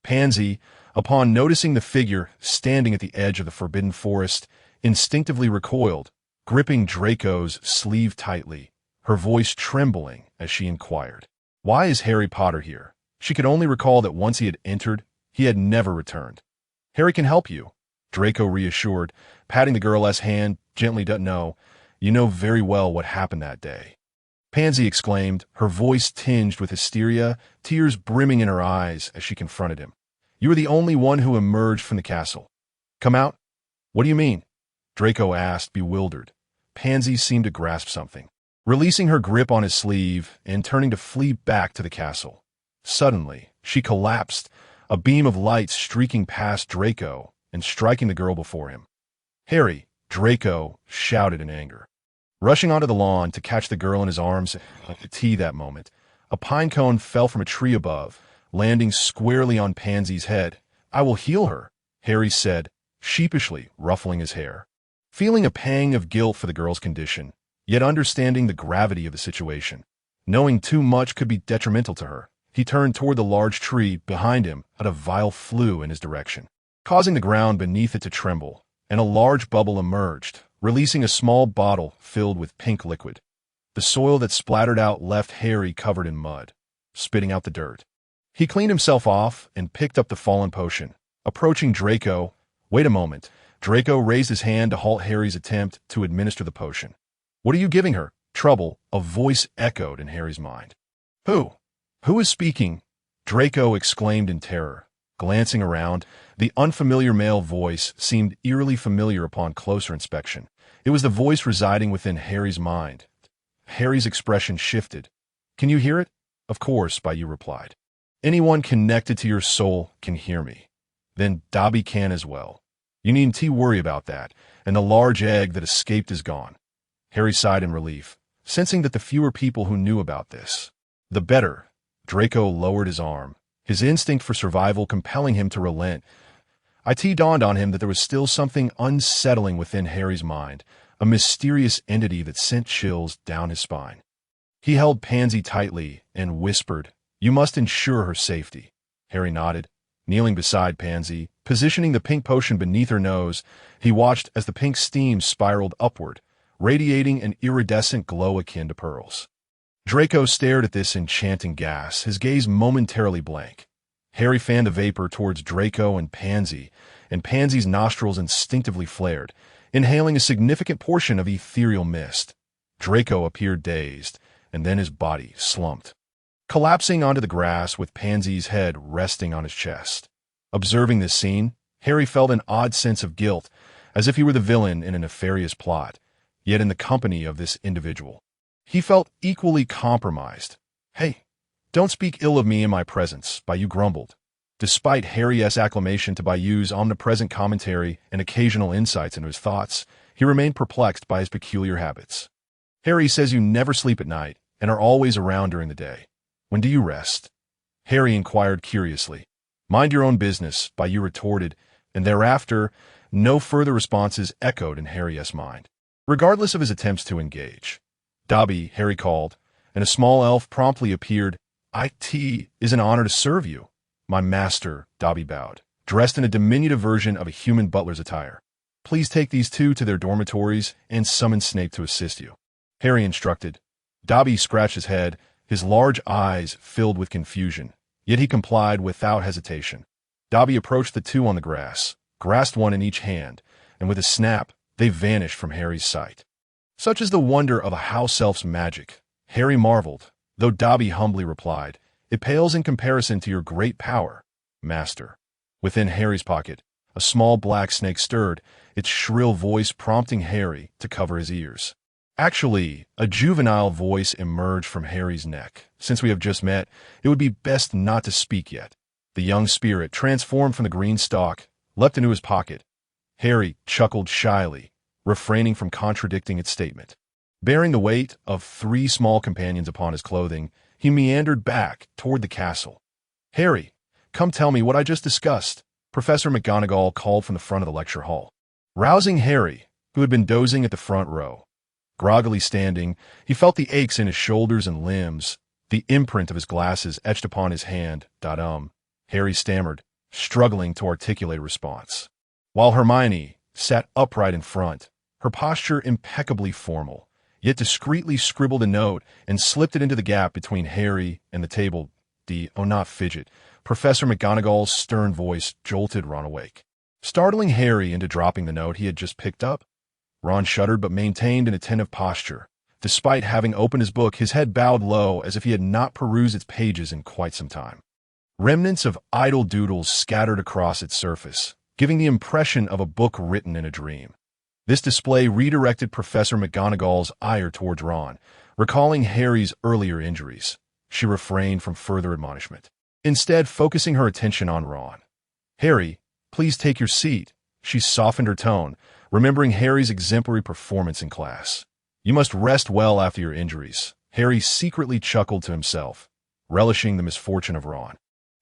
Pansy, upon noticing the figure standing at the edge of the forbidden forest, instinctively recoiled, gripping Draco's sleeve tightly, her voice trembling as she inquired, "Why is Harry Potter here?" She could only recall that once he had entered, he had never returned. "Harry can help you," Draco reassured, patting the girl's hand gently. "No, you know very well what happened that day." Pansy exclaimed, her voice tinged with hysteria, tears brimming in her eyes as she confronted him. "You were the only one who emerged from the castle. Come out?" "What do you mean?" Draco asked, bewildered. Pansy seemed to grasp something, releasing her grip on his sleeve and turning to flee back to the castle. Suddenly, she collapsed, a beam of light streaking past Draco and striking the girl before him. "Harry!" Draco shouted in anger. Rushing onto the lawn to catch the girl in his arms at that moment, a pine cone fell from a tree above, landing squarely on Pansy's head. "I will heal her," Harry said, sheepishly ruffling his hair. Feeling a pang of guilt for the girl's condition, yet understanding the gravity of the situation, knowing too much could be detrimental to her, he turned toward the large tree behind him. A vial flew in his direction, causing the ground beneath it to tremble, and a large bubble emerged, releasing a small bottle filled with pink liquid. The soil that splattered out left Harry covered in mud, spitting out the dirt. He cleaned himself off and picked up the fallen potion. Approaching Draco, "Wait a moment." Draco raised his hand to halt Harry's attempt to administer the potion. "What are you giving her?" Trouble, a voice echoed in Harry's mind. Who? Who is speaking? Draco exclaimed in terror. Glancing around, the unfamiliar male voice seemed eerily familiar upon closer inspection. It was the voice residing within Harry's mind. Harry's expression shifted. Can you hear it? Of course, Bayou replied. Anyone connected to your soul can hear me. Then Dobby can as well. You needn't worry about that, and the large egg that escaped is gone. Harry sighed in relief, sensing that the fewer people who knew about this, the better. Draco lowered his arm, his instinct for survival compelling him to relent. It dawned on him that there was still something unsettling within Harry's mind, a mysterious entity that sent chills down his spine. He held Pansy tightly and whispered, "You must ensure her safety." Harry nodded. Kneeling beside Pansy, positioning the pink potion beneath her nose, he watched as the pink steam spiraled upward, radiating an iridescent glow akin to pearls. Draco stared at this enchanting gas, his gaze momentarily blank. Harry fanned the vapor towards Draco and Pansy's nostrils instinctively flared, inhaling a significant portion of ethereal mist. Draco appeared dazed, and then his body slumped, collapsing onto the grass with Pansy's head resting on his chest. Observing this scene, Harry felt an odd sense of guilt, as if he were the villain in a nefarious plot, yet in the company of this individual, he felt equally compromised. "Hey, don't speak ill of me in my presence," Bayou grumbled. Despite Harry's acclamation to Bayou's omnipresent commentary and occasional insights into his thoughts, he remained perplexed by his peculiar habits. "Harry says you never sleep at night and are always around during the day. When do you rest?" Harry inquired curiously. "Mind your own business," Bayou retorted, and thereafter, no further responses echoed in Harry's mind, regardless of his attempts to engage. "Dobby," Harry called, and a small elf promptly appeared. "It is an honor to serve you." "My master," Dobby bowed, dressed in a diminutive version of a human butler's attire. "Please take these two to their dormitories and summon Snape to assist you," Harry instructed. Dobby scratched his head, his large eyes filled with confusion, yet he complied without hesitation. Dobby approached the two on the grass, grasped one in each hand, and with a snap, they vanished from Harry's sight. Such is the wonder of a house elf's magic, Harry marveled, though Dobby humbly replied, "It pales in comparison to your great power, master." Within Harry's pocket, a small black snake stirred, its shrill voice prompting Harry to cover his ears. Actually, a juvenile voice emerged from Harry's neck. "Since we have just met, it would be best not to speak yet." The young spirit, transformed from the green stalk, leapt into his pocket. Harry chuckled shyly, refraining from contradicting its statement. Bearing the weight of 3 small companions upon his clothing, he meandered back toward the castle. "Harry, come tell me what I just discussed," Professor McGonagall called from the front of the lecture hall, rousing Harry, who had been dozing at the front row. Groggily standing, he felt the aches in his shoulders and limbs, the imprint of his glasses etched upon his hand. Harry stammered, struggling to articulate a response. While Hermione sat upright in front, her posture impeccably formal, yet discreetly scribbled a note and slipped it into the gap between Harry and the table. Not fidget," Professor McGonagall's stern voice jolted Ron awake, startling Harry into dropping the note he had just picked up. Ron shuddered but maintained an attentive posture. Despite having opened his book, his head bowed low as if he had not perused its pages in quite some time. Remnants of idle doodles scattered across its surface, giving the impression of a book written in a dream. This display redirected Professor McGonagall's ire towards Ron, recalling Harry's earlier injuries. She refrained from further admonishment, instead focusing her attention on Ron. "Harry, please take your seat," she softened her tone, remembering Harry's exemplary performance in class. "You must rest well after your injuries." Harry secretly chuckled to himself, relishing the misfortune of Ron,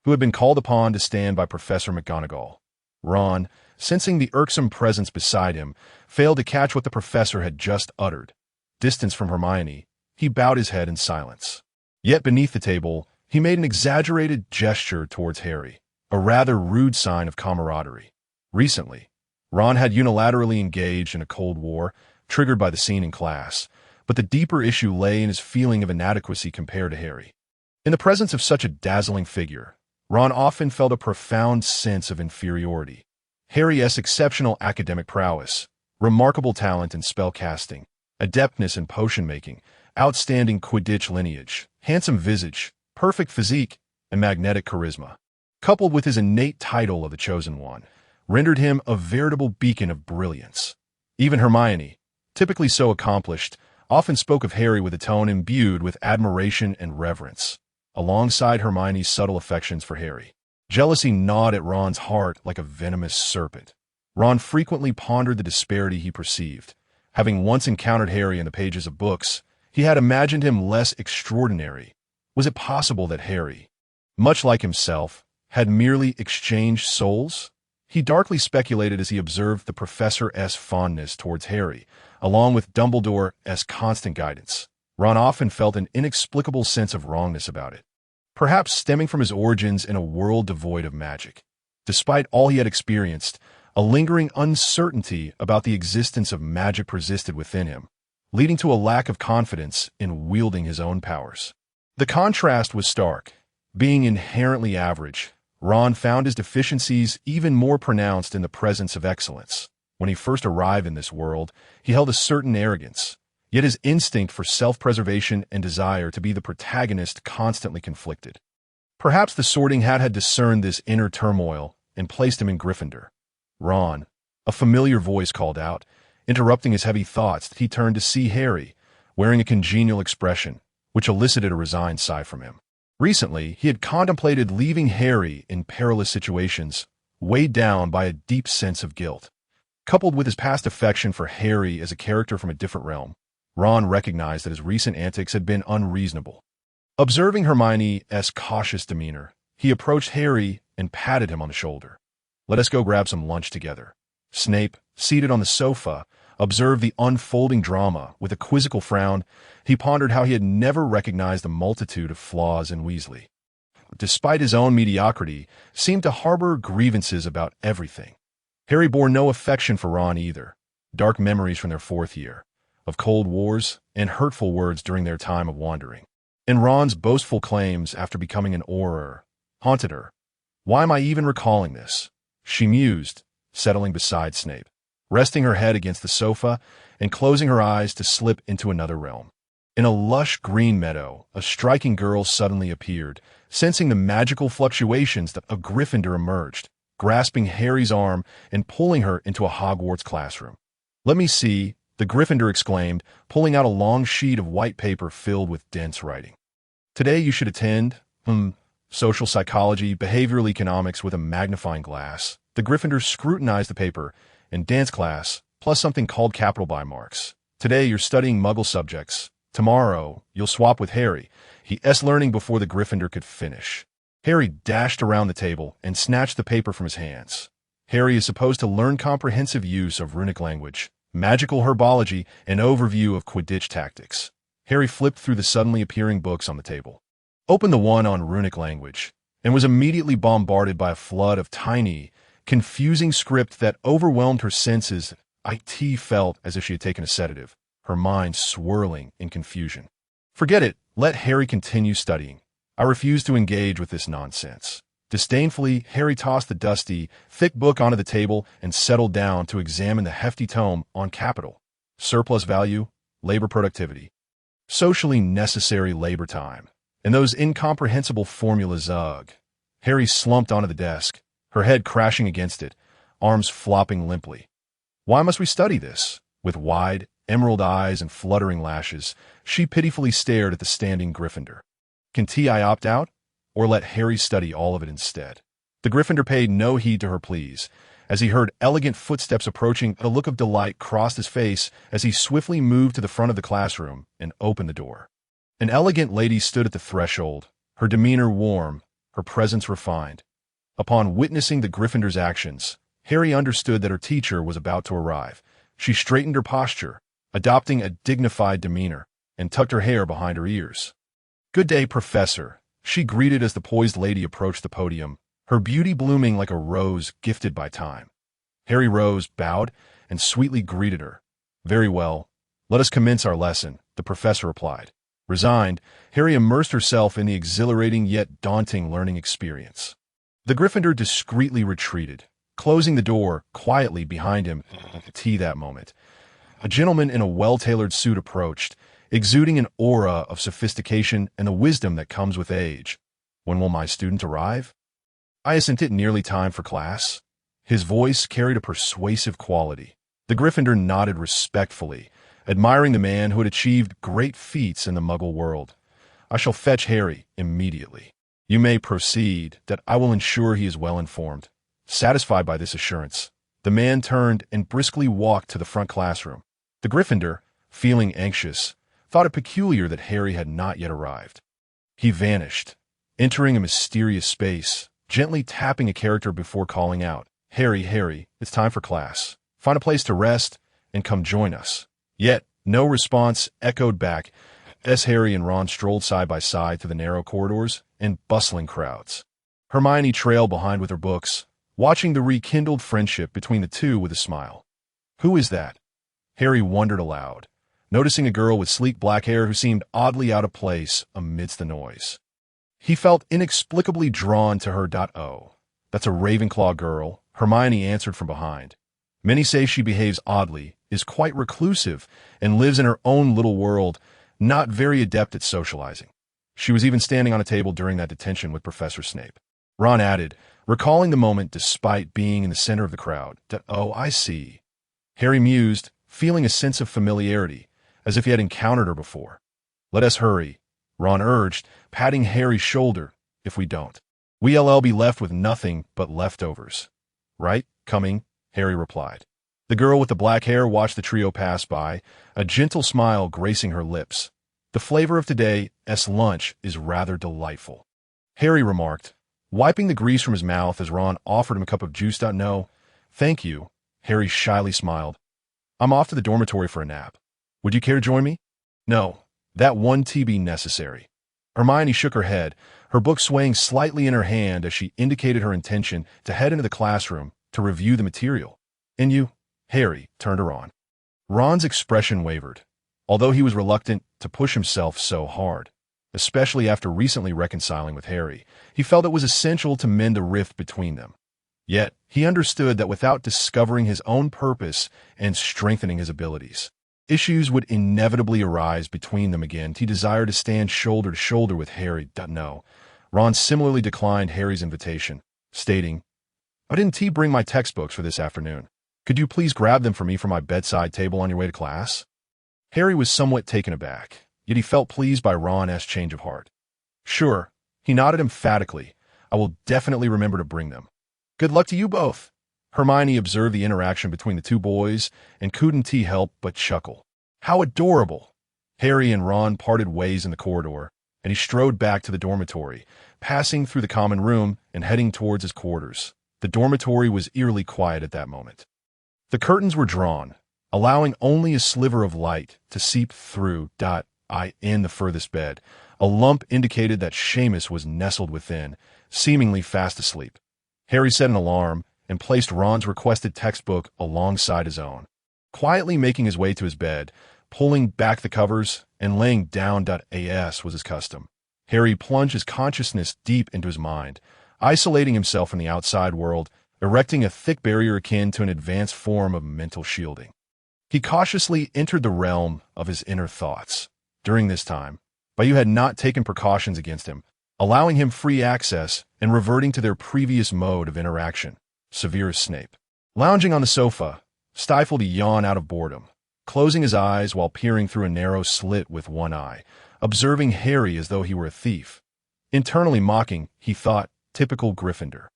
who had been called upon to stand by Professor McGonagall. Ron, sensing the irksome presence beside him, failed to catch what the professor had just uttered. Distanced from Hermione, he bowed his head in silence. Yet beneath the table, he made an exaggerated gesture towards Harry, a rather rude sign of camaraderie. Recently, Ron had unilaterally engaged in a Cold War, triggered by the scene in class, but the deeper issue lay in his feeling of inadequacy compared to Harry. In the presence of such a dazzling figure, Ron often felt a profound sense of inferiority. Harry's exceptional academic prowess, remarkable talent in spellcasting, adeptness in potion-making, outstanding Quidditch lineage, handsome visage, perfect physique, and magnetic charisma, coupled with his innate title of the Chosen One, rendered him a veritable beacon of brilliance. Even Hermione, typically so accomplished, often spoke of Harry with a tone imbued with admiration and reverence. Alongside Hermione's subtle affections for Harry, jealousy gnawed at Ron's heart like a venomous serpent. Ron frequently pondered the disparity he perceived. Having once encountered Harry in the pages of books, he had imagined him less extraordinary. Was it possible that Harry, much like himself, had merely exchanged souls? He darkly speculated as he observed the Professor's fondness towards Harry, along with Dumbledore's constant guidance. Ron often felt an inexplicable sense of wrongness about it, perhaps stemming from his origins in a world devoid of magic. Despite all he had experienced, a lingering uncertainty about the existence of magic persisted within him, leading to a lack of confidence in wielding his own powers. The contrast was stark. Being inherently average, Ron found his deficiencies even more pronounced in the presence of excellence. When he first arrived in this world, he held a certain arrogance, yet his instinct for self-preservation and desire to be the protagonist constantly conflicted. Perhaps the Sorting Hat had discerned this inner turmoil and placed him in Gryffindor. Ron, a familiar voice called out. Interrupting his heavy thoughts, he turned to see Harry, wearing a congenial expression, which elicited a resigned sigh from him. Recently, he had contemplated leaving Harry in perilous situations, weighed down by a deep sense of guilt. Coupled with his past affection for Harry as a character from a different realm, Ron recognized that his recent antics had been unreasonable. Observing Hermione's cautious demeanor, he approached Harry and patted him on the shoulder. "Let us go grab some lunch together." Snape, seated on the sofa, observed the unfolding drama with a quizzical frown. He pondered how he had never recognized the multitude of flaws in Weasley. Despite his own mediocrity, seemed to harbor grievances about everything. Harry bore no affection for Ron either. Dark memories from their fourth year, of cold wars and hurtful words during their time of wandering. And Ron's boastful claims after becoming an Auror haunted her. "Why am I even recalling this?" she mused, settling beside Snape, resting her head against the sofa and closing her eyes to slip into another realm. In a lush green meadow, a striking girl suddenly appeared. Sensing the magical fluctuations that a Gryffindor emerged, grasping Harry's arm and pulling her into a Hogwarts classroom. "Let me see," the Gryffindor exclaimed, pulling out a long sheet of white paper filled with dense writing. "Today you should attend, social psychology, behavioral economics with a magnifying glass." The Gryffindor scrutinized the paper. "In dance class, plus something called capital by marks. Today you're studying Muggle subjects. Tomorrow you'll swap with Harry." He's learning before the Gryffindor could finish. Harry dashed around the table and snatched the paper from his hands. Harry is supposed to learn comprehensive use of runic language, magical herbology, and overview of Quidditch tactics. Harry flipped through the suddenly appearing books on the table, opened the one on runic language, and was immediately bombarded by a flood of tiny, confusing script that overwhelmed her senses. It felt as if she had taken a sedative, her mind swirling in confusion. "Forget it. Let Harry continue studying. I refuse to engage with this nonsense." Disdainfully, Harry tossed the dusty, thick book onto the table and settled down to examine the hefty tome on capital, surplus value, labor productivity, socially necessary labor time, and those incomprehensible formulas. Ugh. Harry slumped onto the desk, her head crashing against it, arms flopping limply. "Why must we study this?" With wide, emerald eyes and fluttering lashes, she pitifully stared at the standing Gryffindor. "Can I opt out, or let Harry study all of it instead?" The Gryffindor paid no heed to her pleas. As he heard elegant footsteps approaching, a look of delight crossed his face as he swiftly moved to the front of the classroom and opened the door. An elegant lady stood at the threshold, her demeanor warm, her presence refined. Upon witnessing the Gryffindor's actions, Harry understood that her teacher was about to arrive. She straightened her posture, adopting a dignified demeanor, and tucked her hair behind her ears. "Good day, Professor," she greeted as the poised lady approached the podium, her beauty blooming like a rose gifted by time. Harry rose, bowed, and sweetly greeted her. "Very well. Let us commence our lesson," the professor replied. Resigned, Harry immersed herself in the exhilarating yet daunting learning experience. The Gryffindor discreetly retreated, closing the door quietly behind him. That moment, a gentleman in a well-tailored suit approached, exuding an aura of sophistication and the wisdom that comes with age. "When will my student arrive?" "Isn't it nearly time for class?" His voice carried a persuasive quality. The Gryffindor nodded respectfully, admiring the man who had achieved great feats in the Muggle world. "I shall fetch Harry immediately. You may proceed, that I will ensure he is well informed." Satisfied by this assurance, the man turned and briskly walked to the front classroom. The Gryffindor, feeling anxious, thought it peculiar that Harry had not yet arrived. He vanished, entering a mysterious space, gently tapping a character before calling out, "Harry, Harry, it's time for class. Find a place to rest and come join us." Yet, no response echoed back as Harry and Ron strolled side by side through the narrow corridors and bustling crowds. Hermione trailed behind with her books, watching the rekindled friendship between the two with a smile. "Who is that?" Harry wondered aloud, noticing a girl with sleek black hair who seemed oddly out of place amidst the noise. He felt inexplicably drawn to her. "Oh, that's a Ravenclaw girl," Hermione answered from behind. "Many say she behaves oddly, is quite reclusive, and lives in her own little world, not very adept at socializing. She was even standing on a table during that detention with Professor Snape." Ron added, recalling the moment despite being in the center of the crowd. "Oh, I see." Harry mused, feeling a sense of familiarity, as if he had encountered her before. "Let us hurry," Ron urged, patting Harry's shoulder. "If we don't, we'll be left with nothing but leftovers." "Right, coming," Harry replied. The girl with the black hair watched the trio pass by, a gentle smile gracing her lips. "The flavor of today's lunch is rather delightful," Harry remarked, wiping the grease from his mouth as Ron offered him a cup of juice. "No, thank you," Harry shyly smiled. "I'm off to the dormitory for a nap. Would you care to join me?" "No, that won't be necessary." Hermione shook her head, her book swaying slightly in her hand as she indicated her intention to head into the classroom to review the material. "And you?" Harry turned to Ron. Ron's expression wavered, although he was reluctant to push himself so hard. Especially after recently reconciling with Harry, he felt it was essential to mend a rift between them. Yet, he understood that without discovering his own purpose and strengthening his abilities, issues would inevitably arise between them again. He desired to stand shoulder to shoulder with Harry. "No." Ron similarly declined Harry's invitation, stating, "I didn't bring my textbooks for this afternoon. Could you please grab them for me from my bedside table on your way to class?" Harry was somewhat taken aback, yet he felt pleased by Ron's change of heart. "Sure," he nodded emphatically. "I will definitely remember to bring them." "Good luck to you both." Hermione observed the interaction between the two boys and couldn't help but chuckle. "How adorable." Harry and Ron parted ways in the corridor, and he strode back to the dormitory, passing through the common room and heading towards his quarters. The dormitory was eerily quiet at that moment. The curtains were drawn, allowing only a sliver of light to seep through. In the furthest bed, a lump indicated that Seamus was nestled within, seemingly fast asleep. Harry set an alarm and placed Ron's requested textbook alongside his own. Quietly making his way to his bed, pulling back the covers, and laying down. As was his custom, Harry plunged his consciousness deep into his mind, isolating himself from the outside world, erecting a thick barrier akin to an advanced form of mental shielding. He cautiously entered the realm of his inner thoughts. During this time, Bayou had not taken precautions against him, allowing him free access and reverting to their previous mode of interaction. Severus Snape, lounging on the sofa, stifled a yawn out of boredom, closing his eyes while peering through a narrow slit with one eye, observing Harry as though he were a thief. Internally mocking, he thought, typical Gryffindor.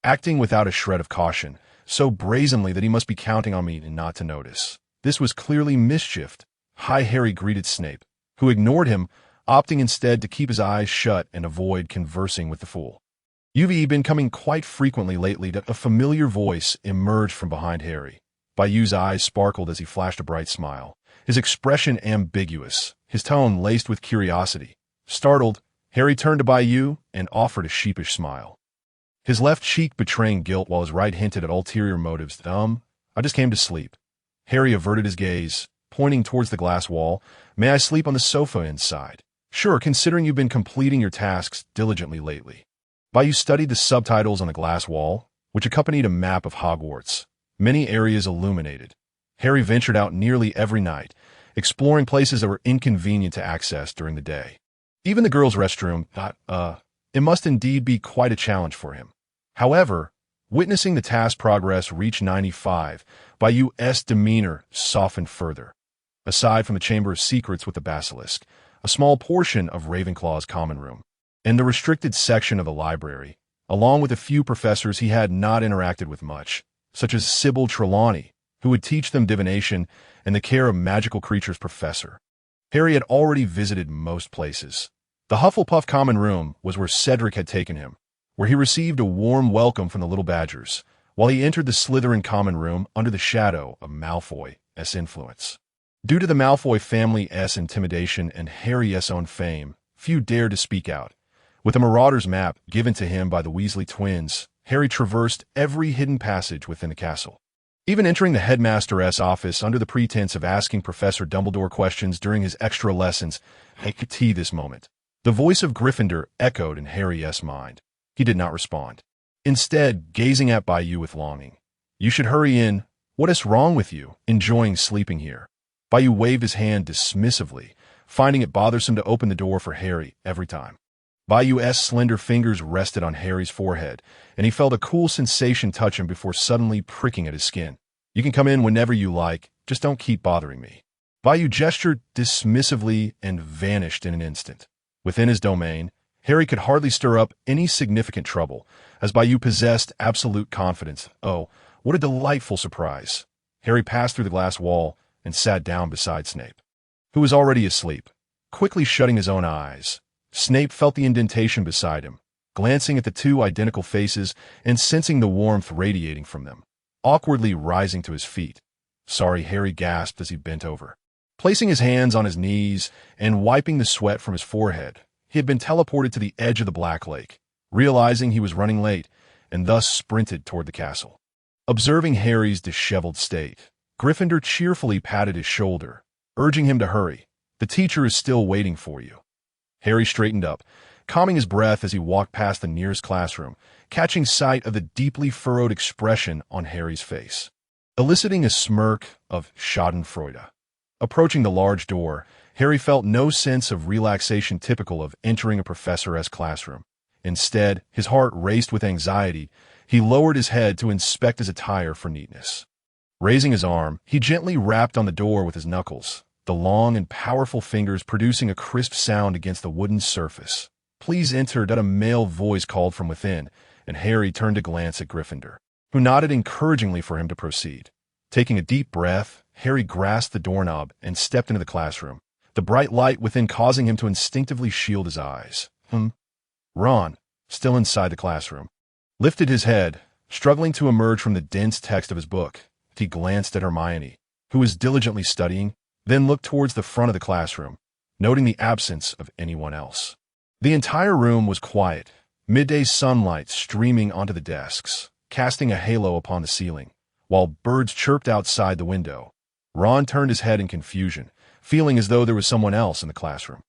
Acting without a shred of caution, so brazenly that he must be counting on me not to notice. This was clearly mischief. Hi, Harry greeted Snape, who ignored him, opting instead to keep his eyes shut and avoid conversing with the fool. "You've been coming quite frequently lately." A familiar voice emerged from behind Harry. Bayou's eyes sparkled as he flashed a bright smile, his expression ambiguous, his tone laced with curiosity. Startled, Harry turned to Bayou and offered a sheepish smile, his left cheek betraying guilt while his right hinted at ulterior motives. I just came to sleep." Harry averted his gaze, pointing towards the glass wall. "May I sleep on the sofa inside?" "Sure, considering you've been completing your tasks diligently lately." Bayou studied the subtitles on the glass wall, which accompanied a map of Hogwarts, many areas illuminated. Harry ventured out nearly every night, exploring places that were inconvenient to access during the day. Even the girls' restroom, it must indeed be quite a challenge for him. However, witnessing the task progress reach 95, Bayou's demeanor softened further. Aside from the Chamber of Secrets with the basilisk, a small portion of Ravenclaw's common room, and the restricted section of the library, along with a few professors he had not interacted with much, such as Sybil Trelawney, who would teach them divination, and the care of magical creatures professor. Harry had already visited most places. The Hufflepuff common room was where Cedric had taken him, where he received a warm welcome from the little badgers, while he entered the Slytherin common room under the shadow of Malfoy's influence. Due to the Malfoy family's intimidation and Harry's own fame, few dared to speak out. With a Marauder's map given to him by the Weasley twins, Harry traversed every hidden passage within the castle. Even entering the Headmaster's office under the pretense of asking Professor Dumbledore questions during his extra lessons, he could see this moment. The voice of Gryffindor echoed in Harry's mind. He did not respond, instead gazing at Bayou with longing. "You should hurry in. What is wrong with you, enjoying sleeping here?" Bayou waved his hand dismissively, finding it bothersome to open the door for Harry every time. Bayou's slender fingers rested on Harry's forehead, and he felt a cool sensation touch him before suddenly pricking at his skin. "You can come in whenever you like, just don't keep bothering me." Bayou gestured dismissively and vanished in an instant. Within his domain, Harry could hardly stir up any significant trouble, as Bayou possessed absolute confidence. Oh, what a delightful surprise. Harry passed through the glass wall and sat down beside Snape, who was already asleep, quickly shutting his own eyes. Snape felt the indentation beside him, glancing at the two identical faces and sensing the warmth radiating from them, awkwardly rising to his feet. "Sorry," Harry gasped as he bent over. Placing his hands on his knees and wiping the sweat from his forehead, he had been teleported to the edge of the Black Lake, realizing he was running late, and thus sprinted toward the castle. Observing Harry's disheveled state, Gryffindor cheerfully patted his shoulder, urging him to hurry. "The teacher is still waiting for you." Harry straightened up, calming his breath as he walked past the nearest classroom, catching sight of the deeply furrowed expression on Harry's face, eliciting a smirk of schadenfreude. Approaching the large door, Harry felt no sense of relaxation typical of entering a professor's classroom. Instead, his heart raced with anxiety. He lowered his head to inspect his attire for neatness. Raising his arm, he gently rapped on the door with his knuckles, the long and powerful fingers producing a crisp sound against the wooden surface. "Please enter," a male voice called from within, and Harry turned to glance at Gryffindor, who nodded encouragingly for him to proceed. Taking a deep breath, Harry grasped the doorknob and stepped into the classroom, the bright light within causing him to instinctively shield his eyes. Ron, still inside the classroom, lifted his head, struggling to emerge from the dense text of his book. He glanced at Hermione, who was diligently studying, then looked towards the front of the classroom, noting the absence of anyone else. The entire room was quiet, midday sunlight streaming onto the desks, casting a halo upon the ceiling, while birds chirped outside the window. Ron turned his head in confusion, feeling as though there was someone else in the classroom.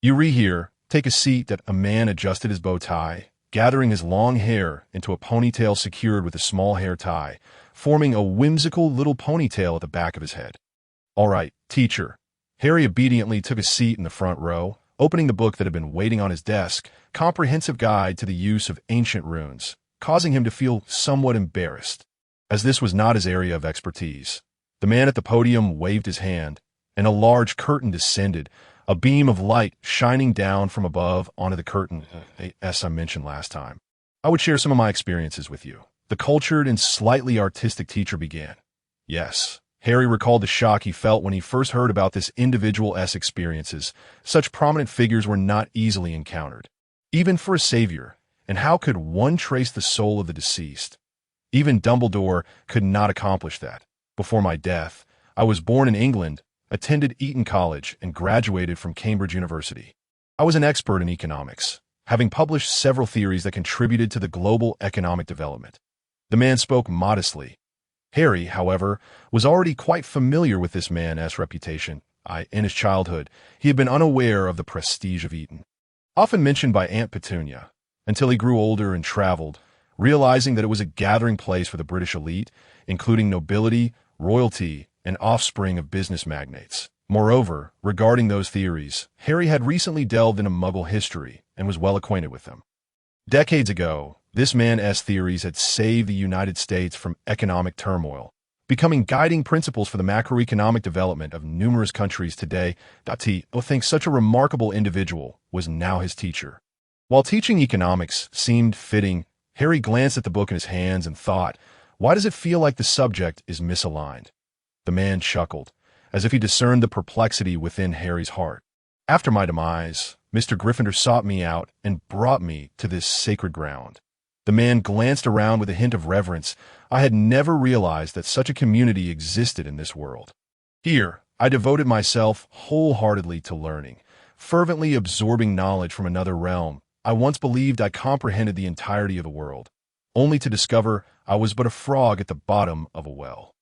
"You here, take a seat." That a man adjusted his bow tie, gathering his long hair into a ponytail secured with a small hair tie, forming a whimsical little ponytail at the back of his head. "All right, teacher." Harry obediently took a seat in the front row, opening the book that had been waiting on his desk, Comprehensive Guide to the Use of Ancient Runes, causing him to feel somewhat embarrassed, as this was not his area of expertise. The man at the podium waved his hand, and a large curtain descended, a beam of light shining down from above onto the curtain, as I mentioned last time. "I would share some of my experiences with you," the cultured and slightly artistic teacher began. Yes, Harry recalled the shock he felt when he first heard about this individual's experiences. Such prominent figures were not easily encountered, even for a savior, and how could one trace the soul of the deceased? Even Dumbledore could not accomplish that. "Before my death, I was born in England, attended Eton College, and graduated from Cambridge University. I was an expert in economics, having published several theories that contributed to the global economic development." The man spoke modestly. Harry, however, was already quite familiar with this man's reputation. In his childhood, he had been unaware of the prestige of Eton, often mentioned by Aunt Petunia, until he grew older and traveled, realizing that it was a gathering place for the British elite, including nobility, royalty, and offspring of business magnates. Moreover, regarding those theories, Harry had recently delved into Muggle history and was well acquainted with them. Decades ago, this man's theories had saved the United States from economic turmoil, becoming guiding principles for the macroeconomic development of numerous countries today. T. thinks such a remarkable individual was now his teacher. While teaching economics seemed fitting, Harry glanced at the book in his hands and thought, why does it feel like the subject is misaligned? The man chuckled, as if he discerned the perplexity within Harry's heart. After my demise, Mr. Gryffindor sought me out and brought me to this sacred ground. The man glanced around with a hint of reverence. I had never realized that such a community existed in this world. Here, I devoted myself wholeheartedly to learning, fervently absorbing knowledge from another realm. I once believed I comprehended the entirety of the world, only to discover I was but a frog at the bottom of a well.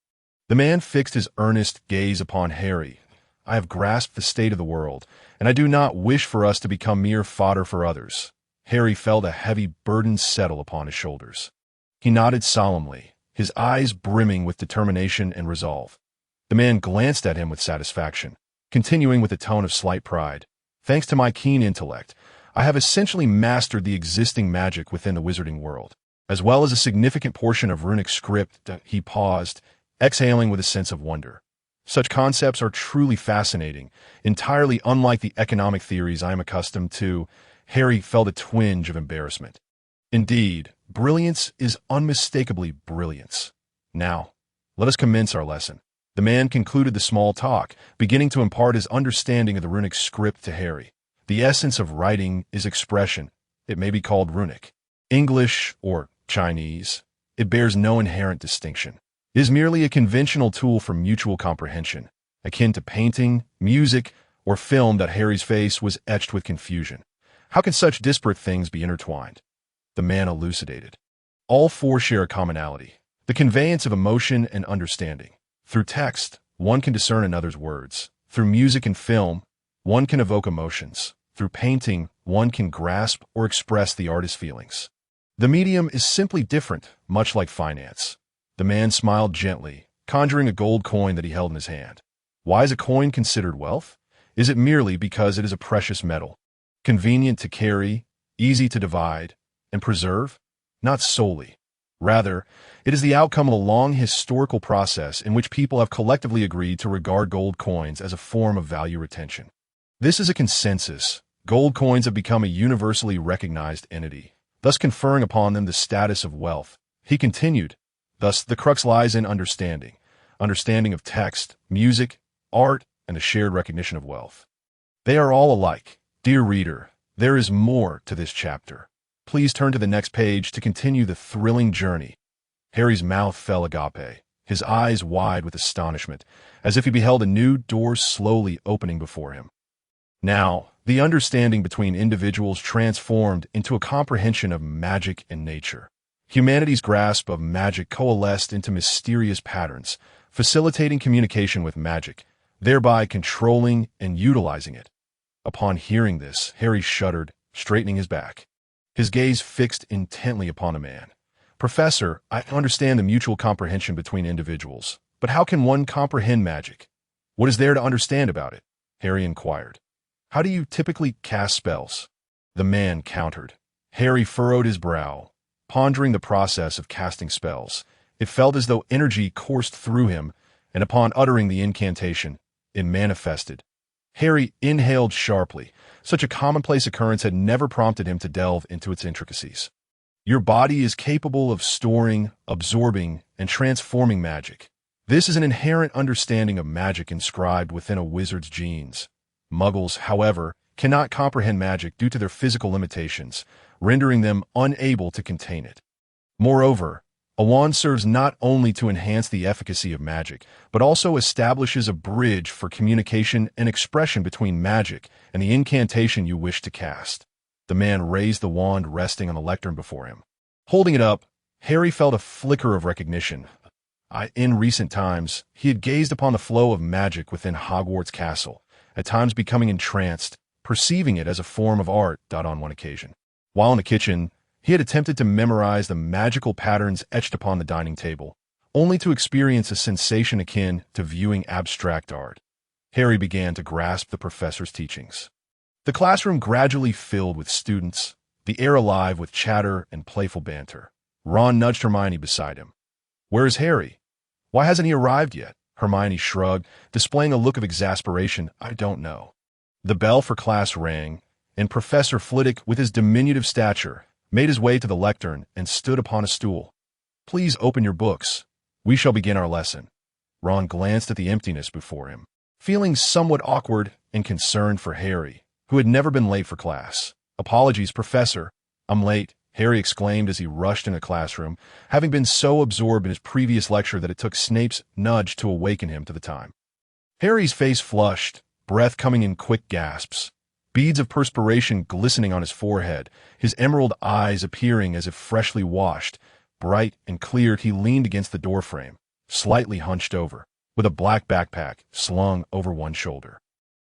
The man fixed his earnest gaze upon Harry. I have grasped the state of the world, and I do not wish for us to become mere fodder for others. Harry felt a heavy burden settle upon his shoulders. He nodded solemnly, his eyes brimming with determination and resolve. The man glanced at him with satisfaction, continuing with a tone of slight pride. Thanks to my keen intellect, I have essentially mastered the existing magic within the wizarding world, as well as a significant portion of runic script. He paused, exhaling with a sense of wonder. Such concepts are truly fascinating, entirely unlike the economic theories I am accustomed to. Harry felt a twinge of embarrassment. Indeed, brilliance is unmistakably brilliance. Now, let us commence our lesson. The man concluded the small talk, beginning to impart his understanding of the runic script to Harry. The essence of writing is expression. It may be called runic, English, or Chinese. It bears no inherent distinction. It is merely a conventional tool for mutual comprehension, akin to painting, music, or film. That Harry's face was etched with confusion. How can such disparate things be intertwined? The man elucidated. All four share a commonality, the conveyance of emotion and understanding. Through text, one can discern another's words. Through music and film, one can evoke emotions. Through painting, one can grasp or express the artist's feelings. The medium is simply different, much like finance. The man smiled gently, conjuring a gold coin that he held in his hand. Why is a coin considered wealth? Is it merely because it is a precious metal, convenient to carry, easy to divide, and preserve? Not solely. Rather, it is the outcome of a long historical process in which people have collectively agreed to regard gold coins as a form of value retention. This is a consensus. Gold coins have become a universally recognized entity, thus conferring upon them the status of wealth. He continued, thus the crux lies in understanding of text, music, art, and the shared recognition of wealth. They are all alike. Dear reader, there is more to this chapter. Please turn to the next page to continue the thrilling journey. Harry's mouth fell agape, his eyes wide with astonishment, as if he beheld a new door slowly opening before him. Now, the understanding between individuals transformed into a comprehension of magic and nature. Humanity's grasp of magic coalesced into mysterious patterns, facilitating communication with magic, thereby controlling and utilizing it. Upon hearing this, Harry shuddered, straightening his back. His gaze fixed intently upon the man. Professor, I understand the mutual comprehension between individuals, but how can one comprehend magic? What is there to understand about it? Harry inquired. How do you typically cast spells? The man countered. Harry furrowed his brow, pondering the process of casting spells. It felt as though energy coursed through him, and upon uttering the incantation, it manifested. Harry inhaled sharply. Such a commonplace occurrence had never prompted him to delve into its intricacies. Your body is capable of storing, absorbing, and transforming magic. This is an inherent understanding of magic inscribed within a wizard's genes. Muggles, however, cannot comprehend magic due to their physical limitations, rendering them unable to contain it. Moreover, a wand serves not only to enhance the efficacy of magic, but also establishes a bridge for communication and expression between magic and the incantation you wish to cast. The man raised the wand resting on the lectern before him. Holding it up, Harry felt a flicker of recognition. In recent times, he had gazed upon the flow of magic within Hogwarts Castle, at times becoming entranced, perceiving it as a form of art. On one occasion, while in the kitchen, he had attempted to memorize the magical patterns etched upon the dining table, only to experience a sensation akin to viewing abstract art. Harry began to grasp the professor's teachings. The classroom gradually filled with students, the air alive with chatter and playful banter. Ron nudged Hermione beside him. "Where is Harry? Why hasn't he arrived yet?" Hermione shrugged, displaying a look of exasperation. "I don't know." The bell for class rang, and Professor Flitwick, with his diminutive stature, made his way to the lectern and stood upon a stool. "Please open your books. We shall begin our lesson." Ron glanced at the emptiness before him, feeling somewhat awkward and concerned for Harry, who had never been late for class. "Apologies, Professor. I'm late," Harry exclaimed as he rushed into the classroom, having been so absorbed in his previous lecture that it took Snape's nudge to awaken him to the time. Harry's face flushed, breath coming in quick gasps, beads of perspiration glistening on his forehead, his emerald eyes appearing as if freshly washed. Bright and clear, he leaned against the doorframe, slightly hunched over, with a black backpack slung over one shoulder.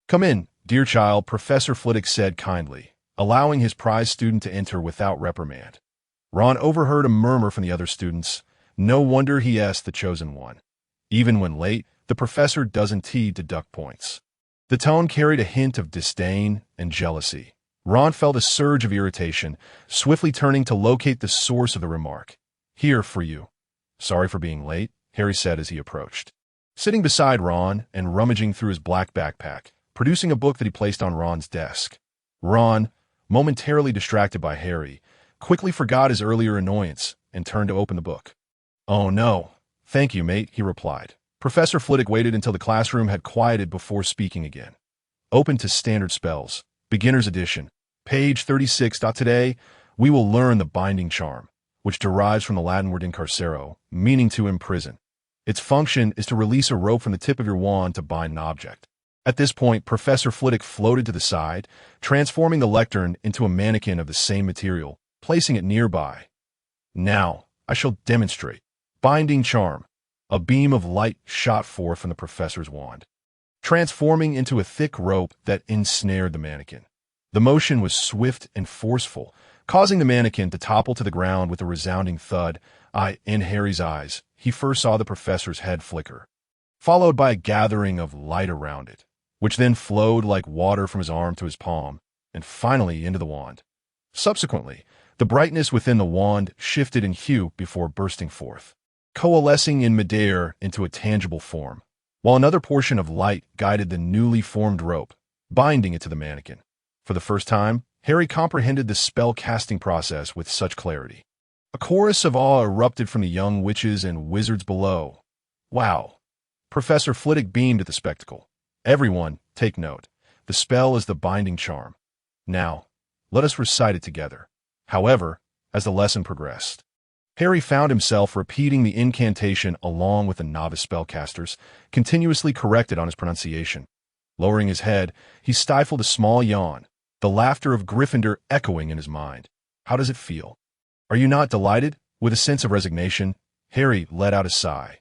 "Come in, dear child," Professor Flitwick said kindly, allowing his prize student to enter without reprimand. Ron overheard a murmur from the other students. No wonder he asked the chosen one. Even when late, the professor doesn't deduct points. The tone carried a hint of disdain and jealousy. Ron felt a surge of irritation, swiftly turning to locate the source of the remark. "Here for you." "Sorry for being late," Harry said as he approached. Sitting beside Ron and rummaging through his black backpack, producing a book that he placed on Ron's desk. Ron, momentarily distracted by Harry, quickly forgot his earlier annoyance and turned to open the book. "Oh no, thank you, mate," he replied. Professor Flitwick waited until the classroom had quieted before speaking again. "Open to Standard Spells, Beginner's Edition, page 36. Today, we will learn the Binding Charm, which derives from the Latin word incarcero, meaning to imprison. Its function is to release a rope from the tip of your wand to bind an object." At this point, Professor Flitwick floated to the side, transforming the lectern into a mannequin of the same material, placing it nearby. "Now, I shall demonstrate. Binding Charm." A beam of light shot forth from the professor's wand, transforming into a thick rope that ensnared the mannequin. The motion was swift and forceful, causing the mannequin to topple to the ground with a resounding thud. In Harry's eyes, he first saw the professor's head flicker, followed by a gathering of light around it, which then flowed like water from his arm to his palm, and finally into the wand. Subsequently, the brightness within the wand shifted in hue before bursting forth, coalescing in midair into a tangible form, while another portion of light guided the newly formed rope, binding it to the mannequin. For the first time, Harry comprehended the spell-casting process with such clarity. A chorus of awe erupted from the young witches and wizards below. "Wow!" Professor Flitwick beamed at the spectacle. "Everyone, take note. The spell is the Binding Charm. Now, let us recite it together." However, as the lesson progressed, Harry found himself repeating the incantation along with the novice spellcasters, continuously corrected on his pronunciation. Lowering his head, he stifled a small yawn, the laughter of Gryffindor echoing in his mind. "How does it feel? Are you not delighted?" With a sense of resignation, Harry let out a sigh.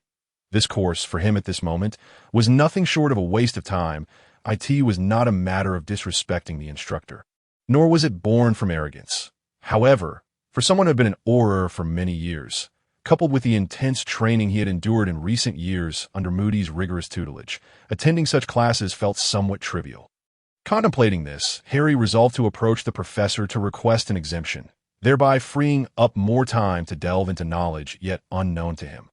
This course, for him at this moment, was nothing short of a waste of time. It was not a matter of disrespecting the instructor, nor was it born from arrogance. However, for someone who had been an Auror for many years, coupled with the intense training he had endured in recent years under Moody's rigorous tutelage, attending such classes felt somewhat trivial. Contemplating this, Harry resolved to approach the professor to request an exemption, thereby freeing up more time to delve into knowledge yet unknown to him.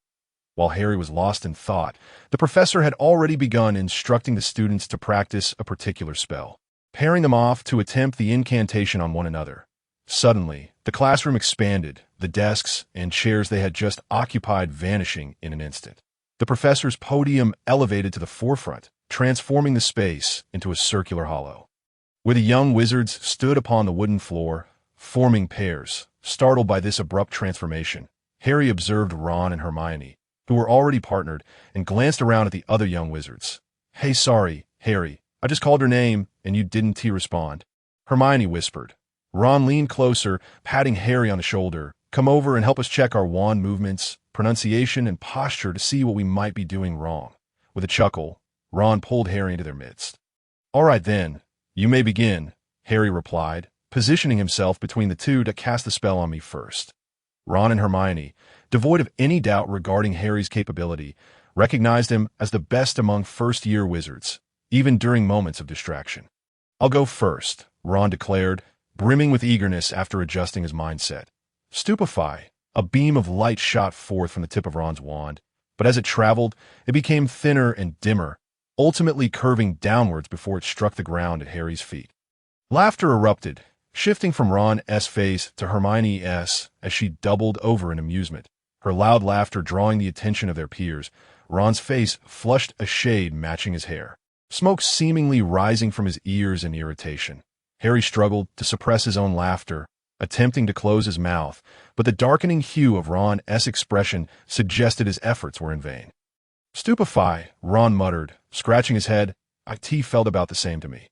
While Harry was lost in thought, the professor had already begun instructing the students to practice a particular spell, pairing them off to attempt the incantation on one another. Suddenly, the classroom expanded, the desks and chairs they had just occupied vanishing in an instant. The professor's podium elevated to the forefront, transforming the space into a circular hollow, where the young wizards stood upon the wooden floor, forming pairs. Startled by this abrupt transformation, Harry observed Ron and Hermione, who were already partnered, and glanced around at the other young wizards. "Hey, sorry, Harry, I just called your name, and you didn't respond," Hermione whispered. Ron leaned closer, patting Harry on the shoulder. "Come over and help us check our wand movements, pronunciation, and posture to see what we might be doing wrong." With a chuckle, Ron pulled Harry into their midst. "All right then, you may begin," Harry replied, positioning himself between the two to cast the spell on me first. Ron and Hermione, devoid of any doubt regarding Harry's capability, recognized him as the best among first-year wizards. even during moments of distraction. "I'll go first," Ron declared, brimming with eagerness after adjusting his mindset. Stupefy, a beam of light shot forth from the tip of Ron's wand, but as it traveled, it became thinner and dimmer, ultimately curving downwards before it struck the ground at Harry's feet. Laughter erupted, shifting from Ron's face to Hermione's as she doubled over in amusement, her loud laughter drawing the attention of their peers. Ron's face flushed a shade matching his hair, smoke seemingly rising from his ears in irritation. Harry struggled to suppress his own laughter, attempting to close his mouth, but the darkening hue of Ron's expression suggested his efforts were in vain. "Stupefy," Ron muttered, scratching his head. "It felt about the same to me."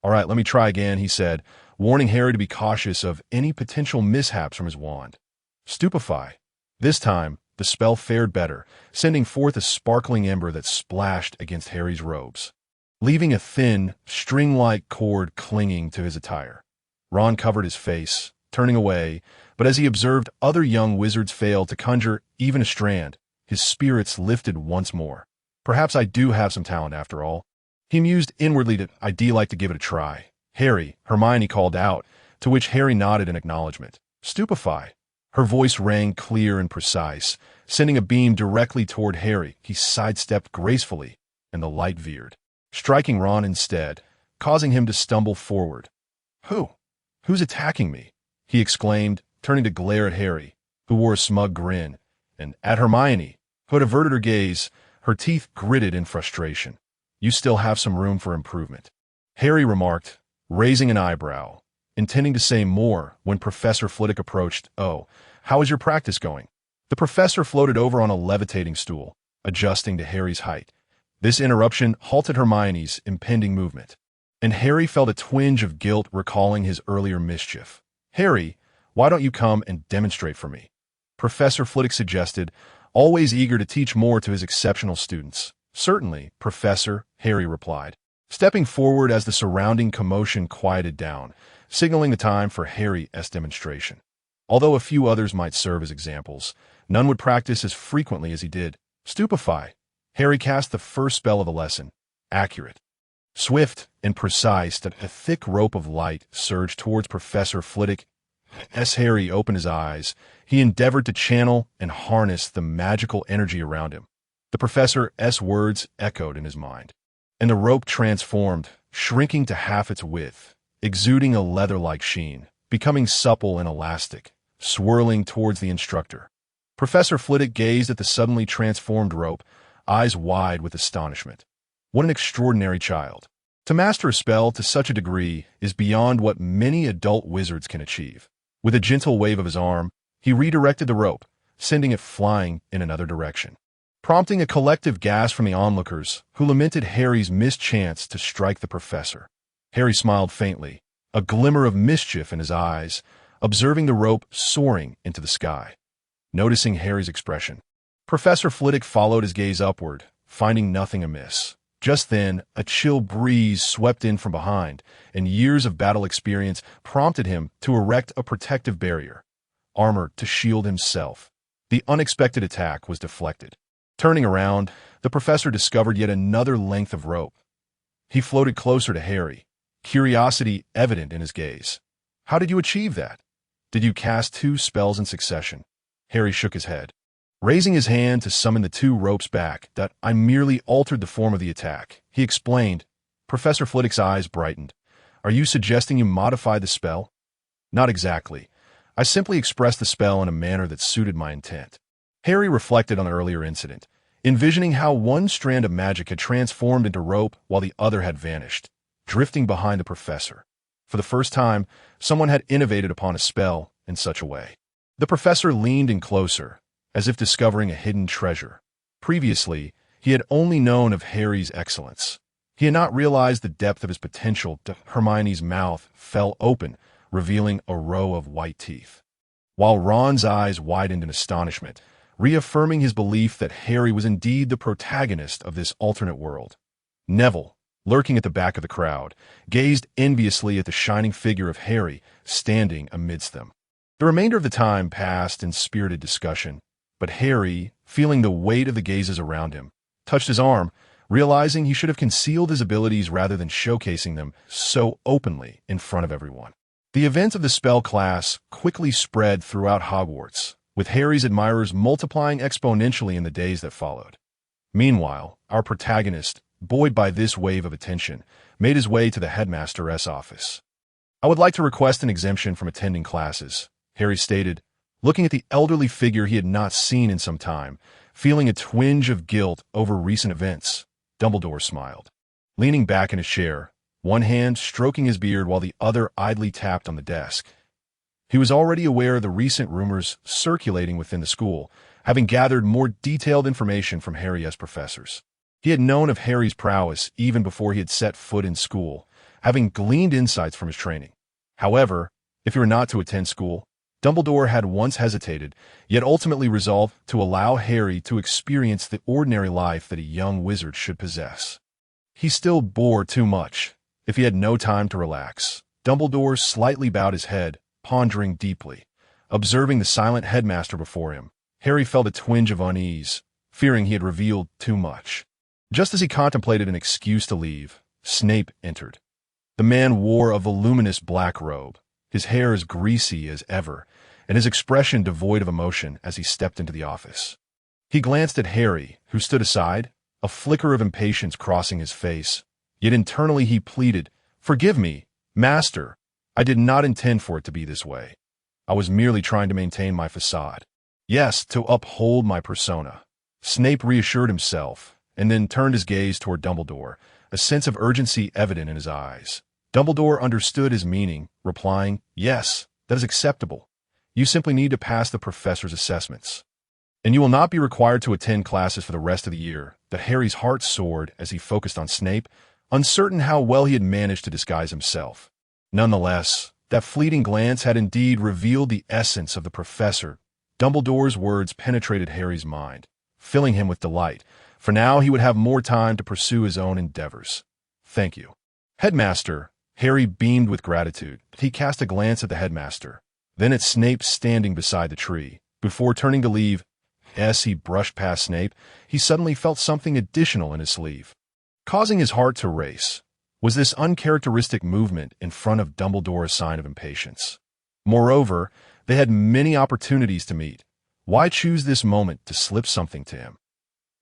"All right, let me try again," he said, warning Harry to be cautious of any potential mishaps from his wand. "Stupefy." This time, the spell fared better, sending forth a sparkling ember that splashed against Harry's robes, leaving a thin, string-like cord clinging to his attire. Ron covered his face, turning away, but as he observed other young wizards fail to conjure even a strand, his spirits lifted once more. "Perhaps I do have some talent after all." He mused inwardly that I'd like to give it a try. "Harry," Hermione called out, to which Harry nodded in acknowledgement. "Stupefy." Her voice rang clear and precise, sending a beam directly toward Harry. He sidestepped gracefully, and the light veered, striking Ron instead, causing him to stumble forward. Who's attacking me?" he exclaimed, turning to glare at Harry, who wore a smug grin, and at Hermione, who had averted her gaze, her teeth gritted in frustration. "You still have some room for improvement," Harry remarked, raising an eyebrow, intending to say more when Professor Flitwick approached. "Oh, how is your practice going?" The professor floated over on a levitating stool, adjusting to Harry's height. This interruption halted Hermione's impending movement, and Harry felt a twinge of guilt recalling his earlier mischief. "Harry, why don't you come and demonstrate for me?" Professor Flitwick suggested, always eager to teach more to his exceptional students. "Certainly, Professor," Harry replied, stepping forward as the surrounding commotion quieted down, signaling the time for Harry's demonstration. Although a few others might serve as examples, none would practice as frequently as he did. "Stupefy." Harry cast the first spell of the lesson. Accurate, swift, and precise, that a thick rope of light surged towards Professor Flitwick. As Harry opened his eyes, he endeavored to channel and harness the magical energy around him. The professor's words echoed in his mind, and the rope transformed, shrinking to half its width, exuding a leather-like sheen, becoming supple and elastic, swirling towards the instructor. Professor Flitwick gazed at the suddenly transformed rope, eyes wide with astonishment. What an extraordinary child. To master a spell to such a degree is beyond what many adult wizards can achieve. With a gentle wave of his arm, he redirected the rope, sending it flying in another direction, prompting a collective gasp from the onlookers, who lamented Harry's missed chance to strike the professor. Harry smiled faintly, a glimmer of mischief in his eyes, observing the rope soaring into the sky. Noticing Harry's expression, Professor Flitwick followed his gaze upward, finding nothing amiss. Just then, a chill breeze swept in from behind, and years of battle experience prompted him to erect a protective barrier, armor to shield himself. The unexpected attack was deflected. Turning around, the professor discovered yet another length of rope. He floated closer to Harry, curiosity evident in his gaze. "How did you achieve that? Did you cast 2 spells in succession?" Harry shook his head, raising his hand to summon the 2 ropes back. "That I merely altered the form of the attack," he explained. Professor Flitwick's eyes brightened. "Are you suggesting you modified the spell?" "Not exactly. I simply expressed the spell in a manner that suited my intent." Harry reflected on the earlier incident, envisioning how one strand of magic had transformed into rope while the other had vanished, drifting behind the professor. For the first time, someone had innovated upon a spell in such a way. The professor leaned in closer, as if discovering a hidden treasure. Previously, he had only known of Harry's excellence. He had not realized the depth of his potential. Hermione's mouth fell open, revealing a row of white teeth, while Ron's eyes widened in astonishment, reaffirming his belief that Harry was indeed the protagonist of this alternate world. Neville, lurking at the back of the crowd, gazed enviously at the shining figure of Harry standing amidst them. The remainder of the time passed in spirited discussion, but Harry, feeling the weight of the gazes around him, touched his arm, realizing he should have concealed his abilities rather than showcasing them so openly in front of everyone. The events of the spell class quickly spread throughout Hogwarts, with Harry's admirers multiplying exponentially in the days that followed. Meanwhile, our protagonist, buoyed by this wave of attention, made his way to the Headmaster's office. "I would like to request an exemption from attending classes," Harry stated, looking at the elderly figure he had not seen in some time, feeling a twinge of guilt over recent events. Dumbledore smiled. Leaning back in his chair, one hand stroking his beard while the other idly tapped on the desk. He was already aware of the recent rumors circulating within the school, having gathered more detailed information from Harry's professors. He had known of Harry's prowess even before he had set foot in school, having gleaned insights from his training. However, if he were not to attend school, Dumbledore had once hesitated, yet ultimately resolved to allow Harry to experience the ordinary life that a young wizard should possess. He still bore too much, if he had no time to relax. Dumbledore slightly bowed his head, pondering deeply. Observing the silent headmaster before him, Harry felt a twinge of unease, fearing he had revealed too much. Just as he contemplated an excuse to leave, Snape entered. The man wore a voluminous black robe, his hair as greasy as ever, and his expression devoid of emotion as he stepped into the office. He glanced at Harry, who stood aside, a flicker of impatience crossing his face, yet internally he pleaded, "Forgive me, Master. I did not intend for it to be this way. I was merely trying to maintain my facade. Yes, to uphold my persona." Snape reassured himself, and then turned his gaze toward Dumbledore, a sense of urgency evident in his eyes. Dumbledore understood his meaning, replying, "Yes, that is acceptable. You simply need to pass the professor's assessments. And you will not be required to attend classes for the rest of the year." That Harry's heart soared as he focused on Snape, uncertain how well he had managed to disguise himself. Nonetheless, that fleeting glance had indeed revealed the essence of the professor. Dumbledore's words penetrated Harry's mind, filling him with delight, for now he would have more time to pursue his own endeavors. "Thank you, Headmaster." Harry beamed with gratitude. He cast a glance at the headmaster, then at Snape standing beside the tree. Before turning to leave, as he brushed past Snape, he suddenly felt something additional in his sleeve, causing his heart to race. Was this uncharacteristic movement in front of Dumbledore a sign of impatience? Moreover, they had many opportunities to meet. Why choose this moment to slip something to him?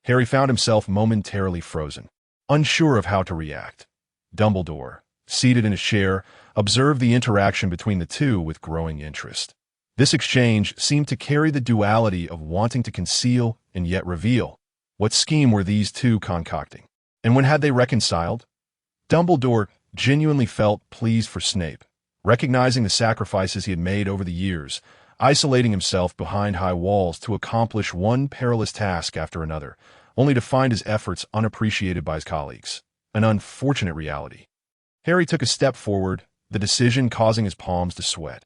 Harry found himself momentarily frozen, unsure of how to react. Dumbledore, seated in his chair, observed the interaction between the two with growing interest. This exchange seemed to carry the duality of wanting to conceal and yet reveal. What scheme were these two concocting? And when had they reconciled? Dumbledore genuinely felt pleased for Snape, recognizing the sacrifices he had made over the years, isolating himself behind high walls to accomplish one perilous task after another, only to find his efforts unappreciated by his colleagues. An unfortunate reality. Harry took a step forward, the decision causing his palms to sweat.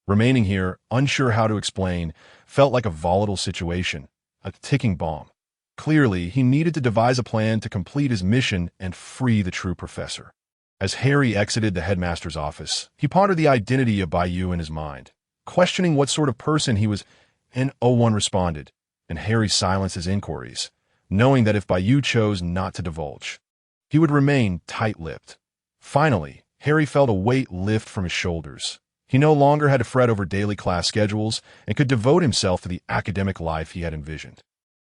Remaining here, unsure how to explain, felt like a volatile situation, a ticking bomb. Clearly, he needed to devise a plan to complete his mission and free the true professor. As Harry exited the headmaster's office, he pondered the identity of Bayou in his mind, questioning what sort of person he was. No one responded, and Harry silenced his inquiries, knowing that if Bayou chose not to divulge, he would remain tight-lipped. Finally, Harry felt a weight lift from his shoulders. He no longer had to fret over daily class schedules and could devote himself to the academic life he had envisioned.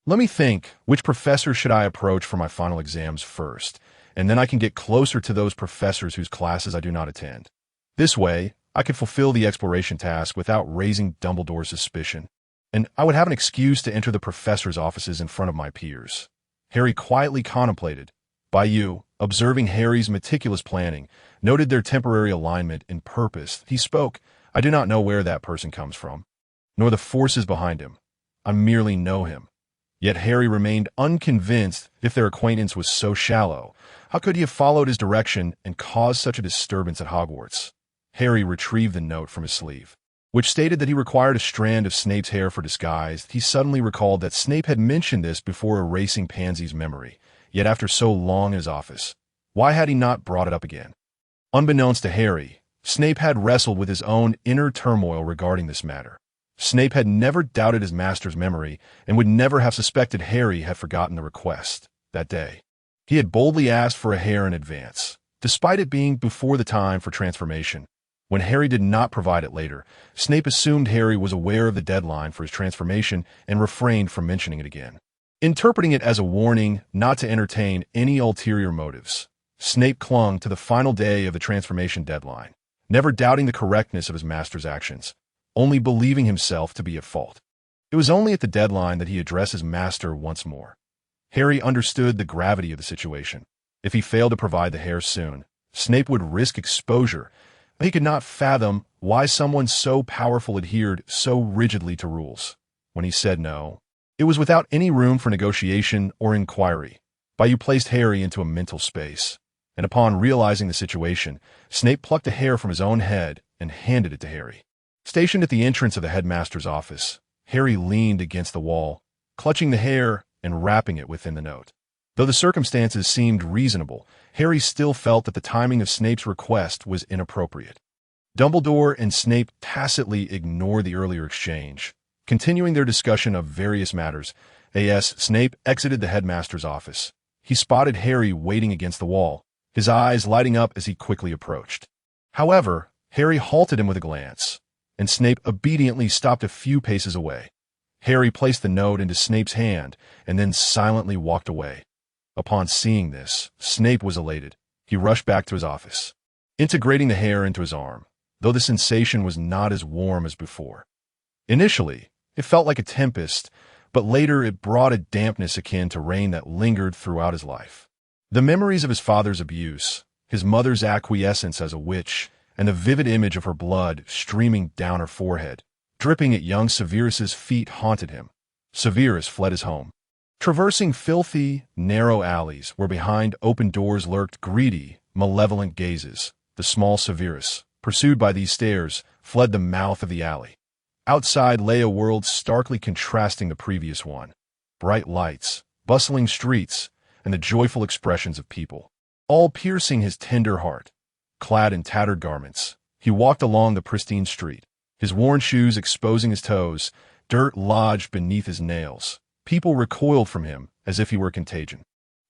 "Let me think, which professor should I approach for my final exams first, and then I can get closer to those professors whose classes I do not attend. This way, I could fulfill the exploration task without raising Dumbledore's suspicion, and I would have an excuse to enter the professor's offices in front of my peers." Harry quietly contemplated. Bayou, observing Harry's meticulous planning, noted their temporary alignment in purpose. He spoke, "I do not know where that person comes from, nor the forces behind him. I merely know him." Yet Harry remained unconvinced. If their acquaintance was so shallow, how could he have followed his direction and caused such a disturbance at Hogwarts? Harry retrieved the note from his sleeve, which stated that he required a strand of Snape's hair for disguise. He suddenly recalled that Snape had mentioned this before erasing Pansy's memory. Yet after so long in his office, why had he not brought it up again? Unbeknownst to Harry, Snape had wrestled with his own inner turmoil regarding this matter. Snape had never doubted his master's memory and would never have suspected Harry had forgotten the request that day. He had boldly asked for a hair in advance, despite it being before the time for transformation. When Harry did not provide it later, Snape assumed Harry was aware of the deadline for his transformation and refrained from mentioning it again. Interpreting it as a warning not to entertain any ulterior motives, Snape clung to the final day of the transformation deadline, never doubting the correctness of his master's actions, only believing himself to be at fault. It was only at the deadline that he addressed his master once more. Harry understood the gravity of the situation. If he failed to provide the hair soon, Snape would risk exposure. He could not fathom why someone so powerful adhered so rigidly to rules. When he said no, it was without any room for negotiation or inquiry. Bayou placed Harry into a mental space, and upon realizing the situation, Snape plucked a hair from his own head and handed it to Harry. Stationed at the entrance of the headmaster's office, Harry leaned against the wall, clutching the hair and wrapping it within the note. Though the circumstances seemed reasonable, Harry still felt that the timing of Snape's request was inappropriate. Dumbledore and Snape tacitly ignored the earlier exchange, continuing their discussion of various matters. As Snape exited the headmaster's office, he spotted Harry waiting against the wall, his eyes lighting up as he quickly approached. However, Harry halted him with a glance, and Snape obediently stopped a few paces away. Harry placed the note into Snape's hand and then silently walked away. Upon seeing this, Snape was elated. He rushed back to his office, integrating the hair into his arm, though the sensation was not as warm as before. Initially, it felt like a tempest, but later it brought a dampness akin to rain that lingered throughout his life. The memories of his father's abuse, his mother's acquiescence as a witch, and the vivid image of her blood streaming down her forehead, dripping at young Severus's feet haunted him. Severus fled his home, traversing filthy, narrow alleys where behind open doors lurked greedy, malevolent gazes. The small Severus, pursued by these stares, fled the mouth of the alley. Outside lay a world starkly contrasting the previous one. Bright lights, bustling streets, and the joyful expressions of people, all piercing his tender heart. Clad in tattered garments, he walked along the pristine street, his worn shoes exposing his toes, dirt lodged beneath his nails. People recoiled from him as if he were contagion,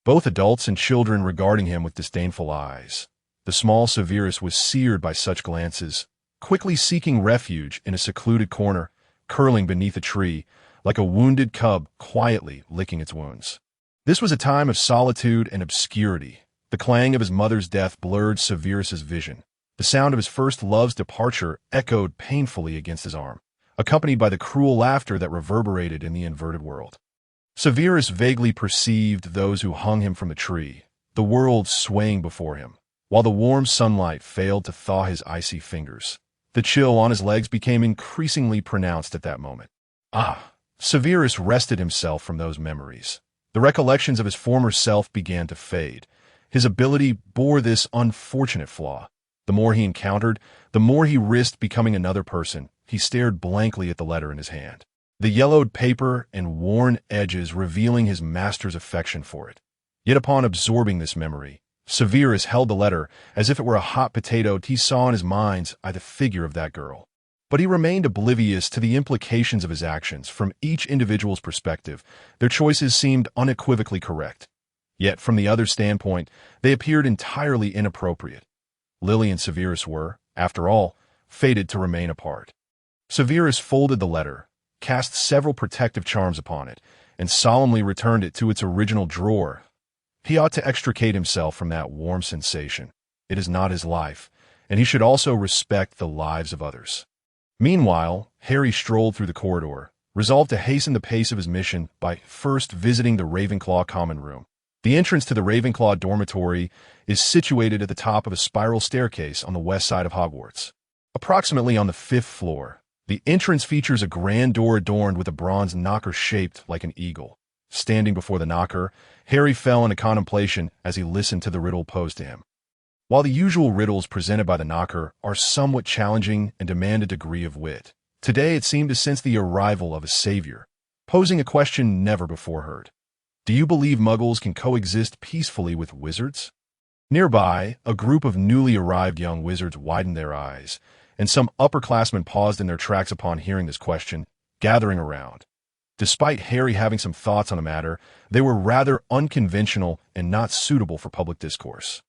both adults and children regarding him with disdainful eyes. The small Severus was seared by such glances, quickly seeking refuge in a secluded corner, curling beneath a tree, like a wounded cub quietly licking its wounds. This was a time of solitude and obscurity. The clang of his mother's death blurred Severus's vision. The sound of his first love's departure echoed painfully against his arm, accompanied by the cruel laughter that reverberated in the inverted world. Severus vaguely perceived those who hung him from the tree, the world swaying before him, while the warm sunlight failed to thaw his icy fingers. The chill on his legs became increasingly pronounced at that moment. Severus wrested himself from those memories. The recollections of his former self began to fade. His ability bore this unfortunate flaw. The more he encountered, the more he risked becoming another person. He stared blankly at the letter in his hand, the yellowed paper and worn edges revealing his master's affection for it. Yet upon absorbing this memory, Severus held the letter as if it were a hot potato. He saw in his mind's eye the figure of that girl. But he remained oblivious to the implications of his actions. From each individual's perspective, their choices seemed unequivocally correct. Yet from the other's standpoint, they appeared entirely inappropriate. Lily and Severus were, after all, fated to remain apart. Severus folded the letter, cast several protective charms upon it, and solemnly returned it to its original drawer. He ought to extricate himself from that warm sensation. It is not his life, and he should also respect the lives of others. Meanwhile, Harry strolled through the corridor, resolved to hasten the pace of his mission by first visiting the Ravenclaw common room. The entrance to the Ravenclaw dormitory is situated at the top of a spiral staircase on the west side of Hogwarts. Approximately on the 5th floor, the entrance features a grand door adorned with a bronze knocker shaped like an eagle. Standing before the knocker, Harry fell into contemplation as he listened to the riddle posed to him. While the usual riddles presented by the knocker are somewhat challenging and demand a degree of wit, today it seemed to sense the arrival of a savior, posing a question never before heard. Do you believe Muggles can coexist peacefully with wizards? Nearby, a group of newly arrived young wizards widened their eyes, and some upperclassmen paused in their tracks upon hearing this question, gathering around. Despite Harry having some thoughts on the matter, they were rather unconventional and not suitable for public discourse.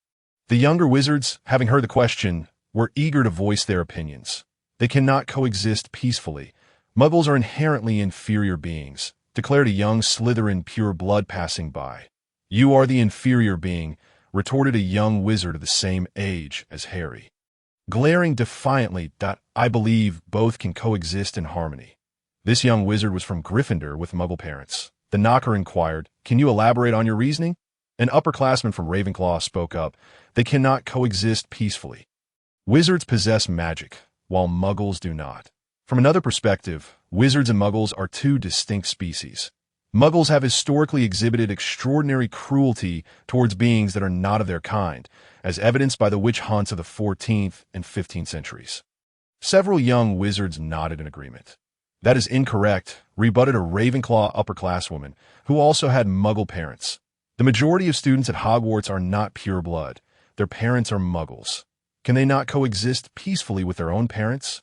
The younger wizards, having heard the question, were eager to voice their opinions. They cannot coexist peacefully. Muggles are inherently inferior beings, declared a young Slytherin pure blood passing by. You are the inferior being, retorted a young wizard of the same age as Harry. Glaring defiantly, I believe both can coexist in harmony. This young wizard was from Gryffindor with Muggle parents. The knocker inquired, "Can you elaborate on your reasoning?" An upperclassman from Ravenclaw spoke up, "They cannot coexist peacefully. Wizards possess magic, while Muggles do not." From another perspective, wizards and Muggles are two distinct species. Muggles have historically exhibited extraordinary cruelty towards beings that are not of their kind, as evidenced by the witch hunts of the 14th and 15th centuries. Several young wizards nodded in agreement. "That is incorrect," rebutted a Ravenclaw upperclasswoman, who also had Muggle parents. "The majority of students at Hogwarts are not pure blood. Their parents are Muggles. Can they not coexist peacefully with their own parents?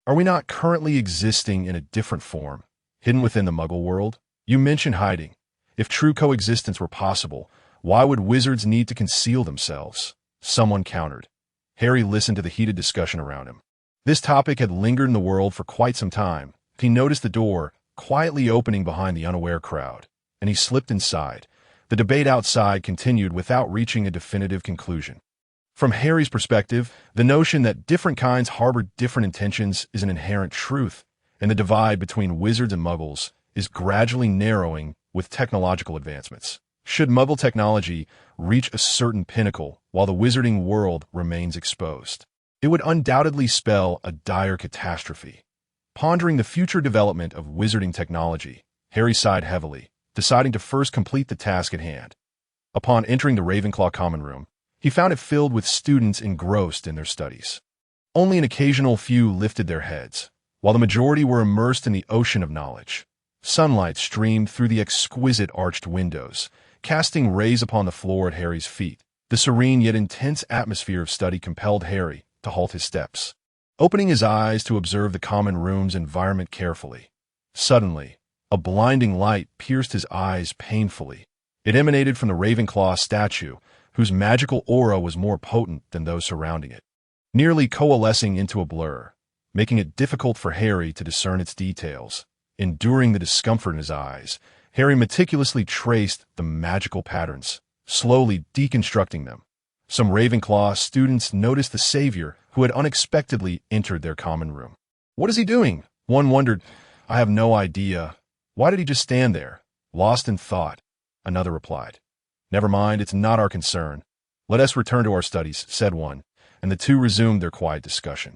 Are we not currently existing in a different form, hidden within the Muggle world? You mentioned hiding. If true coexistence were possible, why would wizards need to conceal themselves?" Someone countered. Harry listened to the heated discussion around him. This topic had lingered in the world for quite some time. He noticed the door quietly opening behind the unaware crowd, and he slipped inside. The debate outside continued without reaching a definitive conclusion. From Harry's perspective, the notion that different kinds harbor different intentions is an inherent truth, and the divide between wizards and Muggles is gradually narrowing with technological advancements. Should Muggle technology reach a certain pinnacle while the wizarding world remains exposed, it would undoubtedly spell a dire catastrophe. Pondering the future development of wizarding technology, Harry sighed heavily, deciding to first complete the task at hand. Upon entering the Ravenclaw common room, he found it filled with students engrossed in their studies. Only an occasional few lifted their heads, while the majority were immersed in the ocean of knowledge. Sunlight streamed through the exquisite arched windows, casting rays upon the floor at Harry's feet. The serene yet intense atmosphere of study compelled Harry to halt his steps, opening his eyes to observe the common room's environment carefully. Suddenly, a blinding light pierced his eyes painfully. It emanated from the Ravenclaw statue, whose magical aura was more potent than those surrounding it, nearly coalescing into a blur, making it difficult for Harry to discern its details. Enduring the discomfort in his eyes, Harry meticulously traced the magical patterns, slowly deconstructing them. Some Ravenclaw students noticed the savior who had unexpectedly entered their common room. "What is he doing?" One wondered. "I have no idea. Why did he just stand there, lost in thought?" Another replied. "Never mind, it's not our concern. Let us return to our studies," said one, and the two resumed their quiet discussion.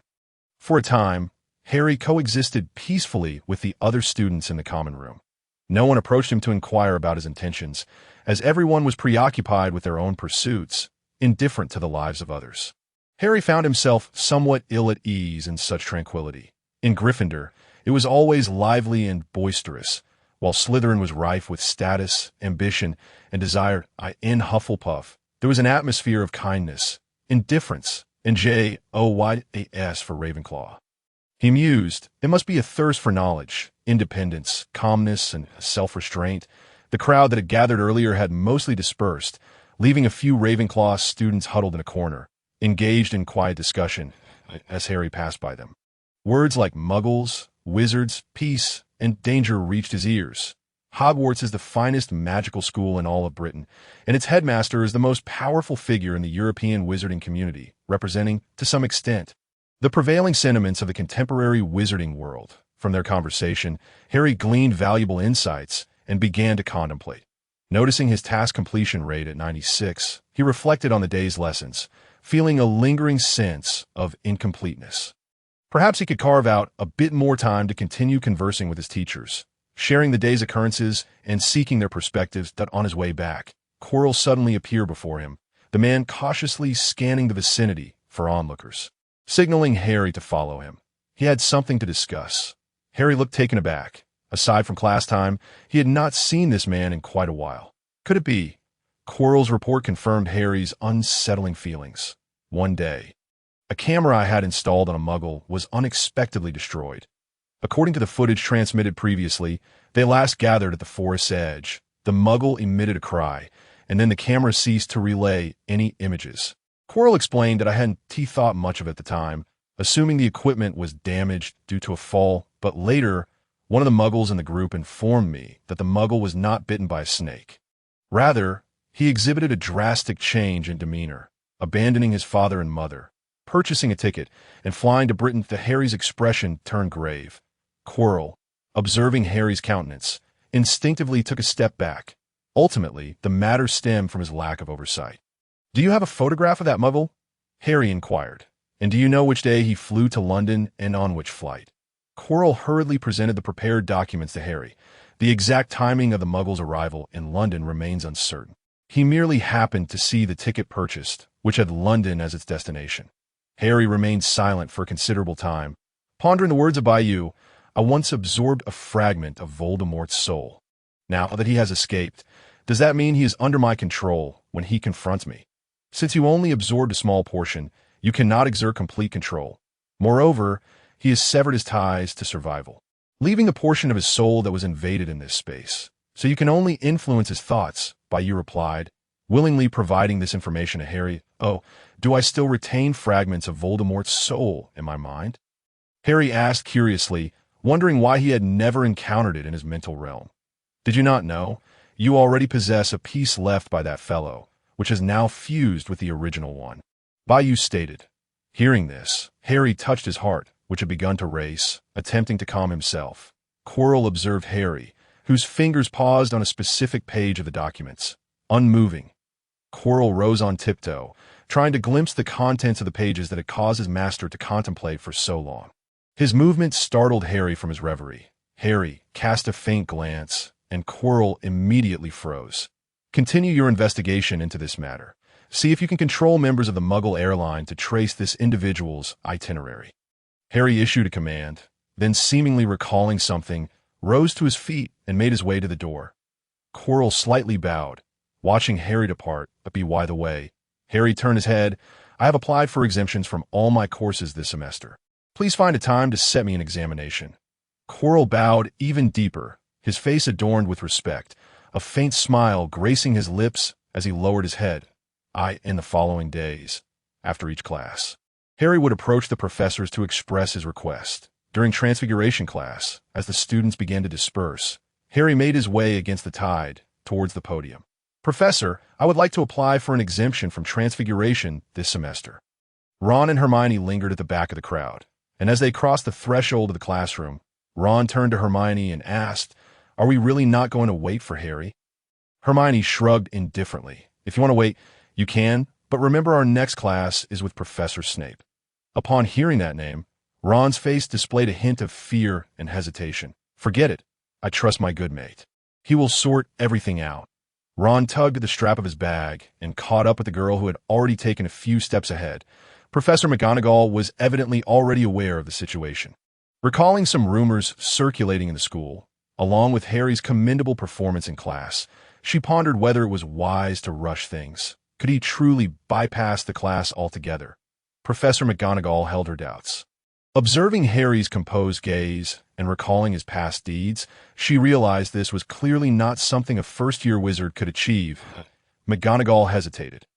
For a time, Harry coexisted peacefully with the other students in the common room. No one approached him to inquire about his intentions, as everyone was preoccupied with their own pursuits, indifferent to the lives of others. Harry found himself somewhat ill at ease in such tranquility. In Gryffindor, it was always lively and boisterous, while Slytherin was rife with status, ambition, and desire. In Hufflepuff, there was an atmosphere of kindness, indifference, and joyous for Ravenclaw. He mused, it must be a thirst for knowledge, independence, calmness, and self-restraint. The crowd that had gathered earlier had mostly dispersed, leaving a few Ravenclaw students huddled in a corner, engaged in quiet discussion as Harry passed by them. Words like Muggles, wizards, peace, and danger reached his ears. Hogwarts is the finest magical school in all of Britain, and its headmaster is the most powerful figure in the European wizarding community, representing, to some extent, the prevailing sentiments of the contemporary wizarding world. From their conversation, Harry gleaned valuable insights and began to contemplate. Noticing his task completion rate at 96, he reflected on the day's lessons, feeling a lingering sense of incompleteness. Perhaps he could carve out a bit more time to continue conversing with his teachers, sharing the day's occurrences and seeking their perspectives. That on his way back, Quirrell suddenly appeared before him, the man cautiously scanning the vicinity for onlookers, signaling Harry to follow him. He had something to discuss. Harry looked taken aback. Aside from class time, he had not seen this man in quite a while. Could it be? Quirrell's report confirmed Harry's unsettling feelings. One day, a camera I had installed on a Muggle was unexpectedly destroyed. According to the footage transmitted previously, they last gathered at the forest's edge. The Muggle emitted a cry, and then the camera ceased to relay any images. Quirrell explained that I hadn't thought much of it at the time, assuming the equipment was damaged due to a fall, but later, one of the Muggles in the group informed me that the Muggle was not bitten by a snake. Rather, he exhibited a drastic change in demeanor, abandoning his father and mother, purchasing a ticket, and flying to Britain. Harry's expression turned grave. Quirrell, observing Harry's countenance, instinctively took a step back. Ultimately, the matter stemmed from his lack of oversight. "Do you have a photograph of that Muggle?" Harry inquired. "And do you know which day he flew to London and on which flight?" Quirrell hurriedly presented the prepared documents to Harry. The exact timing of the Muggle's arrival in London remains uncertain. He merely happened to see the ticket purchased, which had London as its destination. Harry remained silent for a considerable time, pondering the words of Bayou. "I once absorbed a fragment of Voldemort's soul. Now that he has escaped, does that mean he is under my control when he confronts me? Since you only absorbed a small portion, you cannot exert complete control. Moreover, he has severed his ties to survival, leaving a portion of his soul that was invaded in this space. So you can only influence his thoughts," Bayou replied, willingly providing this information to Harry. "Oh, do I still retain fragments of Voldemort's soul in my mind?" Harry asked curiously, wondering why he had never encountered it in his mental realm. "Did you not know? You already possess a piece left by that fellow, which has now fused with the original one," Bayou stated. Hearing this, Harry touched his heart, which had begun to race, attempting to calm himself. Quirrell observed Harry, whose fingers paused on a specific page of the documents, unmoving. Quirrell rose on tiptoe, trying to glimpse the contents of the pages that had caused his master to contemplate for so long. His movement startled Harry from his reverie. Harry cast a faint glance, and Quirrell immediately froze. "Continue your investigation into this matter. See if you can control members of the Muggle airline to trace this individual's itinerary." Harry issued a command, then seemingly recalling something, rose to his feet and made his way to the door. Quirrell slightly bowed, watching Harry depart, but by the way. Harry turned his head. "I have applied for exemptions from all my courses this semester. Please find a time to set me an examination." Quirrell bowed even deeper, his face adorned with respect, a faint smile gracing his lips as he lowered his head. In the following days, after each class, Harry would approach the professors to express his request. During Transfiguration class, as the students began to disperse, Harry made his way against the tide towards the podium. "Professor, I would like to apply for an exemption from Transfiguration this semester." Ron and Hermione lingered at the back of the crowd, and as they crossed the threshold of the classroom, Ron turned to Hermione and asked, "Are we really not going to wait for Harry?" Hermione shrugged indifferently. "If you want to wait, you can, but remember our next class is with Professor Snape." Upon hearing that name, Ron's face displayed a hint of fear and hesitation. "Forget it. I trust my good mate. He will sort everything out." Ron tugged at the strap of his bag and caught up with the girl who had already taken a few steps ahead. Professor McGonagall was evidently already aware of the situation. Recalling some rumors circulating in the school, along with Harry's commendable performance in class, she pondered whether it was wise to rush things. Could he truly bypass the class altogether? Professor McGonagall held her doubts. Observing Harry's composed gaze and recalling his past deeds, she realized this was clearly not something a first-year wizard could achieve. McGonagall hesitated.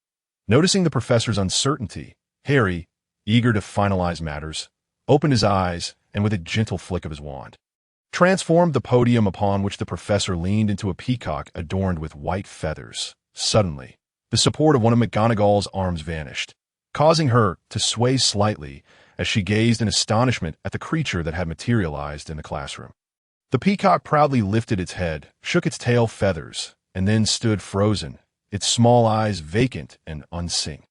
Noticing the professor's uncertainty, Harry, eager to finalize matters, opened his eyes and with a gentle flick of his wand, transformed the podium upon which the professor leaned into a peacock adorned with white feathers. Suddenly, the support of one of McGonagall's arms vanished, causing her to sway slightly as she gazed in astonishment at the creature that had materialized in the classroom. The peacock proudly lifted its head, shook its tail feathers, and then stood frozen, its small eyes vacant and unseeing.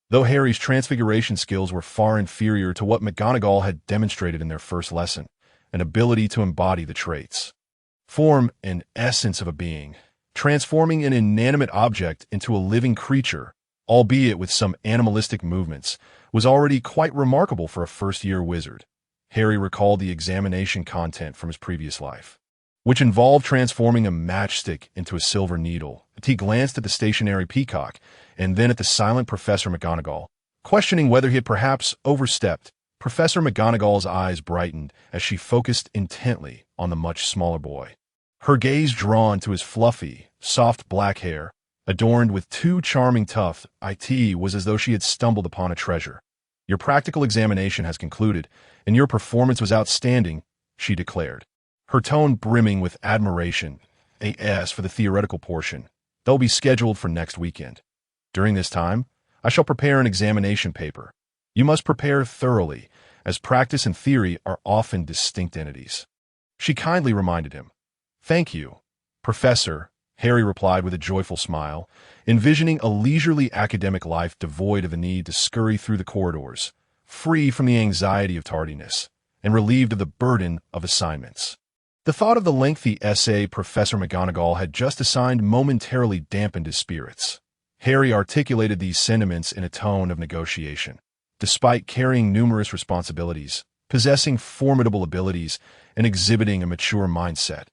Though Harry's transfiguration skills were far inferior to what McGonagall had demonstrated in their first lesson, an ability to embody the traits, form and essence of a being, transforming an inanimate object into a living creature, albeit with some animalistic movements, was already quite remarkable for a first-year wizard. Harry recalled the examination content from his previous life, which involved transforming a matchstick into a silver needle. He glanced at the stationary peacock and then at the silent Professor McGonagall, questioning whether he had perhaps overstepped. Professor McGonagall's eyes brightened as she focused intently on the much smaller boy. Her gaze drawn to his fluffy, soft black hair, adorned with two charming tufts. It was as though she had stumbled upon a treasure. "Your practical examination has concluded, and your performance was outstanding," she declared, her tone brimming with admiration. As for the theoretical portion, they'll be scheduled for next weekend. During this time, I shall prepare an examination paper. You must prepare thoroughly, as practice and theory are often distinct entities. She kindly reminded him. "Thank you, Professor," Harry replied with a joyful smile, envisioning a leisurely academic life devoid of the need to scurry through the corridors, free from the anxiety of tardiness, and relieved of the burden of assignments. The thought of the lengthy essay Professor McGonagall had just assigned momentarily dampened his spirits. Harry articulated these sentiments in a tone of negotiation. Despite carrying numerous responsibilities, possessing formidable abilities, and exhibiting a mature mindset,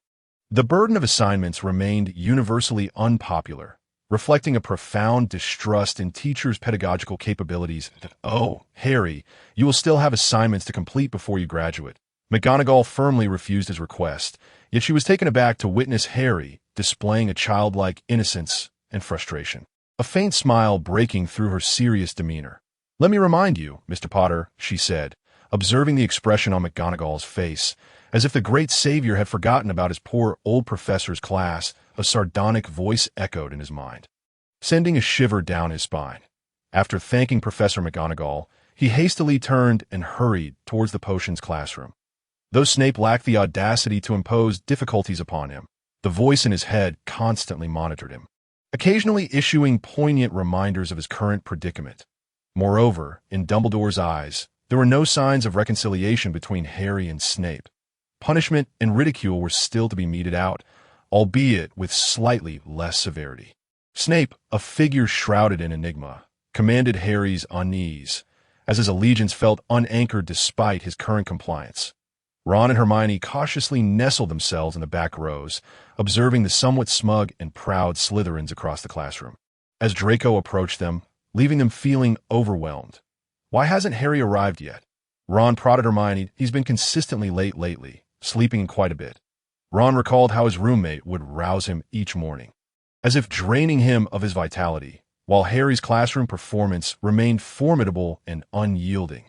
the burden of assignments remained universally unpopular, reflecting a profound distrust in teachers' pedagogical capabilities. "Oh, Harry, you will still have assignments to complete before you graduate." McGonagall firmly refused his request, yet she was taken aback to witness Harry displaying a childlike innocence and frustration, a faint smile breaking through her serious demeanor. "Let me remind you, Mr. Potter," she said, observing the expression on McGonagall's face, as if the great savior had forgotten about his poor old professor's class. A sardonic voice echoed in his mind, sending a shiver down his spine. After thanking Professor McGonagall, he hastily turned and hurried towards the potions classroom. Though Snape lacked the audacity to impose difficulties upon him, the voice in his head constantly monitored him, occasionally issuing poignant reminders of his current predicament. Moreover, in Dumbledore's eyes, there were no signs of reconciliation between Harry and Snape. Punishment and ridicule were still to be meted out, albeit with slightly less severity. Snape, a figure shrouded in enigma, commanded Harry's unease, as his allegiance felt unanchored despite his current compliance. Ron and Hermione cautiously nestled themselves in the back rows, observing the somewhat smug and proud Slytherins across the classroom. As Draco approached them, leaving them feeling overwhelmed. "Why hasn't Harry arrived yet?" Ron prodded Hermione. "He's been consistently late lately, sleeping quite a bit." Ron recalled how his roommate would rouse him each morning, as if draining him of his vitality, while Harry's classroom performance remained formidable and unyielding.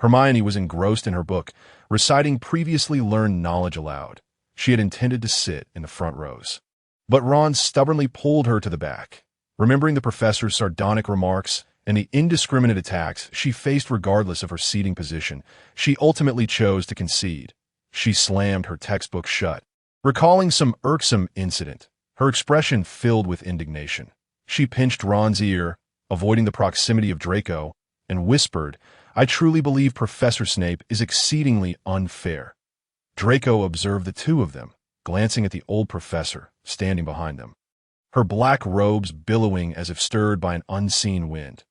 Hermione was engrossed in her book, reciting previously learned knowledge aloud. She had intended to sit in the front rows, but Ron stubbornly pulled her to the back. Remembering the professor's sardonic remarks and the indiscriminate attacks she faced regardless of her seating position, she ultimately chose to concede. She slammed her textbook shut, recalling some irksome incident, her expression filled with indignation. She pinched Ron's ear, avoiding the proximity of Draco, and whispered, "I truly believe Professor Snape is exceedingly unfair." Draco observed the two of them, glancing at the old professor, standing behind them, her black robes billowing as if stirred by an unseen wind.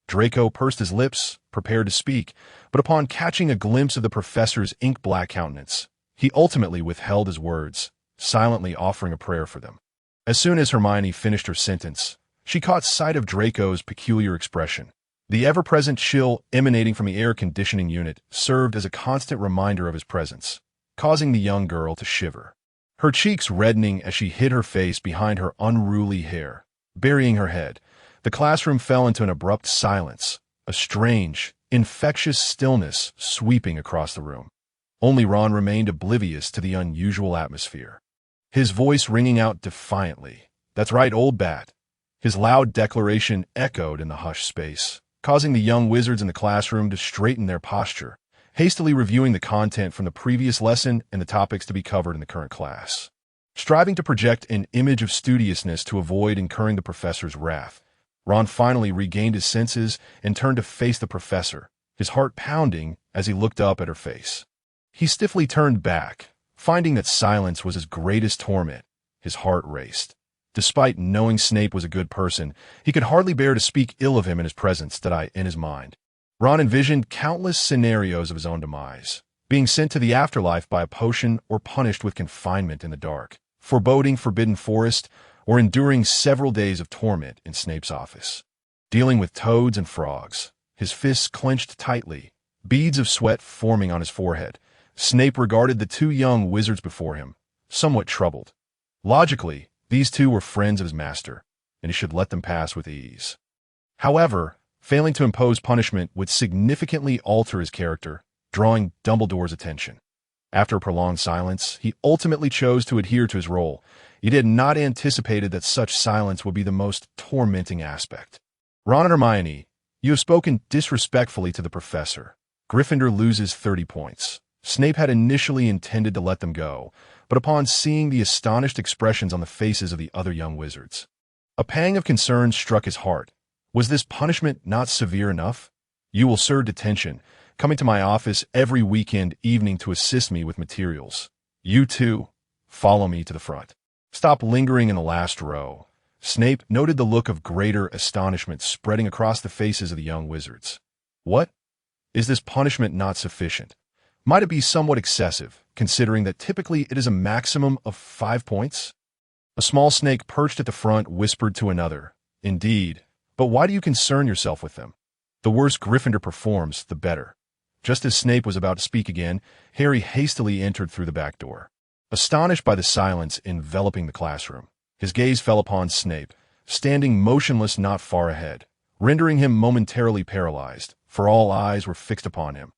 Draco pursed his lips, prepared to speak, but upon catching a glimpse of the professor's ink-black countenance, he ultimately withheld his words, silently offering a prayer for them. As soon as Hermione finished her sentence, she caught sight of Draco's peculiar expression. The ever-present chill emanating from the air conditioning unit served as a constant reminder of his presence, causing the young girl to shiver, her cheeks reddening as she hid her face behind her unruly hair. Burying her head, the classroom fell into an abrupt silence, a strange, infectious stillness sweeping across the room. Only Ron remained oblivious to the unusual atmosphere, his voice ringing out defiantly, "That's right, old bat." His loud declaration echoed in the hushed space, causing the young wizards in the classroom to straighten their posture, hastily reviewing the content from the previous lesson and the topics to be covered in the current class. Striving to project an image of studiousness to avoid incurring the professor's wrath, Ron finally regained his senses and turned to face the professor, his heart pounding as he looked up at her face. He stiffly turned back, finding that silence was his greatest torment. His heart raced. Despite knowing Snape was a good person, he could hardly bear to speak ill of him in his presence. In his mind, Ron envisioned countless scenarios of his own demise, being sent to the afterlife by a potion or punished with confinement in the dark, foreboding Forbidden Forest, or enduring several days of torment in Snape's office. Dealing with toads and frogs, his fists clenched tightly, beads of sweat forming on his forehead. Snape regarded the two young wizards before him, somewhat troubled. Logically, these two were friends of his master, and he should let them pass with ease. However, failing to impose punishment would significantly alter his character, drawing Dumbledore's attention. After a prolonged silence, he ultimately chose to adhere to his role. He had not anticipated that such silence would be the most tormenting aspect. Ron and Hermione, you have spoken disrespectfully to the professor. Gryffindor loses 30 points. Snape had initially intended to let them go, but upon seeing the astonished expressions on the faces of the other young wizards, a pang of concern struck his heart. Was this punishment not severe enough? You will serve detention, coming to my office every weekend evening to assist me with materials. You too, follow me to the front. Stop lingering in the last row. Snape noted the look of greater astonishment spreading across the faces of the young wizards. What? Is this punishment not sufficient? Might it be somewhat excessive, considering that typically it is a maximum of 5 points? A small snake perched at the front whispered to another, Indeed, but why do you concern yourself with them? The worse Gryffindor performs, the better. Just as Snape was about to speak again, Harry hastily entered through the back door. Astonished by the silence enveloping the classroom, his gaze fell upon Snape, standing motionless not far ahead, rendering him momentarily paralyzed, for all eyes were fixed upon him.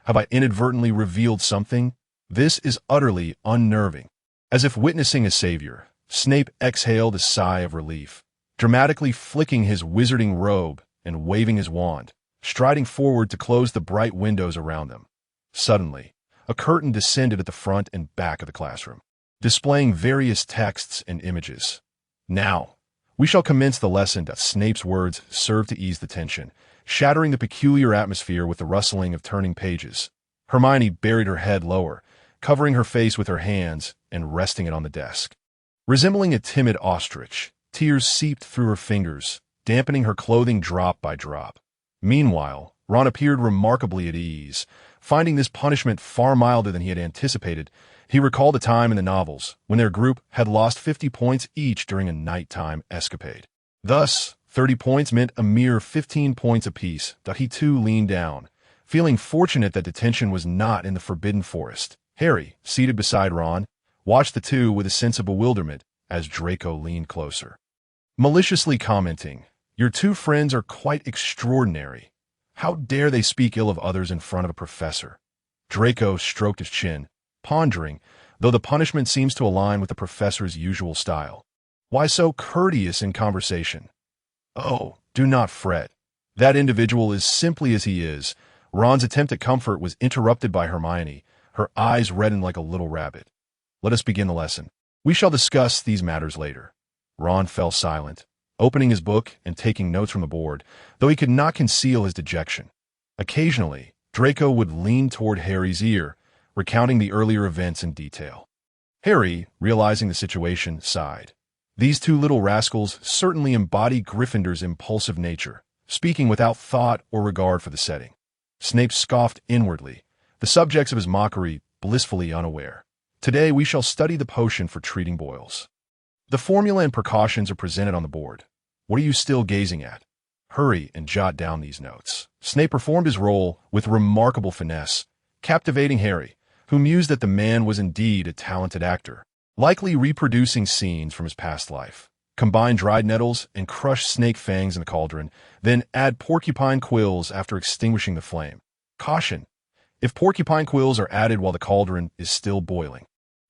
Have I inadvertently revealed something? This is utterly unnerving. As if witnessing a savior, Snape exhaled a sigh of relief, dramatically flicking his wizarding robe and waving his wand, striding forward to close the bright windows around them. Suddenly, a curtain descended at the front and back of the classroom, displaying various texts and images. Now, we shall commence the lesson. Snape's words served to ease the tension, shattering the peculiar atmosphere with the rustling of turning pages. Hermione buried her head lower, covering her face with her hands and resting it on the desk. Resembling a timid ostrich, tears seeped through her fingers, dampening her clothing drop by drop. Meanwhile, Ron appeared remarkably at ease. Finding this punishment far milder than he had anticipated, he recalled a time in the novels when their group had lost 50 points each during a nighttime escapade. Thus, 30 points meant a mere 15 points apiece. He too leaned down, feeling fortunate that detention was not in the Forbidden Forest. Harry, seated beside Ron, watched the two with a sense of bewilderment as Draco leaned closer, maliciously commenting, "Your two friends are quite extraordinary. How dare they speak ill of others in front of a professor?" Draco stroked his chin, pondering, though the punishment seems to align with the professor's usual style. Why so courteous in conversation? Oh, do not fret. That individual is simply as he is. Ron's attempt at comfort was interrupted by Hermione, her eyes reddened like a little rabbit. Let us begin the lesson. We shall discuss these matters later. Ron fell silent, opening his book and taking notes from the board, though he could not conceal his dejection. Occasionally, Draco would lean toward Harry's ear, recounting the earlier events in detail. Harry, realizing the situation, sighed. These two little rascals certainly embody Gryffindor's impulsive nature, speaking without thought or regard for the setting. Snape scoffed inwardly, the subjects of his mockery blissfully unaware. Today we shall study the potion for treating boils. The formula and precautions are presented on the board. What are you still gazing at? Hurry and jot down these notes. Snape performed his role with remarkable finesse, captivating Harry, who mused that the man was indeed a talented actor, likely reproducing scenes from his past life. Combine dried nettles and crushed snake fangs in a cauldron, then add porcupine quills after extinguishing the flame. Caution: if porcupine quills are added while the cauldron is still boiling,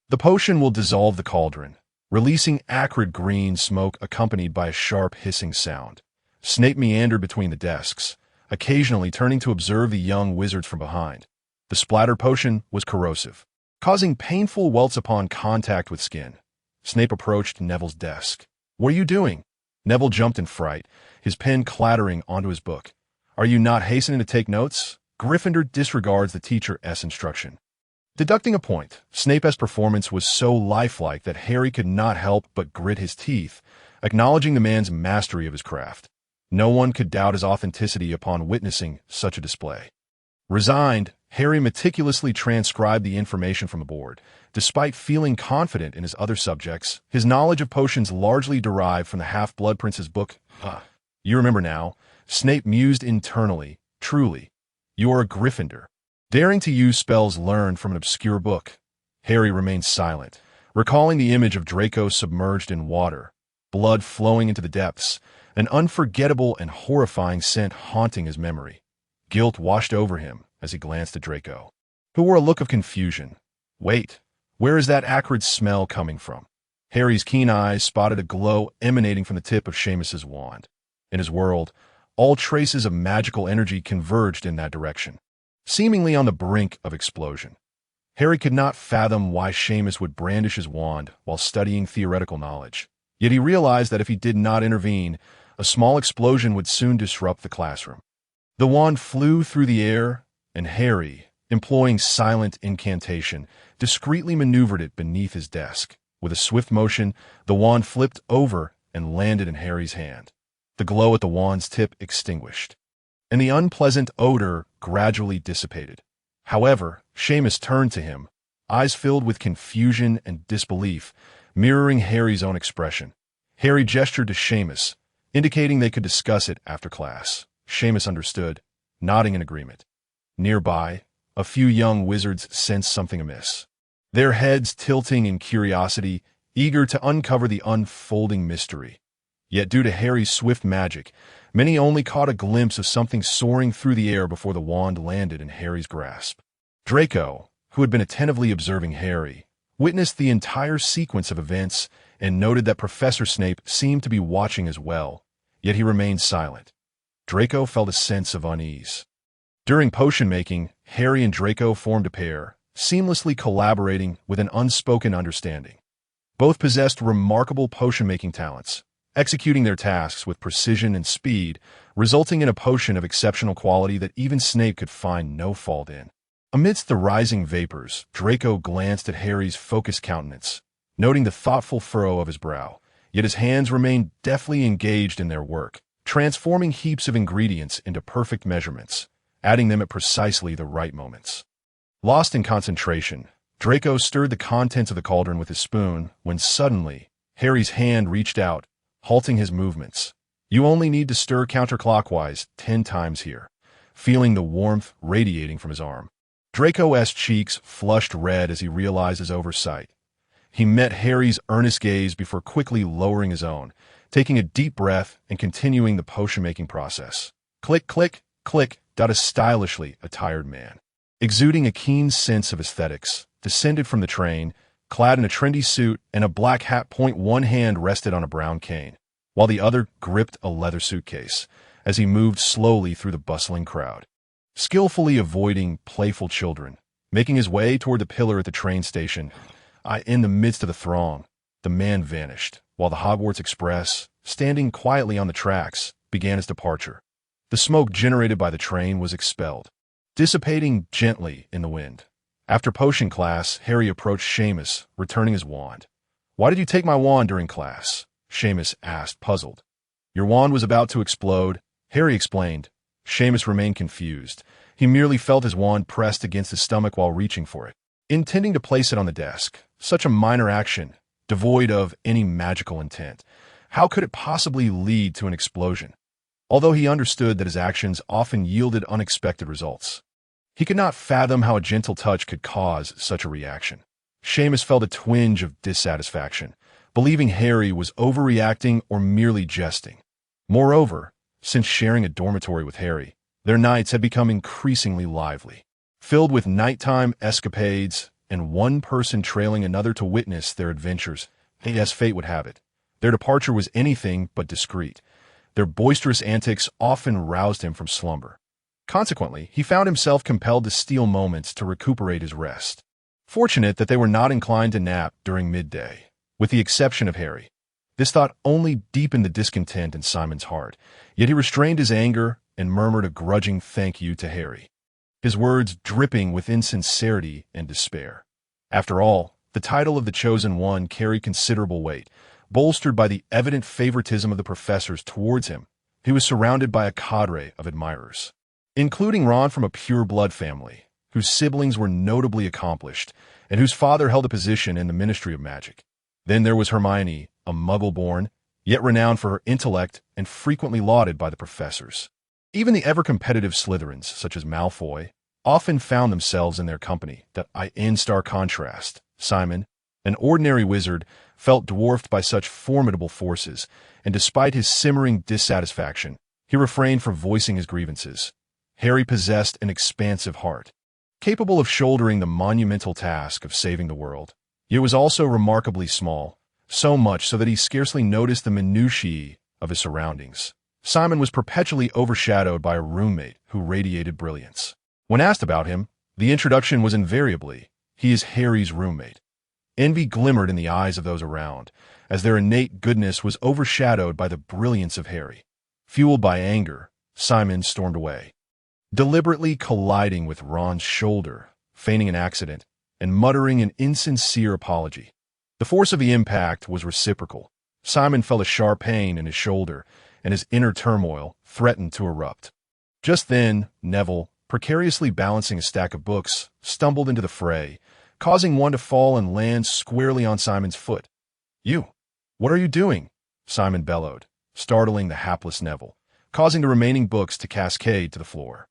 the potion will dissolve the cauldron, releasing acrid green smoke accompanied by a sharp hissing sound. Snape meandered between the desks, occasionally turning to observe the young wizards from behind. The splatter potion was corrosive, causing painful welts upon contact with skin. Snape approached Neville's desk. "What are you doing?" Neville jumped in fright, his pen clattering onto his book. "Are you not hastening to take notes?" Gryffindor disregards the teacher's instruction. Deducting a point, Snape's performance was so lifelike that Harry could not help but grit his teeth, acknowledging the man's mastery of his craft. No one could doubt his authenticity upon witnessing such a display. Resigned, Harry meticulously transcribed the information from the board. Despite feeling confident in his other subjects, his knowledge of potions largely derived from the Half-Blood Prince's book. You remember now, Snape mused internally. Truly, You are a Gryffindor. Daring to use spells learned from an obscure book. Harry remained silent, recalling the image of Draco submerged in water, blood flowing into the depths, an unforgettable and horrifying scent haunting his memory. Guilt washed over him as he glanced at Draco, who wore a look of confusion. Wait, where is that acrid smell coming from? Harry's keen eyes spotted a glow emanating from the tip of Seamus's wand. In his world, all traces of magical energy converged in that direction, seemingly on the brink of explosion. Harry could not fathom why Seamus would brandish his wand while studying theoretical knowledge. Yet he realized that if he did not intervene, a small explosion would soon disrupt the classroom. The wand flew through the air, and Harry, employing silent incantation, discreetly maneuvered it beneath his desk. With a swift motion, the wand flipped over and landed in Harry's hand. The glow at the wand's tip extinguished, and the unpleasant odor gradually dissipated. However, Seamus turned to him, eyes filled with confusion and disbelief, mirroring Harry's own expression. Harry gestured to Seamus, indicating they could discuss it after class. Seamus understood, nodding in agreement. Nearby, a few young wizards sensed something amiss, their heads tilting in curiosity, eager to uncover the unfolding mystery. Yet due to Harry's swift magic, many only caught a glimpse of something soaring through the air before the wand landed in Harry's grasp. Draco, who had been attentively observing Harry, witnessed the entire sequence of events and noted that Professor Snape seemed to be watching as well, yet he remained silent. Draco felt a sense of unease. During potion-making, Harry and Draco formed a pair, seamlessly collaborating with an unspoken understanding. Both possessed remarkable potion-making talents, executing their tasks with precision and speed, resulting in a potion of exceptional quality that even Snape could find no fault in. Amidst the rising vapors, Draco glanced at Harry's focused countenance, noting the thoughtful furrow of his brow, yet his hands remained deftly engaged in their work, transforming heaps of ingredients into perfect measurements, adding them at precisely the right moments. Lost in concentration, Draco stirred the contents of the cauldron with his spoon when suddenly, Harry's hand reached out, halting his movements. You only need to stir counterclockwise 10 times here, feeling the warmth radiating from his arm. Draco's cheeks flushed red as he realized his oversight. He met Harry's earnest gaze before quickly lowering his own, taking a deep breath and continuing the potion-making process. Click, click, click, a stylishly attired man, exuding a keen sense of aesthetics, descended from the train, clad in a trendy suit and a black hat. One hand rested on a brown cane, while the other gripped a leather suitcase, as he moved slowly through the bustling crowd. Skillfully avoiding playful children, making his way toward the pillar at the train station, in the midst of the throng, the man vanished, while the Hogwarts Express, standing quietly on the tracks, began its departure. The smoke generated by the train was expelled, dissipating gently in the wind. After potion class, Harry approached Seamus, returning his wand. "Why did you take my wand during class?" Seamus asked, puzzled. "Your wand was about to explode," Harry explained. Seamus remained confused. He merely felt his wand pressed against his stomach while reaching for it, intending to place it on the desk. Such a minor action, devoid of any magical intent. How could it possibly lead to an explosion? Although he understood that his actions often yielded unexpected results, he could not fathom how a gentle touch could cause such a reaction. Seamus felt a twinge of dissatisfaction, believing Harry was overreacting or merely jesting. Moreover, since sharing a dormitory with Harry, their nights had become increasingly lively, filled with nighttime escapades and one person trailing another to witness their adventures. As fate would have it, their departure was anything but discreet. Their boisterous antics often roused him from slumber. Consequently, he found himself compelled to steal moments to recuperate his rest. Fortunate that they were not inclined to nap during midday, with the exception of Harry. This thought only deepened the discontent in Simon's heart, yet he restrained his anger and murmured a grudging thank you to Harry, his words dripping with insincerity and despair. After all, the title of the Chosen One carried considerable weight, bolstered by the evident favoritism of the professors towards him. He was surrounded by a cadre of admirers, including Ron from a pure-blood family, whose siblings were notably accomplished, and whose father held a position in the Ministry of Magic. Then there was Hermione, a Muggle-born, yet renowned for her intellect and frequently lauded by the professors. Even the ever-competitive Slytherins, such as Malfoy, often found themselves in their company. That in stark contrast, Simon, an ordinary wizard, felt dwarfed by such formidable forces, and despite his simmering dissatisfaction, he refrained from voicing his grievances. Harry possessed an expansive heart, capable of shouldering the monumental task of saving the world. It was also remarkably small, so much so that he scarcely noticed the minutiae of his surroundings. Simon was perpetually overshadowed by a roommate who radiated brilliance. When asked about him, the introduction was invariably, "He is Harry's roommate." Envy glimmered in the eyes of those around, as their innate goodness was overshadowed by the brilliance of Harry. Fueled by anger, Simon stormed away, deliberately colliding with Ron's shoulder, feigning an accident, and muttering an insincere apology. The force of the impact was reciprocal. Simon felt a sharp pain in his shoulder, and his inner turmoil threatened to erupt. Just then, Neville, precariously balancing a stack of books, stumbled into the fray, causing one to fall and land squarely on Simon's foot. "You! What are you doing?" Simon bellowed, startling the hapless Neville, causing the remaining books to cascade to the floor.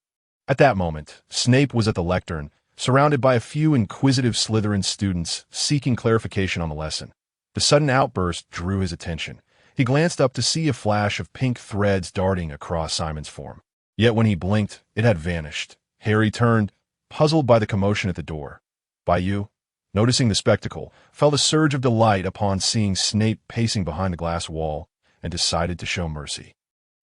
At that moment, Snape was at the lectern, surrounded by a few inquisitive Slytherin students seeking clarification on the lesson. The sudden outburst drew his attention. He glanced up to see a flash of pink threads darting across Simon's form. Yet when he blinked, it had vanished. Harry turned, puzzled by the commotion at the door. "By you?" Noticing the spectacle, felt a surge of delight upon seeing Snape pacing behind the glass wall, and decided to show mercy.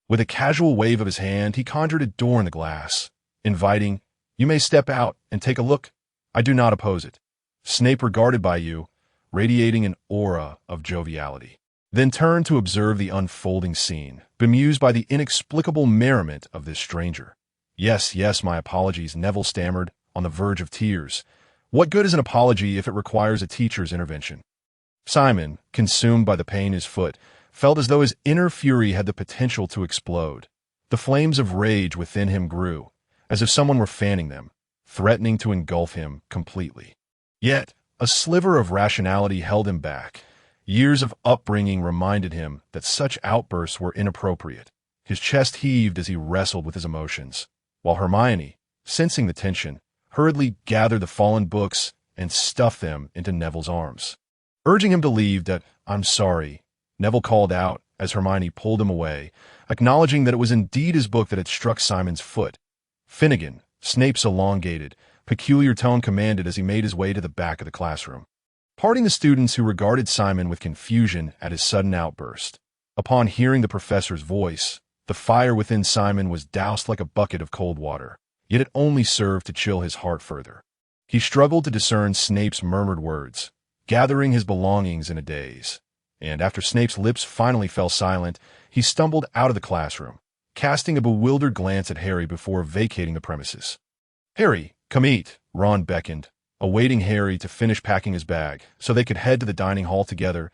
With a casual wave of his hand, he conjured a door in the glass, inviting, "You may step out and take a look. I do not oppose it." Snape regarded by you, radiating an aura of joviality, then turned to observe the unfolding scene, bemused by the inexplicable merriment of this stranger. Yes, my apologies," Neville stammered, on the verge of tears. "What good is an apology if it requires a teacher's intervention?" Simon, consumed by the pain in his foot, felt as though his inner fury had the potential to explode. The flames of rage within him grew, as if someone were fanning them, threatening to engulf him completely. Yet, a sliver of rationality held him back. Years of upbringing reminded him that such outbursts were inappropriate. His chest heaved as he wrestled with his emotions, while Hermione, sensing the tension, hurriedly gathered the fallen books and stuffed them into Neville's arms. Urging him to leave, "I'm sorry," Neville called out as Hermione pulled him away, acknowledging that it was indeed his book that had struck Simon's foot. "Finnegan," Snape's elongated, peculiar tone commanded as he made his way to the back of the classroom, parting the students who regarded Simon with confusion at his sudden outburst. Upon hearing the professor's voice, the fire within Simon was doused like a bucket of cold water, yet it only served to chill his heart further. He struggled to discern Snape's murmured words, gathering his belongings in a daze. And after Snape's lips finally fell silent, he stumbled out of the classroom, casting a bewildered glance at Harry before vacating the premises. "Harry, come eat," Ron beckoned, awaiting Harry to finish packing his bag so they could head to the dining hall together.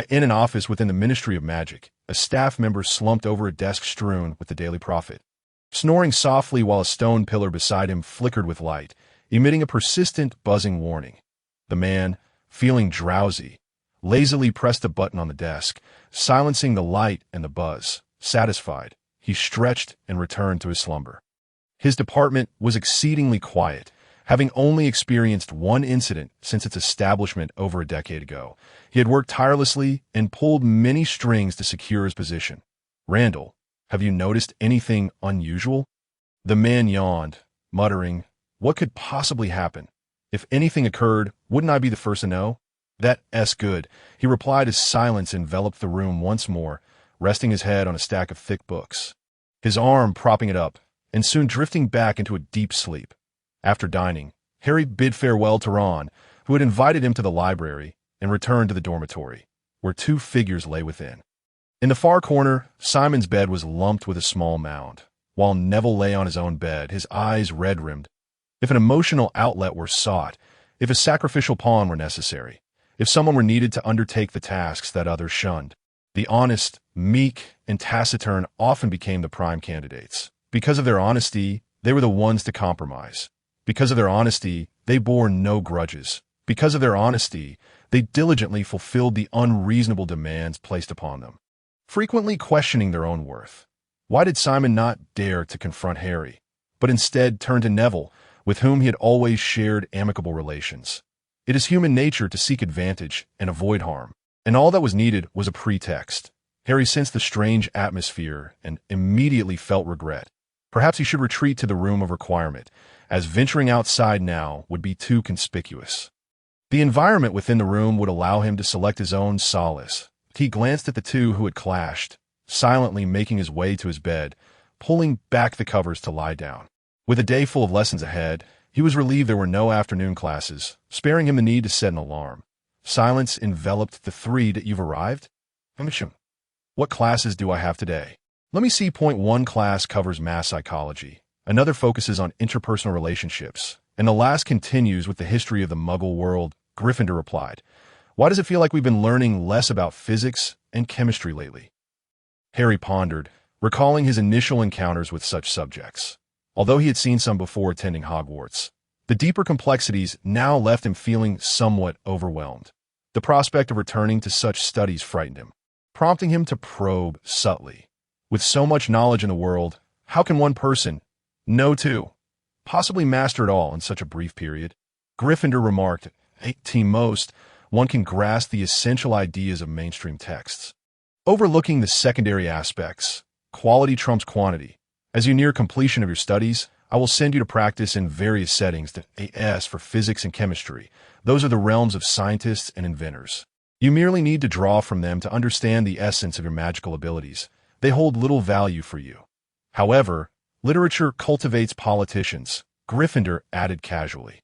In an office within the Ministry of Magic, a staff member slumped over a desk strewn with the Daily Prophet, snoring softly while a stone pillar beside him flickered with light, emitting a persistent buzzing warning. The man, feeling drowsy, lazily pressed a button on the desk, silencing the light and the buzz. Satisfied, he stretched and returned to his slumber. His department was exceedingly quiet, having only experienced one incident since its establishment over a decade ago. He had worked tirelessly and pulled many strings to secure his position. "Randall, have you noticed anything unusual?" The man yawned, muttering, "What could possibly happen? If anything occurred, wouldn't I be the first to know?" "That's good," he replied as silence enveloped the room once more, resting his head on a stack of thick books, his arm propping it up, and soon drifting back into a deep sleep. After dining, Harry bid farewell to Ron, who had invited him to the library, and returned to the dormitory, where two figures lay within. In the far corner, Simon's bed was lumped with a small mound, while Neville lay on his own bed, his eyes red-rimmed. If an emotional outlet were sought, if a sacrificial pawn were necessary, if someone were needed to undertake the tasks that others shunned, the honest, meek, and taciturn often became the prime candidates. Because of their honesty, they were the ones to compromise. Because of their honesty, they bore no grudges. Because of their honesty, they diligently fulfilled the unreasonable demands placed upon them, frequently questioning their own worth. Why did Simon not dare to confront Harry, but instead turn to Neville, with whom he had always shared amicable relations? It is human nature to seek advantage and avoid harm, and all that was needed was a pretext. Harry sensed the strange atmosphere and immediately felt regret. Perhaps he should retreat to the room of requirement, as venturing outside now would be too conspicuous. The environment within the room would allow him to select his own solace. He glanced at the two who had clashed, silently making his way to his bed, pulling back the covers to lie down. With a day full of lessons ahead, he was relieved there were no afternoon classes, sparing him the need to set an alarm. Silence enveloped the three. That you've arrived? What classes do I have today? Let me see. Point 1 class covers mass psychology. Another focuses on interpersonal relationships. And the last continues with the history of the Muggle world. Gryffindor replied. Why does it feel like we've been learning less about physics and chemistry lately? Harry pondered, recalling his initial encounters with such subjects. Although he had seen some before attending Hogwarts, the deeper complexities now left him feeling somewhat overwhelmed. The prospect of returning to such studies frightened him, prompting him to probe subtly. With so much knowledge in the world, how can one person know two, possibly master it all in such a brief period? Gryffindor remarked, 18 most, one can grasp the essential ideas of mainstream texts, overlooking the secondary aspects. Quality trumps quantity. As you near completion of your studies, I will send you to practice in various settings. The AS for physics and chemistry. Those are the realms of scientists and inventors. You merely need to draw from them to understand the essence of your magical abilities. They hold little value for you. However, literature cultivates politicians, Gryffindor added casually.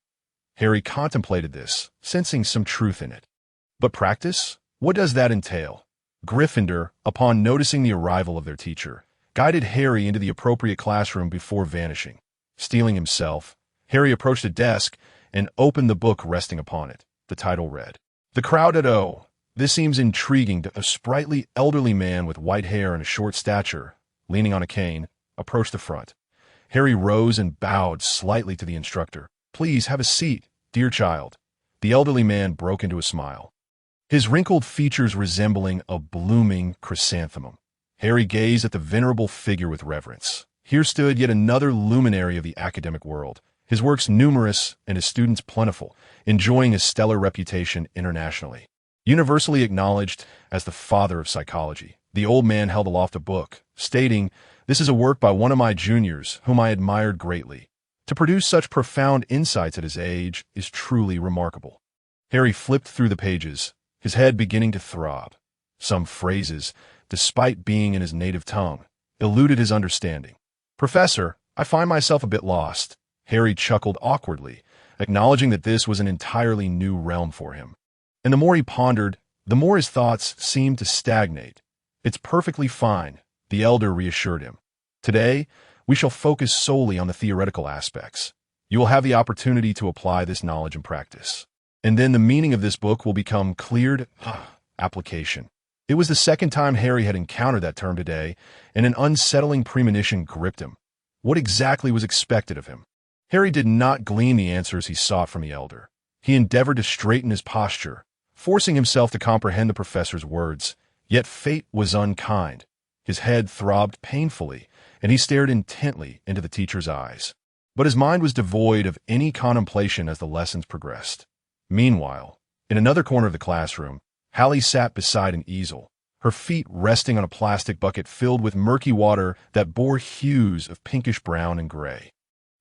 Harry contemplated this, sensing some truth in it. But practice? What does that entail? Gryffindor, upon noticing the arrival of their teacher, guided Harry into the appropriate classroom before vanishing. Steeling himself, Harry approached a desk and opened the book resting upon it. The title read, The Crowd at O. This seems intriguing to a sprightly elderly man with white hair and a short stature, leaning on a cane, approached the front. Harry rose and bowed slightly to the instructor. Please have a seat, dear child. The elderly man broke into a smile, his wrinkled features resembling a blooming chrysanthemum. Harry gazed at the venerable figure with reverence. Here stood yet another luminary of the academic world, his works numerous and his students plentiful, enjoying a stellar reputation internationally. Universally acknowledged as the father of psychology, the old man held aloft a book, stating, This is a work by one of my juniors, whom I admired greatly. To produce such profound insights at his age is truly remarkable. Harry flipped through the pages, his head beginning to throb. Some phrases, despite being in his native tongue, eluded his understanding. Professor, I find myself a bit lost. Harry chuckled awkwardly, acknowledging that this was an entirely new realm for him. And the more he pondered, the more his thoughts seemed to stagnate. It's perfectly fine, the elder reassured him. Today, we shall focus solely on the theoretical aspects. You will have the opportunity to apply this knowledge in practice. And then the meaning of this book will become cleared. Application. It was the second time Harry had encountered that term today, and an unsettling premonition gripped him. What exactly was expected of him? Harry did not glean the answers he sought from the elder. He endeavored to straighten his posture, forcing himself to comprehend the professor's words. Yet fate was unkind. His head throbbed painfully, and he stared intently into the teacher's eyes. But his mind was devoid of any contemplation as the lessons progressed. Meanwhile, in another corner of the classroom, Hallie sat beside an easel, her feet resting on a plastic bucket filled with murky water that bore hues of pinkish brown and gray.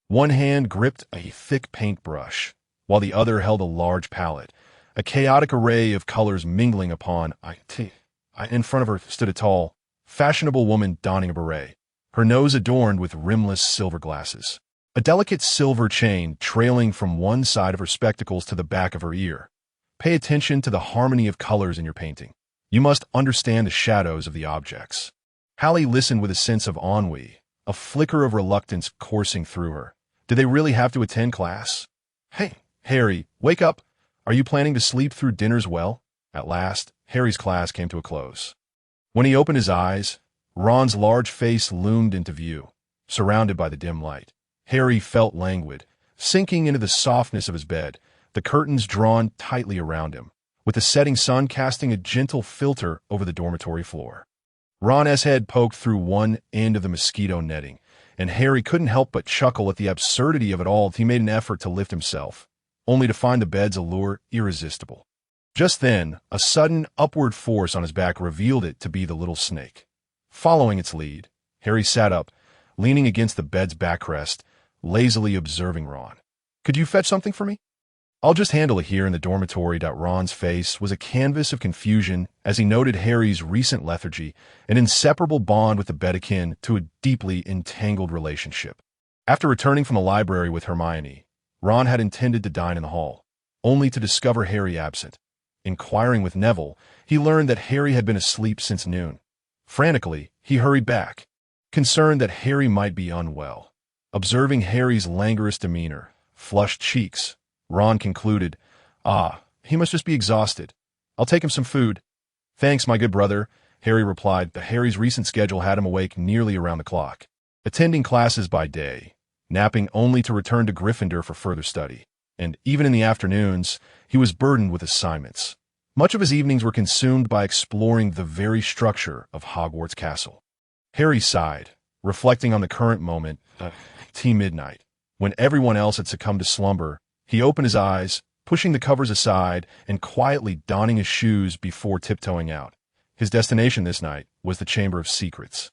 One hand gripped a thick paintbrush, while the other held a large palette, a chaotic array of colors mingling upon it. In front of her stood a tall, fashionable woman donning a beret, her nose adorned with rimless silver glasses, a delicate silver chain trailing from one side of her spectacles to the back of her ear. Pay attention to the harmony of colors in your painting. You must understand the shadows of the objects. Hallie listened with a sense of ennui, a flicker of reluctance coursing through her. Did they really have to attend class? Hey, Harry, wake up. Are you planning to sleep through dinner's well? At last, Harry's class came to a close. When he opened his eyes, Ron's large face loomed into view, surrounded by the dim light. Harry felt languid, sinking into the softness of his bed, the curtains drawn tightly around him, with the setting sun casting a gentle filter over the dormitory floor. Ron's head poked through one end of the mosquito netting, and Harry couldn't help but chuckle at the absurdity of it all as he made an effort to lift himself, only to find the bed's allure irresistible. Just then, a sudden upward force on his back revealed it to be the little snake. Following its lead, Harry sat up, leaning against the bed's backrest, lazily observing Ron. "Could you fetch something for me?" "I'll just handle it here in the dormitory." Ron's face was a canvas of confusion as he noted Harry's recent lethargy, an inseparable bond with the bed akin to a deeply entangled relationship. After returning from the library with Hermione, Ron had intended to dine in the hall, only to discover Harry absent. Inquiring with Neville, he learned that Harry had been asleep since noon. Frantically, he hurried back, concerned that Harry might be unwell. Observing Harry's languorous demeanor, flushed cheeks, Ron concluded, he must just be exhausted. I'll take him some food." "Thanks, my good brother," Harry replied, but Harry's recent schedule had him awake nearly around the clock, attending classes by day, napping only to return to Gryffindor for further study. And even in the afternoons, he was burdened with assignments. Much of his evenings were consumed by exploring the very structure of Hogwarts Castle. Harry sighed, reflecting on the current moment, midnight. When everyone else had succumbed to slumber, he opened his eyes, pushing the covers aside and quietly donning his shoes before tiptoeing out. His destination this night was the Chamber of Secrets,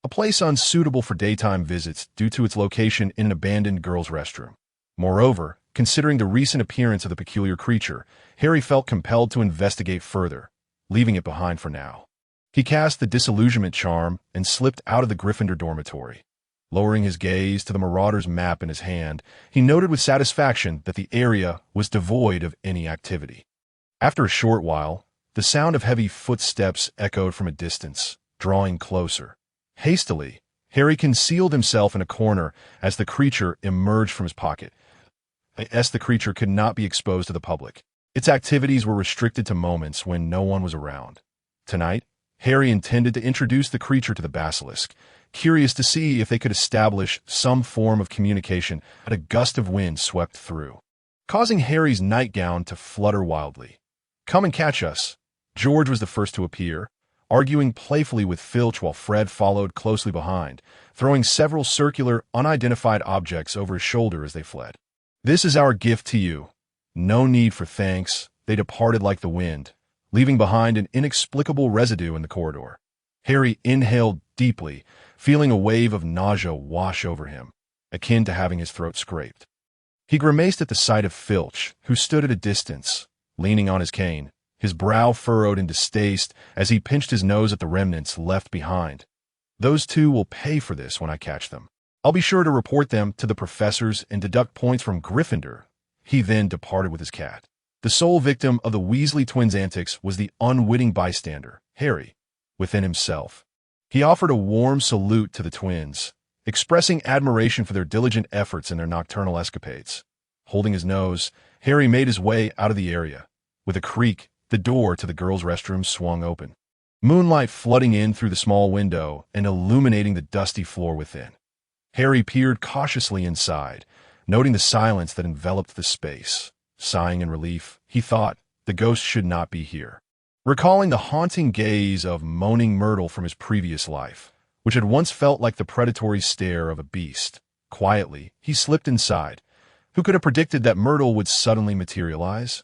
a place unsuitable for daytime visits due to its location in an abandoned girls' restroom. Moreover, considering the recent appearance of the peculiar creature, Harry felt compelled to investigate further, leaving it behind for now. He cast the disillusionment charm and slipped out of the Gryffindor dormitory. Lowering his gaze to the Marauder's map in his hand, he noted with satisfaction that the area was devoid of any activity. After a short while, the sound of heavy footsteps echoed from a distance, drawing closer. Hastily, Harry concealed himself in a corner as the creature emerged from his pocket. The creature could not be exposed to the public. Its activities were restricted to moments when no one was around. Tonight, Harry intended to introduce the creature to the basilisk, curious to see if they could establish some form of communication. But a gust of wind swept through, causing Harry's nightgown to flutter wildly. "Come and catch us." George was the first to appear, arguing playfully with Filch while Fred followed closely behind, throwing several circular, unidentified objects over his shoulder as they fled. "This is our gift to you." No need for thanks. They departed like the wind, leaving behind an inexplicable residue in the corridor. Harry inhaled deeply, feeling a wave of nausea wash over him, akin to having his throat scraped. He grimaced at the sight of Filch, who stood at a distance, leaning on his cane, his brow furrowed in distaste as he pinched his nose at the remnants left behind. "Those two will pay for this when I catch them. I'll be sure to report them to the professors and deduct points from Gryffindor." He then departed with his cat. The sole victim of the Weasley twins' antics was the unwitting bystander, Harry, within himself. He offered a warm salute to the twins, expressing admiration for their diligent efforts in their nocturnal escapades. Holding his nose, Harry made his way out of the area. With a creak, the door to the girls' restroom swung open, moonlight flooding in through the small window and illuminating the dusty floor within. Harry peered cautiously inside, noting the silence that enveloped the space. Sighing in relief, he thought, the ghost should not be here. Recalling the haunting gaze of moaning Myrtle from his previous life, which had once felt like the predatory stare of a beast, quietly, he slipped inside. Who could have predicted that Myrtle would suddenly materialize?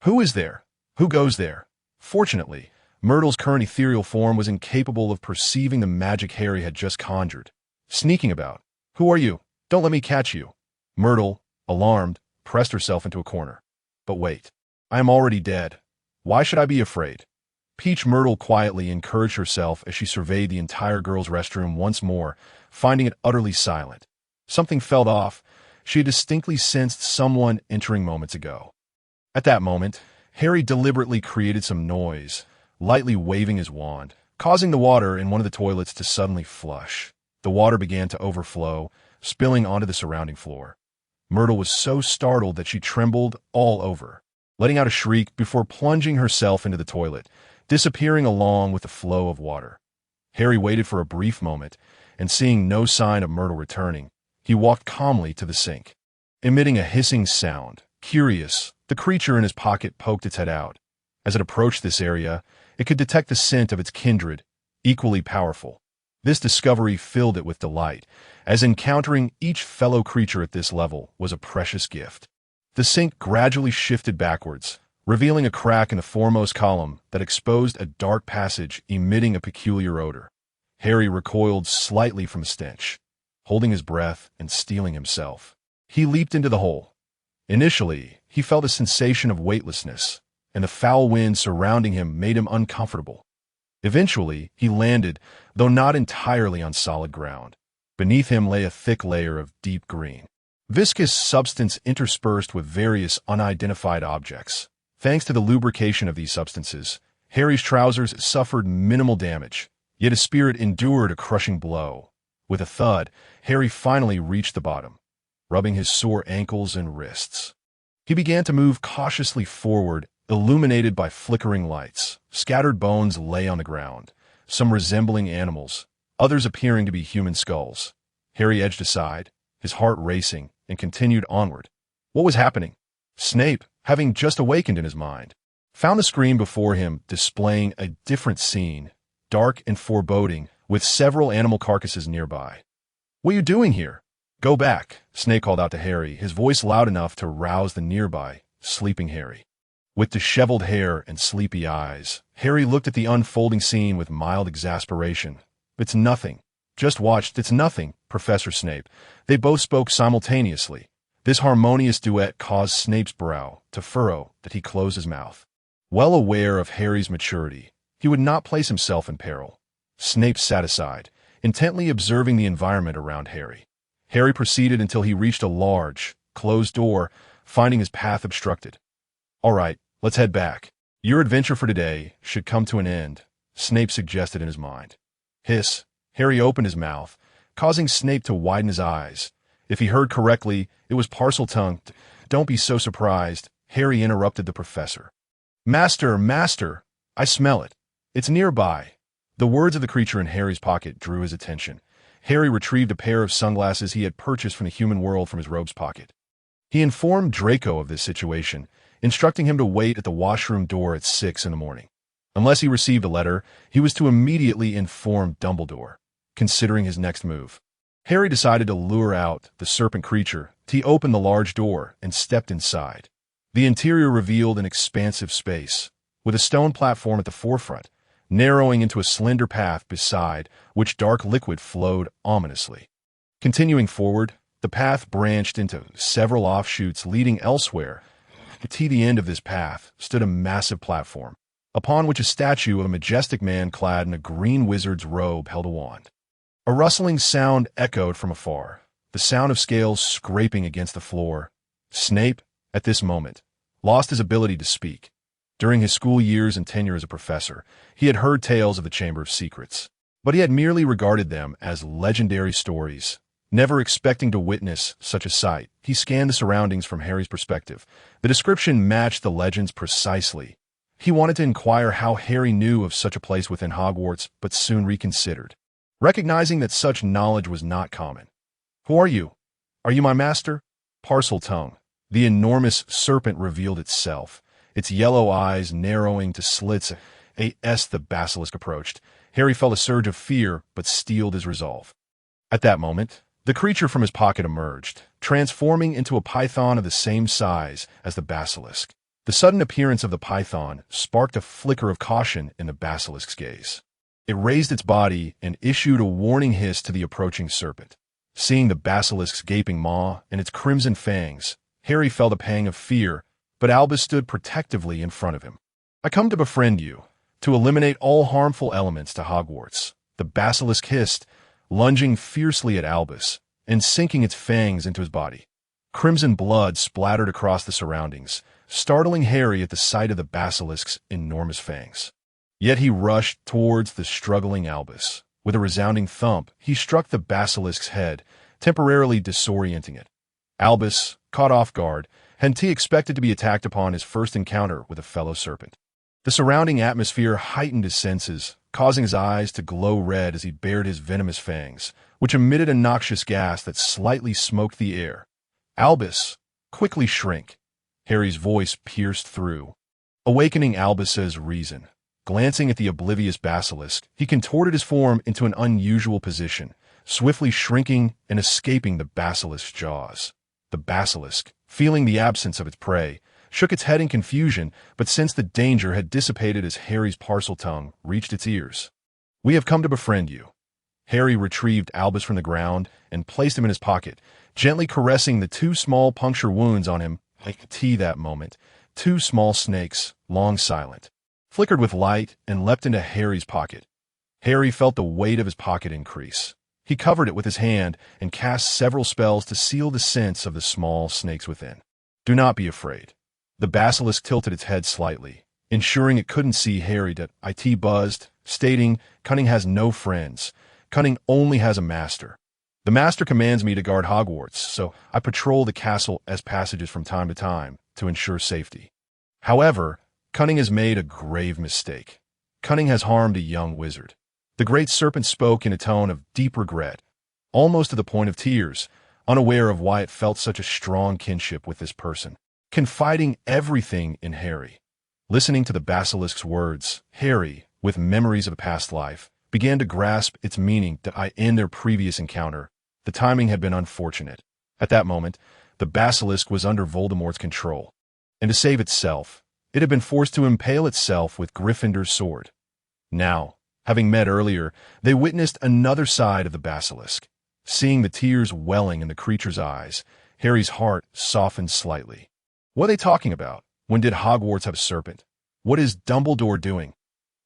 Who is there? Who goes there? Fortunately, Myrtle's current ethereal form was incapable of perceiving the magic Harry had just conjured. Sneaking about. "Who are you? Don't let me catch you." Myrtle, alarmed, pressed herself into a corner. "But wait. I am already dead. Why should I be afraid?" Peach Myrtle quietly encouraged herself as she surveyed the entire girls' restroom once more, finding it utterly silent. Something felt off. She had distinctly sensed someone entering moments ago. At that moment, Harry deliberately created some noise, lightly waving his wand, causing the water in one of the toilets to suddenly flush. The water began to overflow, spilling onto the surrounding floor. Myrtle was so startled that she trembled all over, letting out a shriek before plunging herself into the toilet, disappearing along with the flow of water. Harry waited for a brief moment, and seeing no sign of Myrtle returning, he walked calmly to the sink. Emitting a hissing sound, curious, the creature in his pocket poked its head out. As it approached this area, it could detect the scent of its kindred, equally powerful. This discovery filled it with delight, as encountering each fellow creature at this level was a precious gift. The sink gradually shifted backwards, revealing a crack in the foremost column that exposed a dark passage emitting a peculiar odor. Harry recoiled slightly from the stench, holding his breath and steeling himself. He leaped into the hole. Initially, he felt a sensation of weightlessness, and the foul wind surrounding him made him uncomfortable. Eventually, he landed, though not entirely on solid ground. Beneath him lay a thick layer of deep green, viscous substance interspersed with various unidentified objects. Thanks to the lubrication of these substances, Harry's trousers suffered minimal damage, yet his spirit endured a crushing blow. With a thud, Harry finally reached the bottom, rubbing his sore ankles and wrists. He began to move cautiously forward, illuminated by flickering lights. Scattered bones lay on the ground, some resembling animals, others appearing to be human skulls. Harry edged aside, his heart racing, and continued onward. What was happening? Snape, having just awakened in his mind, found the screen before him displaying a different scene, dark and foreboding, with several animal carcasses nearby. What are you doing here? Go back, Snape called out to Harry, his voice loud enough to rouse the nearby, sleeping Harry. With disheveled hair and sleepy eyes, Harry looked at the unfolding scene with mild exasperation. It's nothing. Just watched. It's nothing, Professor Snape. They both spoke simultaneously. This harmonious duet caused Snape's brow to furrow that he closed his mouth. Well aware of Harry's maturity, he would not place himself in peril. Snape sat aside, intently observing the environment around Harry. Harry proceeded until he reached a large, closed door, finding his path obstructed. All right, let's head back. Your adventure for today should come to an end, Snape suggested in his mind. Hiss. Harry opened his mouth, causing Snape to widen his eyes. If he heard correctly, it was Parseltongue. Don't be so surprised, Harry interrupted the professor. Master, I smell it. It's nearby. The words of the creature in Harry's pocket drew his attention. Harry retrieved a pair of sunglasses he had purchased from the human world from his robe's pocket. He informed Draco of this situation, instructing him to wait at the washroom door at 6 in the morning. Unless he received a letter, he was to immediately inform Dumbledore, considering his next move. Harry decided to lure out the serpent creature. He opened the large door and stepped inside. The interior revealed an expansive space, with a stone platform at the forefront, narrowing into a slender path beside which dark liquid flowed ominously. Continuing forward, the path branched into several offshoots leading elsewhere. At the end of this path stood a massive platform, upon which a statue of a majestic man clad in a green wizard's robe held a wand. A rustling sound echoed from afar, the sound of scales scraping against the floor. Snape, at this moment, lost his ability to speak. During his school years and tenure as a professor, he had heard tales of the Chamber of Secrets, but he had merely regarded them as legendary stories. Never expecting to witness such a sight, he scanned the surroundings from Harry's perspective. The description matched the legends precisely. He wanted to inquire how Harry knew of such a place within Hogwarts, but soon reconsidered, recognizing that such knowledge was not common. Who are you? Are you my master? Parseltongue. The enormous serpent revealed itself, its yellow eyes narrowing to slits. As the basilisk approached, Harry felt a surge of fear, but steeled his resolve. At that moment, the creature from his pocket emerged, transforming into a python of the same size as the basilisk. The sudden appearance of the python sparked a flicker of caution in the basilisk's gaze. It raised its body and issued a warning hiss to the approaching serpent. Seeing the basilisk's gaping maw and its crimson fangs, Harry felt a pang of fear, but Albus stood protectively in front of him. I come to befriend you, to eliminate all harmful elements to Hogwarts, the basilisk hissed, lunging fiercely at Albus and sinking its fangs into his body. Crimson blood splattered across the surroundings, startling Harry at the sight of the basilisk's enormous fangs. Yet he rushed towards the struggling Albus. With a resounding thump, he struck the basilisk's head, temporarily disorienting it. Albus, caught off guard, hadn't expected to be attacked upon his first encounter with a fellow serpent. The surrounding atmosphere heightened his senses, causing his eyes to glow red as he bared his venomous fangs, which emitted a noxious gas that slightly smoked the air. Albus, quickly shrink. Harry's voice pierced through, awakening Albus's reason. Glancing at the oblivious basilisk, he contorted his form into an unusual position, swiftly shrinking and escaping the basilisk's jaws. The basilisk, feeling the absence of its prey, shook its head in confusion, but since the danger had dissipated as Harry's parcel tongue reached its ears. "We have come to befriend you." Harry retrieved Albus from the ground and placed him in his pocket, gently caressing the two small puncture wounds on him. That moment, two small snakes, long silent, flickered with light and leapt into Harry's pocket. Harry felt the weight of his pocket increase. He covered it with his hand and cast several spells to seal the sense of the small snakes within. "Do not be afraid." The basilisk tilted its head slightly, ensuring it couldn't see Harry. It buzzed, stating, "Cunning has no friends. Cunning only has a master. The master commands me to guard Hogwarts, so I patrol the castle as passages from time to time to ensure safety. However, Cunning has made a grave mistake. Cunning has harmed a young wizard." The great serpent spoke in a tone of deep regret, almost to the point of tears, unaware of why it felt such a strong kinship with this person, confiding everything in Harry. Listening to the basilisk's words, Harry, with memories of a past life, began to grasp its meaning. In their previous encounter, the timing had been unfortunate. At that moment, the basilisk was under Voldemort's control, and to save itself, it had been forced to impale itself with Gryffindor's sword. Now, having met earlier, they witnessed another side of the basilisk. Seeing the tears welling in the creature's eyes, Harry's heart softened slightly. What are they talking about? When did Hogwarts have a serpent? What is Dumbledore doing?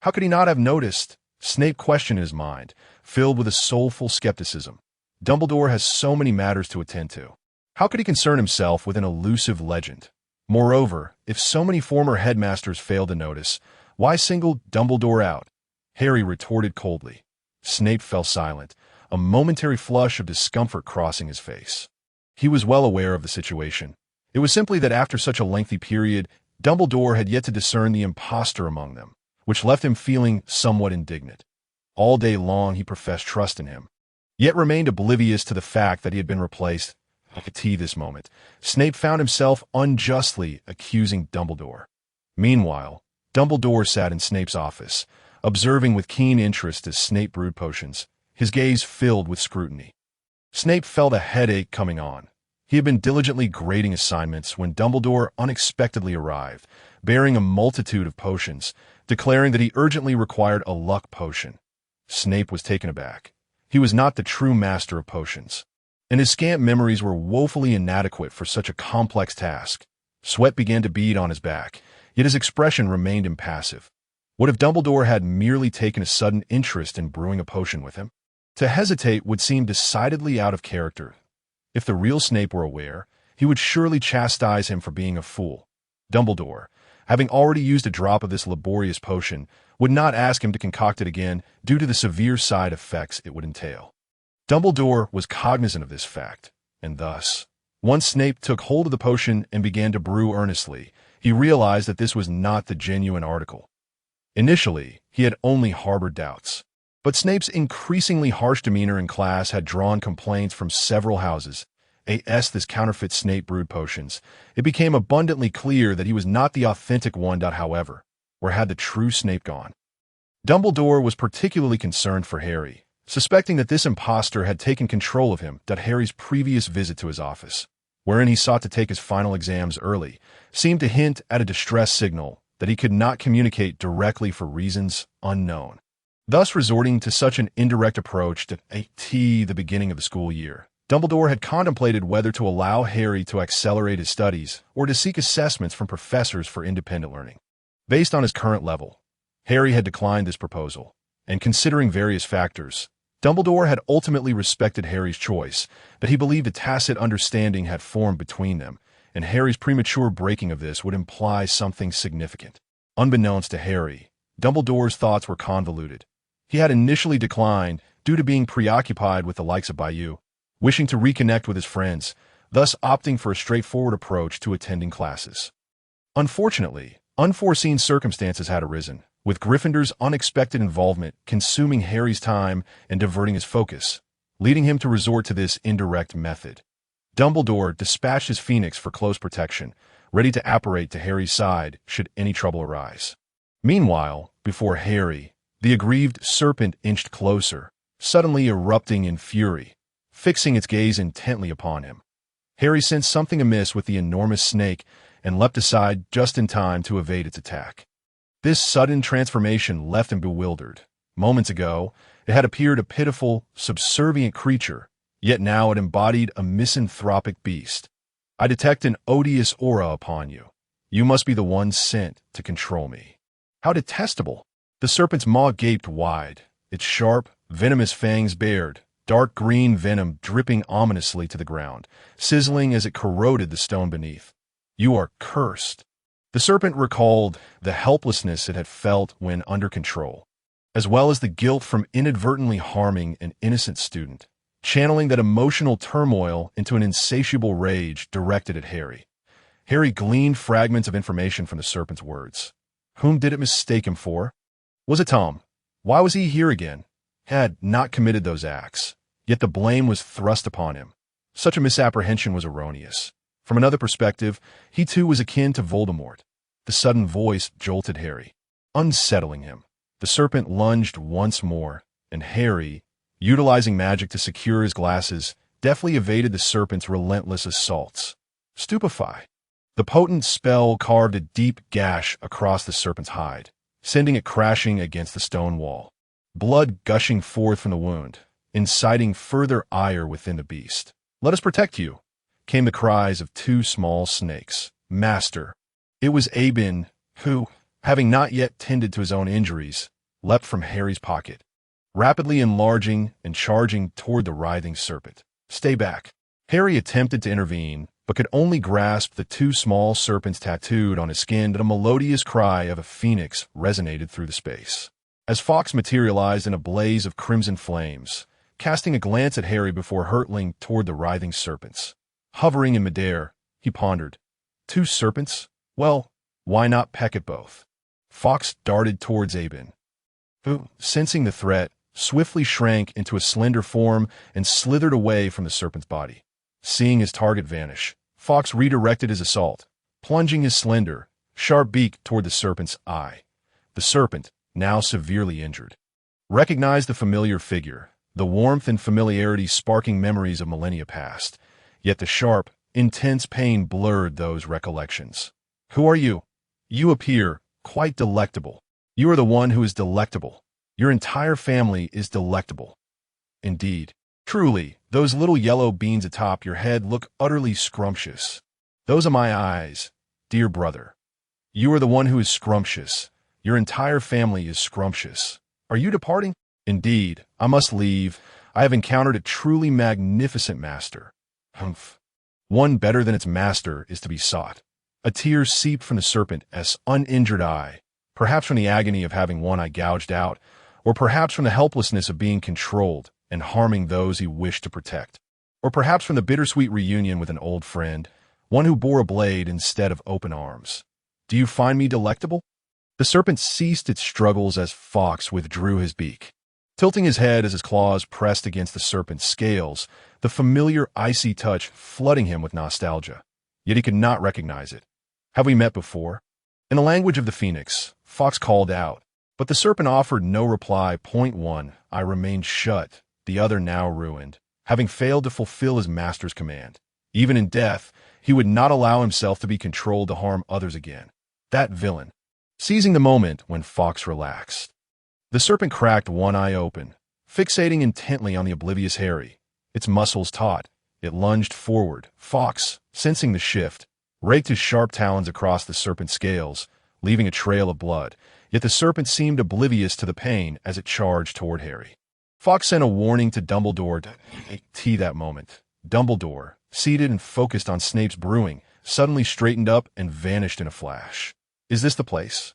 How could he not have noticed? Snape questioned in his mind, filled with a soulful skepticism. Dumbledore has so many matters to attend to. How could he concern himself with an elusive legend? Moreover, if so many former headmasters failed to notice, why single Dumbledore out? Harry retorted coldly. Snape fell silent, a momentary flush of discomfort crossing his face. He was well aware of the situation. It was simply that after such a lengthy period, Dumbledore had yet to discern the impostor among them, which left him feeling somewhat indignant. All day long he professed trust in him, yet remained oblivious to the fact that he had been replaced. At this moment, Snape found himself unjustly accusing Dumbledore. Meanwhile, Dumbledore sat in Snape's office, observing with keen interest as Snape brewed potions, his gaze filled with scrutiny. Snape felt a headache coming on. He had been diligently grading assignments when Dumbledore unexpectedly arrived, bearing a multitude of potions, declaring that he urgently required a luck potion. Snape was taken aback. He was not the true master of potions, and his scant memories were woefully inadequate for such a complex task. Sweat began to bead on his back, yet his expression remained impassive. What if Dumbledore had merely taken a sudden interest in brewing a potion with him? To hesitate would seem decidedly out of character. If the real Snape were aware, he would surely chastise him for being a fool. Dumbledore, having already used a drop of this laborious potion, would not ask him to concoct it again due to the severe side effects it would entail. Dumbledore was cognizant of this fact, and thus, once Snape took hold of the potion and began to brew earnestly, he realized that this was not the genuine article. Initially, he had only harbored doubts, but Snape's increasingly harsh demeanor in class had drawn complaints from several houses. This counterfeit Snape brewed potions. It became abundantly clear that he was not the authentic one. However, where had the true Snape gone? Dumbledore was particularly concerned for Harry, suspecting that this impostor had taken control of him. Harry's previous visit to his office, wherein he sought to take his final exams early, seemed to hint at a distress signal that he could not communicate directly for reasons unknown, thus resorting to such an indirect approach at the beginning of the school year. Dumbledore had contemplated whether to allow Harry to accelerate his studies or to seek assessments from professors for independent learning. Based on his current level, Harry had declined this proposal, and considering various factors, Dumbledore had ultimately respected Harry's choice, but he believed a tacit understanding had formed between them, and Harry's premature breaking of this would imply something significant. Unbeknownst to Harry, Dumbledore's thoughts were convoluted. He had initially declined due to being preoccupied with the likes of Bayou, wishing to reconnect with his friends, thus opting for a straightforward approach to attending classes. Unfortunately, unforeseen circumstances had arisen, with Gryffindor's unexpected involvement consuming Harry's time and diverting his focus, leading him to resort to this indirect method. Dumbledore dispatched his phoenix for close protection, ready to apparate to Harry's side should any trouble arise. Meanwhile, Before Harry, the aggrieved serpent inched closer, suddenly erupting in fury, fixing its gaze intently upon him. Harry sensed something amiss with the enormous snake and leapt aside just in time to evade its attack. This sudden transformation left him bewildered. Moments ago, it had appeared a pitiful, subservient creature, yet now it embodied a misanthropic beast. I detect an odious aura upon you. You must be the one sent to control me. How detestable! The serpent's maw gaped wide, its sharp, venomous fangs bared, dark green venom dripping ominously to the ground, sizzling as it corroded the stone beneath. You are cursed. The serpent recalled the helplessness it had felt when under control, as well as the guilt from inadvertently harming an innocent student, channeling that emotional turmoil into an insatiable rage directed at Harry. Harry gleaned fragments of information from the serpent's words. Whom did it mistake him for? Was it Tom? Why was he here again? Had not committed those acts, yet the blame was thrust upon him. Such a misapprehension was erroneous. From another perspective, he too was akin to Voldemort. The sudden voice jolted Harry, unsettling him. The serpent lunged once more, and Harry, utilizing magic to secure his glasses, deftly evaded the serpent's relentless assaults. Stupefy. The potent spell carved a deep gash across the serpent's hide, sending it crashing against the stone wall, blood gushing forth from the wound, inciting further ire within the beast. Let us protect you, came the cries of two small snakes. Master. It was Abin, who, having not yet tended to his own injuries, leapt from Harry's pocket, rapidly enlarging and charging toward the writhing serpent. Stay back. Harry attempted to intervene, but could only grasp the two small serpents tattooed on his skin that a melodious cry of a phoenix resonated through the space. As Fawkes materialized in a blaze of crimson flames, casting a glance at Harry before hurtling toward the writhing serpents. Hovering in midair, he pondered. Two serpents? Well, why not peck at both? Fawkes darted towards Abin, who, sensing the threat, swiftly shrank into a slender form and slithered away from the serpent's body. Seeing his target vanish, Fawkes redirected his assault, plunging his slender, sharp beak toward the serpent's eye. The serpent, now severely injured, recognized the familiar figure, the warmth and familiarity sparking memories of millennia past, yet the sharp, intense pain blurred those recollections. Who are you? You appear quite delectable. You are the one who is delectable. Your entire family is delectable. Indeed. Truly, those little yellow beans atop your head look utterly scrumptious. Those are my eyes, dear brother. You are the one who is scrumptious. Your entire family is scrumptious. Are you departing? Indeed, I must leave. I have encountered a truly magnificent master. Humph. One better than its master is to be sought. A tear seeped from the serpent's uninjured eye, perhaps from the agony of having one eye gouged out, or perhaps from the helplessness of being controlled and harming those he wished to protect, or perhaps from the bittersweet reunion with an old friend, one who bore a blade instead of open arms. Do you find me delectable? The serpent ceased its struggles as Fawkes withdrew his beak. Tilting his head as his claws pressed against the serpent's scales, the familiar icy touch flooding him with nostalgia. Yet he could not recognize it. Have we met before? In the language of the phoenix, Fawkes called out, but the serpent offered no reply. Point one, I remained shut, the other now ruined, having failed to fulfill his master's command. Even in death, he would not allow himself to be controlled to harm others again. That villain. Seizing the moment when Fawkes relaxed, the serpent cracked one eye open, fixating intently on the oblivious Harry. Its muscles taut, it lunged forward. Fawkes, sensing the shift, raked his sharp talons across the serpent's scales, leaving a trail of blood, yet the serpent seemed oblivious to the pain as it charged toward Harry. Fawkes sent a warning to Dumbledore to that moment. Dumbledore, seated and focused on Snape's brewing, suddenly straightened up and vanished in a flash. Is this the place?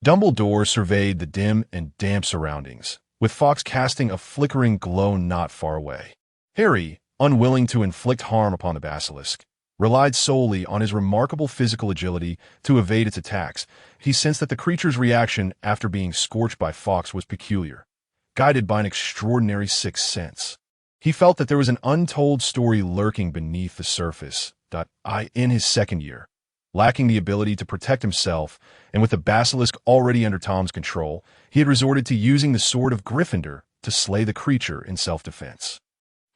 Dumbledore surveyed the dim and damp surroundings, with Fawkes casting a flickering glow not far away. Harry, unwilling to inflict harm upon the basilisk, relied solely on his remarkable physical agility to evade its attacks. He sensed that the creature's reaction after being scorched by Fawkes was peculiar, guided by an extraordinary sixth sense. He felt that there was an untold story lurking beneath the surface. In his second year, Lacking the ability to protect himself, and with the basilisk already under Tom's control, he had resorted to using the sword of Gryffindor to slay the creature in self-defense.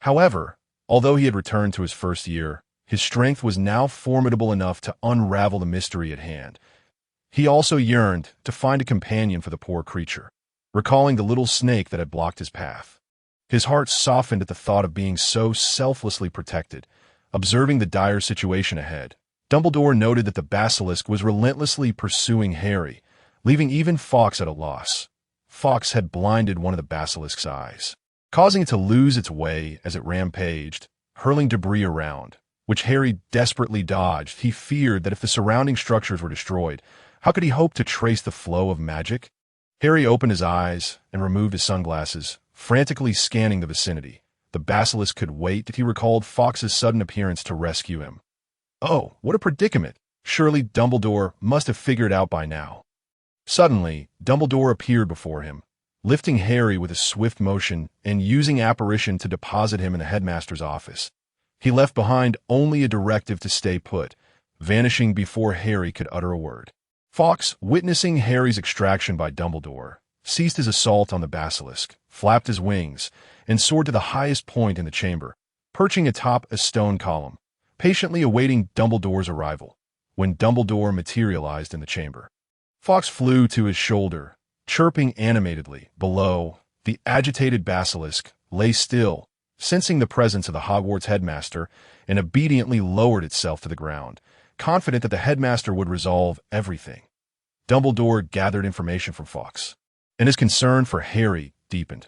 However, although he had returned to his first year, his strength was now formidable enough to unravel the mystery at hand. He also yearned to find a companion for the poor creature, recalling the little snake that had blocked his path. His heart softened at the thought of being so selflessly protected. Observing the dire situation ahead, Dumbledore noted that the basilisk was relentlessly pursuing Harry, leaving even Fawkes at a loss. Fawkes had blinded one of the basilisk's eyes, causing it to lose its way as it rampaged, hurling debris around, which Harry desperately dodged. He feared that if the surrounding structures were destroyed, how could he hope to trace the flow of magic? Harry opened his eyes and removed his sunglasses, frantically scanning the vicinity. The basilisk could wait. He recalled Fawkes' sudden appearance to rescue him. Oh, what a predicament! Surely Dumbledore must have figured out by now. Suddenly, Dumbledore appeared before him, lifting Harry with a swift motion and using apparition to deposit him in the headmaster's office. He left behind only a directive to stay put, vanishing before Harry could utter a word. Fawkes, witnessing Harry's extraction by Dumbledore, ceased his assault on the basilisk, flapped his wings, and soared to the highest point in the chamber, perching atop a stone column, patiently awaiting Dumbledore's arrival. When Dumbledore materialized in the chamber, Fawkes flew to his shoulder, chirping animatedly. Below, the agitated basilisk lay still, sensing the presence of the Hogwarts headmaster, and obediently lowered itself to the ground, confident that the headmaster would resolve everything. Dumbledore gathered information from Fawkes, and his concern for Harry deepened.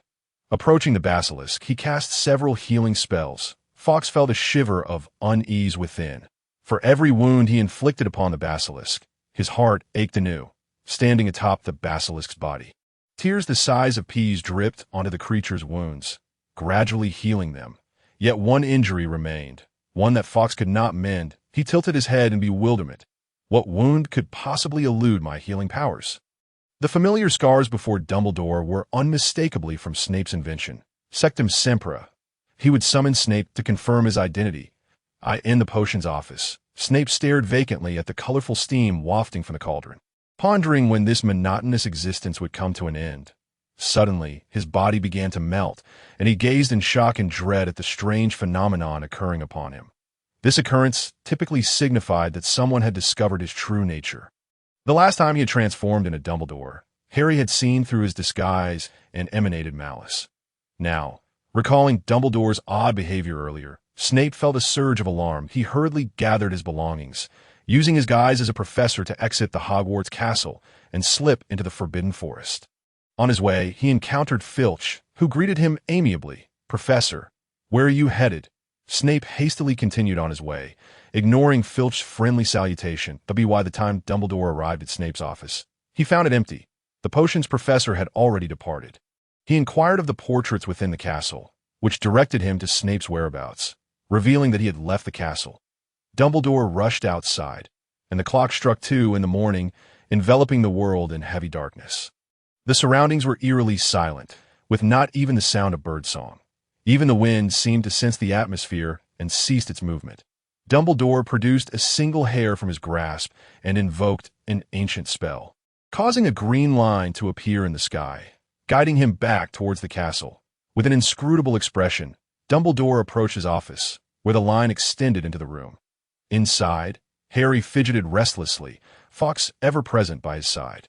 Approaching the basilisk, he cast several healing spells. Fawkes felt a shiver of unease within. For every wound he inflicted upon the basilisk, his heart ached anew, standing atop the basilisk's body. Tears the size of peas dripped onto the creature's wounds, gradually healing them. Yet one injury remained, one that Fawkes could not mend. He tilted his head in bewilderment. What wound could possibly elude my healing powers? The familiar scars before Dumbledore were unmistakably from Snape's invention, Sectum Sempra. He would summon Snape to confirm his identity. In the potions office, Snape stared vacantly at the colorful steam wafting from the cauldron, pondering when this monotonous existence would come to an end. Suddenly, his body began to melt, and he gazed in shock and dread at the strange phenomenon occurring upon him. This occurrence typically signified that someone had discovered his true nature. The last time he had transformed into Dumbledore, Harry had seen through his disguise and emanated malice. Now, recalling Dumbledore's odd behavior earlier, Snape felt a surge of alarm. He hurriedly gathered his belongings, using his guise as a professor to exit the Hogwarts castle and slip into the Forbidden Forest. On his way, he encountered Filch, who greeted him amiably. "Professor, where are you headed?" Snape hastily continued on his way, ignoring Filch's friendly salutation. By the time Dumbledore arrived at Snape's office, he found it empty. The potions professor had already departed. He inquired of the portraits within the castle, which directed him to Snape's whereabouts, revealing that he had left the castle. Dumbledore rushed outside, and the clock struck 2 in the morning, enveloping the world in heavy darkness. The surroundings were eerily silent, with not even the sound of birdsong. Even the wind seemed to sense the atmosphere and ceased its movement. Dumbledore produced a single hair from his grasp and invoked an ancient spell, causing a green line to appear in the sky, guiding him back towards the castle. With an inscrutable expression, Dumbledore approached his office, where the line extended into the room. Inside, Harry fidgeted restlessly, Fawkes ever present by his side.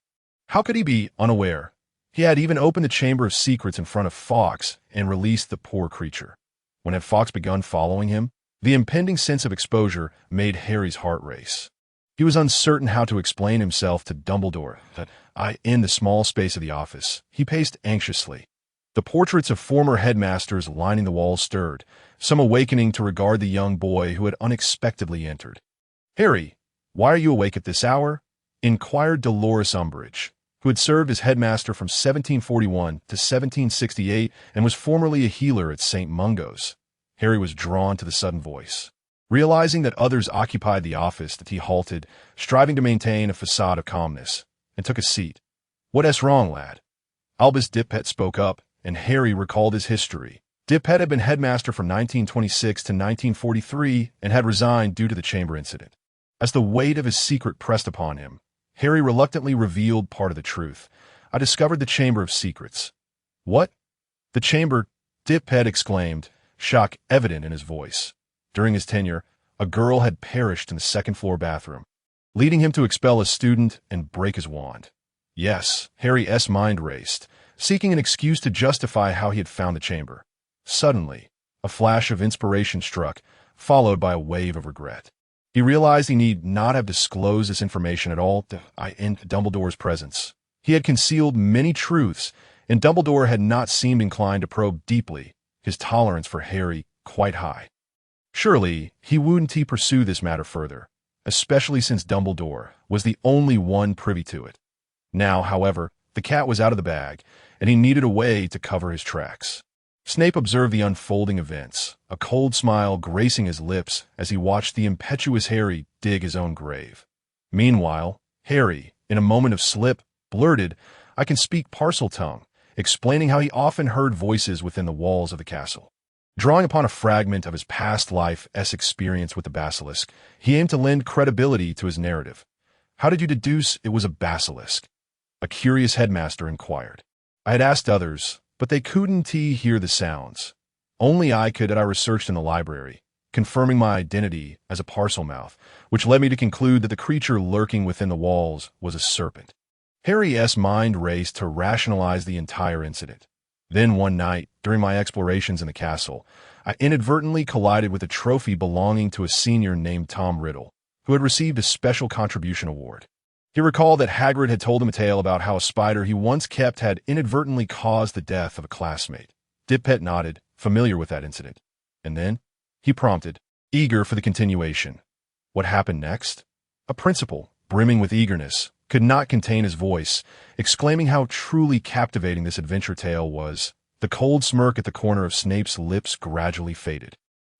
How could he be unaware? He had even opened the Chamber of Secrets in front of Fawkes and released the poor creature. When had Fawkes begun following him? The impending sense of exposure made Harry's heart race. He was uncertain how to explain himself to Dumbledore. In the small space of the office, he paced anxiously. The portraits of former headmasters lining the walls stirred, some awakening to regard the young boy who had unexpectedly entered. "Harry, why are you awake at this hour?" inquired Dolores Umbridge, who had served as headmaster from 1741 to 1768 and was formerly a healer at St. Mungo's. Harry was drawn to the sudden voice. Realizing that others occupied the office, that he halted, striving to maintain a facade of calmness, and took a seat. "What's wrong, lad?" Albus Dippet spoke up, and Harry recalled his history. Dippet had been headmaster from 1926 to 1943 and had resigned due to the chamber incident. As the weight of his secret pressed upon him, Harry reluctantly revealed part of the truth. I discovered the Chamber of Secrets. What? The chamber? Dip-Ped exclaimed, shock evident in his voice. During his tenure, a girl had perished in the second-floor bathroom, leading him to expel a student and break his wand. Yes, Harry's mind raced, seeking an excuse to justify how he had found the chamber. Suddenly, a flash of inspiration struck, followed by a wave of regret. He realized he need not have disclosed this information at all in Dumbledore's presence. He had concealed many truths, and Dumbledore had not seemed inclined to probe deeply, his tolerance for Harry quite high. Surely, he wouldn't pursue this matter further, especially since Dumbledore was the only one privy to it. Now, however, the cat was out of the bag, and he needed a way to cover his tracks. Snape observed the unfolding events, a cold smile gracing his lips as he watched the impetuous Harry dig his own grave. Meanwhile, Harry, in a moment of slip, blurted, "I can speak Parseltongue," explaining how he often heard voices within the walls of the castle. Drawing upon a fragment of his past life's experience with the basilisk, he aimed to lend credibility to his narrative. "How did you deduce it was a basilisk?" a curious headmaster inquired. "I had asked others, but they couldn't hear the sounds. Only I could, and I researched in the library, confirming my identity as a Parselmouth, which led me to conclude that the creature lurking within the walls was a serpent." Harry's mind raced to rationalize the entire incident. Then one night, during my explorations in the castle, I inadvertently collided with a trophy belonging to a senior named Tom Riddle, who had received a special contribution award. He recalled that Hagrid had told him a tale about how a spider he once kept had inadvertently caused the death of a classmate. Dip-Pet nodded, familiar with that incident. And then, he prompted, eager for the continuation. What happened next? A principal, brimming with eagerness, could not contain his voice, exclaiming how truly captivating this adventure tale was. The cold smirk at the corner of Snape's lips gradually faded.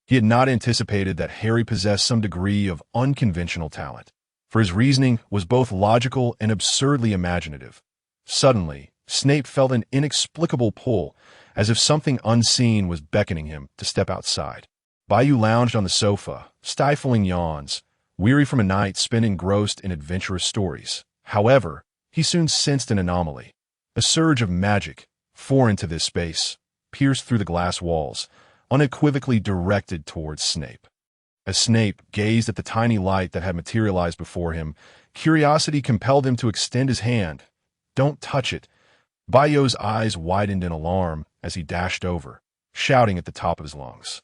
He had not anticipated that Harry possessed some degree of unconventional talent, for his reasoning was both logical and absurdly imaginative. Suddenly, Snape felt an inexplicable pull, as if something unseen was beckoning him to step outside. Bayou lounged on the sofa, stifling yawns, weary from a night spent engrossed in adventurous stories. However, he soon sensed an anomaly. A surge of magic, foreign to this space, pierced through the glass walls, unequivocally directed towards Snape. As Snape gazed at the tiny light that had materialized before him, curiosity compelled him to extend his hand. "Don't touch it." Bayou's eyes widened in alarm as he dashed over, shouting at the top of his lungs.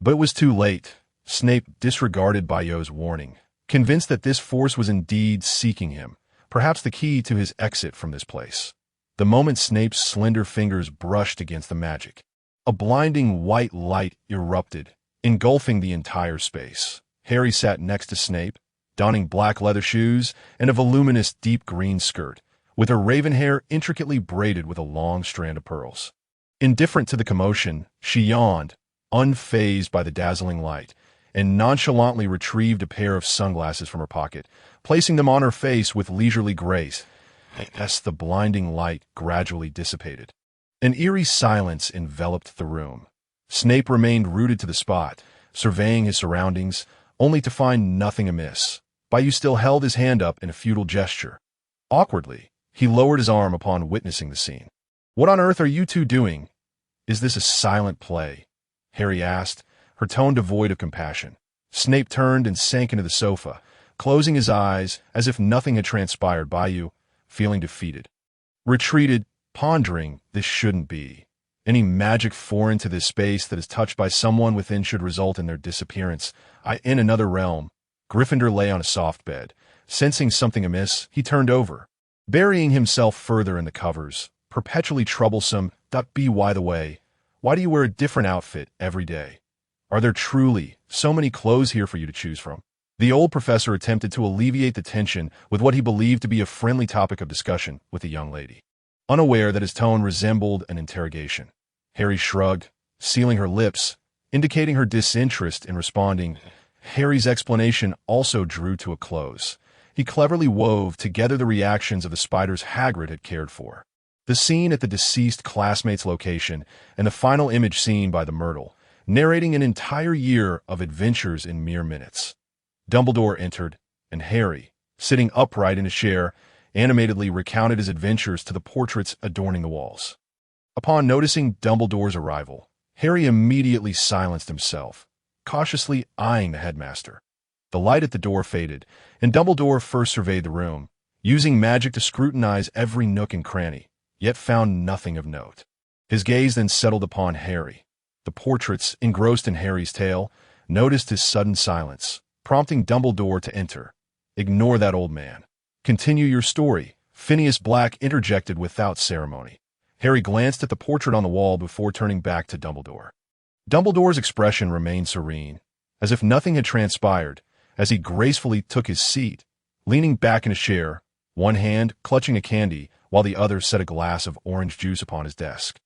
But it was too late. Snape disregarded Bayou's warning, convinced that this force was indeed seeking him, perhaps the key to his exit from this place. The moment Snape's slender fingers brushed against the magic, a blinding white light erupted, engulfing the entire space. Harry sat next to Snape, donning black leather shoes and a voluminous deep green skirt, with her raven hair intricately braided with a long strand of pearls. Indifferent to the commotion, she yawned, unfazed by the dazzling light, and nonchalantly retrieved a pair of sunglasses from her pocket, placing them on her face with leisurely grace. As the blinding light gradually dissipated, an eerie silence enveloped the room. Snape remained rooted to the spot, surveying his surroundings, only to find nothing amiss. Bayou still held his hand up in a futile gesture. Awkwardly, he lowered his arm upon witnessing the scene. "What on earth are you two doing? Is this a silent play?" Harry asked, her tone devoid of compassion. Snape turned and sank into the sofa, closing his eyes as if nothing had transpired. Bayou, feeling defeated, retreated, pondering, this shouldn't be. Any magic foreign to this space that is touched by someone within should result in their disappearance. In another realm, Gryffindor lay on a soft bed. Sensing something amiss, he turned over, burying himself further in the covers, perpetually troublesome. By the way, why do you wear a different outfit every day? Are there truly so many clothes here for you to choose from? The old professor attempted to alleviate the tension with what he believed to be a friendly topic of discussion with the young lady, unaware that his tone resembled an interrogation. Harry shrugged, sealing her lips, indicating her disinterest in responding. Harry's explanation also drew to a close. He cleverly wove together the reactions of the spiders Hagrid had cared for, the scene at the deceased classmate's location, and the final image seen by the Myrtle, narrating an entire year of adventures in mere minutes. Dumbledore entered, and Harry, sitting upright in a chair, animatedly recounted his adventures to the portraits adorning the walls. Upon noticing Dumbledore's arrival, Harry immediately silenced himself, cautiously eyeing the headmaster. The light at the door faded, and Dumbledore first surveyed the room, using magic to scrutinize every nook and cranny, yet found nothing of note. His gaze then settled upon Harry. The portraits, engrossed in Harry's tale, noticed his sudden silence, prompting Dumbledore to enter. "Ignore that old man. Continue your story," Phineas Black interjected without ceremony. Harry glanced at the portrait on the wall before turning back to Dumbledore. Dumbledore's expression remained serene, as if nothing had transpired, as he gracefully took his seat, leaning back in a chair, one hand clutching a candy while the other set a glass of orange juice upon his desk.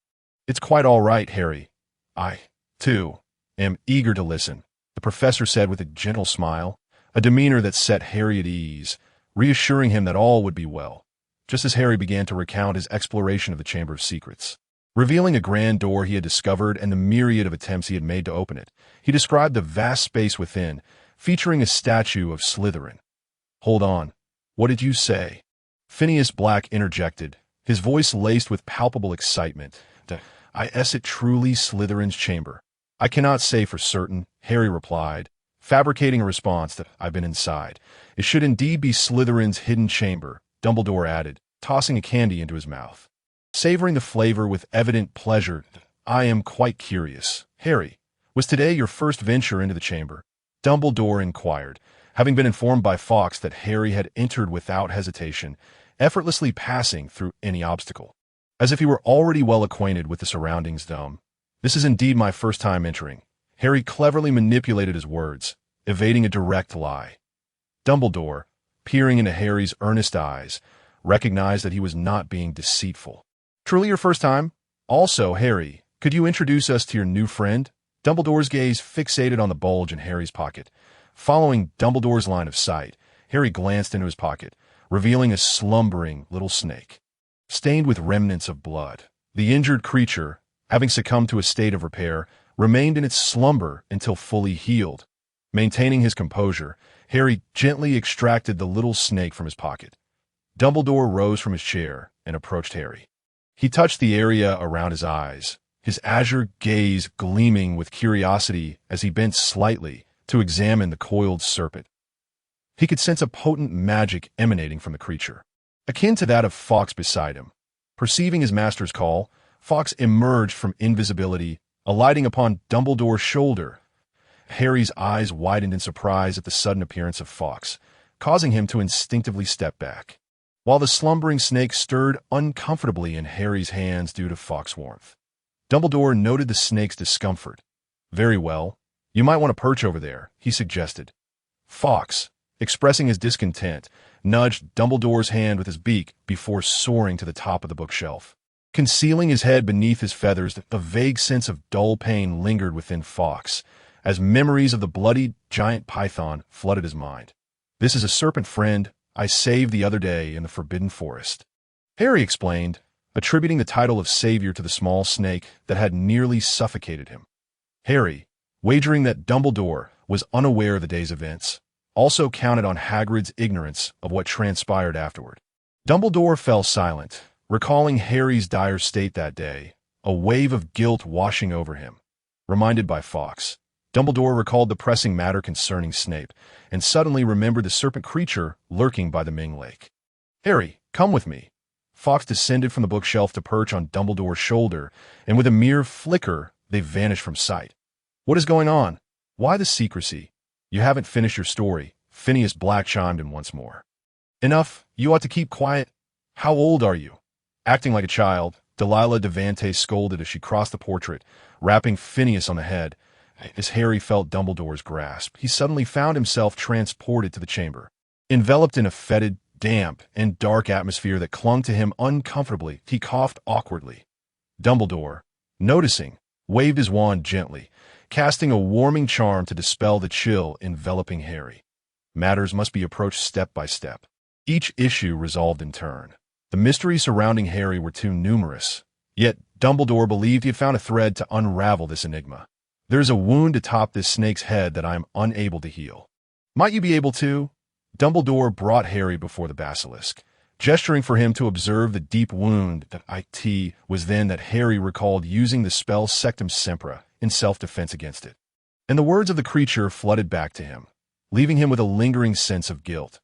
"It's quite all right, Harry. I, too, am eager to listen," the professor said with a gentle smile, a demeanor that set Harry at ease, reassuring him that all would be well. Just as Harry began to recount his exploration of the Chamber of Secrets, revealing a grand door he had discovered and the myriad of attempts he had made to open it, he described the vast space within, featuring a statue of Slytherin. "Hold on. What did you say?" Phineas Black interjected, his voice laced with palpable excitement. "Is it truly Slytherin's chamber?" "I cannot say for certain," Harry replied, fabricating a response that "I've been inside. It should indeed be Slytherin's hidden chamber," Dumbledore added, tossing a candy into his mouth. Savoring the flavor with evident pleasure, "I am quite curious. Harry, was today your first venture into the chamber?" Dumbledore inquired, having been informed by Fawkes that Harry had entered without hesitation, effortlessly passing through any obstacle. As if he were already well acquainted with the surroundings. "This is indeed my first time entering." Harry cleverly manipulated his words, evading a direct lie. Dumbledore, peering into Harry's earnest eyes, recognized that he was not being deceitful. "Truly your first time? Also, Harry, could you introduce us to your new friend?" Dumbledore's gaze fixated on the bulge in Harry's pocket. Following Dumbledore's line of sight, Harry glanced into his pocket, revealing a slumbering little snake, stained with remnants of blood. The injured creature, having succumbed to a state of repair, remained in its slumber until fully healed. Maintaining his composure, Harry gently extracted the little snake from his pocket. Dumbledore rose from his chair and approached Harry. He touched the area around his eyes, his azure gaze gleaming with curiosity as he bent slightly to examine the coiled serpent. He could sense a potent magic emanating from the creature, akin to that of Fawkes beside him. Perceiving his master's call, Fawkes emerged from invisibility, alighting upon Dumbledore's shoulder. Harry's eyes widened in surprise at the sudden appearance of Fawkes, causing him to instinctively step back, while the slumbering snake stirred uncomfortably in Harry's hands due to Fawkes' warmth. Dumbledore noted the snake's discomfort. "Very well. You might want to perch over there," he suggested. Fawkes, expressing his discontent, nudged Dumbledore's hand with his beak before soaring to the top of the bookshelf. Concealing his head beneath his feathers, a vague sense of dull pain lingered within Fawkes, as memories of the bloodied giant python flooded his mind. "This is a serpent friend I saved the other day in the Forbidden Forest," Harry explained, attributing the title of savior to the small snake that had nearly suffocated him. Harry, wagering that Dumbledore was unaware of the day's events, also counted on Hagrid's ignorance of what transpired afterward. Dumbledore fell silent, recalling Harry's dire state that day, a wave of guilt washing over him. Reminded by Fawkes, Dumbledore recalled the pressing matter concerning Snape, and suddenly remembered the serpent creature lurking by the Ming Lake. "Harry, come with me." Fawkes descended from the bookshelf to perch on Dumbledore's shoulder, and with a mere flicker, they vanished from sight. "What is going on? Why the secrecy? You haven't finished your story," Phineas Black chimed in once more. "Enough, you ought to keep quiet. How old are you?" Acting like a child, Delilah Devante scolded as she crossed the portrait, rapping Phineas on the head. As Harry felt Dumbledore's grasp, he suddenly found himself transported to the chamber. Enveloped in a fetid, damp, and dark atmosphere that clung to him uncomfortably, he coughed awkwardly. Dumbledore, noticing, waved his wand gently, casting a warming charm to dispel the chill enveloping Harry. Matters must be approached step by step, each issue resolved in turn. The mysteries surrounding Harry were too numerous, yet Dumbledore believed he had found a thread to unravel this enigma. "There is a wound atop this snake's head that I am unable to heal." "Might you be able to?" Dumbledore brought Harry before the basilisk, gesturing for him to observe the deep wound that it was then that Harry recalled using the spell Sectum Sempra in self-defense against it. And the words of the creature flooded back to him, leaving him with a lingering sense of guilt.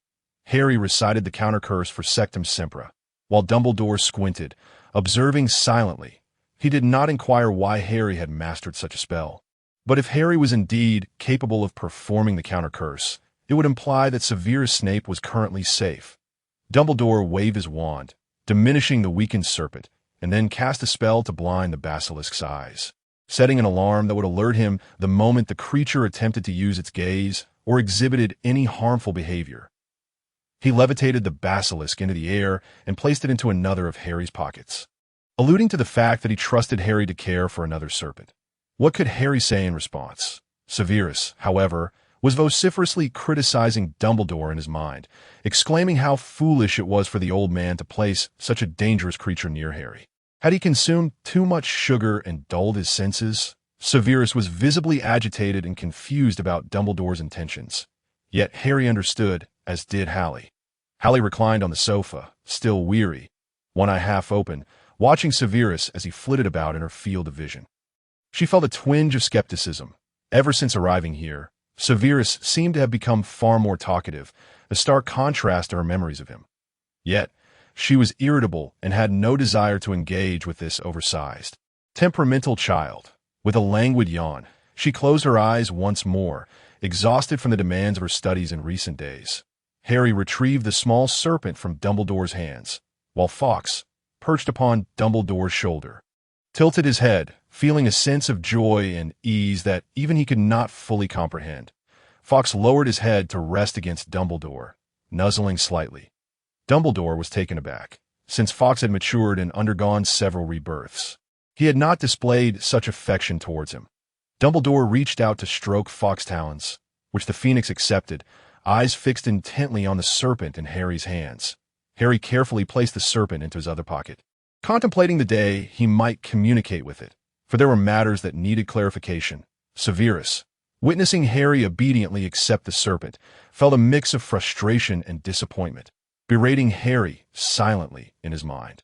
Harry recited the counter-curse for Sectum Sempra, while Dumbledore squinted, observing silently. He did not inquire why Harry had mastered such a spell. But if Harry was indeed capable of performing the counter-curse, it would imply that Severus Snape was currently safe. Dumbledore waved his wand, diminishing the weakened serpent, and then cast a spell to blind the basilisk's eyes, setting an alarm that would alert him the moment the creature attempted to use its gaze or exhibited any harmful behavior. He levitated the basilisk into the air and placed it into another of Harry's pockets, alluding to the fact that he trusted Harry to care for another serpent. What could Harry say in response? Severus, however, was vociferously criticizing Dumbledore in his mind, exclaiming how foolish it was for the old man to place such a dangerous creature near Harry. Had he consumed too much sugar and dulled his senses? Severus was visibly agitated and confused about Dumbledore's intentions. Yet Harry understood, as did Hallie. Hallie reclined on the sofa, still weary, one eye half open, watching Severus as he flitted about in her field of vision. She felt a twinge of skepticism. Ever since arriving here, Severus seemed to have become far more talkative, a stark contrast to her memories of him. Yet, she was irritable and had no desire to engage with this oversized, temperamental child. With a languid yawn, she closed her eyes once more, exhausted from the demands of her studies in recent days. Harry retrieved the small serpent from Dumbledore's hands, while Fawkes, perched upon Dumbledore's shoulder, tilted his head, feeling a sense of joy and ease that even he could not fully comprehend. Fawkes lowered his head to rest against Dumbledore, nuzzling slightly. Dumbledore was taken aback, since Fawkes had matured and undergone several rebirths. He had not displayed such affection towards him. Dumbledore reached out to stroke Fawkes' talons, which the phoenix accepted, eyes fixed intently on the serpent in Harry's hands. Harry carefully placed the serpent into his other pocket, contemplating the day he might communicate with it, for there were matters that needed clarification. Severus, witnessing Harry obediently accept the serpent, felt a mix of frustration and disappointment, berating Harry silently in his mind.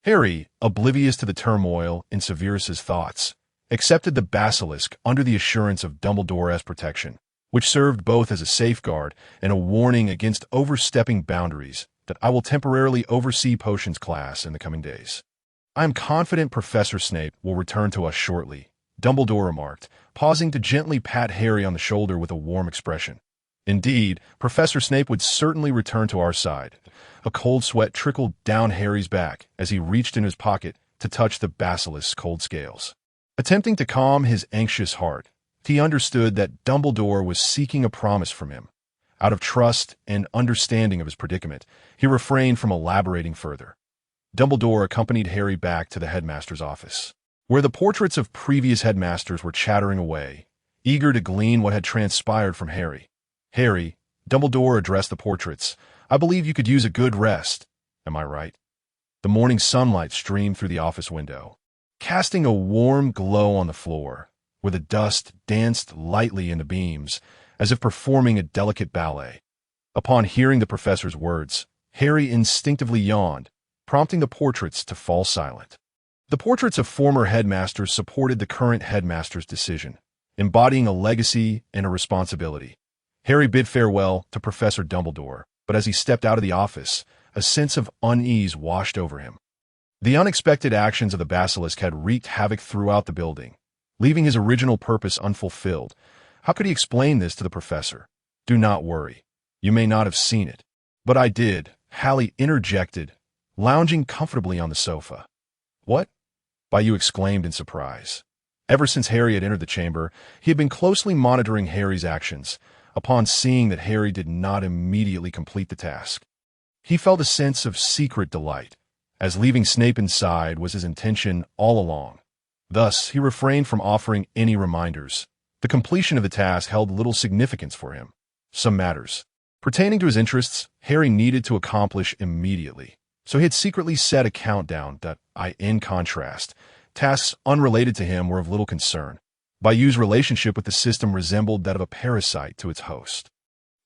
Harry, oblivious to the turmoil in Severus's thoughts, accepted the basilisk under the assurance of Dumbledore's protection, which served both as a safeguard and a warning against overstepping boundaries. That I will temporarily oversee potions class in the coming days. I am confident Professor Snape will return to us shortly, Dumbledore remarked, pausing to gently pat Harry on the shoulder with a warm expression. Indeed, Professor Snape would certainly return to our side. A cold sweat trickled down Harry's back as he reached in his pocket to touch the basilisk's cold scales. Attempting to calm his anxious heart, he understood that Dumbledore was seeking a promise from him. Out of trust and understanding of his predicament, he refrained from elaborating further. Dumbledore accompanied Harry back to the headmaster's office, where the portraits of previous headmasters were chattering away, eager to glean what had transpired from Harry. Harry, Dumbledore addressed the portraits. I believe you could use a good rest. Am I right? The morning sunlight streamed through the office window, casting a warm glow on the floor, where the dust danced lightly in the beams, as if performing a delicate ballet. Upon hearing the professor's words, Harry instinctively yawned, prompting the portraits to fall silent. The portraits of former headmasters supported the current headmaster's decision, embodying a legacy and a responsibility. Harry bid farewell to Professor Dumbledore, but as he stepped out of the office, a sense of unease washed over him. The unexpected actions of the basilisk had wreaked havoc throughout the building, leaving his original purpose unfulfilled. How could he explain this to the professor? Do not worry. You may not have seen it. But I did, Hallie interjected, lounging comfortably on the sofa. What? Bayou exclaimed in surprise. Ever since Harry had entered the chamber, he had been closely monitoring Harry's actions. Upon seeing that Harry did not immediately complete the task, he felt a sense of secret delight, as leaving Snape inside was his intention all along. Thus, he refrained from offering any reminders. The completion of the task held little significance for him. Some matters pertaining to his interests, Harry needed to accomplish immediately, so he had secretly set a countdown that, in contrast, tasks unrelated to him were of little concern. Bayou's relationship with the system resembled that of a parasite to its host.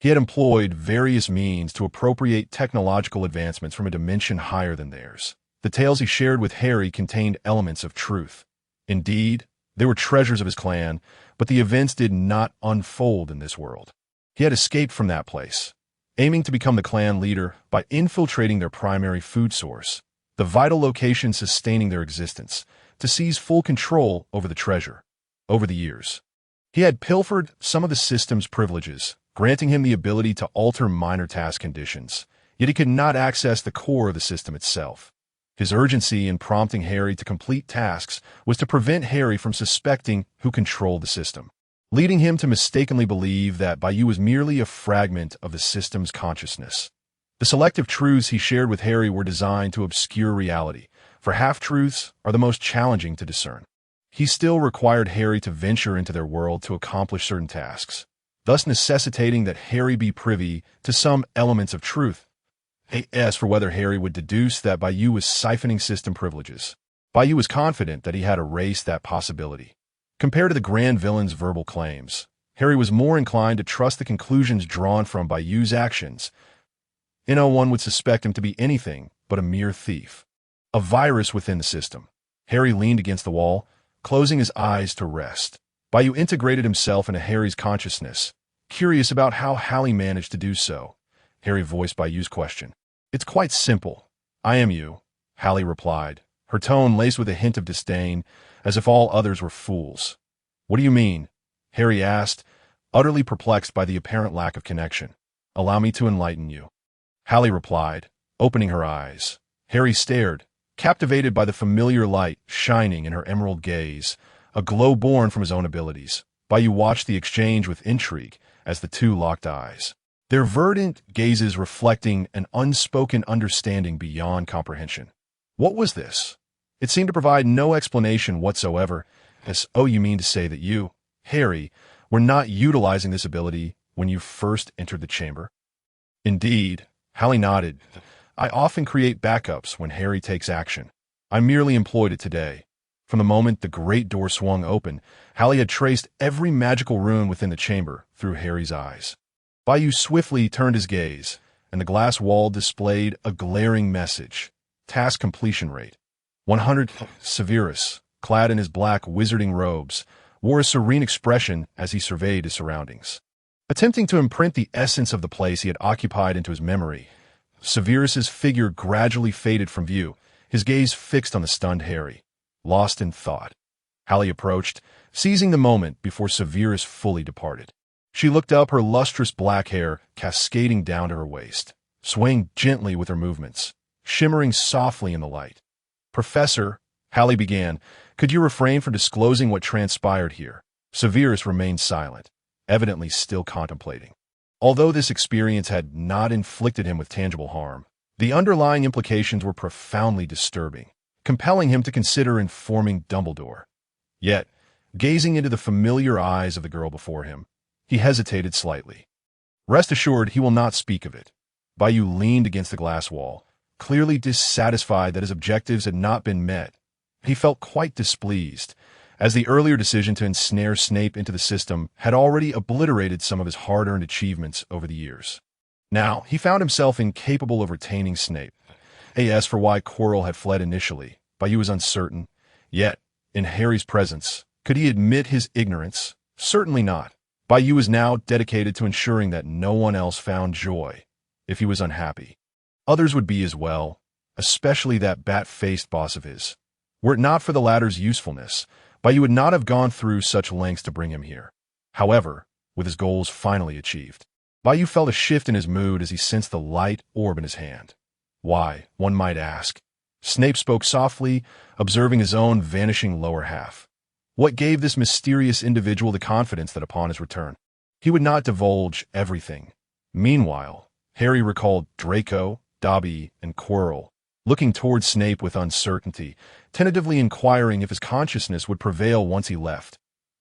He had employed various means to appropriate technological advancements from a dimension higher than theirs. The tales he shared with Harry contained elements of truth. Indeed, they were treasures of his clan, but the events did not unfold in this world. He had escaped from that place, aiming to become the clan leader by infiltrating their primary food source, the vital location sustaining their existence, to seize full control over the treasure. Over the years, he had pilfered some of the system's privileges, granting him the ability to alter minor task conditions, yet he could not access the core of the system itself. His urgency in prompting Harry to complete tasks was to prevent Harry from suspecting who controlled the system, leading him to mistakenly believe that Bayou was merely a fragment of the system's consciousness. The selective truths he shared with Harry were designed to obscure reality, for half-truths are the most challenging to discern. He still required Harry to venture into their world to accomplish certain tasks, thus necessitating that Harry be privy to some elements of truth. As for whether Harry would deduce that Bayou was siphoning system privileges, Bayou was confident that he had erased that possibility. Compared to the Grand Villain's verbal claims, Harry was more inclined to trust the conclusions drawn from Bayou's actions. No one would suspect him to be anything but a mere thief, a virus within the system. Harry leaned against the wall, closing his eyes to rest. Bayou integrated himself into Harry's consciousness, curious about how Hallie managed to do so. Harry voiced Bayou's question. "It's quite simple. I am you," Hallie replied, her tone laced with a hint of disdain, as if all others were fools. "What do you mean?" Harry asked, utterly perplexed by the apparent lack of connection. "Allow me to enlighten you," Hallie replied, opening her eyes. Harry stared, captivated by the familiar light shining in her emerald gaze, a glow born from his own abilities. Bayou watched the exchange with intrigue as the two locked eyes, their verdant gazes reflecting an unspoken understanding beyond comprehension. What was this? It seemed to provide no explanation whatsoever. Oh, you mean to say that you, Harry, were not utilizing this ability when you first entered the chamber? Indeed, Hallie nodded. I often create backups when Harry takes action. I merely employed it today. From the moment the great door swung open, Hallie had traced every magical rune within the chamber through Harry's eyes. Bayou swiftly turned his gaze, and the glass wall displayed a glaring message. Task completion rate 100. Severus, clad in his black wizarding robes, wore a serene expression as he surveyed his surroundings, attempting to imprint the essence of the place he had occupied into his memory. Severus's figure gradually faded from view, his gaze fixed on the stunned Harry, lost in thought. Hallie approached, seizing the moment before Severus fully departed. She looked up, her lustrous black hair cascading down to her waist, swaying gently with her movements, shimmering softly in the light. "Professor," Hallie began, "could you refrain from disclosing what transpired here?" Severus remained silent, evidently still contemplating. Although this experience had not inflicted him with tangible harm, the underlying implications were profoundly disturbing, compelling him to consider informing Dumbledore. Yet, gazing into the familiar eyes of the girl before him, he hesitated slightly. Rest assured, he will not speak of it. Bayou leaned against the glass wall, clearly dissatisfied that his objectives had not been met. He felt quite displeased, as the earlier decision to ensnare Snape into the system had already obliterated some of his hard-earned achievements over the years. Now, he found himself incapable of retaining Snape. As for why Quirrell had fled initially, Bayou was uncertain. Yet, in Harry's presence, could he admit his ignorance? Certainly not. Bayou was now dedicated to ensuring that no one else found joy. If he was unhappy, others would be as well, especially that bat-faced boss of his. Were it not for the latter's usefulness, Bayou would not have gone through such lengths to bring him here. However, with his goals finally achieved, Bayou felt a shift in his mood as he sensed the light orb in his hand. Why, one might ask? Snape spoke softly, observing his own vanishing lower half. What gave this mysterious individual the confidence that upon his return, he would not divulge everything? Meanwhile, Harry recalled Draco, Dobby, and Quirrell, looking toward Snape with uncertainty, tentatively inquiring if his consciousness would prevail once he left.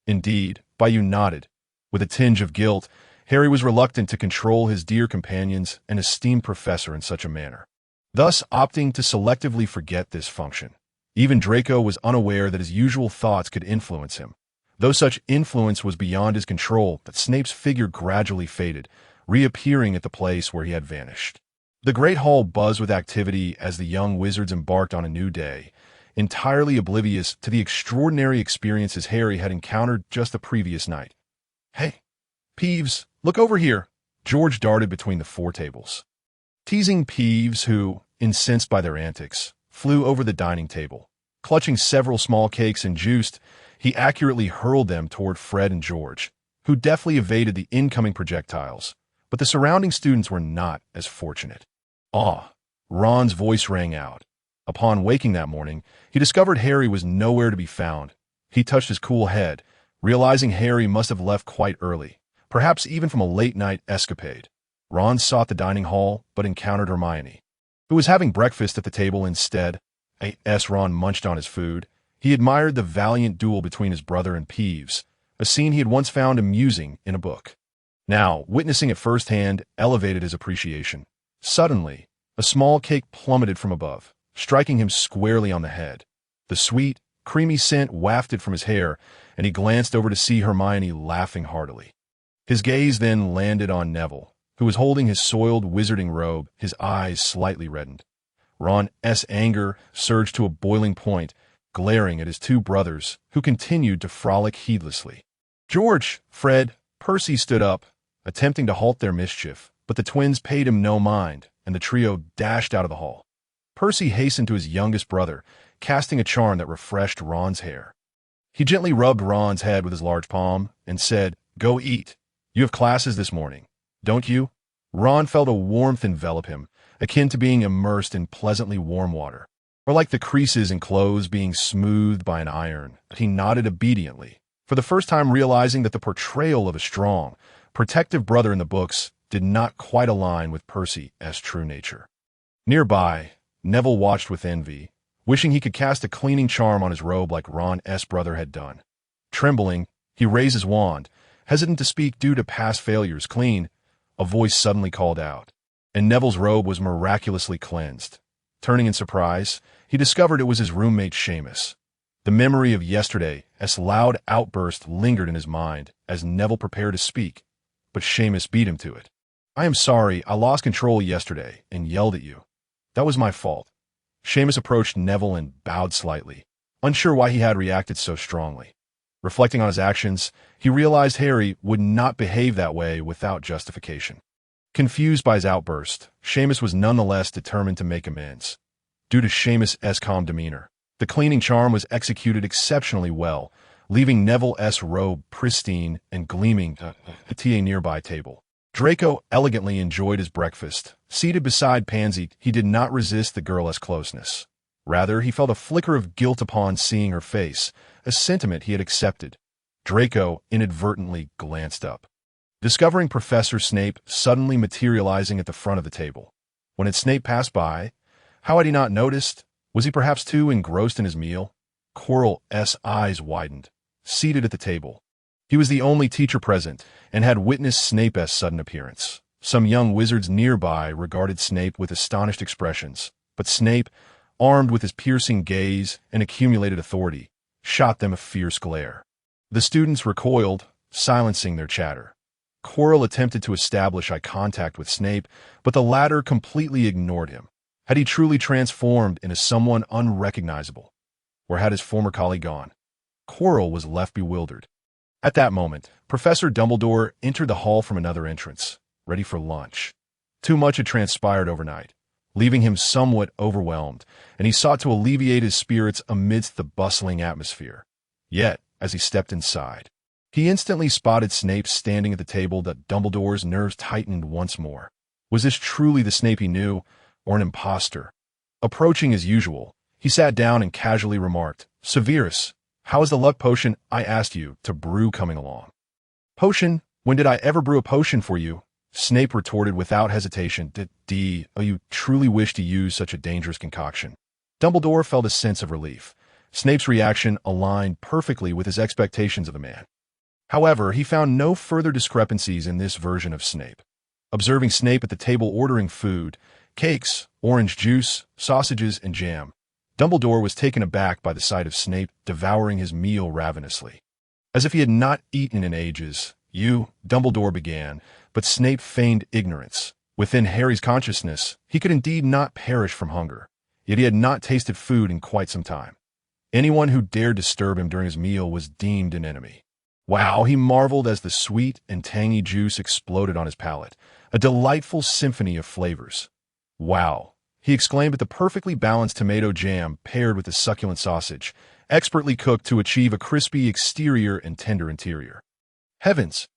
Indeed, Bayou nodded. With a tinge of guilt, Harry was reluctant to control his dear companions and esteemed professor in such a manner, thus opting to selectively forget this function. Even Draco was unaware that his usual thoughts could influence him, though such influence was beyond his control. That Snape's figure gradually faded, reappearing at the place where he had vanished. The great hall buzzed with activity as the young wizards embarked on a new day, entirely oblivious to the extraordinary experiences Harry had encountered just the previous night. "Hey, Peeves, look over here!" George darted between the four tables. Teasing Peeves, who, incensed by their antics, flew over the dining table. Clutching several small cakes and juiced, he accurately hurled them toward Fred and George, who deftly evaded the incoming projectiles, but the surrounding students were not as fortunate. "Ah!" Ron's voice rang out. Upon waking that morning, he discovered Harry was nowhere to be found. He touched his cool head, realizing Harry must have left quite early, perhaps even from a late-night escapade. Ron sought the dining hall, but encountered Hermione, who was having breakfast at the table instead. As Ron munched on his food, he admired the valiant duel between his brother and Peeves, a scene he had once found amusing in a book. Now, witnessing it firsthand elevated his appreciation. Suddenly, a small cake plummeted from above, striking him squarely on the head. The sweet, creamy scent wafted from his hair, and he glanced over to see Hermione laughing heartily. His gaze then landed on Neville, who was holding his soiled wizarding robe, his eyes slightly reddened. Ron's anger surged to a boiling point, glaring at his two brothers, who continued to frolic heedlessly. George, Fred, Percy stood up, attempting to halt their mischief, but the twins paid him no mind, and the trio dashed out of the hall. Percy hastened to his youngest brother, casting a charm that refreshed Ron's hair. He gently rubbed Ron's head with his large palm and said, "Go eat. You have classes this morning, don't you?" Ron felt a warmth envelop him, akin to being immersed in pleasantly warm water, or like the creases in clothes being smoothed by an iron. He nodded obediently, for the first time realizing that the portrayal of a strong, protective brother in the books did not quite align with Percy's true nature. Nearby, Neville watched with envy, wishing he could cast a cleaning charm on his robe like Ron's brother had done. Trembling, he raised his wand, hesitant to speak due to past failures. "Clean," a voice suddenly called out, and Neville's robe was miraculously cleansed. Turning in surprise, he discovered it was his roommate Seamus. The memory of yesterday's loud outburst lingered in his mind as Neville prepared to speak, but Seamus beat him to it. "I am sorry, I lost control yesterday and yelled at you. That was my fault." Seamus approached Neville and bowed slightly, unsure why he had reacted so strongly. Reflecting on his actions, he realized Harry would not behave that way without justification. Confused by his outburst, Seamus was nonetheless determined to make amends. Due to Seamus' calm demeanor, the cleaning charm was executed exceptionally well, leaving Neville's robe pristine and gleaming at a nearby table. Draco elegantly enjoyed his breakfast. Seated beside Pansy, he did not resist the girl's closeness. Rather, he felt a flicker of guilt upon seeing her face, a sentiment he had accepted. Draco inadvertently glanced up, discovering Professor Snape suddenly materializing at the front of the table. When had Snape passed by? How had he not noticed? Was he perhaps too engrossed in his meal? Quirrell's eyes widened, seated at the table. He was the only teacher present and had witnessed Snape's sudden appearance. Some young wizards nearby regarded Snape with astonished expressions, but Snape, armed with his piercing gaze and accumulated authority, shot them a fierce glare. The students recoiled, silencing their chatter. Quirrell attempted to establish eye contact with Snape, but the latter completely ignored him. Had he truly transformed into someone unrecognizable? Or had his former colleague gone? Quirrell was left bewildered. At that moment, Professor Dumbledore entered the hall from another entrance, ready for lunch. Too much had transpired overnight, leaving him somewhat overwhelmed, and he sought to alleviate his spirits amidst the bustling atmosphere. Yet, as he stepped inside, he instantly spotted Snape standing at the table. That Dumbledore's nerves tightened once more. Was this truly the Snape he knew, or an imposter? Approaching as usual, he sat down and casually remarked, "Severus, how is the luck potion I asked you to brew coming along?" "Potion? When did I ever brew a potion for you?" Snape retorted without hesitation. Oh, you truly wish to use such a dangerous concoction?" Dumbledore felt a sense of relief. Snape's reaction aligned perfectly with his expectations of the man. However, he found no further discrepancies in this version of Snape. Observing Snape at the table ordering food, cakes, orange juice, sausages, and jam, Dumbledore was taken aback by the sight of Snape devouring his meal ravenously. As if he had not eaten in ages, You, Dumbledore began, but Snape feigned ignorance. Within Harry's consciousness, he could indeed not perish from hunger, yet he had not tasted food in quite some time. Anyone who dared disturb him during his meal was deemed an enemy. Wow, he marveled as the sweet and tangy juice exploded on his palate, a delightful symphony of flavors. Wow, he exclaimed at the perfectly balanced tomato jam paired with the succulent sausage, expertly cooked to achieve a crispy exterior and tender interior. Heavens,